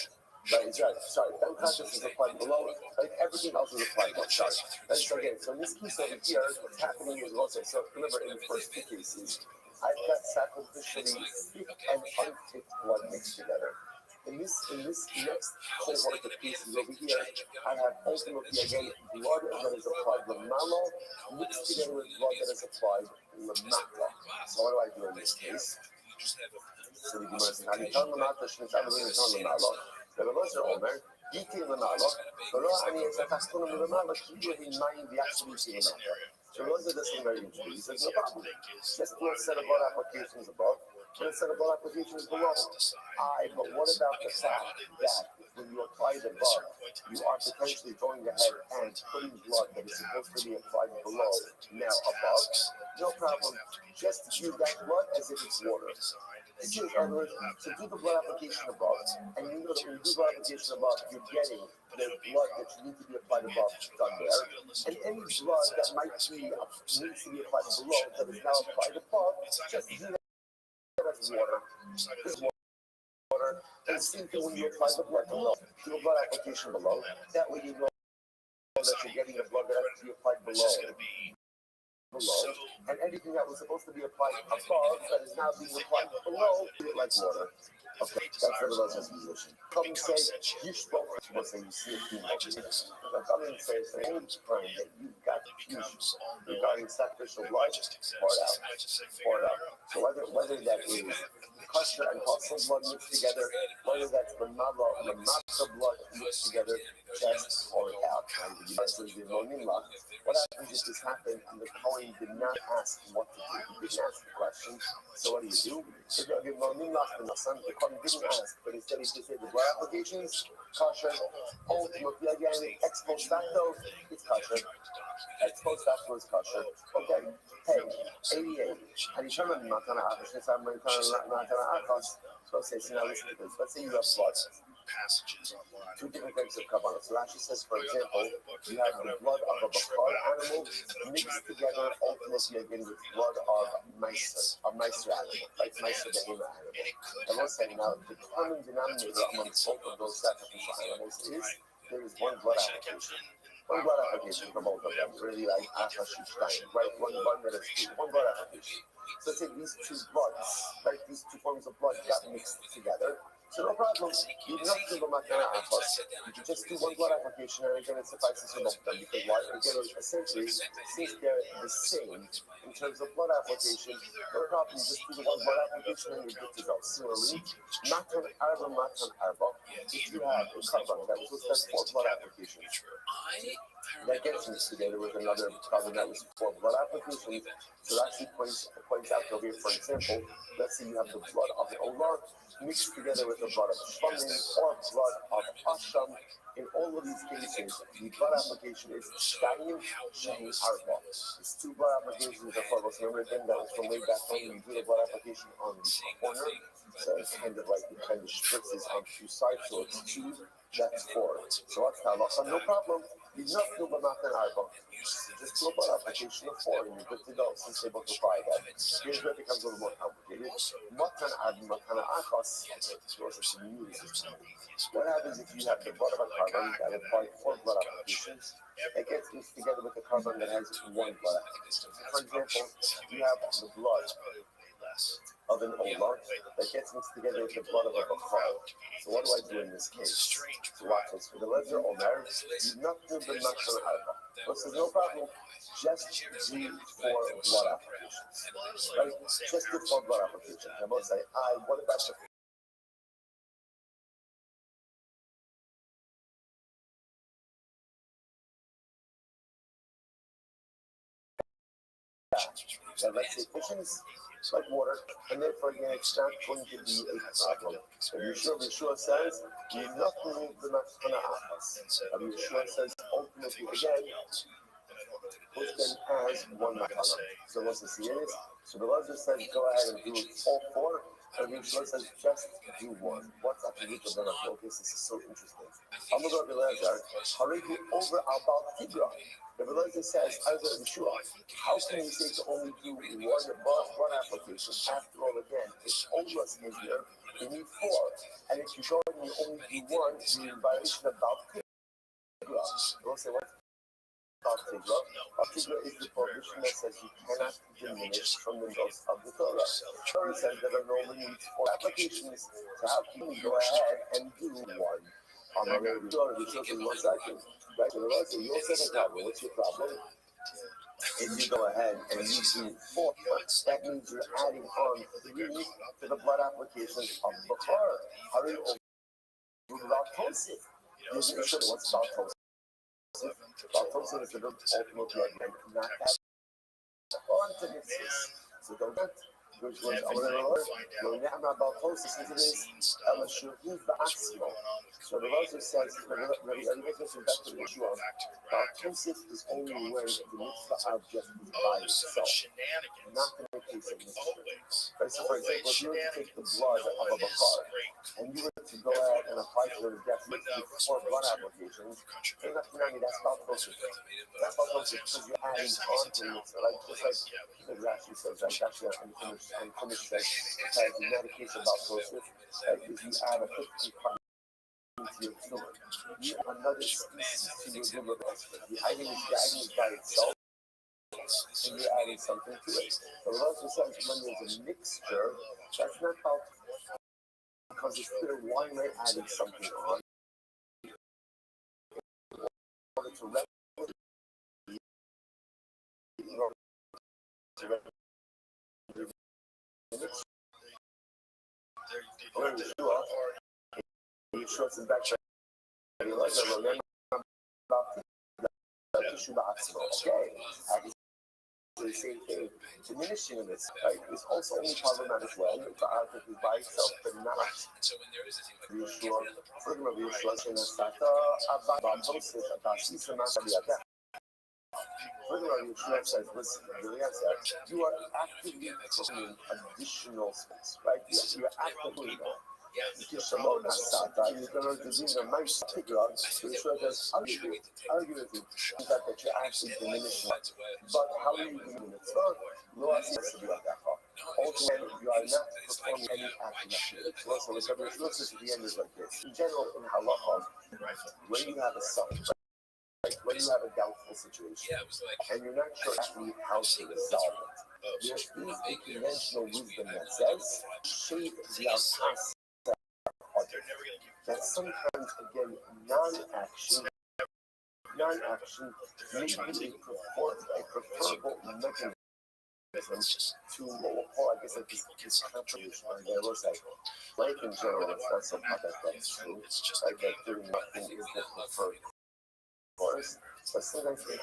Right, is right. Sorry, Dan chatos is applied below. Right, everything else is applied above. Sorry. Right, so again, so in this case over here, what's happening is also, so remember in the first two cases, I've got sacrificially thick and unfit blood mixed together. In this next cohort of cases over here, I have ultimately again blood that is applied lamala mixed together with blood that is applied lamata. So what do I do in this case? So the Gemara says, "Hanitan lamata shnitan v'nitan lamala." The Rabbi Omer, "Yiti lamala, v'lo ani esakastun lamala kiyu v'inayin v'yachshaviti lamala." So Rabbi does something very interesting. He says, "No problem. Just do a set of blood applications above." And a set of blood applications below. But what about the fact that when you apply the blood, you are potentially going ahead and putting blood that is supposed to be applied below now above? No problem. Just use that blood as if it's water. In other words, to do the blood application above, and you know that when you do blood application above, you're getting the blood that you need to be applied above done there. And any blood that might be needs to be applied below that is now applied above, just do that. That's water. This is water. And the same thing when you apply the blood below. Do a blood application below. That way you know that you're getting the blood that has to be applied below. And anything that was supposed to be applied above that is now being applied below, do it like water. Okay, that's what the Rothschild position. Come and say, you spoke. People say you see a female. Come and say, any time that you've got issues regarding sacrificial blood, pour it out. Pour it out. So whether that is kosher and hostile blood mixed together, whether that's the matzah blood mixed together, just pour it out. And the what happens if this happened and the Kohen did not ask what to do? He didn't ask the question. So what do? If the Kohen didn't ask, but instead he just said the blood applications, kosher, ultimately again, ex post facto, it's kosher. Ex post facto is kosher. Okay. Hey, 88. And you turn on Matana Akash, so let's say, so now listen to this. Let's say you have blood. Two different types of kabbalah. So Rashi says, for example, you have the blood of a bakar animal mixed together ultimately again with blood of meiser animal, like meiser behema animal. And we'll say now the common denominator amongst both of those sacrificial animals is there is one blood application. One blood application for both of them, really like Akash Stein, right? One that is two, one blood application. So let's say these two bloods, right? These two forms of blood got mixed together. So no problem. You don't have to do you can just do one blood application and again it suffices for both of them. Because why? Again, essentially, since they're the same in terms of blood application, no problem. You just do the one blood application and you're good to go. Similarly, matan arba. If you have a carbon that was that's four blood applications, that gets mixed together with another carbon that was four blood applications. So that actually points out over here, for example, let's say you have the blood of an olar mixed together with the blood of shvanim or blood of asham. In all of these cases, the blood application is shtayim shein arba. It's two blood applications of four. Remember again, that was from way back when you do the blood application on the corner. So it's kind of like it kind of spritzes on two sides, so it's two. That's four. So what's the halacha? No problem. You not do matan arba. Just do a blood application of four, and you're good to go. Since they both apply that. Here's where it becomes a little more complicated. Matan arba, matan achas. What happens if you have the blood of a carbon that applies four blood applications? It gets mixed together with the carbon that has one blood application. For example, you have the blood of an olar that gets mixed together with the blood of a bakar. So what do I do in this case? So watch this. For the letter omer, you not do the matan arba. So says no problem. Just do four blood applications. Right? Just do four blood applications. I must say, what about the That let's say fissions like water, and therefore again it's not going to be a problem. Yeshua says, nothing the Machana Achas. Yeshua says ultimately again, which then has one Machana. So what's the series? So the Lazar says go ahead and do all four, and Yeshua says just do one. What's up to the Benachol? This is so interesting. I'm going to go to Lazar, Haregu over about Tigra. The Belazar says, as a Yeshua, how can we say to only do one application? After all, again, it's almost easier. You need four. And if you go and you only do one, you're in violation about Tigra. They'll say, what about Tigra? Tigra is the prohibition that says you cannot diminish from the notes of the Torah. Torah says that there normally needs four applications. So how can we go ahead and do one? I'm already sure the children was second. Right? So the Lord said, you also have a problem. What's your problem? If you go ahead and you do four, that means you're adding on three to the blood applications of Bachar. Hurry over about Tosif. You should what's about Tosif. About Tosif is the ultimate judgment, not that quantities. So don't get which was about Tosif into this LSU, who's the Asmo. So the Rosa says, back to the issue of Tosif is only when the mitzvah object is by itself, not in the case of mitzvah. Right, so for example, if you were to take the blood of a bakar, and you were to go out and apply for the death with four blood applications, that's about Tosif. That's about Tosif because you're adding on to the mitzvah. Like, just like the Rashi says, like, actually, unfinished says, the medication about Tosif, if you add a 50 to your tumor, you add another species to your liver. The item is by itself, and you're adding something to it. But it also says when there's a mixture, that's not how, because it's clear why am I adding something on. He shows him back to the the same thing. Diminishing of this, right, is also only problematic when the object is by itself, but not Yeshua. Furthermore, Yeshua says that Yeshua says, listen, you are actively providing additional space, right? You are actively because Shimon Sata, you're going to do the nice figure out, Yeshua says, argue with you, that you're actually diminishing. But how are you doing it? No, I see to be like that. Ultimately, you are not performing any action. So, whatever Yeshua says at the end is like this. In general, in halacha, when you have a son, like when you have a doubtful situation, and you're not sure actually how to resolve it, there is a conventional wisdom that says, shape the outcast. That sometimes, again, non-action may be a preferable mechanism to what we'll call, I guess, like this contribution. And there was like in general, it's not so hard that that's true. Like that doing nothing is the preferred course. But sometimes in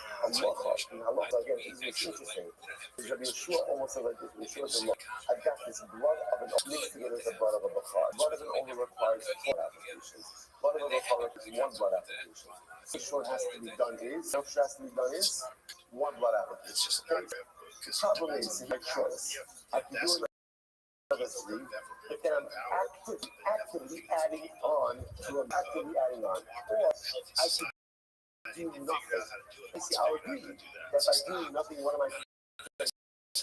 halacha, again, it's interesting. Because Rabbi Yeshua almost said like this. Yeshua said, look, I've got this blood of an mixed together with the blood of a bakar. Blood of an only requires 4 applications. Blood of a bakar requires 1 blood application. What has to be done is 1 blood application. Okay? The problem is my choice. I can do another 3, but then I'm actively adding on, or I can do nothing. You see, I agree that by doing nothing, what am I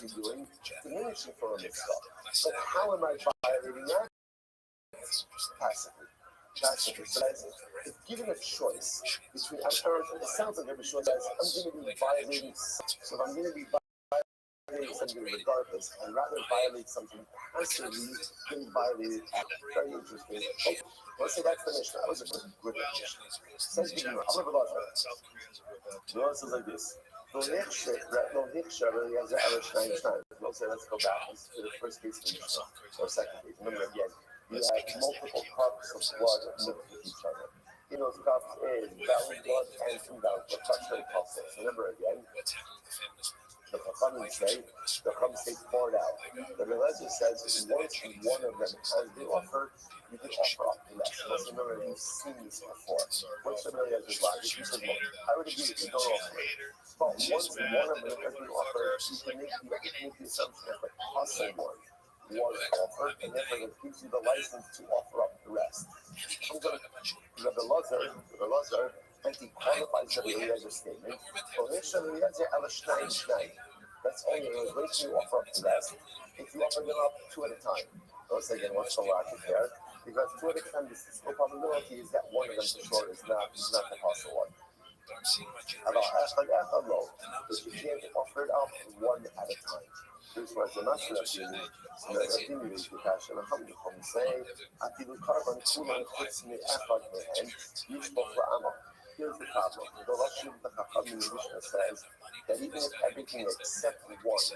doing? Diminishing for a mitzvah. But how am I violating that? Passively. If given a choice between, it sounds like every choice says, I'm going to be violating, so I'm going to be violating something regardless, and rather violate something passively than violate it. Very interesting. Okay. Let's say that's the mission. That was a good mission. Says the Gemara. I'm going to the Lord says like this. No Hiksha really has the Irish 9 times. Let's go back to the first case or second case. Remember again, you have multiple cups of blood mixed with each other. In those cups is bound blood and inbound blood. That's very pulsing. Remember again, The Chachamim say, the Chacham say pour it out. The Rebbe says once one of them has been offered, you can offer up the rest. Let's remember you've seen this before. What's the Rebbe's logic? He said, look, I would agree with you, don't offer it. But once one of them has been offered, you can make the assumption that the possible one was offered, and therefore it gives you the license to offer up the rest. I'm going to Rabbi Lazar, and he qualifies the Eliezer statement. That's only when you offer up the rest. If you offer them up two at a time, let's say again, what's the logic there? Because two at a time, the statistical probability is that one of them for sure is not the possible one. If you can't offer it up one at a time. Here's what the master of the passion of the say, here's the problem. The Rothschild the Chachamim Mishnah says that even if everything except one was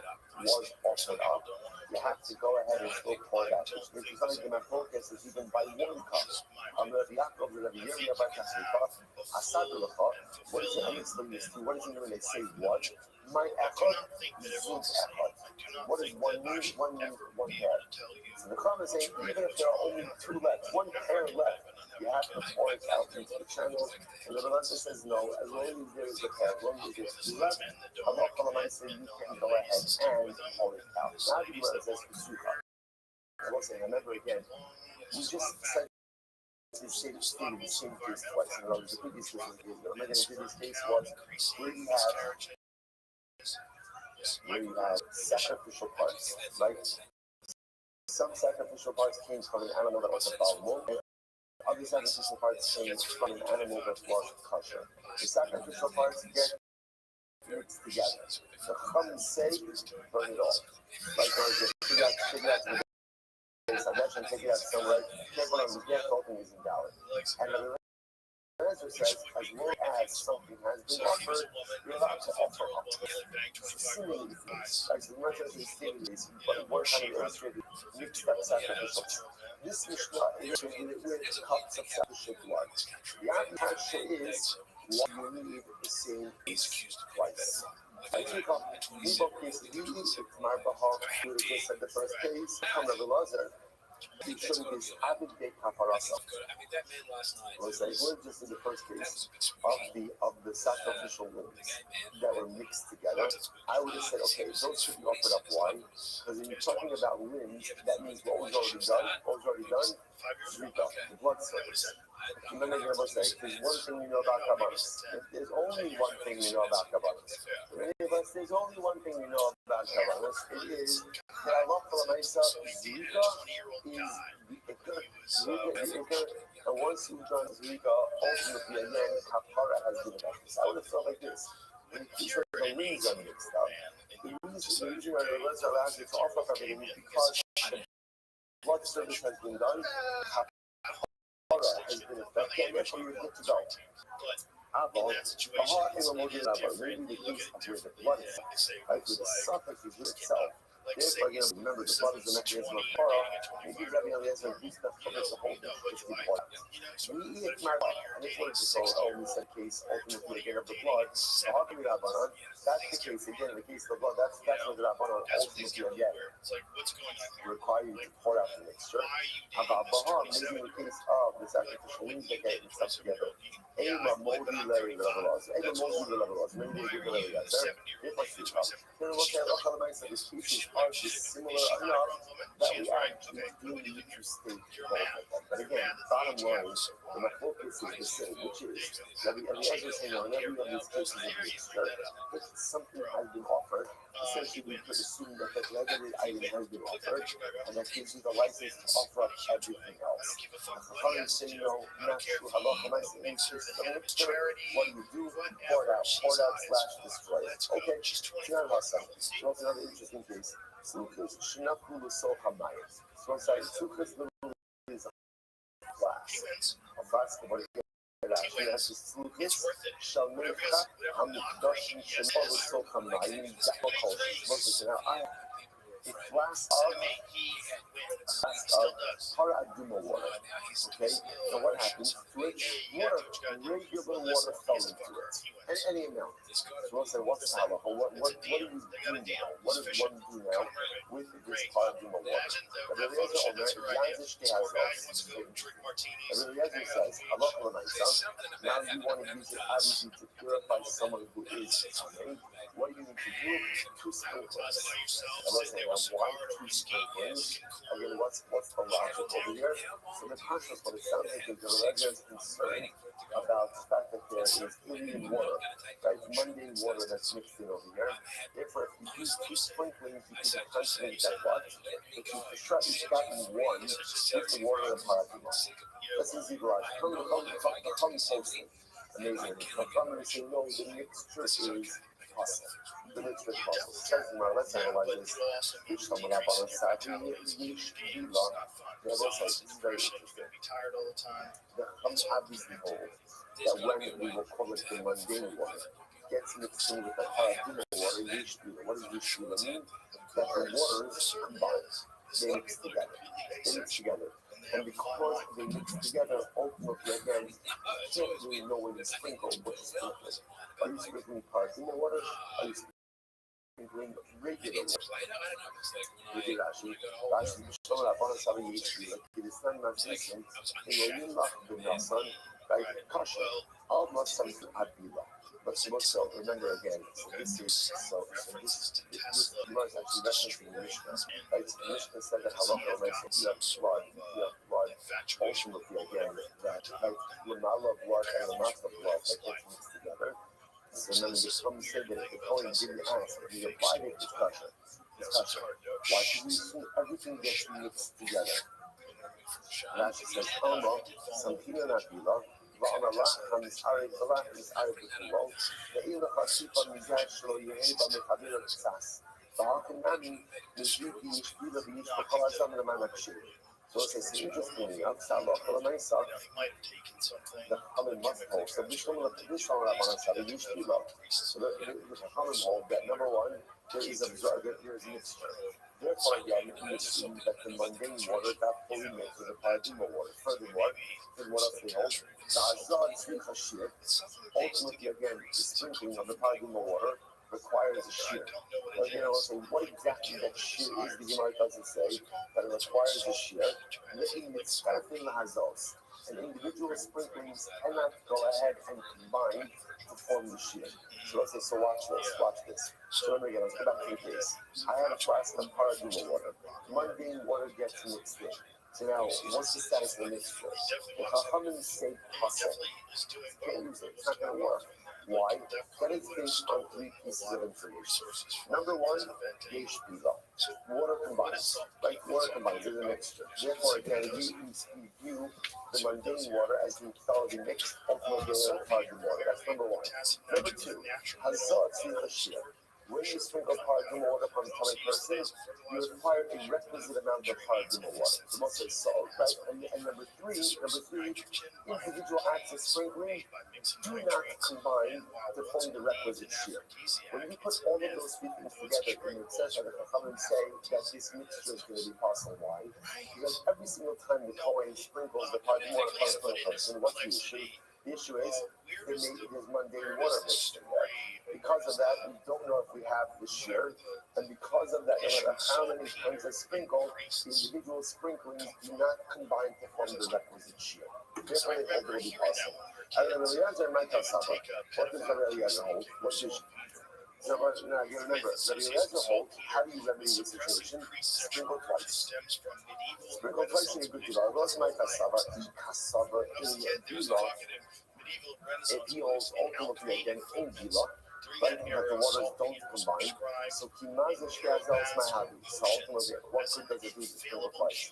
offered up, you have to go ahead and still pour it out. Which means something the focus is even by one cup. What is it? What does it mean when they say one? My echad, zug echad. What does one mean? One means one pair. So the Chachamim is saying even if there are only two left, one pair left, you have to pour it out into the channel. And the Rabbi says no, as long as there is a pair, as long as there's two left, Allah says you can go ahead and pour it out. Now the Gemara says Sukkah. I will say, remember again, we just said the same case twice in a row. The previous case was the previous case was where you have sacrificial parts, right? Some sacrificial parts came from an animal that was a foul, and other sacrificial parts came from an animal that was kosher. The sacrificial parts get mixed together. The Chum say, burn it off. Like, take it out somewhere. Can't open these invalid. And the Ezra says, as long as something has been offered, you're allowed to offer up. Similarly, like the Mishnah is stating this, but one kind of illustrated mixed up sacrificial. This Mishnah is with cups of sacrificial blood. The answer is what you need the same twice. I take up in both cases, usually it's Marbaha, who just said the first case, from Rabbi Lazar. He showed this avid day kaparasa. Was like we're just in the first case of the sacrificial limbs that were mixed together. I would have said, okay, those should be offered up. Why? Because when you're talking about limbs, that means what was already done. What was already done? Zrika, the blood service. And then they're going to say, there's one thing we know about Kabbalahs. There's only one thing we know about Kabbalahs. For any of us, there's only one thing we know about Kabbalahs. It is that Allah Kalamaisa, Zrika is the Ikar, and once you've done Zrika, ultimately again, Kapara has been effective. I would have felt like this. When the leaves are mixed up, the reason why the words allows you to offer everything is because the blood service has been done. Has been effective, and therefore you're good to go. Maybe the case of where the blood is, right? Where the suffix is with itself. Therefore, again, remember, the blood is the mechanism of Torah. Maybe Rabbi Eliezer and stuff covers the whole thing. It's the blood. We eat Marba, and it's what it's called. Oh, we said case, ultimately, again, of the blood. That's the case, again, the case of the blood. That's what the Rabbanon ultimately again require you to pour out the mixture. About Baham, maybe in the case of the sacrificial means they get mixed up together. Ema Modi Larry Levels. Ema Modi Levels. Maybe they give the Larry guys. If I see them. Then look at what kind of the species are similar enough that we actually do need to stay both of them. But again, bottom line, the focus is the same, which is that we Eliezer saying in every one of these cases of mixture, if something has been offered, essentially we could assume that the legendary item has been offered, and that gives you the license to offer up everything else. How do you say no, not true? Halacha, my saying it's just a mixture. What do you do? Pour it out / destroy it. Okay, Shinan Hasa. So it's another interesting case. Sukkos, Shinakulu Sohamayas. So it's like Sukkos is a flask. A flask of what it is. Actually, that's just Sukkos. Shalmecha, Hamukdashim, Shinakulu Sohamayim, Zakokos. Now, a flask To of me, he had wins. He still does. paraduma water. Okay, now what happens to it? Water, regular water fell into it, and any amount. So we'll say, what's the halacha? What do you do now? What does one do now with this paraduma water? But Eliezer Omer, Yazish Tehazos. Eliezer says, halacha l'maisa. Now you want to use it obviously to purify someone who is tummy. What do you need to do? Two sprinklings. And let's say, now why two sprinklings? Again, what's the logic over here? So the conscious, what it sounds like is the Eliezer is concerned about the fact that there is Indian water, right? Mundane water that's mixed in over here. Therefore, if you use two sprinklings, you can be confident that what? That you've gotten one with the water of paraduma. This is the garage. Come closely. Amazing. The farmer is saying, no, the mixture is possible. The mixture is possible. Says Gemara, let's analyze this. Each someone up on the side. Each law. Yeah, this is very interesting. The obviously hold that when we will call it the mundane water gets mixed in with the paraduma water, yishbila. What does yishbila mean? That the waters combine. They mix together. And because they mix together, ultimately, again, you can't really know when you sprinkle what you're sprinkling. Are you sprinkling paraduma water? Are you sprinkling regular water? Rashi, showing up on a Sabi Yishbila, it is not Nazism, in Yonimach B'Nasan, like Kasha, almost something Abila. But so remember again, this is this was actually referencing the Mishnah. Right? The Mishnah said that halacha makes you have blood, ultimately again, that like the mala of blood and the matzah of blood that gets mixed together. So then the Chum said that if the Kohen didn't ask, if he applied it, it's kasha. Why should we assume everything gets mixed together? Rashi says, some people not be loved. ועל הלחם מסערי בכולו, ואילו חשיפה מזה שלא יהיה במחבר הקצס. והכנמי מביא כי ישבילה ויש בכל הזמן למען הקשיר. So it says, interestingly enough, halacha l'maisa, the Chachamim must hold. So this one Rabbanan said, so the Chachamim hold that number one, there is a mixture. Therefore, again, we assume that the mundane water got fully mixed with the paraduma water. Furthermore, then what else they hold? The azad tzricha shir. Ultimately, again, the sprinkling of the paraduma water requires a shear. Well, you know, so what exactly that shear is, the Gemara doesn't say, but it requires a shear. And individual sprinklings cannot go ahead and combine to form the shear. So let's say, so watch this. So remember again, let's go back to the case. I have a flask of paraduma water. Mundane water gets mixed in. So now, what's the status of the mixture? The Chachamim say pasek. Can't use it. It's not going to work. Why? That is based on three pieces of information. Number one, yesh bila. Water combines. Like water combines is a mixture. Therefore, again, we view the mundane water as being thoroughly mixed, ultimately the paraduma water. That's number one. Number two, hazot tzricha shir. When you sprinkle paraduma water upon a common person, you require a requisite amount of paraduma water. The most is salt, right? And number three, individual acts of sprinkling do not combine to form the requisite shear. When you put all of those three things together, and it says that the Chachamim say that this mixture is going to be possible. Why? Because every single time the Kohen sprinkles the paraduma water upon a person, what's the issue? The issue is there's mundane water mixed in there. Because of that, we don't know if we have the shear, and because of that, no matter how many times I sprinkle, the individual sprinklings do not combine to form the requisite shear. Therefore, they think it will be possible. And then Eliezer might tell someone, what does Eliezer hold? What is now, you remember, Eliezer hold, how do you remedy the situation? Sprinkle twice. Sprinkle twice in a good deal. Eliezer might tell someone, cassava in Gila. If he holds ultimately again in Gila, but the waters don't combine. So Kimaz is Shkazels Mahabi. So ultimately, what good does it do to sprinkle twice?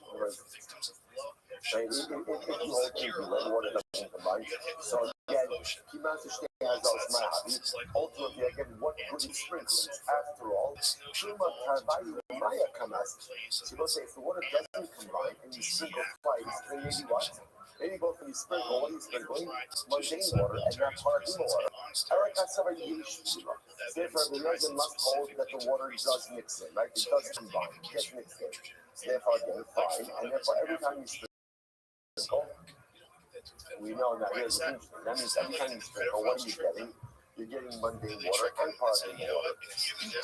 If you hold in Gila, the water doesn't combine. So again, Kimaz is Shkazels Mahabi. Ultimately, again, what good is sprinkling? After all, Shuma Tarvayu Maya Kamas. So you'll say if the water doesn't combine and you sprinkle twice, then maybe what? Maybe both of you sprinkle, what are you sprinkling? Mundane water and not paraduma water. Therefore, the reason must hold that the water does mix in, right? It does combine, it gets mixed in. Therefore, again, fine. And therefore, every time you sprinkle, we know that here's the interesting. That means every time you sprinkle, what are you getting? You're getting mundane water and paragene water.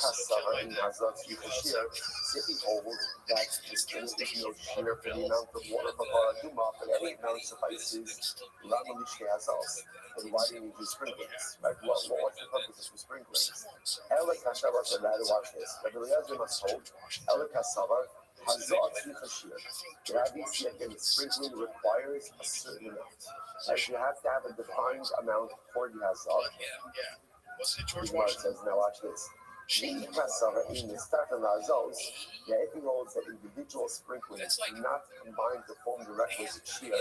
Kasava in Hazat Yukashir, if he holds that the spring is no shear for the amount of water for Paraduma, but every amount suffices Lamalishke Hazals. Then why do you need to sprinklings? Right? What's the purpose of sprinklings? Ela Kasava said that, watch this. But the Reazer must hold Ela Kasava Hazat Yukashir. Rabbi said that the sprinkling requires a certain amount. Like you have to have a defined amount for the Hazat. Gemara says, now watch this. In the start of Hazos, if he holds that individual sprinklings do not combine to form the requisite shear,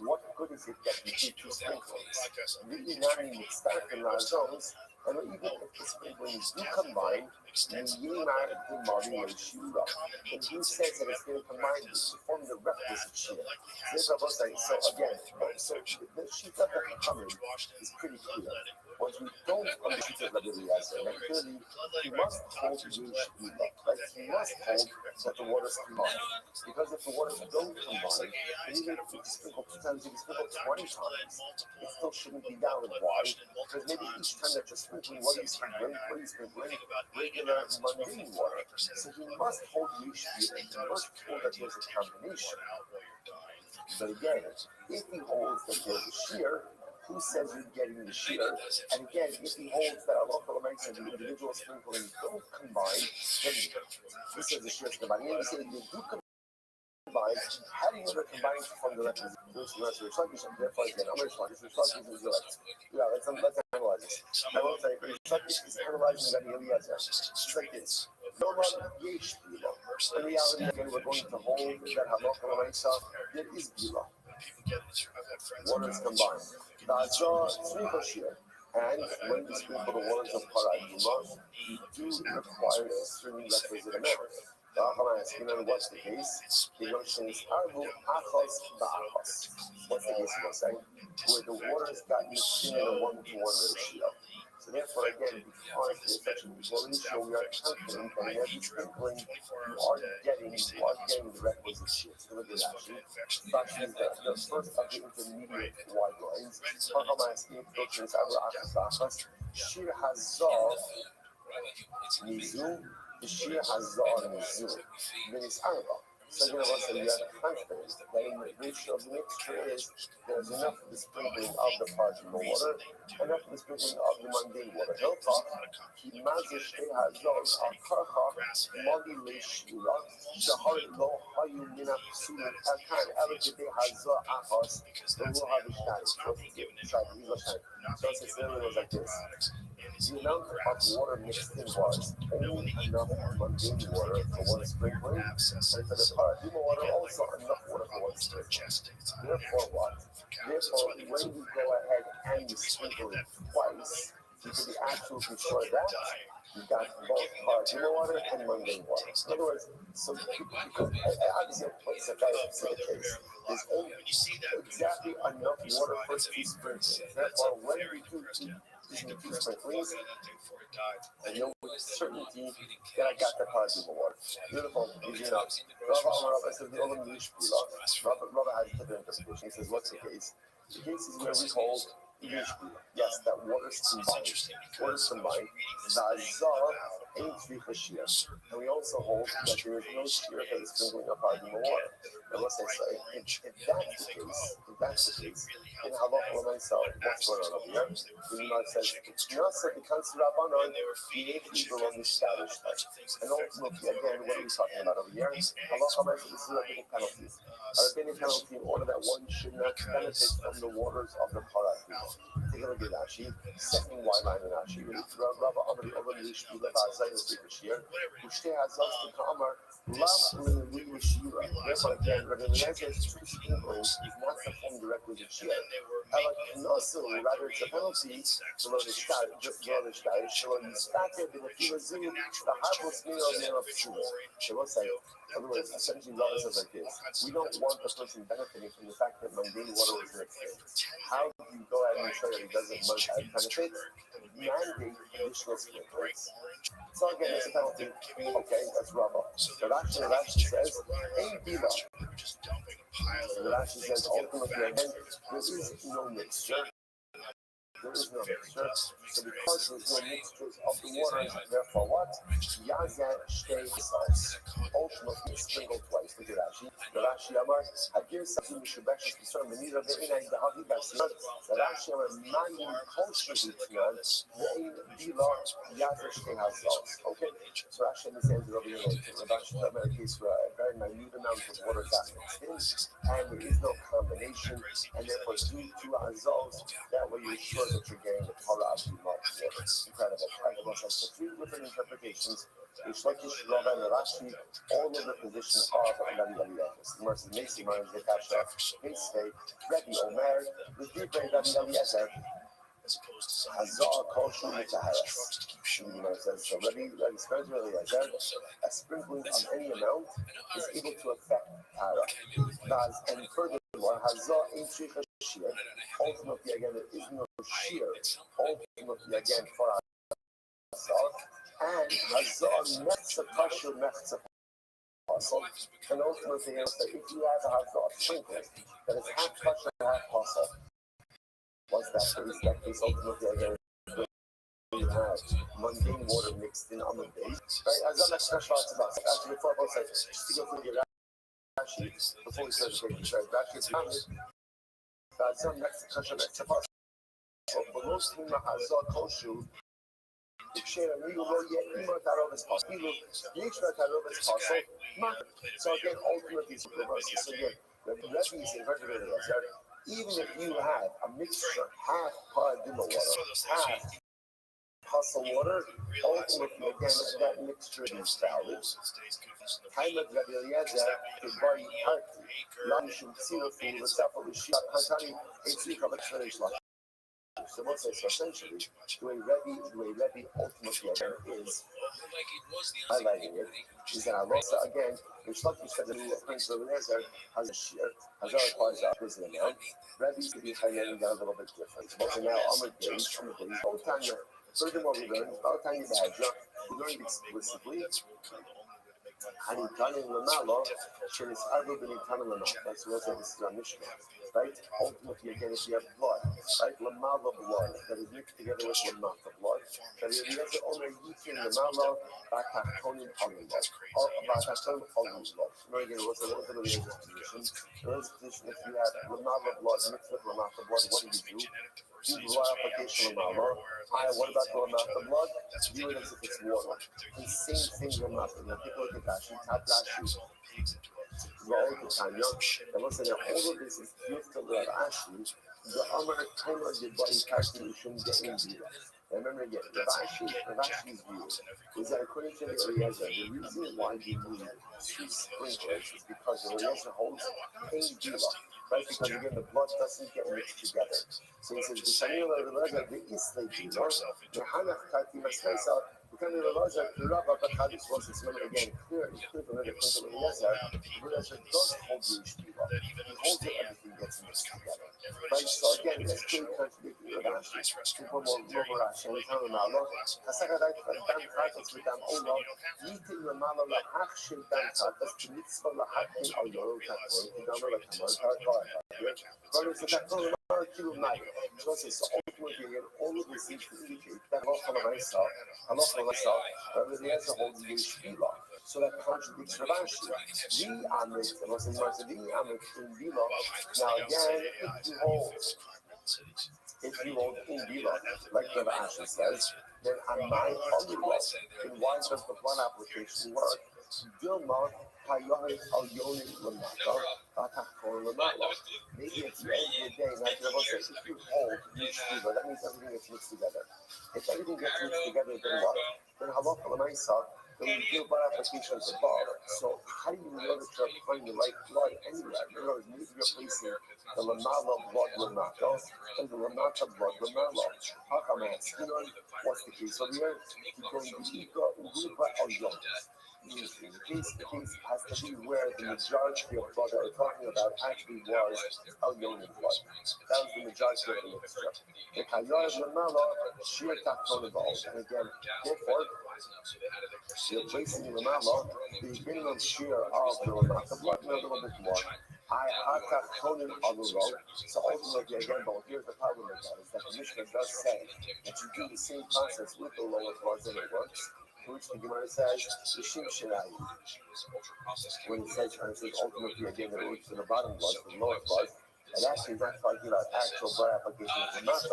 what good is it that you do two sprinklings? Really not in the start of Hazos, and even if the sprinklings do combine, and who says that it's going to combine to form the requisite shear? So again, the sheet of the Muhammad is pretty clear. What we don't understand Rabbi Eliezer, like clearly, he must hold the Shula, like he must hold that the waters combine. Because if the waters don't combine, even if you sprinkle 2 times, if you sprinkle 20 times, it still shouldn't be valid. Why? Because maybe each time that you're sprinkling, what are you sprinkling? Regular mundane water. So he must hold the Shula, he must hold that there's a combination. But again, if he holds that there's a shear, who says you're getting the shear? And again, if he holds that a local amounts of the individual sprinkling don't combine, then who says the shear is combining? And he says you do combine, how do you ever combine from the requisite? Therefore, again, I'm going to try this. Let's analyze this. I will say, Rishakish is analyzing Rabbi Eliezer. It's like this. In reality, again, we're going to hold that halacha l'maisa, there is bila. Waters combined. And when we speak for the waters of Paraduma, we do require a certain requisite amount. What's the case? The notion is Arbu Achos Ba'achos. What's the case of saying? Where the waters got mixed in a 1-to-1 ratio. So therefore, again, because there's such an equal ratio, we are confident that in every sprinkling, you are getting the requisite shear. So look at that. Actually, the first of the intermediate wide lines. Shear Hazar Nizu, the Shear Hazar Nizu. Then it's Arba. So again, once again, you are confident that in the ratio of the mixture is there's enough of the sprinkling of the parchment water, enough of the sprinkling of the mundane water. He'll talk, he mazish te hazos akarcha modi leishula shahar lo hayu mina psulim akan elikite hazor achos the ruha v'shnai. So it's literally like this. The amount of water mixed in was only enough mundane water for one sprinkling, and for the paraduma water also enough water for one sprinkling. Therefore what? Therefore, when you go ahead and you sprinkle it twice, you can be absolutely sure that you got both paraduma water and mundane water. In other words, so because obviously it's a very specific case. There's only exactly enough water for 2 sprinklings. Therefore, when we do two sprinklings, I know with certainty that I got the paraduma water. Beautiful, easy enough. Rabbi says the Olam Yishpila. Rabbi has a different interpretation. He says, what's the case? The case is where we hold Yishpila. Yes, that water's combined. Water's combined. Zazah ain't tzricha shear. And we also hold that there is no shear for the sprinkling of paraduma water. And let's say, if that's the case, then halacha l'maisa, what's going on over here? The Gemara says, Nasa becomes Rabbanon, created below the established life. And ultimately, again, what are we talking about over here? Halacha l'maisa, this is a rabbinic penalty. A rabbinic penalty in order that one should not benefit from the waters of the paraduma. Take a look at Rashi, second white line in Rashi. Rabba Amri Olam Yishbi Leva Zayos B'Kashir, Ushte Hazos B'Kamar, Lovely with Shira. Therefore, again, Rabbi Eliezer's two sprinklings is not performed directly with Shira. Also, rather, it's a penalty to learn the sky, just to learn the sky. So, you start it with a few of the harmless meal of Shira. So, what's that? In other words, essentially, love is like this. We don't want the person benefiting from the fact that mundane water is next to him. How do you go out and ensure that he doesn't benefit? Mandate additional sprinklings. So again, it's a penalty. Okay, that's Rabbi. But actually, Rashi says, ain't Bila. So Rashi says, ultimately, again, there is no mixture. There is no mixture. So because there's no mixtures of the water, therefore what? Yazeh shtei sauce. Ultimately sprinkled twice. Look at Rashi. The Rashi Amar, Agir Safim Mishubesh is concerned, Menira Ve'inai Dahavi Basir. The Rashi Amar, Mayin Kosher Vitnan, Ve'in Bila Yazeh shtei sauce. Okay? So Rashi understands it over here. The Rashi Amar case for a very minute amount of water that mixed in, and there is no combination, and therefore due to Azov, that way you're sure that you're getting the Torah of the law. Incredible. Incredible. So three different interpretations. Ishmakish, Rabbi, and Rashi, all of the position of Rabbi Eliezer. The mercy Nisi Mar, Zekasha, Nisvei, Rabbi Omer, the deep Rabbi Eliezer, Hazar, Koshu, Mitaharas. So Rabbi Eliezer, a sprinkling of any amount is able to affect Tara. And furthermore, Hazar ain't Sheer. Ultimately, again, there is no shear. Ultimately, again, for Hazar. And Hazar Mechza Kasher Mechza Pasal. And ultimately, if you have a Hazar sprinkle that is half Kasher, half Pasal, what's that case? That case, ultimately, again, you have mundane water mixed in on the base. Right? Hazar Mechza Kasher Pasal. Actually, before I go say, just to go through the Rashi, before we start the page, Rashi is counted. Hazar Mechza Kasher Mechza Pasal. But most of the Hazar Koshu, so again, ultimately, it's reversed. So again, the Rabbi is inverted. Even if you have a mixture, half paradima water, half pasal water, ultimately, again, that mixture is valid. Time of Rabbi Eliezer, the body part, Lamishum Tzilafim, the Safal Shia, Hantani, it's the explanation. So what's this essentially? The way Rabbi ultimately again is highlighting it is that Allah again, which like you said, the Prince of Eliezer has a shear, has other parts of opposite amount. Rabbi's to be highlighting that a little bit different. But now Amr Days, both Tanya, furthermore we learned, both Tanya Bahadra, we learned explicitly. Hanitanin Lamalo, Shenis Argo Benitanin Lamalo. That's what this is our Mishnah. Right? Ultimately, again, if you have blood, right? Lamala blood that is mixed together with Lamata blood. That is the only Yitin Lamala, Batachtonim Alula. Or Batachtonim Alula. Remember again, what's a little bit of the position? There is a position if you have Lamala blood mixed with Lamata blood, what do? Do the raw application of Lamala. What about the Lamata blood? Do it as if it's water. The same thing Lamata. Now, take a look at Rashi, Tab Rashi. All the time, and listen, all of this is used to the Rashi. The Amar time of the body actually shouldn't get in here. Remember again, Rashi's view is that according to the Eliezer, the reason why you need two sprinklers is because the Eliezer holds pain bila, right? Because again, the blood doesn't get mixed together. So he says, the Shamil Eliezer, the Islay bila, the Hanach Kati Masmesa. Again, clear from the point of Eliezer, Eliezer does hold Jewish people. He holds it, everything gets mixed together. Right? So again, it's clearly contradicting the Rashi. People more Rashi, and we tell them Allah, Kasagadat, Dan Katas, with them, Allah, Yitin Ramala, Lahachim, Dan Katas, the mitzvah, Lahachim, Al-Yoro, Katas, the Gamma, Kamal, Brothers, the Kamal, Kilo Night. So ultimately, all of this is to indicate that Allah Eliezer holds Jewish people. So that contradicts Rashi. The Amit, the Muslim words of the Amit in Bila. Now again, if you hold in Bila, like the Rashi says, then Amai Alula, then why does the blood application work? Dilma Payohi Al Yoni Lamata, Batachon Lamala. Maybe at the end of the day, like the Rabbi says, if you hold Jewish people, that means everything gets mixed together. If everything gets mixed together, then what? Then Halakha Lamaisa, we do blood applications above. So how do you know that you're applying the right blood anywhere? In other words, maybe you're placing the Lamala blood Lamata and the Lamata blood Lamala. How come I ask? You know what's the case over here? Keep going to Ika Uruba Al-Yom. The case has to be where the majority of blood that we're talking about actually was Al-Yom blood. That was the majority of the mixture. The Kayar Lamala, sheer Takton involved. And again, therefore, you're placing the Lamala, the minimum shear of the Lamata blood, and a little bit more. So ultimately, again, but here's the problem with that, is that the Mishnah does say that you do the same process with the lower bloods and it works. To which the Gemara says, Yishim Shirai. When it says ultimately again that it works to the bottom blood, the lower blood, and actually that's talking about actual blood application of the Mata,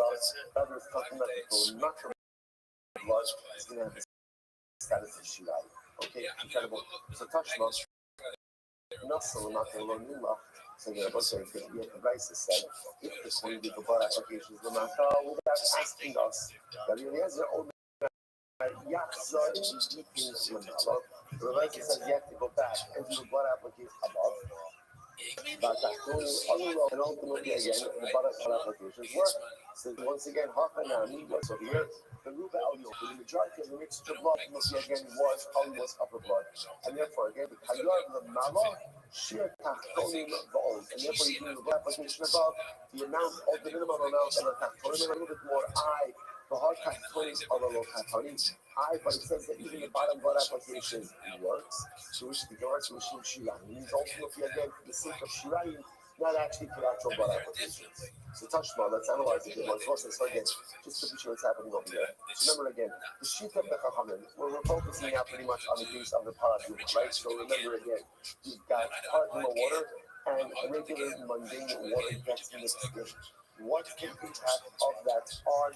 rather it's talking about the Mata blood is going to have the status of Shirai. Okay, incredible. So Tashma, Nasal Mata Lonila. So the Rabbi says that the advice is said, if the Queen did the blood application of the Mata, without asking us, that he has their own the Rabbi says you have to go back and do the blood application above. And ultimately again, the blood applications work. So once again, Hakanami was over here. The Ruba Al-Yom, the majority of the mixture blood must again was almost upper blood. And therefore again, the Kayar the Mala, sheer Tachtonim V'ol. And therefore you do the blood application above, the amount of the minimum amount of the Tachtonim, a little bit more high. The hard Tachtonim are the low Tachtonim. But it says that even the bottom blood application works. So we should be going to Mishim Shirayim. It means ultimately again for the sake of Shirayim, not actually for actual blood applications. So Tashma, let's analyze it again. So again, just to be sure what's happening over here. Remember again, the sheet of the Chachamim, where we're focusing now pretty much on the case of the Paraduma, right? So remember again, you've got Paraduma water and regular mundane water gets mixed in. What's the impact of that on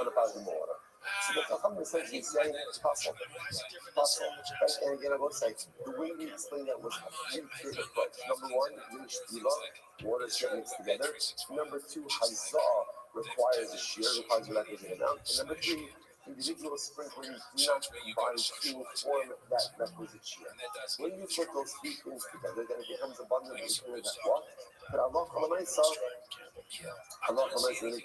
the Paraduma water? So the Chacham essentially saying it's possible. Right? And again, I will say, the way we explain that was a three-tier approach. Number one, water get mixed together. Number two, Hazah requires a shear, requires a requisite amount. And number three, individual sprinklings do not combine to form that requisite shear. When you put those three things together, then it becomes abundantly clear that what? But Allah makes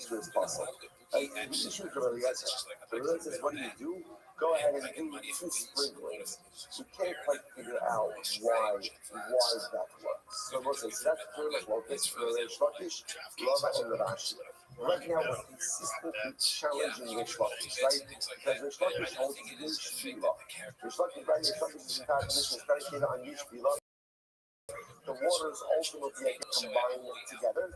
sure it's possible. Right? The issue is really yes. The Rabbi says, what do? Go ahead and do two sprinklings. You can't quite figure out why that works. So Rabbi says, that's pretty much what this for Reish Lakish, Rava, and Rashi. Right now, we're consistently challenging Reish Lakish, right? Because Reish Lakish holds Yish Bila. Reish Lakish's entire position is predicated on Yish Bila. The waters ultimately combine together.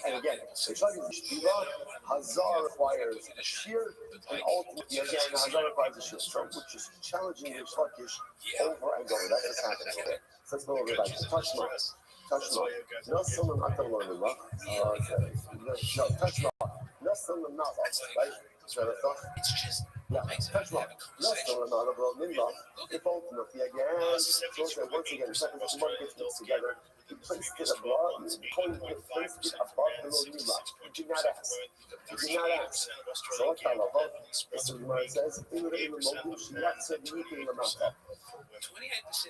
And again, Reish Lakish Bila, Hazar requires a shear, and ultimately, again, Hazar requires a shear. So, which is challenging Reish Lakish over and over. That's what's happening here. So let's go over back to Tashma. No someone not the Lord no, Tashma. No someone not right? Tashma. No someone not about Nimba. If ultimately again, so once again, the second one gets mixed together. He placed it above, placed it above the Lord Nimba. He did not ask. So what kind of above? So the Gemara says, you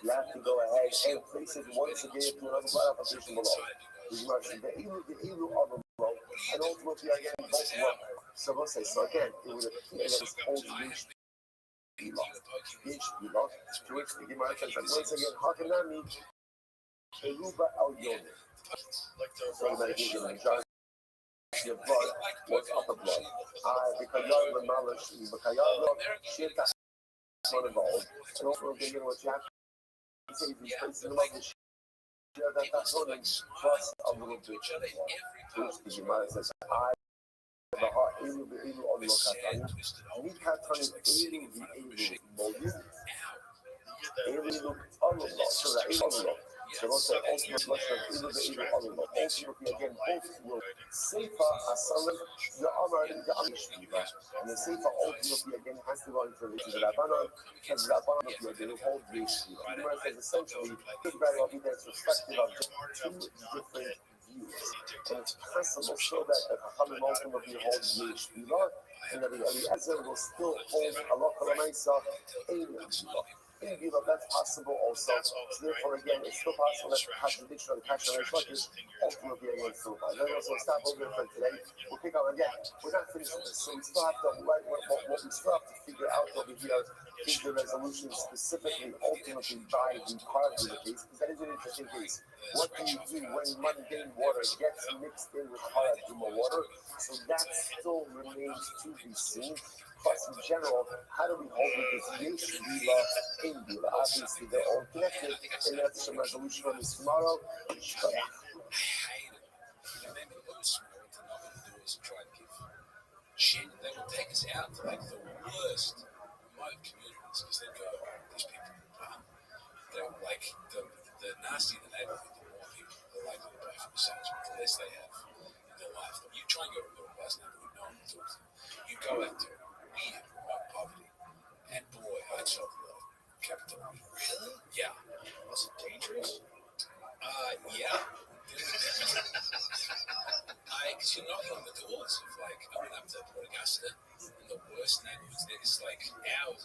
have to go ahead and place it once again to another blood application below. The Gemara says, the Ilu are below, and ultimately again, both work. So we'll say, so again, it would appear that it's old Yish Bila. To which the Gemara says, once again, how can that mean? Ruba Al-Yom. So the medication, the majority of blood was upper blood. Because the Malish, because Shirka not involved. And also, again, what you have to say is these places in love, share that's running plus a little bit. Which the Gemara says, the heart, Elu on Lokatan, Nikatan, Elu Moyu, Elu Ololo, so the Elu. So also ultimate lesson of Elu Ololo. Ultimately, again, both will Seifa Asalim, the Amar, the Amishviva. And the Seifa ultimately, again, has to go into relation to Rabbanon, because Rabbanon, again, will hold the Yeshiva. The Gemara says essentially, this very well be there's perspective of just two different views. And it's possible so that the Chachamim ultimately hold Yeshiva, and Rabbi Eliezer will still hold halacha l'maisa ein bila. In bila, that's possible also. So therefore, again, it's still possible that the contradiction of the Kasher and Shlosh is ultimately against the Rabbi. Then also stop over there for today. We'll pick up again. We're not finished with this, so we still have to what we still have to figure out over here is the resolution specifically, ultimately by the cause of the case, because that is an interesting case. What do you do when mundane water gets mixed in with Haraduma water? So that still remains to be seen. Plus, in general, how do we hold with this Yesh Bila in Bila? Obviously, they're all connected, and that's some resolution on this tomorrow. Shit, they would take us out to like the worst remote communities because they'd go, these people, they're like the nastier the neighborhood, the more people are likely to pay for massage, the less they have in their life. You try and go to a middle class neighborhood, no one talks to you. You go out to weird remote poverty, and boy, I felt a lot of capitalism. Really? Yeah. Was it dangerous? Yeah. Because you're knocking on the doors of like, I went up to Port Augusta, and the worst neighborhoods, there's like hours.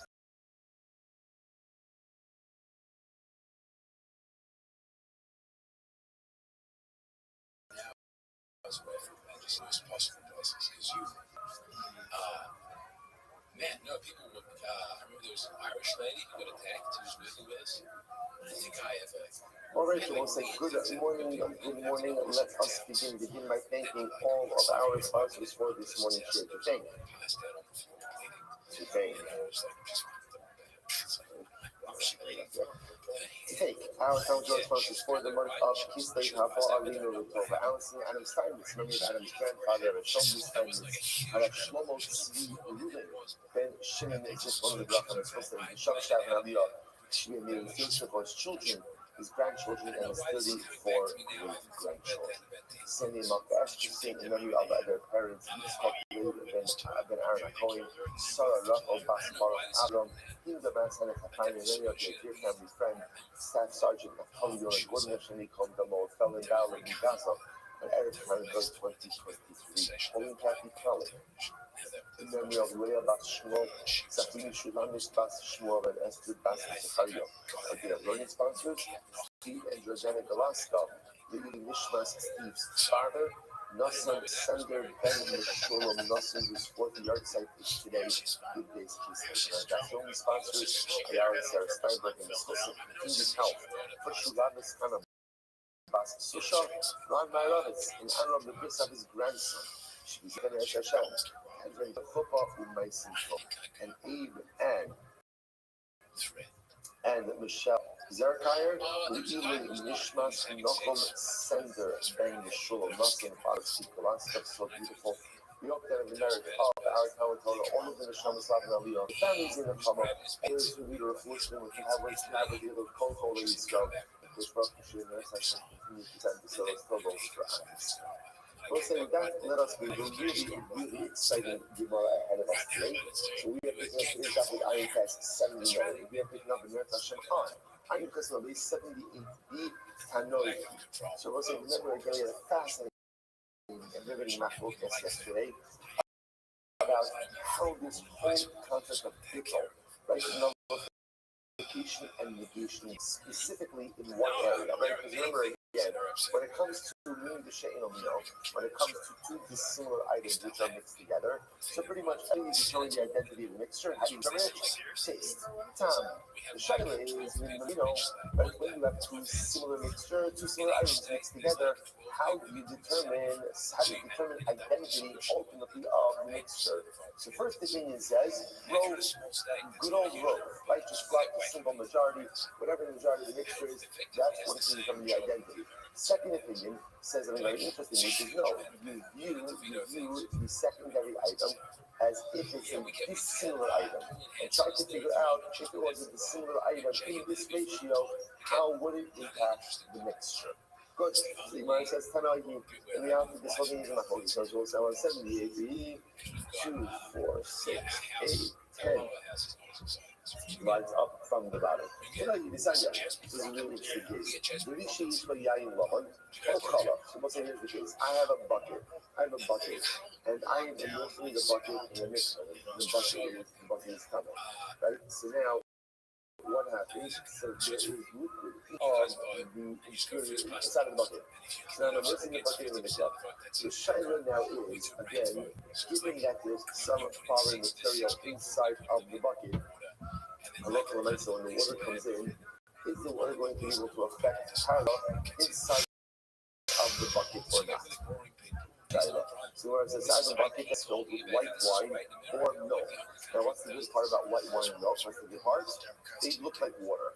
Away from just the most possible places because man, no, people would. I remember there was an Irish lady who got attacked who was working with us. I don't think I ever. All right, we'll say good morning. Let us begin by thanking all of our sponsors for this morning's show. To thank. Take our account sponsors for the month of Kislev Haba Alina Rutova, Allison Adam Steinmetz, memory of Adam's grandfather, Shlomo Steinmetz, Harav Shlomo Tzvi Ruben, Ben Shimon Zichron Lebracham, his sister, Sham Shav Aliyah, Shimon Mir Yosef for his children, his grandchildren, and his 34 great-grandchildren. Sending Mark Ashton in memory of their parents, Yitzchak Ben Aaron Cohen, Sarah Rachel Bas Baruch Abram, Hilda Manson, and in memory of their dear family friend, Staff Sergeant Naftali Yoren, Gordon Shani Kondamo, Felon Dowling in Gaza, and Eric Hanberg 2023, Pauline Kathy Kelly. In memory of Leah Bas Shmuel, Safini Shulamis Bas Shmuel, and Esther Bas Zacharia. Our learning sponsors, Steve and Georgiana Galaska, Lily Nishmas Steve's father, Nassan Sander Ben Meshulam Nassan, whose 4th yard site is today. Good days, peace. Our only sponsors, Ayala Sarah Steinberg, and Wisconsin, Continued Health. For Shulamis Kana Bas Susha, Ron Myrovitz, in honor of the birth of his grandson. She's going to Hashem. And then the football with my simple. And Eve and Michelle Zerkire, Leland Nishmas, Nochom Sender, Ben Yeshua, Muslim, Father, Sikolaska, so beautiful. We hope that in the merit of our Talatona, all of the Neshamas Lav and Aliyah, the families in the Chama, those who leader of fortune, with the Havens, have a deal of Kol Israel, which Baruch Hashem, the Neshamas, continue to send the Soros Tobos for us. We'll say with that, let us be really exciting Gemara ahead of us today. So we are picking up today's up with Ayin Test 79. We are picking up in Eretz Hashem on Ayin Test 78b Tanoi. So we'll say, remember again, we had a fascinating and riveting macro test yesterday about how this whole concept of bittul, right, nullification and negation, specifically in one area, right? Because remember again, when it comes to mean the she'en omino, when it comes to two dissimilar items which are mixed together, so pretty much how do you determine the identity of the mixture? How do you determine it? Taste. Time. The she'en is mean the omino, but when you have two similar items mixed together, how do you determine identity ultimately of the mixture? So first opinion says, rove, good old rove, right? Just grab the simple majority, whatever the majority of the mixture is, that's what is becoming the identity. Second opinion says something very interesting, which is no, you view the secondary item as if it's a dissimilar item, and try to figure out if it was a dissimilar item in this ratio, how would it impact the mixture? Good. So the Gemara says Tanagi, and the answer this whole thing is in the Holy Ghost. So we'll say 78b 2, 4, 6, 8, 10. Lights up from the bottom. This is a really interesting case. The Rishi is for Yayin Laman, or Chala. So what's here's the case. I have a bucket, and I am immersing the bucket in the mix of it. The bucket is coming. Right? So now, what happens? So there is liquid the inside of the bucket. So now I'm immersing the bucket in the mix up. The shayla now is, again, given that there's some foreign material inside of the bucket, so when the water comes in, is the water going to be able to affect parallel inside of the bucket or not? So whereas inside the bucket is filled with white wine or milk. Now what's the good part about white wine and milk? What's the good part? They look like water.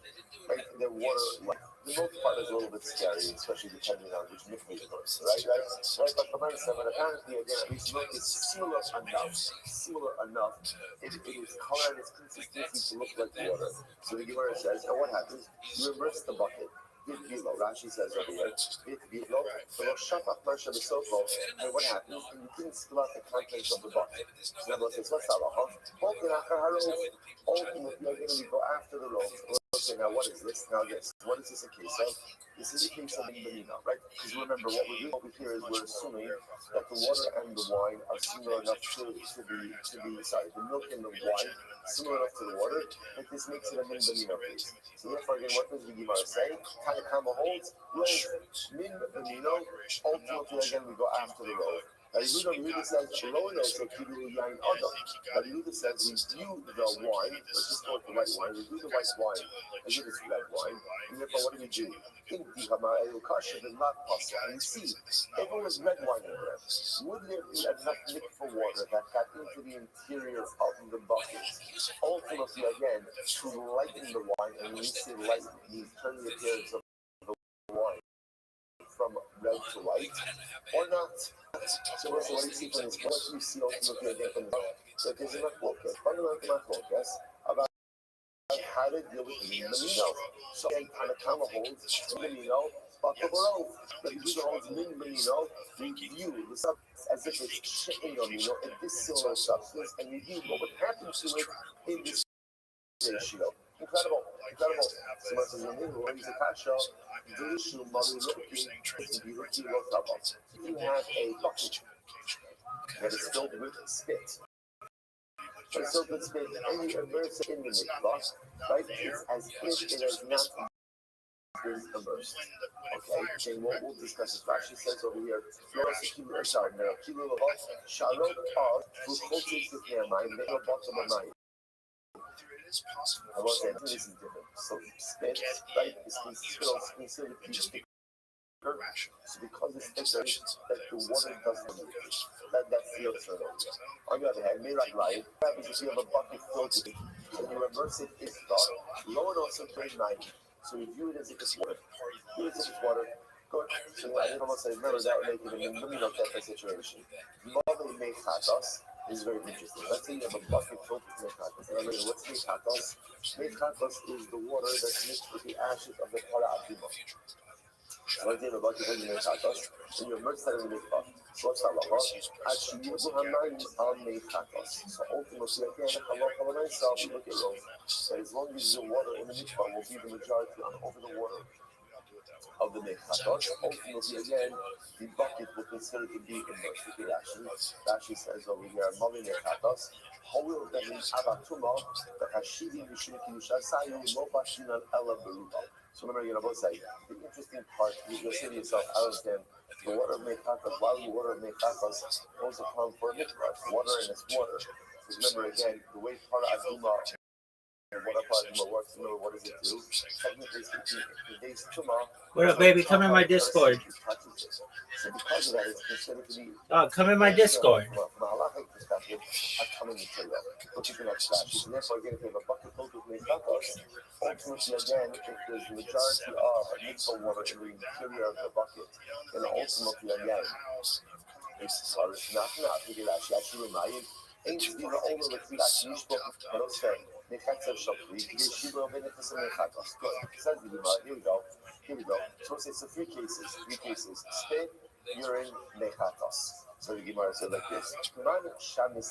Right? They're water like. The milk part is a little bit scary, especially depending on which milk you use, right? But apparently, again, at least milk is similar enough. It is color and its consistency to look like water. So the Gemara says, and what happens? You immerse the bucket. Rashi says over here, and what happens? And you didn't spill out the contents of the bucket. So now says, what's that? Ultimately, we go after the rope. Okay, now what is this? Now this. What is this a case of? This is a case of Benina, right? Because remember, what we're doing over here is we're assuming that the water and the wine are similar enough to be sorry, the milk and the wine similar enough to the water, that this makes it a min benina case. So therefore, again, what does the Gemara say? Tanakama holds, min benina, ultimately, again, we go after the road. Yehuda says, Yehuda says, we view the wine, let's just go with the white wine, we view the white wine as if it's red wine, and therefore what do we do? And you see, if it was red wine in there, would there be enough mixed water that got into the interior of the bucket? Ultimately, again, to lighten the wine, and when we say lighten, it means turn the appearance of the wine from red to white, or not? So what do you see from this? What do you see ultimately again from this? That there's enough focus, fundamental focus about how to deal with the Menino. So again, Tanakama holds Menino, but the world that Yehuda holds Menino, we view the substance as if it's chicken amino, a dissimilar substance, and we view what would happen to it in this ratio. Incredible. So much as in Hebrew, when he's a kasha, you have a bucket that is filled with spit. But it's filled with spit, and you immerse it in the mikvah, right? It's as if it has not been immersed. Okay, and we'll discuss this. Rashi says over here, I will say this is different. So spit, right, is considered to be thicker. So because it's thicker, that the water doesn't move. That's the alternative. On the other hand, may like light, that means if you have a bucket filled with it, and you immerse it in stock, low and also 39. So you view it as if it's water. View it as if it's water. Good. So I didn't almost say, remember that would make it a million type of situation. Mother make chatos is very interesting. Let's say you have a bucket filled with mechatos. Remember, what's mechatos? Mechatos is the water that's mixed with the ashes of the para adima. So let's say you have a bucket filled with mechatos, and you immerse that in the mikvah. So what's halacha? Ashiyubu hamayim al mechatos. So ultimately, again, halacha itself, we look at Rome, that as long as the water in the mikvah will be the majority over the water of the mechatos, ultimately, again, the bucket will consider to be immersed. Okay, Rashi says over here, Mali mechatos, Howil Behin Abatuma, the Hashidi Mishim Kilusha Sayu, Lobashinan Ella Beruba. So remember, both say, the interesting part, you'll say to yourself, I understand, the water of mechatos, why the water of mechatos also come for a mikvah? Water and it's water. Because remember, again, the way Para Aduma what does it do? Technically speaking, it conveys tumah. What up, baby? Come in my Discord. So because of that, it's considered to be. Oh, come in my Discord. From a halachic perspective, a common material. But you can have splashes. And therefore, again, if you have a bucket filled with mechatos, ultimately, again, if there's the majority of mitzvah water in the interior of the bucket, then ultimately, again, it's not to get actually reminded. Ain't to be the owner of the Nishbok Peroster, Nechatzer Shopri, Yeshiva Benefits and Nechatos. Good. Says the Gemara. Here we go. So it's three cases. Spit, urine, Nechatos. So the Gemara said like this: Man Shamis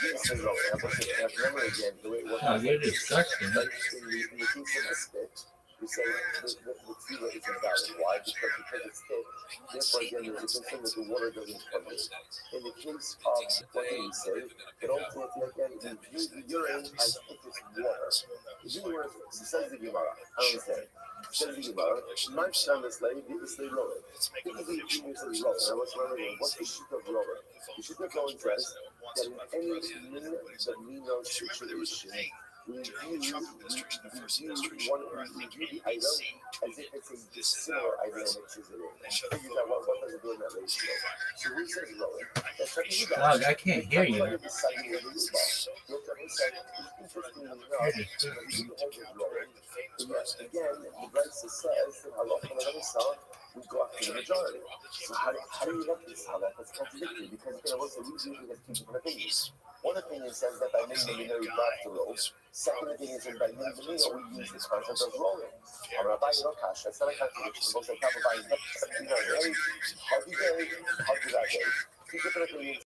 this is remember again the way it works. Oh, you're disgusting. In the case of the spit, we say the tefillah is invalid. Why? Because it's thick. Therefore, again, there's a concern that the water doesn't permeate. In the case of what do we say? That ultimately, again, we view the urine as if it's water. The urine, says the Gemara. I understand. Says the Gemara. Man Shamis this they roll it. Think of the genius of roll. Now, what's the sheet of roller? The sheet of roller says that in any the Mino situation, we view the item as if it's a similar item and mixes it in. Figures out what does it do in that ratio. So we say rolling. Dog, I can't hear you. Interestingly enough, yes, again, the Brisa says that halacha l'maisa we go after the majority. So how do you look at this halacha? It's contradictory because again, what's the reason we have two different opinions? One opinion says that by minimum you have to roll. Second opinion says by minimum we use the concept of rolling. Rabbi Rothschild, that's not a contradiction. Both are top of buying. How do that go? Two different opinions.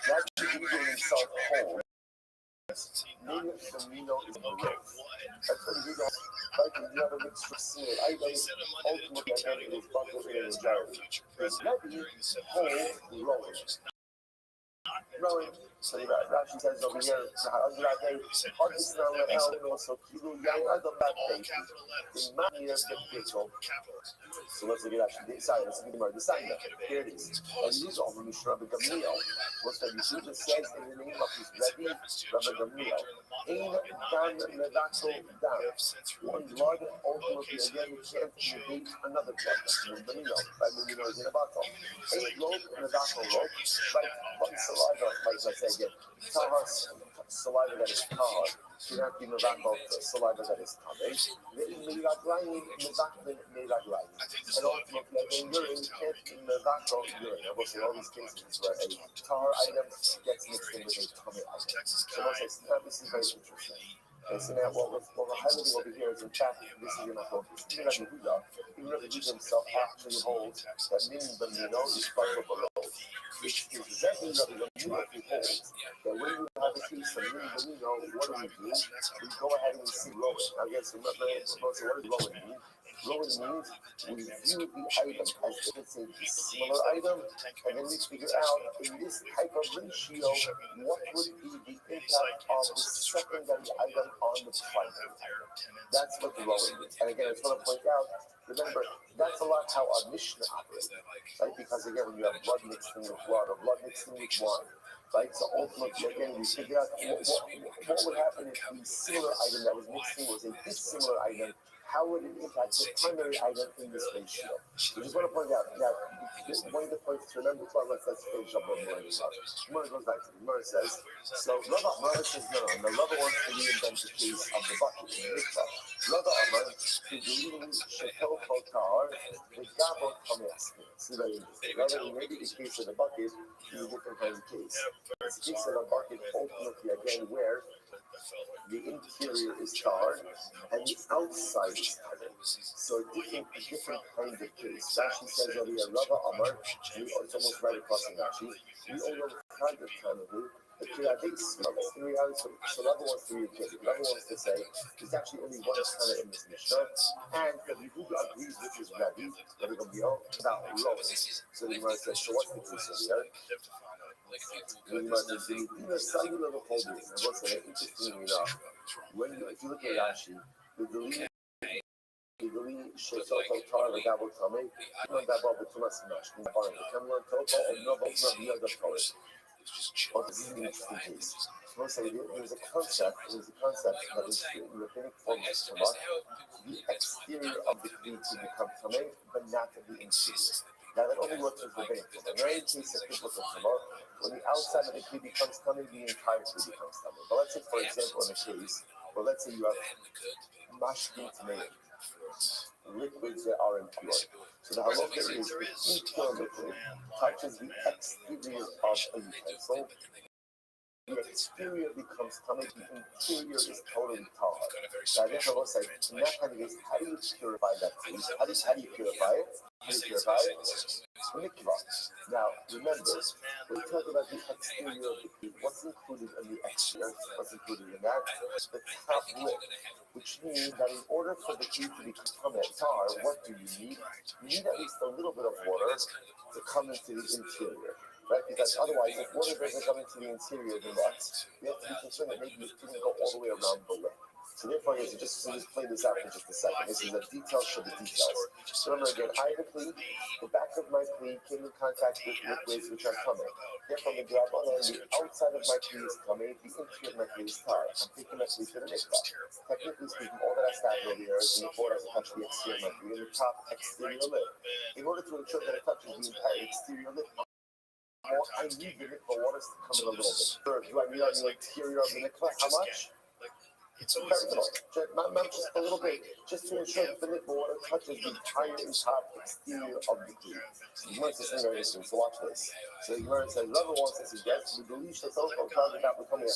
That should be doing himself whole. Maybe the Mino is the road. That's what we do. Like if you have a mixture of seed, I think ultimately I think it is buckled in a majority. There's nothing whole rolling. Rowing. So Rashi says over here, so let's look at Rashi. Sorry, let's look at the sign. Here it is. And these are from Rabbi Gamliel. What's that? Yeshua says in the name of his Rabbi Gamliel. Ein dan mevatel dan. One blood ultimately again can't negate another blood. By Gamliel is in a bottle. Ein rope mevatel rope. Like one saliva, like I say again. Tahar saliva that is tahar. Should not be mevatel saliva that is tahar. Meiraglayim mevatel meiraglayim. And ultimately again urine can't be mevatel urine. I will say all these cases where a tahar item gets mixed in with a tummy item. So this is very interesting. So now what we're highlighting over here is in fact this is in a focus. Even Rabbi Yehuda himself actually holds that minimum is buckled below. Which is exactly what Rabbi Yehuda holds. That when you have a case of minimum, what do? We go ahead and we see rolling. Now again, so what does rolling mean? Rolling means we view the item as if it's a similar item, and then we figure out in this type of ratio what would be the impact of the secondary item on the primary item. That's what the rolling means. And again, I just want to point out, remember, that's a lot how our Mishnah operates, right? Because again, when you have blood mixed in with blood or blood mixed in with wine, right? So ultimately, again, we figure out what would happen if the similar item that was mixed in was a dissimilar item. How would it impact the primary item in this ratio? I just want to point out that one of the points to remember, let's finish up on Gemara goes back to the Gemara says, so Rabbi says no, and the Rabbi wants to reinvent the case of the bucket in the mikvah. Rabbi Amar, who believes shekel kotar, the gabot kameaskin. See that interesting. Rather, maybe the case of the bucket is a different kind of case. It's the case of a bucket ultimately again where the interior is tarred and the outside is tarred. So a different kind of case. Rashi says over here, Rabbi Amar, it's almost right across the Rashi. We only have a kind of the Kiradei smells. In reality, so Rabbi wants to reiterate. Rabbi wants to say there's actually only one kind in this Mishnah, and Rabbi Yehuda agrees with his Rabbi Gamliel about rolling. So the Gemara says, so what's the case over here? The Gemara says, the cellular holding. And what's that? Interestingly enough, if you look at Rashi, the delete Shesot Tar the Gabel Tamei, not that Bob Thomas Nash, the Barn, the Cameron Toto, and no the other colors. Oh, this is an interesting case. So there's a concept that is in rabbinic form of Shema, the exterior of the Kli to become Tamei, but not the interior. Now that only works with rabbinic form. In any case of people of Shema, when the outside of the Kli becomes Tamei, the entire Kli becomes Tamei. But let's say, for example, in a case, well, let's say you have mashkin Tamei, liquids that are impure. So the halacha is the impure liquid touches the exterior of a utensil, the exterior becomes tamei, the interior is totally tar. Now, therefore, we'll say, in that kind of case, how do you purify that food? How do you purify it? How do you purify it? Mikvah. Now, remember, we talk about the exterior of the food. What's included in the exterior? What's included in that? The top lip, which means that in order for the food to become a tar, what do you need? You need at least a little bit of water to come into the interior. Right? Because otherwise, if water doesn't come into the interior, then what? You have to be concerned that maybe it didn't go all the way around the lip. So therefore, you have to just play this out for just a second. This is a detail for the details. So remember again, I have a cleat. The back of my cleat came in contact with liquids which are coming. Therefore, the drabbanan, the outside of my cleat is coming, the interior of my cleat is tied. I'm taking my cleat to the mikvah. Technically speaking, all that has to happen over here is the water has to touch the exterior of my cleat and the top exterior lip. In order to ensure that it touches the entire exterior lip, I need the mikvah waters to come in a little bit. Or do I need on the interior of the mikvah? How much? It's always not just a little bit, just to ensure that the mikvah water touches the entire top exterior of the cleat. The Gemara says something very interesting, so watch this. So the Gemara says, whoever wants to suggest, we believe that those who are about becoming a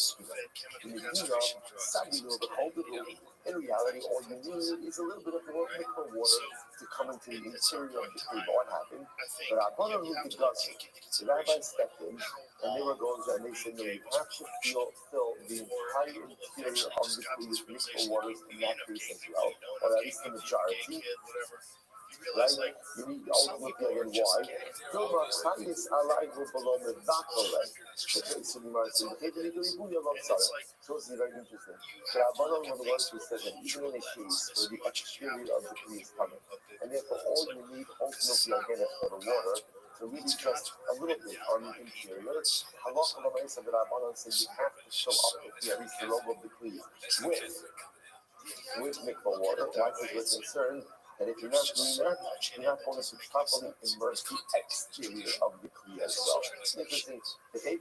in reality, all you need is a little bit of mikvah water to come into the interior of the cleat. But what happened? But Rabbanan who did the rabbi stepped in, and they were going to, and they said, no, you have to fill the entire interior of the cleat with mikvah waters in that case as well, or at least the majority. Right? You need ultimately again why? Dilma Chayis alive below the Dakole. So this is very interesting. So Rabbanan were the ones who said that even in a case where the exterior of the tree is coming, and therefore all you need ultimately again is for the water to really just a little bit on the interior. Halacha l'maisa that Rabbanan said you have to fill up at least the lobe of the tree with mikvah water. Why? Because we're concerned that if you're not doing that, you're not going to properly immerse the exterior of the kli as well. It's interesting. And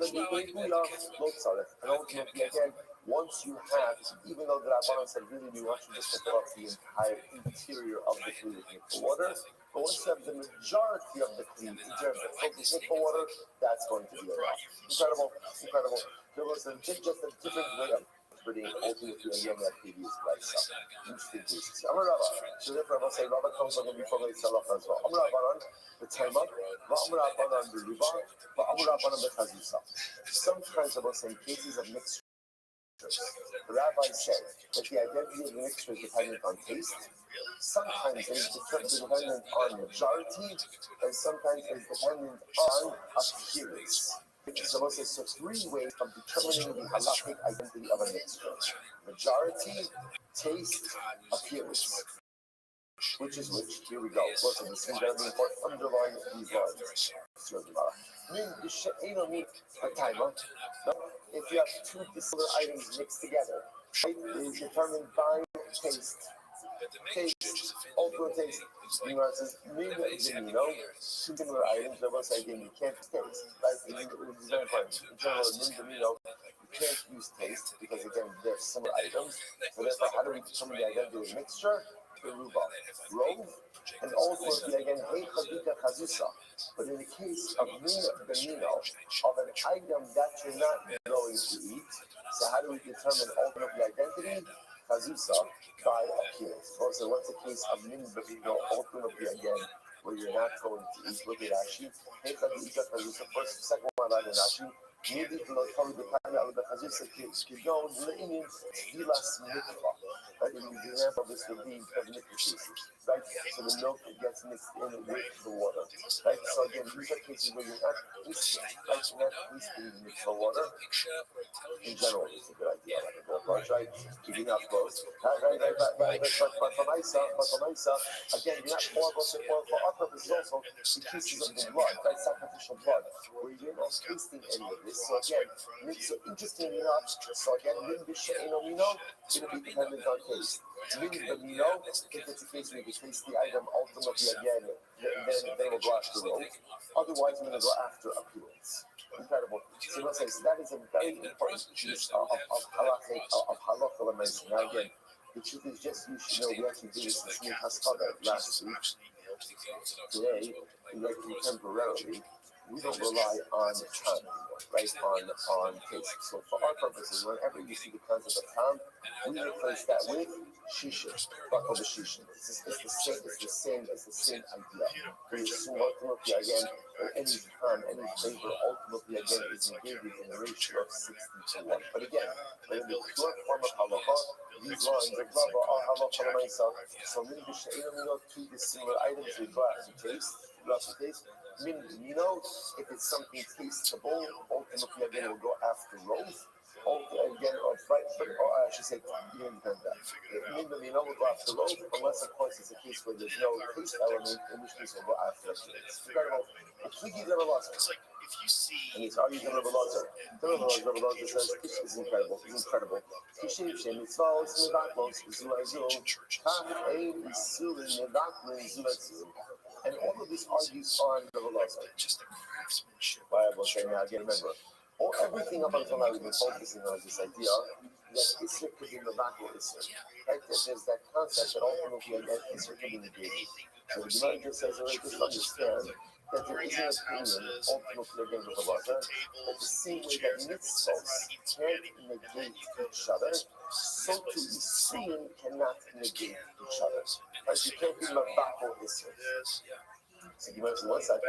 ultimately, again, once you have, even though the Rabbanan said really we want you just to fill up the entire interior of the kli with mikvah water, but once you have the majority of the kli in terms of focused mikvah water, that's going to be enough. Incredible. There was just a different way of interpreting ultimately again that previous place. Interesting cases. I'm a Rabbi. So therefore, I will say Rabbi comes on before they sell off as well. I'm a Rabbanan, the time up, I'm a Rabbanan, the riba, but I'm a Rabbanan, the chazisa. Sometimes I will say cases of mixture. The rabbis say that the identity of the mixture is dependent on taste. Sometimes it is dependent on majority, and sometimes it is dependent on appearance. So three ways of determining the halachic identity of a mixture: majority, taste, appearance. Which is which? Here we go. Listen, this is very important. Underline these lines. If you have two dissimilar items mixed together, it is determined by taste. Ultimate taste. You know, it says, two similar items, there was again, you can't taste. Right? It is very important. In general, you can't use taste because, again, they're similar items. So therefore, how do we determine the identity of the mixture? Rove, and ultimately again, but in the case of benino, of an item that you're not going to eat, so how do we determine ultimately identity? Chazusa, by appearance. Also, what's the case of benino, ultimately again, where you're not going to eat? Look at Rashi. First, second one, Rashi. Maybe the Lord the Kana of the Chazusa Kidon, the Indian Vilas Mikvah. Right? And the example of this would be of mikvah cases. Right? So the milk gets mixed in with the water. Right? So again, these are cases where you're not tasting, right? You're not tasting mikvah water. In general, it's a good idea. Like a ballpark, right? Keeping up close. But for Maisa, again, you're not for our purposes also, the cases of the blood, right? Sacrificial blood, where you're not tasting any of this. So again, so interestingly enough, so again, it'll be dependent on taste. If it's a case where you taste the item ultimately again, then we'll go after rope. Otherwise, we're going to go after appearance. Incredible. So that is a very important piece of halakha l'maisa. Now again, the truth is just you should know we actually did this in Shmini Haskada last week. Today, we like contemporarily. we don't rely on time anymore, right? On taste. So for our purposes, whenever you see the concept of time, we replace that with shisha, buckle the shisha. It's the same idea. We assume ultimately again that any time, any flavor ultimately again is negated in a ratio of 60 to 1. But again, in the pure form of halacha, these lines of Rabbi are halacha l'maisa. So many two dissimilar items we go after taste. Meaning, if it's something tasteable, ultimately again we'll go after roast. Again, I should say, we'll go after roast, unless of course it's a case where there's no taste element, in which case we'll go after taste. If you see, and he's arguing with Rabbi Lazar. Rabbi Lazar says, this is incredible. It's incredible. And all of this argues on Rabbi Lazar. just the craftsmanship. Why I will say now again, remember, everything up until now we've been focusing on is this idea that Isser could be Mevakol Isser. Right? There's that concept that ultimately again Isser could be negated. So the Gemara just says, just understand that there is an opinion, ultimately again with the Lazar, that the same way that mitzvahs can't negate each other, so too Isurim cannot negate each other. Right? You can't be Mevakol Isser. So you mentioned one second.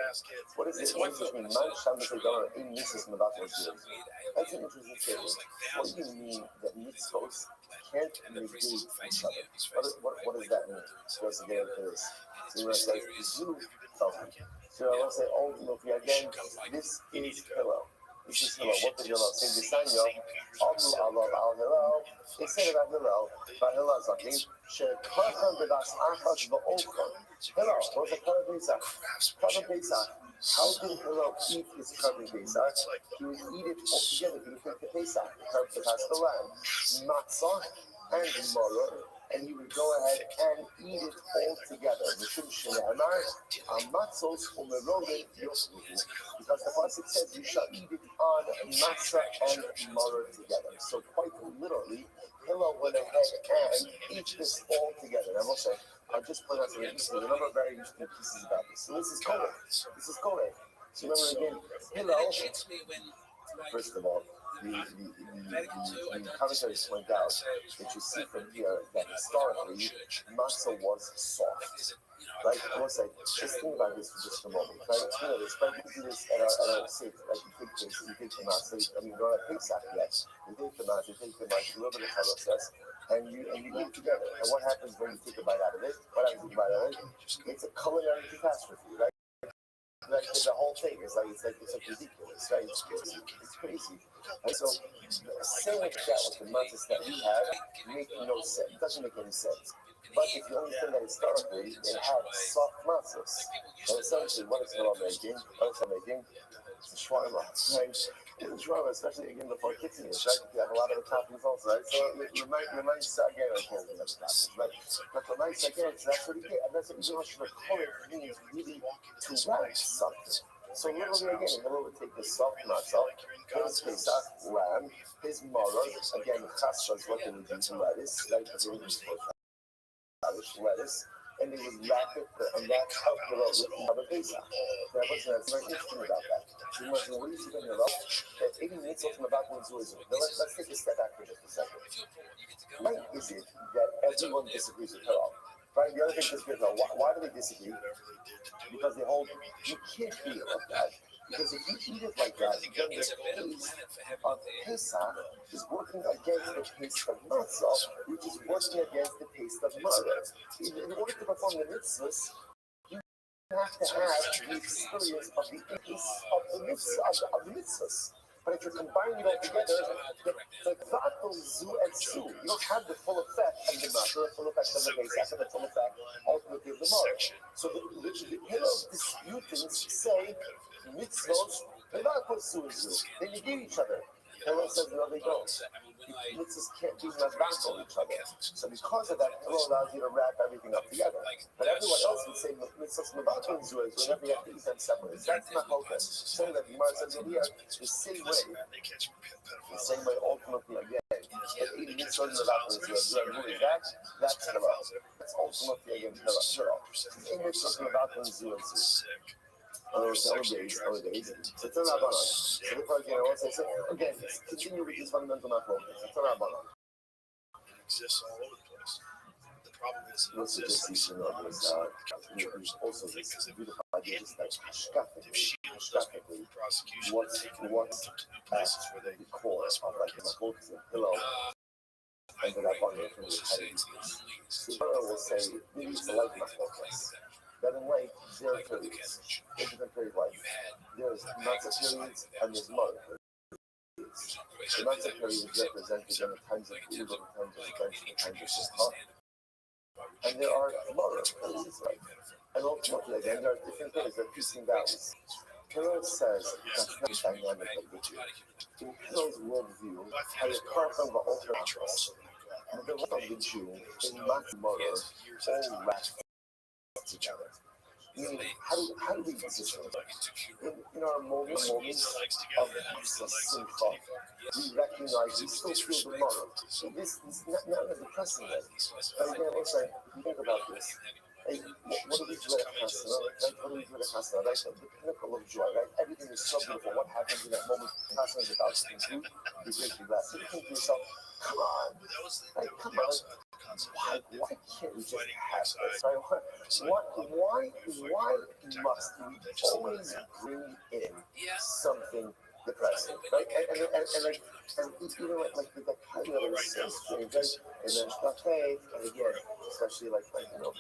What is this? What does this mean? Man Shabbos Adar in mitzvahs Mevakol Isser. That's an interesting statement. What do you mean that mitzvahs can't negate each other? What does that mean? So let's get into this. So you want to say, so I want to say, ultimately again, this is Hillel. This is Hillel. What did Hillel say? Desanyo, Hillel. They said about Hillel something. Shekachan bedas achas va'olchan. Hillel, what was a Karban Pesach? Karban Pesach. How did Hillel eat his Karban Pesach? He would eat it all together. He would take the Pesach, the Karban Pesach, the lamb, matzah, and maror, and he would go ahead and eat it all together. Because the pasuk says you shall eat it on matzah and maror together. So quite literally, Hillel went ahead and ate this all together. And I will say, I'll just point out some interesting, a number of very interesting pieces about this. So this is Koreh. So remember again, Hillel, first of all, the commentaries point out that you see from here that historically matzah was soft. Right? I want to say, just think about this for just a moment. Right? We do this at our state. Like you take the matzah. I mean, you don't have Pesach yet. You take the matzah, a little bit of process, and you eat it together. And what happens when you take a bite out of it? It's a culinary catastrophe, right? Like the whole thing is like it's ridiculous, right? It's crazy. And so saying that with the matzahs that we have make no sense. It doesn't make any sense. But if you understand that historically, they had soft matzahs. And essentially, what is Hillel making? It's a shawarma, right? It's a shawarma, especially again before cooking it, right? You have a lot of the toppings also, right? So the nice again, I can't remember the toppings, but the nice again, so that's what you get. And that's what you do. The color means really to wrap something. So literally again, Hillel would take the soft matzah, his Pesach lamb, his maror, again, chasra is what they would do to lettuce, right? Because they would use lettuce, and they would wrap it, and that's how Hillel would have a Pesach. Now, that's very interesting about that. So you must know, what do you see in Hillel? That even mitzvot from about Judaism. Now let's take a step back for just a second. Why is it that everyone disagrees with Hillel? Right? The other thing is, why do they disagree? Because they hold, you can't eat it like that. Because if you eat it like that, then the taste of Pesach is working against the taste of matzah, which is working against the taste of maror. In order to perform the mitzvahs, you have to have the experience of the mitzvahs. But if you're combining it all together, the vatal zu and su, you don't have the full effect of the matzah, the full effect of the Pesach, and the full effect ultimately of the maror. So the Hillel disputants say mitzvot, they're not supposed to do. They negate each other. Hillel says, no, they don't. Mitzvahs can't be mevakol each other. So because of that, Hillel allows you to wrap everything up together. But everyone else would say mitzvahs mevakol Jews whenever you have to eat them separately. That's not okay. So that the Gemara says over here, the same way ultimately again. But eating mitzvahs mevakol Jews, who is that? That's Hillel. That's ultimately again Hillel. In mitzvahs mevakol Jews. So it's not Rabbanon. So therefore, again, I want to say, so again, continue with this fundamental mathematics. It's not Rabbanon. It exists all over the place. The problem is it Also, exists just you know, there's also this beautiful idea, just like hashkafically, prosecution what's places where they the core of like the focus of pillow ended up on the so Torah will say, we used to like my focus. That in life, there are periods. There's different period of life. There's matzah periods and there's mother periods. The matzah period is represented in the times of Gula, the times of Lent, the times of Simcha. And there are mother periods, right? And ultimately, again, there are different periods, there are peaks and valleys. Torah says that's not dynamic of the Jew. In Torah's worldview, Hayakar of Ultra and the rest of the Jew in matzah mother all wrapped together. Meaning, how do we exist in our moments of simcha? We recognize we still feel the mother. This is not a depressing way. But again, also, if you think about this, hey, what do we do at a chasana? Right? What do we do at a chasana? Right? The pinnacle of joy, right? Everything is so beautiful. What happens in that moment? Chasana is about to conclude. You break your glass. You think to yourself, come on, like, come on. Why can't we just have this? Right? Why must we always bring in something depressing? Right? And even like the kind of so strange, right? And then cafe, and again, especially like by our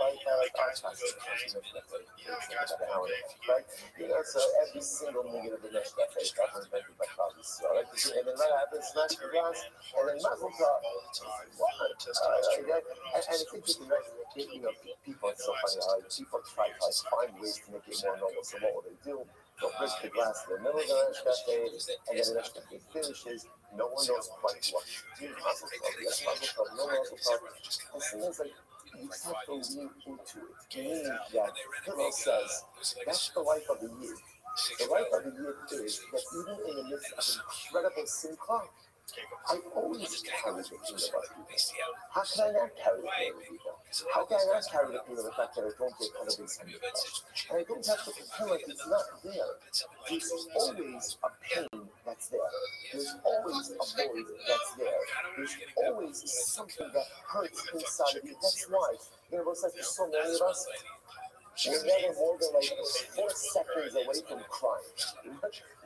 classes, right? So every single minute of the next cafe is invented by Cosmos, right? And then that happens, smash the glass, and then Mazel Tov. And it's interesting, right? People are so funny how people try to find ways to make it more normal. So what will they do? They'll break the glass in the middle of the next cafe, and then the next cafe finishes. No one knows quite what to do. Mazel Tov, yes, Mazel Tov, no Mazel Tov. And things like you just have to lean into it. Meaning that Hillel says that's the life of the year. The life of the year is that even in the midst of incredible simcha, I always carry the pain about people. How can I not carry the pain of people? How can I not carry the pain of the fact that I don't get out of this and I don't have to pretend like it's not there. There's always a pain that's there. There's always a void that's there. There's always something that hurts inside of you. That's why, Rabbi says for so many of us, we're never more than like 4 seconds away from crying.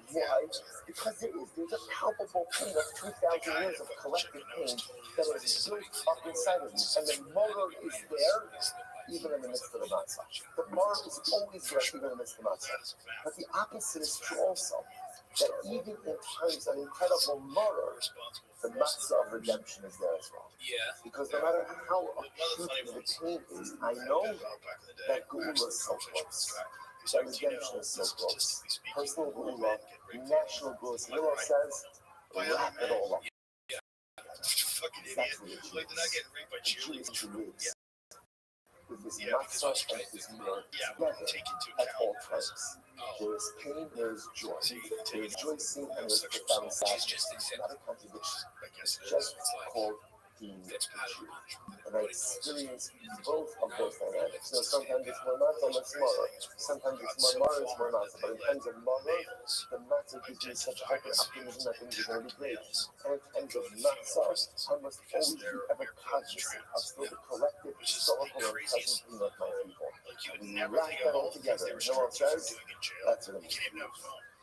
Why? Because there's a palpable pain of 2,000 years of collective pain that is built up inside of you. And the motor is there, even in the midst of the matzah. The motor is always there, even in the midst of the matzah. But the opposite is true also. That even in times of incredible motor, the matzah of redemption is there as well. Because no matter how acute the pain is, I know that Geula is so close. That redemption is so close. Personal Geula, national Geula. Hillel says, wrap it all up. That's what the Jewish lives with this matzah and this mirror together at all times. There is pain, there is joy. There is rejoicing and there is profound sadness. It's not a contradiction. It's just called being a Jew. And I experience both of those dynamics. So sometimes it's more matzah, less mara. Sometimes it's more mara, it's more matzah. But in times of mara, the matzah gives me such hope and optimism that things are going to be great. And in times of matzah, I must always be ever cognizant of still the collective, historical, and present being of my people. When you wrap that all together, you know what it says? That's what it means.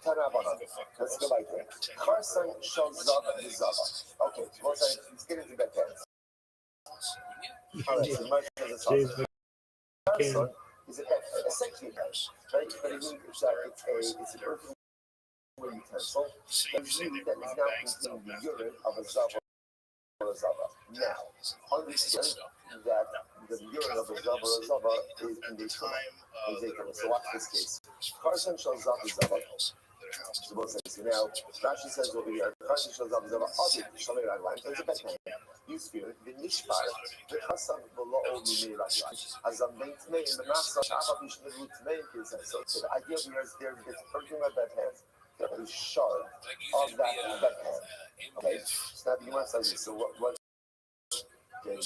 Let's go back there. Carson shows up at the Zava. Okay, let's get into that dance. All right, so Mike has a song. Carson is essentially a house, right? But it's an earthen utensil that is now containing the urine of a Zava or a Zava. Now, understand that the urine of a Zava or a Zava is in the time. So watch this case. Carson shows up the Zava. Now, Rashi says over here, Rashi shows up as a Shalei Raglayim. So it's a bedtime. You feel the Nishbar, the Hassan below Mimi Raglayim. As a maintain the Nasa, Ahabish the root name is so the idea here is there is hurting my bedpan. There is shard of that bedpan. Okay, so now the Gemara says this. So what? Okay.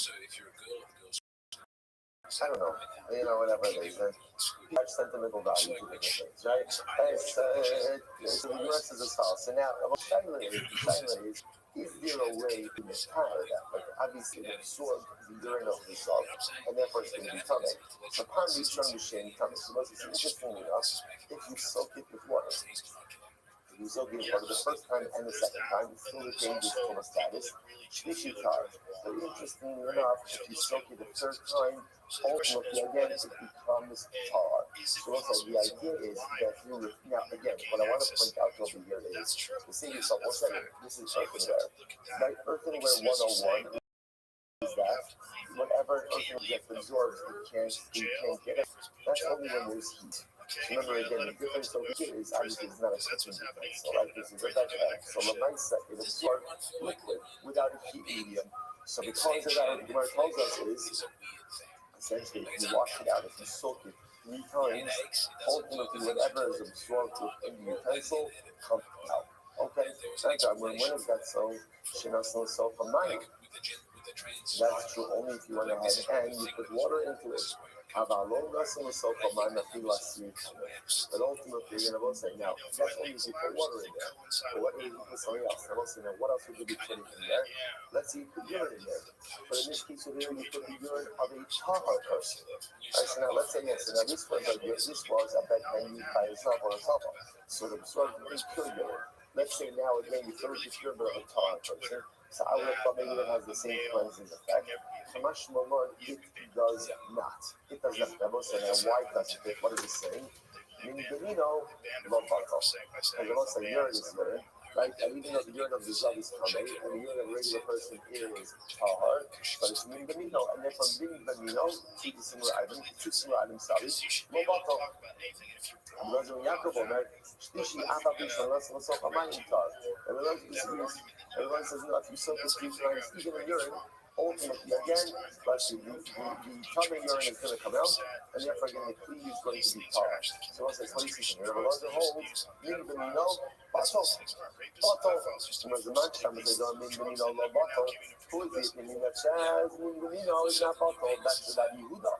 I don't know, whatever it is. And much sentimental value to different things, right? So the U.S. is a sauce. And now, about China is there a way to retire that? Like, obviously, it absorbs the urine of the salt, and therefore it's going to be tummy. So, upon return to Shane tummy. So, what's interesting enough, if you soak it with water, you soak it for the first time and the second time, it still retains its total status. Shlishi tar. So, interesting enough, if you soak it the third time, ultimately, again, it becomes tar. So also the idea is that now again, what I want to point out over here is the thing is, one second, this is earthenware. Right, earthenware 101 is that whatever earthenware gets absorbed, you can't get it. That's only when there's heat. Remember again, the difference over here is obviously it's not a cooking device. So like this is a Dutch egg. So the mindset it absorbs liquid without a heat medium. So because of that, what Gemara tells us is essentially if you wash it out, if you soak it 3 times, ultimately whatever is absorbed within the utensil comes out. Okay, thank God. When is that so? So from mine. That's true only if you went ahead and you put water into it. But ultimately, you're going to say, now, that's only if you put water in there. But what if you put something else? I will say, now, what else would you be putting in there? Let's say you put urine in there. But in this case over here, you put the urine of a tahar person. All right, so now, let's say, yes, so now this was a bedtime used by itself or a tahar. So the absorbed impure urine. Let's say now, again, you throw the urine of a tahar person. So I would have thought maybe it has the same cleansing effect. Kamash Mamon, it does not. It does not. I will say now, why doesn't it? What is it saying? Minganino, lo batal. And I will say urine is urine, right? And even though the urine of the Zav is coming, and the urine of a regular person is tahar, but it's minganino, and therefore minganino, two similar items, lo batal. And those are Yaakov Omer, Shlishi Abba Bishon, let's look at my tar. Everyone disagrees. Everyone says, no, if you soak this 3 times, even in urine, ultimately, again, but the tummy urine is going to come out, and therefore, again, the cleave is going to be tar. So one says, what do you see from here? Well, the holds, minganino, batal. Whereas the Mancham says, minganino, lo batal. Who is the opinion that says minganino is not batal? That's the Rabbi Yehuda.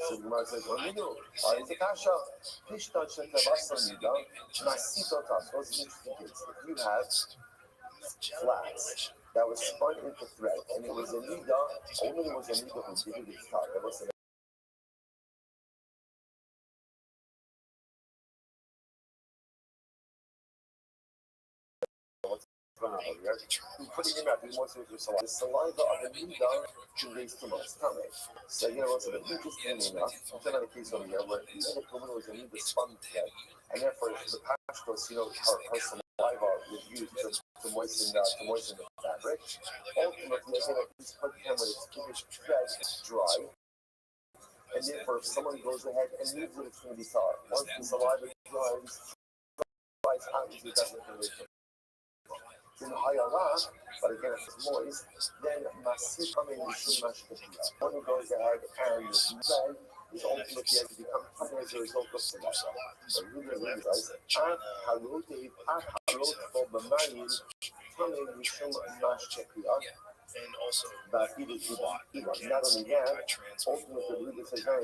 So the Gemara says, what do you do? Why is the kasha? Pishtan shetabasa nida, masitotas. What's interesting is, if you have flax that was spun into thread, and it was a nida, only it was a nida who did it top. That was put it in your mouth, you want to use your saliva. The saliva of the nida conveys to my stomach. So, what's interesting enough, I've done a case over here where even if the woman was a nida spun thread, and therefore the pashtos, her saliva was used to moisten the fabric. Ultimately, again, at this point in time when it's thread dry, and therefore if someone goes ahead and leaves it, it's going to be tar. Once the saliva dries out, it doesn't convey to in Hayala, but again, if it's moist, then Masih coming Mishum Mashkatiya. One goes ahead and then is ultimately has to become tummy as a result of saliva. So you realize, Halot for Bamayin, tummy Mishum Mashkatiya. And also, not only that, ultimately, the Buddha says, very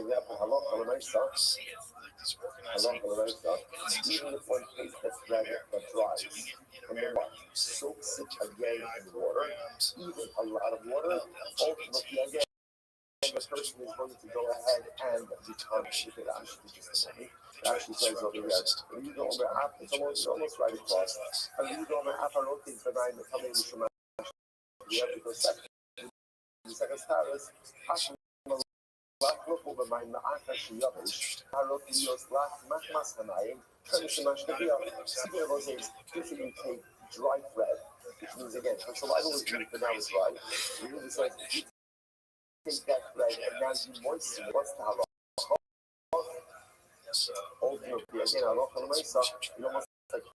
example, even if one takes that dries, and then soaks it again in water, even a lot of water, ultimately, again, the person is going to go ahead and become shifted. It actually says over here, when you go over half, it's almost right across. And when you go over half, I don't think the nine, the coming Mishum. We have to go second. The second star is if you take dry thread, which means again, her saliva was weak, but now it's dry. You really say, if you take that thread and now you moisten it, what's the halakha? Ultimately, again, halakha l'maisa, it almost like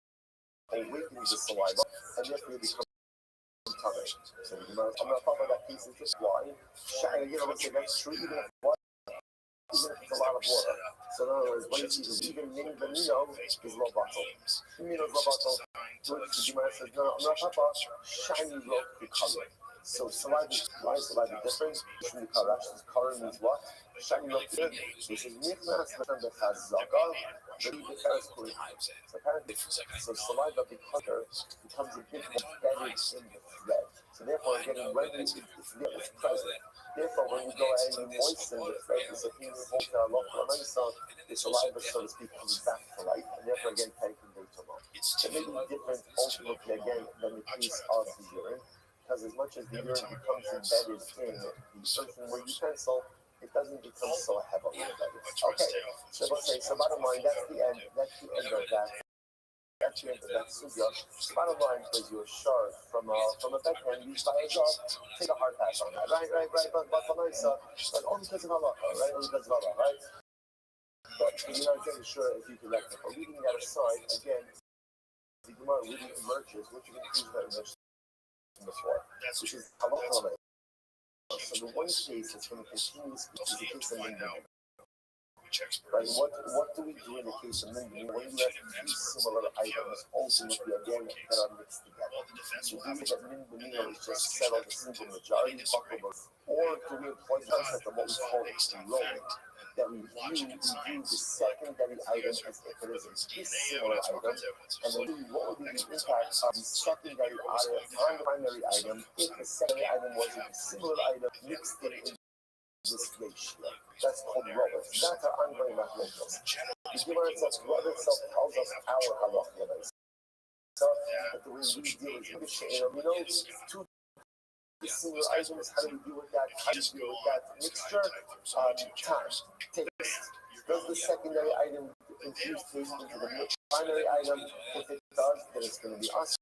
awakens the saliva, and therefore you become tummy. So I'm not talking about that piece, it's just why. Let's say that's true, even if it's a lot of water. So in other words, what you see is even minganino is lo batal. Minganino is lo batal. So the Gemara says, no, I'm not talking about shiny rock to color. So saliva is different. Color means what? Shiny up here. This is nichnas the chazaka. So apparently, so saliva becomes a bit more embedded in the thread. So therefore, again, when it's present. Therefore, when you go ahead and moisten the thread, it's a thing you hold to a lot of so the saliva, so to speak, comes back to life, and therefore, again, taking data on. It may be different ultimately, again, than the case of the urine, because as much as the urine becomes embedded in the earthenware utensil, it doesn't become so heavily embedded. Okay, so let's say, so bottom line, that's the end of that. That's the end of that sugya. Bottom line was your shard from a backhand used by a dog. Take a hard pass on that, right? But only because of halacha, right? Only because of halacha, right? But you're not exactly sure if you can rectify. Leaving that aside, again, the Gemara really emerges, which you can use that emerges before, which is halacha. So the one case that's going to continue to speak is the case of Mindan. Right? What do we do in the case of Mindan when you have three similar items ultimately again that are mixed together? So do we that Mindan is just settled a simple majority buckle, or do we employ the concept of what we call rolling? That we view the secondary item as if it is a dissimilar item, and then we what would be the impact of the secondary item on the primary item if the secondary item was a similar item mixed in this ratio. That's called rubber. That's our ongoing mathematics. The Gemara itself, rubber itself tells us our halakha. So that the way we deal is two similar items, how do we deal with that? How do we deal with that mixture? Time, taste. Does the secondary item infuse taste into the primary item? If it does, then it's going to be us.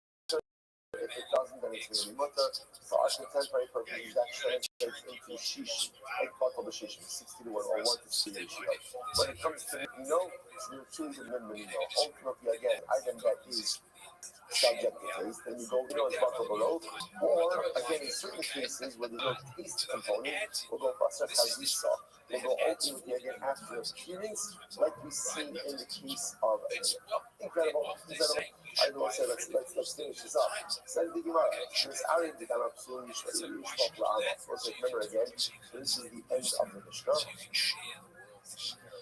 If it doesn't, then it's going to be mutter. For our contemporary purposes, that translates into shish, like bottle of shish, 60 to 1 or 1 to 3 ratio. When it comes to it's the two to ultimately, again, item that is subject to taste, then you go as bottle below. Or, again, in certain cases where there's no taste component, we'll go basar chazisa. We'll go ultimately again after appearance, like we see in the case of incredible. I don't say let's finish this up. Says the Gemara. This Ari did not absolutely remember again. This is the end of the Mishnah.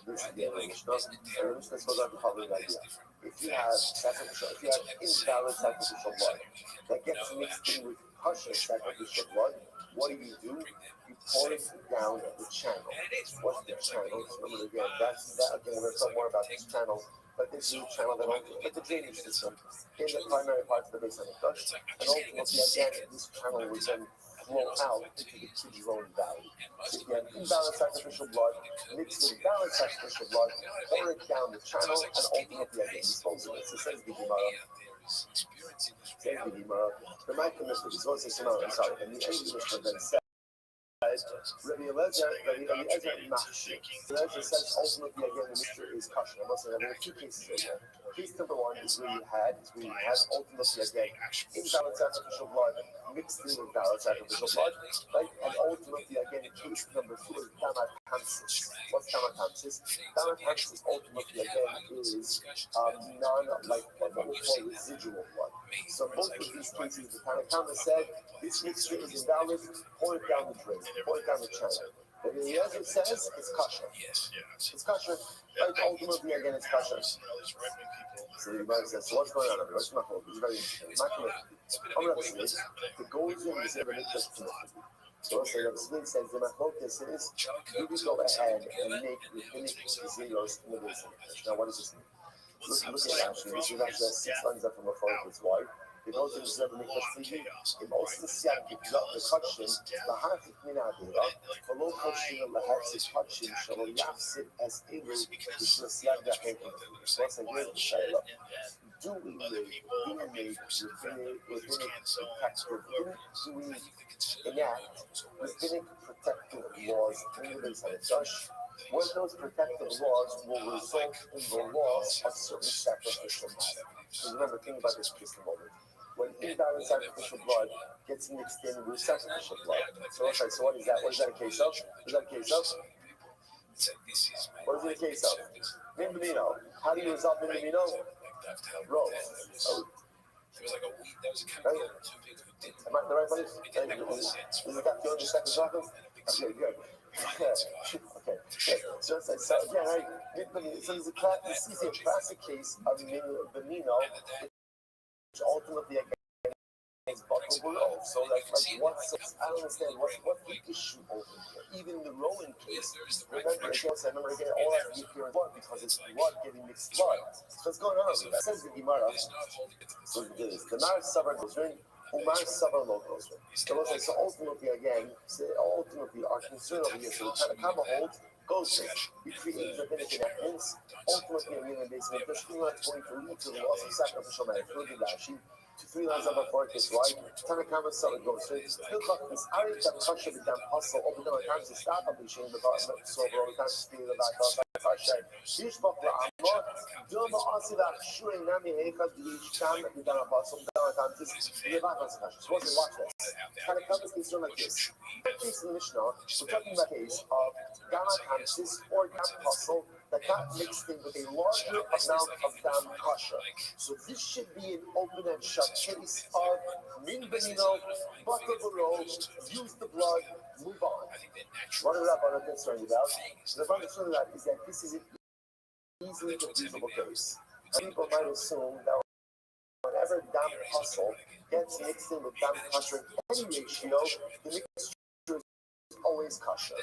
This is the end of the Mishnah. And the Mishnah goes on to cover the idea. If you have invalid sacrificial blood that gets mixed in with kosher sacrificial blood, what do? You pour it down the channel. What's the channel? Remember again, again, we're going to talk more about this channel, but this is the channel that like the drainage system in the primary parts of the base of the touch, and ultimately again, this channel will then flow out into the kidron valley. So if you have invalid sacrificial blood mixed with valid sacrificial blood, pour it down the channel, and ultimately again dispose of it. So says the Gemara. The mic in this is also I'm sorry, and the English then said. Rabbi Eliezer says ultimately again the mixture is kosher. I must say there are two cases in there. Case number one is where you had ultimately again invalid sacrificial blood mixed in with valid sacrificial blood, right? And ultimately again case number two is damatansis. What's damatansis? Damatansis ultimately again is like what we call residual blood. So both of these cases, the Tanakama said this mixture is invalid, pour it down the drain. Pour it down the channel. But the Eliezer says it's kosher. It's kosher. Right? Ultimately, again, it's kosher. So the Gemara says, so what's going on? What's my fault? It's very interesting. I'm not saying the goals in this ever just to so Rabbi Smith says the machlokas is do we go ahead and make rabbinic zeros in the base of the Now, what does this mean? Look at actually. This is actually 6 lines up from the focus. Why? It goes into the Mikhashi, it also says the touching, the Hafik Minadira, for low touching of the Hafik touching, shall Yafsit as able to Siak the Hakim. So once again, do we make rabbinic protective laws in the base of the Josh? When those protective laws will result in the loss of certain sacrificial matter. So remember, think about this just a moment. When invalid sacrificial blood gets mixed in with sacrificial blood. So okay, so what is that? What is that a case of? Is that a case of? What is it a case of? Mindomino. How do you resolve Mindomino? Rose. Am I in the right place? Is it got you on the second circle? Okay, good. Okay. So again, right? So there's a classic case of Benino, which ultimately against buckle below. So like what's I don't understand what's the issue over here? Even the Rowan case. Remember again, all I get here is blood because it's blood getting mixed blood. So what's going on? That says the Gemara. So the Mar Sabar goes in. Umar Sabar Lo goes in. So ultimately again, our concern over here. So the Tanakama holds goes in. We create rabbinic enactments. Ultimately, I mean, basically, the Shema is going to lead to the loss of sacrificial man. To 3 lines of a fork is right. Tanakama Sabar goes in. Hilchot is Ari Dam Kasha B'Dam Pasal. Open the times to stop up and shame the bottom. So we're all times to steal the back of Hashem. Yishbach la'amot. Doma Asivach Shuei Nami Heichad Yishtam B'Dam Pasal. Watch this. Tanakama is concerned like this. In the case in the Mishnah, we're talking about a case of Dam Hamsis or Dam Pasal that got mixed in with a larger amount of Dam Kasha. So this should be an open and shut case of Min Benino, butter below, use the blood, move on. What is Rabbi concerned about? The Rabbi concerned about is that this is an easily confusable case. And people might assume that whenever Dam Pasal gets mixed in with Dam Kasha in any ratio, the mixture is always Kasha.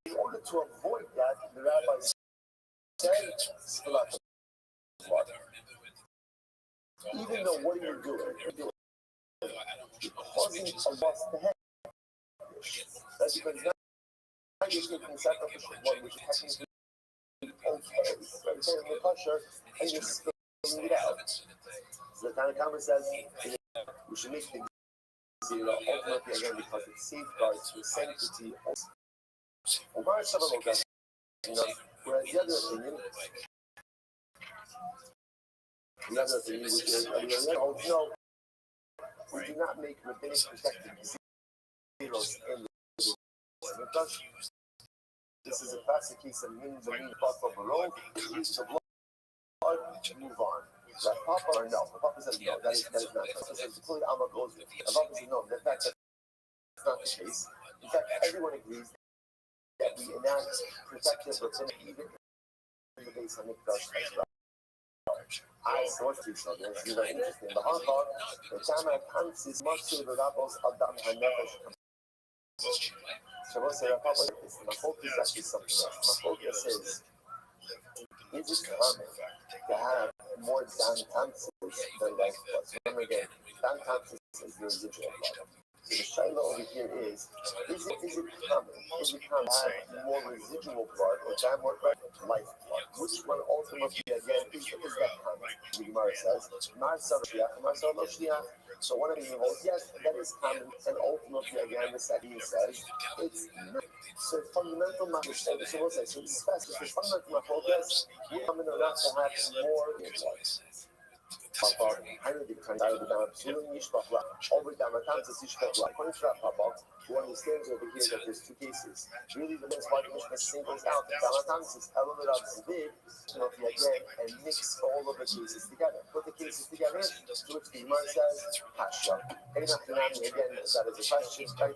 In order to avoid that, the Rabbi said, Spilat blood. Even though what are you doing? You're causing a loss to head. That's because now you're taking sacrificial blood, which is technically okay. Right? So in the kosher, and you're spilling it out. So the Tanakama says we should make the zero ultimately again because it safeguards the sanctity of Omar Shabbat. Whereas the other opinion, which is no, we do not make rabbinic protected zeros in the Dutch. This is a classic case of min benin papa below. Use the blood to move on. That Papa or no? The Papa says no. That is not. The Papa says clearly Alma goes with. The Papa says no. That's not the case. In fact, everyone agrees that we enact protective rabbinic even in the base of Mikdash as well. I saw it, so this is very interesting. The Hachar, the Tama Kansis, Masu, the Rabbos, Adam, Hanefesh. Shabbos said, Papa, my focus is actually something else. My focus is it common to have more Dan Kansis than life plus? Remember again, Dan Kansis is the residual blood. So the shaila over here is it common? Is it common to have more residual blood or to have more life blood? Which one ultimately, again, is that common? The Gemara says, Mar Sarashliach, Mar Sarashliach. So one of the evils, yes, that is common, and ultimately, again, the Sadi says, it's not. So fundamental matters, so we'll say, so it's special, because fundamental focus, we come in enough to have more blood. Papa, according to Papa, who understands over here that there's two cases. Really, the most likely Mishnah singles out the Damatansis element of Zvid, again, and mix all of the cases together. Put the cases together, to which the Gemara says, Hashem. Again, that is a question, that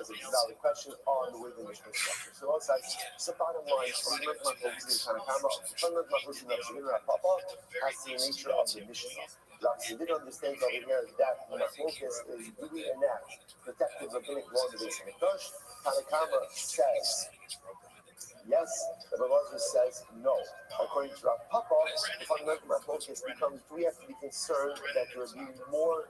is a valid question on the way the Mishnah is structured. So, also, so bottom line, fundamental focus in Tanakama, fundamental focus in Papa, as to the nature of the Mishnah. He didn't understand over here that my focus is do we enact protective rabbinic law in the base of Mikdash? Tanakama says yes, the Rabbi says no. According to Rav Papa, the fundamental focus becomes we have to be concerned that there will be more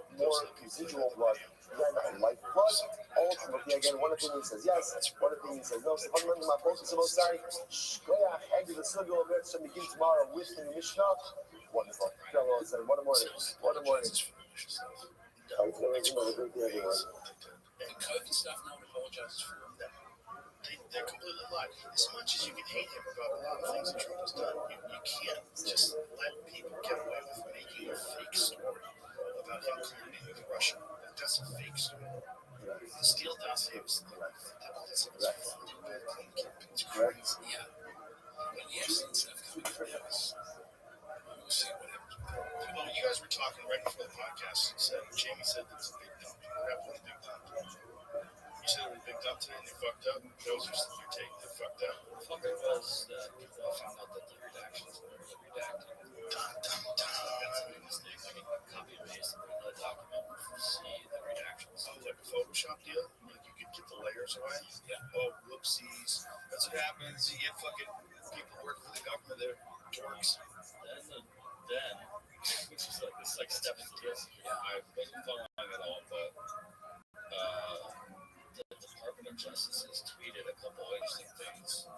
residual blood than life blood. Ultimately, again, one opinion says yes, one opinion says no. So fundamentally, my focus is about saying, Shkoyach, exit the Sugi of Eretz, and begin tomorrow with the Mishnah. Wonderful. What a morning. What a morning. And cut and stuff, no one apologizes for them. They're completely lying. As much as you can hate him about a lot of things that Trump has done, you can't just let people get away with making a fake story about him colluding with Russia. That's a fake story. The Steele dossier was it's crazy. Yeah. But yes, and stuff coming from us. We'll see what happens. Well, you guys were talking right before the podcast. Jamie said there was a big dump. here's why. Oh, whoopsies. That's what happens. You get fucking people working for the government. They're dorks. Then, which is like this, like step into this. I wasn't following at all, but the Department of Justice has tweeted a couple interesting things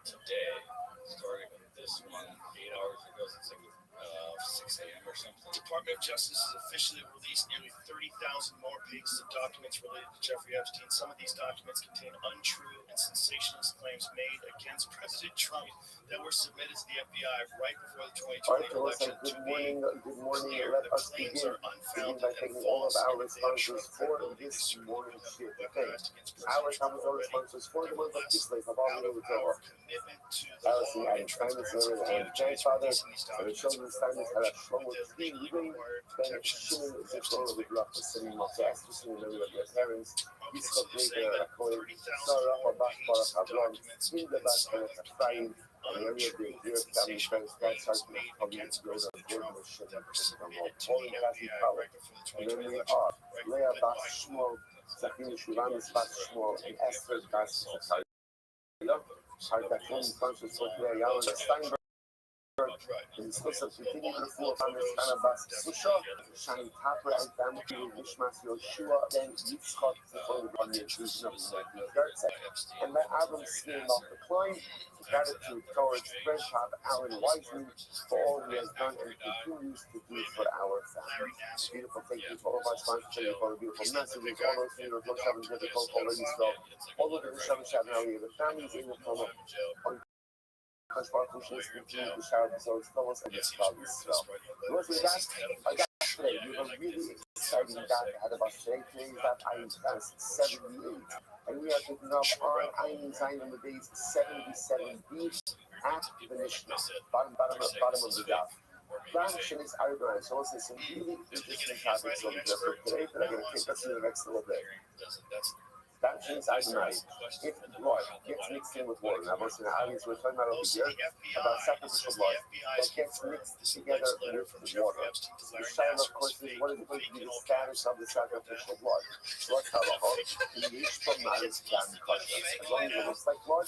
today, starting with this one 8 hours ago. It's like 6 a.m. or something. The Department of Justice has officially released nearly 30,000 more pages of documents related to Jeffrey Epstein. Some of these documents contain untrue and sensationalist claims made against President Trump that were submitted to the FBI right before the 2020 election. Good morning. Clear, Let the us claims begin are unfounded by and taking all of false, our and they have responses shown for credibility this to morning's shit. weaponized against Our President Trump capital already. responses for the month of Kislev have Out already of been our over. commitment to the Allison law and Adam Steinmetz transparency, and DOJ is grandfather, releasing these and the documents children with Steinmetz had a large strong but with three legally living, required then protections Shimon for Zichron Epstein's of the victims. Rothschild, sitting off the Esterson in the middle of their parents, Okay, Yitzchak so they're saying Leiter, that Akoy, 30,000 Sarah more Abach pages Barak of Avlon, documents in the and Bat some Barak contain Ephraim, and the area of the untrue and Europe family sensational friends, God claims started made coming against to the President Trump Jordan that were Shimon, submitted to Pauline the Kathy FBI Powell, right before the and then 2020 we election. are Right, Leah led Bas by Shmuel, Zachary Shuramis Bas Shmuel, and Esther Bas Zachariah. Hardatron responses for Claire Yalon Steinberg. In discuss of continuing the flow of Anna Bas Susha, Shani Tapra and family Mishmas Yoshua, then Yitzchak Zichron on the inclusion of the Gertz, and let Abram Sneer off the climb. Gratitude towards Fred Pop Alan Wiseman for all he has done and continues to do for our family. Beautiful, thank you for all of our sponsors, thank you for the beautiful messages, all those who have looked up and difficult already so all of the Shabbat Shabbat now, the families in the promo. Because our pushes continue to shower episodes, Thomas and the Scottish Swell. What's with that? I got today. We have a really exciting date ahead of us today. Today is that I class 78. And we are picking up on Ayin Zayin on the base 77B at the Mishnah. Bottom of the dot. Function is Arabic. So we'll say some really interesting topics over there for today that are going to take us to the next little bit. That means I know if blood gets mixed in with water. Now, most of the audience we're talking about over here about sacrificial blood that gets mixed together with the water. The shadow, of course, is what is going to be the status of the sacrificial blood. So let's have a hook. Each from that is done kosher. As long as it looks like blood,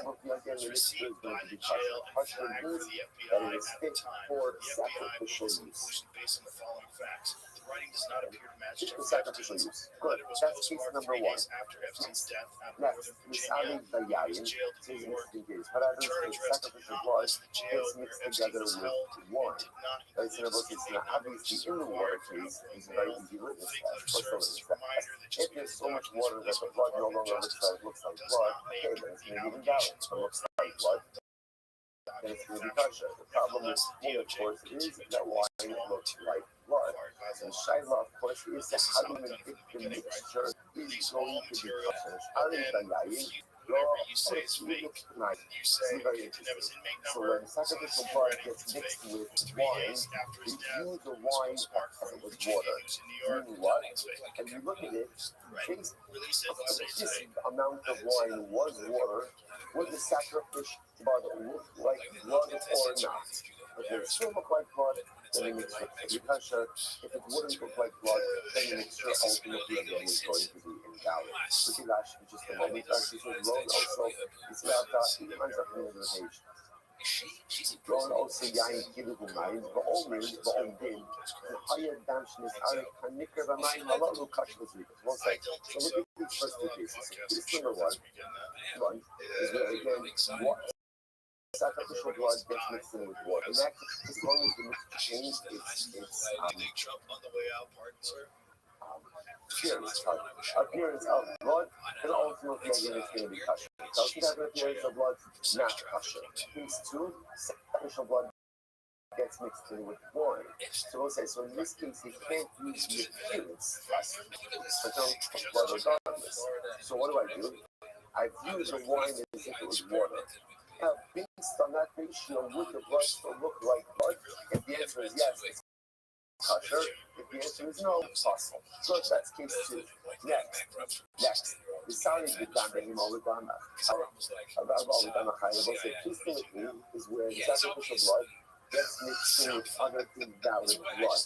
ultimately again the mixture is going to be kosher. Kosher means that it is fit for sacrificial use. Writing does not appear to match Fit for sacrificial use. Good. That's case number one. after Epstein's death out in Next, Northern Misali Virginia. Dayayin says in 16 days. What happens if sacrificial blood gets mixed together with wine? That's in obviously in the water case is a very easy litmus test. What's the litmus test? If there's so much water that the blood no longer looks like blood, okay, then it's going to be invalid. If it looks like blood, then it's going to be kosher. The problem with wine, of course, is that wine looks like blood. And Shaila, of course, is that how do you make the mixture is going to be kosher. Whatever you say is fake. Nice. You say Very you can have his inmate So number. when sacrificial blood gets mixed with wine, we view the wine as it was water. Meaning what? And you look at it, based if this amount of wine was water, would the sacrificial blood look like blood or not? If it still look like blood, then the mixture will be kosher. If it wouldn't look like blood, then the mixture ultimately again is going to be invalid. Look at that in just a moment. Actually, so Ron also, it's about 8 lines up in the page. Ron also yain kilugu mayim, va'omer, va'omdim, and higher dancing is higher kanikar v'mayim halalu kashlas rikas. One second. So look at these first two cases. Case number one is where again, what? Sacrificial blood gets mixed in with water. And that, as long as the mixture changes its Trump on the way out, pardon, sir. Appearance of blood, and ultimately again it's going to be kosher. Doesn't have an appearance of blood, not kosher. Case two, sacrificial blood gets mixed in with wine. So we'll say, so in this case, you can't use the appearance but don't blood regardless. So what do? I view the wine as if it was water. Now, based on that ratio, would the blood still look like blood? If the answer is yes, it's kosher. If the answer is no, it's possible. So that's case two. Next. The sign is done by him all the time. About all the time, case number three is where the sacrificial blood gets mixed in with other invalid blood.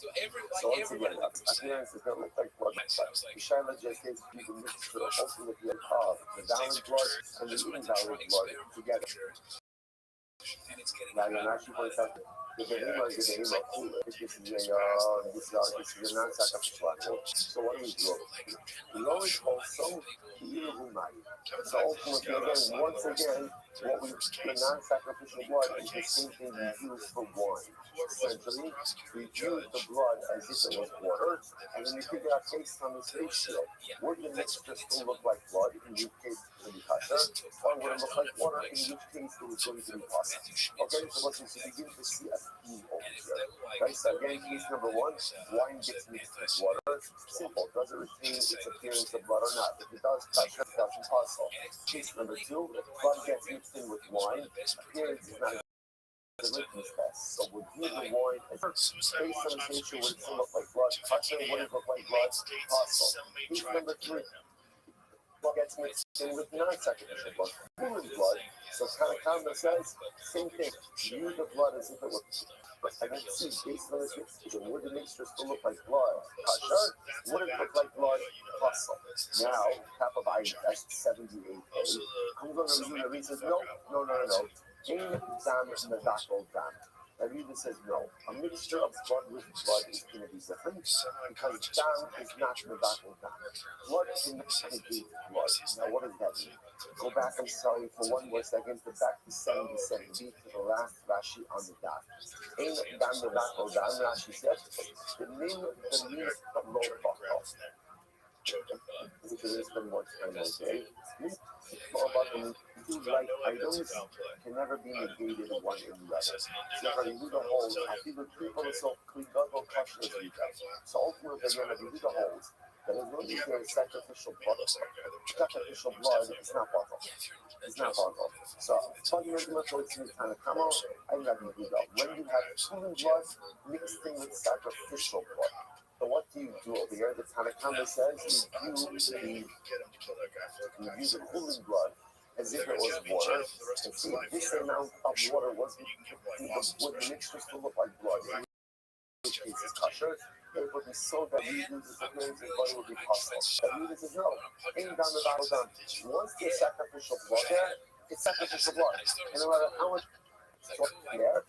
So once again, appearance does not look like blood. The Shaila just says you can mixture ultimately of the valid blood and the invalid blood together. Now you're actually going to have the Behema is the Behema cooler. This is a non-sacrificial animal. So what do we do? We always also so ultimately, again, once again, what we the non-sacrificial blood is the same thing we use for wine. Essentially, we use the blood as if it was water, and then we figure out based on this ratio, would the mixture still look like blood, in which case it would be kosher, or would it look like water, in which case it was going to be kosher. Okay, so let's begin to see a theme over here. Right, so again, case number one, wine gets mixed with water. Simple. Does it retain its appearance of blood or not? If it does, kosher, it doesn't kosher. Case number two, blood gets mixed in with wine. Appearance is not the litmus test. So we'll view the wine as based on the nature would it still look like blood? Kosher, would it look like blood? Kosher. Case number three, blood gets mixed in with non-sacrificial blood, human blood. So Tanakama says, same thing. View the blood as if it were. And then see, based on this mixture, would the mixture still look like blood? Kosher. Would it look like blood? Kosher. Now, Kapabai, that's 78A. Comes on the review and he says, no. Ain dam nadakol dam. Rabbi says no. A mixture of blood with blood is going to be different because dam is not nadakol dam. Blood cannot negate blood. Now, what does that mean? Go back, I'm sorry, for one more second, back to 77B to the last Rashi on the dot. Ain dam nadakol dam, Rashi says, the name of low bakal. Which is the more time, okay? Two like items can never be negated one in the other. So if you do the holes, I think the people are so clingable questions we have. So ultimately, again, if you do the holes, then as long as there is sacrificial blood, sacrificial blood is not bottle. It's not bottle. So fundamentally, it's in kind of come out, I'm not going to do that. When you have human blood mixed in with sacrificial blood, so what do you do over here? The Tanakama says you use the human blood as if it was water. And see, this amount of water would the mixture still look like blood. In which case it's kosher. It would be so that you use this appearance and blood would be possible. But he says no. Aim down the battle down. Once there's sacrificial blood there, it's sacrificial blood. And no matter how much there,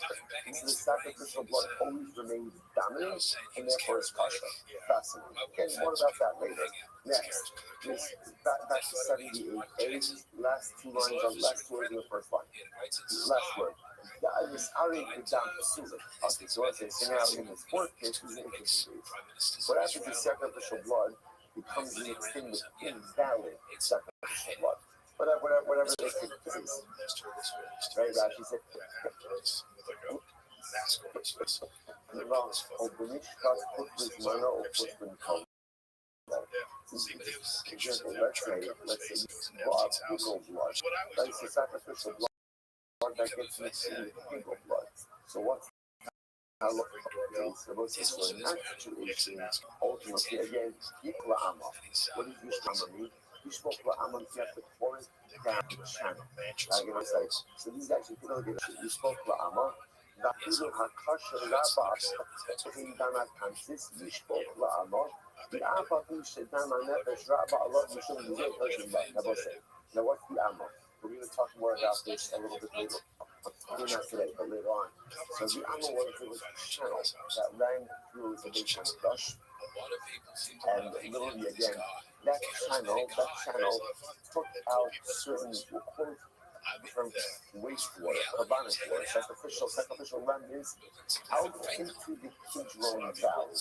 the sacrificial blood always remains dominant, and therefore is kosher. Fascinating. Okay, more about that later. Next, back to 78A. Last two lines on last word in the first line. Last word. Yeah, I was already down to Susan. Okay, so I say, so now in this fourth case, this is interesting. What happens is sacrificial blood becomes mixed in with invalid sacrificial blood. Whatever they think this is. Right, Rashi said, let's say blood. Right, so sacrificial blood that gets mixed in with fecal blood. So what's I look at the case, so in that situation, ultimately, again, equal Amma. What does Yishma mean? Yishma Amma, you have to pour it down the channel. So these actually people get Yishma Amma. Vafilu Hakasha Rabba, Hindana Kansis, Yishma Amma. The Abba who said, Dama Nefesh Rabba, Allah, Yishma Yishma. Now, what's the Amma? We're going to talk more about this a little bit later. Maybe not today, but later on. So the Amma was a channel that ran through the base of Gush. And literally, again, that channel took out certain, from wastewater, carbonic water, sacrificial remnants out into the Kidron Valley.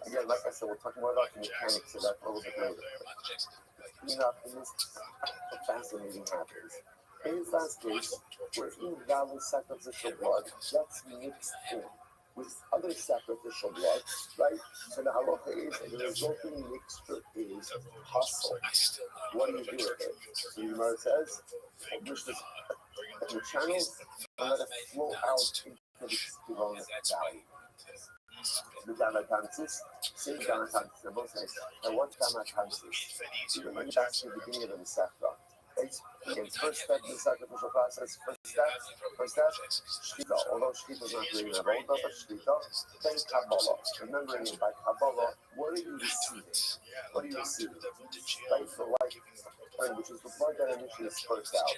Again, like I said, we'll talk more about the mechanics of that a little bit later. Enough, and this fascinating happens. In this last case, where invalid sacrificial blood gets mixed in with other sacrificial blood, right? So the halacha is the resulting mixture is hustle. What do you do with it? So the Gemara says, push this in the channel and let it flow out into the Kidron Valley. The Damatansis, say Damatansis, they're both nice. And what's Damatansis? You remember back to the beginning of the Masechta. Right? Again, first step in the sacrificial process, first step, Shkita. Although Shkita is not really an avoda, but Shkita, then Kabbalah. Remembering it by Kabbalah, what are you receiving? What are you receiving? Right? So like, which is the blood that initially spurts out.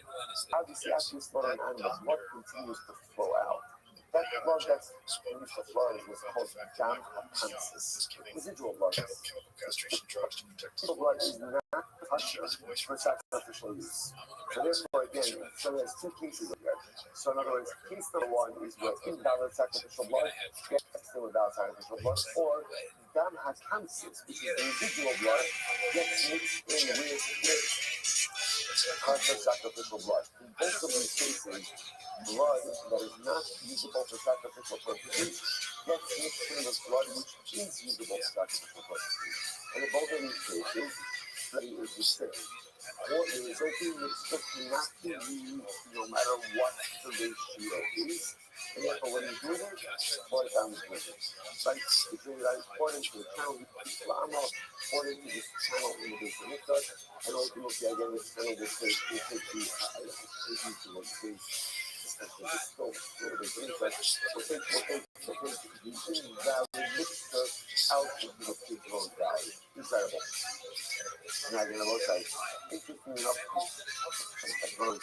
Obviously, after you slaughter an animal, blood continues to flow out. That blood that's finished the flow is what's called dam apansis, residual blood. Residual blood is not kosher for sacrificial use. So therefore, again, so there's two cases of that. So in other words, case number one is where invalid sacrificial blood gets still without sacrificial blood, or dam apansis, which is the residual blood, gets mixed in with kosher sacrificial blood. In both of these cases, blood that is not usable for sacrificial purposes gets mixed in with blood which is usable for sacrificial purposes. And in both of these cases, study is the same. Or the resulting mixture cannot be used no matter what the ratio is. And therefore, when you do it, pour it down the drain. Right? It's according to the channel, according to this channel in the base of Mikdash, and ultimately, again, this channel will take the invalid mixture out of the pure value. Desirable. Now, again, I will say, interesting enough,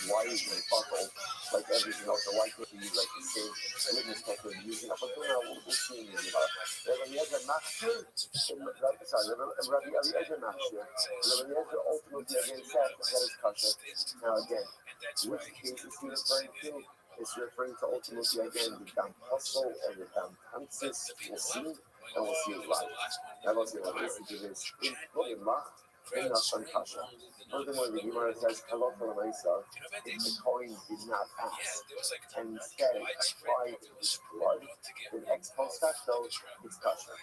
why is it buckle like everything else? So why can't you use like the same litmus test we're using up until now? We'll see in about Rabbi Eliezer Machshir, Rabbi Eliezer Machshir, Rabbi Eliezer ultimately again said that is kosher. Now again, which case is he referring to? It's referring to ultimately again the dam hustle or the dam hamsis. We'll see, and we'll see it live. Now let's see what this is. In Mach. Furthermore, the Gemara says, "Hello, for the if the coin did not ask, and instead applied his blood, then ex post facto, it's kosher."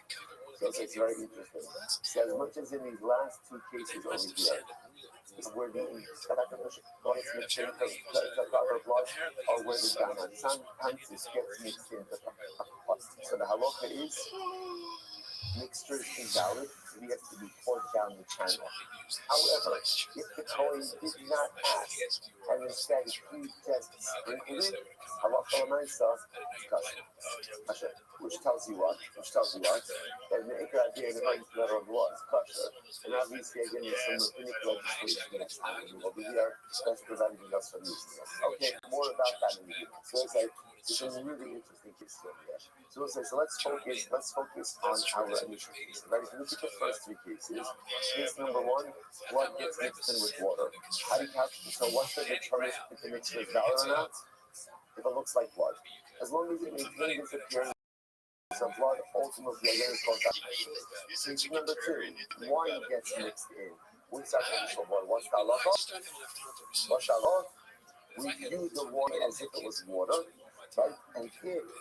So it's very interesting. So as much as in these last two cases over here, where the sacrificial blood is mixed into the proper blood, or where the dam hamsis gets mixed into the blood. So the halacha is mixture is invalid, it has to be poured down the channel. However, if the Kohen did not ask and instead he just sprinkled it, halacha l'maisa, kosher. Which tells you what? That the Ikra idea the right letter of the law is kosher. And obviously, again, there's some rabbinic legislation that's happening over here that's preventing us from using this. Okay, more about that in a minute. So it's like, it's a really interesting case here. So we'll say, so let's focus on our initial case. Right? If you look at the first three cases, case number one, blood gets mixed in with water. How do you calculate? So what's the determinant if the mixture is valid or not? If it looks like blood. As long as it maintains its appearance of blood, ultimately again is called that. Case number two, wine gets mixed in with sacrificial blood. What's the halacha? We view the wine as if it was water. Right? And if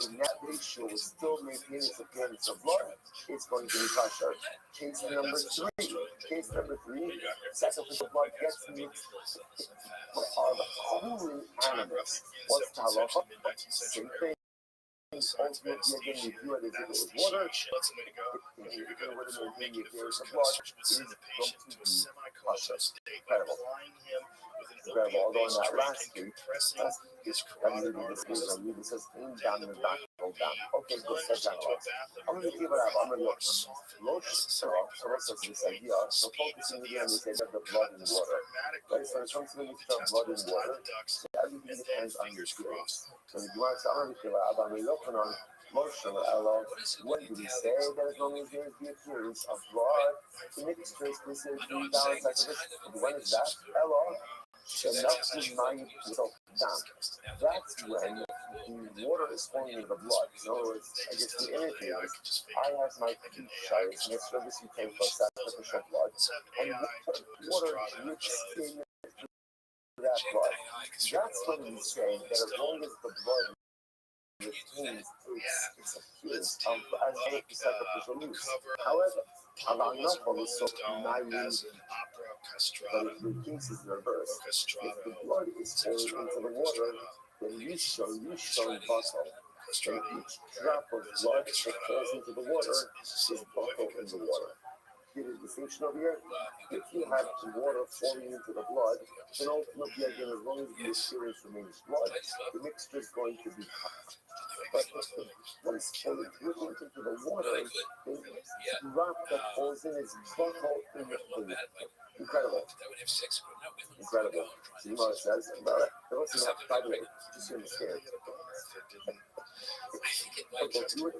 in that ratio is still maintaining its appearance of blood, it's going to be kosher. Case number three, sacrificial blood gets mixed of holy animals. What's the halacha? Same thing. Ultimately, again, we view it as if it was water. If it would have maintained the appearance of blood, it is going to be kosher. Incredible. Although in that last week, I'm reading this news, it says, down in the back, go down. Okay, good, that's not right. I'm going to give it up, I'm going to look. So what's this idea? So focusing again on this idea of the blood and water. Right, so when it comes to the mixture of blood and water, so everything depends on your experience. So if you want to say, I'm going to give it up, I'm going to look on Moshe, when do we say that as long as there is the appearance of blood, the mixture is considered to be balanced like this? When is that? Hello? Enough to mind yourself down. That's when the water is forming in the blood. In other words, I guess the image is, I have my feet shires, and it's service you came for sacrificial blood, and water drips in that blood. That's when we say that as long as the blood retains its appearance as a sacrificial use. However, allowing enough of it, so naive. But if the case is reversed, if the blood is poured into the water, then you show buckle. And each drop of blood that falls into the water is buckle in the water. get a distinction over here? If you have water falling into the blood, then ultimately, again, as long as the appearance remains blood, the mixture is going to be covered. But if the blood is falling into the water, the drop that falls in is bottled in the fluid. Incredible. Incredible. So you know what it says? There was enough, by the way, just so you're scared. But if you were to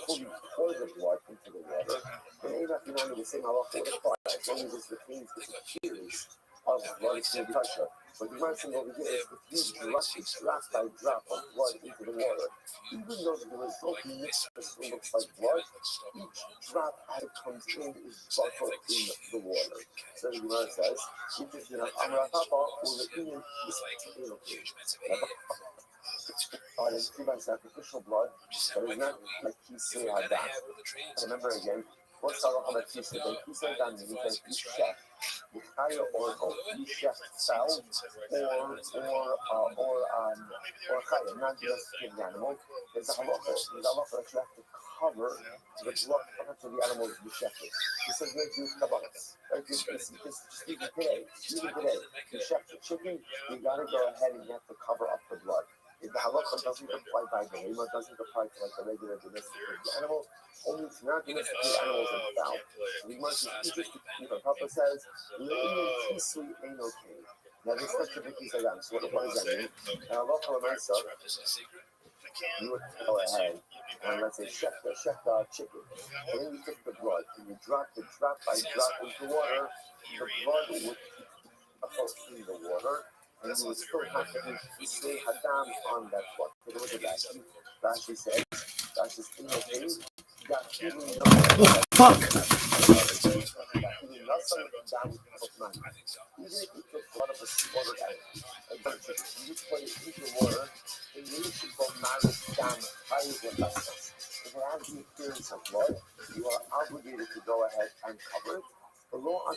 fully pour the blood into the water, then ain't nothing under the same halacha would apply, as long as it retains the appearance of blood in the pressure. But the one thing over here is if you drop by drop of blood into the water, even though the resulting mixture still looks like blood, each drop as it comes in is bottled in the water. So the Gemara says, if it's enough Amratapa or the Indian is true by sacrificial blood, but it's not like Kisei Hadam. Remember again, what's the halacha about Kisei? When Kisei Hadam means that you chef with higher oracle, you chef fowl or chaya, not just give the animal. There's a halacha that you have to cover the blood of the animal you chef it. This is not Jewish kabbalas. Just even today, you chef the chicken, you gotta go ahead and you have to cover up the blood. If the halacha doesn't apply by the lema, doesn't apply to like the regular domesticated animal, only to non-domesticated animals and fowl. So we must just Papa says, tisui ain't okay. Now this is such a big piece of that. So what does that mean? Now halacha l'maisa, you would go ahead and let's say chef the chicken, and then you took the blood and you dropped it drop by drop into water. The blood would keep in the water. And you would still have to say Hadam on that blood. Take a look at Rashi. Rashi says, Rashi's in the thing, Fuck! Even if you took blood of a slaughtered animal, you put it into water, and you should go maris dam high. If it has the appearance of blood, you are obligated to go ahead and cover it. The law on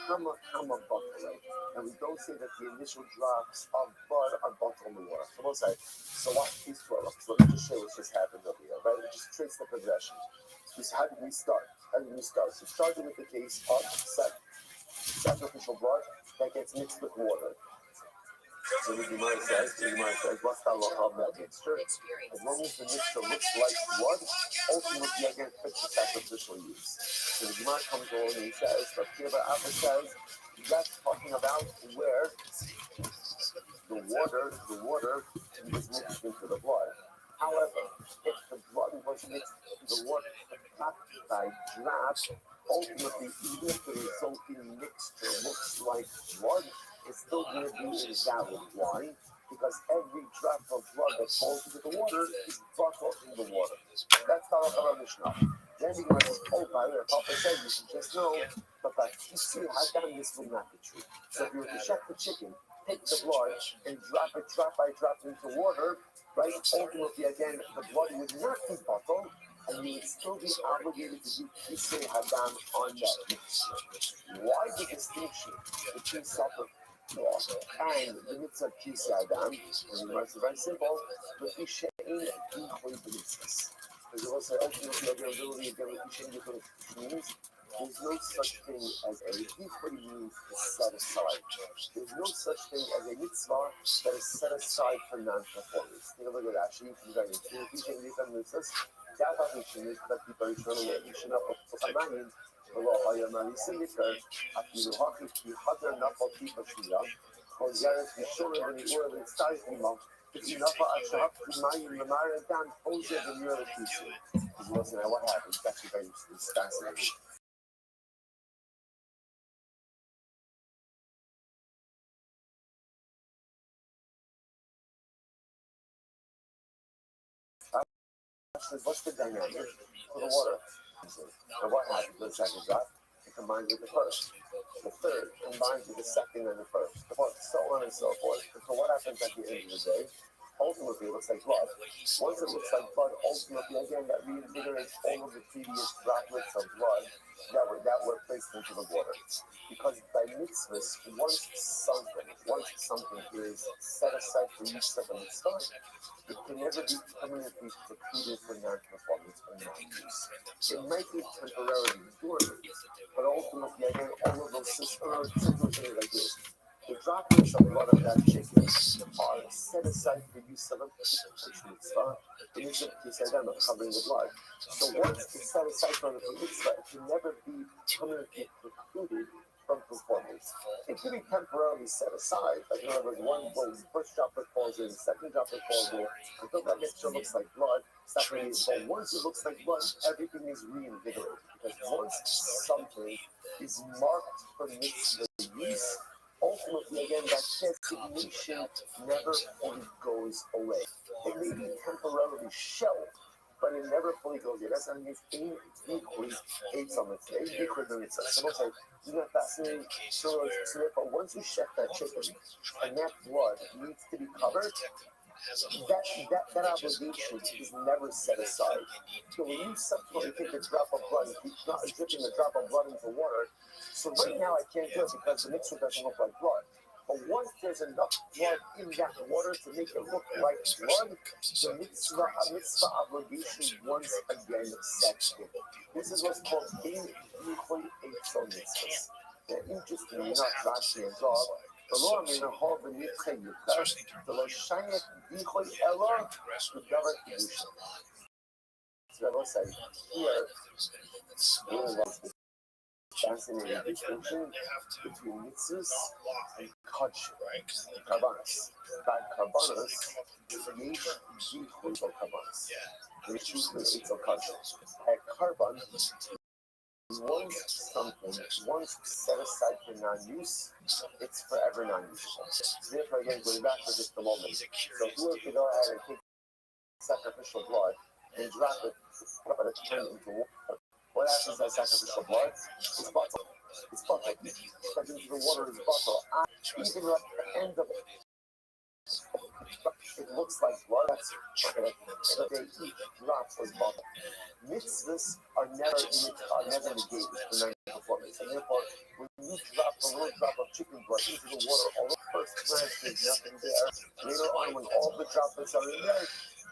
kama butter, and we don't say that the initial drops of blood are butter in the water. So we'll say, so watch these 12. So let me just show what just happened over here, right? We just trace the progression. How did we start? So we started with the case of sacrificial blood that gets mixed with water. So the Gemara says, what's the halacha of that mixture? As long as the mixture looks like blood, ultimately again fits the sacrificial use. So the Gemara comes along and he says, but Rabbi says, that's talking about where the water was mixed into the blood. However, if the blood was mixed into the water drop by drop, ultimately even if the resulting mixture looks like blood, it's still going to be invalid. Why? Because every drop of blood that falls into the water is bottled in the water. That's the halacha of Mishnah. Then the Gemara says, oh, by the way, Papa said you should just know, but Kisei Hadam, this would not be true. So if you were to check the chicken, take the blood and drop it drop by drop into water, right? Ultimately, again, the blood would not be bottled, and you would still be obligated to do Kisei Hadam on that mixture. Why the distinction between sacrifice and the mitzvah of Kisei Hadam? And the answer is very simple. But you should aim at mitzvahs. Because you will say, ultimately, availability again with means there's no such thing as a deeply means set aside. There's no such thing as a mitzvah that is set aside for non-performance. Take a look at that. She can go into teaching these mitzvahs. That definition is that people are eternally addition of Amanim. Allah Ayamani Sindikar, Akilu Haki, Hadar Nafal Tipa Shia, or Yaris Bishura, and the world inside him. If you Nafa Ashab, Mayim Lamara Dan, Oza, and you're a teacher. Because listen, what happens? It's actually very fascinating. What's the dynamic for the water? And what happens with the second drop? It combines with the first. The third combines with the second and the first. The fourth, so on and so forth. And so what happens at the end of the day? ultimately it looks like blood. Once it looks like blood, ultimately again that reinvigorates all of the previous droplets of blood that were placed into the water. Because by mitzvahs, once something is set aside for use of a mitzvah, it can never be permanently precluded for non-performance or non-use. It might be temporarily dormant, but ultimately, again, all of those systems like this. The droplets of blood of that chicken are set aside for use of a mitzvah. The mitzvah is of covering the blood. So once it's set aside for the mitzvah, it can never be permanently precluded from performance. It can be temporarily set aside. Like in other words, first droplet falls in, second droplet falls in, until that mixture looks like blood. But once it looks like blood, everything is reinvigorated. Because once something is marked for mitzvah use, ultimately, again, that designation never fully goes away. It may be temporarily shelved, but it never fully goes away. That's what I mean. Equally, eight summits, so isn't that fascinating? So therefore, once you chef that chicken, and that blood needs to be covered, that obligation is never set aside. So when you subsequently take a drop of blood and keep dripping a drop of blood into water, so right now I can't do it because the mixture doesn't look like blood. But once there's enough blood in that water to make it look like blood, the mitzvah obligation once again sets in. This is what's called mitzvahs. Interestingly enough, Rashi and Rob, the law in the whole the Yitzchak Yukah, the law Shayek Yichoi Ella, the Davar Kedusha. So I will say here, fascinating distinction between mitzvahs and kachim, and karbanos. By karbanos, yesh yichud or karbanos. Yesh yichud or kachim. At karban, once set aside for non-use, it's forever non-usable. So therefore, again, going back for just a moment. So who could go ahead and take sacrificial blood and drop it turn it into water? What happens to that sacrificial blood? It's bottled. It's bottled. Because into the water is bottled. Even at the end of it, it looks like blood. But each drop was bottled. Mitzvahs are never negated for non-performance. And therefore, when you drop a little drop of chicken blood into the water, although first glance there's nothing there, later on when all the droplets are in there,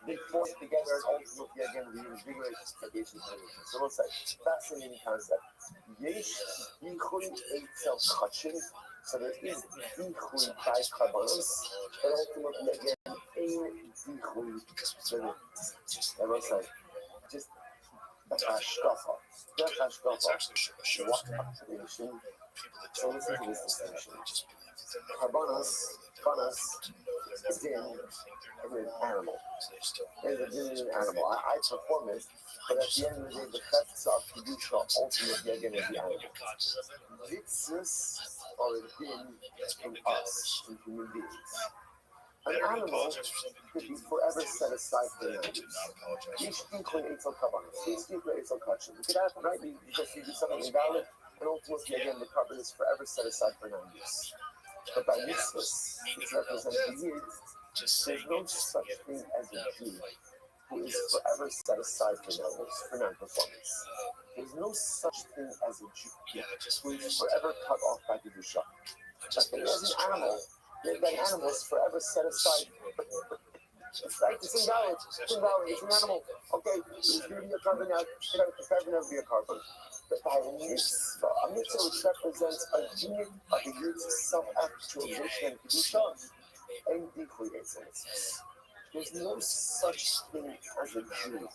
they force together and ultimately again reinvigorate the basic religion. So let's say, fascinating concept. Yesh bichui eitzel kachim. So there is bichui by karbanos, but ultimately again, ein bichui. So let's say, just the hashkafa. The hashkafa. What observation? So listen to this distinction. Karbanos is in an animal. There's a din in an animal. I perform it, but at the end of the day, the effects of kedusha ultimately again is the animal. Mitzvahs are a din in us, in human beings. An animal could be forever set aside for non-use. Each incline eitzel kabanos. Each incline eitzel kachim. You could have, right? Because you do something invalid, and ultimately again, the carbon is forever set aside for non-use. But by mitzvahs, which represent the Yid, there's no such thing as a Jew who is forever set aside for non-performance. There's no such thing as a Jew who is forever cut off by kedusha. Just as an animal, that animal is forever set aside. It's like it's invalid. It's an animal. Okay, it's going to be a carbon now. It's never going to be a carbon. But by a mitzvah which represents a unit of the Yid's self-actualization and kedusha, and decreates mitzvahs. There's no such thing as a Jew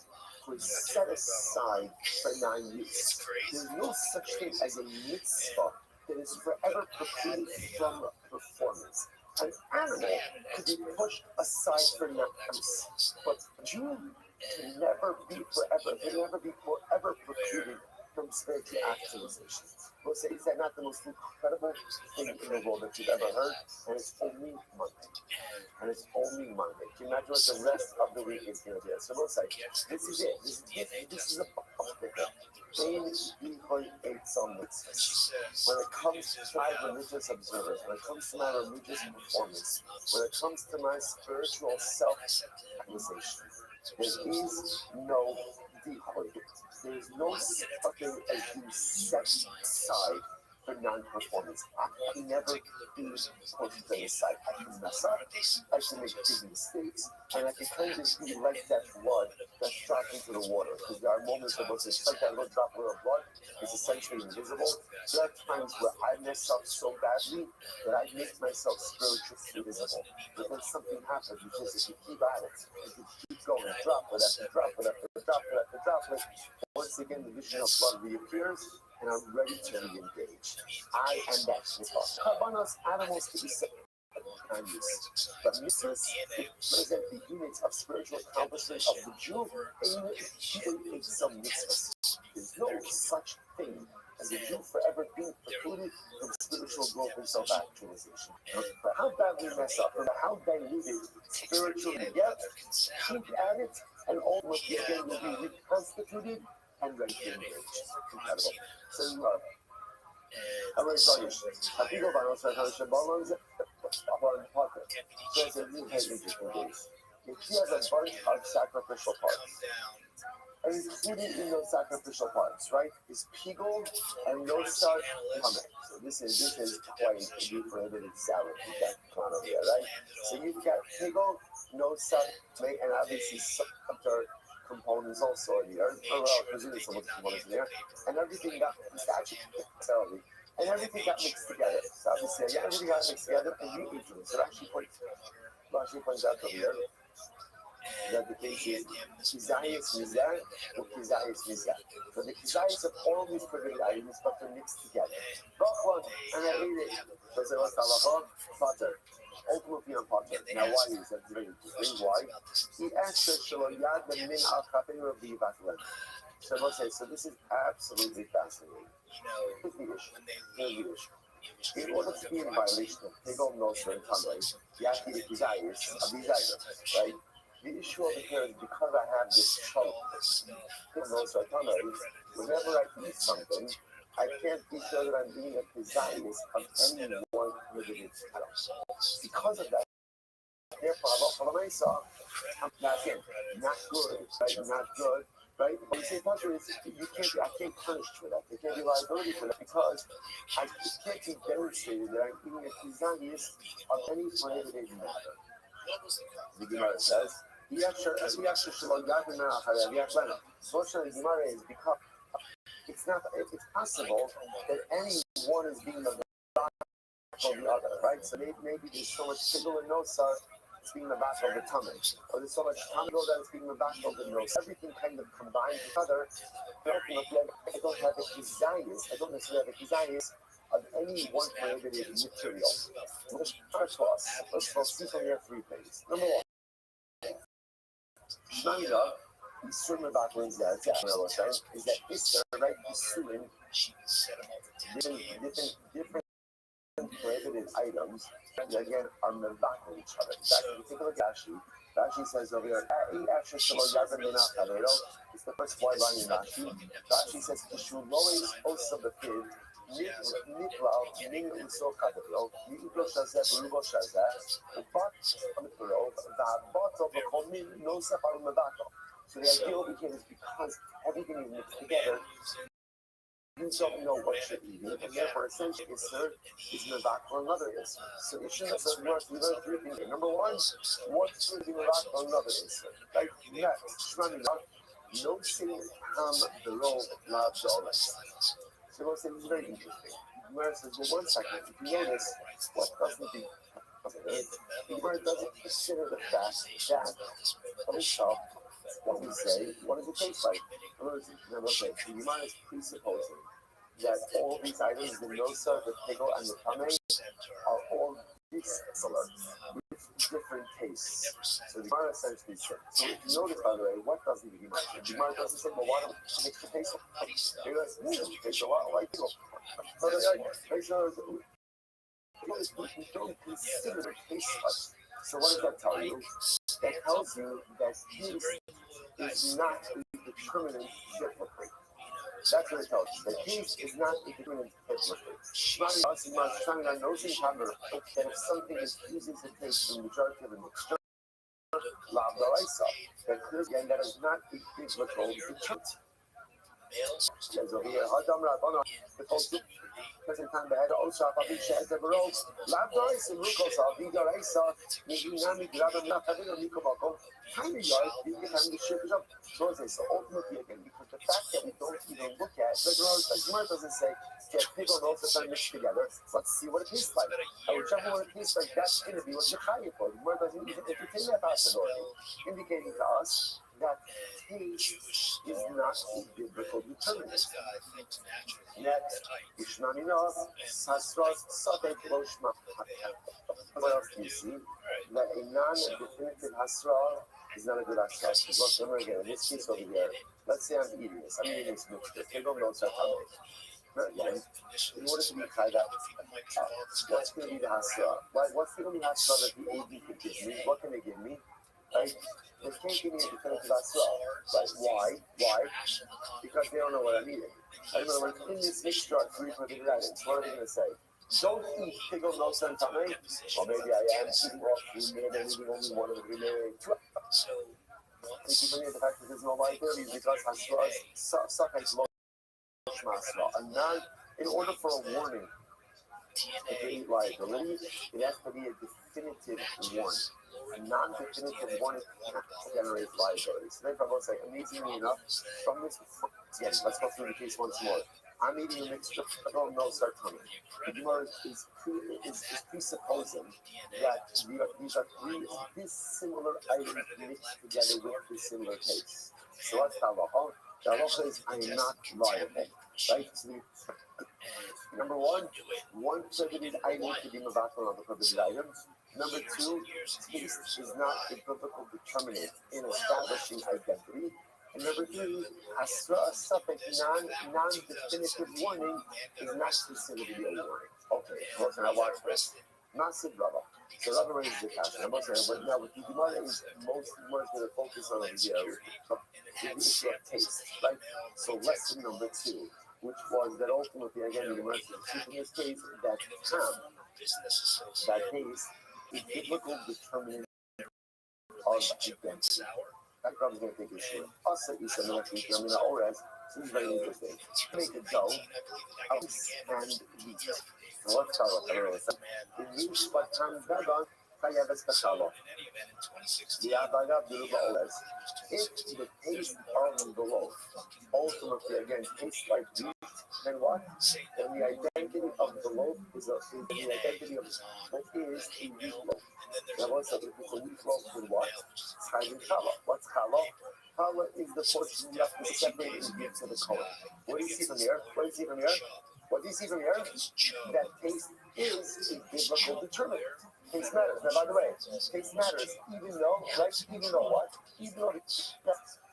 who is set aside for non-use. There's no such thing as a mitzvah that is forever precluded from performance. An animal could be pushed aside for non-use, but a Jew can never be forever precluded from spiritual actualization. We'll say, is that not the most incredible thing in the world that you've ever heard? And it's only Monday. Can you imagine what the rest of the week is going to be? So we'll say, this is it. This is a When it comes to my religious observers, when it comes to my religious performance, when it comes to my spiritual self-realization, there is no decoy. There is no fucking as you set aside for non-performance. I can never be pushed to the side. I can mess up, I can make big mistakes, and I can kind of be like that blood that's dropped into the water. Because there are moments of it's like that little droplet of blood is essentially invisible. There are times where I mess up so badly that I make myself spiritually visible. But then something happens because if you keep at it, if you keep going, droplet after droplet after droplet after droplet, once again the vision of blood reappears and I'm ready to re-engage. I am that mitzvah. Karbanos, animals to be separate. But mitzvahs represent the units of spiritual accomplishment of the Jew in some mitzvahs. There's no such thing as a Jew forever being precluded from spiritual growth and self-actualization. But how bad we mess up, and how diluted spiritually get, keep at it, and ultimately again will be reconstituted and ready to engage. Incredible. So you love. I will tell you, I think about also how the balance upon pocket. So it's a new head interesting days. If he has a bunch of sacrificial parts, and included in those sacrificial parts, right, is pigol and no salt hummus. So this is quite a new prohibited salad you got going on here, right? So you've got pigol, no salt, and obviously some other components also in there. Presumably some of the components in there, and everything got necessarily. And everything got mixed together. So obviously, everything got mixed together, and you eat it. So Rashi points out over here that the case is kizayis mizah or kizayis mizah. So the kizayis of all these prohibited items, but they're mixed together. Rothschild, and I ate it. So it was halacha, butter. Ultimately on butter. Now why is that? Very interesting. Why? He asked the shaloyad the min al kafei Rabbi batlan. So this is absolutely fascinating. Here's the issue. In order to be in violation of Pegel, Noser, and Tamei, you have to be desires of these items, right? The issue over here is because I have this trouble, Pegel, Noser, Tamei, whenever I eat something, I can't be sure that I'm being a desires of any one prohibited item. Because of that, therefore, I'm not good, right? Not good. Right? But the same punishment is I can't punish for that. There can't be liability for that because it can't be demonstrated that I'm being a kizayis of any prohibited matter. The Gemara says, it's possible that anyone is being the of the other, right? So maybe there's so much pigul and nosar, it's being the back of the tummy. Or there's so much tummy that it's being the back of the nose. Everything kind of combined together. I don't have a desires. I don't necessarily have a desires of any one prohibited material. Let's see from here 3 things. Number 1. Shmamida, Yisurim about is that Isser, right? Yisurim, different prohibited items, and again, are mevak with each other. In fact, if you take a look at Rashi, Rashi says over here, it's the first word line in Rashi. Rashi says, Kishulois also the fifth, Niklal, Ning Uso Kadavil, Niklo Shazet, Rubo Shazet, the bot on the plural, the bot of the Komin, no Sapar Mevako. So the idea over here is because everything is mixed together, you don't know what you're eating, and therefore essentially Isser is mevak for another Isser. So Isser is we learn 3 things. Number 1, what's going to be mevak for another Isser? Right? Next, no sin ham below love dollars. So we'll say this is very interesting. Gemara says, well, 1 second, if you notice, what doesn't be the Gemara doesn't consider the fact that of itself, what we say, what does it taste like? The Gemara is presupposing that all these items, the nosa, the pickle, and the tamei, are all similar with different tastes. So the Gemara essentially says. So if you notice, by the way, what doesn't the Gemara say? The Gemara doesn't say, well, why don't we mix the taste? It tastes a lot like pickle. We don't consider it taste like. So what does that tell you? That tells you that taste is not a determinant biblically. That's what it tells us. The taste is not a determinant biblically. That if something refuses to taste the majority of the mixture, that clearly again that is not a biblical determinant. Says over here, present time they had also a big share the world. Labdois and Lucas are bigger Isa, Nami Grabam Nakavino Nikomako. Kind of yard, you can have the ship up. So ultimately again, because the fact that we don't even look at, like Gemara doesn't say, get pig on both of them mixed together. Let's see what it tastes like. And whichever one it tastes like, that's going to be what you're trying for. Gemara doesn't even entertain that possibility, indicating to us that taste is not a biblical determinant. Next, Ishmaminov, Sasros, Sadek Loshma. What else do you see? That a non-definitive Hasra is not a good Hasra. Because remember again, in this case over here, let's say I'm eating this mixture. Take over notes at home. Again, in order to be tied up, what's going to be the Hasra? What's the only Hasra that the AD could give me? What can they give me? Right? They can't give me a definitive Hasra. Right? Why? Because they don't know what I'm eating. I remember in this mixture are three prohibited items. What are they going to say? Don't eat pickle no santame. Or maybe I am eating raw food, maybe I'm eating only one of the remaining two. Thank you for me the fact that there's no liability because Hasra is low Masra. In order for a warning to create liability, it has to be a definitive warning. A non-definitive warning cannot generate liability. So therefore, I will say, amazingly enough, from this, again, let's go through the case once more. I'm eating a mixture of no sartani. The Gemara is presupposing that these are three dissimilar items mixed together with dissimilar tastes. So what's the halacha? The halacha is I am not liable. Right? So number one prohibited item to be mevatel on the prohibited items. Number two, taste is not a biblical determinant in establishing identity. And number three, non-definitive warning is not considered to be a warning. Okay, well, can I watch this? Massive Rabbi. So Rabbi raises the question. I must say, but now what the Gemara is most going to focus on is the issue of taste, right? So lesson number two, which was that ultimately, again, the Gemara says in this case, that taste is biblical determinant of identity. That Rabbi's going to take issue. Also, Isa Minamina Ores, this is very interesting. Make a dough, ice, and wheat. So what's called the wheat, but Tandagon, Kayaves Kashalo. The Abaga Biruba Ores. If the taste of the loaf ultimately, again, tastes like wheat, then what? Then the identity of the loaf is a wheat loaf. Now, what's up? If it's a wheat loaf with what? Challah. What's challah? Challah is the portion left to separate and give to the color. What do you see from here? What do you see from here? That taste is a biblical determinant. Taste matters. Now, by the way, taste matters even though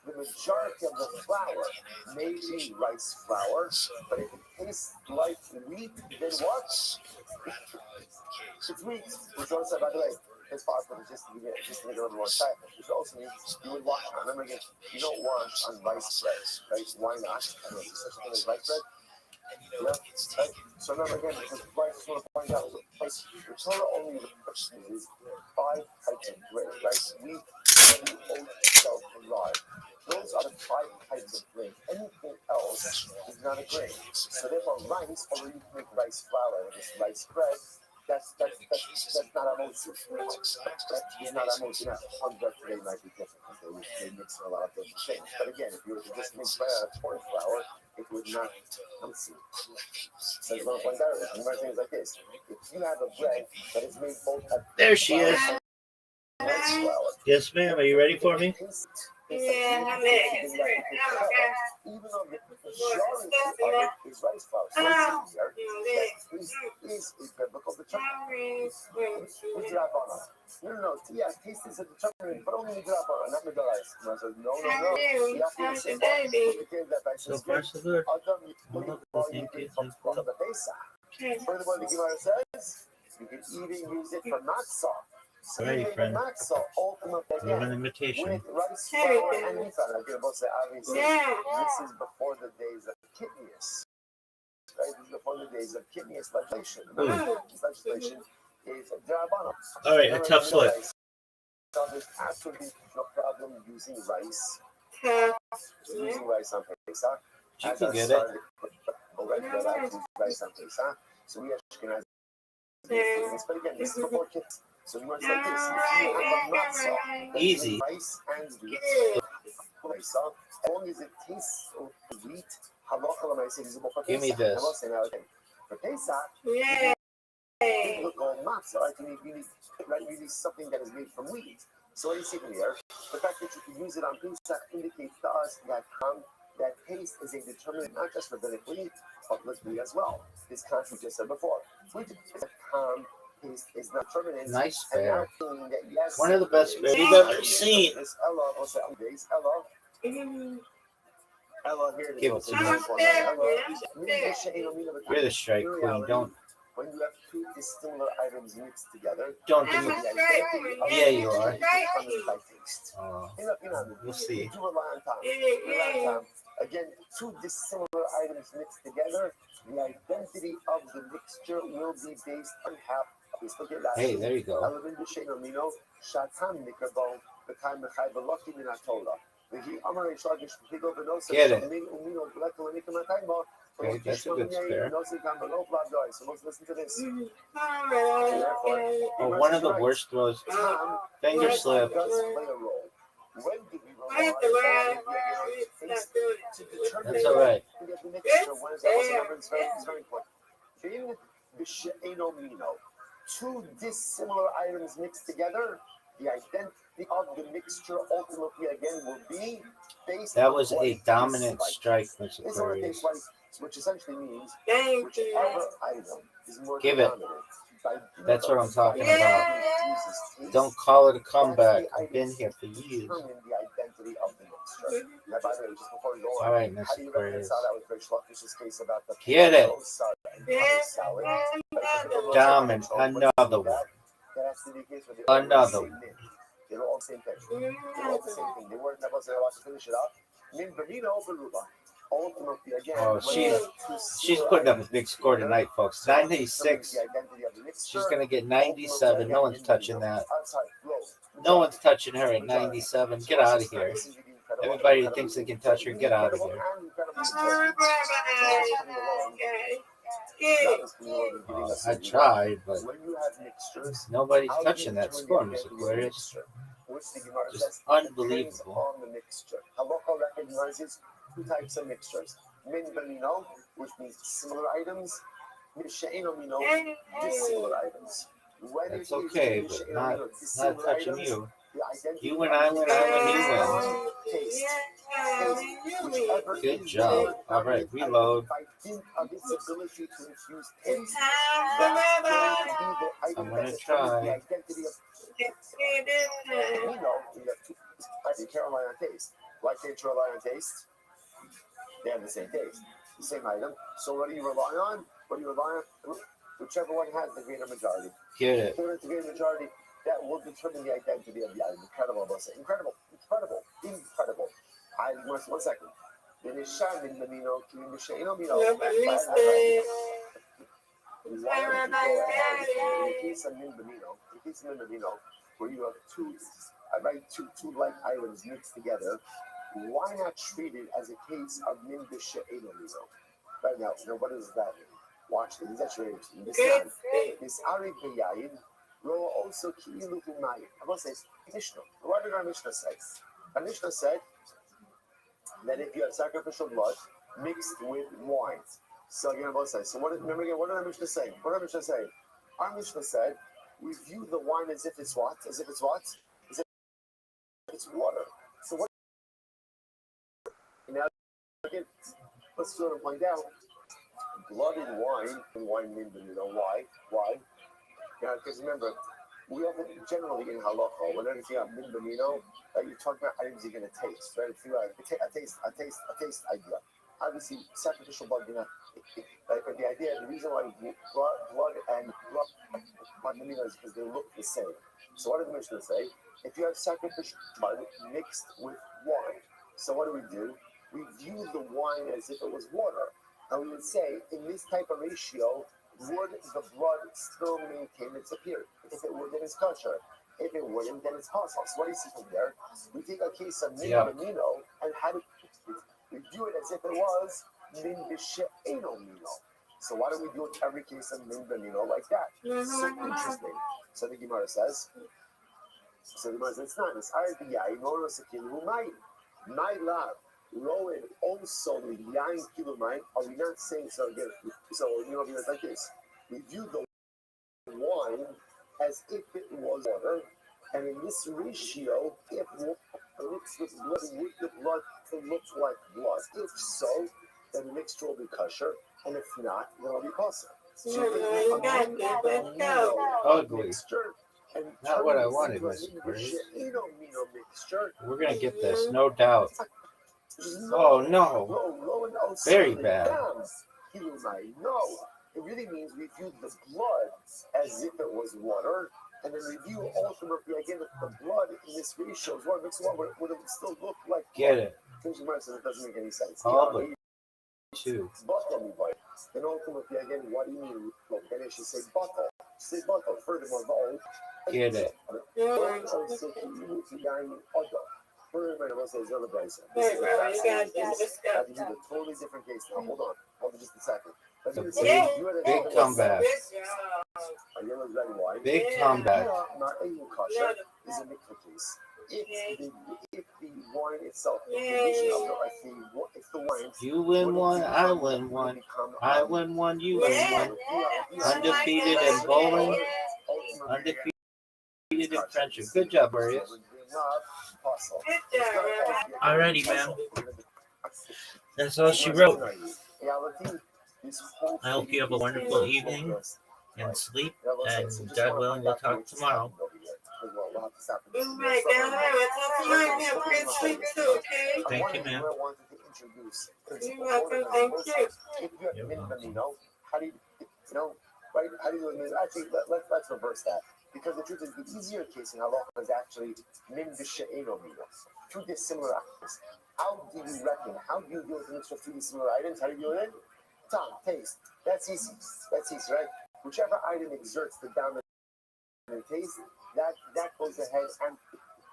the majority of the flour may be rice flour, but if it tastes like wheat, then what? It's wheat. Which also, by the way, as far as just to make it a little more tight, which also means you would want, remember again, you don't want on rice bread, right? Why not? I mean, such a thing as rice bread. Yeah, right? So remember again, because I just want to point out, the Torah only uses 5 types of grain, right? Wheat, barley, oat, salt, and rye. Those are the 5 types of grain. Anything else is not a grain. So therefore, rice, although you can make rice flour and this rice bread, that's not a motion. It's not a motion. Hundred today might be different because they mix a lot of different things. But again, if you were to just mix bread out of corn flour, it would not. So it's going to point out. Remember things like this. If you have a bread that is made both of there she is. rice flour. Yes, ma'am. Are you ready for me? Yeah, I'm ready. Even though the majority of it is rice flour. So is a biblical determinant. No. Yeah, taste is a determinant, but only the drop not the rice. I said, no. So far, so good. Furthermore, the Gemara says you can even use it for matzah. So Alrighty, you make friend. the matzah ultimate You have an again invitation. with rice flour and wheat flour. Like you're obviously Yeah. this is before the days of kidneys. Right? This is before the days of kidneys legislation. This legislation is drabana. All right, a tough slip. So there's absolutely no problem using rice. Yeah. Using rice on Pesach. You As can I get it. started, already allowed to use rice on Pesach. So we Ashkenazi. But again, this is before kids. So you must like this. If you have a matzah, Easy. rice and wheat, as long as it tastes of wheat, halacha l'maaseh is for Give me Pesach. this. I will say now again, for Pesach, Yeah. you look on matzah, right? You need something that is made from wheat. So what do you see from here? The fact that you can use it on Pesach indicates to us that taste is a determinant not just rabbinically, but literally as well. This concept we just said before. Wheat is a taste is not permanent. Nice And bear. now feeling that yes, One of the best bears you've ever seen. This Ella, what's that? Ella, Ella, here it is. Give it Also, to me. Ella, You're the strike queen. Don't when you have two dissimilar items mixed together, give me. Yeah, you are. by taste. We'll see. You rely on time. Rely on time. Again, two dissimilar items mixed together, the identity of the mixture will be based on how. Hey, there you go. Get it. Okay, that's a good spare. So let's listen to this. Oh, one of the worst throws. Finger slip. When did we That's all right. It's very important. Two dissimilar items mixed together, the identity of the mixture ultimately again will be based That on was what a it dominant tastes strike, Mr. like. It's what it tastes Aquarius. like, which essentially means Thank whichever item is more Give it. dominant. by That's what I'm talking Yeah. about. Don't call it a comeback. I've been here for years. determine the identity of the mixture. Now, by the way, just before we go on, All right, how Mr. do you Aquarius. reconcile that with Rich Schluffish's case about the Get it. salad? Dominant. Another one. That has to be the case with the Another same mint. They're all the same thing. They're all the same thing. They weren't about to finish it up. Min Berlino Beruba. Ultimately, again, Oh, she's putting up a big score tonight, folks. 96. She's going to get 97. No one's touching that. No one's touching her at 97. Get out of here. Everybody who thinks they can touch her, get out of here. I tried, but nobody's touching that score, Mr. Aquarius. Just unbelievable. Halacha recognizes two types of mixtures. Min benino, which means similar items. Min she'eno mino, dissimilar items. That's okay, but not touching you. You win, I win, I win, you win. Good job. All right, reload. I'm going to try. Carolina taste. Why can't you rely on taste? They have the same taste, the same item. So what do you rely on? Whichever one has the greater majority. Get it. The greater majority, that will determine the identity of the item. Incredible, I'll say. Incredible. One second. The Nisham in the Mino, the Shano Mino. In the case of Mindomino, where you have two like items mixed together, why not treat it as a case of Min She'eno Mino? Right now, what does that mean? Watch this. That's very interesting. This Ari Beyayin, Ro also Ki'ilu Humayim. I will say, Mishnah. What did our Mishnah say? Our Mishnah said that if you have sacrificial blood mixed with wine, so again, both sides. So remember again, what did our Mishnah say? Our Mishnah said, we view the wine as if it's what? As if it's water. So what? Now, again, let's sort of point out, blood and wine mean, why? Yeah, because remember, we often generally in halacha, whenever you have min benino, you talk about items you're going to taste, right? If you have a taste idea. Obviously, sacrificial blood, but the idea, the reason why blood and blood benino is because they look the same. So what did the Mishnah say? If you have sacrificial blood mixed with wine, so what do? We view the wine as if it was water. And we would say, in this type of ratio, would the blood still maintain its appearance? If it would, then it's kosher. If it wouldn't, then it's possible. So what do you see from there? We take a case of min benino and we view it as if it was min b'she'eno mino. So why don't we do it every case of min benino like that? So interesting. So the Gemara says, it's not this. My love, Rowan also the yain kilomine. Are we not saying so again? So it's like this. We view the wine as if it was water, and in this ratio, if mixed with blood, would the blood look like blood? If so, then the mixture will be kosher, and if not, then it'll be kosher. So Ugly. Mixture, and Not what I wanted, Mr. Curtis. We're gonna get this, no doubt. Oh no! Very bad. No, it really means we view the blood as if it was water, and then we view ultimately again if the blood in this ratio is water mixed with water, would it still look like get it? It doesn't make any sense. Two. Then ultimately again, what do you mean? Well, then it should say bottle. Say bottle. Furthermore, the get it. Furthermore, it says other place. You got That is a totally different case. Now, hold on just a second. Big comeback. Big comeback. Is a mixed case. If the wine itself, if the wine, you win one, I win one. I win one, you win one. Undefeated in bowling, undefeated in friendship. Good job, Marius. Alrighty, ma'am. That's all she wrote. I hope you have a wonderful evening and sleep, and God willing, we'll talk tomorrow. Thank you, ma'am. You're welcome. Thank you. How do you do it? Actually, let's reverse that. Because the truth is, the easier case in halacha is actually min b'she'eno mino. Two dissimilar items. How do you reckon? How do you deal with a mixture of two dissimilar items? How do you deal with it? Time, taste. That's easy, right? Whichever item exerts the dominant taste, that goes ahead and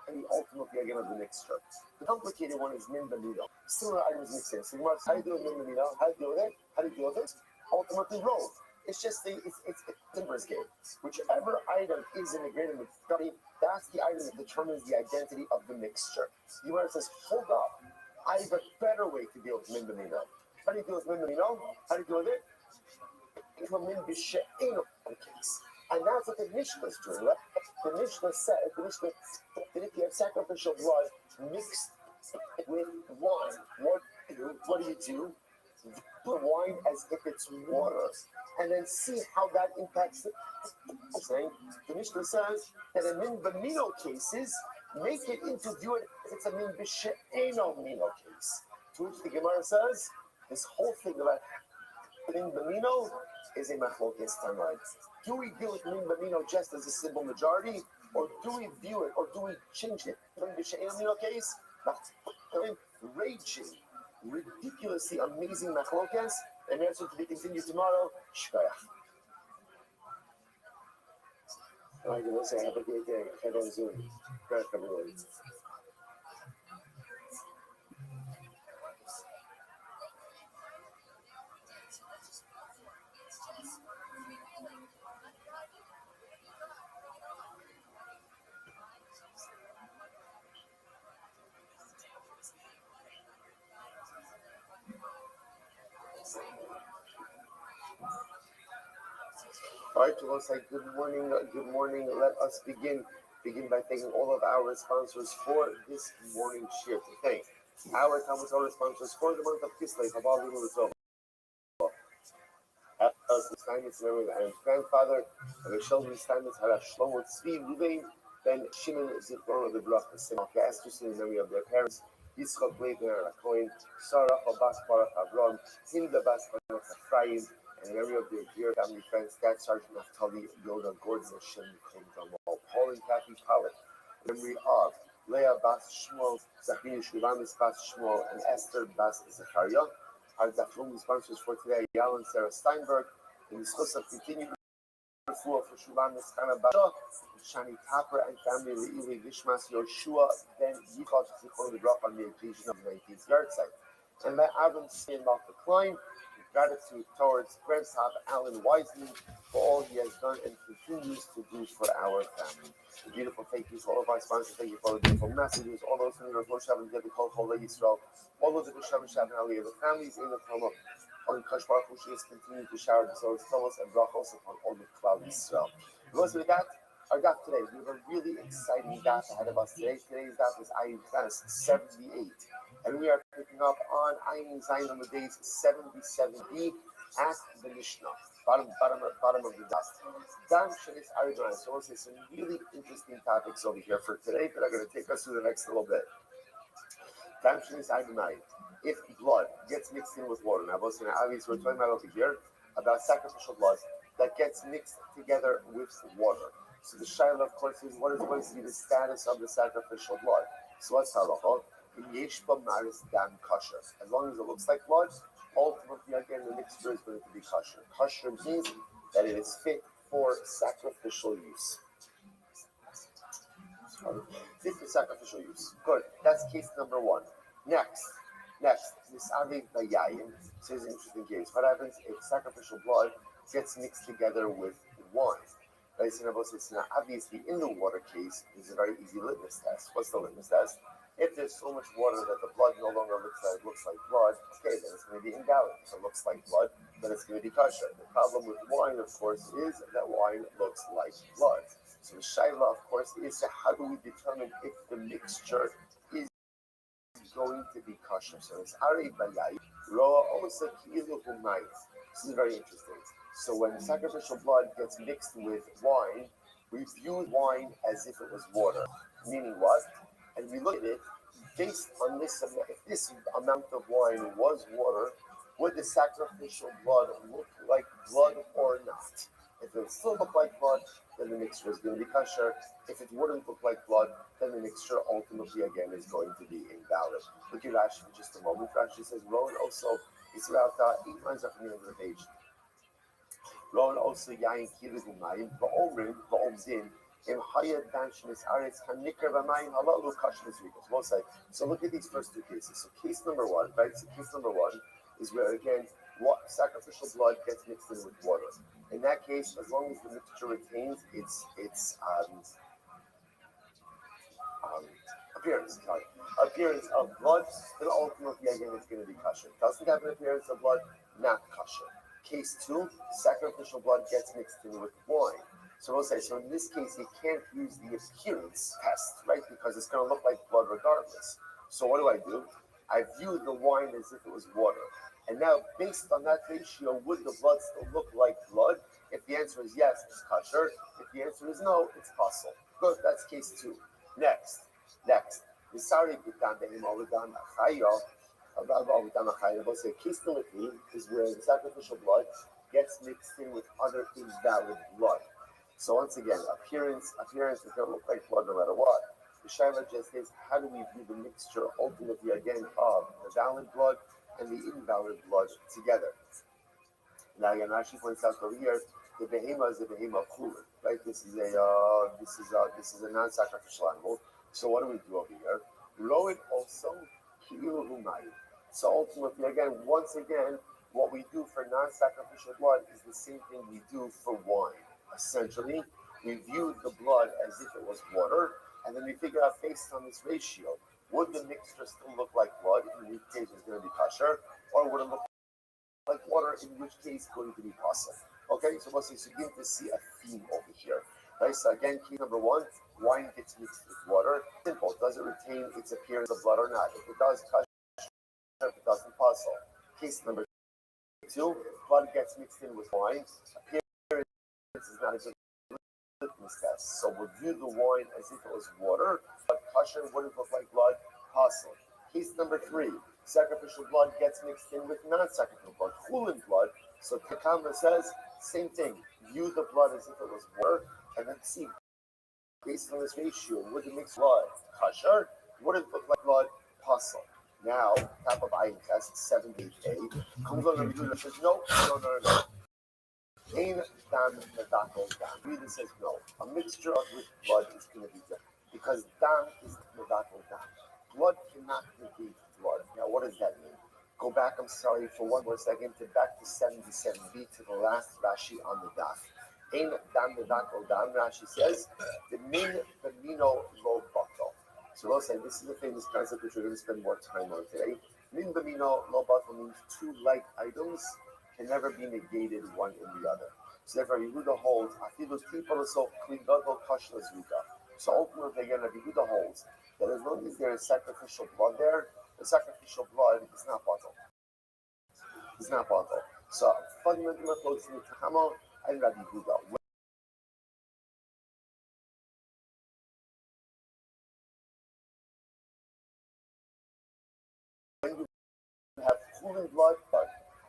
the ultimate again of the mixture. The complicated one is min benino. Similar items mixed in. So you must, how do you do min benino? How do you deal with it? How do you deal with it? Ultimately roll. It's just it's a numbers game. Whichever item is in the greater study, that's the item that determines the identity of the mixture. The Gemara says, hold up, I have a better way to deal with min benino. How do you deal with min benino? How do you deal with it? It's a min b'she'eno case. And that's what the Mishnah is doing, right? The Mishnah said that if you have sacrificial blood mixed with wine, what do? Put wine as if it's water, and then see how that impacts it. The Mishnah says that in min benino cases, make it into view it if it's a min b'she'eno mino case. To which the Gemara says, this whole thing about min benino is a machlokes tanai. Do we deal with min benino just as a simple majority, or do we view it, or do we change it? Min b'she'eno mino case, raging, ridiculously amazing machlokes, and that's to be continued tomorrow. Shkayach. All right, let's say have a great day. Head on Zoom. Good, everyone. All right, we'll say good morning. Good morning. Let us begin by thanking all of our sponsors for this morning shir. To thank our Talmud Torah sponsors for the month of Kislev, Habal Limud Tov. As the Steinmetz memory of Aaron's grandfather, Rabbi Sheldon Steinmetz, Harash Shlomo Tzvi Ruvain, Ben Shimon Zichron of the Bloch, the Simon Casters in memory of their parents, Yitzchak Leib Ben Arakoin, Sarah Abbas Baruch Avram, Hilda Bas Baruch Ephraim, and in memory of their dear family friends, Staff Sergeant Naftali Yoda Gordon Hashem Kol Gamal Paul and Kathy Pollock. Memory of Leah Bas Shmuel, Zachariah Shulamis Bas Shmuel, and Esther Bas Zachariah. Our Daflum sponsors for today, Yal and Sarah Steinberg. In the schools of continued for Shulamis Chana Basha, Shani Tapper and family Le'ili Vishmas Yoshua, then Yichot Zichron the drop on the occasion of the 19th yard site. And let Adam stand off the climb with gratitude towards Grandson Alan Wiseman for all he has done and continues to do for our family. A beautiful thank you to all of our sponsors. Thank you for all the beautiful messages. All those who are Moshe and David Kol Chol Yisrael. All those who are Shav and Aliyah, the families in the Talmud. On Kash Baruch Hu is continue to shower the souls, Thomas and brachos upon all the Klal Yisrael. Because with that, our daf today, we have a really exciting daf ahead of us today. Today's daf is Ayin Ches 78. And we are picking up on Ayin Zayin on the days 77b at the Mishnah, bottom of the daf. Dan Shanis Arizona. So we'll say some really interesting topics over here for today that are going to take us through the next little bit. Dan Shanis Arizona. If blood gets mixed in with water, now obviously we're talking about over here about sacrificial blood that gets mixed together with water. So the shaila, of course, is what is going to be the status of the sacrificial blood. So what's halacha? In yeshba maris dam kosher. As long as it looks like blood, ultimately again the mixture is going to be kosher. Kosher means that it is fit for sacrificial use. Fit for sacrificial use. Good. That's case number one. Next, Misave Bayayin says an interesting case. What happens if sacrificial blood gets mixed together with wine? Right, so now obviously in the water case, is a very easy litmus test. What's the litmus test? If there's so much water that the blood no longer looks like blood, okay, then it's going to be invalid. If it looks like blood, then it's going to be kosher. The problem with wine, of course, is that wine looks like blood. So the shaila, of course, is how do we determine if the mixture is going to be kosher? So it's Ari Bayai, Roa Osa Ki'ilu Humayim. This is very interesting. So when sacrificial blood gets mixed with wine, we view wine as if it was water. Meaning what? And we look at it based on this amount. If this amount of wine was water, would the sacrificial blood look like blood or not? If it still look like blood, then the mixture is going to be kosher. If it wouldn't look like blood, then the mixture ultimately again is going to be invalid. Look at Rashi for just a moment. Rashi says, Rowan also, it's about 8 lines up from the end of the page. Rowan also yain kilu humayim va'omrim va'omdin im hayad danshinis aretz hanikar v'mayim halalu kashnis rikos. Both sides. So look at these first two cases. So case number one, right? So case number one is where again what sacrificial blood gets mixed in with water. In that case, as long as the mixture retains its appearance of blood, then ultimately again it's going to be kosher. Doesn't have an appearance of blood, not kosher. Case two, sacrificial blood gets mixed in with wine. So we'll say, so in this case, you can't use the appearance test, right? Because it's going to look like blood regardless. So what do? I view the wine as if it was water. And now, based on that ratio, would the blood still look like blood? If the answer is yes, it's kosher. If the answer is no, it's possible. Good, that's case two. Next. Case number three is where the sacrificial blood gets mixed in with other invalid blood. So once again, appearance is going to look like blood no matter what. The shaila just is, how do we view the mixture ultimately again of the valid blood and the invalid blood together? Now again, Rashi points out over here, the behema is the behema of chulin, right? This is a non-sacrificial animal. So what do we do over here? Row it also ki'ilu humayim. So ultimately, once again, what we do for non-sacrificial blood is the same thing we do for wine. Essentially, we view the blood as if it was water, and then we figure out based on this ratio, would the mixture still look like blood, in which case it's going to be kosher, or would it look like water, in which case it's going to be possible? Okay, so let's begin to see a theme over here. Right, so again, key number one, wine gets mixed with water. Simple. Does it retain its appearance of blood or not? If it does, kosher. If it doesn't, possible. Case number two, blood gets mixed in with wine. Appearance is not a good litmus test. So we'll view the wine as if it was water, but kosher wouldn't look like blood, possible. Case number three, sacrificial blood gets mixed in with non-sacrificial blood, chulin blood. So Takama says, same thing. View the blood as if it was water, and then see based on this ratio, would the mixed blood kosher? Would it look like blood puzzle? Now, top of item test 78A comes on the review and says no. Ain dam medakol dam. Reader says no. A mixture of with blood is going to be different because dam is medakol dam. Blood cannot negate blood. Now, what does that mean? Go back, I'm sorry, for one more second, back to 77b to the last Rashi on the daf. Ein dam medakol dam, Rashi says, the min b'mino lo batal. So we'll say this is a famous concept which we're going to spend more time on today. Min b'mino lo batal means two like items can never be negated one in the other. So therefore, Yehuda holds, Afilu people so kligadol kashla zrika. So ultimately, again, Yehuda holds that as long as there is sacrificial blood there, the sacrificial blood is not bottle. It's not bottle. So fundamental approach to Tahama and Rabbi Yehuda. When you have cooling blood,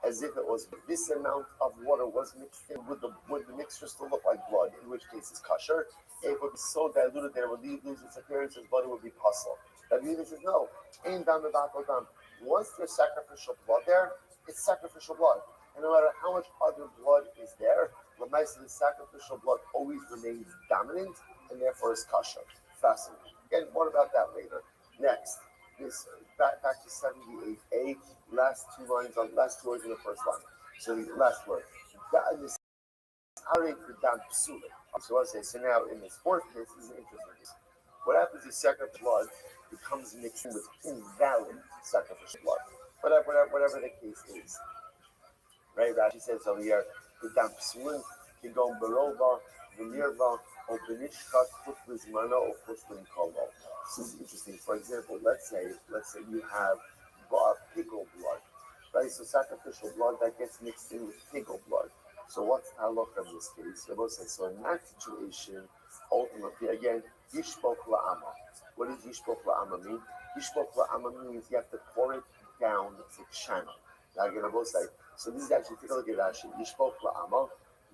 as if it was this amount of water was mixed in, would the mixture still look like blood, in which case it's kosher. It would be so diluted that it would lose its appearance as blood, it would be puzzle. That means it says no, ain't dam the back dam. Once there's sacrificial blood there, it's sacrificial blood. And no matter how much other blood is there, the sacrificial blood always remains dominant and therefore is kosher. Fascinating. Again, more about that later. Next, this back to 78A, last two words in the first line. So the last word. So I'll say, so now in this fourth case, this is interesting. What happens is sacrificial blood becomes mixed with invalid sacrificial blood. Whatever the case is. Right? Rashi says over here, the dam psulin, kigon barova, v'nirva, or benishkat put v'zmana, or put v'nkolo. This is interesting. For example, let's say you have pigol blood, right? So sacrificial blood that gets mixed in with pigol blood. So what's halakha in this case? So in that situation, ultimately, again, yishpok la'ama. What does yishpok la'ama mean? Yishpok la'ama means you have to pour it down the channel. Now again, I will say, so this is actually, take a look at Rashi. Yishpok la'ama,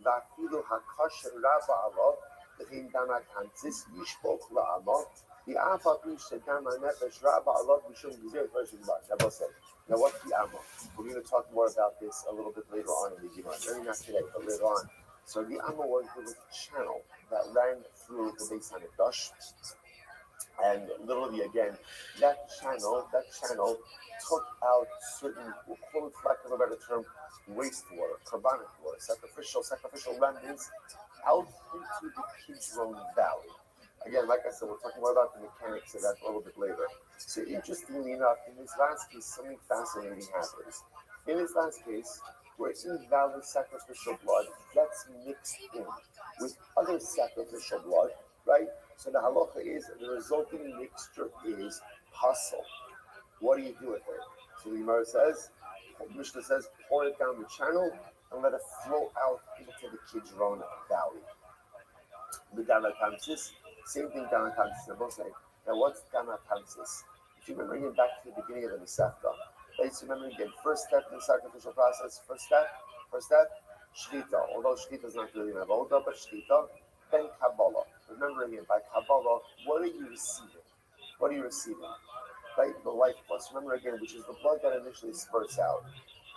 va'afilu hakasher rabba alav, v'chein dama kantzis, yishpok la'ama, v'afa pi shedama nefesh rabba alav, v'shum gizir v'shum b'ad. Now we'll say, now what's the amma? We're going to talk more about this a little bit later on in the Gemara. Maybe not today, but later on. So the amma was the channel that ran through the Beis Hamikdash, and literally again, that channel took out certain, we'll call it, for lack of a better term, wastewater, carbonic water, sacrificial remnants out into the Kidron Valley. Again, like I said, we'll talk more about the mechanics of that a little bit later. So interestingly enough, in this last case, something fascinating happens. In this last case, where invalid sacrificial blood gets mixed in with other sacrificial blood, right? So the halacha is the resulting mixture is puzzle. What do you do with it? So the Gemara says, Mishnah says, pour it down the channel and let it flow out into the Kidron Valley. The Danatansis, same thing Danatansis. They're both saying, now what's Danatansis? If you remember again back to the beginning of the Masechta, let's remember again, first step in the sacrificial process, first step, Shchita. Although Shchita is not really an avoda, but Shchita, then Kabbalah. Remember again, by Kabbalah, what are you receiving? Right? The life plus. Remember again, which is the blood that initially spurts out.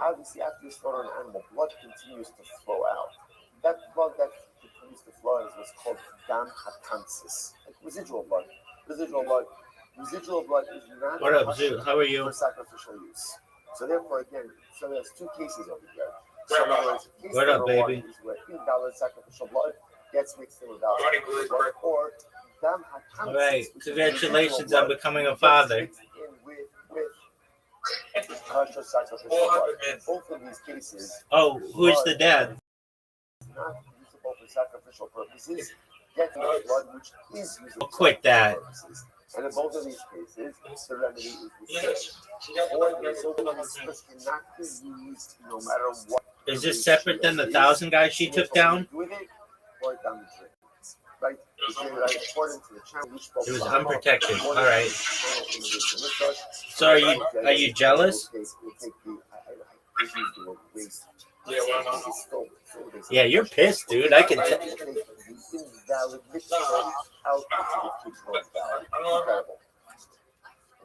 Obviously, after you slaughter an animal, blood continues to flow out. That blood that continues to flow out is what's called dam hatansis, like residual blood. Residual blood is not what up, Zoo? How are you? For sacrificial use. So therefore, again, so there's two cases over here. So in other words, case what up, baby? Is where invalid sacrificial blood gets mixed in with valid blood, or dam hatansis. All right, congratulations on becoming a father. Kosher sacrificial blood. In both of these cases, oh, who's the dad? Not usable for sacrificial purposes. Get the blood which is usable for Quit that. purposes. And in both of these cases, the remedy is the same. Or the resulting mixtures cannot be used no matter what. Is this separate than the 1,000 guys she took down? With it, or down the drain. Right? According to the channel, It was unprotected. All right. So are you jealous? Yeah, you're pissed, dude. I can tell. invalid mixture out into the kid's own body. Incredible.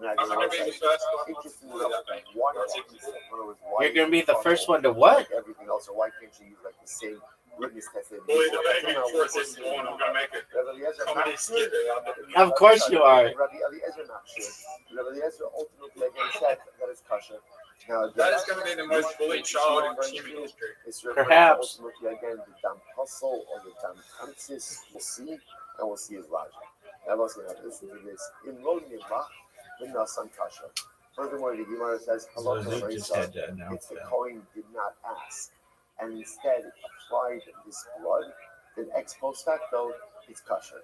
Now, interestingly enough, why not? In other words, why You're gonna be the first one to what? like everything else, or why can't you use like the same witness test that you Of course you are. Rabbi Eliezer not sure. Rabbi Eliezer ultimately again said that is kosher. Now That is going to be the most bullied child in human history. Perhaps. Ultimately again the dam hustle or the dam kansis. We'll see, and we'll see his logic. Now let's listen to this. In Lo Nivach, the Nasan Kasha. Furthermore, the Gemara says, it's the Kohen did not ask, and instead applied this blood, then ex post facto, it's kosher.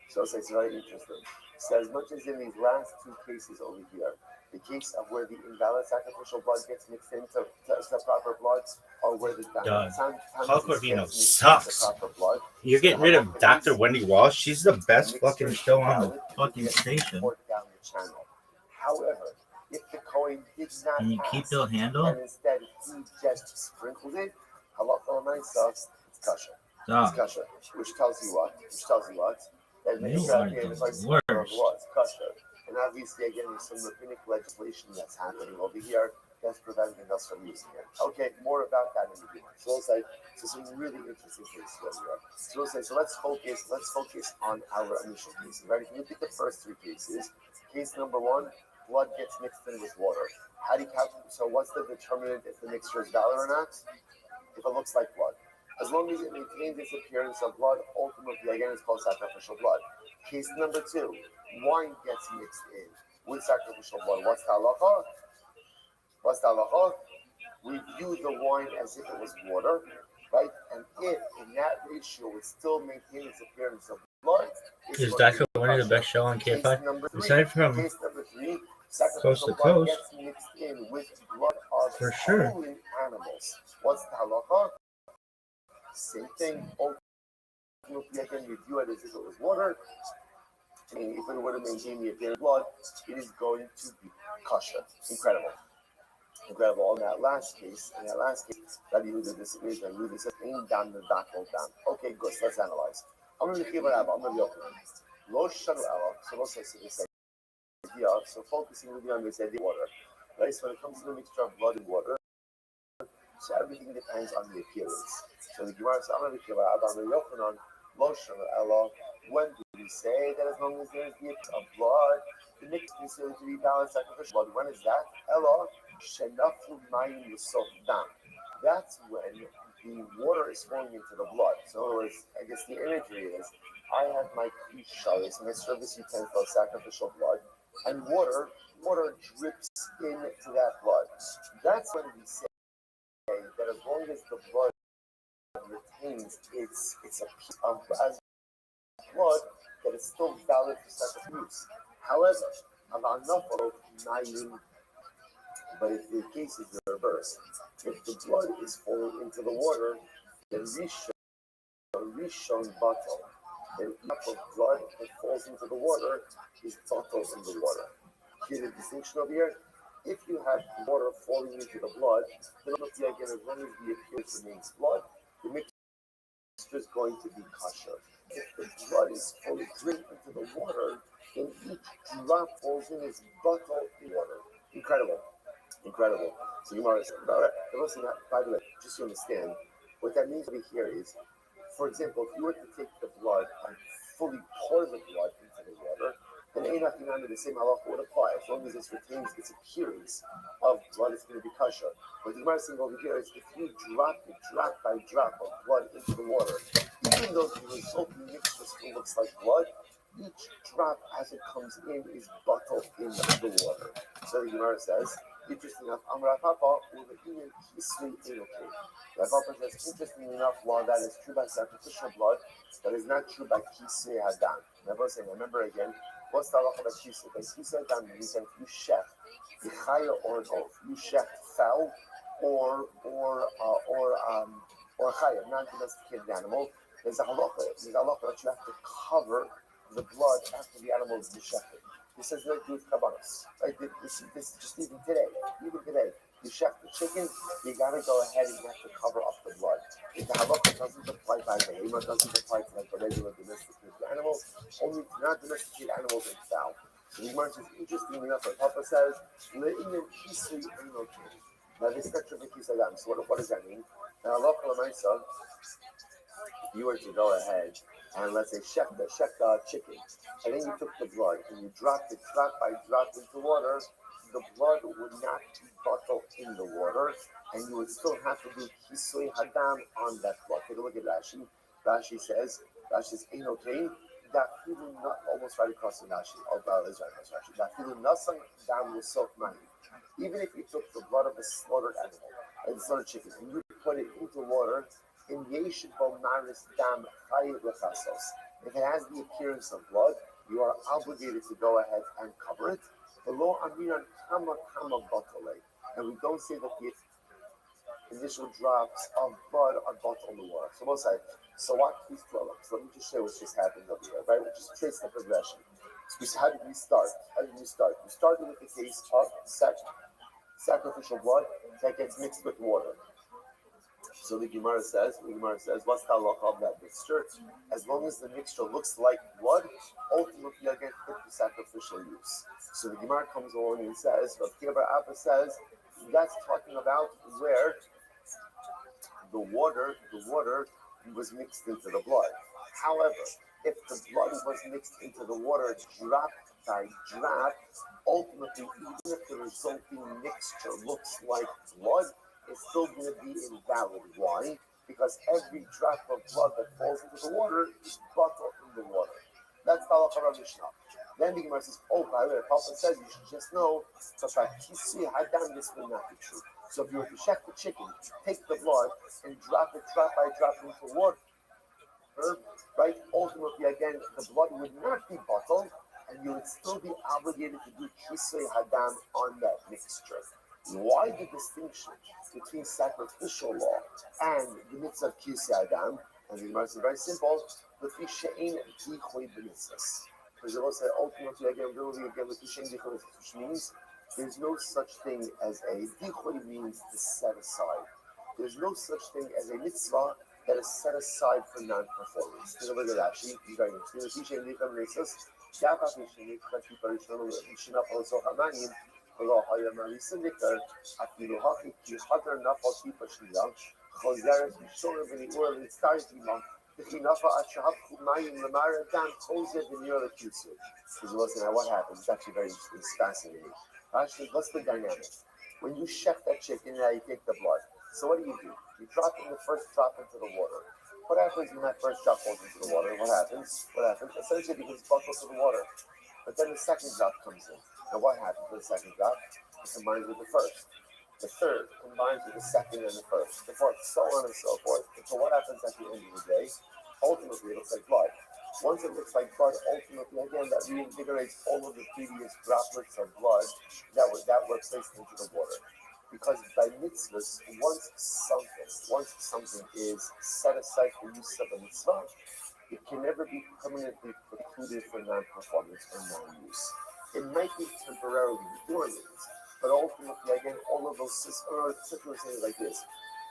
So it's very interesting. So as much as in these last two cases over here, the case of where the invalid sacrificial blood gets mixed into the proper blood, or where the Paul Corvino sucks. Blood, You're getting rid of Dr. Wendy Walsh. She's the best fucking show on the fucking station. Down the channel. However, if the Kohen did not Can you keep your handle? and instead he just sprinkled it, halakha l'maisa, it's kosher. It's kosher. Which tells you what? That You are the worst. Kosher. And obviously, again, there's some rabbinic legislation that's happening over here that's preventing us from using it. Okay, more about that in the beginning. So we'll say, some really interesting cases over here. So we'll say, let's focus on our initial cases. Right? If you look at the first three cases, case number one, blood gets mixed in with water. How do you calculate? So what's the determinant if the mixture is valid or not? If it looks like blood. As long as it maintains its appearance of blood, ultimately, again, it's called sacrificial blood. Case number two, wine gets mixed in with sacrificial blood. What's the halacha? We view the wine as if it was water, right? And if in that ratio it still maintains its appearance of blood, Is Dr. Wendy the best show on KFI? Aside from case number three, Coast to blood Coast, gets mixed in with blood of for sure. animals. What's the halacha? Same thing. Ultimately, again, we view it as if it was water. And if it were to maintain the appearance of blood, it is going to be kosher. Incredible. On that last case, Rabbi Yehuda disagrees. Rabbi Yehuda says, "Ain't dam the dakol dam." Okay, good. So let's analyze. I'm going to give it up. I'm going to be open. Lo shanu ela. So let's say this idea. So focusing really on this idea of water. Right. So when it comes to the mixture of blood and water, so everything depends on the appearance. So the Gemara says, "I'm going to give it up. I'm going to open on lo shanu ela." When do we say that as long as there's the of blood, the mix is considered to be balanced sacrificial blood? When is that? Ela shenafu mayim yisov dam. That's when the water is flowing into the blood. So in other words, I guess the imagery is, I have my klishayis, my service utensil, sacrificial blood, and water drips into that blood. That's when we say that as long as the blood retains its a piece of as blood, that is still valid for sacrificial use. However, but if the case is the reverse, if the blood is falling into the water, then rishon bottle, then enough of blood that falls into the water is bottled in the water. Here's the distinction over here. If you have water falling into the blood, then again, as long as the appearance remains blood, the mixture is going to be kosher. If the blood is fully dripped into the water, then each drop falls in its bottle in water. Incredible. So Gemara says, by the way, just to understand, what that means over here is, for example, if you were to take the blood and fully pour the blood into the water, then the same halacha would apply. As long as it retains its appearance of blood, it's going to be kosher. What the Gemara is saying over here is, if you drop it drop by drop of blood into the water, even though the resulting mixture still looks like blood, each drop as it comes in is bottled in the water. So the Gemara says, interesting enough, Rav Papa will even kisui enoki. Rav Papa says, interesting enough, while that is true by sacrificial blood, that is not true by kisui hadam. Remember again, what's the halacha by kisui? By kisui hadam means that if you shech the chaya or an oath, you shech fowl or chaya, non-domesticated animal. There's a halacha that you have to cover the blood after the animal is deshected. This has nothing to do with kabbanos. Right? This just even today. You chef the chicken, you gotta go ahead and you have to cover up the blood. If the halakha doesn't apply by the lema, doesn't apply to like the regular domesticated animals, only to non-domesticated animals and fowl. So the Gemara says, interestingly enough, what Papa says, le'inyan kisui enokim. Now this section of the kisayam. So what does that mean? Now halakha l'maisa, if you were to go ahead and let's say check the chicken, and then you took the blood and you dropped it drop by drop into water, the blood would not be bottled in the water, and you would still have to do kisui hadam on that blood. Take a look at Rashi. Rashi says, Einokain, dafilu not almost right across the Rashi. Oh, that is right across Rashi. Dafilu nasam dam l'sok mani. Even if you took the blood of a slaughtered animal, like the slaughtered chicken, and you put it into water, in Yeshiv Maris Dam Chayiv Lechasos. If it has the appearance of blood, you are obligated to go ahead and cover it. The law Amiran Kama Botole. And we don't say that the initial drops of blood are bottled in the water. So we'll say, so what? Please dwell up. So let me just show what just happened over here, right? We'll just trace the progression. So how did we start? We started with the case of sacrificial blood that gets mixed with water. So the Gemara says, what's the halacha of that mixture? As long as the mixture looks like blood, ultimately you're going to fit the sacrificial use. So the Gemara comes along and says, Abba says, that's talking about where the water was mixed into the blood. However, if the blood was mixed into the water drop by drop, ultimately, even if the resulting mixture looks like blood, it's still going to be invalid. Why? Because every drop of blood that falls into the water is bottled in the water. That's the halacha of Mishnah. Then the Gemara says, oh, by the way, Papa says you should just know that by kisui hadam this will not be true. So if you were to check the chicken, take the blood and drop it drop by drop into water, right? Ultimately, again, the blood would not be bottled, and you would still be obligated to do kisui hadam on that mixture. Why the distinction between sacrificial law and the mitzvah of kisui hadam? And the Gemara is very simple. Because it will say ultimately which means there's no such thing as a dichoy means to set aside. There's no such thing as a mitzvah that is set aside for non-performance. Take a look at that. She's very interesting. Now what happens? It's actually very interesting. It's fascinating. Actually, what's the dynamic? When you chef that chicken, now you take the blood. So what do? You drop in the first drop into the water. What happens when that first drop falls into the water? What happens? Essentially, it becomes bottled to the water. But then the second drop comes in. Now what happens with the second drop? It combines with the first. The third combines with the second and the first. The fourth, so on and so forth. And so what happens at the end of the day? Ultimately, it looks like blood. Once it looks like blood, ultimately, again, that reinvigorates all of the previous droplets of blood that were placed into the water. Because by mitzvahs, once something is set aside for use of a mitzvah, it can never be permanently precluded for non-performance or non-use. It might be temporarily dormant, but ultimately, again, all of those systems, say like this,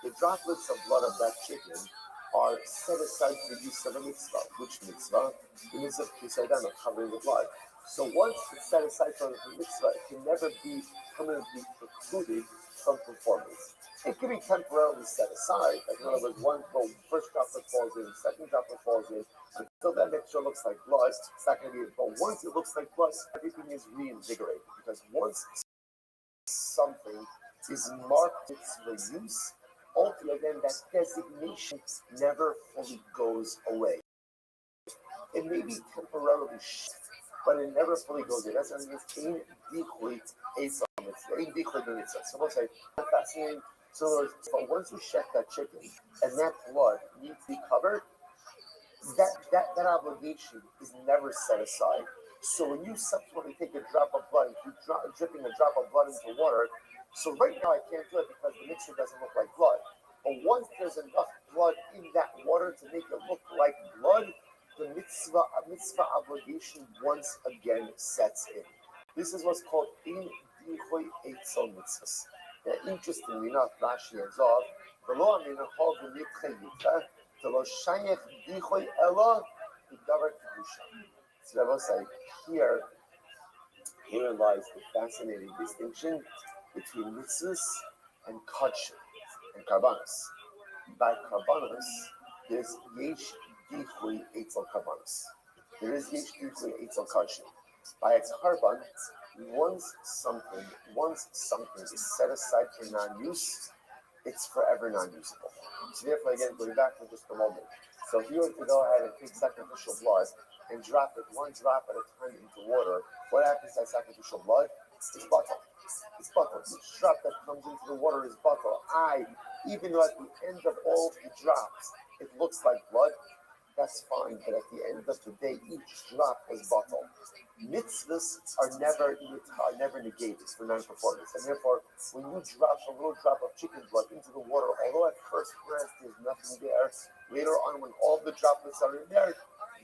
the droplets of blood of that chicken are set aside for the use of a mitzvah. Which mitzvah? The mitzvah of kisui hadam, of covering the blood. So once it's set aside for the mitzvah, it can never be permanently precluded from performance. It can be temporarily set aside. Like in other words, first droplet falls in, second droplet falls in, until that mixture looks like blood, it's not going to be. But once it looks like blood, everything is reinvigorated. Because once something is marked for use, ultimately, again, that designation never fully goes away. It may be temporarily shift, but it never fully goes away. That's what it means. In decoy, so we'll say, fascinating. So but once you check that chicken and that blood needs to be covered, that obligation is never set aside. So when you subsequently take a drop of blood, you dripping a drop of blood into water. So right now I can't do it because the mixture doesn't look like blood. But once there's enough blood in that water to make it look like blood, the mitzvah obligation once again sets in. This is what's called in dichoy eitzon mitzvahs. Interestingly enough, Rashi ends off, the law in the whole the Nitchayita, the Lo Shayech Dichoy Ella, the Davar Kedusha. So I will say, here lies the fascinating distinction between mitzvahs and kachim and karbanos. By karbanos, there's yesh dichui etzel karbanos. There is yesh dichui etzel kachim. By a karban, once something is set aside for non-use, it's forever non-usable. So therefore, again, going back for just a moment. So if you were to go ahead and take sacrificial blood and drop it one drop at a time into water, what happens to that sacrificial blood? It's bottle. It's bottle. Each drop that comes into the water is bottle. Even though at the end of all the drops, it looks like blood, that's fine. But at the end of the day, each drop is bottle. Mitzvahs are never negated for non-performance. And therefore, when you drop a little drop of chicken blood into the water, although at first glance there's nothing there, later on when all the droplets are in there,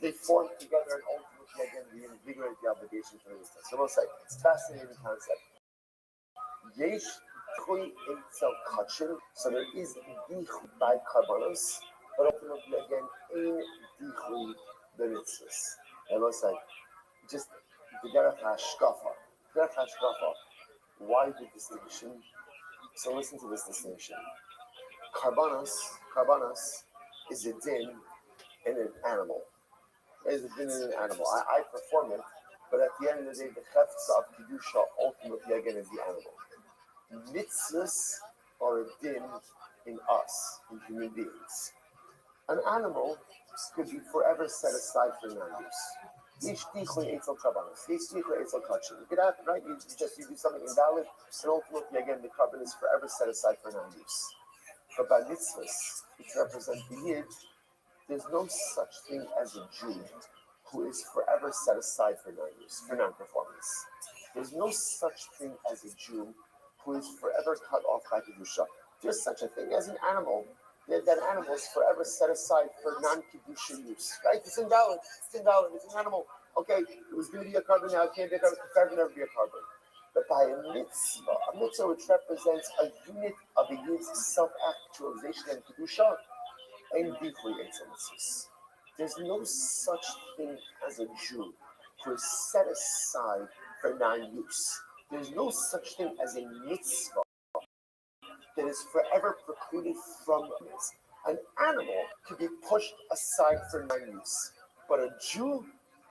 they form together and ultimately again reinvigorate the obligation for the mitzvah. So we'll say, it's a fascinating concept. Yesh chui eitzel kachim, so there is dichui by karbanos, but ultimately again, ein dichui the mitzvahs. And we'll say, just the derech hashkafa. Why the distinction? So listen to this distinction. Karbanos is a din in an animal. Is a din in an animal. I perform it, but at the end of the day, the chefza of kedusha ultimately again is the animal. Mitzvahs are a din in us, in human beings. An animal could be forever set aside for non-use. You get out, right? You do something invalid, and ultimately, again, the carbon is forever set aside for non-use. But by mitzvahs, which represent the yid, there's no such thing as a Jew who is forever set aside for non-use, for non-performance. There's no such thing as a Jew who is forever cut off by kedusha. There's such a thing as an animal. That animal is forever set aside for non-kedusha use, right? It's invalid. It's an animal. Okay, it was going to be a carbon, now it can't be a carbon. It's never be a carbon. But by a mitzvah which represents a unit of a yid's self-actualization and kedusha, and deeply mitzvahs. There's no such thing as a Jew who is set aside for non-use. There's no such thing as a mitzvah that is forever precluded from this. An animal can be pushed aside for non-use, but a Jew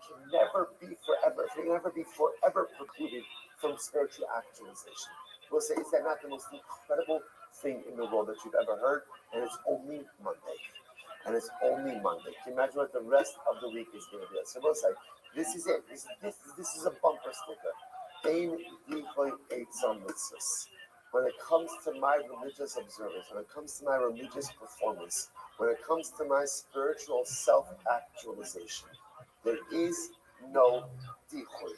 can never be forever precluded from spiritual actualization. We'll say, is that not the most incredible thing in the world that you've ever heard? And it's only Monday. Can you imagine what the rest of the week is going to be? So we'll say, this is it. This is a bumper sticker. Ein dichoi eitzam mitzvahs. When it comes to my religious observance, when it comes to my religious performance, when it comes to my spiritual self-actualization, there is no dichoi.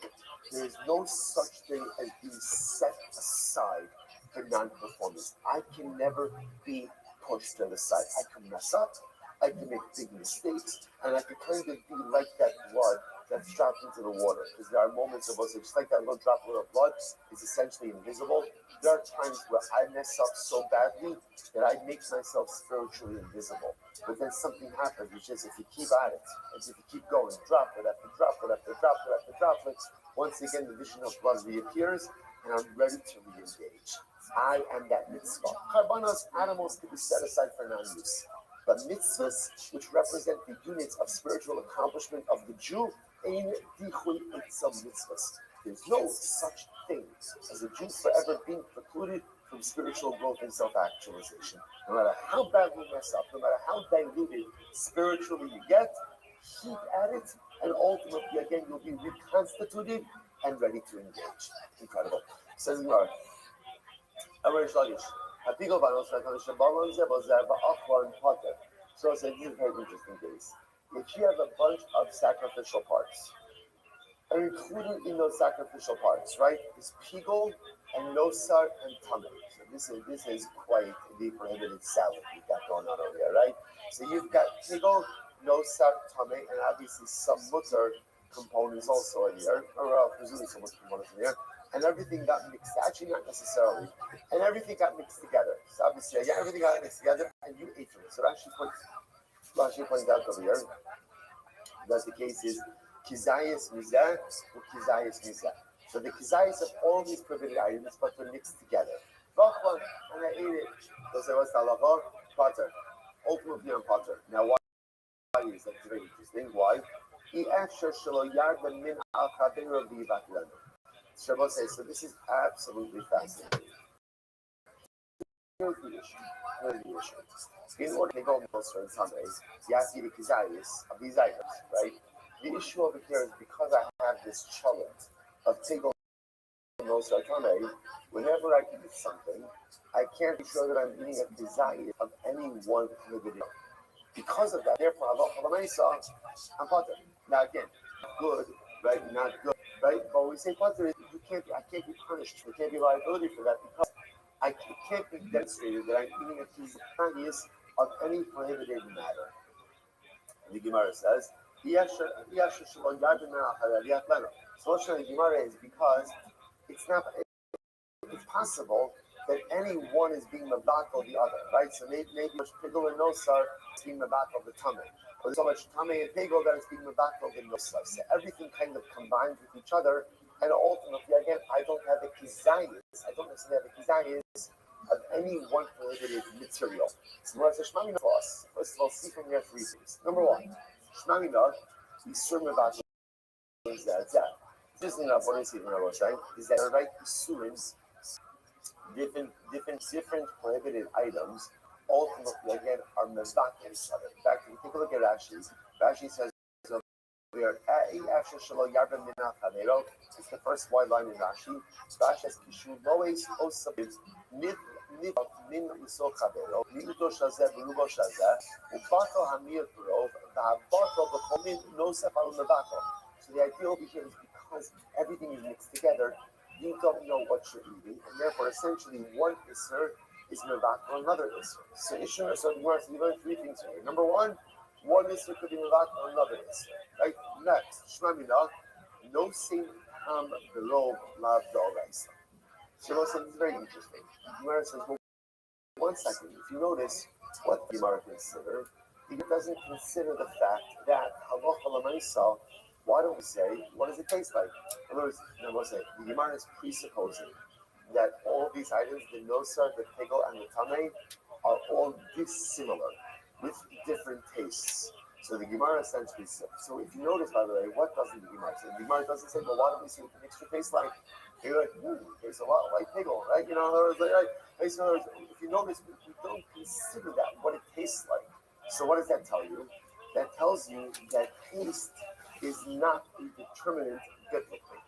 There is no such thing as being set aside for non-performance. I can never be pushed to the side. I can mess up, I can make big mistakes, and I can kind of be like that blood that's dropped into the water. Because there are moments of us, just like that little droplet of blood is essentially invisible. There are times where I mess up so badly that I make myself spiritually invisible. But then something happens, which is if you keep at it, if you keep going, droplet after droplet after droplet after droplet, once again the vision of blood reappears, and I'm ready to re-engage. I am that mitzvah. Karbanos, animals can be set aside for non-use. But mitzvahs, which represent the units of spiritual accomplishment of the Jew, ein dichui eitzam mitzvahs. There's no such thing as a Jew forever being precluded from spiritual growth and self-actualization. No matter how bad we mess up, no matter how diluted spiritually you get, keep at it, and ultimately, again, you'll be reconstituted and ready to engage. Incredible. Says Gemara. So it's a very interesting case. If you have a bunch of sacrificial parts, and included in those sacrificial parts, right, is pigol and nosar and tameh. So this is quite the prohibited salad you've got going on over here, right? So you've got pigol, nosar, tameh, and obviously some mutter components also in here, or presumably some mutter components in here. and everything got mixed. Actually, not necessarily. And everything got mixed together. So obviously, yeah, everything got mixed together, and you ate from it. So Rashi points out over here that the case is kizayis mizah or kizayis mizah. So the kizayis of all these prohibited items, but they're mixed together. And I ate it. So say what's the halacha? Potter. Ultimately on potter. Now why is that? It's very interesting. Why? Shabbos says, so this is absolutely fascinating. Here's the issue. In order to go Moser and Sunday, you have to eat a kizayis of these items, right? The issue over here is because I have this challenge of Tegel Moser Sunday, whenever I eat something, I can't be sure that I'm eating a kizayis of any one prohibited. Because of that, therefore, I'm potter. Now again, good, right? Not good, right? But when we say potter, I can't be punished. There can't be liability for that because it can't be demonstrated that I'm eating a kizayis of any prohibited matter. The Gemara says, so what's the Gemara is because it's possible that any one is being mabakel the other, right? So maybe much pigel and nosar is being mabakel the tamei, or so much tamei and pigel that is being mabakel the nosar. So everything kind of combines with each other, and ultimately, again, I don't have a kizayis. I don't necessarily have a kizayis of any one prohibited material. So what's a shmamina for us? First of all, see from here three things. Number one, shmamina is certain about is that. This thing what is even about saying is that right isurim, different prohibited items ultimately again are mevakel each other. In fact, if you take a look at Rashi, Rashi says we are it's the first wide line in Rashi. Rashi says kishu lois osabit min iso chavero minuto shazeh berubo shazeh ubato hamir brov v'habato b'chomin nosef al mevakel. So the idea over here is because everything is mixed together, you don't know what you're eating, and therefore essentially one isser is mevakel another isser. So you learn three things here. Number one isser could be mevakel another isser. Right? Next, shmamina, no sin ham below lav d'oraisa. So this is very interesting. Gemara says, well, 1 second, if you notice what the Gemara consider, he doesn't consider the fact that halacha l'maisa. Why don't we say, what does it taste like? In other words, the Gemara is presupposing that all these items, the nosar, the pigel, and the tamei, are all dissimilar with different tastes. So the Gemara essentially says, so if you notice, by the way, what doesn't the Gemara say? The Gemara doesn't say, well, why don't we see what the mixture tastes like? You're like, it tastes a lot like pigel, right? You know, in other words, if you notice, we don't consider that, what it tastes like. So what does that tell you? That tells you that taste is not a determinant biblically.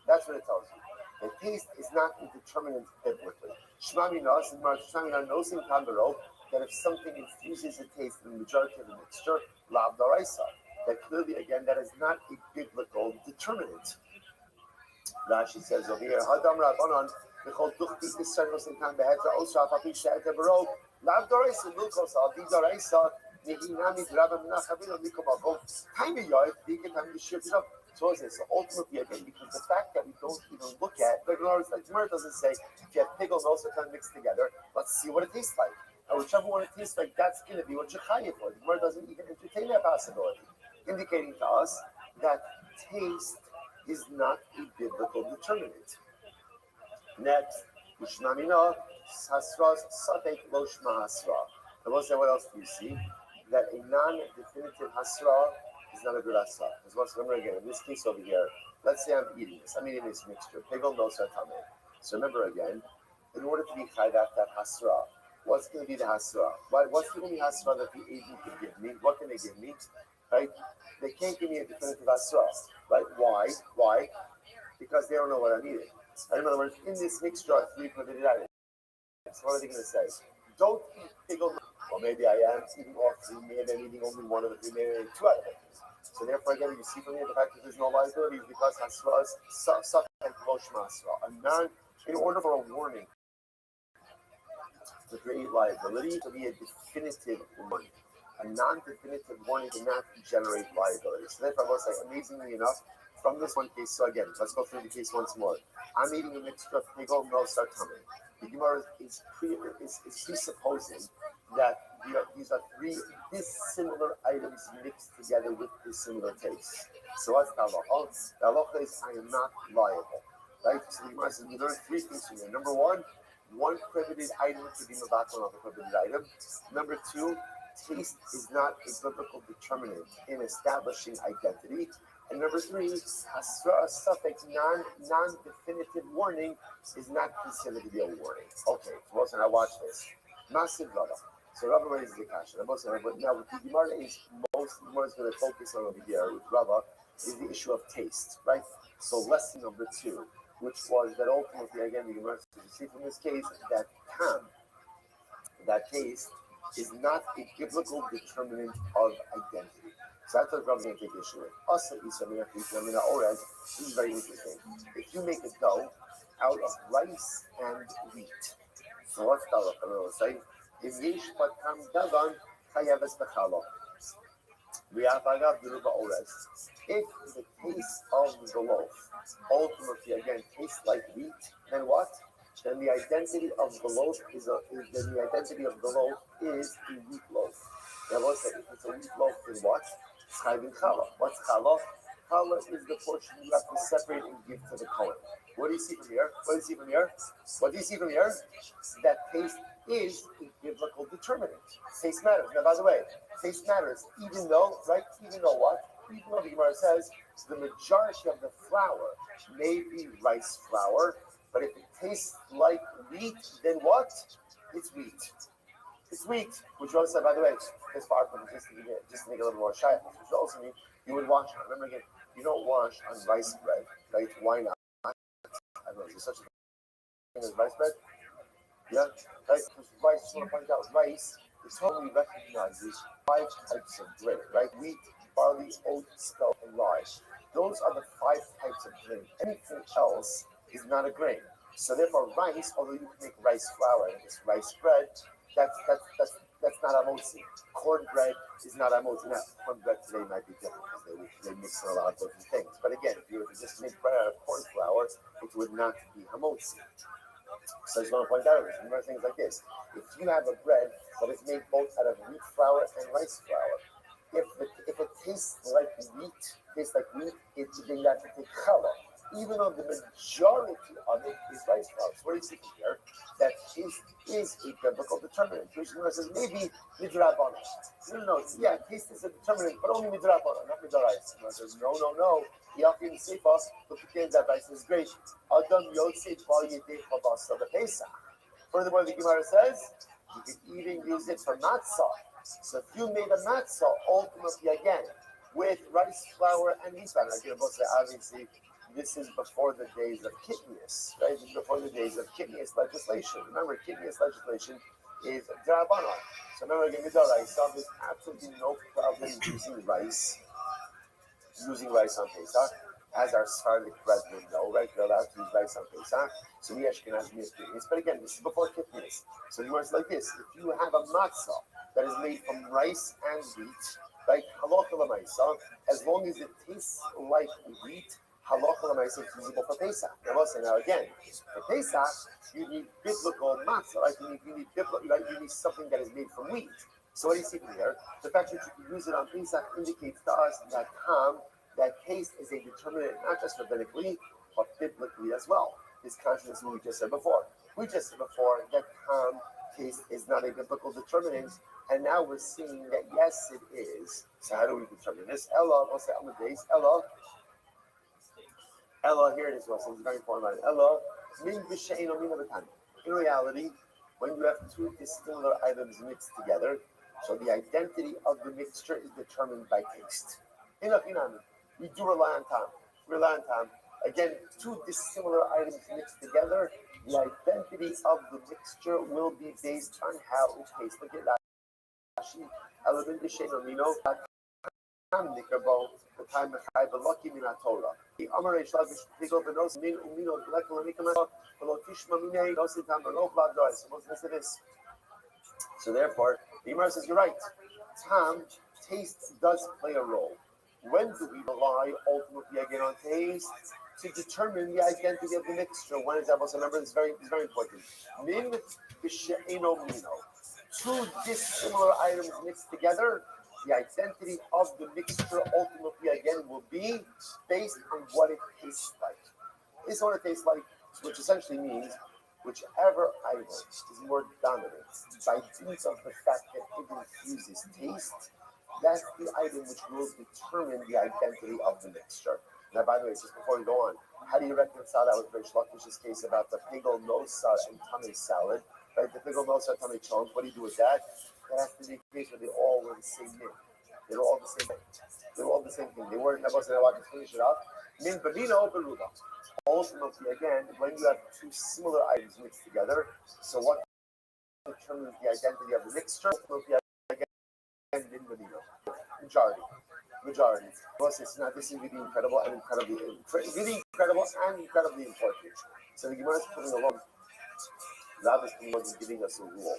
That's what it tells you. The taste is not a determinant biblically. Shmamina, nosim kambero, that if something infuses a taste in the majority of the mixture, lav d'oraisa, that clearly, again, that is not a biblical determinant. Rashi says over here, Hadam Rabbanon, Bechol Tuchti Israel Nosim Kan Behedra Osra Papi She'ete Bero, lav d'oraisa, Milkos Al Di d'oraisa, so ultimately, again, because the fact that we don't even look at, like Gemara doesn't say if you have pigel and also kind of mixed together, let's see what it tastes like. And whichever one it tastes like, that's going to be what you're chayav for. The Gemara doesn't even entertain that possibility, indicating to us that taste is not a biblical determinant. Next, Ushnamina Hasras Satek Lo Shma Hasra. And we'll say, what else do you see? That a non-definitive hasra is not a good hasra. As well as remember again, in this case over here, let's say I'm eating this mixture, pigel nosar tamei. So remember again, in order to be chayv that hasra, what's going to be the hasra? What's the only hasra that the agent can give me? What can they give me? Right? They can't give me a definitive hasra. Right? Why? Because they don't know what I'm eating. In other words, in this mixture are three prohibited items. What are they going to say? Don't eat pigel. Well, maybe I am eating all three, maybe I'm eating only one of the three, maybe two out of it. So therefore, again, you see from here the fact that there's no liability is because hasra is such and promotion hasra. In order for a warning to create liability, to be a definitive warning. A non-definitive warning cannot generate liability. So therefore, I will say, amazingly enough, from this one case. So again, let's go through the case once more. I'm eating a mixture of pigol, no sartami. The Gemara is presupposing that these are three dissimilar items mixed together with dissimilar tastes. So what's the halacha? The halacha is I am not liable. Right? So the Gemara says we learn three things from here. Number one prohibited item could be mavatl of a prohibited item. Number two, taste is not a biblical determinant in establishing identity. And number three, a suffix non-definitive warning is not considered to be a warning. Okay, so I watch this. Massive Rabbi. So Rabbi raises the question. But now what the Gemara is going to focus on over here with Rabbi is the issue of taste, right? So lesson number two, which was that ultimately, again, the Gemara see from this case that that taste is not a biblical determinant of identity. So that's what Rabbi is going to take issue with. Also, this is very interesting. If you make a dough out of rice and wheat, so what's the halacha? Say, if yesh patam dagan chayaves b'challah. We have agav d'ruba ores. If the taste of the loaf ultimately again tastes like wheat, then what? Then the identity of the loaf is a wheat loaf. Now, what's that? If it's a wheat loaf, then what? It's chayvin challah. What's challah? Challah is the portion you have to separate and give to the Kohen. What do you see from here? What do you see from here? That taste is a biblical determinant. Taste matters. Now, by the way, taste matters even though the Gemara says the majority of the flour may be rice flour, but if it tastes like wheat, then what? It's wheat. It's wheat. Which also said, by the way, this far from just to make a little more shy, which also means you would wash. Remember again, you don't wash on rice bread, right? Why not? I don't know. Is there such a thing as rice bread? Yeah, right. Because rice, just want to point out, rice is totally recognizes 5 types of grain, right? Wheat, barley, oat, spelt, and rye. Those are the 5 types of grain. Anything else is not a grain. So therefore, rice, although you can make rice flour and it's rice bread, that's not a motzi. Cornbread is not a motzi. Now, cornbread today might be different because they mix in a lot of different things. But again, if you were to just make bread out of corn flour, it would not be hamotzi. So I just want to point out remember things like this. If you have a bread that is made both out of wheat flour and rice flour, if it tastes like wheat, then you have to take challah. Even though the majority of it is rice flour. So what do you see here? That taste is a biblical determinant. Krishna says maybe midrabanan. No. Yeah, taste is a determinant, but only midrabanan, not midarais. Krishna says no. Yakin Seifa, look at that rice is great. Adam Yosef Bal Yedei Chabasa the Pesach. Furthermore, the Gemara says you can even use it for matzah. So if you made a matzah, ultimately again with rice flour and wheat flour, like you're both say, obviously this is before the days of Kitnius, right? This is before the days of Kitnius legislation. Remember, Kitnius legislation is Drabanan. So remember, again, there's absolutely no problem using rice on Pesach, as our Sephardic brethren know, right? They're allowed to use rice on Pesach. So we Ashkenazim use Kitnius. But again, this is before Kitnius. So the words like this: if you have a matzah that is made from rice and wheat, right? Halacha l'maisa, as long as it tastes like wheat, halacha l'maisa is usable for Pesach. Now again, for Pesach, you need biblical matzah, right? You need something that is made from wheat. So what do you see here? The fact that you can use it on Pesach indicates to us that taste is a determinant, not just rabbinically, but biblically as well. This contradicts what we just said before. We just said before that taste is not a biblical determinant, and now we're seeing that yes, it is. So how do we determine this? Ella, what's the days? Ella, here it is. Well, so it's very important. Ella, min b'she'ein o min b'tani. In reality, when you have 2 dissimilar items mixed together, so the identity of the mixture is determined by taste. We do rely on time. Again, 2 dissimilar items mixed together, the identity of the mixture will be based on how it tastes. Look at that. The time of the lucky min Torah. So therefore, the Gemara says you're right. Taste does play a role. When do we rely ultimately again on taste to determine the identity of the mixture? When is that? So remember, it's very important. Min b'she'eno mino. Two dissimilar items mixed together, the identity of the mixture ultimately again will be based on what it tastes like. This is what it tastes like, which essentially means whichever item is more dominant by dint of the fact that it infuses taste, that's the item which will determine the identity of the mixture. Now, by the way, just before we go on, how do you reconcile that with Rish Lakish's case about the pigel nosa and tummy salad? Right, the pigel nosa and tummy chunk. What do you do with that? That has to be a case where they all were the same name. They were all the same thing. They were all the same thing. They weren't about to finish it up. Min bamino beruba. Ultimately, again, when you have two similar items mixed together, so what determines the identity of the mixture? Ultimately, again, min bamino. Majority. Plus, it's not. This is really incredible and really incredible and incredibly important. So the Gemara is putting along. Rabbi is giving us a rule.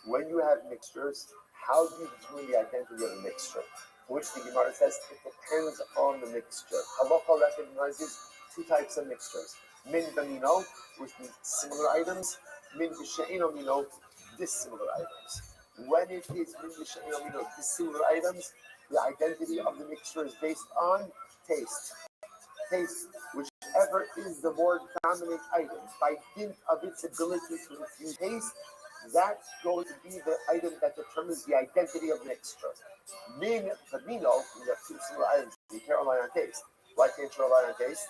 When you have mixtures, how do you determine the identity of a mixture? For which the Gemara says it depends on the mixture. Halacha recognizes two types of mixtures: min b'mino, which means similar items; min b'she'eno mino, dissimilar items. When it is min b'she'eno mino, dissimilar items, the identity of the mixture is based on taste. Taste, whichever is the more dominant item, by dint of its ability to infuse taste, that's going to be the item that determines the identity of the mixture. Min b'mino, we have two similar items. You can't rely on taste. Why can't you rely on taste?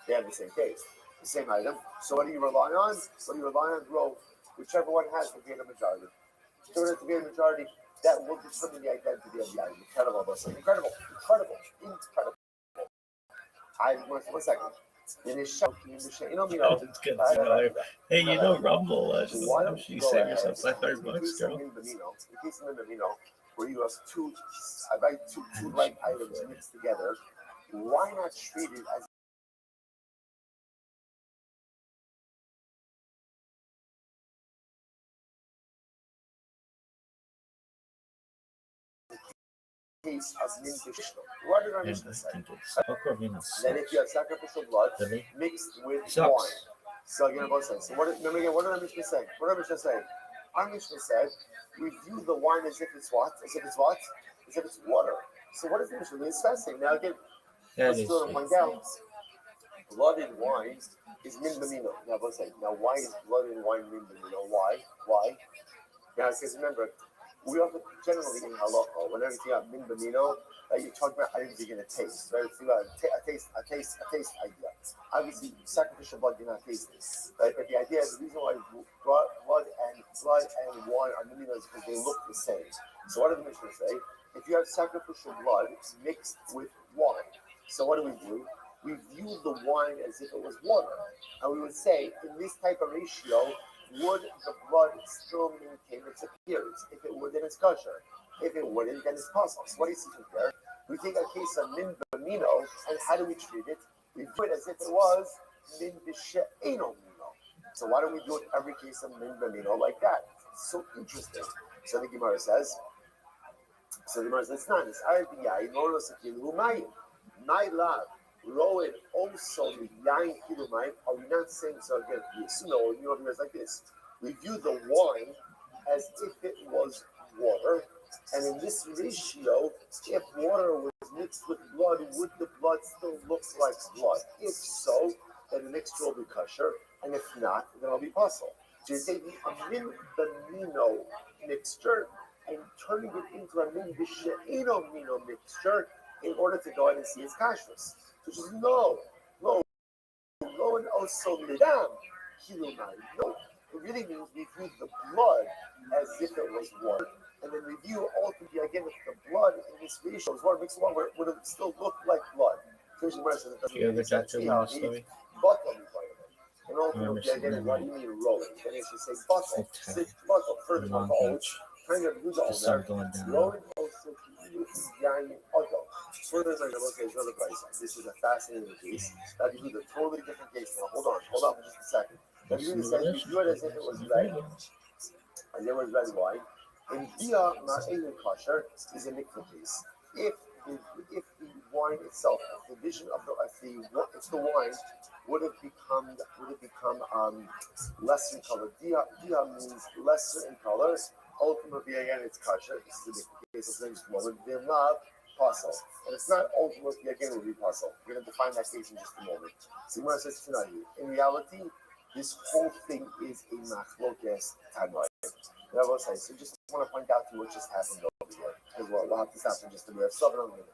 They have the same taste, the same item. So what do you rely on? What do you rely on? Well, whichever one has the greater majority. Whichever has the greater majority, that will determine the identity of the item. Incredible. One second. Hey, Rumble. You save yourself like $5, girl. Where you have two like items mixed together, why not treat it as case of min b'shishno? What did our Mishnah say? Then if you have sacrificial blood mixed with wine. So again, both sides. So remember again, what did our Mishnah say? What did our Mishnah say? Our Mishnah said, we view the wine as if it's what? As if it's what? As if it's water. So what is the Mishnah? It's fascinating. Now again, let's go and point out, blood in wine is min b'mino. Now both sides. Now why is blood in wine min b'mino? Why? Now because remember, we often generally in halacha, whenever you have min b'mino, you're talking about items you're going to taste, right? Think about a taste idea. Obviously, sacrificial blood you're not tasting, right? But the idea is the reason why blood and wine are min b'mino is because they look the same. So what did the Mishnah say? If you have sacrificial blood mixed with wine, so what do? We view the wine as if it was water, and we would say in this type of ratio, would the blood still maintain its appearance? If it would, then it's kosher. If it wouldn't, then it's possible. So what do you see here? We take a case of min b'mino, and how do we treat it? We do it as if it was min b'she'eno mino. So why don't we do it every case of min b'mino like that? It's so interesting. So the Gemara says, it's not. It's RBI, no rosakilu mayim. My love. Rowan also yain kilumayim. Are we not saying so again? No, it's like this. We view the wine as if it was water, and in this ratio, if water was mixed with blood, would the blood still look like blood? If so, then the mixture will be kosher, and if not, then it'll be possible. So you're taking a min b'mino mixture and turning it into a min b'she'eno mino mixture in order to go ahead and see its kashrus. Which is no, and also midam, kilumai. No, it really means we view the blood as if it was water, and then we view ultimately again if the blood in this ratio is water mixed with water, would it still look like blood? You ever got your love story? And ultimately again, what do you mean rolling? Then it should say bottle, further bottle. Kind of use all that. Rolling also yain otto. Further than another place. This is a fascinating case. That is a totally different case. Now hold on for just a second. That really says we do it as if it was red. As if it was red wine. And Bia Ma'elin Kosher is a mikvah case. If if the wine itself, if the vision of if the wine would have become lesser in color. Dia means lesser in color. Ultimately, again, it's kosher. This is the case of things moment. They're not puzzle, and it's not ultimately again will be puzzle. We're going to define that case in just a moment. Simon says tonight. In reality, this whole thing is a machlokes tanoi. I will say. So just want to point out to you what just happened over here, because we'll have this happen just a minute. So in a minute.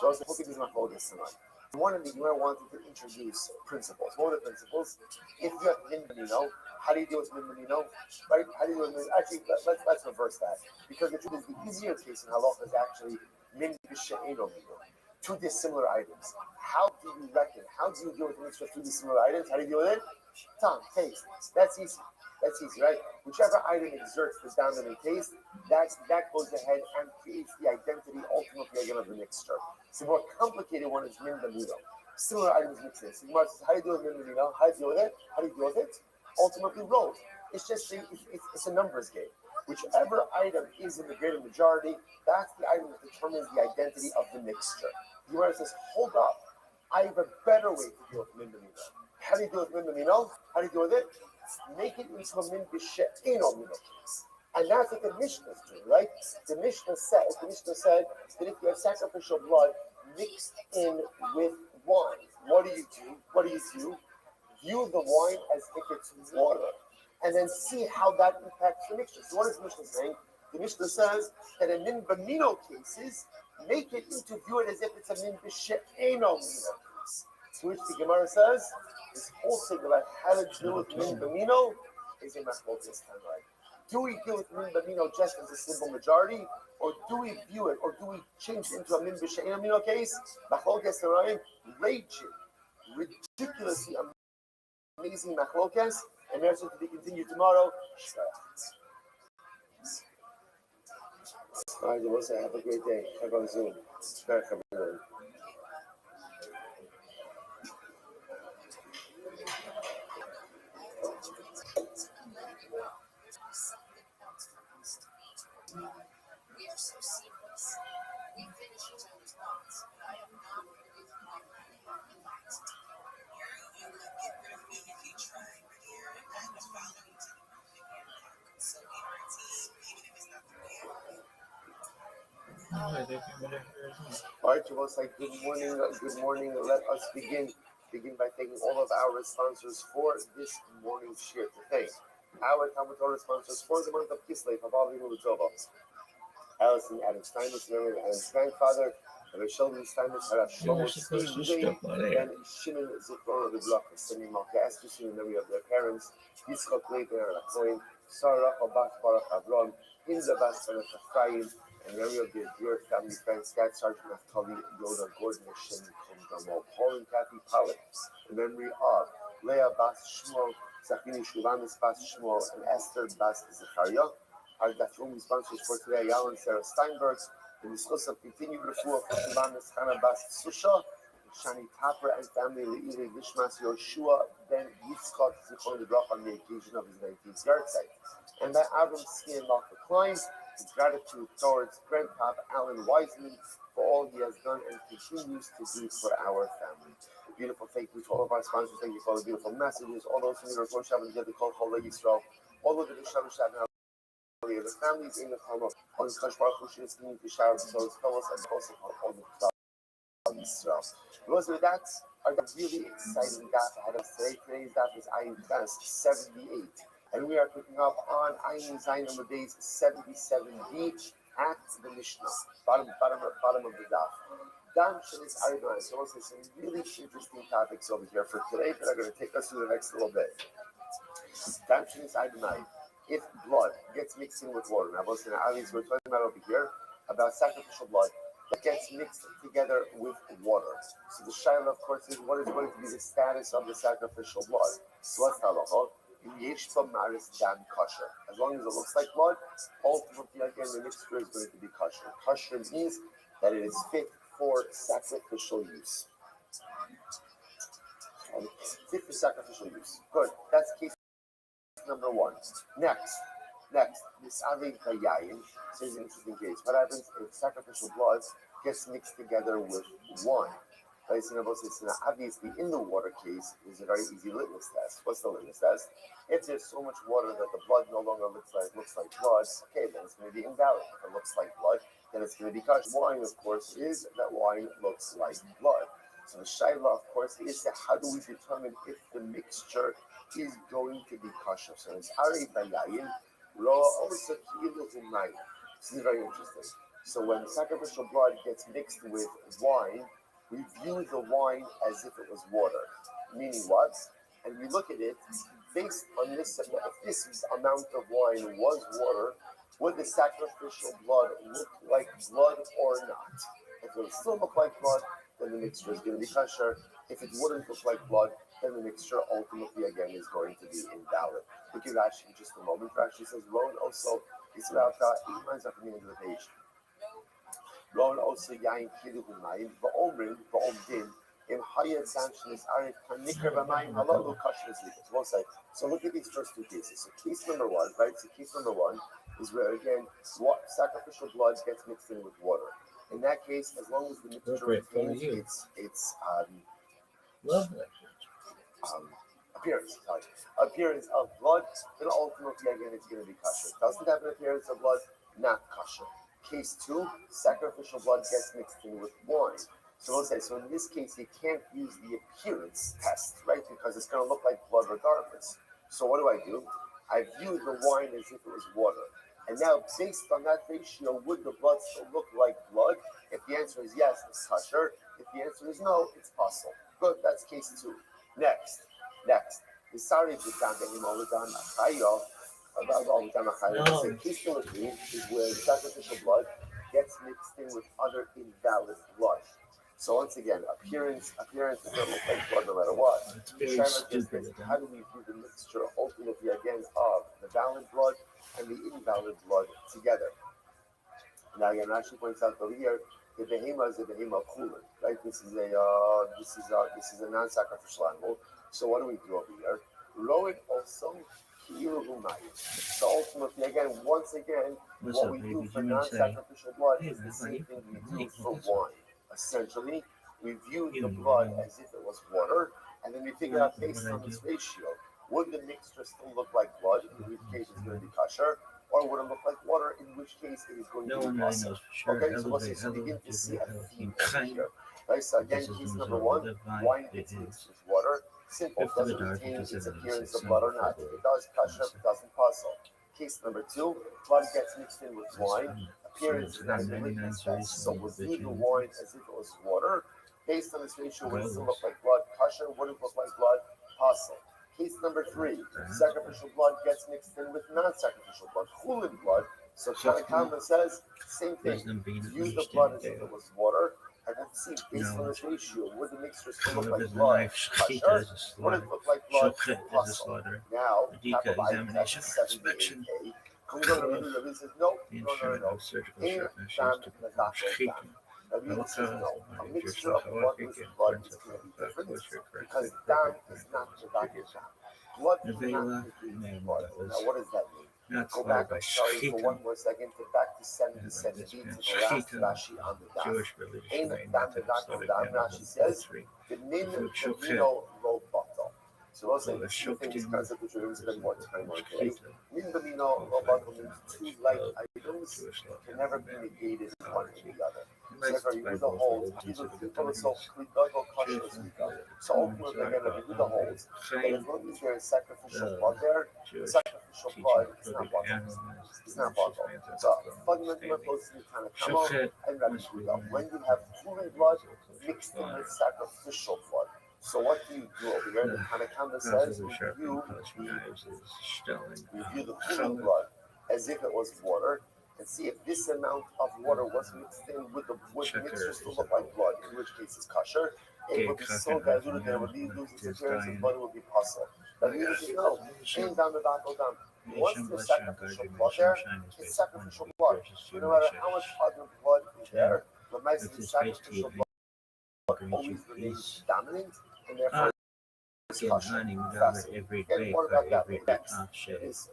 So I was looking at these machlokes tonight. One of the Gemara wanted to introduce principles. What are the principles? If you have min benino, how do you deal with min benino? Right? How do you deal with min? Actually, let's reverse that, because the truth is the easier case in halacha is actually min b'she'eno mino. Two dissimilar items. How do you reckon? How do you deal with the mixture of two dissimilar items? How do you deal with it? Tongue, taste. That's easy. That's easy, right? Whichever item exerts the dominant taste, that goes ahead and creates the identity ultimately again of the mixture. So the more complicated one is min benino. Similar items mixed in. So the Gemara says, how do you deal with min benino? How do you deal with it? How do you deal with it? Ultimately, roll. It's just it's a numbers game. Whichever item is in the greater majority, that's the item that determines the identity of the mixture. The Gemara says, hold up, I have a better way to deal with min benino. How do you deal with min benino? How do you deal with it? Make it into a min b'she'eno mino case. And that's what the Mishnah is doing, right? The Mishnah said that if you have sacrificial blood mixed in with wine, what do you do? View the wine as if it's water, and then see how that impacts the mixture. So what is the Mishnah saying? The Mishnah says that in min benino cases, make it into view it as if it's a min b'she'eno mino case. To which the Gemara says, this whole thing about how to deal with min benino is a machlokes tanoi. Do we deal with min benino just as a simple majority, or do we view it, or do we change it into a min b'she'eno mino case? Machlokes tanoi, raging, ridiculously amazing machlokes, and there's to be continued tomorrow. All right, Melissa, have a great day. Have on Zoom. All right, Javos, good morning. Good morning. Let us begin by thanking all of our sponsors for this morning's shir to thank our Talmud Torah sponsors for the month of Kislev, Havavim U'Tova, Allison Adam Steinmetz, Adam's grandfather, Rabbi Sheldon Steinmetz, Rabbi Shlomo Steinmetz, and Shimon Zikron of the block of Semi Malka Estes in memory of their parents, Yitzchak Leib and Arachoin, Sarah Abat Barak Avron, Hinza Bas and Ephraim, and memory of their dear family friends, Scout Sergeant Naftali, Yoda Gordon, Hashem Kondamo, Paul and Kathy Pollock, in memory of Leah Bas Shmuel, Zachini Shulamis Bas Shmuel, and Esther Bas Zechariah. Our Dafyomi sponsors for today, Alan Sarah Steinberg, the discuss of continued refuah for Shulamis Chana Bas Susha, Shani Tapper and family, Le'ili Vishmas Yoshua Ben Yitzchak Zichron Libracha on the occasion of his 19th yahrzeit. And by Avram Skin Malka Klein, his gratitude towards Grandpa Alan Wiseman for all he has done and continues to do for our family. A beautiful thank you to all of our sponsors. Thank you for all the beautiful messages. All those who need our Rosh Hashanah get the call for Yisrael. All of the Shabbat the families in the home of all the Kosh Baruch Hu is coming to shower so his fellows and also all the Yisrael. Because with that, are the really exciting daf ahead of us today. Today's daf is Ayin Tes 78. And we are picking up on Ayin Zayin on the days 77b at the Mishnah, bottom of the daf. Dan Shanis Aridan. So we'll say some really interesting topics over here for today that are going to take us through the next little bit. Dan Shanis Aridan. If blood gets mixed in with water, now listen, obviously we're talking about over here about sacrificial blood that gets mixed together with water. So the shaila, of course, is what is going to be the status of the sacrificial blood. So what's halacha? As long as it looks like blood, ultimately again the mixture is going to be kosher. Kosher means that it is fit for sacrificial use. Fit for sacrificial use. Good. That's case number one. Next, Misavim Kayayin says an interesting case. What happens if sacrificial blood gets mixed together with wine. Right? So now obviously, in the water case, is a very easy litmus test. What's the litmus test? If there's so much water that the blood no longer looks like blood, okay, then it's going to be invalid. If it looks like blood, then it's going to be kosher. Wine, of course, is that wine looks like blood. So the shaila, of course, is that how do we determine if the mixture is going to be kosher? So it's ari bayayin, lo also ki'ilu. This is very interesting. So when sacrificial blood gets mixed with wine, we view the wine as if it was water. Meaning what? And we look at it based on this. If this amount of wine was water, would the sacrificial blood look like blood or not? If it would still look like blood, then the mixture is going to be kosher. If it wouldn't look like blood, then the mixture ultimately again is going to be invalid. Look at Rashi in just a moment. Rashi says, Ron also, it's about 8 lines up in the end of the page. Ron also yain kilu humayim, va'omrin, va'omdin, im hayat sanction is arif panikar v'mayim halalu kosher is. So look at these first two cases. So case number one, right? So case number one is where again, what sacrificial blood gets mixed in with water. In that case, as long as the mixture retains its appearance of blood, then ultimately again it's going to be kosher. Doesn't have an appearance of blood, not kosher. Case two, sacrificial blood gets mixed in with wine. So we'll say, so in this case, you can't use the appearance test, right? Because it's going to look like blood regardless. So what do? I view the wine as if it was water. And now, based on that ratio, would the blood still look like blood? If the answer is yes, it's kosher. If the answer is no, it's possible. Good, that's case two. Next. The sorry case number three is where the sacrificial blood gets mixed in with other invalid blood. So once again, appearance doesn't look like blood no matter what. How do we view the mixture ultimately again of the valid blood and the invalid blood together? Now again, Rashi points out over here, the behema is a behema chulin, right? This is a non-sacrificial animal. So what do we do over here? Roed also ki'ilu humayim. So ultimately, again, once again, what we do for non-sacrificial blood is the same thing we do for wine. Essentially, we view the blood as if it was water, and then we figure out based on this ratio, would the mixture still look like blood, in which case it's going to be kosher, or would it look like water, in which case it is going to be kosher. Okay, so let's begin to see a theme here. Right, so again, case number one, wine gets mixed with water. Simple, does it retain its appearance of blood or not? If it does, kosher. If it doesn't, puzzle. Case number two, blood gets mixed in with wine. Appearance is not really test, so we'll view the wine as if it was water. Based on this ratio, would it still look like blood? Kosher. Would it look like blood? Puzzle. Case number three, sacrificial blood gets mixed in with non-sacrificial blood, chulin blood. So Tanakama says, same thing. View the blood as if it was water. And then see, based on this ratio, would the mixture still look like blood? Kosher. Would it look like blood? Puzzle. Now, examination inspection. Comes over to the Rabbi says, no. Rabbi says, no. A mixture of blood with blood is going to be different because dam is not the dam. Blood is not the blood. Now, what does that mean? Go back, sorry, for one more second, get back to 77b to the last Rashi on the dam. In dam, the dam, Rashi says, the mino lo batal. So we'll say the two things, concept which we're going to spend more time on today. Min the mino lo batal means two like items can never be negated one to the other. So therefore, you do the holds, either people so ultimately, again, if you do the holds, and as long as there is sacrificial blood there, the sacrificial blood is not bottled. It's not bottled. So fundamental approach to Tanakama and Rabbi Yehuda, when you have human blood mixed in with sacrificial blood. So what do you do over here? The Tanakama says we view the human blood as if it was water, and see if this amount of water was mixed in with the mixture to look like blood, in which case it's kosher. It would be so diluted that it would lose its appearance of blood, it would be possible. But you just know, ain't down the back, go down. Once there's sacrificial blood there, it's sacrificial blood. So no matter how much other blood is there, the sacrificial blood always remains dominant, and therefore it's kosher. Fascinating. And what about that? Next is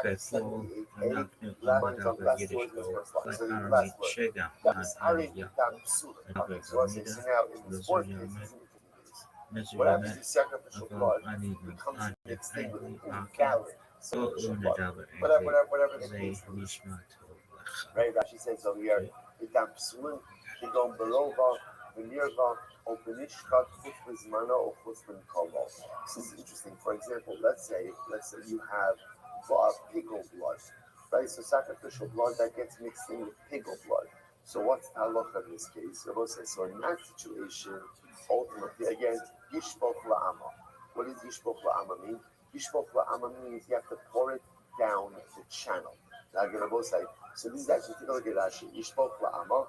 That's Fefo, 78A. Anak Newton, Last one is on Badaba last Yiddish word in this Go, first line. Like So the Arami, last word. Chega, That's Han Ari Aniya, Dam Psula. Rabbi Okay, so I say, Gamida, so now in this fourth case, Lozuyame, it's interesting case. Mezu What happens Yame, if sacrificial Avo blood Anima, becomes Ane, mixed in with Aini, Akin, invalid O sacrificial Una blood? Daba Whatever, Ege, whatever the Ze case is. Nishmat, Lecha. Right? Rashi says over here, Idam Psulin, Idom Berova, Venirva, Openishkat, Chutbizmana, or Chutbin Kobo. This is interesting. For example, let's say you have pigol blood, right? So sacrificial blood that gets mixed in with pigol blood. So what's the halacha in this case? Rabbi says, so in that situation, ultimately, again, Yishpoch La'ama. What does Yishpoch La'ama mean? Yishpoch La'ama means you have to pour it down the channel. Now, Rabbi say, so this is actually, take a look at Rashi. Yishpoch La'ama,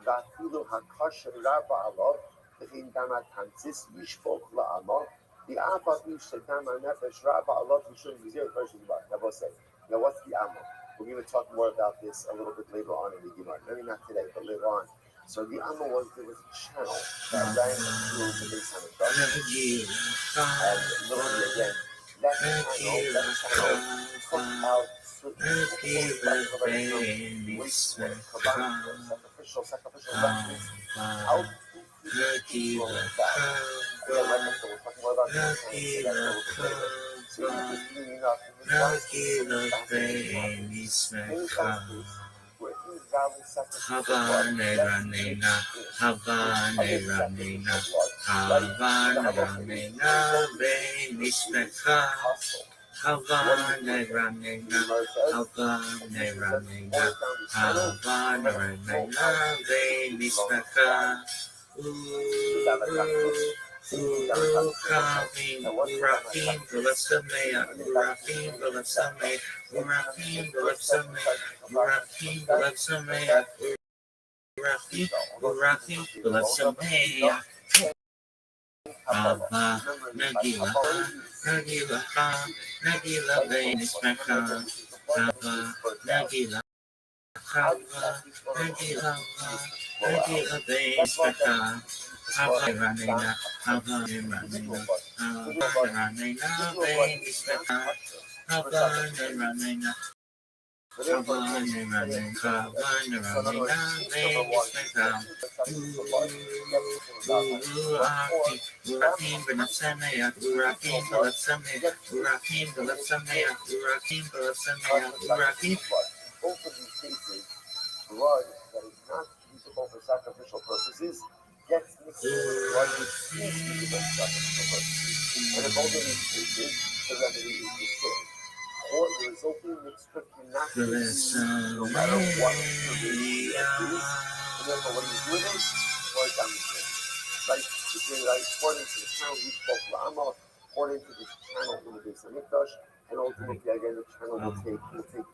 Va'afilu HaKasher Rabba Allah, V'chin Dama Tantzis, Yishpoch La'ama, the Apa Shadama Nefesh Rabba Allah, V'shun V'zir, version of Rabbi say. Now, what's the Amma? We're going to talk more about this a little bit later on in the Gemara. Maybe not today, but later on. So the Amma was, there was a channel that ran through the base of the and literally again, that channel took out certain sacrificial weapons out into the back. Again, like I said, we're talking more about this and that's a little bit later. So interestingly enough, in this last case, many cases where invalid sacrificial blood left mixed Havana Ramena, Havana Ramena, Havana Ramena, Venismaka, Urafim, Velasame, Urafim, Velasame, Urafim, Velasame, Urafim, Velasame, Urafim, Velasame, Ava, Nagila, Nagila, Nagila, Venismaka, Ava, Nagila, Hava, Nagila, Nagila, Venismaka, Hava, Ranena, Hava, Ranena, Hava, Ranena, Venismaka, Hava, Ranena, both of these cases, blood that is not usable for sacrificial purposes gets mixed in with blood which is usable for sacrificial purposes. And in both of these cases, the remedy is the same. Or the resulting mixture cannot be used no matter what the ratio is. And therefore, what he's doing is pour it down the drain. Right? The drain, right? Poured into the channel, we spoke La'ama, poured into this channel in the base of Mikdash, and ultimately, again, the channel will take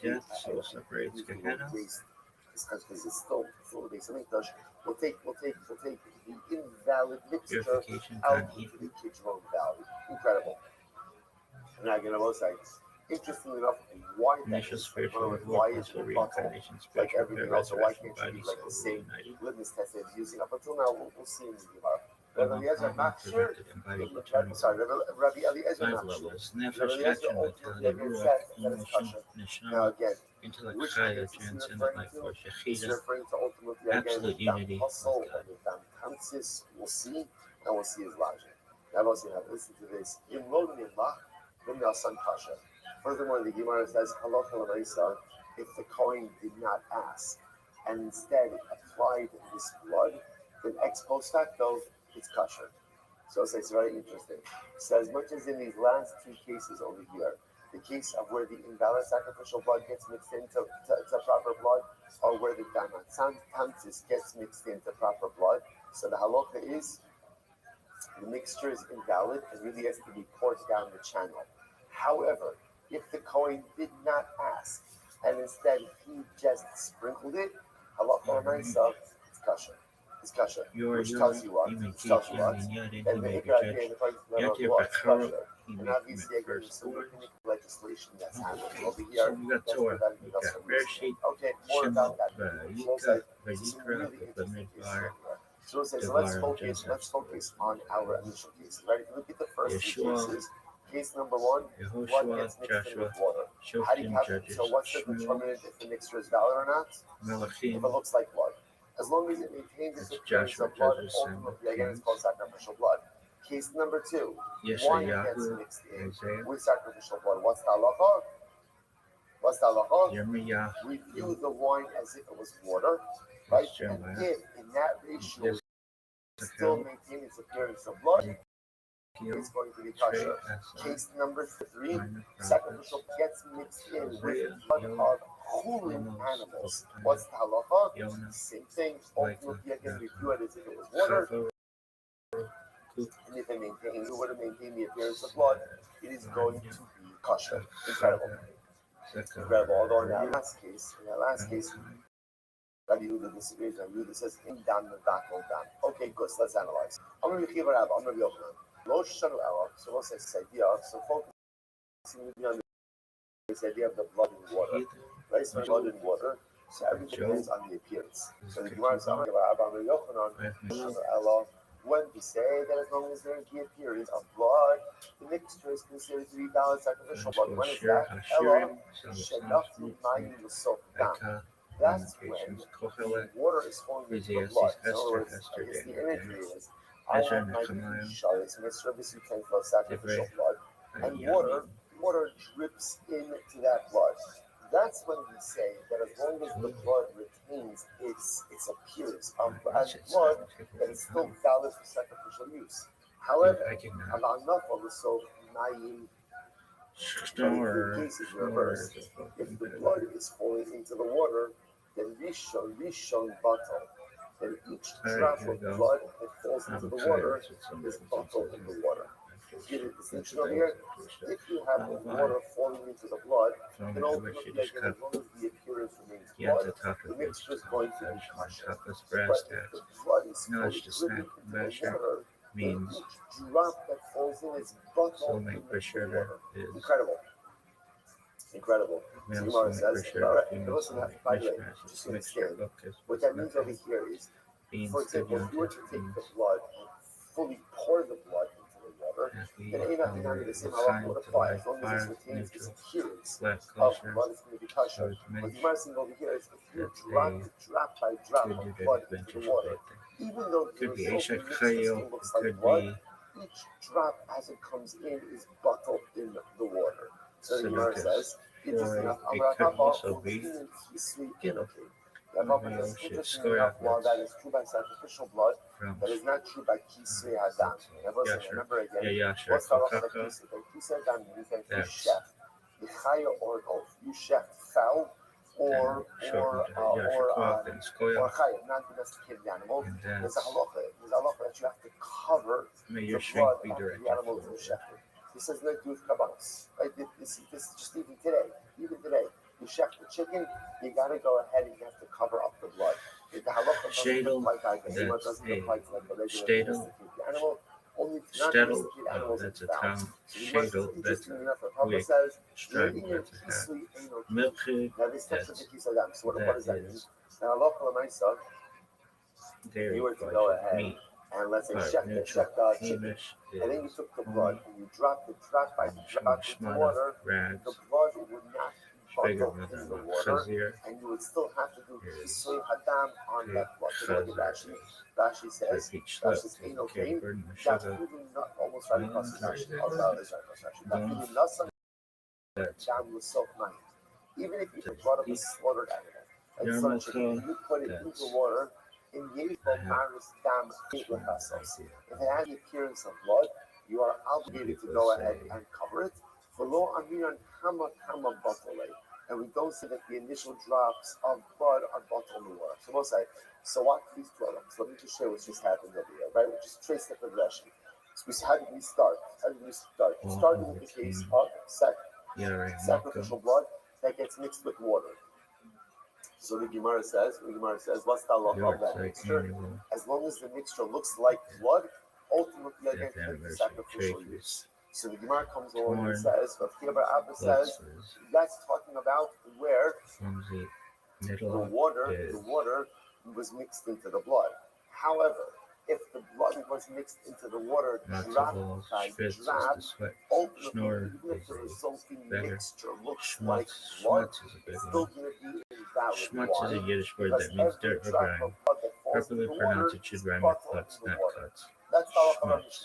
death so separates Gehenna. Because it's still the base of Mikdash. We'll take the invalid mixture out into the Kidron Valley. Incredible. And again, I will say, interestingly enough, why that is, why is it like everything else, or why can't you be like the same litmus test that he's using up until now? We'll see in the Gemara. Rabbi Eliezer not sure. Sorry, Rabbi Eliezer not sure. Rabbi Eliezer ultimately again said that it's kosher. Now again, which case is he referring to? He's referring to ultimately again the Dam Hustle and the Dam Tansis. We'll see, and we'll see his logic. Now also have listen to this. In Logan Lach, then they'll son kosher. Furthermore, the Gemara says, Halacha l'maisa, if the Kohen did not ask and instead applied this blood, then ex post facto, it's kosher. So it's very interesting. So as much as in these last two cases over here, the case of where the invalid sacrificial blood gets mixed into proper blood, or where the tantis gets mixed into proper blood, so the halacha is the mixture is invalid and really has to be poured down the channel. However, if the Kohen did not ask and instead he just sprinkled it, halacha l'maisa, it's kosher. It's kosher, which tells you what? And the Ikra again, according to the law, it's kosher. And obviously, again, some rabbinic legislation that's happening over here. That's preventing us from using it. Okay, more about that. So let's focus on our initial cases. Right? If you look at the first two cases, case number one, blood gets mixed in with water. How do you Shoftim, have judges, so what's the Shmuel, determinant if the mixture is valid or not? If Malachim, it looks like blood. As long as it maintains its that's appearance Joshua, of blood, Judges, and ultimately again it's Kings, called sacrificial blood. Case number 2, wine gets Yeshayahu, mixed in Isaiah, with sacrificial blood. What's the halacha? What's the halacha? Yirmiyahu, Review the wine as if it was water, right? And Jeremiah, if in that ratio still Yesahel, maintain its appearance of blood, Ezekiel, it's going to be Trey, kosher. Asa, Case number 3, Minor Prophets, sacrificial gets mixed in with Hosea, blood Yom, of human Amos, animals. Obadiah, What's the halacha? Yonah, Same thing. Micah, Ultimately, again, Nahum, review it as if it was water. Chava, Kuk, And if it maintains, it would have maintained the appearance of blood, it is going to be kosher. Incredible. Incredible. Although in that last case, Rabbi Yehuda disagrees. Rabbi Yehuda says, "In dam the battle dam." Okay, good. So let's analyze. I'm going to be Rabbi. I'm going to be Yochanan. Lo shanu ela. So we'll say this idea. So focusing on this idea of the blood and water, right? So blood and water. So everything depends on the appearance. So the Gemara says, "I'm going to Yochanan." Shanu ela. When we say that as long as there is the appearance of blood, the mixture is considered to be valid sacrificial blood. When is that? Ela shenafu mayim l'sof dam. That's when the water is flowing into the blood. In other words, I guess the imagery is, I have my sharis, mitzvah, this utensil, sacrificial blood, and water drips into that blood. That's when we say that as long as the blood retains its appearance as blood, that it's still valid for sacrificial use. However, enough of the so mayim. But in the case is reversed. If the blood is falling into the water, then rishon batal. Then each drop of blood that falls into the water is batal in the water. See the distinction over here? If you have the water falling into the blood, then ultimately, as long as the appearance remains blood, the mixture is going to be kosher. But if the blood is fully dripping into the water, then each drop that falls in is batal in the water. Incredible. Incredible. So Gemara says, all right, listen, by the way, just to understand, what that means over here is, for example, if you were to take the blood and fully pour the blood into the water, then ain't nothing the same halacha would apply. As long as it retains its appearance of blood, it's going to be kosher. What Gemara is saying over here is, if you drop by drop of blood into the water, even though the result looks like blood, each drop as it comes in is bottled in the water. So the Gemara says, interesting enough, while that is true by sacrificial blood, that is not true by kisui hadam. Remember again, what's the halacha by kisui? By kisui hadam means that if you chef, the chaya or an oath, you chef fowl or chaya, not domesticated animal. There's a halacha that you have to cover the blood after the animal is shefted. This has nothing to do with kabbalas. Right? This is just even today, you chef the chicken, you got to go ahead and you have to cover up the blood. If the halacha doesn't apply to the doesn't apply to like the regular domesticated animal, only to non-domesticated animals that's is a found. town. So interesting enough, the Papa says, now this text is the kisui hadam. So what does that mean? Now halacha l'maisa, you were to go ahead and let's say chef the chicken, and then you took the blood and you dropped it drop by drop into water, the blood would not be bottled in the water, and you would still have to do kisui hadam on that blood. So look at Rashi says, ain't okay, that's proving not almost right across the Rashi. That's proving not something dam was so mine. Even if you put blood of a slaughtered animal, and such you put it into water, in Yericho Maris Dam if it has the appearance of blood, you are obligated to go ahead and cover it. For lo amiran kama bottle, and we don't say that the initial drops of blood are bottled in the water. So we'll say, so what these 12? So let me just show you what just happened over here, right? We just trace the progression. So how did we start? We started with the case of sacrificial blood that gets mixed with water. So the Gemara says, what's the halacha of that mixture? As long as the mixture looks like blood, ultimately again it's sacrificial use. So the Gemara comes along and says, Rabbi says, that's talking about where the water was mixed into the blood. However, If the blood was mixed into the water, drop by drop, ultimately, even if the resulting mixture looks like blood, it's still going to be invalid. Schmutz is a Yiddish word Because that means every dirt or drop grime. of blood that falls Properly into the pronounced, water it should is rhyme with bottled klutz, in the not water. cuts. That's how Schmutz.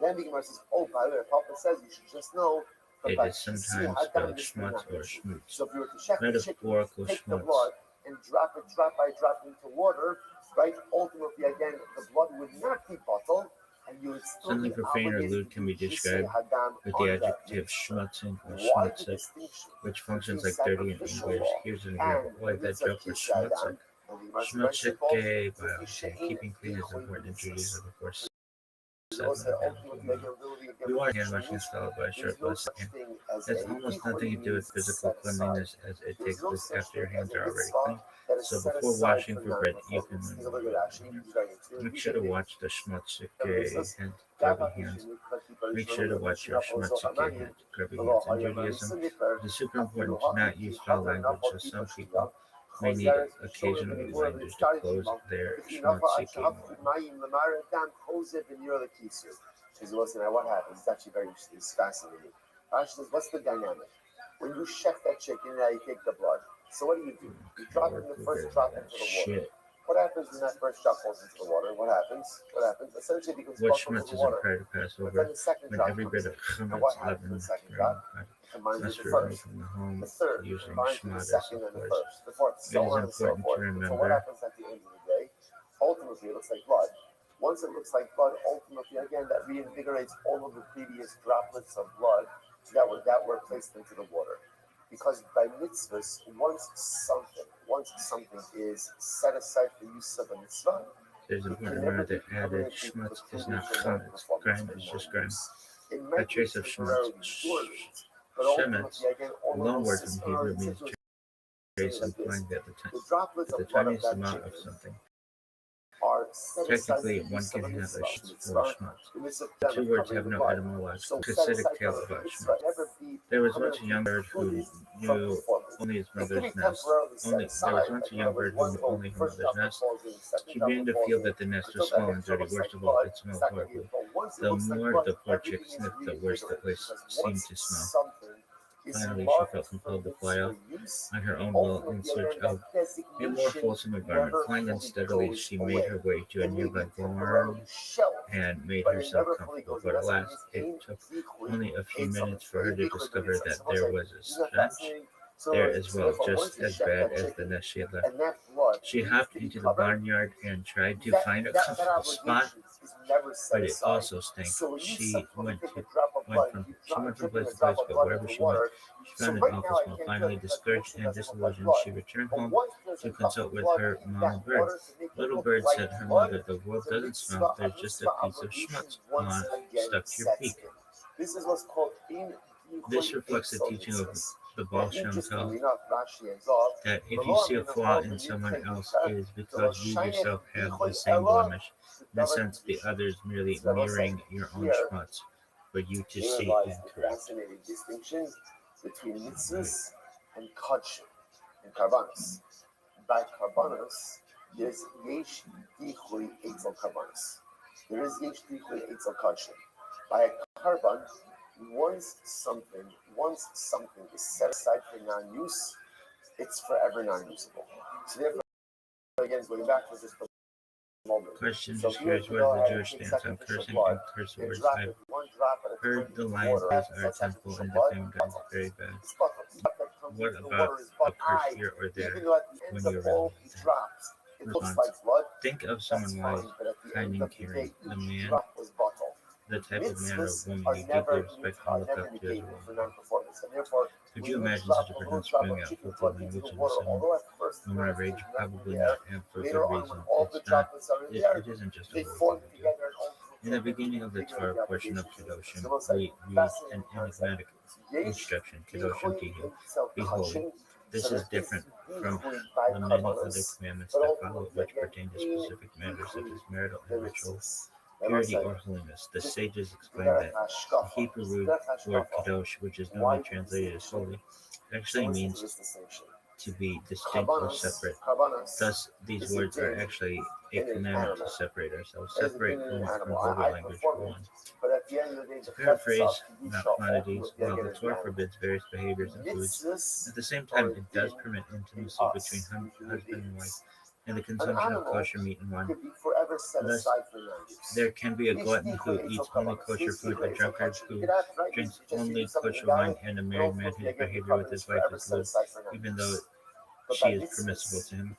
Then the Gemara says, oh, by the way, Papa says you should just know. It is sometimes spelled schmutz or schmutz. So if you were to check the chicken, Metaphorical take the schmutz. blood and drop it drop by drop into water, right? Ultimately, again, the blood would not be bottled, and you would still Something be profane or obligated lewd can be to described with the adjective schmutzing or why the schmutzig, distinction which functions between like dirty in sacrificial English. law Here's an and example. Why the that mitzvah joke for kisai schmutzig. Schmutzig Schmutzig biology. Keeping clean is important in Judaism, of course. We want hand washing is followed by a short lesson. It has almost nothing to do with physical cleanliness as it takes place after your hands are already clean. So before washing for bread, you can make sure to watch the schmutzig hand grabbing hands. Make sure to watch your schmutzig hand grabbing hands. In Judaism, it is super important to not use foul language, so some people may need occasional reminders to close their schmutzig She's listening at what happens. It's actually very interesting. It's fascinating. Rashi says, what's the dynamic? When you chef that chicken, now you take the blood. So what do? You drop in the first drop into the water. What happens when that first drop falls into the water? What happens? Essentially, it becomes what schmutz is required to pass over when every bit of chametz, leaven, must be removed from the home using schmutz, of course. It is important to remember. So what happens at the end of the day? Ultimately, it looks like blood. Once it looks like blood, ultimately, again, that reinvigorates all of the previous droplets of blood that were placed into the water. Because by mitzvahs, once something is set aside for use of a mitzvah, it is important to remember that added schmutz is not chametz. Grime is just grime. A trace of schmutz. Shemetz, a loan word from Hebrew, means trace, implying that the tiniest amount of something. Technically, one can have a full schmutz. The two words have no etymological Hasidic tale about schmutz. There was once a young bird who knew only his mother's nest. There was once a young bird who knew only her mother's nest. She began to feel that the nest was small and dirty. Worst of all, it smelled horribly. The more the poor chick sniffed, the worse the place seemed to smell. Finally, she felt compelled to fly off on her own will in search of a more wholesome environment. Flying unsteadily, she made her way to a nearby barn and made herself comfortable. But alas, it took only a few minutes for her to discover that there was a stench there as well, just as bad as the nest she had left. She hopped into the barnyard and tried to find a comfortable spot, but it also stank. She went from place to place, but wherever she went, she found an awful smell. Finally, discouraged and disillusioned, she returned home to consult with her mama bird. Little bird, said her mother, the world doesn't smell, there's just a piece of schmutz stuck to your beak. This reflects the teaching of the Baal Shem Tov, that if you see a flaw in someone else, it is because you yourself have the same blemish. In a sense, the other is merely mirroring your own schmutz for you to see and correct. Fascinating distinction between mitzvahs and kodshim and karbanos. By karbanos, there's yesh dichui etzel karbanos. There is yesh dichui etzel kodshim. By a karban, once something is set aside for non-use, it's forever non-usable. So therefore, again, going back to this moment. Question: just curious, what is the Jewish stance on cursing and curse words? I've heard the lion plays our temple and defaming God is very bad. What about a curse here or there when you're really response? Think of someone wise, kind and caring. The type of man or woman you deeply respect and look up to as a woman. Could you imagine such a person spewing out filthy language in a sudden moment of rage? Probably not, and for good reason. It isn't just a word thing to do. In the beginning of the Torah portion of Kedoshim, we read an enigmatic instruction, Kedoshim Tihu, be holy. This is different from the many other commandments that follow, which pertain to specific matters such as marital and ritual purity or holiness. The sages explain that the Hebrew word kadosh, which is normally translated as holy, actually means to be distinct or separate. Thus, these words are actually a commandment to separate ourselves, separate from vulgar language for one. But at the end of the day, To paraphrase Nachmanides, while the Torah forbids various behaviors and foods, at the same time it does permit intimacy between husband and wife and the consumption of kosher meat and wine. Thus, there can be a glutton who eats only kosher food, a drunkard who drinks only kosher wine, and a married man whose behavior with his wife is lewd, even though she is permissible to him.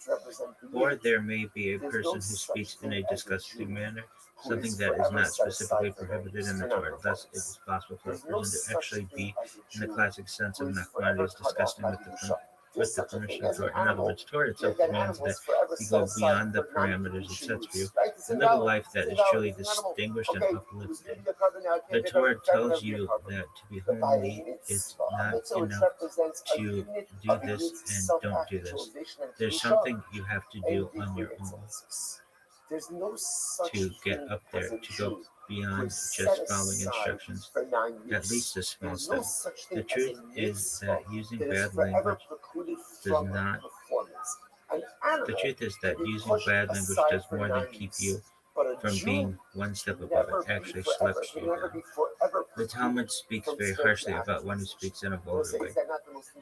Or there may be a person who speaks in a disgusting manner, something that is not specifically prohibited in the Torah. Thus, it is possible for a person to actually be, in the classic sense of Nachmanides, disgusting with the permission of Torah. In other words, Torah itself commands that you go beyond the parameters it sets for you and live a life that is truly distinguished and uplifting. The Torah tells you that to be holy is not enough to do this and don't do this. There's something you have to do on your own to get up there, to go beyond just following instructions, at least a small step. The truth is that using bad language does not. The truth is that using bad language does more than keep you from being one step above it, actually slaps you down. The Talmud speaks very harshly about one who speaks in a vulgar way.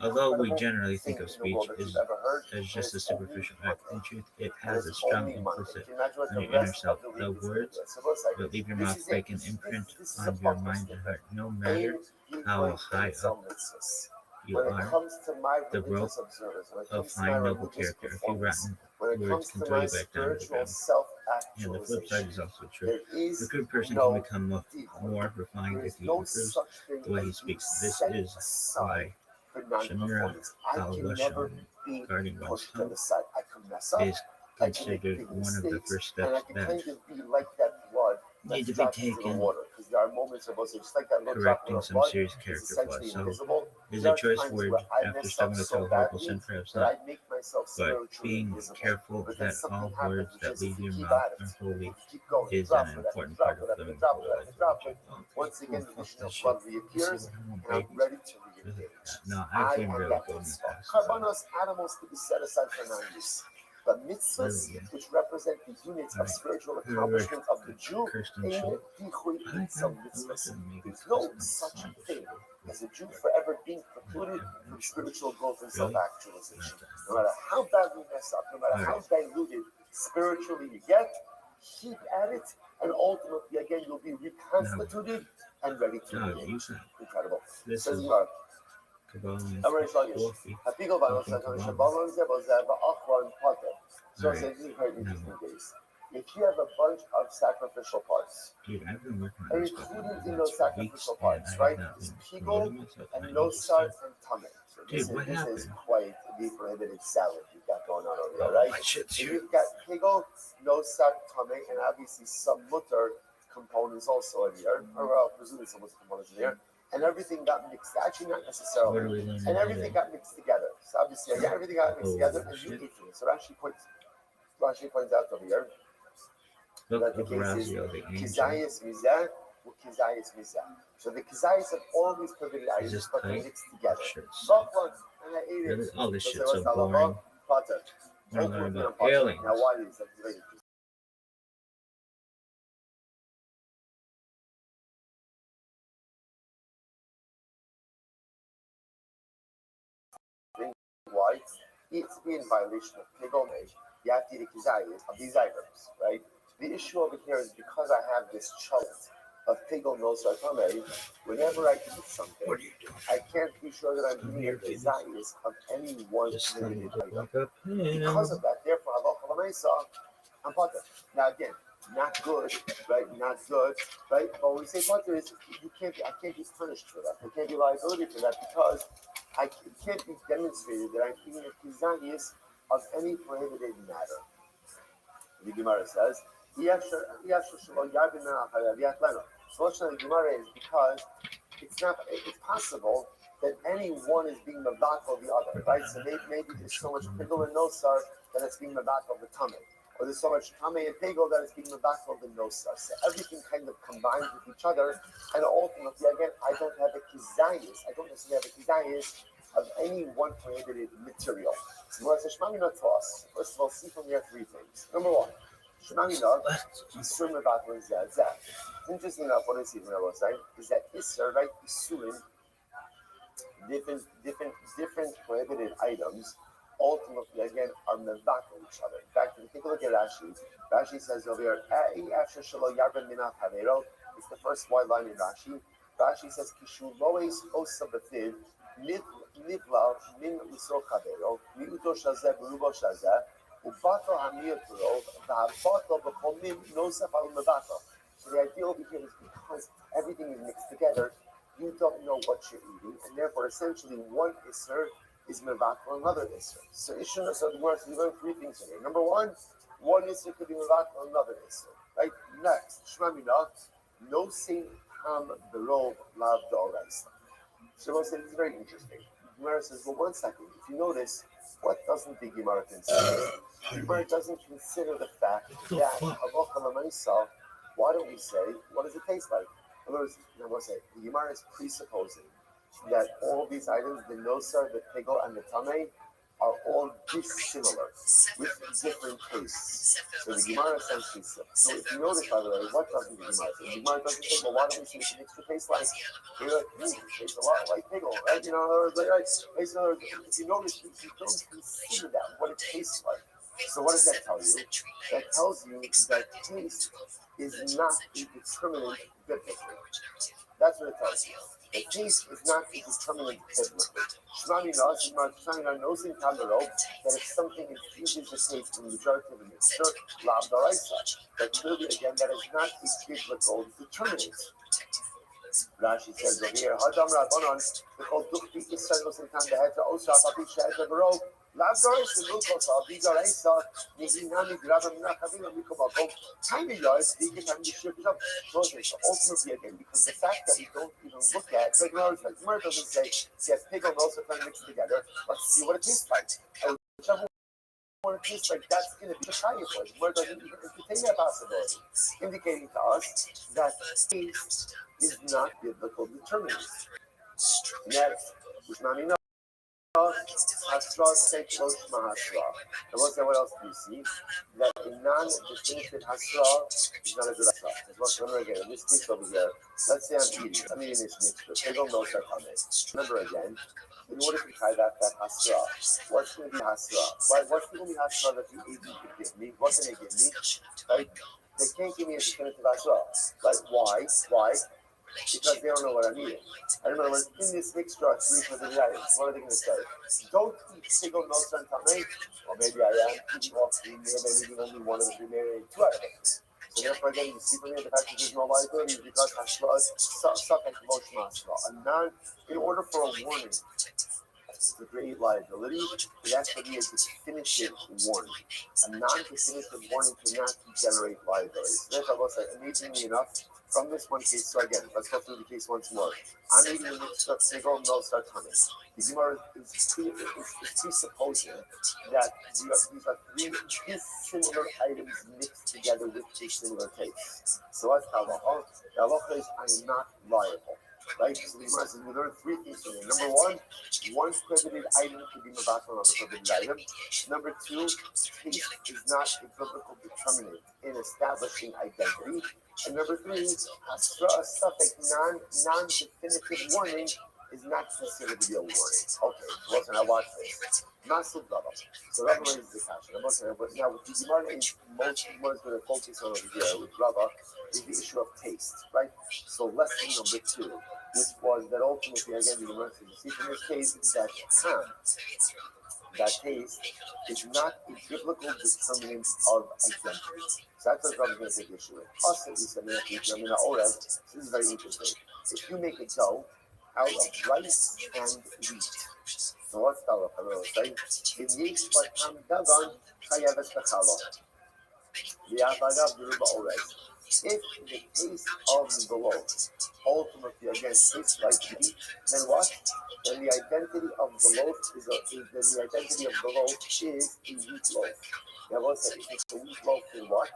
Although we generally think of speech as just a superficial act, in truth it has a strong implicit on your inner self. The words that leave your mouth make an imprint on your mind and heart, no matter how high up you are. The rope of fine noble character, a few rotten words can throw you back down to the ground. And the flip side is also true. A good person can become more refined if he improves the way he speaks. This is why Shemira al-Lashon, guarding one's tongue, is considered one of the first steps that need to be taken, correcting some serious character flaws. So, is a choice word after stumbling to a horrible sin, perhaps not. But being careful that all words that leave your mouth are holy is an important part of living a holy life. Once again, the mission of blood reappears, and I'm ready to reappear. No, I've been really good in the past. Carbonos animals to be set aside for non-use. But mitzvahs, which represent the units of spiritual accomplishment of the Jew, there's no such thing as a Jew forever being precluded from spiritual growth and self-actualization. No matter how bad we mess up, no matter how diluted spiritually you get, keep at it, and ultimately, again, you'll be reconstituted and ready to live. Incredible. This is Kabbalah. So it's very interesting days. If you have a bunch of sacrificial parts, Dude, I've been working on and this included in those sacrificial parts, right, is pigo and nosar and tameh. So this is quite the prohibited salad you've got going on over there, right? So you've got pigo, nosar, tameh, and obviously some mutter components also in here, or well, presumably some mutter components in here. And everything got mixed. Actually, not necessarily. And everything got mixed together. So obviously, again, everything got mixed together, and you ate it. So Rashi points out over here that the case is kizayis mizah, kizayis mizah. So the kizayis of all these prohibited items, but they're mixed together. And I ate it. All this shit's so boring. I don't learn about aliens. Now, why is that? Why? It's in violation of Pigomej. You have to eat a kizayis of these items, right? The issue over here is because I have this chult of Pigom Nosar Tameh, whenever I eat something, I can't be sure that I'm eating a kizayis of any one limited item. Because of that, therefore, I'm potter. Now again, not good, right? Not good, right? But when we say potter, is I can't be punished for that. There can't be liability for that because it can't be demonstrated that I'm eating a kizayis of any prohibited matter. The Gemara says, so the Gemara is because it's possible that any one is being mabakal the other, right? So maybe there's so much pigel and nosar that it's being mabakal the tameh. Or there's so much tameh and pigel that it's being mabakal the nosar. So everything kind of combines with each other, and ultimately, again, I don't have a kizayis. I don't necessarily have a kizayis of any one prohibited material. First of all, see from here three things. Number one, Shemamina, Isur Mevatel Zeh. Interesting enough, what I see from Rabbi saying is that Isur, right, Isurim, different prohibited items, ultimately again are mevatel each other. In fact, if you take a look at Rashi, Rashi says over here, it's the first white line in Rashi. Rashi says, Kishulois osabativ, nivla min lisor chavero, miuto shazeh, berubo shazeh, ubato hamiyotro, v'habato b'chomim nosef al mevatel. So the idea over here is because everything is mixed together, you don't know what you're eating, and therefore, essentially, one isser is mevatel another isser. So Ishuna, so the words, we learn three things here. Number one isser could be mevatel another isser. Right? Next, Shemamina, no sin ham berov lav d'oraisa. So said it's very interesting. Gemara says, well, 1 second. If you notice, what doesn't the Gemara consider? The Gemara doesn't consider the fact that halacha l'maisa. Why don't we say, what does it taste like? In other words, I want to say, the Gemara is presupposing that all these items, the nosar, the pigel, and the tameh, are all dissimilar with different tastes. So the Gemara essentially says. So if you notice, by the way, what doesn't the Gemara say? The Gemara doesn't say, well, why don't we see an extra taste like? You're like, it tastes a lot like pigel, right? You know, right? If you notice, you don't consider that, what it tastes like. So what does that tell you? That tells you that taste is not a determinant biblically. That's what it tells you. The taste is not a determinant biblically. Shemamina knows in Kamero that if something infuses the taste in the majority of the mixture, lav d'oraisa, that clearly again that is not a biblical determinant. Rashi says over here, Hadam Rabbanon, the called Duchti Israelos in Kandaheta Osha Papisha Etabero. These are Asa, Nizinami, Grabam, Nakavila, Mikobako, tiny yards, they can have you strip it up. So ultimately, again, because the fact that we don't even look at, like Gemara doesn't say, yes, pigel and also kind of mixed together, let's see what it tastes like. And whichever one it tastes like, that's going to be the higher point. Gemara doesn't even entertain that possibility, indicating to us that taste is not biblical determinant. Next, which Nami knows. Hasra take close to Hasra. And what else do you see? That a non-definitive Hasra is not a good Hasra. Remember again, in this case over here, let's say I'm eating this mixture. Pigel no sartame. Remember again, in order to try that Hasra, what's going to be Hasra? What's going to be Hasra that the agent could give me? What can they give me? Right? They can't give me a definitive Hasra. Like, why? Because they don't know what I'm eating. I remember in this mixture of three forbidden items, what are they going to say? Don't eat pigel, no sun, tameh. Or maybe I am eating all three, maybe eating only one of the three, maybe two out of it. So therefore, again, you see from here the fact that there's no liability is because Hashra is suffering Mosh Masra. In order for a warning to create liability, it has to be a definitive warning. A non-definitive warning cannot generate liability. So therefore, I will say, amazingly enough, from this one case, so again, let's go through the case once more. I'm eating a mixture of pigel, no sartane. The Gemara is presupposing that these are three dissimilar items mixed together with dissimilar tastes. So what's halacha? The halacha is I'm not liable. Right? So the Gemara says we learn three things from here. Number one prohibited item could be mevatel on the prohibited item. Number two, taste is not a biblical determinant in establishing identity. And number three, Hasra suffix non-definitive warning is not considered to be a warning. Okay, listen, I watch this. Massive Rabbi. So Rabbi raises the question. But now with the Gemara, most Gemara's going to focus on over here with Rabbi is the issue of taste, right? So lesson number two, which was that ultimately, again, the Gemara says, you see from this case that taste is not a biblical determinant of identity. So that's what Rabbi is going to take issue with. Also, this is very interesting. If you make a dough out of rice and wheat, so what's the halacha? Right? If the taste of the loaf ultimately again tastes like wheat, then what? Then the identity of the loaf is a wheat loaf. Now what's that? It's a wheat loaf in what?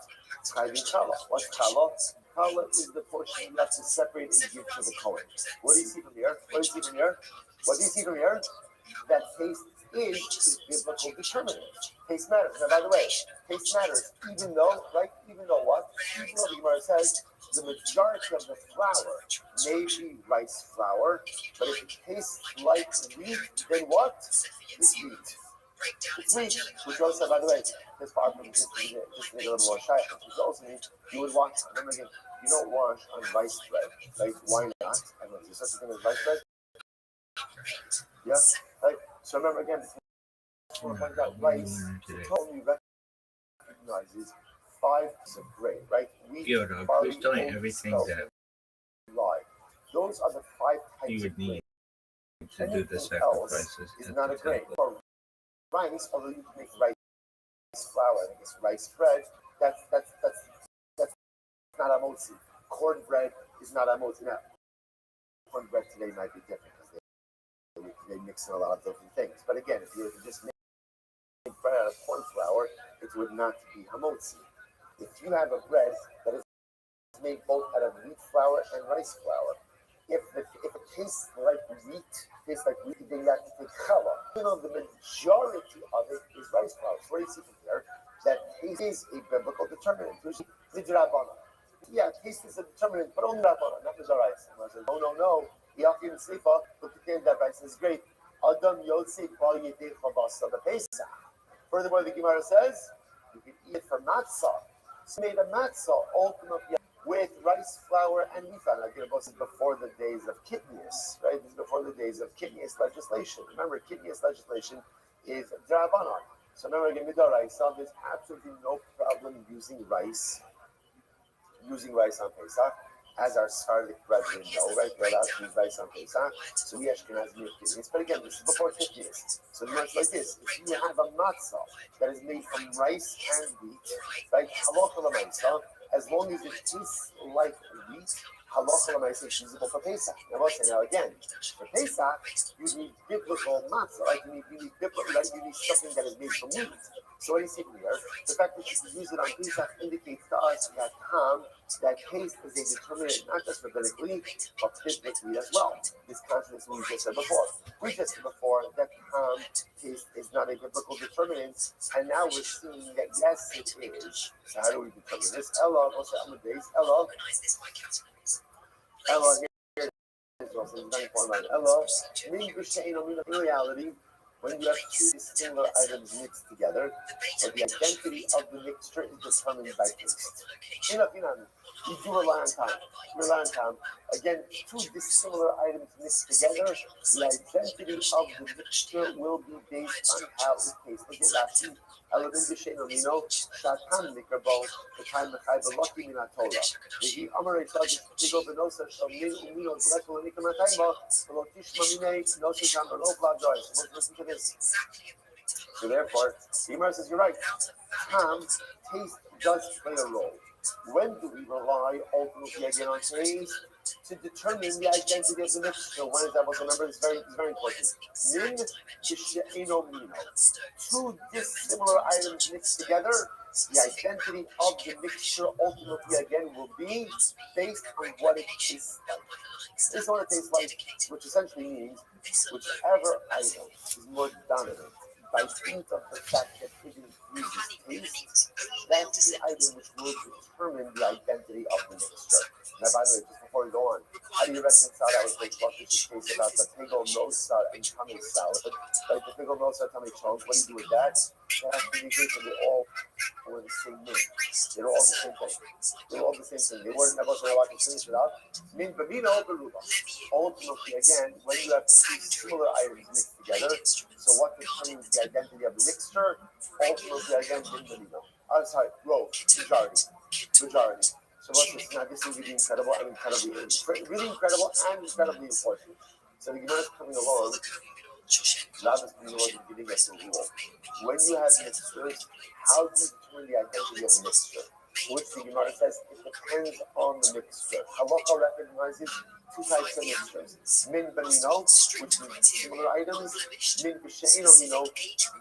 Chala. What's chala? Chala is the portion you have to separate and give to the Kohen. What do you see from here? That taste is biblical biblical determinant. Taste matters. Now, by the way, taste matters even though what? Even though the Gemara says the majority of the flour may be rice flour, but if it tastes like wheat, then what? It's wheat. It's wheat, which also, by the way, this part from just to make it a little more shy, which also means you would wash. Remember again, you don't wash on rice bread, right? Why not? I don't know, is there such a thing as rice bread? Yeah, right. So remember again, I want to point out rice totally recognizes 5 types of grain, right? Wheat, who's telling everything that live. Those are the 5 types you would of grain. need to do the Anything else sacrifices is at not the a grain. temple. For rice, although you can make rice flour, I think it's rice bread. That's not a motzi. Cornbread is not a motzi. Now, cornbread today might be different because they mix in a lot of different things. But again, if you were to just make bread out of corn flour, it would not be hamotzi. If you have a bread that is made both out of wheat flour and rice flour, if it tastes like wheat, then you have to take challah. You know, the majority of it is rice flour. So what do you see from here? That taste is a biblical determinant. Yeah, taste is a determinant, but only Rabbana, not Mizarayis. And I said, no. Yakim Slifa, look at that rice is great. Adam Yotzi Bal Yedei Chabasa the Pesach. Furthermore, the Gemara says you can eat it for matzah. So made a matzah ultimately with rice flour and wheat flour. Like this is before the days of Kitnius, right? This is before the days of Kitnius legislation. Remember, Kitnius legislation is Drabanan. So remember again, Midoraisa, there's absolutely no problem using rice on Pesach, as our Sephardic brethren know, right? They're allowed to use rice on Pesach. So we Ashkenazim use Kitnius. But again, this is before Kitnius. So the it's like this: if you have a matzah that is made from rice and wheat, right? Halacha l'maisa, as long as it tastes like wheat, halacha l'maisa is usable for Pesach. Now again, for Pesach, you need biblical matzah, right? You need biblical, right? You need something that is made from wheat. So what do you see here? The fact that you can use it on Pesach indicates to us that taste is a determinant, not just rabbinically, but biblically as well. This contradicts what we just said before. We just said before that taste is not a biblical determinant, and now we're seeing that yes, it is. So how do we determine this? Ella, what's the base? Ella, here it is also very important. Ella, in reality, when you have 2 similar items mixed together, but the identity of the mixture is determined by taste. You do rely on time. Again, 2 dissimilar items mixed together, the identity of the mixture will be based on how it tastes. Look at that. Elavin b'she'omino, shatan mikrabo, the time the chai v'loki min ha'torah. V'hi amarei shadis tigo v'nosa shomnin umino d'leko l'nikam ha'tayma, v'lo tishma minei nosa sham v'lo v'ladoi. So let's listen to this. So therefore, the Gemara says, you're right. Taste does play a role. When do we rely ultimately again on taste? To determine the identity of the mixture. When is that? What's the number? It's very important. Min b'she'eno mino. 2 dissimilar items mixed together, the identity of the mixture ultimately again will be based on what it tastes like. This is what it tastes like, which essentially means whichever item is more dominant by dint of the fact that it increases taste, that's the item which will determine the identity of the mixture. Now, by the way, just before we go on, how do you reconcile that with this case about the pigol nosa and tummy salad? Like the pigol nosa tummy chunk, what do you do with that? That has to be good, they all were the same name. They're all the same thing. They weren't never allowed to finish it up. Min b'mino beruba. Ultimately, again, when you have 2 similar items mixed together, so what determines the identity of the mixture? Ultimately, again, min b'mino. I'm sorry, majority. So what's this? Now this is really incredible and really incredible and incredibly important. So the Gemara is coming along. Rabbi is giving us a rule. When you have mixtures, how do you determine the identity of the mixture? Which the Gemara says it depends on the mixture. Halacha recognizes 2 types of mixtures. Min b'mino, which means similar items. Min b'she'eno mino,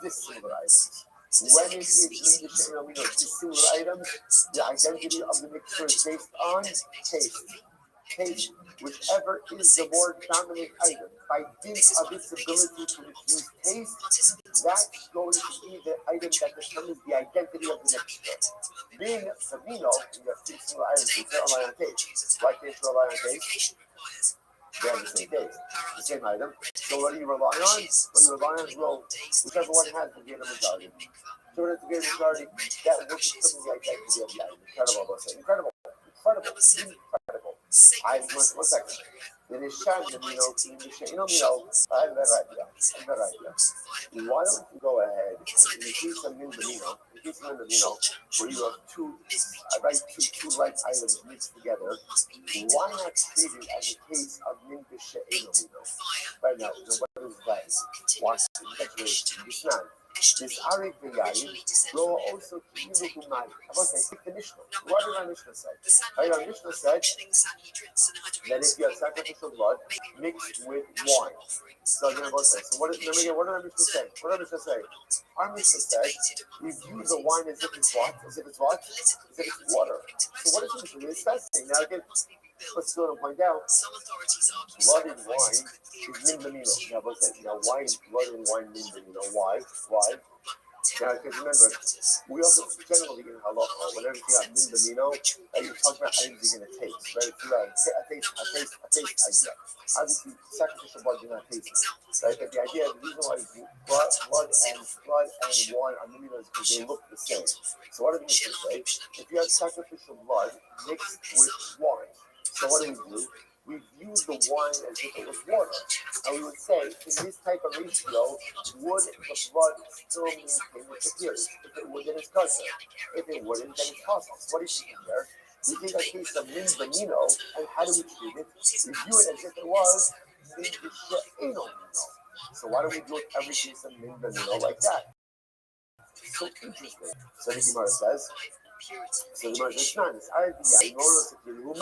dissimilar items. When it is min b'she'eno mino, dissimilar items, the identity of the mixture is based on taste. Whichever is the more dominant item. by dint of its ability to infuse taste, that's going to be the item that determines the identity of the mixture. Being the vino, you have two similar items, you can't rely on taste. Why can't you rely on taste? They have the same taste, the same item. So what do you rely on? What you rely on is, well, whichever one has the greater majority. So when it's the greater majority, that will determine the identity of the item. Incredible, I'll say. Incredible. Incredible. One second. Then it's Shan, Why don't you go ahead and increase some min benino, where you have two like items mixed together. Why not treat it as a case of min b'she'eno mino? Right now, what is that? Watch this not. This Arik V'Yayin will also kilu b'mai. I was saying, take the Mishnah. What did our Mishnah say? Our Mishnah said that if you have sacrificial blood mixed with wine. So again, so what did our Mishnah say? What did our Mishnah say? Our Mishnah said we view the wine as if it's what? As if it's what? As if it's water. So what is Mishnah really fascinating? Now again, let's go and point out blood and wine is min benino. Now what's that? Wine, blood and wine min benino. Why? Now, because remember, we also generally in halacha, whenever you have min benino, you're talking about items you're going to taste, right? If you have a taste idea. Obviously, sacrificial blood you're not tasting, right? But the idea, the reason why blood and wine are min benino is because they look the same. So what are we going to say? If you have sacrificial blood mixed with wine, so what do? We view the wine as if it was water. And we would say, in this type of ratio, would the blood still maintain its appearance? If it would, then it's kosher. If it wouldn't, then it's possible. So what is she in there? We take a case of min benino, and how do we treat it? We view it as if it was min b'she'eno mino. So why do we do it every case of min benino like that? So interesting. So the Gemara says, it's not. It's Arabiya. In order to kill you,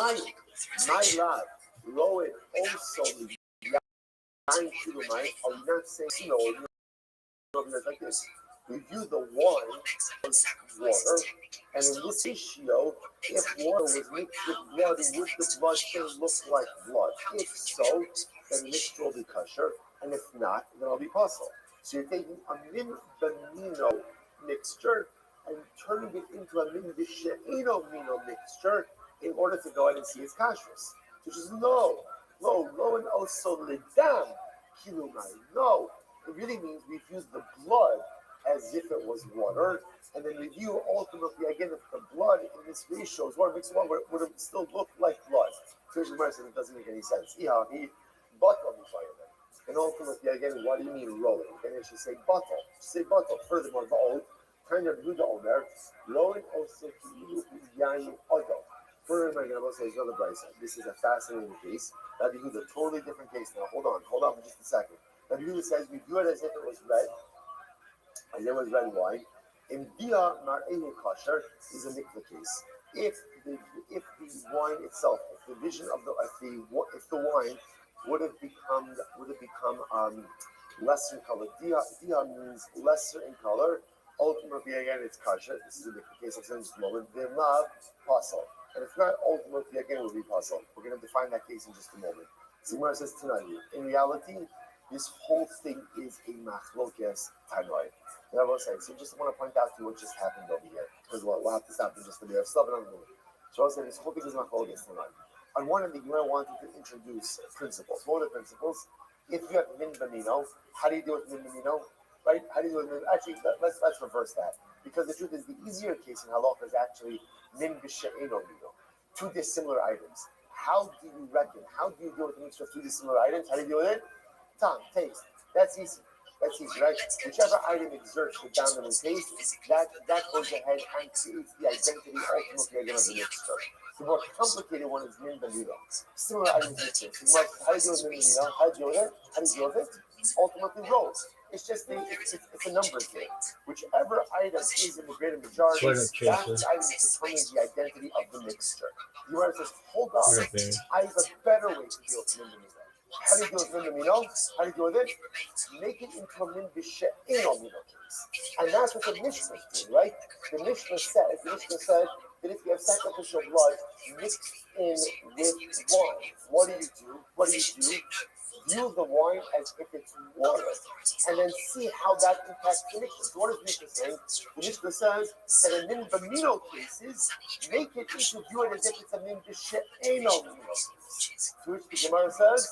my love. Low it also the nine kilo mine. Are we not saying like this? We view the wine as water, and in this ratio, if water was mixed with blood, would the blood still look like blood? If so, then the mixture will be kosher, and if not, then it'll be possible. So you're taking a min benino mixture and turning it into a min b'she'eno mino mixture in order to go ahead and see its kashrus. Which is low, and also lidam kilumai. No, it really means we've used the blood as if it was water, and then we view ultimately again if the blood in this ratio is water mixed with water, would it still look like blood? So it doesn't make any sense. And ultimately again, what do you mean rolling? And it should say bottle. Furthermore, ba'ol, kind of Buddha Omer, rolling also kilu yayin odo. Further, I'm going to say another brisa. This is a fascinating case. Rabbi Yehuda, totally different case. Now, hold on for just a second. Rabbi Yehuda says we view it as if it was red, as if it was red wine. In Bia Mar'ehu Kasher is a mikvah case. If the wine itself, if the vision of if the wine would have become lesser in color. Dia means lesser in color. Ultimately, again, it's kasher. This is a mikvah case. I'll say in just a moment. V'lav pasal. And if not, ultimately, again, it will be possible. We're going to define that case in just a moment. Zimra says tonight. In reality, this whole thing is a machlokes tanoi. I will say, so just want to point out to you what just happened over here, because we'll have to stop in just a minute. Stop it on the moment. So I'll say this whole thing is machlokes tanoi. On one hand, the Gemara wanted to introduce principles. What are the principles? If you have min benino, how do you deal with min benino? Right? How do you deal with min? Actually, let's reverse that, because the truth is the easier case in halacha is actually min b'she'eno mino, two dissimilar items. How do you reckon? How do you deal with the mixture of two dissimilar items? How do you deal with it? Tongue, taste. That's easy, right? Whichever item exerts the dominant taste, that goes ahead and creates the identity ultimately again of the mixture. The more complicated one is min benino. Similar items mixture. So how do you deal with min benino? How do you deal with it? Ultimately rolls. It's just it's a numbers game. Whichever item is in the greater majority, that item determines the identity of the mixture. The writer says, hold on, I have a better way to deal with min benino. How do you deal with min benino? How do you deal with it? Make it into a min b'she'eno mino case. And that's what the Mishnah is doing, right? The Mishnah said that if you have sacrificial blood mixed in with wine, what do you do? view the wine as if it's water, and then see how that impacts the Mishnah. What is Mishnah saying? The Mishnah says that in min b'mino cases, make it into view it as if it's a min b'she'eno mino case. To which the Gemara says,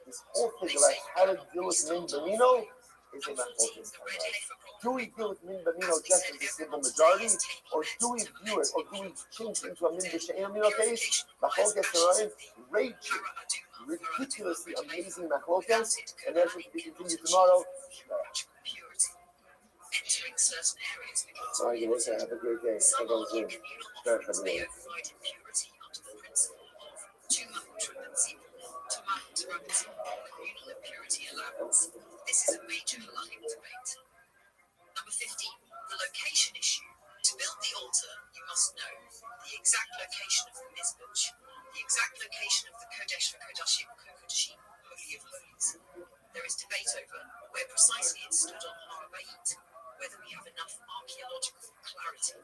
this whole thing about how to deal with min b'mino is a machlokes. Do we deal with min b'mino just as a simple majority, or do we view it, or do we change it into a min b'she'eno mino case? Machlokes raging, ridiculously amazing machlokes, and that's what we continue tomorrow. All right, you listen, have a great day. Have a good day. Start from there. This is a major halachic debate. Number 15, the location issue. To build the altar, you must know the exact location of the mizbeach, the exact location of the Kodesh Kodashim, Holy of Holies. There is debate over where precisely it stood on Rabbi, whether we have enough archaeological clarity.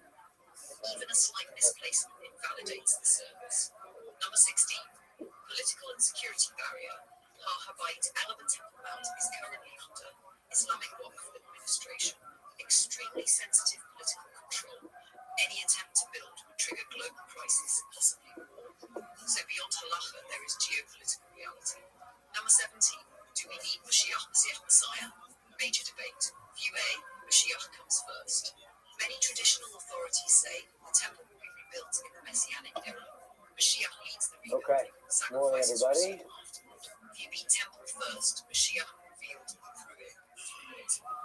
Even a slight misplacement invalidates the service. Number 16, political and security barrier. Har-Habayit Element Temple Mount is currently under Islamic Waqf administration, extremely sensitive political control. Any attempt to build would trigger global crisis, possibly war. So beyond halacha, there is geopolitical reality. Number 17, do we need Mashiach, Messiah? Major debate. View A, Mashiach comes first. Many traditional authorities say the temple will be rebuilt in the Messianic era. Mashiach leads the rebuilding. Okay, morning everybody. View B, temple first, Mashiach revealed through it.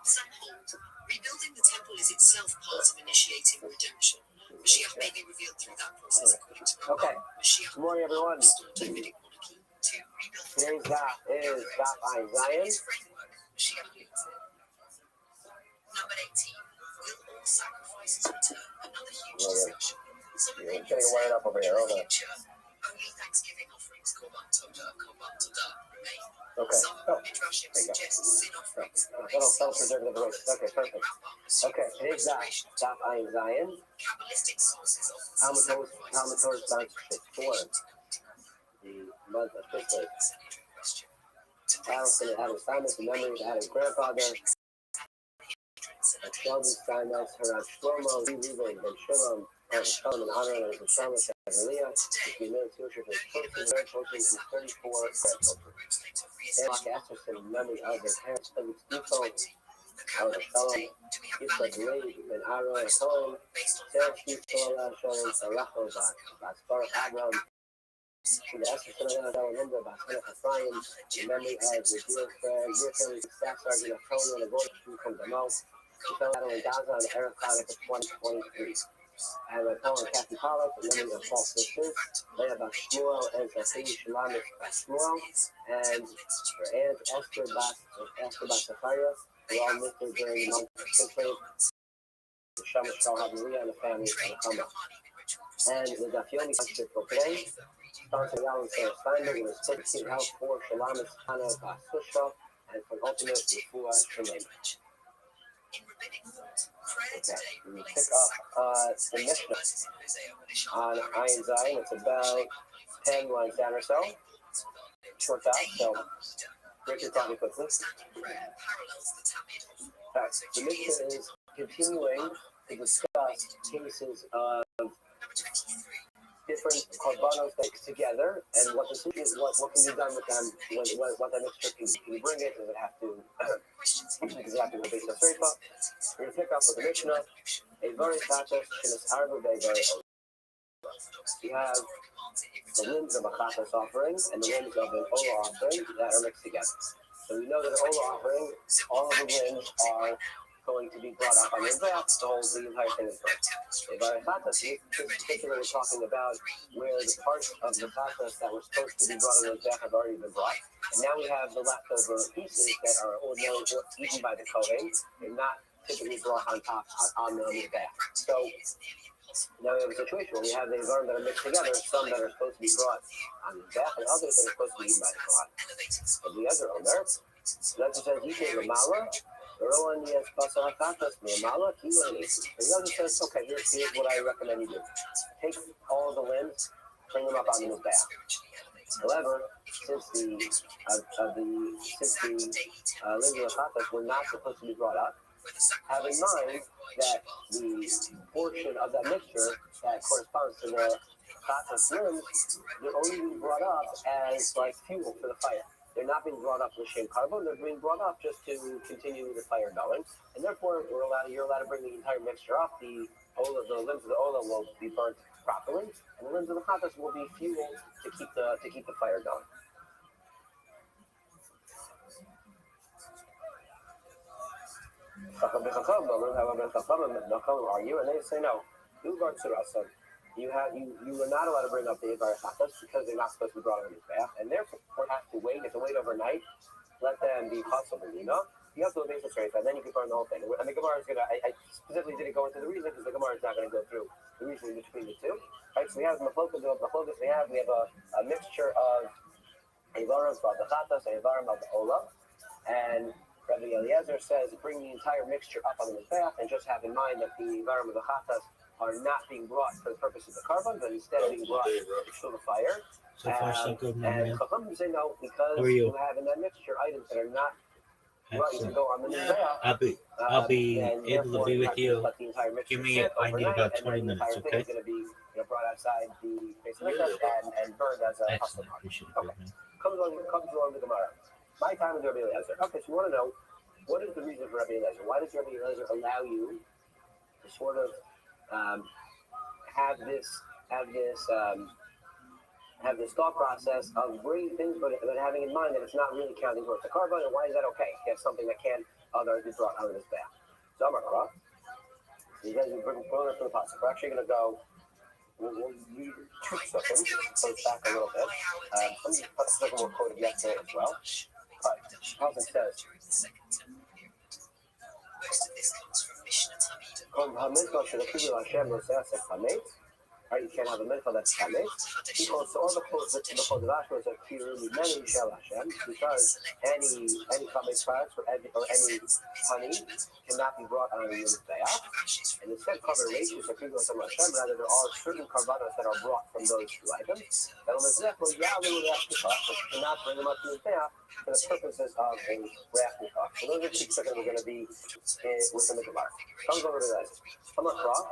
Some hold, rebuilding the temple is itself part of initiating redemption. Mashiach may be revealed through that process according to Rabbi. Okay, Mashiach good morning everyone. restored Davidic monarchy to rebuild the Today's temple. daf is daf Ayin Zion. Its framework, Mashiach leads it. Number 18, will all sacrifices return? Another huge discussion. Some Getting opinions wired say up over here. in Hold the on. future, only Thanksgiving offerings, Korban Todah, remain. Okay. Some midrashim There you go. suggest sin offerings may That'll cease. preserve the voice. Okay, perfect. Okay, today's daf Ayin Zion. Kabbalistic sources often see Talmud sacrifices as sponsorship for the month of Kislev. Allison had a Simon the memory of Adam's grandfather. And Shelby Steinmetz, her Shlomo, Reuben, Ben Shimon, and Shalom in honor of the Thomas and Leah, the military worship is posting their coaching in 34 grandchildren. Enoch Esterson in memory of his parents, Shelby Stefan, Elder Shalom, Yitzhak Leib, Ben Aaron, Cohen, Sarah Stefan, Shalom, Sarachel, Baspar, Abram, to the Esterson of Linda, Baspar, Ephraim, in memory of the dear friend, Staff Sergeant of Cohen, and a voice from the Mouth. He fell out in Gaza on the Arab side of 2023. And my Paul and Kathy Pollock, the memory of Paul Sisters, Leah Bashmuel, and Zachary Shalamis Bashmuel, and her aunt Esther Basafaya, who all listed during the month of Kislev, the Shamash Kal Havariah, and the family of Hama. And the Dafyomi Sponsorship for today, sponsored Alan Sarah Steinberg, with State Health for Shalamis Hana Basushka, and for Ultimate Refuah Shalem. Okay, we pick up the Mishnah on Ayin Zion. It's about 10 lines down or so. Short out, so break your copy quickly. Right, the Mishnah is continuing to discuss cases of different korbanos mixed together, and what the suit is, what can be done with them, what that mixture can you bring it, does it have to exactly the base of Sreifa. We're going to pick up with the Mishnah, a very fatos, shinas arbu very. We have the limbs of a chatas offering and the limbs of an ola offering that are mixed together. So we know that an ola offering, all of the limbs are going to be brought up on the Mizbeach to hold the entire thing in place. A very chatas, in particular, we're talking about where the parts of the chatas that were supposed to be brought on the Mizbeach have already been brought. And now we have the leftover pieces that are ordinarily eaten by the Kohen and not typically brought on top on the Mizbeach. So now we have a situation where we have the Ivarim that are mixed together, some that are supposed to be brought on the Mizbeach and others that are supposed to be eaten by the Kohen. And the other Omer, that's what says, he came to Mala. So the other says, okay, here's what I recommend you do. Take all the limbs, bring them up on the Mizbeach. However, since the limbs of the chatas were not supposed to be brought up, have in mind that the portion of that mixture that corresponds to the chatas limbs, they're only being brought up as like fuel for the fire. They're not being brought up with shem carbon. They're being brought up just to continue the fire going, and therefore you're allowed to bring the entire mixture up. The limbs of the ola will be burnt properly, and the limbs of the chatas will be fuel to keep the fire going. However, argue, and they say no. You are not allowed to bring up the Ibar Chatas because they're not supposed to be brought on the bath, and therefore have to wait. If they wait overnight, let them be possible. You have to base straight, and then you can burn the whole thing. And the Gemara is gonna. I specifically didn't go into the reason because the Gemara is not going to go through the reasoning between the two. Right? So we have machlokas. We have a mixture of Ivarim of the Chatas and Ivarim of the Ola, and Rabbi Eliezer says bring the entire mixture up on the mizbeach and just have in mind that the Ivarim of the Chatas are not being brought for the purpose of the carbon, but instead being brought to the fire. So far, so good, my man. And Chacham say no, because you have in that mixture items that are not brought to go on the mizbeach. I'll be able to be with you. Give me. I need about 20 minutes, okay? It's going to be brought outside the base and burned as a hustle. Appreciate it, Okay. man. Comes along the Gemara. My time is Rabbi Eliezer. Okay, so you want to know what is the reason for Rabbi Eliezer? Why does Rabbi Eliezer allow you to sort of have this thought process of bringing things, but having in mind that it's not really counting towards the carbon? And why is that okay? He has something that can otherwise be brought out of this bath. So I'm going to you guys are bring it up to the pasuk. We're actually going to go. We'll read two seconds, so it's back a little bit. Some of these pasuk were quoted yesterday as well. But pasuk says. Most of this comes from Mishnah Tamid. Right, you can't have a mincha that's tamei. Because all the chodavash was a kiru many shel Hashem, because any tamei products or any honey cannot be brought on the mizbeach. And instead, cover races are kiru from Hashem. Rather, there are certain karbanos that are brought from those two items. That cannot bring them up to the mizbeach for the purposes of a wrath mikach. So those are two that we're going to be within the Gemara. Comes over to that. Come across.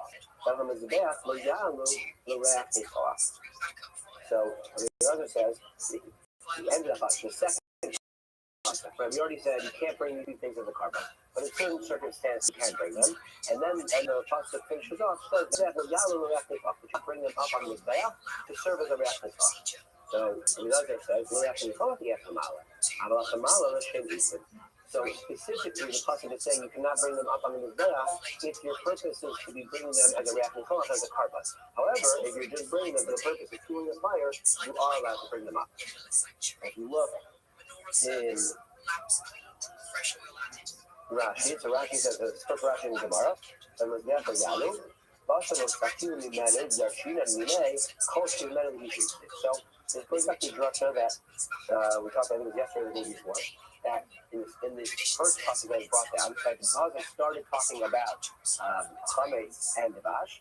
So the other says the end of the second. Right, we already said you can't bring these things of the carbon, but in certain circumstances you can bring them. And then the pasuk finishes off says that you bring them up on the mizbeach to serve as a reaction. So the other says so specifically, the pasuk is saying you cannot bring them up on the mizbeach if your purpose is to be bringing them as a reaction as a carbon. However, if you're just bringing them for the purpose of fueling the fire, you are allowed to bring them up. If you look in Rashi, so Rashi says the first Rashi in Gemara, and was there for Yalu. So this goes back to the drasha that we talked about, I think it was yesterday or the day before, that in the first pasuk that was brought down, that because it started talking about Chame and Devash,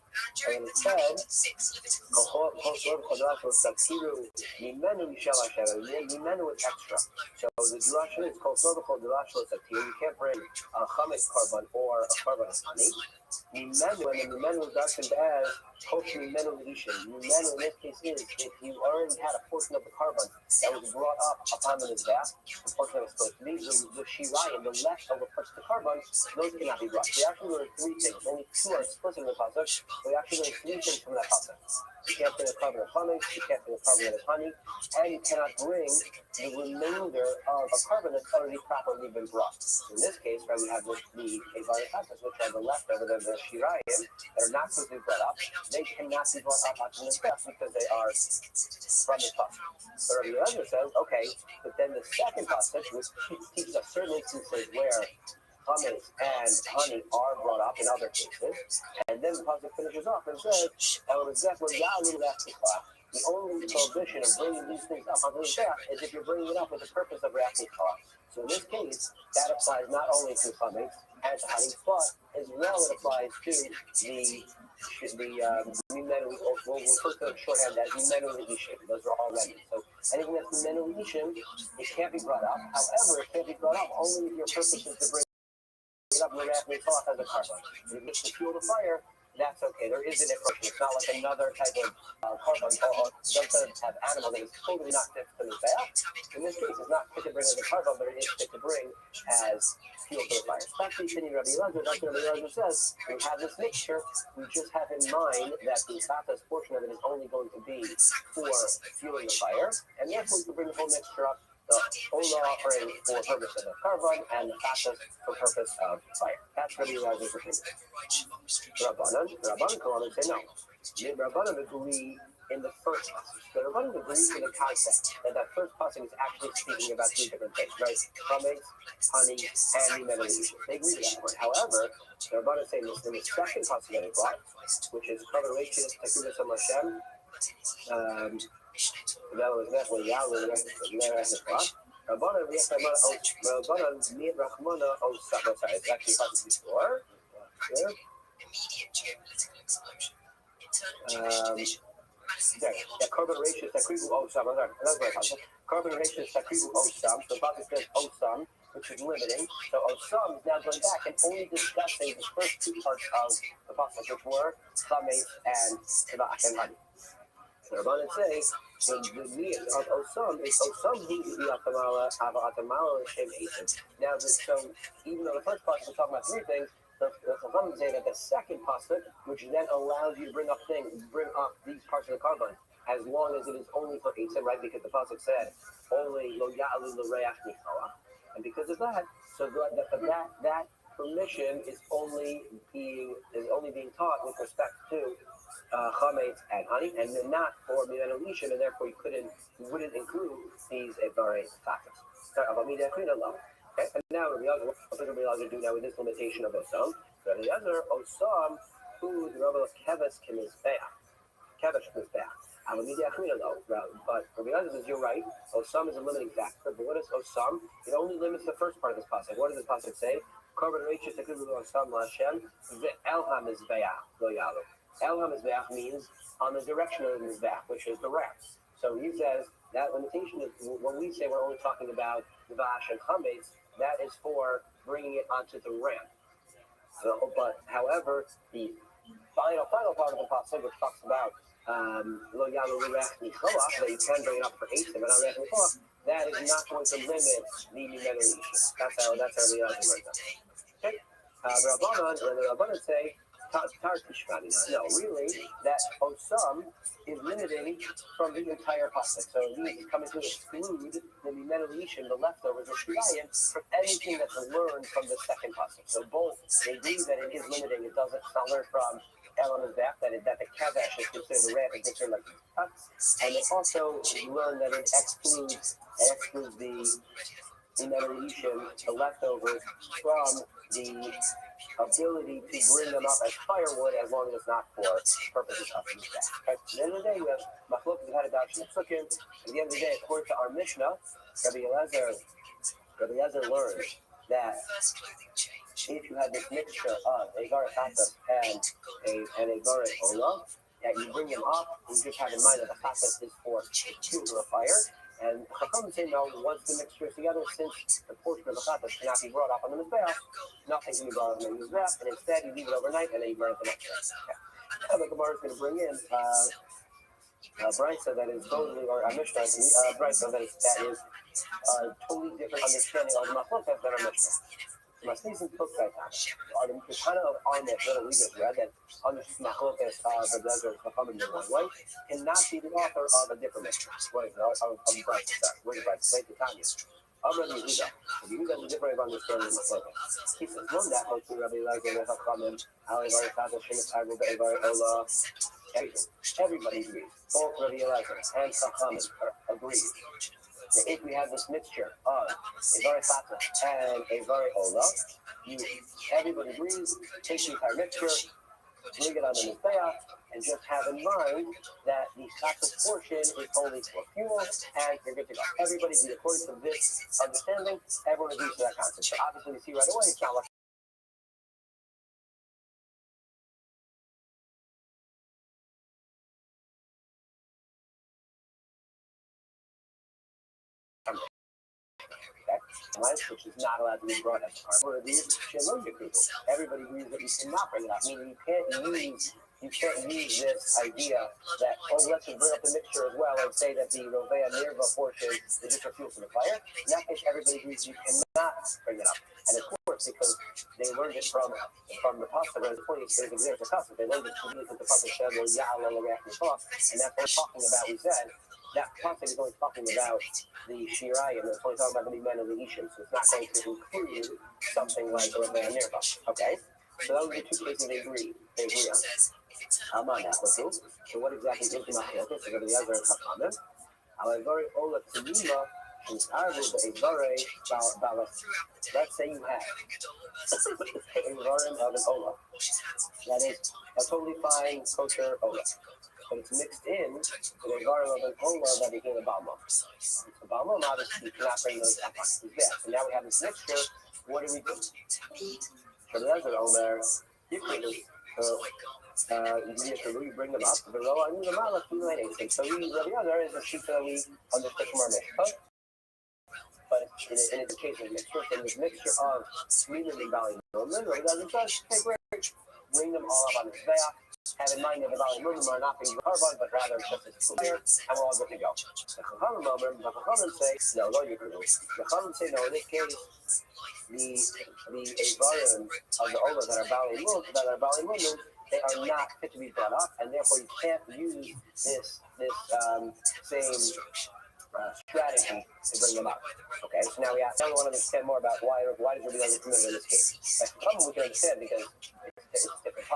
and it said, Mimenu is extra. So the drasha is called you can't bring a Chametz carbon or a carbon of honey. Mimenu, and the Mimenu is mentioned as Mimenu Edishin. Mimenu in this case is if you already had a portion of the carbon that was brought up upon the mizbeach, the portion that was supposed to be, the shirayim, the leftover parts of the carbon, those cannot be brought. We actually learned three things. Only two are explicit in the pasuk. We actually learned three things from that pasuk. You can't bring a carbon of honey, you can't bring a carbon of honey, and you cannot bring the remainder of a carbon that's already properly been brought. In this case, right, we have the Evari Chatas, which are the leftover, the shirayim, that are not supposed to be brought up. They cannot be brought up onto the mizbeach because they are from the pasuk. So Rabbi Eliezer says, okay, but then the second passage, which teaches us certain instances where chametz and honey are brought up in other cases, and then the pasuk finishes off and says, the only prohibition of bringing these things up onto the mizbeach is if you're bringing it up with the purpose of reacting kala. So in this case, that applies not only to chametz and to honey, but as well it applies to the mimenu, we'll refer to it shorthand as mimenu edishin. Those are all remedies. So Anything that's menelishim, it can't be brought up. However, it can't be brought up only if your purpose is to bring it up and off as a carbon. If it's to fuel the fire, that's okay. There isn't a question. It's not like another type of carbon or doesn't have animal that is totally not fit for the bath. In this case, it's not fit to bring as a carbon, but it is fit to bring as fuel for the fire. Especially Tini Rabbi Elazar, that's what Rabbi Elazar says. We have this mixture. We just have in mind that the Satas portion of it is only going to be for fueling the fire, and therefore we can bring the whole mixture up. The Ola offering for purpose of carbon and the Fatas for purpose of fire. That's Rabbi Elazar's opinion. Rabbanan come on and say no. The Rabbanan agree in the first passage. The Rabbanan agree to the concept that first passage is actually speaking about three different things, right? Chametz, honey, and menelishim. They agree to that point. However, the Rabbanan say this in the second passage that they brought, which is Chavarachis, Takudas Hashem, that was definitely Yahweh, Rabbanan Meet Rachmana Osama. Sorry, it's actually passage before. Immediate geopolitical explosion. Internal Jewish division. Carbon ratios Takribu Osam. Carbon ratios Takribu Osam. So Bobby says Osam, which is limiting. So Osam is now going back and only discussing the first two parts of the passage, which were Chametz and Tabak and honey. So Rabbanan says the meat of Osam is Osam who is the Atamala, Avatamala, and Shem. Now, so even though the first part is talking about three things, the Chachamim say that the second pasuk, which then allows you to bring up these parts of the carbon, as long as it is only for Eitzim, right? Because the pasuk said only lo ya'alu l'reach nichola, and because of that, so that permission is only being taught with respect to chametz and honey, and then not for menelishim, and therefore you wouldn't include these Ivari factors. Okay, and now what does Rabbi Elazar do now with this limitation of Osam? Rabbi Elazar, Osam, who the Rabbi Keves Kemizbeach. Kevesh Kemizbeach. But Rabbi Elazar says, you're right, Osam is a limiting factor, but what is Osam? It only limits the first part of this passage. What does this passage say? Carbon ratios Takribu Osam Lashem, El HaMizbeach Lo Yalu. El HaMizbeach means on the direction of the Mizbeach, which is the ramp. So he says that limitation is when we say we're only talking about the Vash and Chametz, that is for bringing it onto the ramp. So, but however, the final part of the passage, which talks about Lo Yalu L'Reach Nichola, that you can bring it up for Eitzim, but not Reach Nichola, that is not going to limit the menelishim. That's how the Elazar right now. Okay, the Rabbanan say. No, really, that Osam is limiting from the entire pasuk. So he's coming to exclude the menelishim, the leftovers, the shiyayim, from anything that's learned from the second pasuk. So both, they agree that it is limiting. It's not learned from Elam Mizbeach, that the kavesh is considered the ramp, it's considered like the cuts. And they also learn that it excludes the menelishim, the leftovers, from the ability to bring them up as firewood as long as it's not for purposes of Mizbeach. At the end of the day, we have Machlokes had a Dash and Psukim. At the end of the day, according to our Mishnah, Rabbi Elazar learned that if you have this mixture of a Varet Chatas and a Varet Ola, that you bring them up, you just have in mind that the Chatas is for fuel to a fire. And Chachamim say no, once the mixture is together, since the portion of the chatas cannot be brought up on the Mizbeach, nothing can be brought up on the Mizbeach, and instead you leave it overnight and then you burn it the next day. Okay. Now the Gemara is going to bring in Brisa that is totally, or Mishnah, Brisa that is totally different understanding of the Machlokes than our Mishnah. Masnisim took that time. The kind of our Mishnah that we just read, that understands Machlokes the desert Chachamim in one way, cannot be the author of a different Mishnah. What is it? Of Brisa. Where is Brisa? Say the Tanya. Rabbi Yehuda. Yehuda is a different understanding of Machlokes. He says, "One that holds to Rabbi Elazar and Chachamim, Ali Bar Chazal Shemitz Arbu Be'Bar Ola." Everybody agrees. Both Rabbi Elazar and Chachamim agree. If we have this mixture of a Varet Chatas and a Varet Ola, everybody agrees, take the entire mixture, bring it on the Mizbeach, and just have in mind that the Chatas portion is only for fuel, and you're good to go. Everybody agrees according to this understanding, everyone agrees to that concept. So obviously we see right away it's not like which is not allowed to be brought as part of these. Everybody agrees that you cannot bring it up, meaning you can't use this idea that, oh, let's bring up the mixture as well and say that the Rovea Nirva portion is just a fuel for the fire. In that case, everybody agrees you cannot bring it up. And of course, because they learned it from the pasta, whereas the point is there's a pasta, they learned it from the pasta said, well, and that's what we're talking about, we said, that pasta is only talking about the Shirayim, it's only talking about the men and the Ishim, so it's not going to include something like the Rovea Nirva. Okay? So those are the two cases they agree on. So what exactly is the Machilokes? So the other Chachamim. However, Ola Tzimima is Arvu Be'Evare Balas. Let's say you have a Varim of an Ola. That is a totally fine kosher Ola. But it's mixed in with a Varim of an Ola that became a Balmum. The Balmum, obviously, you cannot bring those up. So now we have this mixture. What do we do? So the other Omer, we bring them up. The row on the Malach, so the other is a sheet that we understood from our Mishnah. But in the case of mixture, in this mixture of Shminim and Bali Mumim, Rabbi doesn't say, okay, great, bring them all up on the Mizbeach. Have in mind that the Bali Mumim are not being carbon, but rather just as clear, and we're all good to go. The Chachamim say, no, you're good. The Chachamim say, no, in this case, the Avarim of the Ola that are Bali Mumim, they are not fit to be brought up, and therefore you can't use this same strategy to bring them up. Okay, so now we want to understand more about why does Rabbi Elazar permit in this case. That's the problem we can understand because it's different.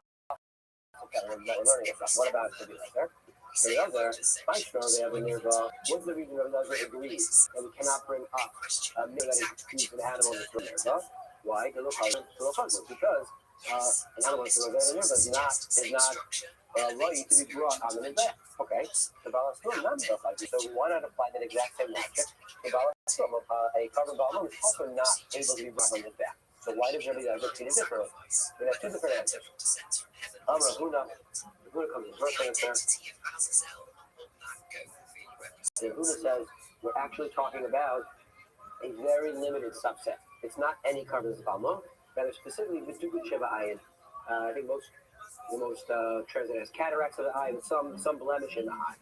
We're learning stuff. What about Rabbi Elazar? The other, my story, they have a Nirva. What's the reason Rabbi Elazar agrees that we cannot bring up a meal that is used in animal in the Nirva? Why? Because an animal is not right to be brought on the Mizbeach. Okay, the Balas Tum, not like so why not apply that exact same logic? The Balas Tum, a carbon Balmum is also not able to be brought on the Mizbeach. So why does Rabbi Elazar treat it differently? We have two different answers. Huna comes in the first answer. The Huna says we're actually talking about a very limited subset. It's not any carbon Balmum. Rather specifically with Dugut Sheva Ayin. I think the most translated as cataracts of the eye with some blemish in the eye.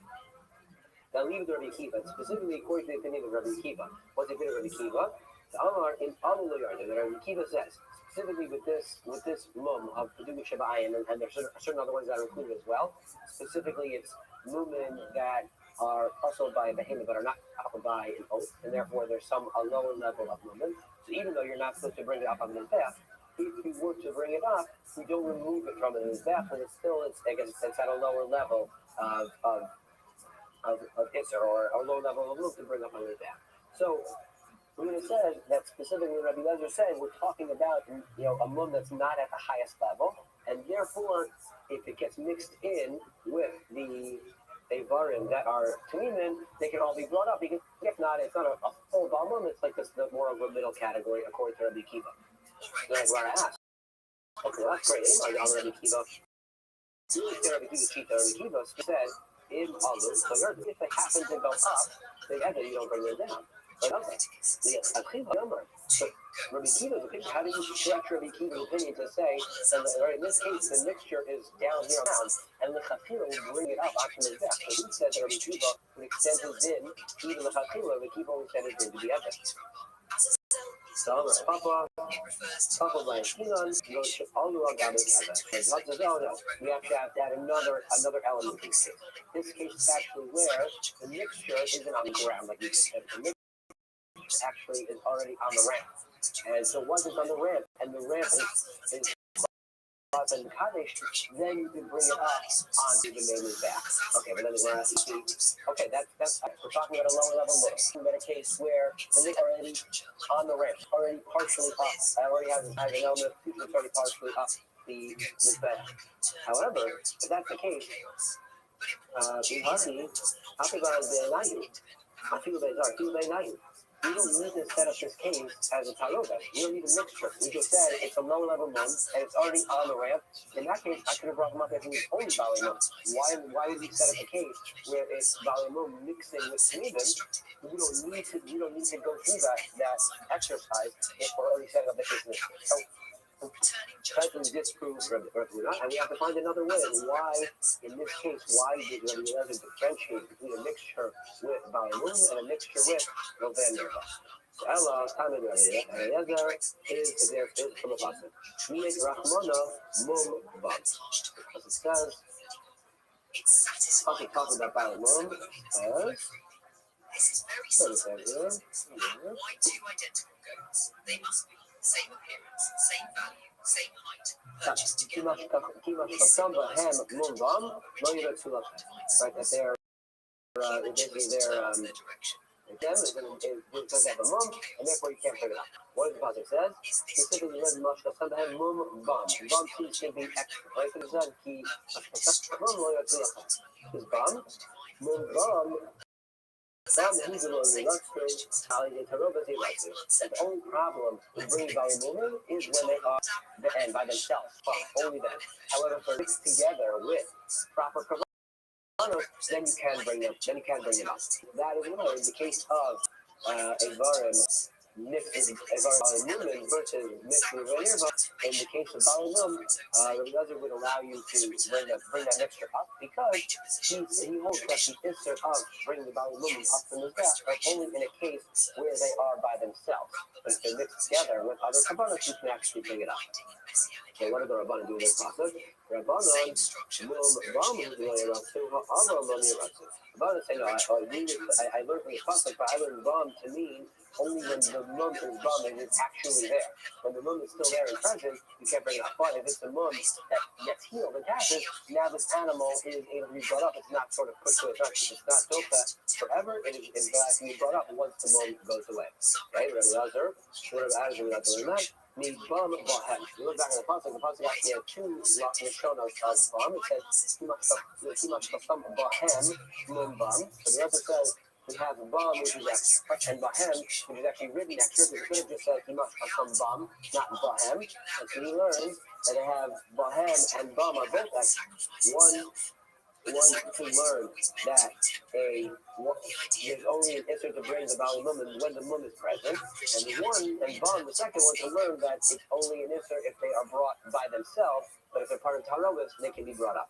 Now leave the Rabbi Akiva, specifically according to the opinion of Rabbi Akiva. What's the opinion of Rabbi Akiva? The Amar in Alul Yarden, that Rabbi Akiva says, specifically with this mum of Dugut Sheva Ayin, and there's certain other ones that are included as well. Specifically, it's mumin that are also by a behemoth but are not up by an oath, and therefore there's a lower level of mumin. So even though you're not supposed to bring it up on the Mizbeach, if you were to bring it up, we don't remove it from the Mizbeach, but it's at a lower level of Isser, or a low level of Luke to bring up on the Mizbeach. So when it says that specifically Rabbi Elazar said, we're talking about a mum that's not at the highest level, and therefore if it gets mixed in with the Avarim that are Tamimin, they can all be brought up. Because if not, it's not a full Balmum, it's like more of a middle category according to Rabbi Akiva. That's why I asked. Okay, well, that's great. Rabbi Akiva. Rabbi Akiva said, if they happen to go up, then you don't bring them down. But okay. So Rabbi Akiva's opinion, how do you stretch Rabbi Akiva's opinion to say that in this case the mixture is down here around and the Chafira will bring it up onto the Mizbeach? So he said that Rabbi Akiva would extend his din, even the Chafira, Rabbi Akiva would extend his din to the other. So Papa by Shinon goes to all the Gabi Kaza. No, we have to add another element in this case. This case is actually where the mixture isn't on the ground, like you said. The mixture actually is already on the ramp. And so once it's on the ramp, and the ramp is and Kadesh, then you can bring it up onto the main Mizbeach. Okay, but then we're at okay, that's we're talking about a lower level look. We've got a case where the Nick already on the ramp, already partially up. I already have an element of it's already partially up the Mizbeach. However, if that's the case, we don't need to set up this case as a taroga. We don't need a mixture. We just said it's a lower level mum and it's already on the ramp. In that case, I could have brought him up as his own valley mum. Why would we set up a case where it's valley mum mixing with Sweden? We don't need to go through that exercise if we're already setting up the case. So try to disprove Rabbi, and we have to find another way. Why, in this case, why did Rabbi Eliezer differentiate between a mixture with Balamum and a mixture with November? Ella, Tamid Rabbi Eliezer is from a passage. Miyet Rachmana Mum Bam. As it says, talking about Balamum as. This is very simple. Why two identical goats? They must be same appearance, same value, same height. Purchased together. Right, that they're basically because they have a mum, and therefore you can't figure it out. What does the passage says? Specifically, mum bam. Bam seems to be extra. Right? So it says is bam, mum bam. The only problem with bringing volume movement is when they are the end by themselves. Only then. However, if they're mixed together with proper kavanos, then you can bring them. Up. That is one in the case of Avarim mixed movement versus mixed with linear. But in the case of Balamum, Rabbi Eliezer would allow you to bring that mixture up because he holds that the insert of bringing the Balamum up from the back are only in a case where they are by themselves. But if they're mixed together with other components, you can actually bring it up. So what do the Rabbanan do in this process? Rabbanan say, no, I learned from the process, but I learned Bam to mean only when the mum is bum and it's actually there. When the mum is still there and present, you can't bring it up. But if it's the mum that gets healed and passes, now this animal is able to be brought up. It's not sort of put to a function. It's not built that forever. It is glad to be brought up once the mum goes away. Okay, Rabbi Eliezer, what about Rabbi Eliezer? Me bum bahem. You look back at the pasuk actually had two mishonos of bum. It says kimash kasam bahem mum bum. So the other says we have bum, which is extra, and bahem, which is actually written extra. We could have just said kimash kasam bum, not bahem. And so we learned that they have bahem and bum are both extra. One to learn that there's only an issue to bring the Bali Mum when the Mum is present, and the second one to learn that it's only an issue if they are brought by themselves, but if they're part of Tarovis, they can be brought up.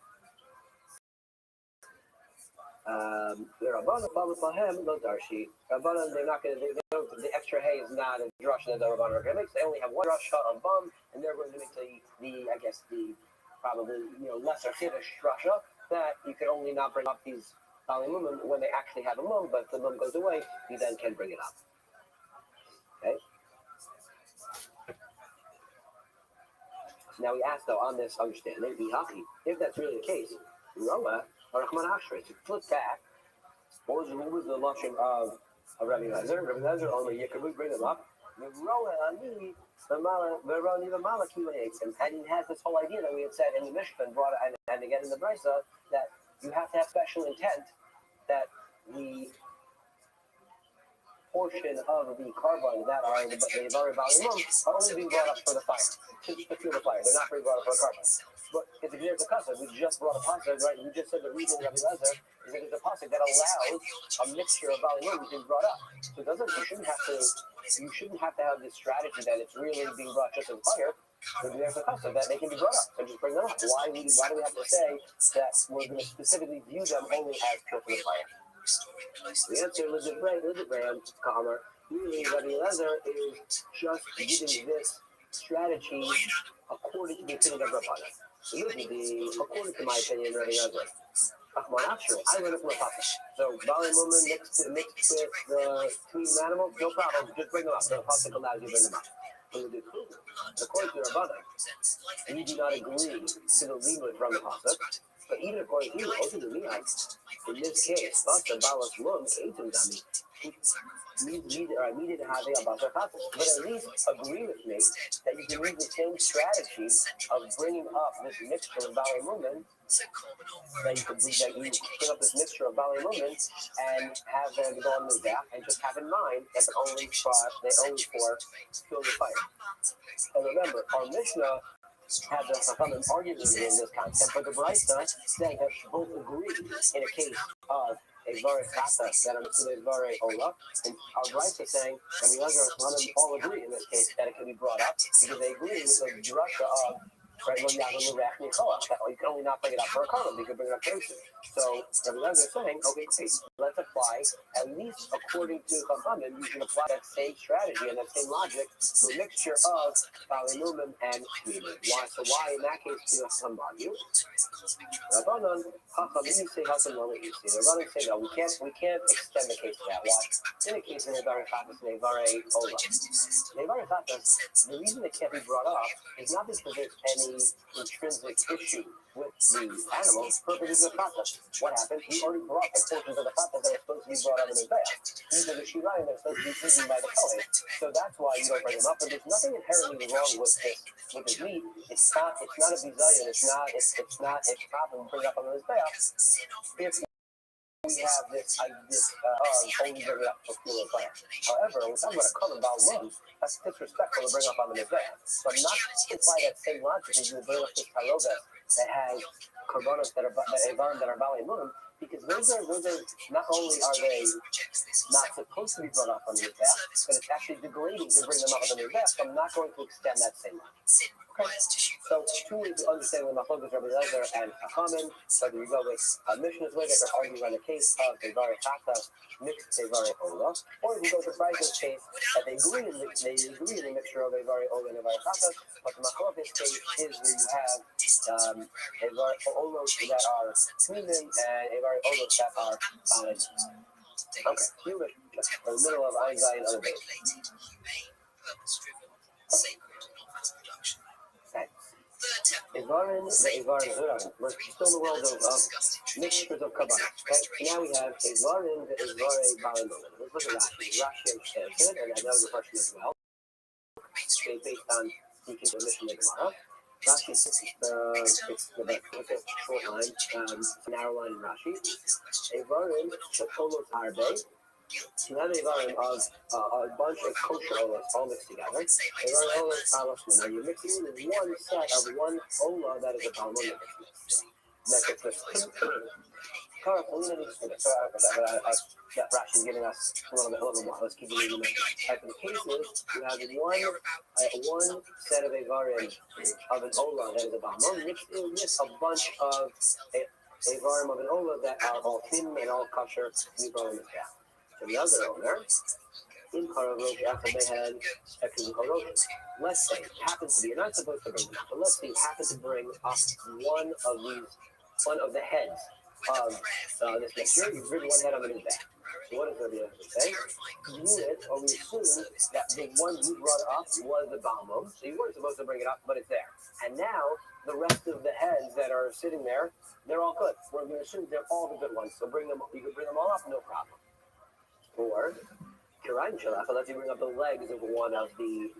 The Rabbanan they're not going to. The extra hay is not a drush that the Rabbanan are going to make. They only have one drush of bum, and they're going to make the probably lesser kiddush drasha that you can only not bring up these Bali Mum when they actually have a mum, but if the mum goes away, you then can bring it up. Okay. Now we ask though on this understanding, if that's really the case, Roa or Rahman Ashray, to flip back, what was the lashon of Rabbi Eliezer? Rabbi Eliezer only Yekabut bring them up. And he has this whole idea that we had said in the Mishnah and brought it, and again in the Brisa, that you have to have special intent that the portion of the carbon that are the Ivari Balimum are only being brought up for the fire, to fuel the fire. They're not being brought up for the carbon. But it's a generic pasuk. We just brought a pasuk, right? We just said the reason Rabbi Eliezer is that it's a pasuk that allows a mixture of Balimum to be brought up. So you shouldn't have to have this strategy that it's really being brought just in fire. There's a custom that they can be brought up and just bring them up. Why do we have to say that we're going to specifically view them only as pure for the fire? The answer is calmer. Really, Rabbi Eliezer is just giving this strategy according to the opinion of Rabbanan. According to my opinion, Rabbi Eliezer. I learned it from a pasuk. So, Bali Mumin mixed with the clean animal, no problem. Just bring them up. The pasuk allows you to bring them up. According to Rabbanan, we do not agree to the limud from the pasuk, but even according to you, in this case, Basta Balas Mum, needed having a buzzer chatas. But at least agree with me that you can use the same strategy of bringing up this mixture of Bali movement. That you can bring up this mixture of Bali movement and have them go on the back and just have in mind that they only for fuel the fire. And remember, our Mishnah had the Chachamim arguing in this concept, but the Brisa said that both agree in a case of a very chata that understood a very ola, and our Brisa saying that the other Chachamim all agree in this case that it can be brought up because they agree with the drasha of that you can only not bring it up for a column, you can bring it up for instance. So the other saying, okay, let's apply, at least according to Chachamim, you can apply that same strategy and that same logic to a mixture of Bali movement and Shmini. Why in that case do some argue? Rabbanan, Chachamim say Rabbanan say no, we can't extend the case to that. Why? In the case of Nevar Chatas and Nevar Ola. Nevar Chatas, the reason it can't be brought up is not because there's any intrinsic issue with the animal, purposes of chata. What happened? He already brought the portions of the chata that are supposed to be brought out in the bath. These are the shirayim that are supposed to be eaten by the kohen. So that's why you don't bring them up. But there's nothing inherently wrong with his meat. It's not a bizayon. It's not a problem to bring up on his bath. If we have this only bring it up for fuel and fire. However, we're talking about a common Baal that's disrespectful to bring up on the mizbeach. So I'm not going to apply that same logic as you bring up this taroga that has korbanos that are Bali Munam, because those are not only are they not supposed to be brought up on the mizbeach, but it's actually degrading to bring them up on the mizbeach. So I'm not going to extend that same logic. Okay. So two ways to understand the Machlokas Rabbi Eliezer and Chachamim. Whether you go with Mishnah's way that they're arguing on the case of Devar Chata mixed Devar Ola, or if you go to Braisa's case that they agree in the mixture of Devar Ola and Devar Chata, but the Machlokas case is where you have Devar Olos that are Shminim and Devar Olos that are Balin. Okay, here we're in the middle of Ein Zayin other days. Ivarin, the Ivarin Zuran. We're still in the world of mixtures of Kabbalah. Okay? Now we have Ivarin, the Ivarin Balin. Let's look at Rashi. Rashi and and another question as well. Okay, based on the mission of Gemara. Rashi it's the short line, narrow line in Rashi. Ivarin, the Kolos Harbe. You have a bunch of kosher olas all mixed together. Now you're mixing in one set of one ola that is a balmon Rashi giving us a little bit more. Let's keep reading the type of cases. You have one set of avarim of an ola that is a balmon mixed in with a bunch of avarim of an ola that are all thin and all kosher. You go in the gap. So the other owner, in Karavot, after they had extra Karavot, let's say, happens to be, you're not supposed to bring them up, but let's say you happen to bring up one of the heads of this mixture, you bring one head on the new back. So what does Rabbi say? We assume that the one you brought up was the Balmum, so you weren't supposed to bring it up, but it's there. And now, the rest of the heads that are sitting there, they're all good. We're going to assume they're all the good ones, so you can bring them all up, no problem. Or Kirayin Shalach, unless you bring up the legs of one of the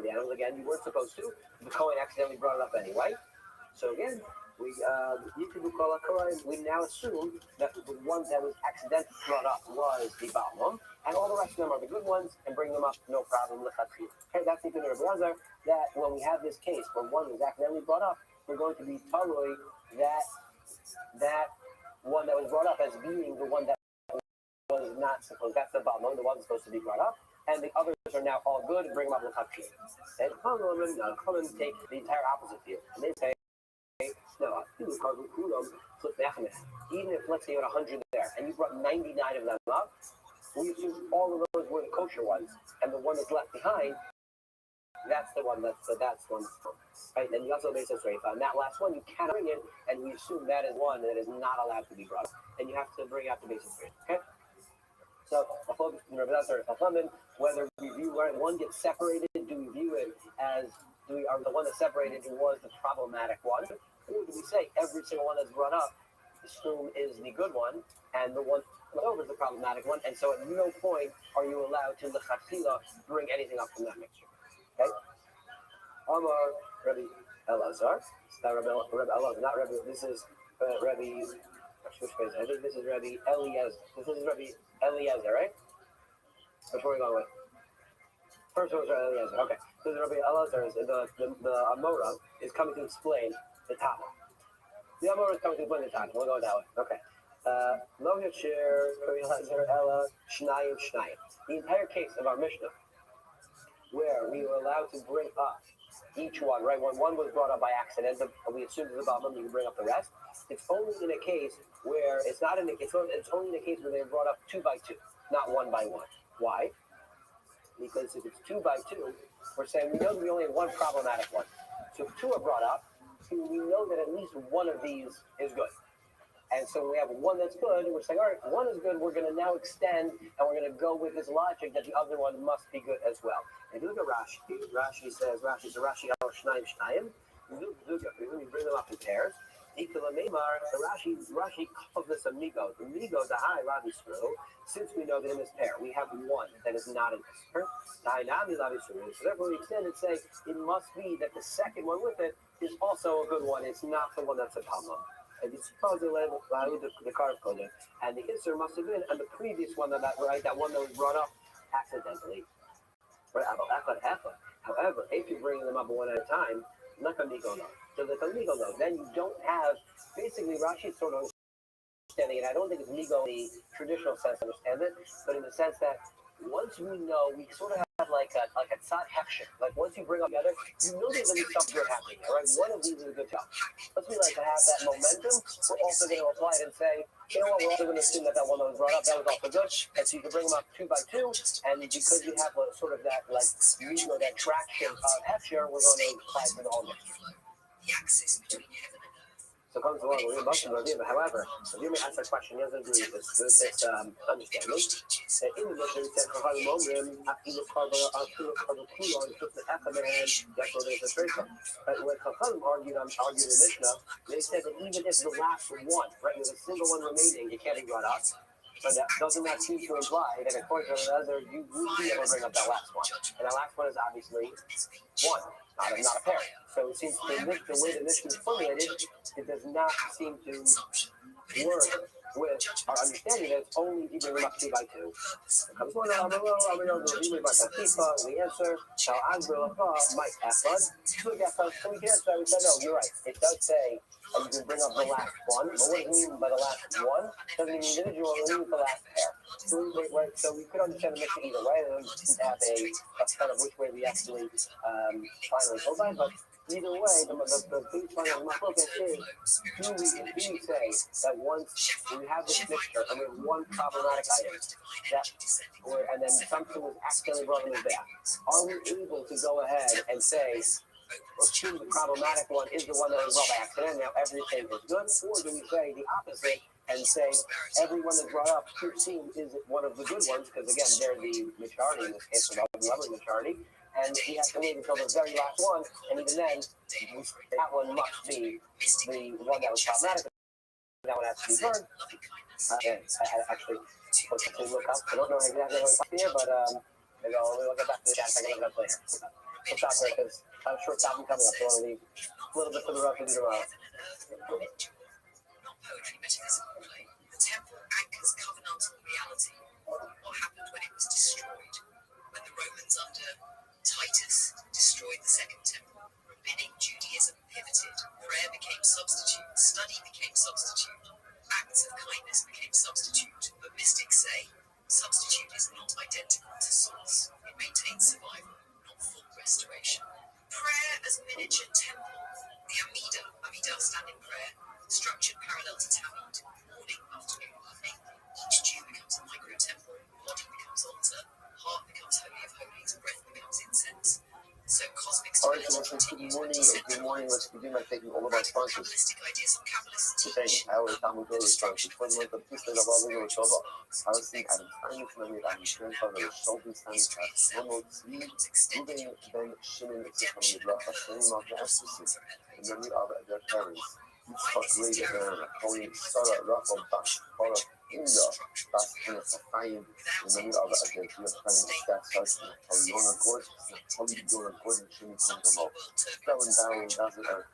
animals. Again, you weren't supposed to. The Kohen accidentally brought it up anyway. So again, we now assume that the one that was accidentally brought up was the Balmum, and all the rest of them are the good ones, and bring them up, no problem. Okay, that's the opinion of Rabbi Eliezer, that when we have this case where one was accidentally brought up, we're going to be totally that one that was brought up as being the one that was not supposed, that's the Balmum, the one that's supposed to be brought up, and the others are now all good, and bring them up with Hakir. And Chachamim take the entire opposite view, and they say, no, even if, let's say, you had 100 there, and you brought 99 of them up, we assume all of those were the kosher ones, and the one that's left behind, that's the one that's one. Right? And you also base this right on that last one, you cannot bring it, and we assume that is one that is not allowed to be brought up, and you have to bring out the basis rate. Okay? So, whether we view one gets separated, do we view it as are the one that separated was the problematic one? Or do we say every single one that's brought up, assume is the good one, and the one over is the problematic one, and so at no point are you allowed to lechatchila bring anything up from that mixture. Okay? Amar Rabbi Elazar. Not Rabbi Elazar, not Rabbi. This is Rabbi. I think this is Rabbi Eliezer. This is Rabbi Eliezer, right? Which one are we going with? First one was Rabbi Eliezer. Okay. So the Rabbi Elazar is the Amora is coming to explain the Tana. The Amora is coming to explain the Tana. We'll go that way. Okay. Lo Yashir Rabbi Elazar Ella Shnayim Shnayim. The entire case of our Mishnah, where we were allowed to bring up each one, right? When one was brought up by accident, we assumed it was about them, you can bring up the rest. It's only in a case where it's not in a case. It's only in a case where they're brought up 2 by 2, not 1 by 1. Why? Because if it's 2 by 2, we're saying we know we only have one problematic one. So if 2 are brought up, we know that at least one of these is good. And so when we have one that's good, we're saying, all right, one is good, we're going to now extend, and we're going to go with this logic that the other one must be good as well. And look at Rashi. Rashi says, Rashi El Shnayim Shnayim. We bring them up in pairs. Rashi calls this a migo. The migo, the high Rabbi Shmuel, since we know that in this pair, we have one that is not in this pair. So therefore we extend and say, it must be that the second one with it is also a good one. It's not the one that's a problem. And it's the card code, and the answer must have been on the previous one that one that was brought up accidentally. However, if you're bringing them up one at a time, then you don't have, basically Rashi sort of understanding it. I don't think it's migo in the traditional sense to understand it, but in the sense that once we know, we sort of have like a tzad hechsher. Like once you bring up the other, you know there's going to be something good happening. All right, one of these is a good job. Once we like to have that momentum, we're also going to apply it and say, you know what, we're also going to assume that one that was brought up, that was also good. And so you can bring them up 2 by 2, and because you have sort of that like that traction of hechsher, we're going to apply it to the whole mixture. The axis between heaven and earth. So comes along with however, if you may ask that question, he doesn't agree with this understanding. That in the Mishnah, he said, that's why there's a trade. But when Chachamim argued in the Mishnah, they said that even if the last one, right, there's a single one remaining, it can't be brought up. But doesn't that seem to imply that according to another, you would be able to bring up that last one? And that last one is obviously one, not a pair. So it seems the way the Mishnah is formulated, it does not seem to work with our understanding that it's only if you bring them up 2 by 2. Comes one, the answer, might effort. So we can answer, we said, no, you're right. It does say you can bring up the last one, but what does it mean by the last one? It doesn't mean individual, it means the last pair. So we could understand the Mishnah either way, and we just have a kind of which way we actually finally go by, but either way, the big point of my focus is, do we say that once we have this mixture and we have one problematic item, and then something was accidentally brought in back, are we able to go ahead and say, assume the problematic one is the one that was brought by accident, now everything is good, or do we say the opposite and say everyone that's brought up is one of the good ones, because again, they're the majority in this case, the lovely majority, and we have to wait until the very last one, and even then, that one must be the one that was problematic. That one has to be burned. I actually put to look up. I don't know exactly what it's here, but we'll get back to the chat. I can look it up later. We'll stop there because I have a short topic coming up, so I want to leave a little bit for the rest of you tomorrow. Not poetry, metaphysical play. The temple anchors covenantal reality. What happened when it was destroyed? When the Romans under Titus destroyed the Second Temple, rabbinic Judaism pivoted, prayer became substitute, study became substitute, acts of kindness became substitute, but mystics say substitute is not identical to source. It maintains survival, not full restoration. Prayer as miniature temple. The Amidah standing prayer, structured parallel to Talmud, morning, afternoon, evening. Each Jew becomes a micro-temple, body becomes altar, heart becomes holy of holies, breath becomes incense. So cosmic stability continues when Good morning. Let's begin by taking all of our sponsors. Kabbalistic ideas of Kabbalists Today, our Talmud is sponsors. For the month of Kislev, Rabbi Rothschild, our thing at the time of the Midah, grandfather of Sheldon Stanislas, Ronald Tzvi, Ruben Ben Shimon, from the Block of Shimon of the Ephesus, in memory of their parents, Yitzchak Ray, Cohen, Sarah, Rachel, Bash, in the Bas Chafayim, and many other again, we are trying to stack starts in Polyona Gorge, Polyona Gorge, and Shimmy Kundamo. Throwing barrel doesn't are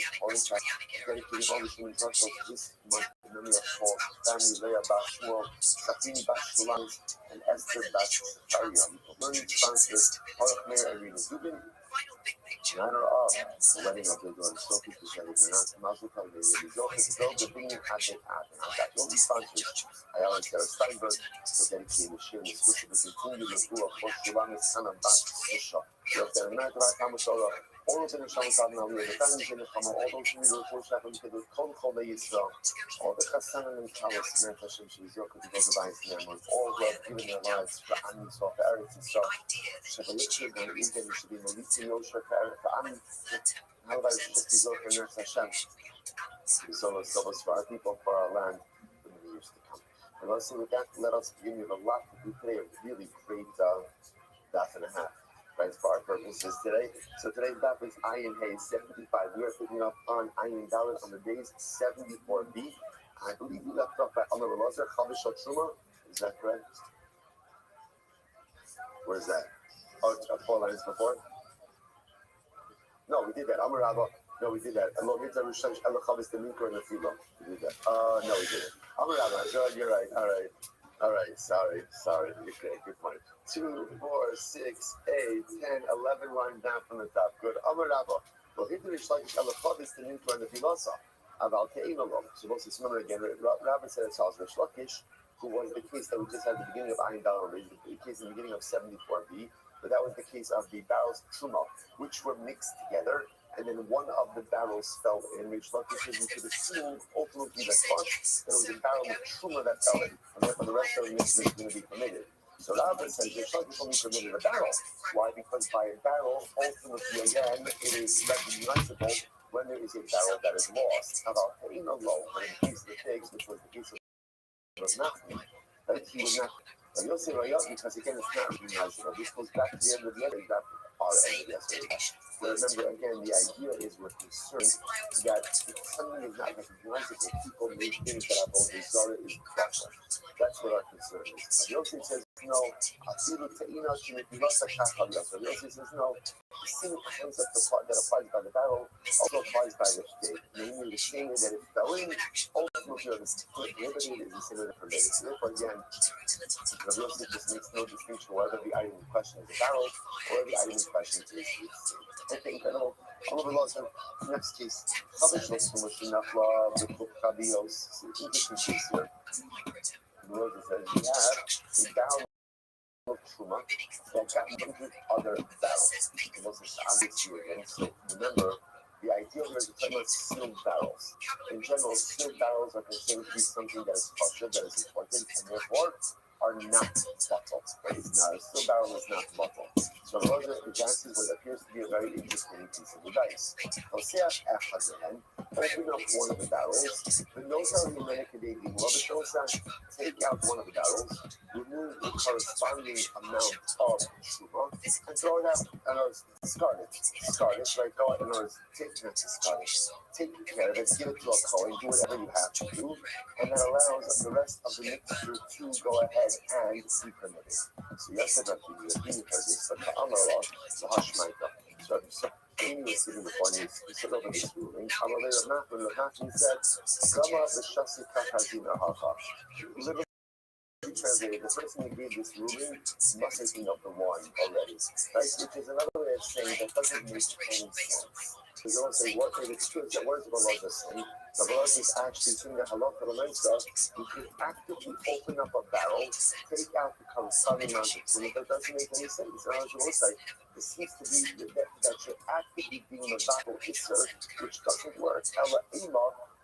dedicated all the Shimmy Russell this month, many of four family Leah Bashmuel, Safini Bashulanis, and Esther Bashariam. Learning sponsors, Baruch Meir Irina Zubin. In honor of the wedding of the daughter Sophie to Shelley Bernard, Mazel Tov, the result is the beginning at the path. And that will be sponsored by Alan Sarah Steinberg for dedicating the share and the scripture to continue the rule of Shulamis Sana Bas Sisha. If they're not about Kamasora, all of the Nishama Sabna, the families in the Kama, all those who need to report Shafim to the Kol Chole Yisrael, all the Chassanan and Kalas, Mant Hashem Shizok, the Gozavais, and all who have given their lives for Amin Sof, Eretz Yisrael, Shabbalit, and even should be Malisi Yosha, for Amin, how about Shizok and Eretz Hashem? So for our people, for our land, in the years to come. And also with that, let us begin with a lot to do today, a really great daf and a half. Right, for our purposes today. So today's daf is Ayin Hay 75. We are picking up on Ayin Dalet on the days 74b. I believe we left off by Amar Elazar Chavish Truma. Is that correct? Where is that? Oh, 4 lines before. No, we did that. Amar Rabba. No, we did that. We did that. No, we didn't. Amar Rabba. You're right. All right. Sorry. Okay, good point. 2, 4, 6, 8, 10, 11 line down from the top. Good. Amar Rabba. Well, here the Rishlakish Elachavis the Ninko and the Filasa. About Te'inolom. So let's remember again. Rabbi said it's also Rishlakish, who was the case that we just had at the beginning of Ayin Dalet, the case in the beginning of 74b. But that was the case of the barrels Truma, which were mixed together. And then one of the barrels fell in. Rish Lakish is to the assume ultimately that there was a barrel of Truma that fell in. And therefore the rest of the mix is going to be permitted. So Rabbi says Rish Lakish only permitted a barrel. Why? Because by a barrel, ultimately again, it is recognizable when there is a barrel that is lost. How about Pe'ina Lo, but in the case of the pigs, which was the case of Nachman, right? He was not. But you'll say because again, it's not recognizable. This goes back to the end of the other example. Remember again, the idea is we're concerned that if something is not recognizable, people may think that our Zara is proper. That's what our concern is. Yosef says no. Yosef says no. The same concept that applies by the barrel also applies by the state. Namely, the same that it fell in, ultimately it's prohibited is considered permitted. So therefore, again, Yosef just makes no distinction whether the item in question is a barrel or the item in question is okay, incredible. Next case, interesting case here. Moses says we have a barrel of Truma that got 100 other barrels. The most obvious here again. So remember, the idea here is to talk about sealed barrels. In general, sealed barrels are considered to be something that is kosher, that is important, and therefore are not bottled. Right? It's not, a sealed barrel is not bottled. So Roger advances what appears to be a very interesting piece of advice. Hoseach Echad open up one of the barrels, but note how he meditated the Rabbi take out one of the barrels, remove the corresponding amount of Truma, and throw it out, and discard it, right? Go out and take care of it, give it to a Kohen, do whatever you have to do, and that allows the rest of the mixture to go ahead and be permitted. So yes, I've been this, but the Amar the Hashmaita. So Amy was sitting before me, he said over this ruling. Amalei Rav said, Gama b'shasi kachazina hacha. Literally translated, the person who gave this ruling must have been of the one already. Right? Which is another way of saying that doesn't make any sense. Because they don't say what it's true, it's that words of Allah are saying. The Lord is actually saying that halakha l'mensa, you can actively open up a barrel, take out the corresponding amount of food, that doesn't make any sense. And as will say, it seems to be that you're actively being a battle isser, which doesn't work.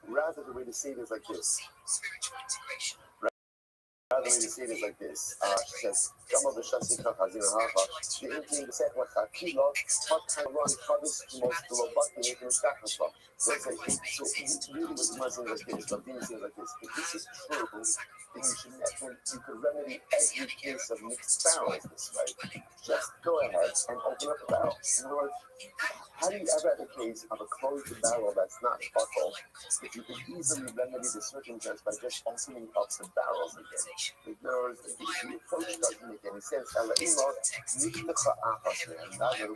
Rather the way to say it is like this. Rather than to say it like this, she says, "Gama b'shasi kachazina hacha." The inking the second chakila, hot kind of run kaddish most the lobaki making a shachasva. So it's like so. Really, what you must say like this, but being saying like this. If this is true, then you could remedy every case of mixed barrels this way. Just go ahead and open up a barrel. In other words, How do you ever have a case of a closed barrel that's not buckled if you can easily remedy the circumstance by just opening up the barrels again? In other words, the approach doesn't make any sense. Now, the way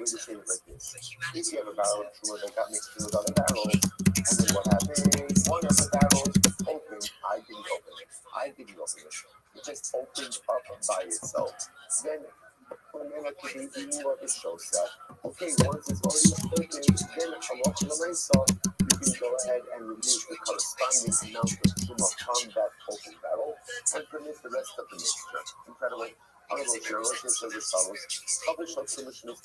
to say it like this. If you have a barrel of truma that got mixed in with other barrels, and then what happened? One of the barrels opened, I didn't open it. It just opened up by itself. Then okay, once it's already open, then you can go ahead and remove the corresponding amount of truma from that open barrel and permit the rest of the mixture. Incredible. Honorable Chair, Rothschild says as follows. Published on solution is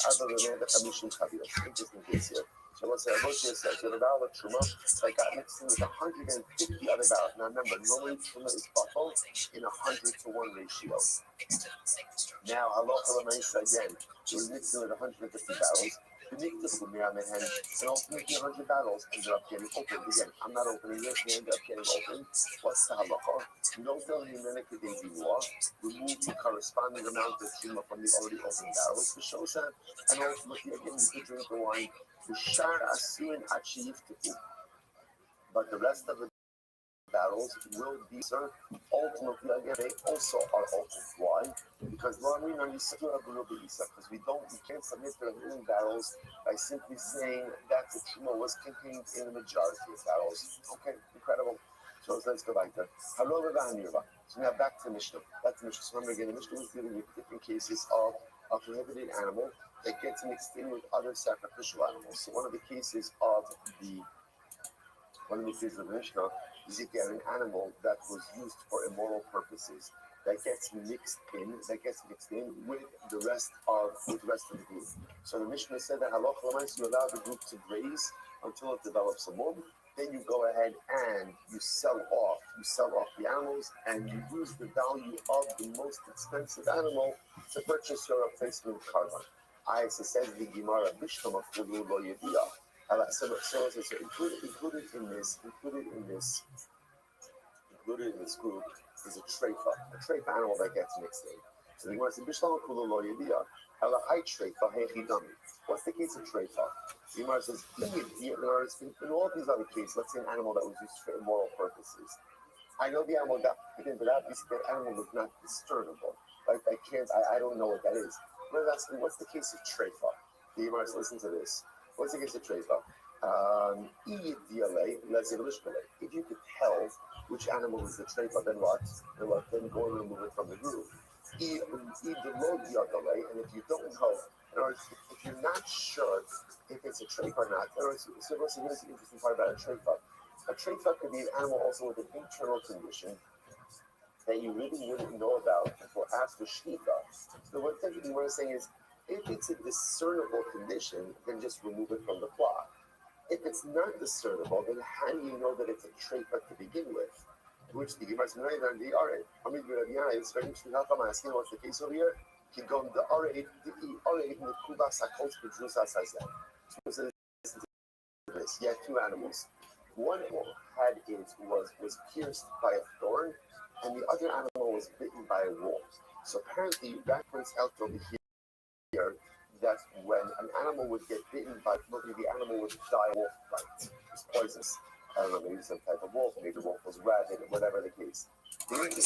interesting case here. So let's say Rothschild says you have a barrel of truma that got mixed in with 150 other barrels. Now remember, normally truma is buckled in 100-to-1 ratio. Now, halacha l'maisa again, we're mixing with 150 barrels. You make the fumir on the hand, and ultimately 100 barrels ended up getting opened. Again, I'm not opening it, they end up getting opened. What's the halacha? You don't tell me remove the corresponding amount of truma from the already open barrels to show that, and ultimately again, you could drink the wine. The shar asuin achiyiftiku, but the rest of the barrels will be served. Ultimately, again, they also are open. Why? Because we can't submit the remaining barrels by simply saying that the truma was contained in the majority of barrels. Okay, incredible. So let's go back there. So now back to Mishnah. So remember again, the Mishnah was dealing with different cases of a prohibited animal that gets mixed in with other sacrificial animals. So one of the cases of the Mishnah is if you have an animal that was used for immoral purposes that gets mixed in with the rest of the group. So the Mishnah said that halacha l'maisa, you allow the group to graze until it develops a mum. Then you go ahead and you sell off the animals, and you use the value of the most expensive animal to purchase your replacement carbon. I said the Gemara Bishlam of Kulu Lo Yedia. So included in this group is a treifa animal that gets mixed in. So the Gemara says Bishlam of Kulu Lo Yedia. What's the case of treifa? The Gemara says in all of these other cases, let's say an animal that was used for immoral purposes. I know the animal got put in, but obviously that animal was not discernible. Like I don't know what that is. But asking, what's the case of treifa? The Gemara says, listen to this. What's the case of treifa? If you could tell which animal is the treifa, then what? Then go and remove it from the group. And if you don't know, if you're not sure if it's a treifa or not, so here's the interesting part about a treifa. A treifa could be an animal also with an internal condition that you really wouldn't know about until after shechita. So what we're saying is, if it's a discernible condition, then just remove it from the flock. If it's not discernible, then how do you know that it's a treifa to begin with? Which the Gemara says, it's very interesting. How come I'm asking what's the case over here? You had two animals. One was pierced by a thorn, and the other animal was bitten by a wolf. So apparently that points out over here that when an animal would get bitten by, the animal would die wolf bite. It's poisonous. I don't know, maybe some type of wolf, maybe the wolf was rabid, whatever the case. The interesting